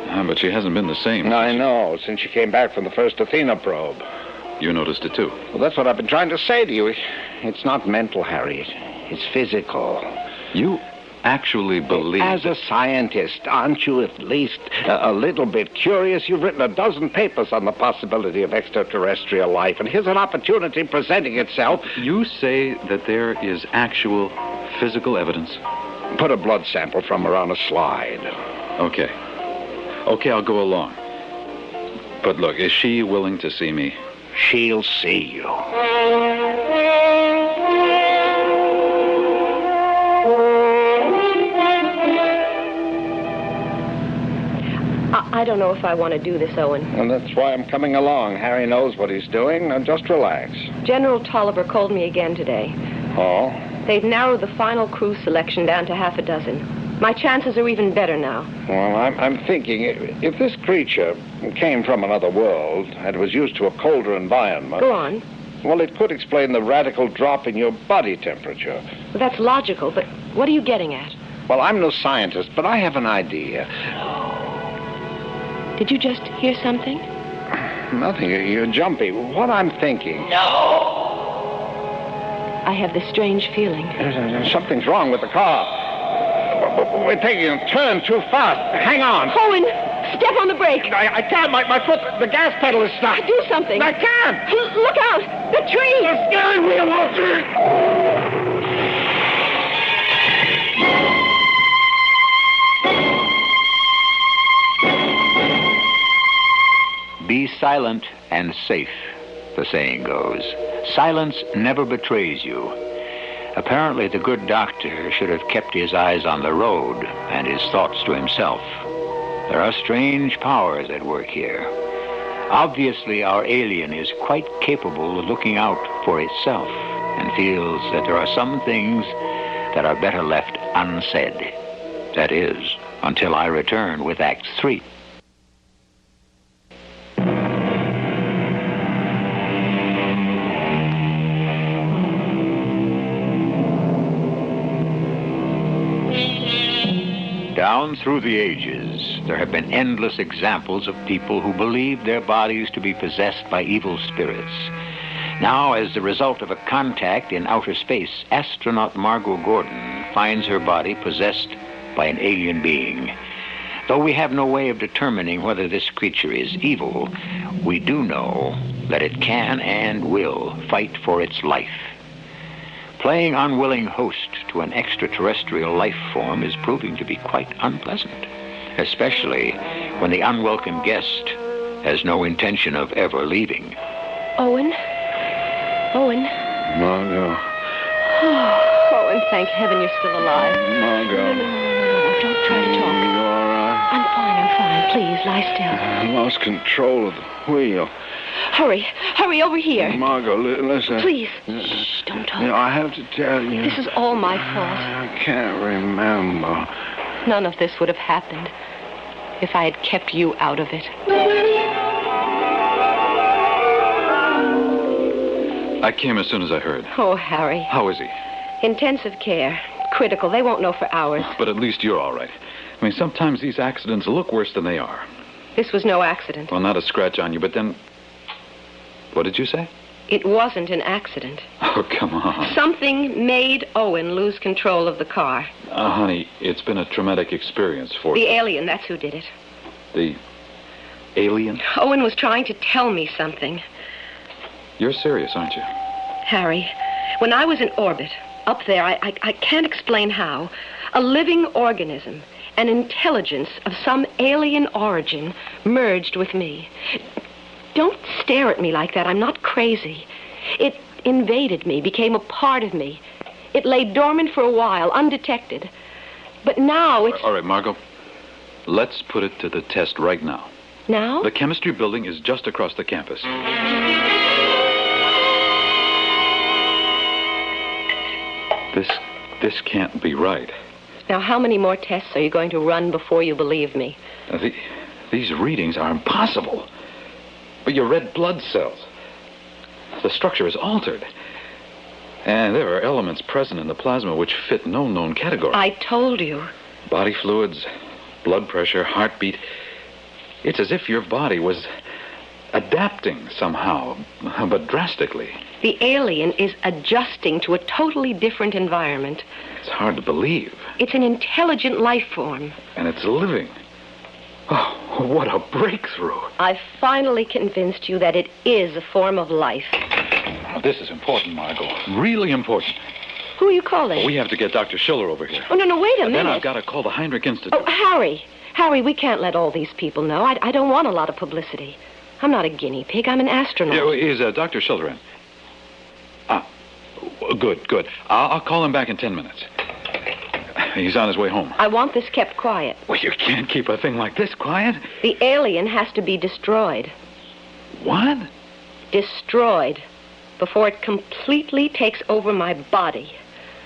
But she hasn't been the same. I know, since she came back from the first Athena probe. You noticed it, too. Well, that's what I've been trying to say to you. It's not mental, Harry. It's physical. You actually believe... As a scientist, aren't you at least a little bit curious? You've written a dozen papers on the possibility of extraterrestrial life, and here's an opportunity presenting itself. You say that there is actual physical evidence? Put a blood sample from her on a slide. Okay. Okay, I'll go along. But look, is she willing to see me? She'll see you. I don't know if I want to do this, Owen. And that's why I'm coming along. Harry knows what he's doing. Now, just relax. General Tolliver called me again today. Oh? They've narrowed the final crew selection down to half a dozen. My chances are even better now. Well, I'm thinking, if this creature came from another world and was used to a colder environment... Go on. Well, it could explain the radical drop in your body temperature. Well, that's logical, but what are you getting at? Well, I'm no scientist, but I have an idea. Did you just hear something? Nothing. You're jumpy. What I'm thinking... No! I have this strange feeling. Something's wrong with the car. We're taking a turn too fast. Hang on. Owen, step on the brake. I can't. My foot, the gas pedal is stuck. Do something. I can't. Look out. The tree. The steering wheel won't turn. Be silent and safe, the saying goes. Silence never betrays you. Apparently, the good doctor should have kept his eyes on the road and his thoughts to himself. There are strange powers at work here. Obviously, our alien is quite capable of looking out for itself and feels that there are some things that are better left unsaid. That is, until I return with Act 3. Down through the ages, there have been endless examples of people who believed their bodies to be possessed by evil spirits. Now, as the result of a contact in outer space, astronaut Margot Gordon finds her body possessed by an alien being. Though we have no way of determining whether this creature is evil, we do know that it can and will fight for its life. Playing unwilling host to an extraterrestrial life form is proving to be quite unpleasant, especially when the unwelcome guest has no intention of ever leaving. Owen? Owen? Margot. Oh, Owen, thank heaven you're still alive. Margot. No, don't try to talk. You all right? I'm fine. Please, lie still. I lost control of the wheel. Hurry over here. Margot, listen. Please. Shh, don't talk. I have to tell you. This is all my fault. I can't remember. None of this would have happened if I had kept you out of it. I came as soon as I heard. Oh, Harry. How is he? Intensive care. Critical. They won't know for hours. But at least you're all right. I mean, sometimes these accidents look worse than they are. This was no accident. Well, not a scratch on you, but then... What did you say? It wasn't an accident. Oh, come on. Something made Owen lose control of the car. Honey, it's been a traumatic experience for The you. alien, that's who did it. The alien? Owen was trying to tell me something. You're serious, aren't you? Harry, when I was in orbit, up there, I can't explain how, a living organism, an intelligence of some alien origin, merged with me. Don't stare at me like that. I'm not crazy. It invaded me, became a part of me. It lay dormant for a while, undetected. But now it's... All right, Margot. Let's put it to the test right now. Now? The chemistry building is just across the campus. This can't be right. Now, how many more tests are you going to run before you believe me? These readings are impossible. But your red blood cells. The structure is altered. And there are elements present in the plasma which fit no known category. I told you. Body fluids, blood pressure, heartbeat. It's as if your body was adapting somehow, but drastically. The alien is adjusting to a totally different environment. It's hard to believe. It's an intelligent life form. And it's living. Oh, what a breakthrough. I've finally convinced you that it is a form of life. Oh, this is important, Margot. Really important. Who are you calling? Well, we have to get Dr. Schiller over here. Oh, no, wait a minute. Then I've got to call the Heinrich Institute. Oh, Harry, we can't let all these people know. I don't want a lot of publicity. I'm not a guinea pig. I'm an astronaut. Yeah, is Dr. Schiller in? Good. I'll call him back in 10 minutes. He's on his way home. I want this kept quiet. Well, you can't keep a thing like this quiet. The alien has to be destroyed. What? Destroyed. Before it completely takes over my body.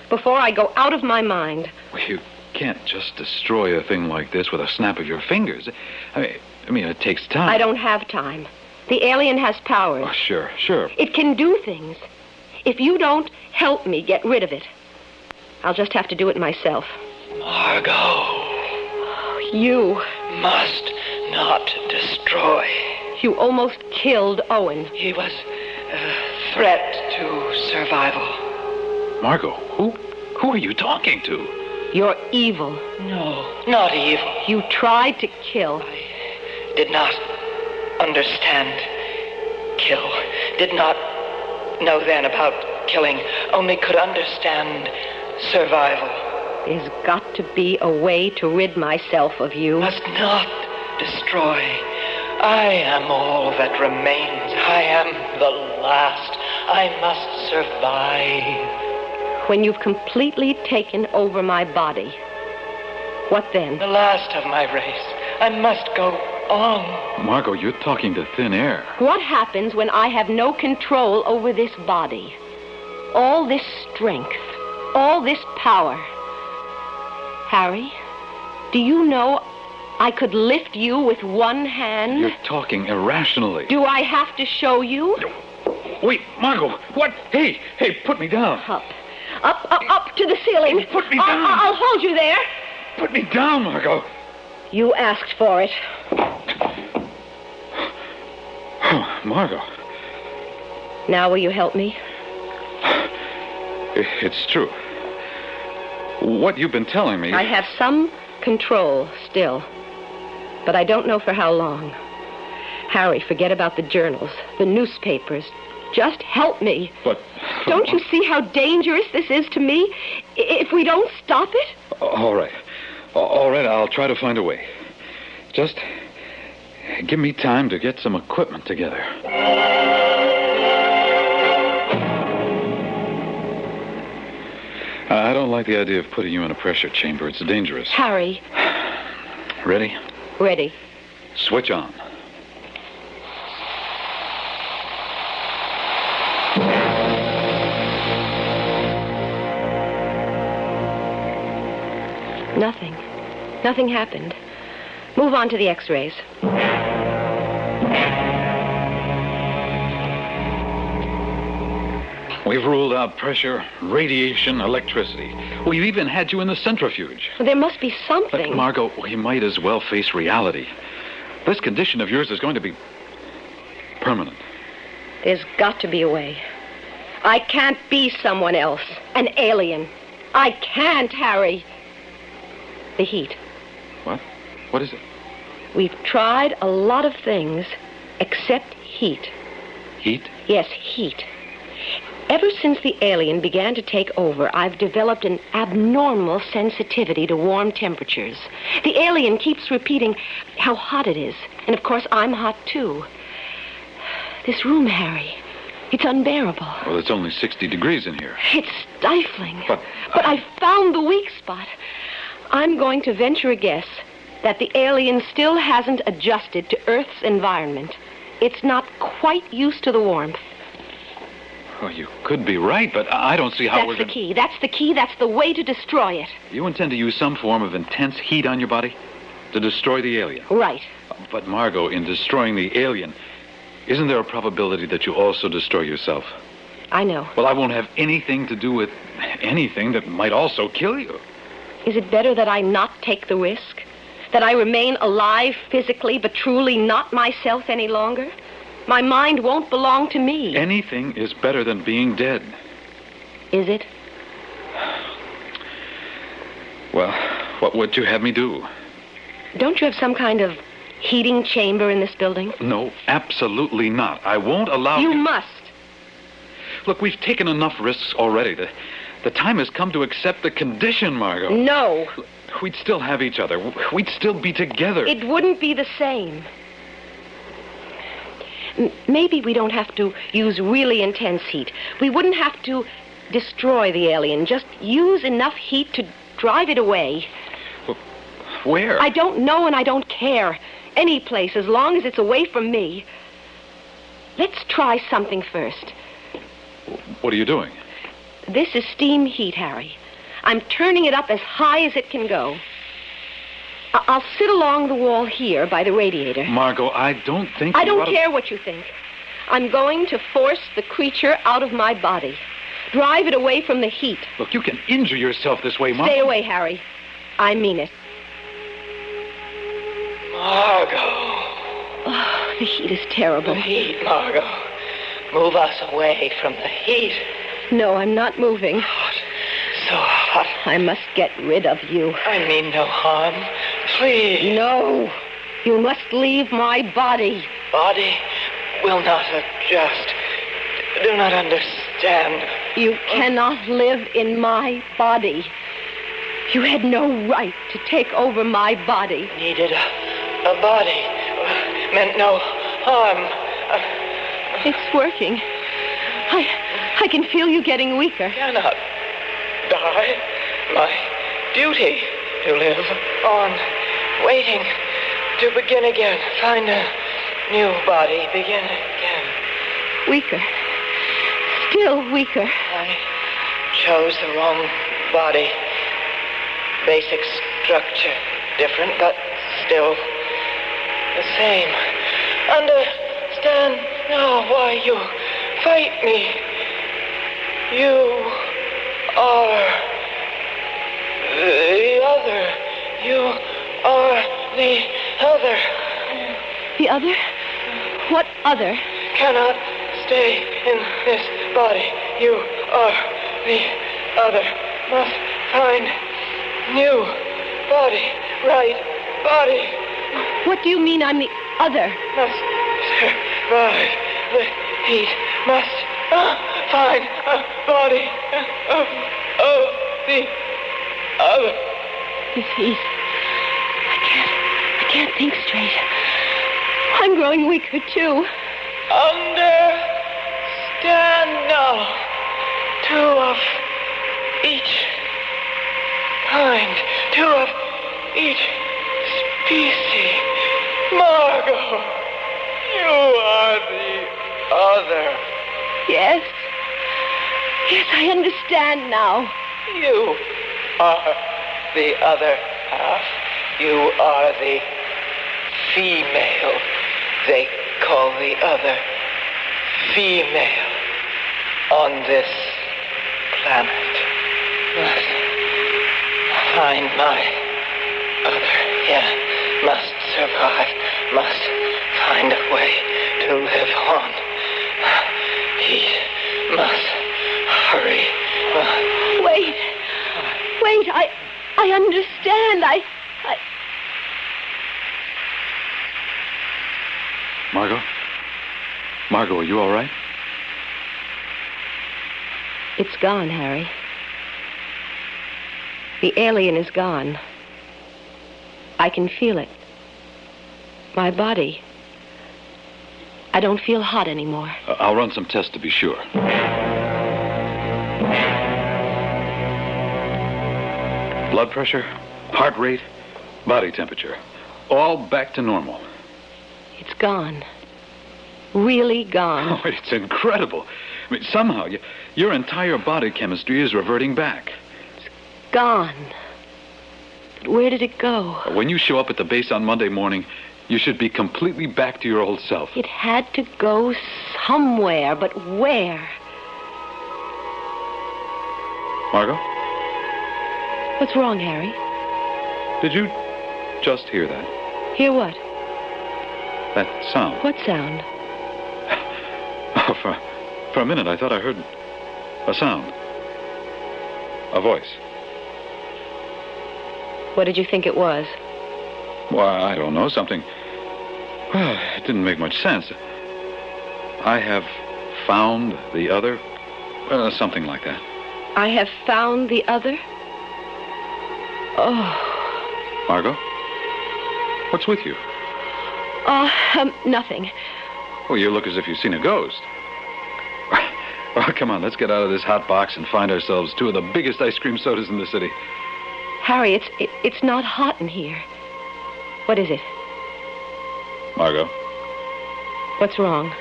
Before I go out of my mind. Well, you can't just destroy a thing like this with a snap of your fingers. I mean, it takes time. I don't have time. The alien has powers. Oh, sure. It can do things. If you don't help me get rid of it, I'll just have to do it myself. Margot. You must not destroy. You almost killed Owen. He was a threat to survival. Margot, who are you talking to? You're evil. No, not evil. You tried to kill. I did not understand kill. Did not know then about killing. Only could understand survival. There's got to be a way to rid myself of you. Must not destroy. I am all that remains. I am the last. I must survive. When you've completely taken over my body, what then? The last of my race. I must go on. Margot, you're talking to thin air. What happens when I have no control over this body? All this strength, all this power. Harry, do you know I could lift you with one hand? You're talking irrationally. Do I have to show you? Wait, Margot, what? Hey, put me down. Up to the ceiling. Put me down. I'll hold you there. Put me down, Margot. You asked for it. Oh, Margot. Now will you help me? It's true. What you've been telling me... I have some control still, but I don't know for how long. Harry, forget about the journals, the newspapers. Just help me. But... Don't you see how dangerous this is to me if we don't stop it? All right. All right, I'll try to find a way. Just give me time to get some equipment together. I don't like the idea of putting you in a pressure chamber. It's dangerous. Harry. Ready? Ready. Switch on. Nothing. Nothing happened. Move on to the x-rays. We've ruled out pressure, radiation, electricity. We've even had you in the centrifuge. There must be something. But, Margot, we might as well face reality. This condition of yours is going to be permanent. There's got to be a way. I can't be someone else, an alien. I can't, Harry. The heat. What? What is it? We've tried a lot of things except heat. Heat? Yes, heat. Ever since the alien began to take over, I've developed an abnormal sensitivity to warm temperatures. The alien keeps repeating how hot it is. And, of course, I'm hot, too. This room, Harry, it's unbearable. Well, it's only 60 degrees in here. It's stifling. But I found the weak spot. I'm going to venture a guess that the alien still hasn't adjusted to Earth's environment. It's not quite used to the warmth. Well, you could be right, but I don't see how That's we're the key. That's the key. That's the way to destroy it. You intend to use some form of intense heat on your body to destroy the alien? Right. But, Margot, in destroying the alien, isn't there a probability that you also destroy yourself? I know. Well, I won't have anything to do with anything that might also kill you. Is it better that I not take the risk? That I remain alive physically, but truly not myself any longer? My mind won't belong to me. Anything is better than being dead. Is it? Well, what would you have me do? Don't you have some kind of heating chamber in this building? No, absolutely not. I won't allow You must. Look, we've taken enough risks already. The time has come to accept the condition, Margot. No. We'd still have each other. We'd still be together. It wouldn't be the same. Maybe we don't have to use really intense heat. We wouldn't have to destroy the alien. Just use enough heat to drive it away. Where? I don't know and I don't care. Any place, as long as it's away from me. Let's try something first. What are you doing? This is steam heat, Harry. I'm turning it up as high as it can go. I'll sit along the wall here by the radiator. Margot, I don't think... I don't care what you think. I'm going to force the creature out of my body. Drive it away from the heat. Look, you can injure yourself this way, Margot. Stay away, Harry. I mean it. Margot. Oh, the heat is terrible. The heat, Margot. Move us away from the heat. No, I'm not moving. Hot. So hot. I must get rid of you. I mean no harm. Please. No. You must leave my body. Body will not adjust. Do not understand. You cannot live in my body. You had no right to take over my body. Needed a body. Meant no harm. It's working. I can feel you getting weaker. Cannot die. My duty to live on. Waiting to begin again. Find a new body. Begin again. Weaker. Still weaker. I chose the wrong body. Basic structure different, but still the same. Understand now why you fight me. You are the other You are the other. The other? What other? Cannot stay in this body. You are the other. Must find new body. Right body. What do you mean I'm the other? Must survive the heat. Must find a body of the other. This heat. I can't think straight. I'm growing weaker, too. Understand now. Two of each kind. Two of each species. Margot, you are the other. Yes. Yes, I understand now. You are the other half. You are the female. They call the other female on this planet. Must find my other. Yeah, must survive. Must find a way to live on. He must hurry. Wait. I understand. Margot? Margot, are you all right? It's gone, Harry. The alien is gone. I can feel it. My body. I don't feel hot anymore. I'll run some tests to be sure. Blood pressure, heart rate, body temperature. All back to normal. It's gone. Really gone. Oh, it's incredible. I mean, somehow, your entire body chemistry is reverting back. It's gone. But where did it go? When you show up at the base on Monday morning, you should be completely back to your old self. It had to go somewhere, but where? Margot? What's wrong, Harry? Did you just hear that? Hear what? That sound. What sound? Oh, for a minute, I thought I heard a sound. A voice. What did you think it was? Why, I don't know, something. Well, it didn't make much sense. I have found the other. Something like that. I have found the other? Oh. Margot? What's with you? Nothing. Well, you look as if you've seen a ghost. Well, come on, let's get out of this hot box and find ourselves two of the biggest ice cream sodas in the city. Harry, it's not hot in here. What is it? Margot? What's wrong?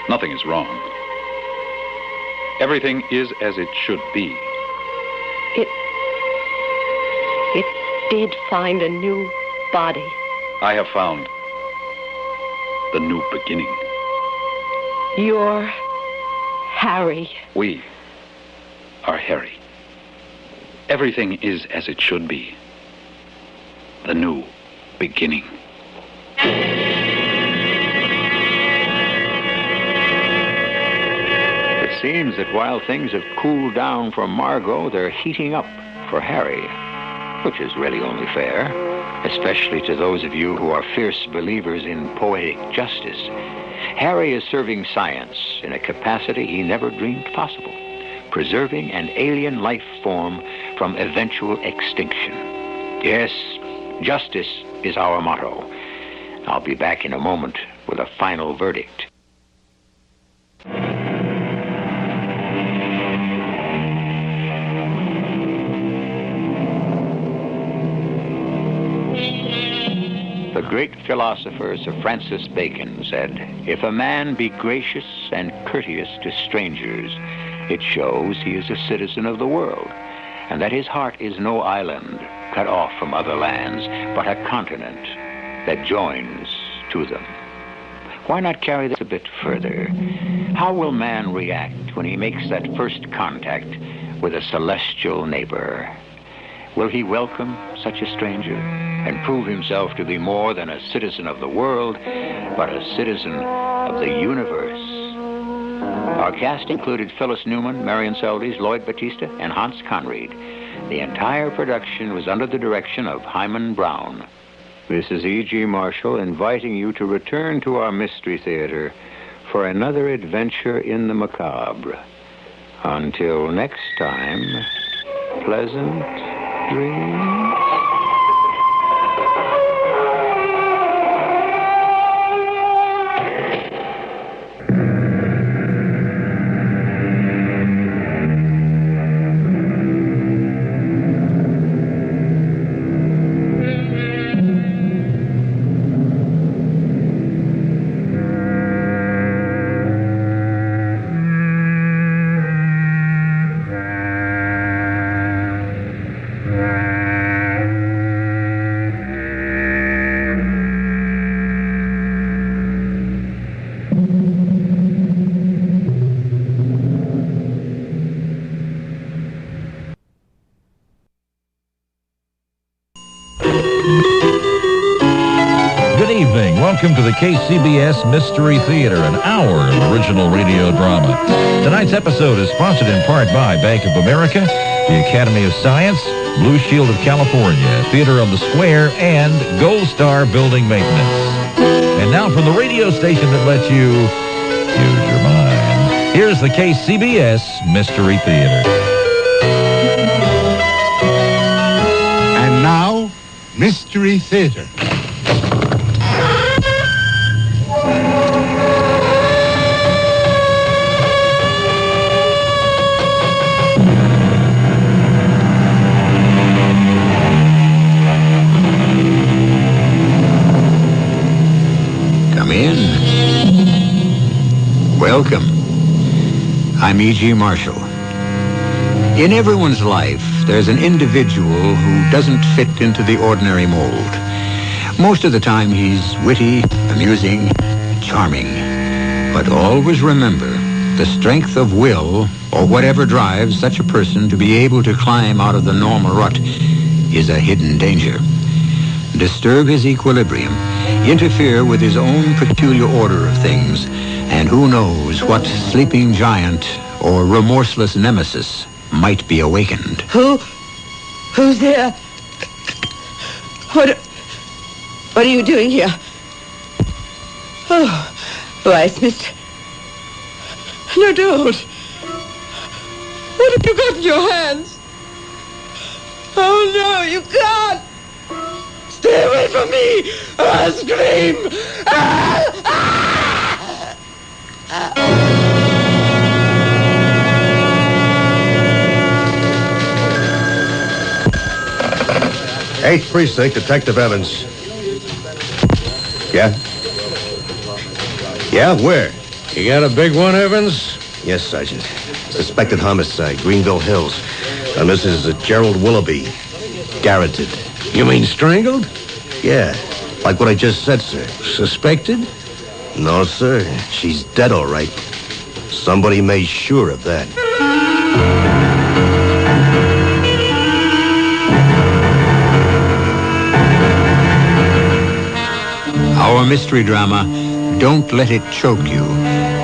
Nothing is wrong. Everything is as it should be. It did find a new body. I have found the new beginning. You're Harry. We are Harry. Everything is as it should be. The new beginning. It seems that while things have cooled down for Margot, they're heating up for Harry, which is really only fair, especially to those of you who are fierce believers in poetic justice. Harry is serving science in a capacity he never dreamed possible, preserving an alien life form from eventual extinction. Yes, justice is our motto. I'll be back in a moment with a final verdict. The great philosopher Sir Francis Bacon said, "If a man be gracious and courteous to strangers, it shows he is a citizen of the world, and that his heart is no island cut off from other lands, but a continent that joins to them." Why not carry this a bit further? How will man react when he makes that first contact with a celestial neighbor? Will he welcome such a stranger and prove himself to be more than a citizen of the world, but a citizen of the universe? Our cast included Phyllis Newman, Marion Seldes, Lloyd Batista, and Hans Conried. The entire production was under the direction of Hyman Brown. This is E.G. Marshall inviting you to return to our Mystery Theater for another adventure in the macabre. Until next time, pleasant dreams. Welcome to the CBS Mystery Theater, an hour of original radio drama. Tonight's episode is sponsored in part by Bank of America, the Academy of Science, Blue Shield of California, Theater on the Square, and Gold Star Building Maintenance. And now from the radio station that lets you use your mind, here's the CBS Mystery Theater. And now, Mystery Theater. Welcome. I'm E.G. Marshall. In everyone's life, there's an individual who doesn't fit into the ordinary mold. Most of the time, he's witty, amusing, charming. But always remember, the strength of will, or whatever drives such a person to be able to climb out of the normal rut, is a hidden danger. Disturb his equilibrium, interfere with his own peculiar order of things, and who knows what sleeping giant or remorseless nemesis might be awakened. Who's there? What are you doing here? Oh, why, it's Mr. No, don't. What have you got in your hands? Oh, no, you can't. Stay away from me, or I'll scream. Eighth Precinct, Detective Evans. Yeah? Yeah, where? You got a big one, Evans? Yes, Sergeant. Suspected homicide, Greenville Hills. Mrs. Gerald Willoughby. Garroted. You mean strangled? Yeah, like what I just said, sir. Suspected? No, sir. She's dead, all right. Somebody made sure of that. Our mystery drama, Don't Let It Choke You,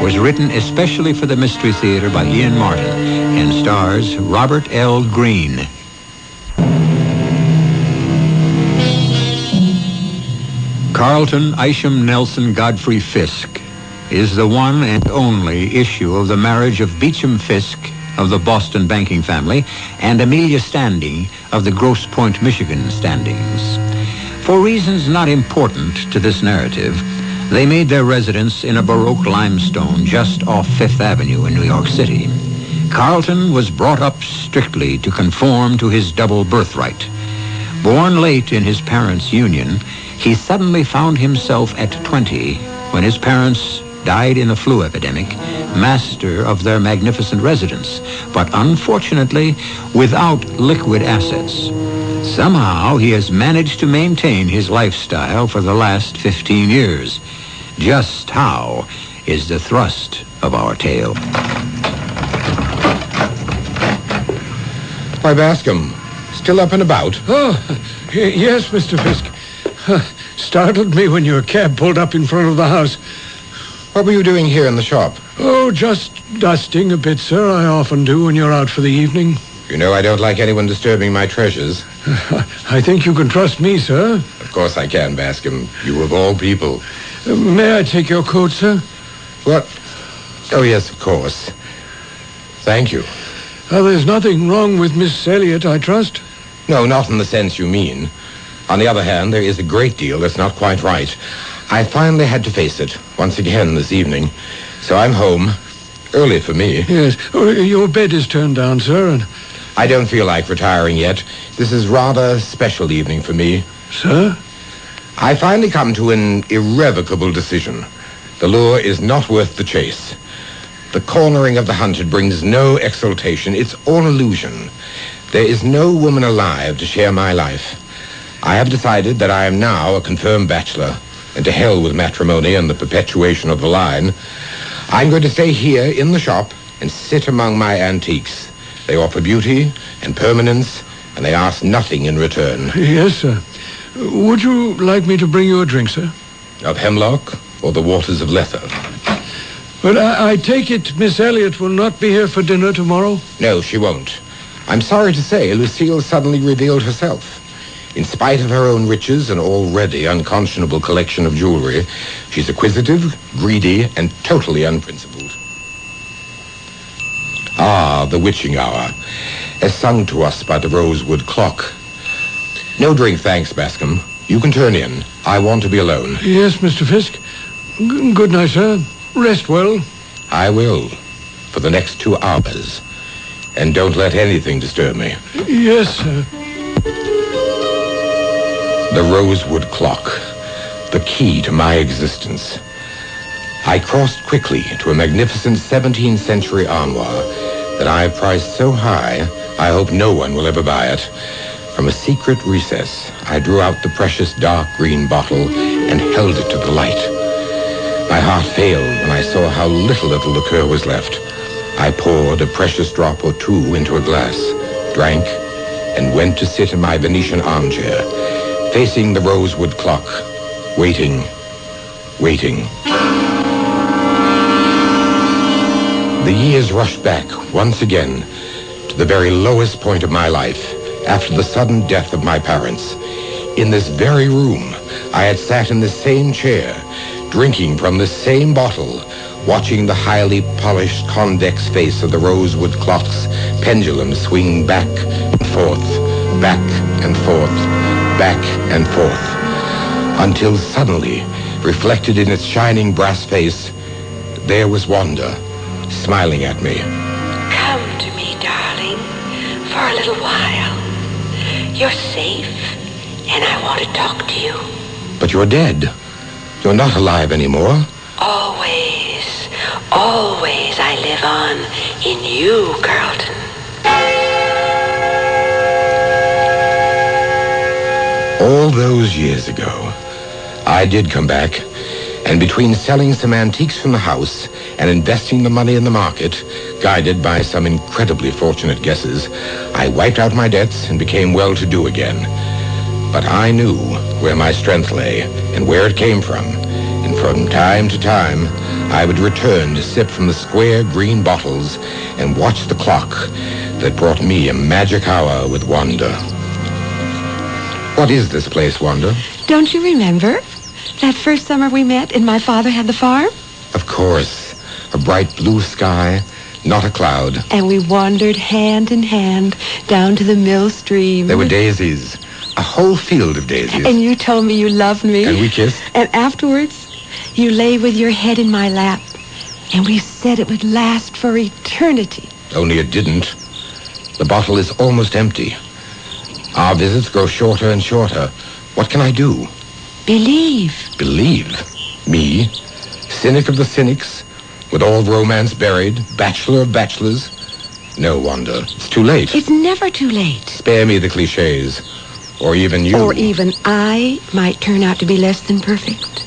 was written especially for the Mystery Theater by Ian Martin and stars Robert L. Greene. Carlton Isham Nelson Godfrey Fisk is the one and only issue of the marriage of Beecham Fisk of the Boston banking family and Amelia Standing of the Grosse Pointe, Michigan standings. For reasons not important to this narrative, they made their residence in a Baroque limestone just off Fifth Avenue in New York City. Carlton was brought up strictly to conform to his double birthright. Born late in his parents' union, he suddenly found himself at 20 when his parents died in a flu epidemic, master of their magnificent residence, but unfortunately without liquid assets. Somehow he has managed to maintain his lifestyle for the last 15 years. Just how is the thrust of our tale. Why, Bascom, Still up and about? Oh, yes, Mr. Fisk. Startled me when your cab pulled up in front of the house. What were you doing here in the shop? Oh, just dusting a bit, sir. I often do when you're out for the evening. You know I don't like anyone disturbing my treasures. I think you can trust me, sir. Of course I can, Bascom. You of all people. May I take your coat, sir? What? Oh, yes, of course. Thank you. There's nothing wrong with Miss Elliot, I trust? No, not in the sense you mean. On the other hand, there is a great deal that's not quite right. I finally had to face it, once again this evening. So I'm home. Early for me. Yes. Oh, your bed is turned down, sir, and... I don't feel like retiring yet. This is rather a special evening for me. Sir? I finally come to an irrevocable decision. The lure is not worth the chase. The cornering of the hunted brings no exultation. It's all illusion. There is no woman alive to share my life. I have decided that I am now a confirmed bachelor, and to hell with matrimony and the perpetuation of the line. I'm going to stay here in the shop and sit among my antiques. They offer beauty and permanence, and they ask nothing in return. Yes, sir. Would you like me to bring you a drink, sir? Of hemlock or the waters of Lether? But I take it Miss Elliot will not be here for dinner tomorrow? No, she won't. I'm sorry to say Lucille suddenly revealed herself. In spite of her own riches and already unconscionable collection of jewelry, she's acquisitive, greedy, and totally unprincipled. Ah, the witching hour, as sung to us by the rosewood clock. No drink, thanks, Bascom. You can turn in. I want to be alone. Yes, Mr. Fisk. Good night, sir. Rest well. I will, for the next 2 hours. And don't let anything disturb me. Yes, sir. The rosewood clock, the key to my existence. I crossed quickly to a magnificent 17th century armoire that I have priced so high, I hope no one will ever buy it. From a secret recess, I drew out the precious dark green bottle and held it to the light. My heart failed when I saw how little of the liqueur was left. I poured a precious drop or two into a glass, drank, and went to sit in my Venetian armchair, facing the rosewood clock, waiting. The years rushed back, once again, to the very lowest point of my life, after the sudden death of my parents. In this very room, I had sat in the same chair, drinking from the same bottle, watching the highly polished convex face of the rosewood clock's pendulum swing back and forth, back and forth, back and forth, until suddenly, reflected in its shining brass face, there was Wanda, smiling at me. Come to me, darling, for a little while. You're safe, and I want to talk to you. But you're dead. You're not alive anymore. Always I live on in you, Carlton. All those years ago, I did come back, and between selling some antiques from the house and investing the money in the market, guided by some incredibly fortunate guesses, I wiped out my debts and became well-to-do again. But I knew where my strength lay and where it came from, and from time to time, I would return to sip from the square green bottles and watch the clock that brought me a magic hour with Wanda. What is this place, Wanda? Don't you remember that first summer we met and my father had the farm? Of course. A bright blue sky, not a cloud. And we wandered hand in hand down to the mill stream. There were daisies, a whole field of daisies. And you told me you loved me. And we kissed. And afterwards, you lay with your head in my lap. And we said it would last for eternity. Only it didn't. The bottle is almost empty. Our visits grow shorter and shorter. What can I do? Believe. Believe? Me? Cynic of the cynics? With all romance buried? Bachelor of bachelors? No, Wanda. It's too late. It's never too late. Spare me the cliches. Or even you. Or even I might turn out to be less than perfect.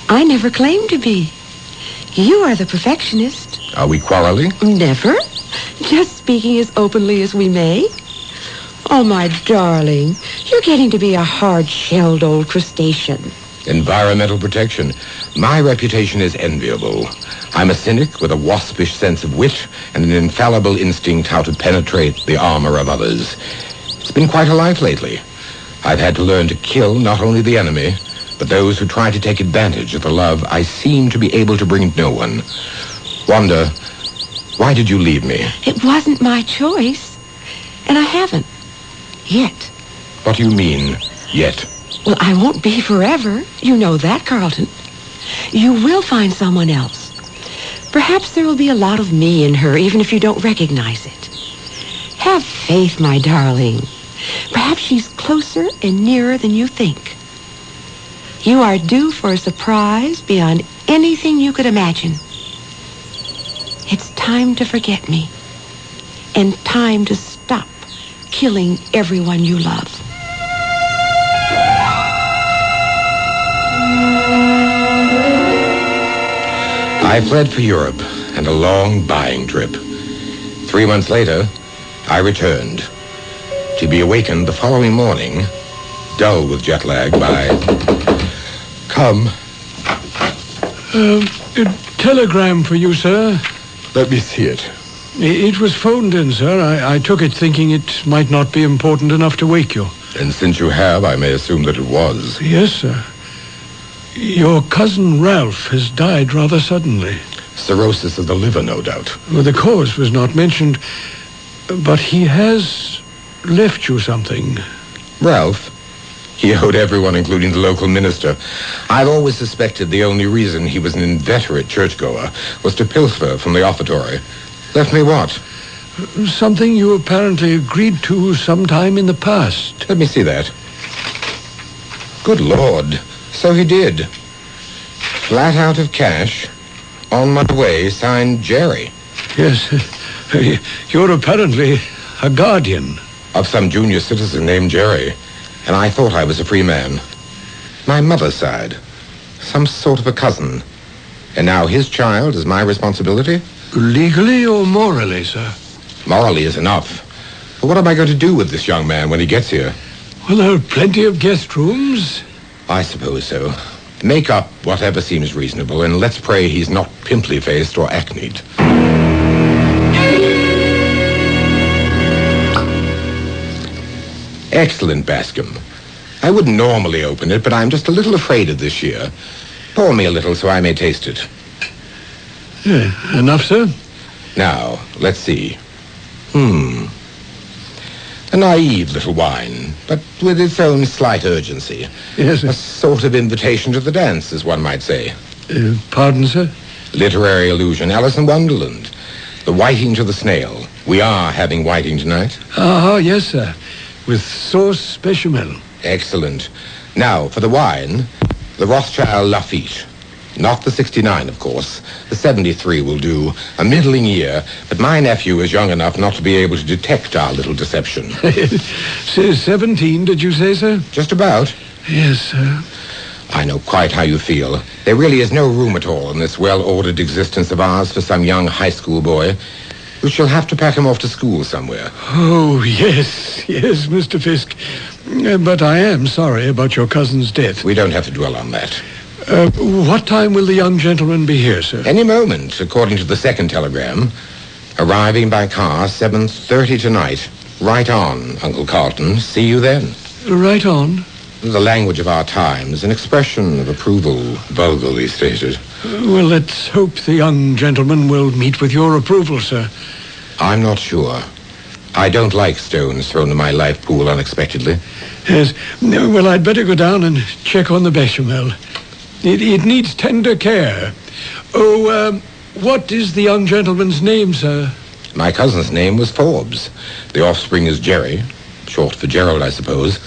I never claimed to be. You are the perfectionist. Are we quarreling? Never. Just speaking as openly as we may. Oh, my darling, you're getting to be a hard-shelled old crustacean. Environmental protection. My reputation is enviable. I'm a cynic with a waspish sense of wit and an infallible instinct how to penetrate the armor of others. It's been quite a life lately. I've had to learn to kill not only the enemy, but those who try to take advantage of the love I seem to be able to bring no one. Wanda, why did you leave me? It wasn't my choice, and I haven't. Yet. What do you mean, yet? Well, I won't be forever. You know that, Carlton. You will find someone else. Perhaps there will be a lot of me in her, even if you don't recognize it. Have faith, my darling. Perhaps she's closer and nearer than you think. You are due for a surprise beyond anything you could imagine. It's time to forget me, and time to stop killing everyone you love. I fled for Europe and a long buying trip. 3 months later, I returned, to be awakened the following morning, dull with jet lag, by... Come. A telegram for you, sir. Let me see it. It was phoned in, sir. I took it thinking it might not be important enough to wake you. And since you have, I may assume that it was. Yes, sir. Your cousin Ralph has died rather suddenly. Cirrhosis of the liver, no doubt. Well, the cause was not mentioned, but he has left you something. Ralph? He owed everyone, including the local minister. I've always suspected the only reason he was an inveterate churchgoer was to pilfer from the offertory. Left me what? Something you apparently agreed to sometime in the past. Let me see that. Good Lord. So he did. Flat out of cash. On my way, signed Jerry. Yes. You're apparently a guardian. Of some junior citizen named Jerry. And I thought I was a free man. My mother's side. Some sort of a cousin. And now his child is my responsibility? Legally or morally, sir? Morally is enough. But what am I going to do with this young man when he gets here? Well, there are plenty of guest rooms. I suppose so. Make up whatever seems reasonable, and let's pray he's not pimply-faced or acneed. Excellent, Bascom. I wouldn't normally open it, but I'm just a little afraid of this year. Pour me a little so I may taste it. Yeah, enough, sir? Now, let's see. A naive little wine, but with its own slight urgency. Yes, sir. A sort of invitation to the dance, as one might say. Pardon, sir? Literary allusion. Alice in Wonderland. The whiting to the snail. We are having whiting tonight. Ah, yes, sir. With sauce bechamel. Excellent. Now, for the wine, the Rothschild Lafitte. Not the 69, of course. The 73 will do. A middling year, but my nephew is young enough not to be able to detect our little deception. 17, did you say, sir? Just about. Yes, sir. I know quite how you feel. There really is no room at all in this well-ordered existence of ours for some young high school boy. We shall have to pack him off to school somewhere. Oh, yes, Mr. Fisk. But I am sorry about your cousin's death. We don't have to dwell on that. What time will the young gentleman be here, sir? Any moment, according to the second telegram. Arriving by car 7:30 tonight. Right on, Uncle Carlton. See you then. Right on. The language of our times, an expression of approval, vulgarly stated. Well, let's hope the young gentleman will meet with your approval, sir. I'm not sure. I don't like stones thrown in my life pool unexpectedly. Yes. Well, I'd better go down and check on the bechamel. It needs tender care. Oh, what is the young gentleman's name, sir? My cousin's name was Forbes. The offspring is Jerry. Short for Gerald, I suppose.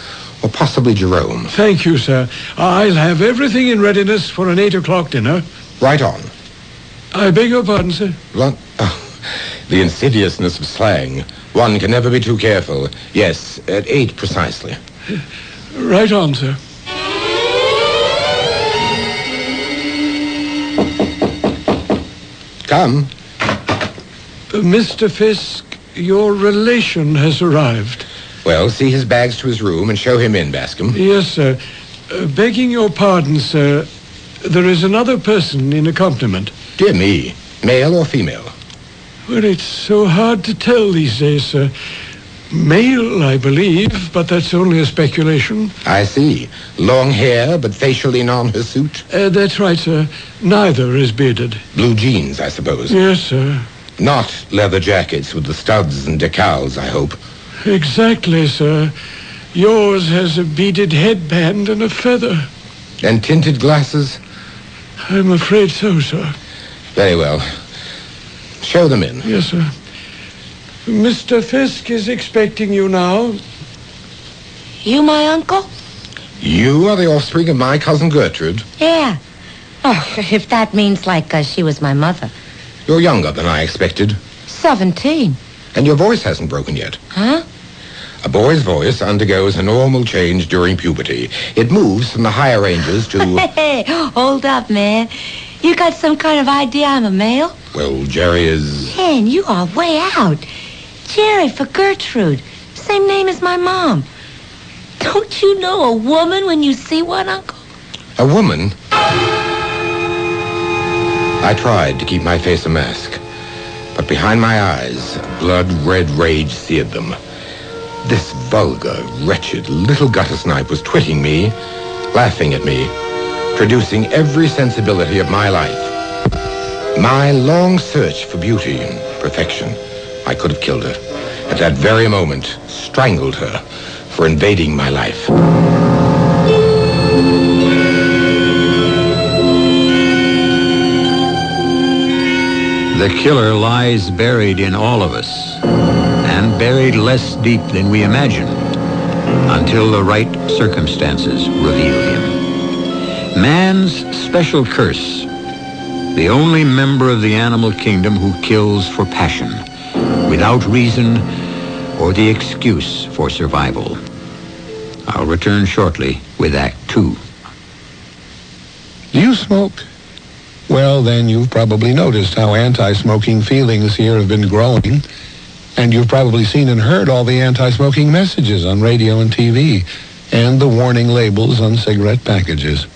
Or possibly Jerome. Thank you, sir. I'll have everything in readiness for an 8 o'clock dinner. Right on. I beg your pardon, sir. The insidiousness of slang. One can never be too careful. Yes, at 8 precisely. Right on, sir. Come. Mr. Fisk, your relation has arrived. Well, see his bags to his room and show him in, Bascom. Yes, sir. Begging your pardon, sir, there is another person in accompaniment. Dear me. Male or female? Well, it's so hard to tell these days, sir. Male, I believe, but that's only a speculation. I see. Long hair, but facially non-hirsute? That's right, sir. Neither is bearded. Blue jeans, I suppose? Yes, sir. Not leather jackets with the studs and decals, I hope. Exactly, sir. Yours has a beaded headband and a feather. And tinted glasses? I'm afraid so, sir. Very well. Show them in. Yes, sir. Mr. Fisk is expecting you now. You my uncle? You are the offspring of my cousin Gertrude. Yeah. Oh, if that means like she was my mother. You're younger than I expected. 17. And your voice hasn't broken yet. Huh? A boy's voice undergoes a normal change during puberty. It moves from the higher ranges to... Hey, hold up, man. You got some kind of idea I'm a male? Well, Jerry is... Man, you are way out. Jerry for Gertrude. Same name as my mom. Don't you know a woman when you see one, Uncle? A woman? I tried to keep my face a mask, but behind my eyes, blood-red rage seared them. This vulgar, wretched little gutter snipe was twitting me, laughing at me, producing every sensibility of my life. My long search for beauty and perfection. I could have killed her. At that very moment, strangled her for invading my life. The killer lies buried in all of us, and buried less deep than we imagined, until the right circumstances reveal him. Man's special curse, the only member of the animal kingdom who kills for passion, without reason or the excuse for survival. I'll return shortly with Act 2. Do you smoke? Well, then you've probably noticed how anti-smoking feelings here have been growing. And you've probably seen and heard all the anti-smoking messages on radio and TV, and the warning labels on cigarette packages.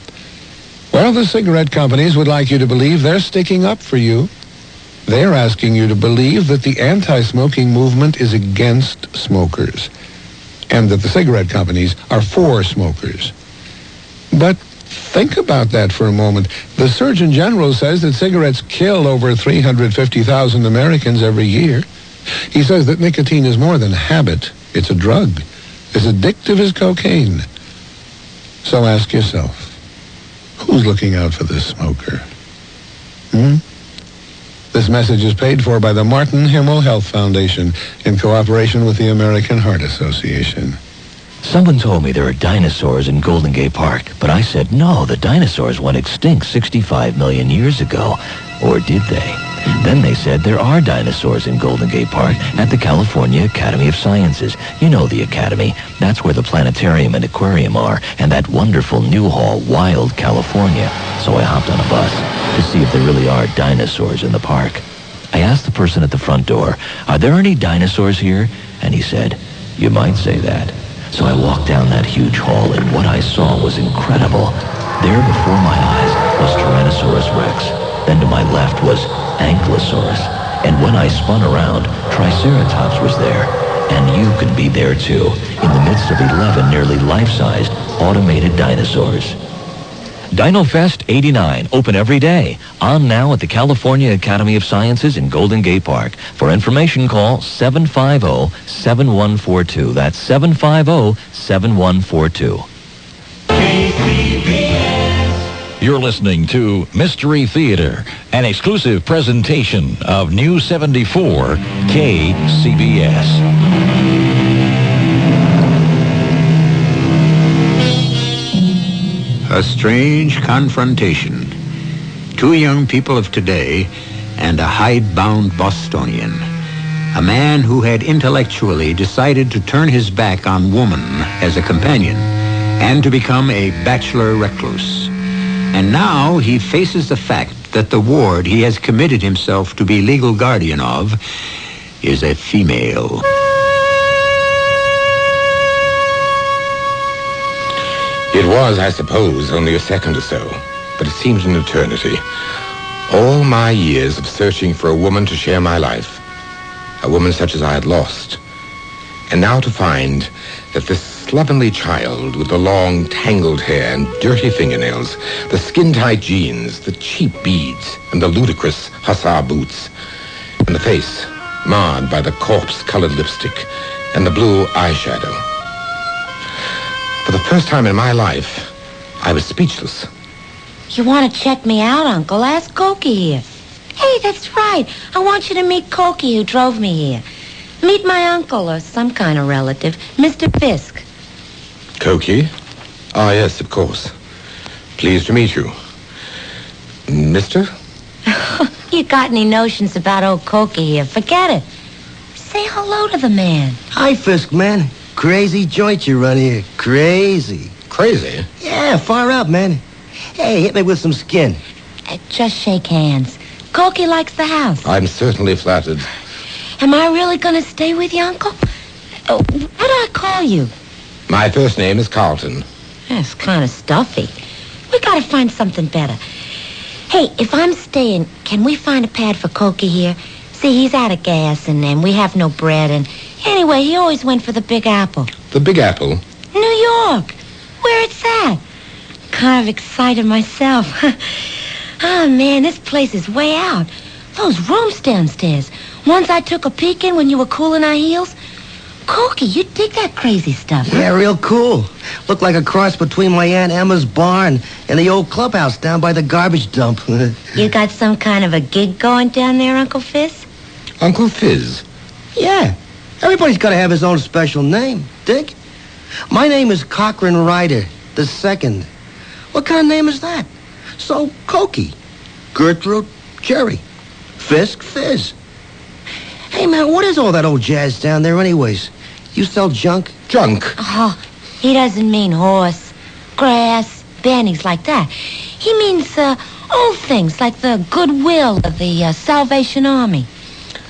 Well, the cigarette companies would like you to believe they're sticking up for you. They're asking you to believe that the anti-smoking movement is against smokers, and that the cigarette companies are for smokers. But think about that for a moment. The Surgeon General says that cigarettes kill over 350,000 Americans every year. He says that nicotine is more than a habit. It's a drug, as addictive as cocaine. So ask yourself, who's looking out for this smoker? This message is paid for by the Martin Himmel Health Foundation in cooperation with the American Heart Association. Someone told me there are dinosaurs in Golden Gate Park, but I said, no, the dinosaurs went extinct 65 million years ago. Or did they? Then they said there are dinosaurs in Golden Gate Park at the California Academy of Sciences. You know the Academy. That's where the planetarium and aquarium are, and that wonderful new hall, Wild, California. So I hopped on a bus to see if there really are dinosaurs in the park. I asked the person at the front door, are there any dinosaurs here? And he said, you might say that. So I walked down that huge hall, and what I saw was incredible. There before my eyes was Tyrannosaurus Rex. Then to my left was Ankylosaurus. And when I spun around, Triceratops was there. And you could be there too, in the midst of 11 nearly life-sized automated dinosaurs. DinoFest 89, open every day. On now at the California Academy of Sciences in Golden Gate Park. For information, call 750-7142. That's 750-7142. You're listening to Mystery Theater, an exclusive presentation of News 74 KCBS. A strange confrontation. Two young people of today and a hidebound Bostonian. A man who had intellectually decided to turn his back on woman as a companion and to become a bachelor recluse. And now he faces the fact that the ward he has committed himself to be legal guardian of is a female. It was, I suppose, only a second or so, but it seemed an eternity. All my years of searching for a woman to share my life, a woman such as I had lost, and now to find that this slovenly child with the long, tangled hair and dirty fingernails, the skin-tight jeans, the cheap beads, and the ludicrous hussar boots, and the face marred by the corpse-colored lipstick and the blue eyeshadow. For the first time in my life, I was speechless. You want to check me out, Uncle? Ask Cokie here. Hey, that's right. I want you to meet Cokie, who drove me here. Meet my uncle or some kind of relative, Mr. Fisk. Cokie? Ah, yes, of course. Pleased to meet you. Mister? You got any notions about old Cokie here? Forget it. Say hello to the man. Hi, Fisk, man. Crazy joint you run here. Crazy. Crazy? Yeah, far out, man. Hey, hit me with some skin. Just shake hands. Cokie likes the house. I'm certainly flattered. Am I really going to stay with you, Uncle? What do I call you? My first name is Carlton. That's kind of stuffy. We got to find something better. Hey, if I'm staying, can we find a pad for Cokie here? See, he's out of gas, and we have no bread, and anyway, he always went for the Big Apple. The Big Apple? New York. Where it's at. Kind of excited myself. Oh, man, this place is way out. Those rooms downstairs. Ones I took a peek in when you were cooling our heels. Cokie, you dig that crazy stuff, huh? Yeah, real cool. Looked like a cross between my Aunt Emma's barn and the old clubhouse down by the garbage dump. You got some kind of a gig going down there, Uncle Fizz? Uncle Fizz? Yeah. Everybody's got to have his own special name. Dig? My name is Cochrane Ryder II. What kind of name is that? So, Cokie, Gertrude, Jerry, Fisk, Fizz. Hey, man, what is all that old jazz down there anyways? You sell junk? Junk? Oh, he doesn't mean horse, grass, bannies like that. He means old things like the goodwill of the Salvation Army.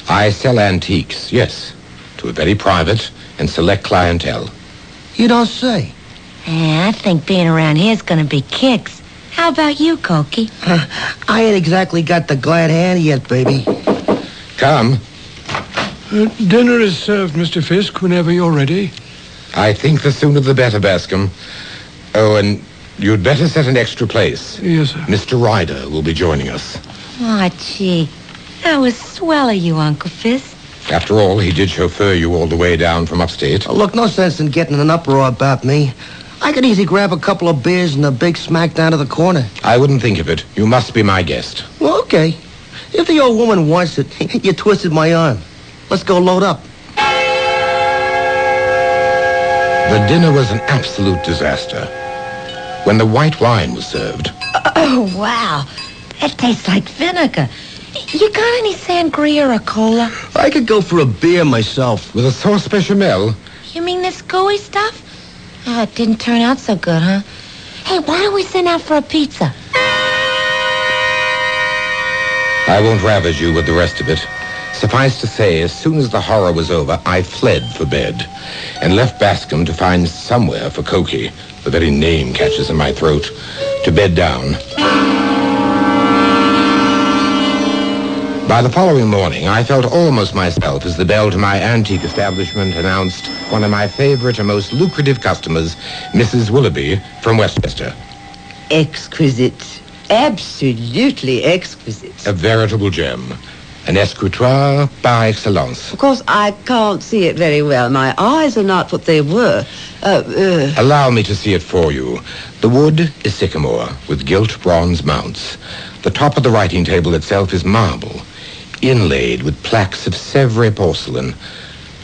I sell antiques, yes, to a very private and select clientele. You don't say. Yeah, I think being around here is going to be kicks. How about you, Cokie? I ain't exactly got the glad hand yet, baby. Come. Dinner is served, Mr. Fisk, whenever you're ready. I think the sooner the better, Bascom. Oh, and you'd better set an extra place. Yes, sir. Mr. Ryder will be joining us. Oh, gee. That was swell of you, Uncle Fizz. After all, he did chauffeur you all the way down from upstate. Oh, look, no sense in getting an uproar about me. I could easily grab a couple of beers and a big smack down to the corner. I wouldn't think of it. You must be my guest. Well, okay. If the old woman wants it, you twisted my arm. Let's go load up. The dinner was an absolute disaster. When the white wine was served... Oh, wow. That tastes like vinegar. You got any sangria or cola? I could go for a beer myself. With a sauce bechamel? You mean this gooey stuff? Oh, it didn't turn out so good, huh? Hey, why don't we send out for a pizza? I won't ravage you with the rest of it. Suffice to say, as soon as the horror was over, I fled for bed and left Bascom to find somewhere for Cokie, the very name catches in my throat, to bed down. By the following morning, I felt almost myself as the bell to my antique establishment announced one of my favorite and most lucrative customers, Mrs. Willoughby from Westchester. Exquisite. Absolutely exquisite. A veritable gem. An escritoire par excellence. Of course, I can't see it very well. My eyes are not what they were. Allow me to see it for you. The wood is sycamore with gilt bronze mounts. The top of the writing table itself is marble, inlaid with plaques of Sèvres porcelain.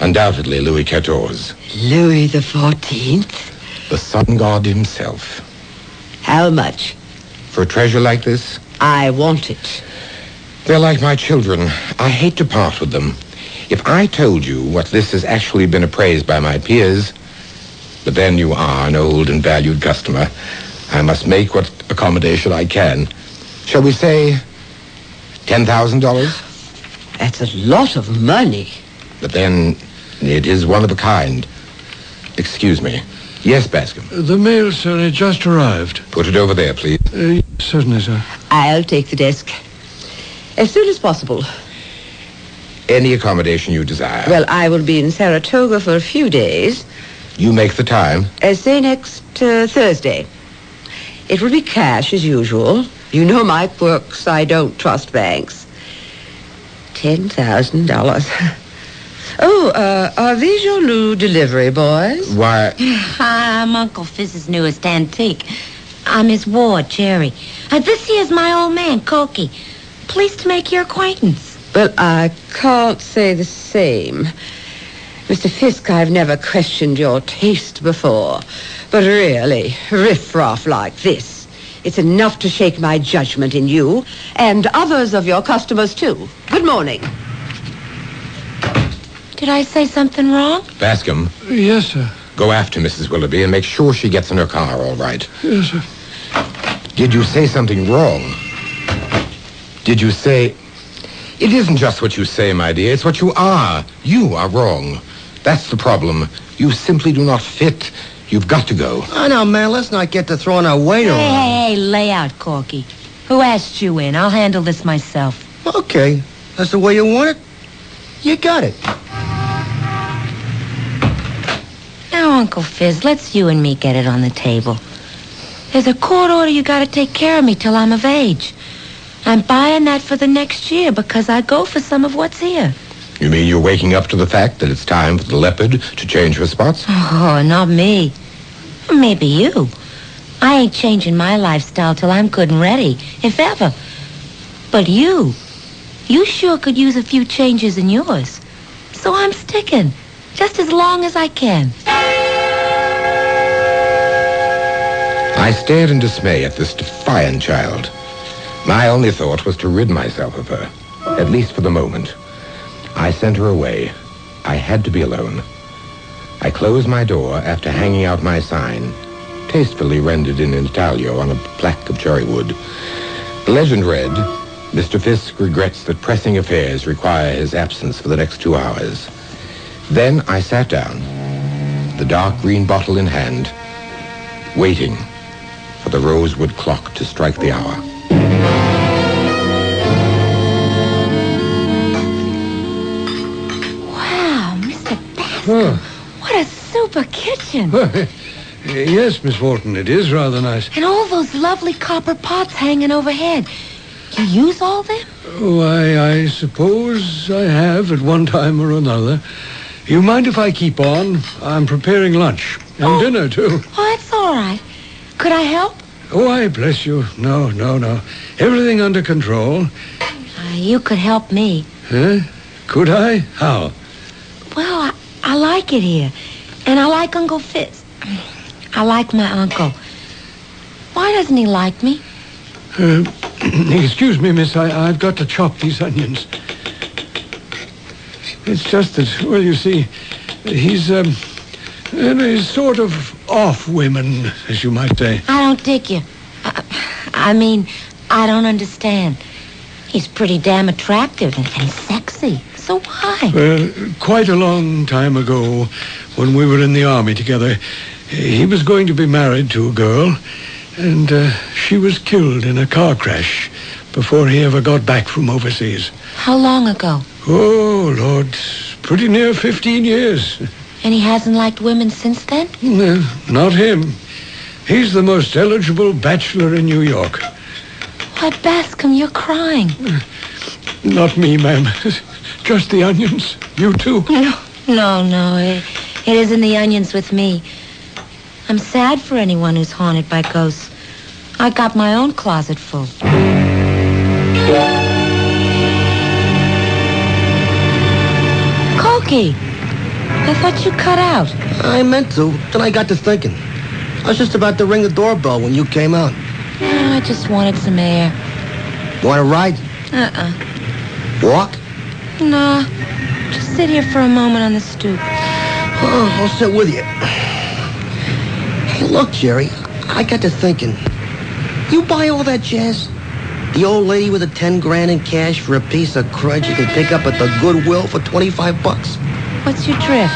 Undoubtedly Louis XIV. Louis the 14th? The sun god himself. How much? For a treasure like this? I want it. They're like my children. I hate to part with them. If I told you what this has actually been appraised by my peers, but then you are an old and valued customer. I must make what accommodation I can. Shall we say $10,000? That's a lot of money. But then it is one of a kind. Excuse me. Yes, Bascom. The mail, sir, it just arrived. Put it over there, please. Certainly, sir. I'll take the desk. As soon as possible. Any accommodation you desire. Well, I will be in Saratoga for a few days. You make the time. Say next Thursday. It will be cash as usual. You know my quirks. I don't trust banks. $10,000. Oh, are these your new delivery boys? Why? I'm Uncle Fizz's newest antique. I'm his ward, Jerry. This here's my old man, Cokie. Pleased to make your acquaintance. Well, I can't say the same. Mr. Fisk, I've never questioned your taste before. But really, riff-raff like this, it's enough to shake my judgment in you and others of your customers, too. Good morning. Did I say something wrong? Bascom. Yes, sir. Go after Mrs. Willoughby and make sure she gets in her car all right. Yes, sir. Did you say something wrong? Did you say... It isn't just what you say, my dear. It's what you are. You are wrong. That's the problem. You simply do not fit. You've got to go. Oh, no, man, let's not get to throwing our weight around. Hey, lay out, Corky. Who asked you in? I'll handle this myself. Okay. That's the way you want it? You got it. Now, Uncle Fizz, let's you and me get it on the table. There's a court order you gotta take care of me till I'm of age. I'm buying that for the next year because I go for some of what's here. You mean you're waking up to the fact that it's time for the leopard to change her spots? Oh, not me. Maybe you. I ain't changing my lifestyle till I'm good and ready, if ever. But you sure could use a few changes in yours. So I'm sticking, just as long as I can. I stared in dismay at this defiant child. My only thought was to rid myself of her, at least for the moment. I sent her away. I had to be alone. I closed my door after hanging out my sign, tastefully rendered in intaglio on a plaque of cherry wood. The legend read, Mr. Fisk regrets that pressing affairs require his absence for the next 2 hours. Then I sat down, the dark green bottle in hand, waiting for the rosewood clock to strike the hour. Wow, Mr. Bascom, what a super kitchen. Yes, Miss Wharton, it is rather nice. And all those lovely copper pots hanging overhead. You use all them? Why, I suppose I have at one time or another. You mind if I keep on? I'm preparing lunch. And dinner, too. Oh, that's all right. Could I help? Oh, I bless you. No. Everything under control. You could help me. Huh? Could I? How? Well, I like it here. And I like Uncle Fitz. I like my uncle. Why doesn't he like me? Excuse me, miss. I've got to chop these onions. It's just that, well, you see, he's sort of off women, as you might say. I don't dig you. I mean, I don't understand. He's pretty damn attractive and sexy. So why? Well, quite a long time ago, when we were in the army together, he was going to be married to a girl, and she was killed in a car crash before he ever got back from overseas. How long ago? Oh, Lord, pretty near 15 years. And he hasn't liked women since then? No, not him. He's the most eligible bachelor in New York. Why, Bascom, you're crying. Not me, ma'am. Just the onions. You too. No. It isn't the onions with me. I'm sad for anyone who's haunted by ghosts. I got my own closet full. Cokie, I thought you cut out. I meant to. Then I got to thinking. I was just about to ring the doorbell when you came out. I just wanted some air. You want to ride? Walk? No. Just sit here for a moment on the stoop. Oh, I'll sit with you. Hey, look, Jerry, I got to thinking. You buy all that jazz? The old lady with the 10 grand in cash for a piece of crud you can pick up at the Goodwill for $25. What's your drift?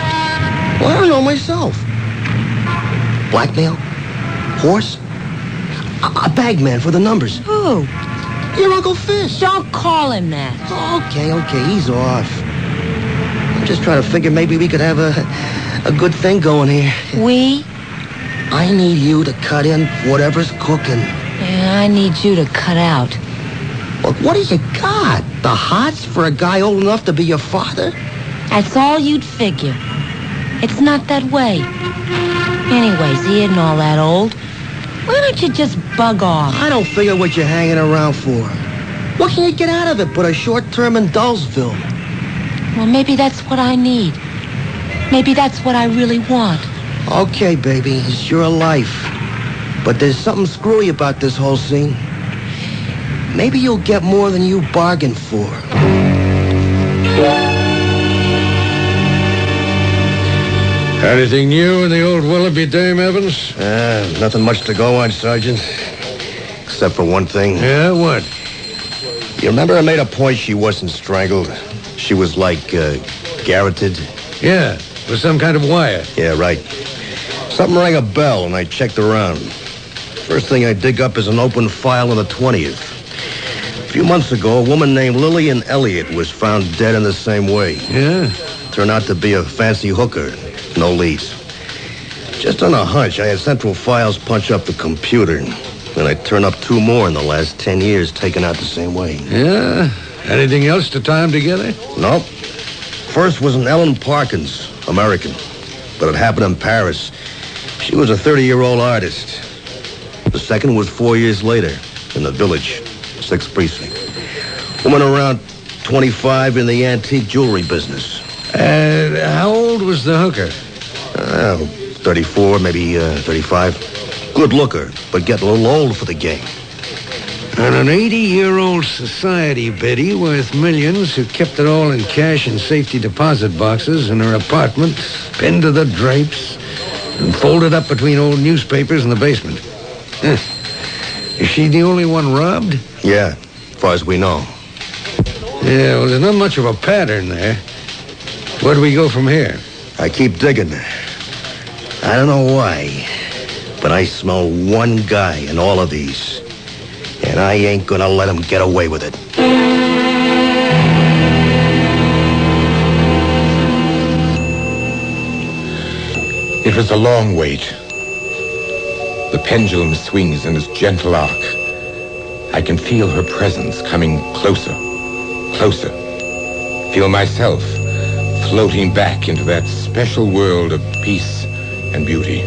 Well, I don't know myself. Blackmail? Horse? A bagman for the numbers. Who? Your Uncle Fish. Don't call him that. Okay, he's off. I'm just trying to figure maybe we could have a good thing going here. We? I need you to cut in whatever's cooking. Yeah, I need you to cut out. Look, what do you got? The hots for a guy old enough to be your father? That's all you'd figure. It's not that way. Anyways, he isn't all that old. Why don't you just bug off? I don't figure what you're hanging around for. What can you get out of it but a short term in Dullsville? Well, maybe that's what I need. Maybe that's what I really want. Okay, baby, it's your life. But there's something screwy about this whole scene. Maybe you'll get more than you bargained for. Anything new in the old Willoughby dame, Evans? Nothing much to go on, Sergeant. Except for one thing. Yeah, what? You remember I made a point she wasn't strangled? She was like, garroted? Yeah, with some kind of wire. Yeah, right. Something rang a bell, and I checked around. First thing I dig up is an open file on the 20th. A few months ago, a woman named Lillian Elliott was found dead in the same way. Yeah? Turned out to be a fancy hooker. No leads. Just on a hunch, I had Central Files punch up the computer. And I turned up 2 more in the last 10 years taken out the same way. Yeah? Anything else to tie them together? Nope. First was an Ellen Parkins, American. But it happened in Paris. She was a 30-year-old artist. The second was 4 years later, in the Village, 6th Precinct. Woman around 25 in the antique jewelry business. How old was the hooker? 34, maybe 35. Good looker, but getting a little old for the game. And an 80-year-old society biddy worth millions who kept it all in cash and safety deposit boxes in her apartment, pinned to the drapes, and folded up between old newspapers in the basement. Is she the only one robbed? Yeah, as far as we know. Yeah, well, there's not much of a pattern there. Where do we go from here? I keep digging. I don't know why, but I smell one guy in all of these. And I ain't gonna let him get away with it. It was a long wait. The pendulum swings in its gentle arc. I can feel her presence coming closer, closer. Feel myself floating back into that special world of peace and beauty.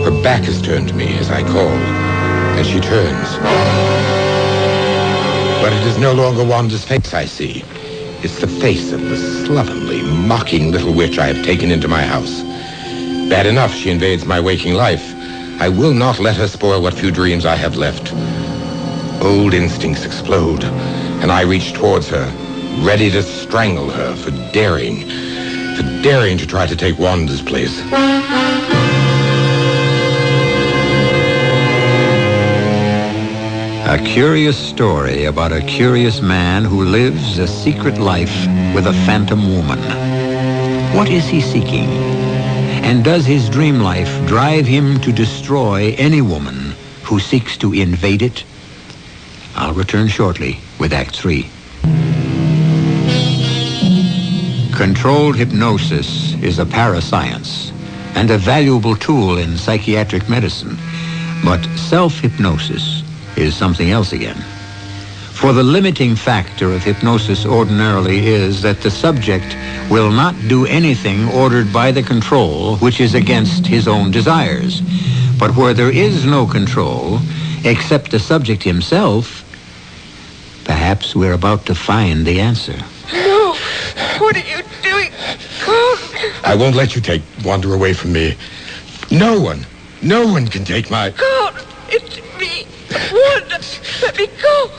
Her back is turned to me as I call, and she turns. But it is no longer Wanda's face I see. It's the face of the slovenly, mocking little witch I have taken into my house. Bad enough she invades my waking life. I will not let her spoil what few dreams I have left. Old instincts explode, and I reach towards her, ready to strangle her for daring to try to take Wanda's place. A curious story about a curious man who lives a secret life with a phantom woman. What is he seeking? And does his dream life drive him to destroy any woman who seeks to invade it? I'll return shortly with Act 3. Controlled hypnosis is a parascience and a valuable tool in psychiatric medicine. But self-hypnosis is something else again. For the limiting factor of hypnosis ordinarily is that the subject will not do anything ordered by the control which is against his own desires. But where there is no control, except the subject himself, perhaps we're about to find the answer. No! What are you doing? Come! I won't let you take Wanda away from me. No one can take my... Come! It's me! Wanda! Let me go!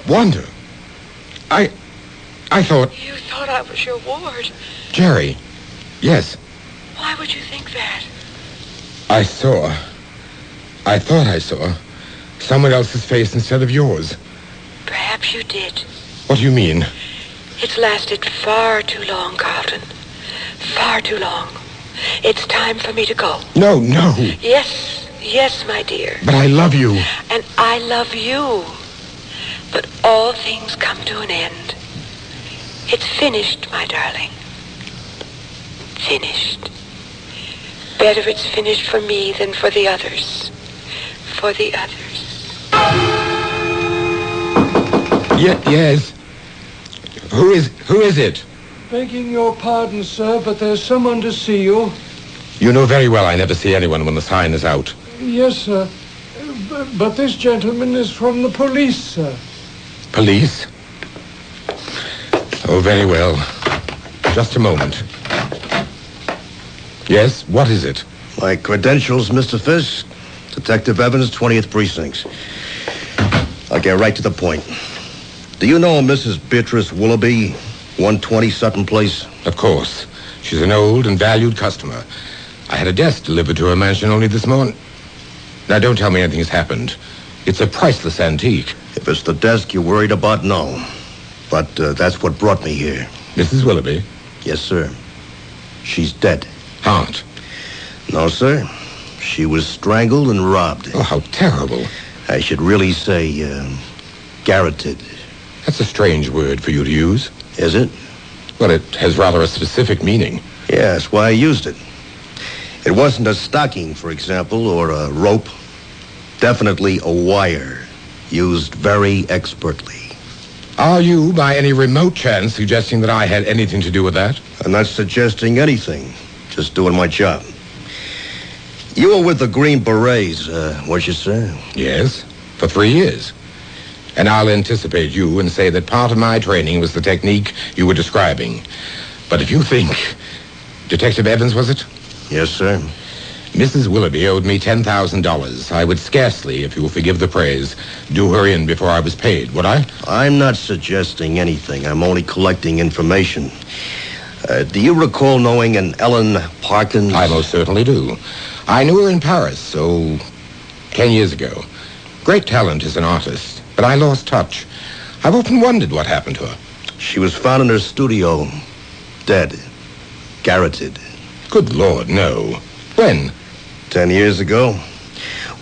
Wanda? I thought... You thought I was your ward. Jerry. Yes. Why would you think that? I thought I saw someone else's face instead of yours. Perhaps you did. What do you mean? It's lasted far too long, Carlton. Far too long. It's time for me to go. No, no. Yes, my dear. But I love you. And I love you. But all things come to an end. It's finished, my darling. Finished. Better it's finished for me than for the others. For the others. Yes. Who is it? Begging your pardon, sir, but there's someone to see you. You know very well I never see anyone when the sign is out. Yes, sir. But this gentleman is from the police, sir. Police? Oh, very well. Just a moment. Yes, what is it? My credentials, Mr. Fisk. Detective Evans, 20th Precinct. I'll get right to the point. Do you know Mrs. Beatrice Willoughby, 120 Sutton Place? Of course. She's an old and valued customer. I had a desk delivered to her mansion only this morning. Now, don't tell me anything's happened. It's a priceless antique. If it's the desk you're worried about, no. But that's what brought me here. Mrs. Willoughby? Yes, sir. She's dead. Aunt? No, sir. She was strangled and robbed. Oh, how terrible. I should really say, garroted. That's a strange word for you to use. Is it? Well, it has rather a specific meaning. Yeah, that's why I used it. It wasn't a stocking, for example, or a rope. Definitely a wire, used very expertly. Are you, by any remote chance, suggesting that I had anything to do with that? I'm not suggesting anything. Just doing my job. You were with the Green Berets, was you, sir? Yes, for 3 years. And I'll anticipate you and say that part of my training was the technique you were describing. But if you think... Detective Evans, was it? Yes, sir. Mrs. Willoughby owed me $10,000. I would scarcely, if you will forgive the praise, do her in before I was paid, would I? I'm not suggesting anything. I'm only collecting information. Do you recall knowing an Ellen Parkins? I most certainly do. I knew her in Paris, 10 years ago. Great talent as an artist, but I lost touch. I've often wondered what happened to her. She was found in her studio, dead, garroted. Good Lord, no. When? 10 years ago.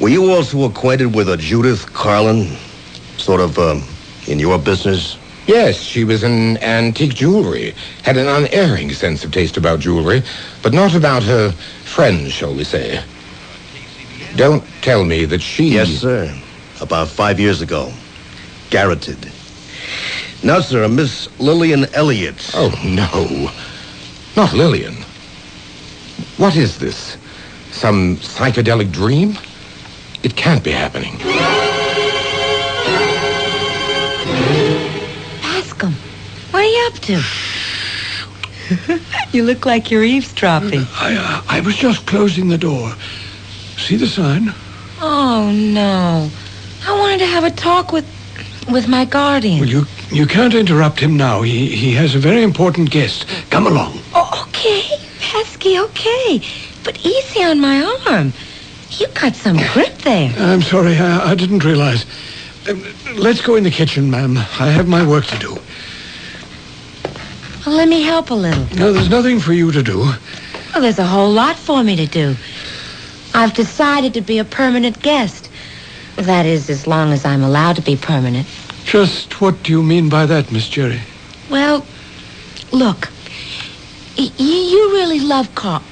Were you also acquainted with a Judith Carlin? Sort of, in your business? Yes, she was in antique jewelry. Had an unerring sense of taste about jewelry, but not about her friends, shall we say. Don't tell me that she... Yes, sir. About 5 years ago. Garroted. Now, sir, a Miss Lillian Elliott. Oh, no. Not Lillian. What is this? Some psychedelic dream? It can't be happening. Bascom, what are you up to? You look like you're eavesdropping. I was just closing the door. See the sign? Oh, no. I wanted to have a talk with my guardian. Well, you can't interrupt him now. He has a very important guest. Come along. Oh, okay, Pesky, okay. But easy on my arm. You got some grip there. I'm sorry, I didn't realize. Let's go in the kitchen, ma'am. I have my work to do. Well, let me help a little. No, there's nothing for you to do. Well, there's a whole lot for me to do. I've decided to be a permanent guest. That is, as long as I'm allowed to be permanent. Just what do you mean by that, Miss Jerry? Well, look. You really love Carl.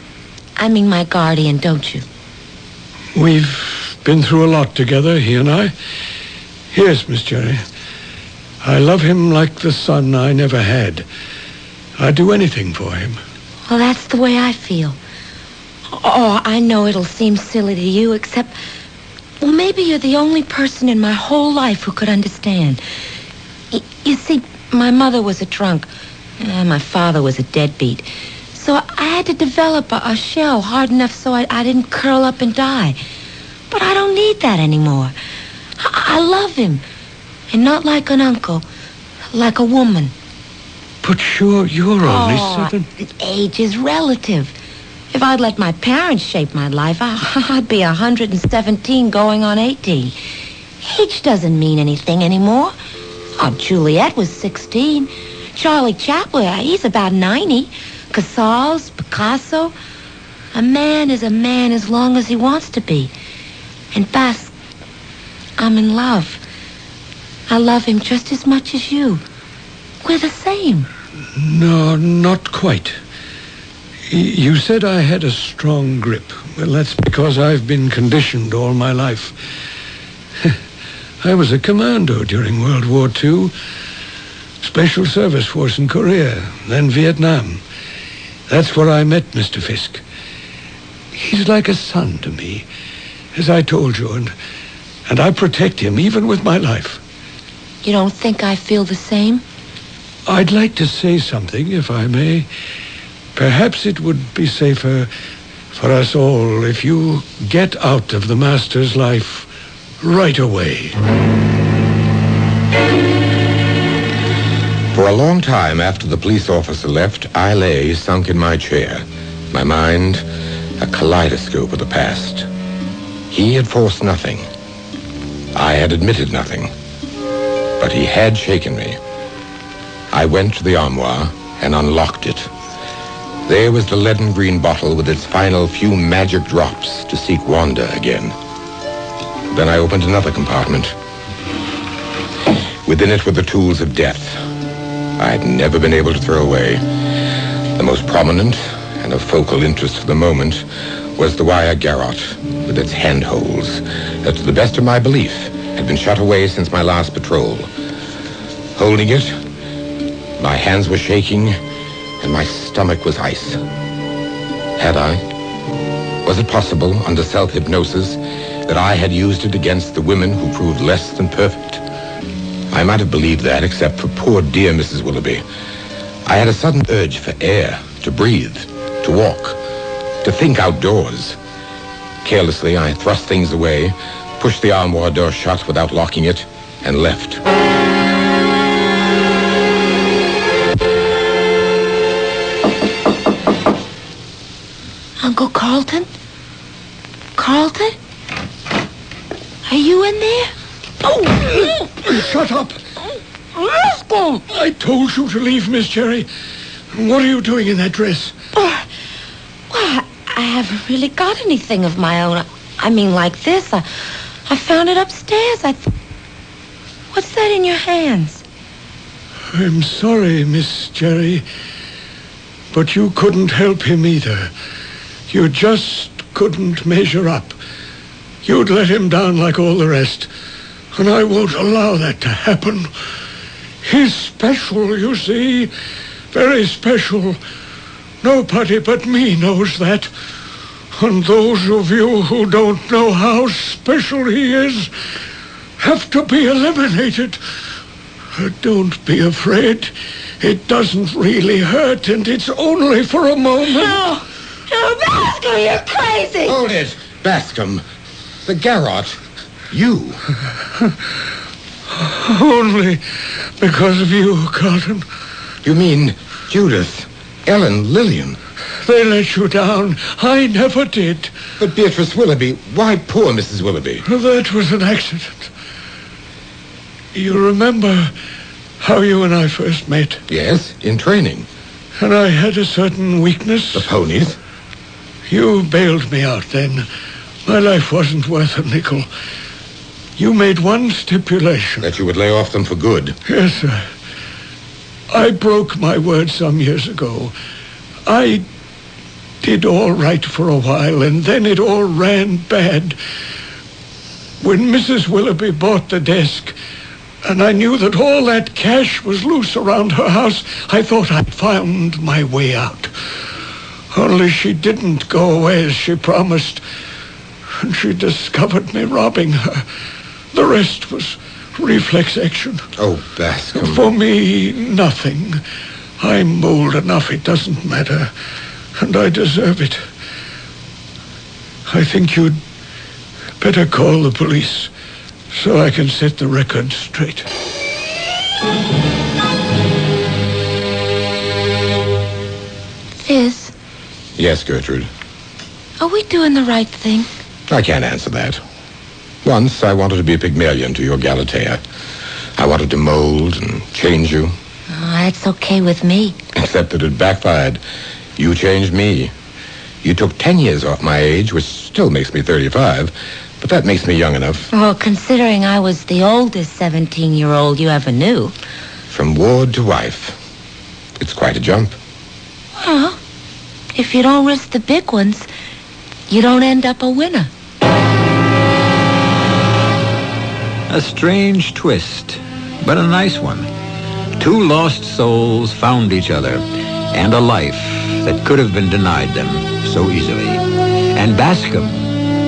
I mean, my guardian, don't you? We've been through a lot together, he and I. Yes, Miss Jerry. I love him like the son I never had. I'd do anything for him. Well, that's the way I feel. Oh, I know it'll seem silly to you, except... Well, maybe you're the only person in my whole life who could understand. You see, my mother was a drunk. My father was a deadbeat. So I had to develop a shell hard enough so I didn't curl up and die. But I don't need that anymore. I love him. And not like an uncle. Like a woman. But you're only 7. Age is relative. If I'd let my parents shape my life, I'd be 117 going on 18. Age doesn't mean anything anymore. Oh, Juliet was 16. Charlie Chaplin, he's about 90. Casals, Picasso. A man is a man as long as he wants to be. And Bas, I'm in love. I love him just as much as you. We're the same. No, not quite. You said I had a strong grip. Well, that's because I've been conditioned all my life. I was a commando during World War II. Special Service Force in Korea, then Vietnam. That's where I met Mr. Fisk. He's like a son to me, as I told you, and I protect him even with my life. You don't think I feel the same? I'd like to say something, if I may. Perhaps it would be safer for us all if you get out of the Master's life right away. For a long time after the police officer left, I lay sunk in my chair, my mind a kaleidoscope of the past. He had forced nothing. I had admitted nothing. But he had shaken me. I went to the armoire and unlocked it. There was the leaden green bottle with its final few magic drops to seek Wanda again. Then I opened another compartment. Within it were the tools of death I had never been able to throw away. The most prominent and of focal interest for the moment was the wire garrote with its handholds that, to the best of my belief, had been shut away since my last patrol. Holding it, my hands were shaking and my stomach was ice. Had I? Was it possible, under self-hypnosis, that I had used it against the women who proved less than perfect? I might have believed that, except for poor dear Mrs. Willoughby. I had a sudden urge for air, to breathe, to walk, to think outdoors. Carelessly, I thrust things away, pushed the armoire door shut without locking it, and left. Uncle Carlton? Carlton? Are you in there? Oh! Shut up! Rascal! I told you to leave, Miss Cherry. What are you doing in that dress? Well, I haven't really got anything of my own. I mean, like this. I found it upstairs. What's that in your hands? I'm sorry, Miss Cherry, but you couldn't help him either. You just couldn't measure up. You'd let him down like all the rest, and I won't allow that to happen. He's special, you see. Very special. Nobody but me knows that. And those of you who don't know how special he is have to be eliminated. Don't be afraid. It doesn't really hurt, and it's only for a moment. No, Bascom, you're crazy. Hold it, Bascom. The garrote. You. Only because of you, Carlton. You mean Judith, Ellen, Lillian? They let you down. I never did. But Beatrice Willoughby, why poor Mrs. Willoughby? That was an accident. You remember how you and I first met? Yes, in training. And I had a certain weakness. The ponies? You bailed me out then. My life wasn't worth a nickel. You made one stipulation. That you would lay off them for good. Yes, sir. I broke my word some years ago. I did all right for a while, and then it all ran bad. When Mrs. Willoughby bought the desk, and I knew that all that cash was loose around her house, I thought I'd found my way out. Only she didn't go away as she promised, and she discovered me robbing her. The rest was reflex action. Oh, Bascom. For me, nothing. I'm old enough, it doesn't matter. And I deserve it. I think you'd better call the police so I can set the record straight. Fizz, Yes, Gertrude. are we doing the right thing? I can't answer that. Once I wanted to be a Pygmalion to your Galatea. I wanted to mold and change you. Oh, that's okay with me. Except that it backfired. You changed me. You took 10 years off my age, which still makes me 35, but that makes me young enough. Well, considering I was the oldest 17-year-old you ever knew. From ward to wife. It's quite a jump. Well, if you don't risk the big ones, you don't end up a winner. A strange twist, but a nice one. Two lost souls found each other, and a life that could have been denied them so easily. And Bascom,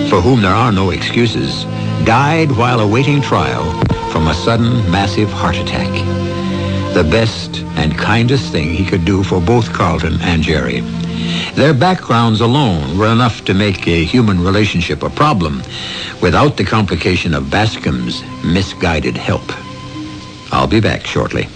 for whom there are no excuses, died while awaiting trial from a sudden massive heart attack. The best and kindest thing he could do for both Carlton and Jerry. Their backgrounds alone were enough to make a human relationship a problem without the complication of Bascom's misguided help. I'll be back shortly.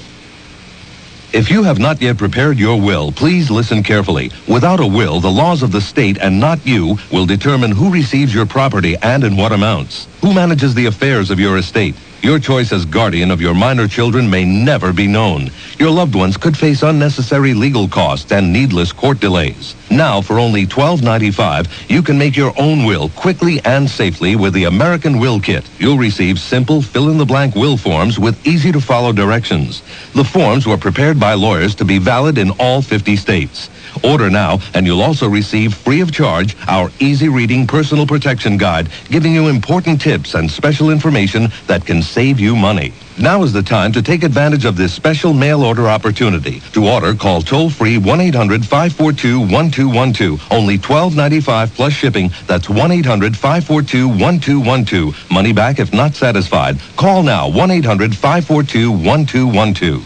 If you have not yet prepared your will, please listen carefully. Without a will, the laws of the state and not you will determine who receives your property and in what amounts. Who manages the affairs of your estate. Your choice as guardian of your minor children may never be known. Your loved ones could face unnecessary legal costs and needless court delays. Now, for only $12.95, you can make your own will quickly and safely with the American Will Kit. You'll receive simple fill-in-the-blank will forms with easy-to-follow directions. The forms were prepared by lawyers to be valid in all 50 states. Order now, and you'll also receive free of charge our easy-reading personal protection guide, giving you important tips and special information that can save you money. Now is the time to take advantage of this special mail order opportunity. To order, call toll-free 1-800-542-1212. Only $12.95 plus shipping. That's 1-800-542-1212. Money back if not satisfied. Call now, 1-800-542-1212.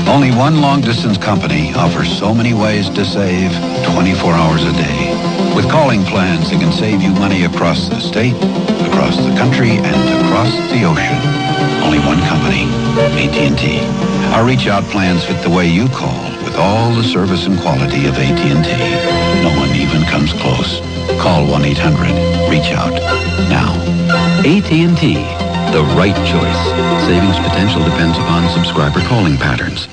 Only one long-distance company offers so many ways to save 24 hours a day. With calling plans that can save you money across the state, across the country, and across the ocean. Only one company, AT&T. Our reach-out plans fit the way you call with all the service and quality of AT&T. No one even comes close. Call 1-800-REACH-OUT now. AT&T, the right choice. Savings potential depends upon subscriber calling patterns.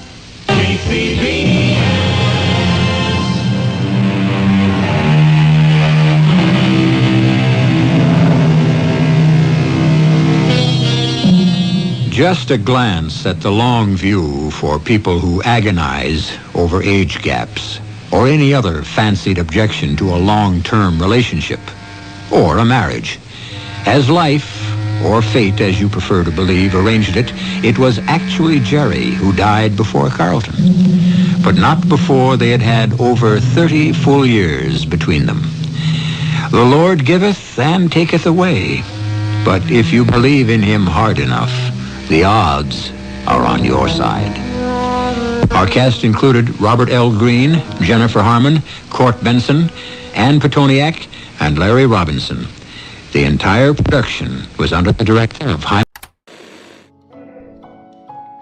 Just a glance at the long view for people who agonize over age gaps or any other fancied objection to a long-term relationship or a marriage. As life, or fate as you prefer to believe, arranged it, it was actually Jerry who died before Carlton. But not before they had had over 30 full years between them. The Lord giveth and taketh away, but if you believe in him hard enough, the odds are on your side. Our cast included Robert L. Green, Jennifer Harmon, Court Benson, Ann Petoniak, and Larry Robinson. The entire production was under the direction of Jaime.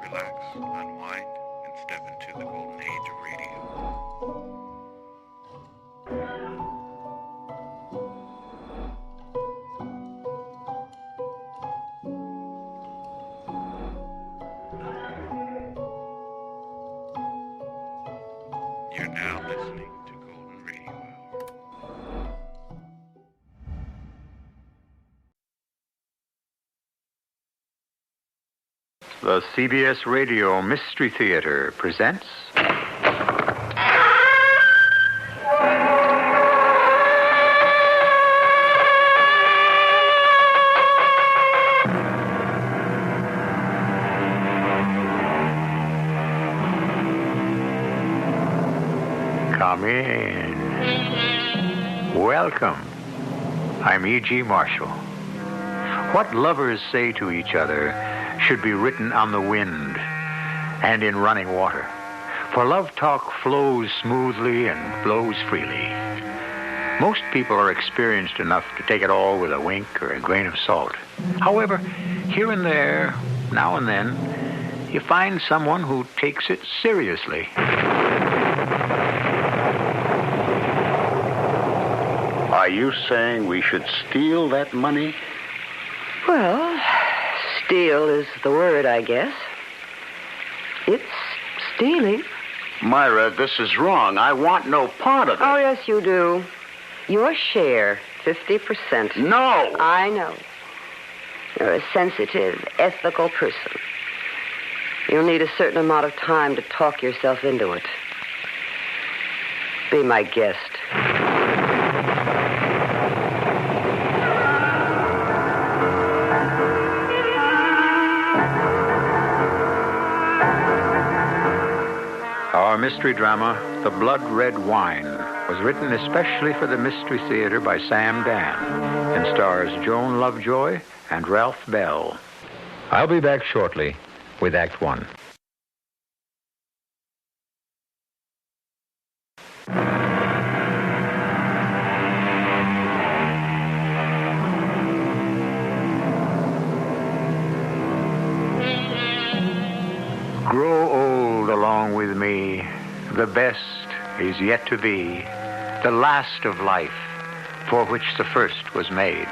Relax, unwind, and step into the golden age of radio. You're now listening to Golden Radio Hour. The CBS Radio Mystery Theater presents... Come in. Welcome. I'm E.G. Marshall. What lovers say to each other should be written on the wind and in running water. For love talk flows smoothly and flows freely. Most people are experienced enough to take it all with a wink or a grain of salt. However, here and there, now and then, you find someone who takes it seriously. Are you saying we should steal that money? Well, steal is the word, I guess. It's stealing. Myra, this is wrong. I want no part of it. Oh, yes, you do. Your share, 50%. No! I know. You're a sensitive, ethical person. You'll need a certain amount of time to talk yourself into it. Be my guest. Our mystery drama, The Blood Red Wine, was written especially for the Mystery Theater by Sam Dan and stars Joan Lovejoy and Ralph Bell. I'll be back shortly with Act One. Grow old along with me. The best is yet to be, the last of life, for which the first was made.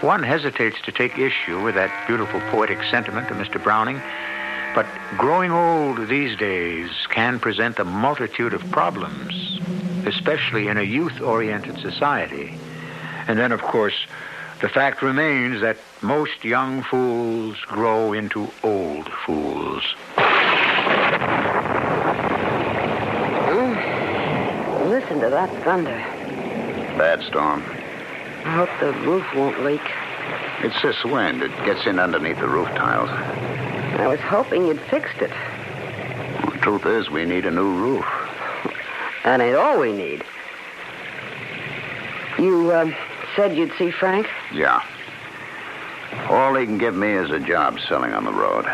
One hesitates to take issue with that beautiful poetic sentiment of Mr. Browning, but growing old these days can present a multitude of problems, especially in a youth-oriented society. And then, of course, the fact remains that most young fools grow into old fools. Listen to that thunder. Bad storm. I hope the roof won't leak. It's this wind. It gets in underneath the roof tiles. I was hoping you'd fixed it. Well, the truth is, we need a new roof. That ain't all we need. You, said you'd see Frank? Yeah. All he can give me is a job selling on the road.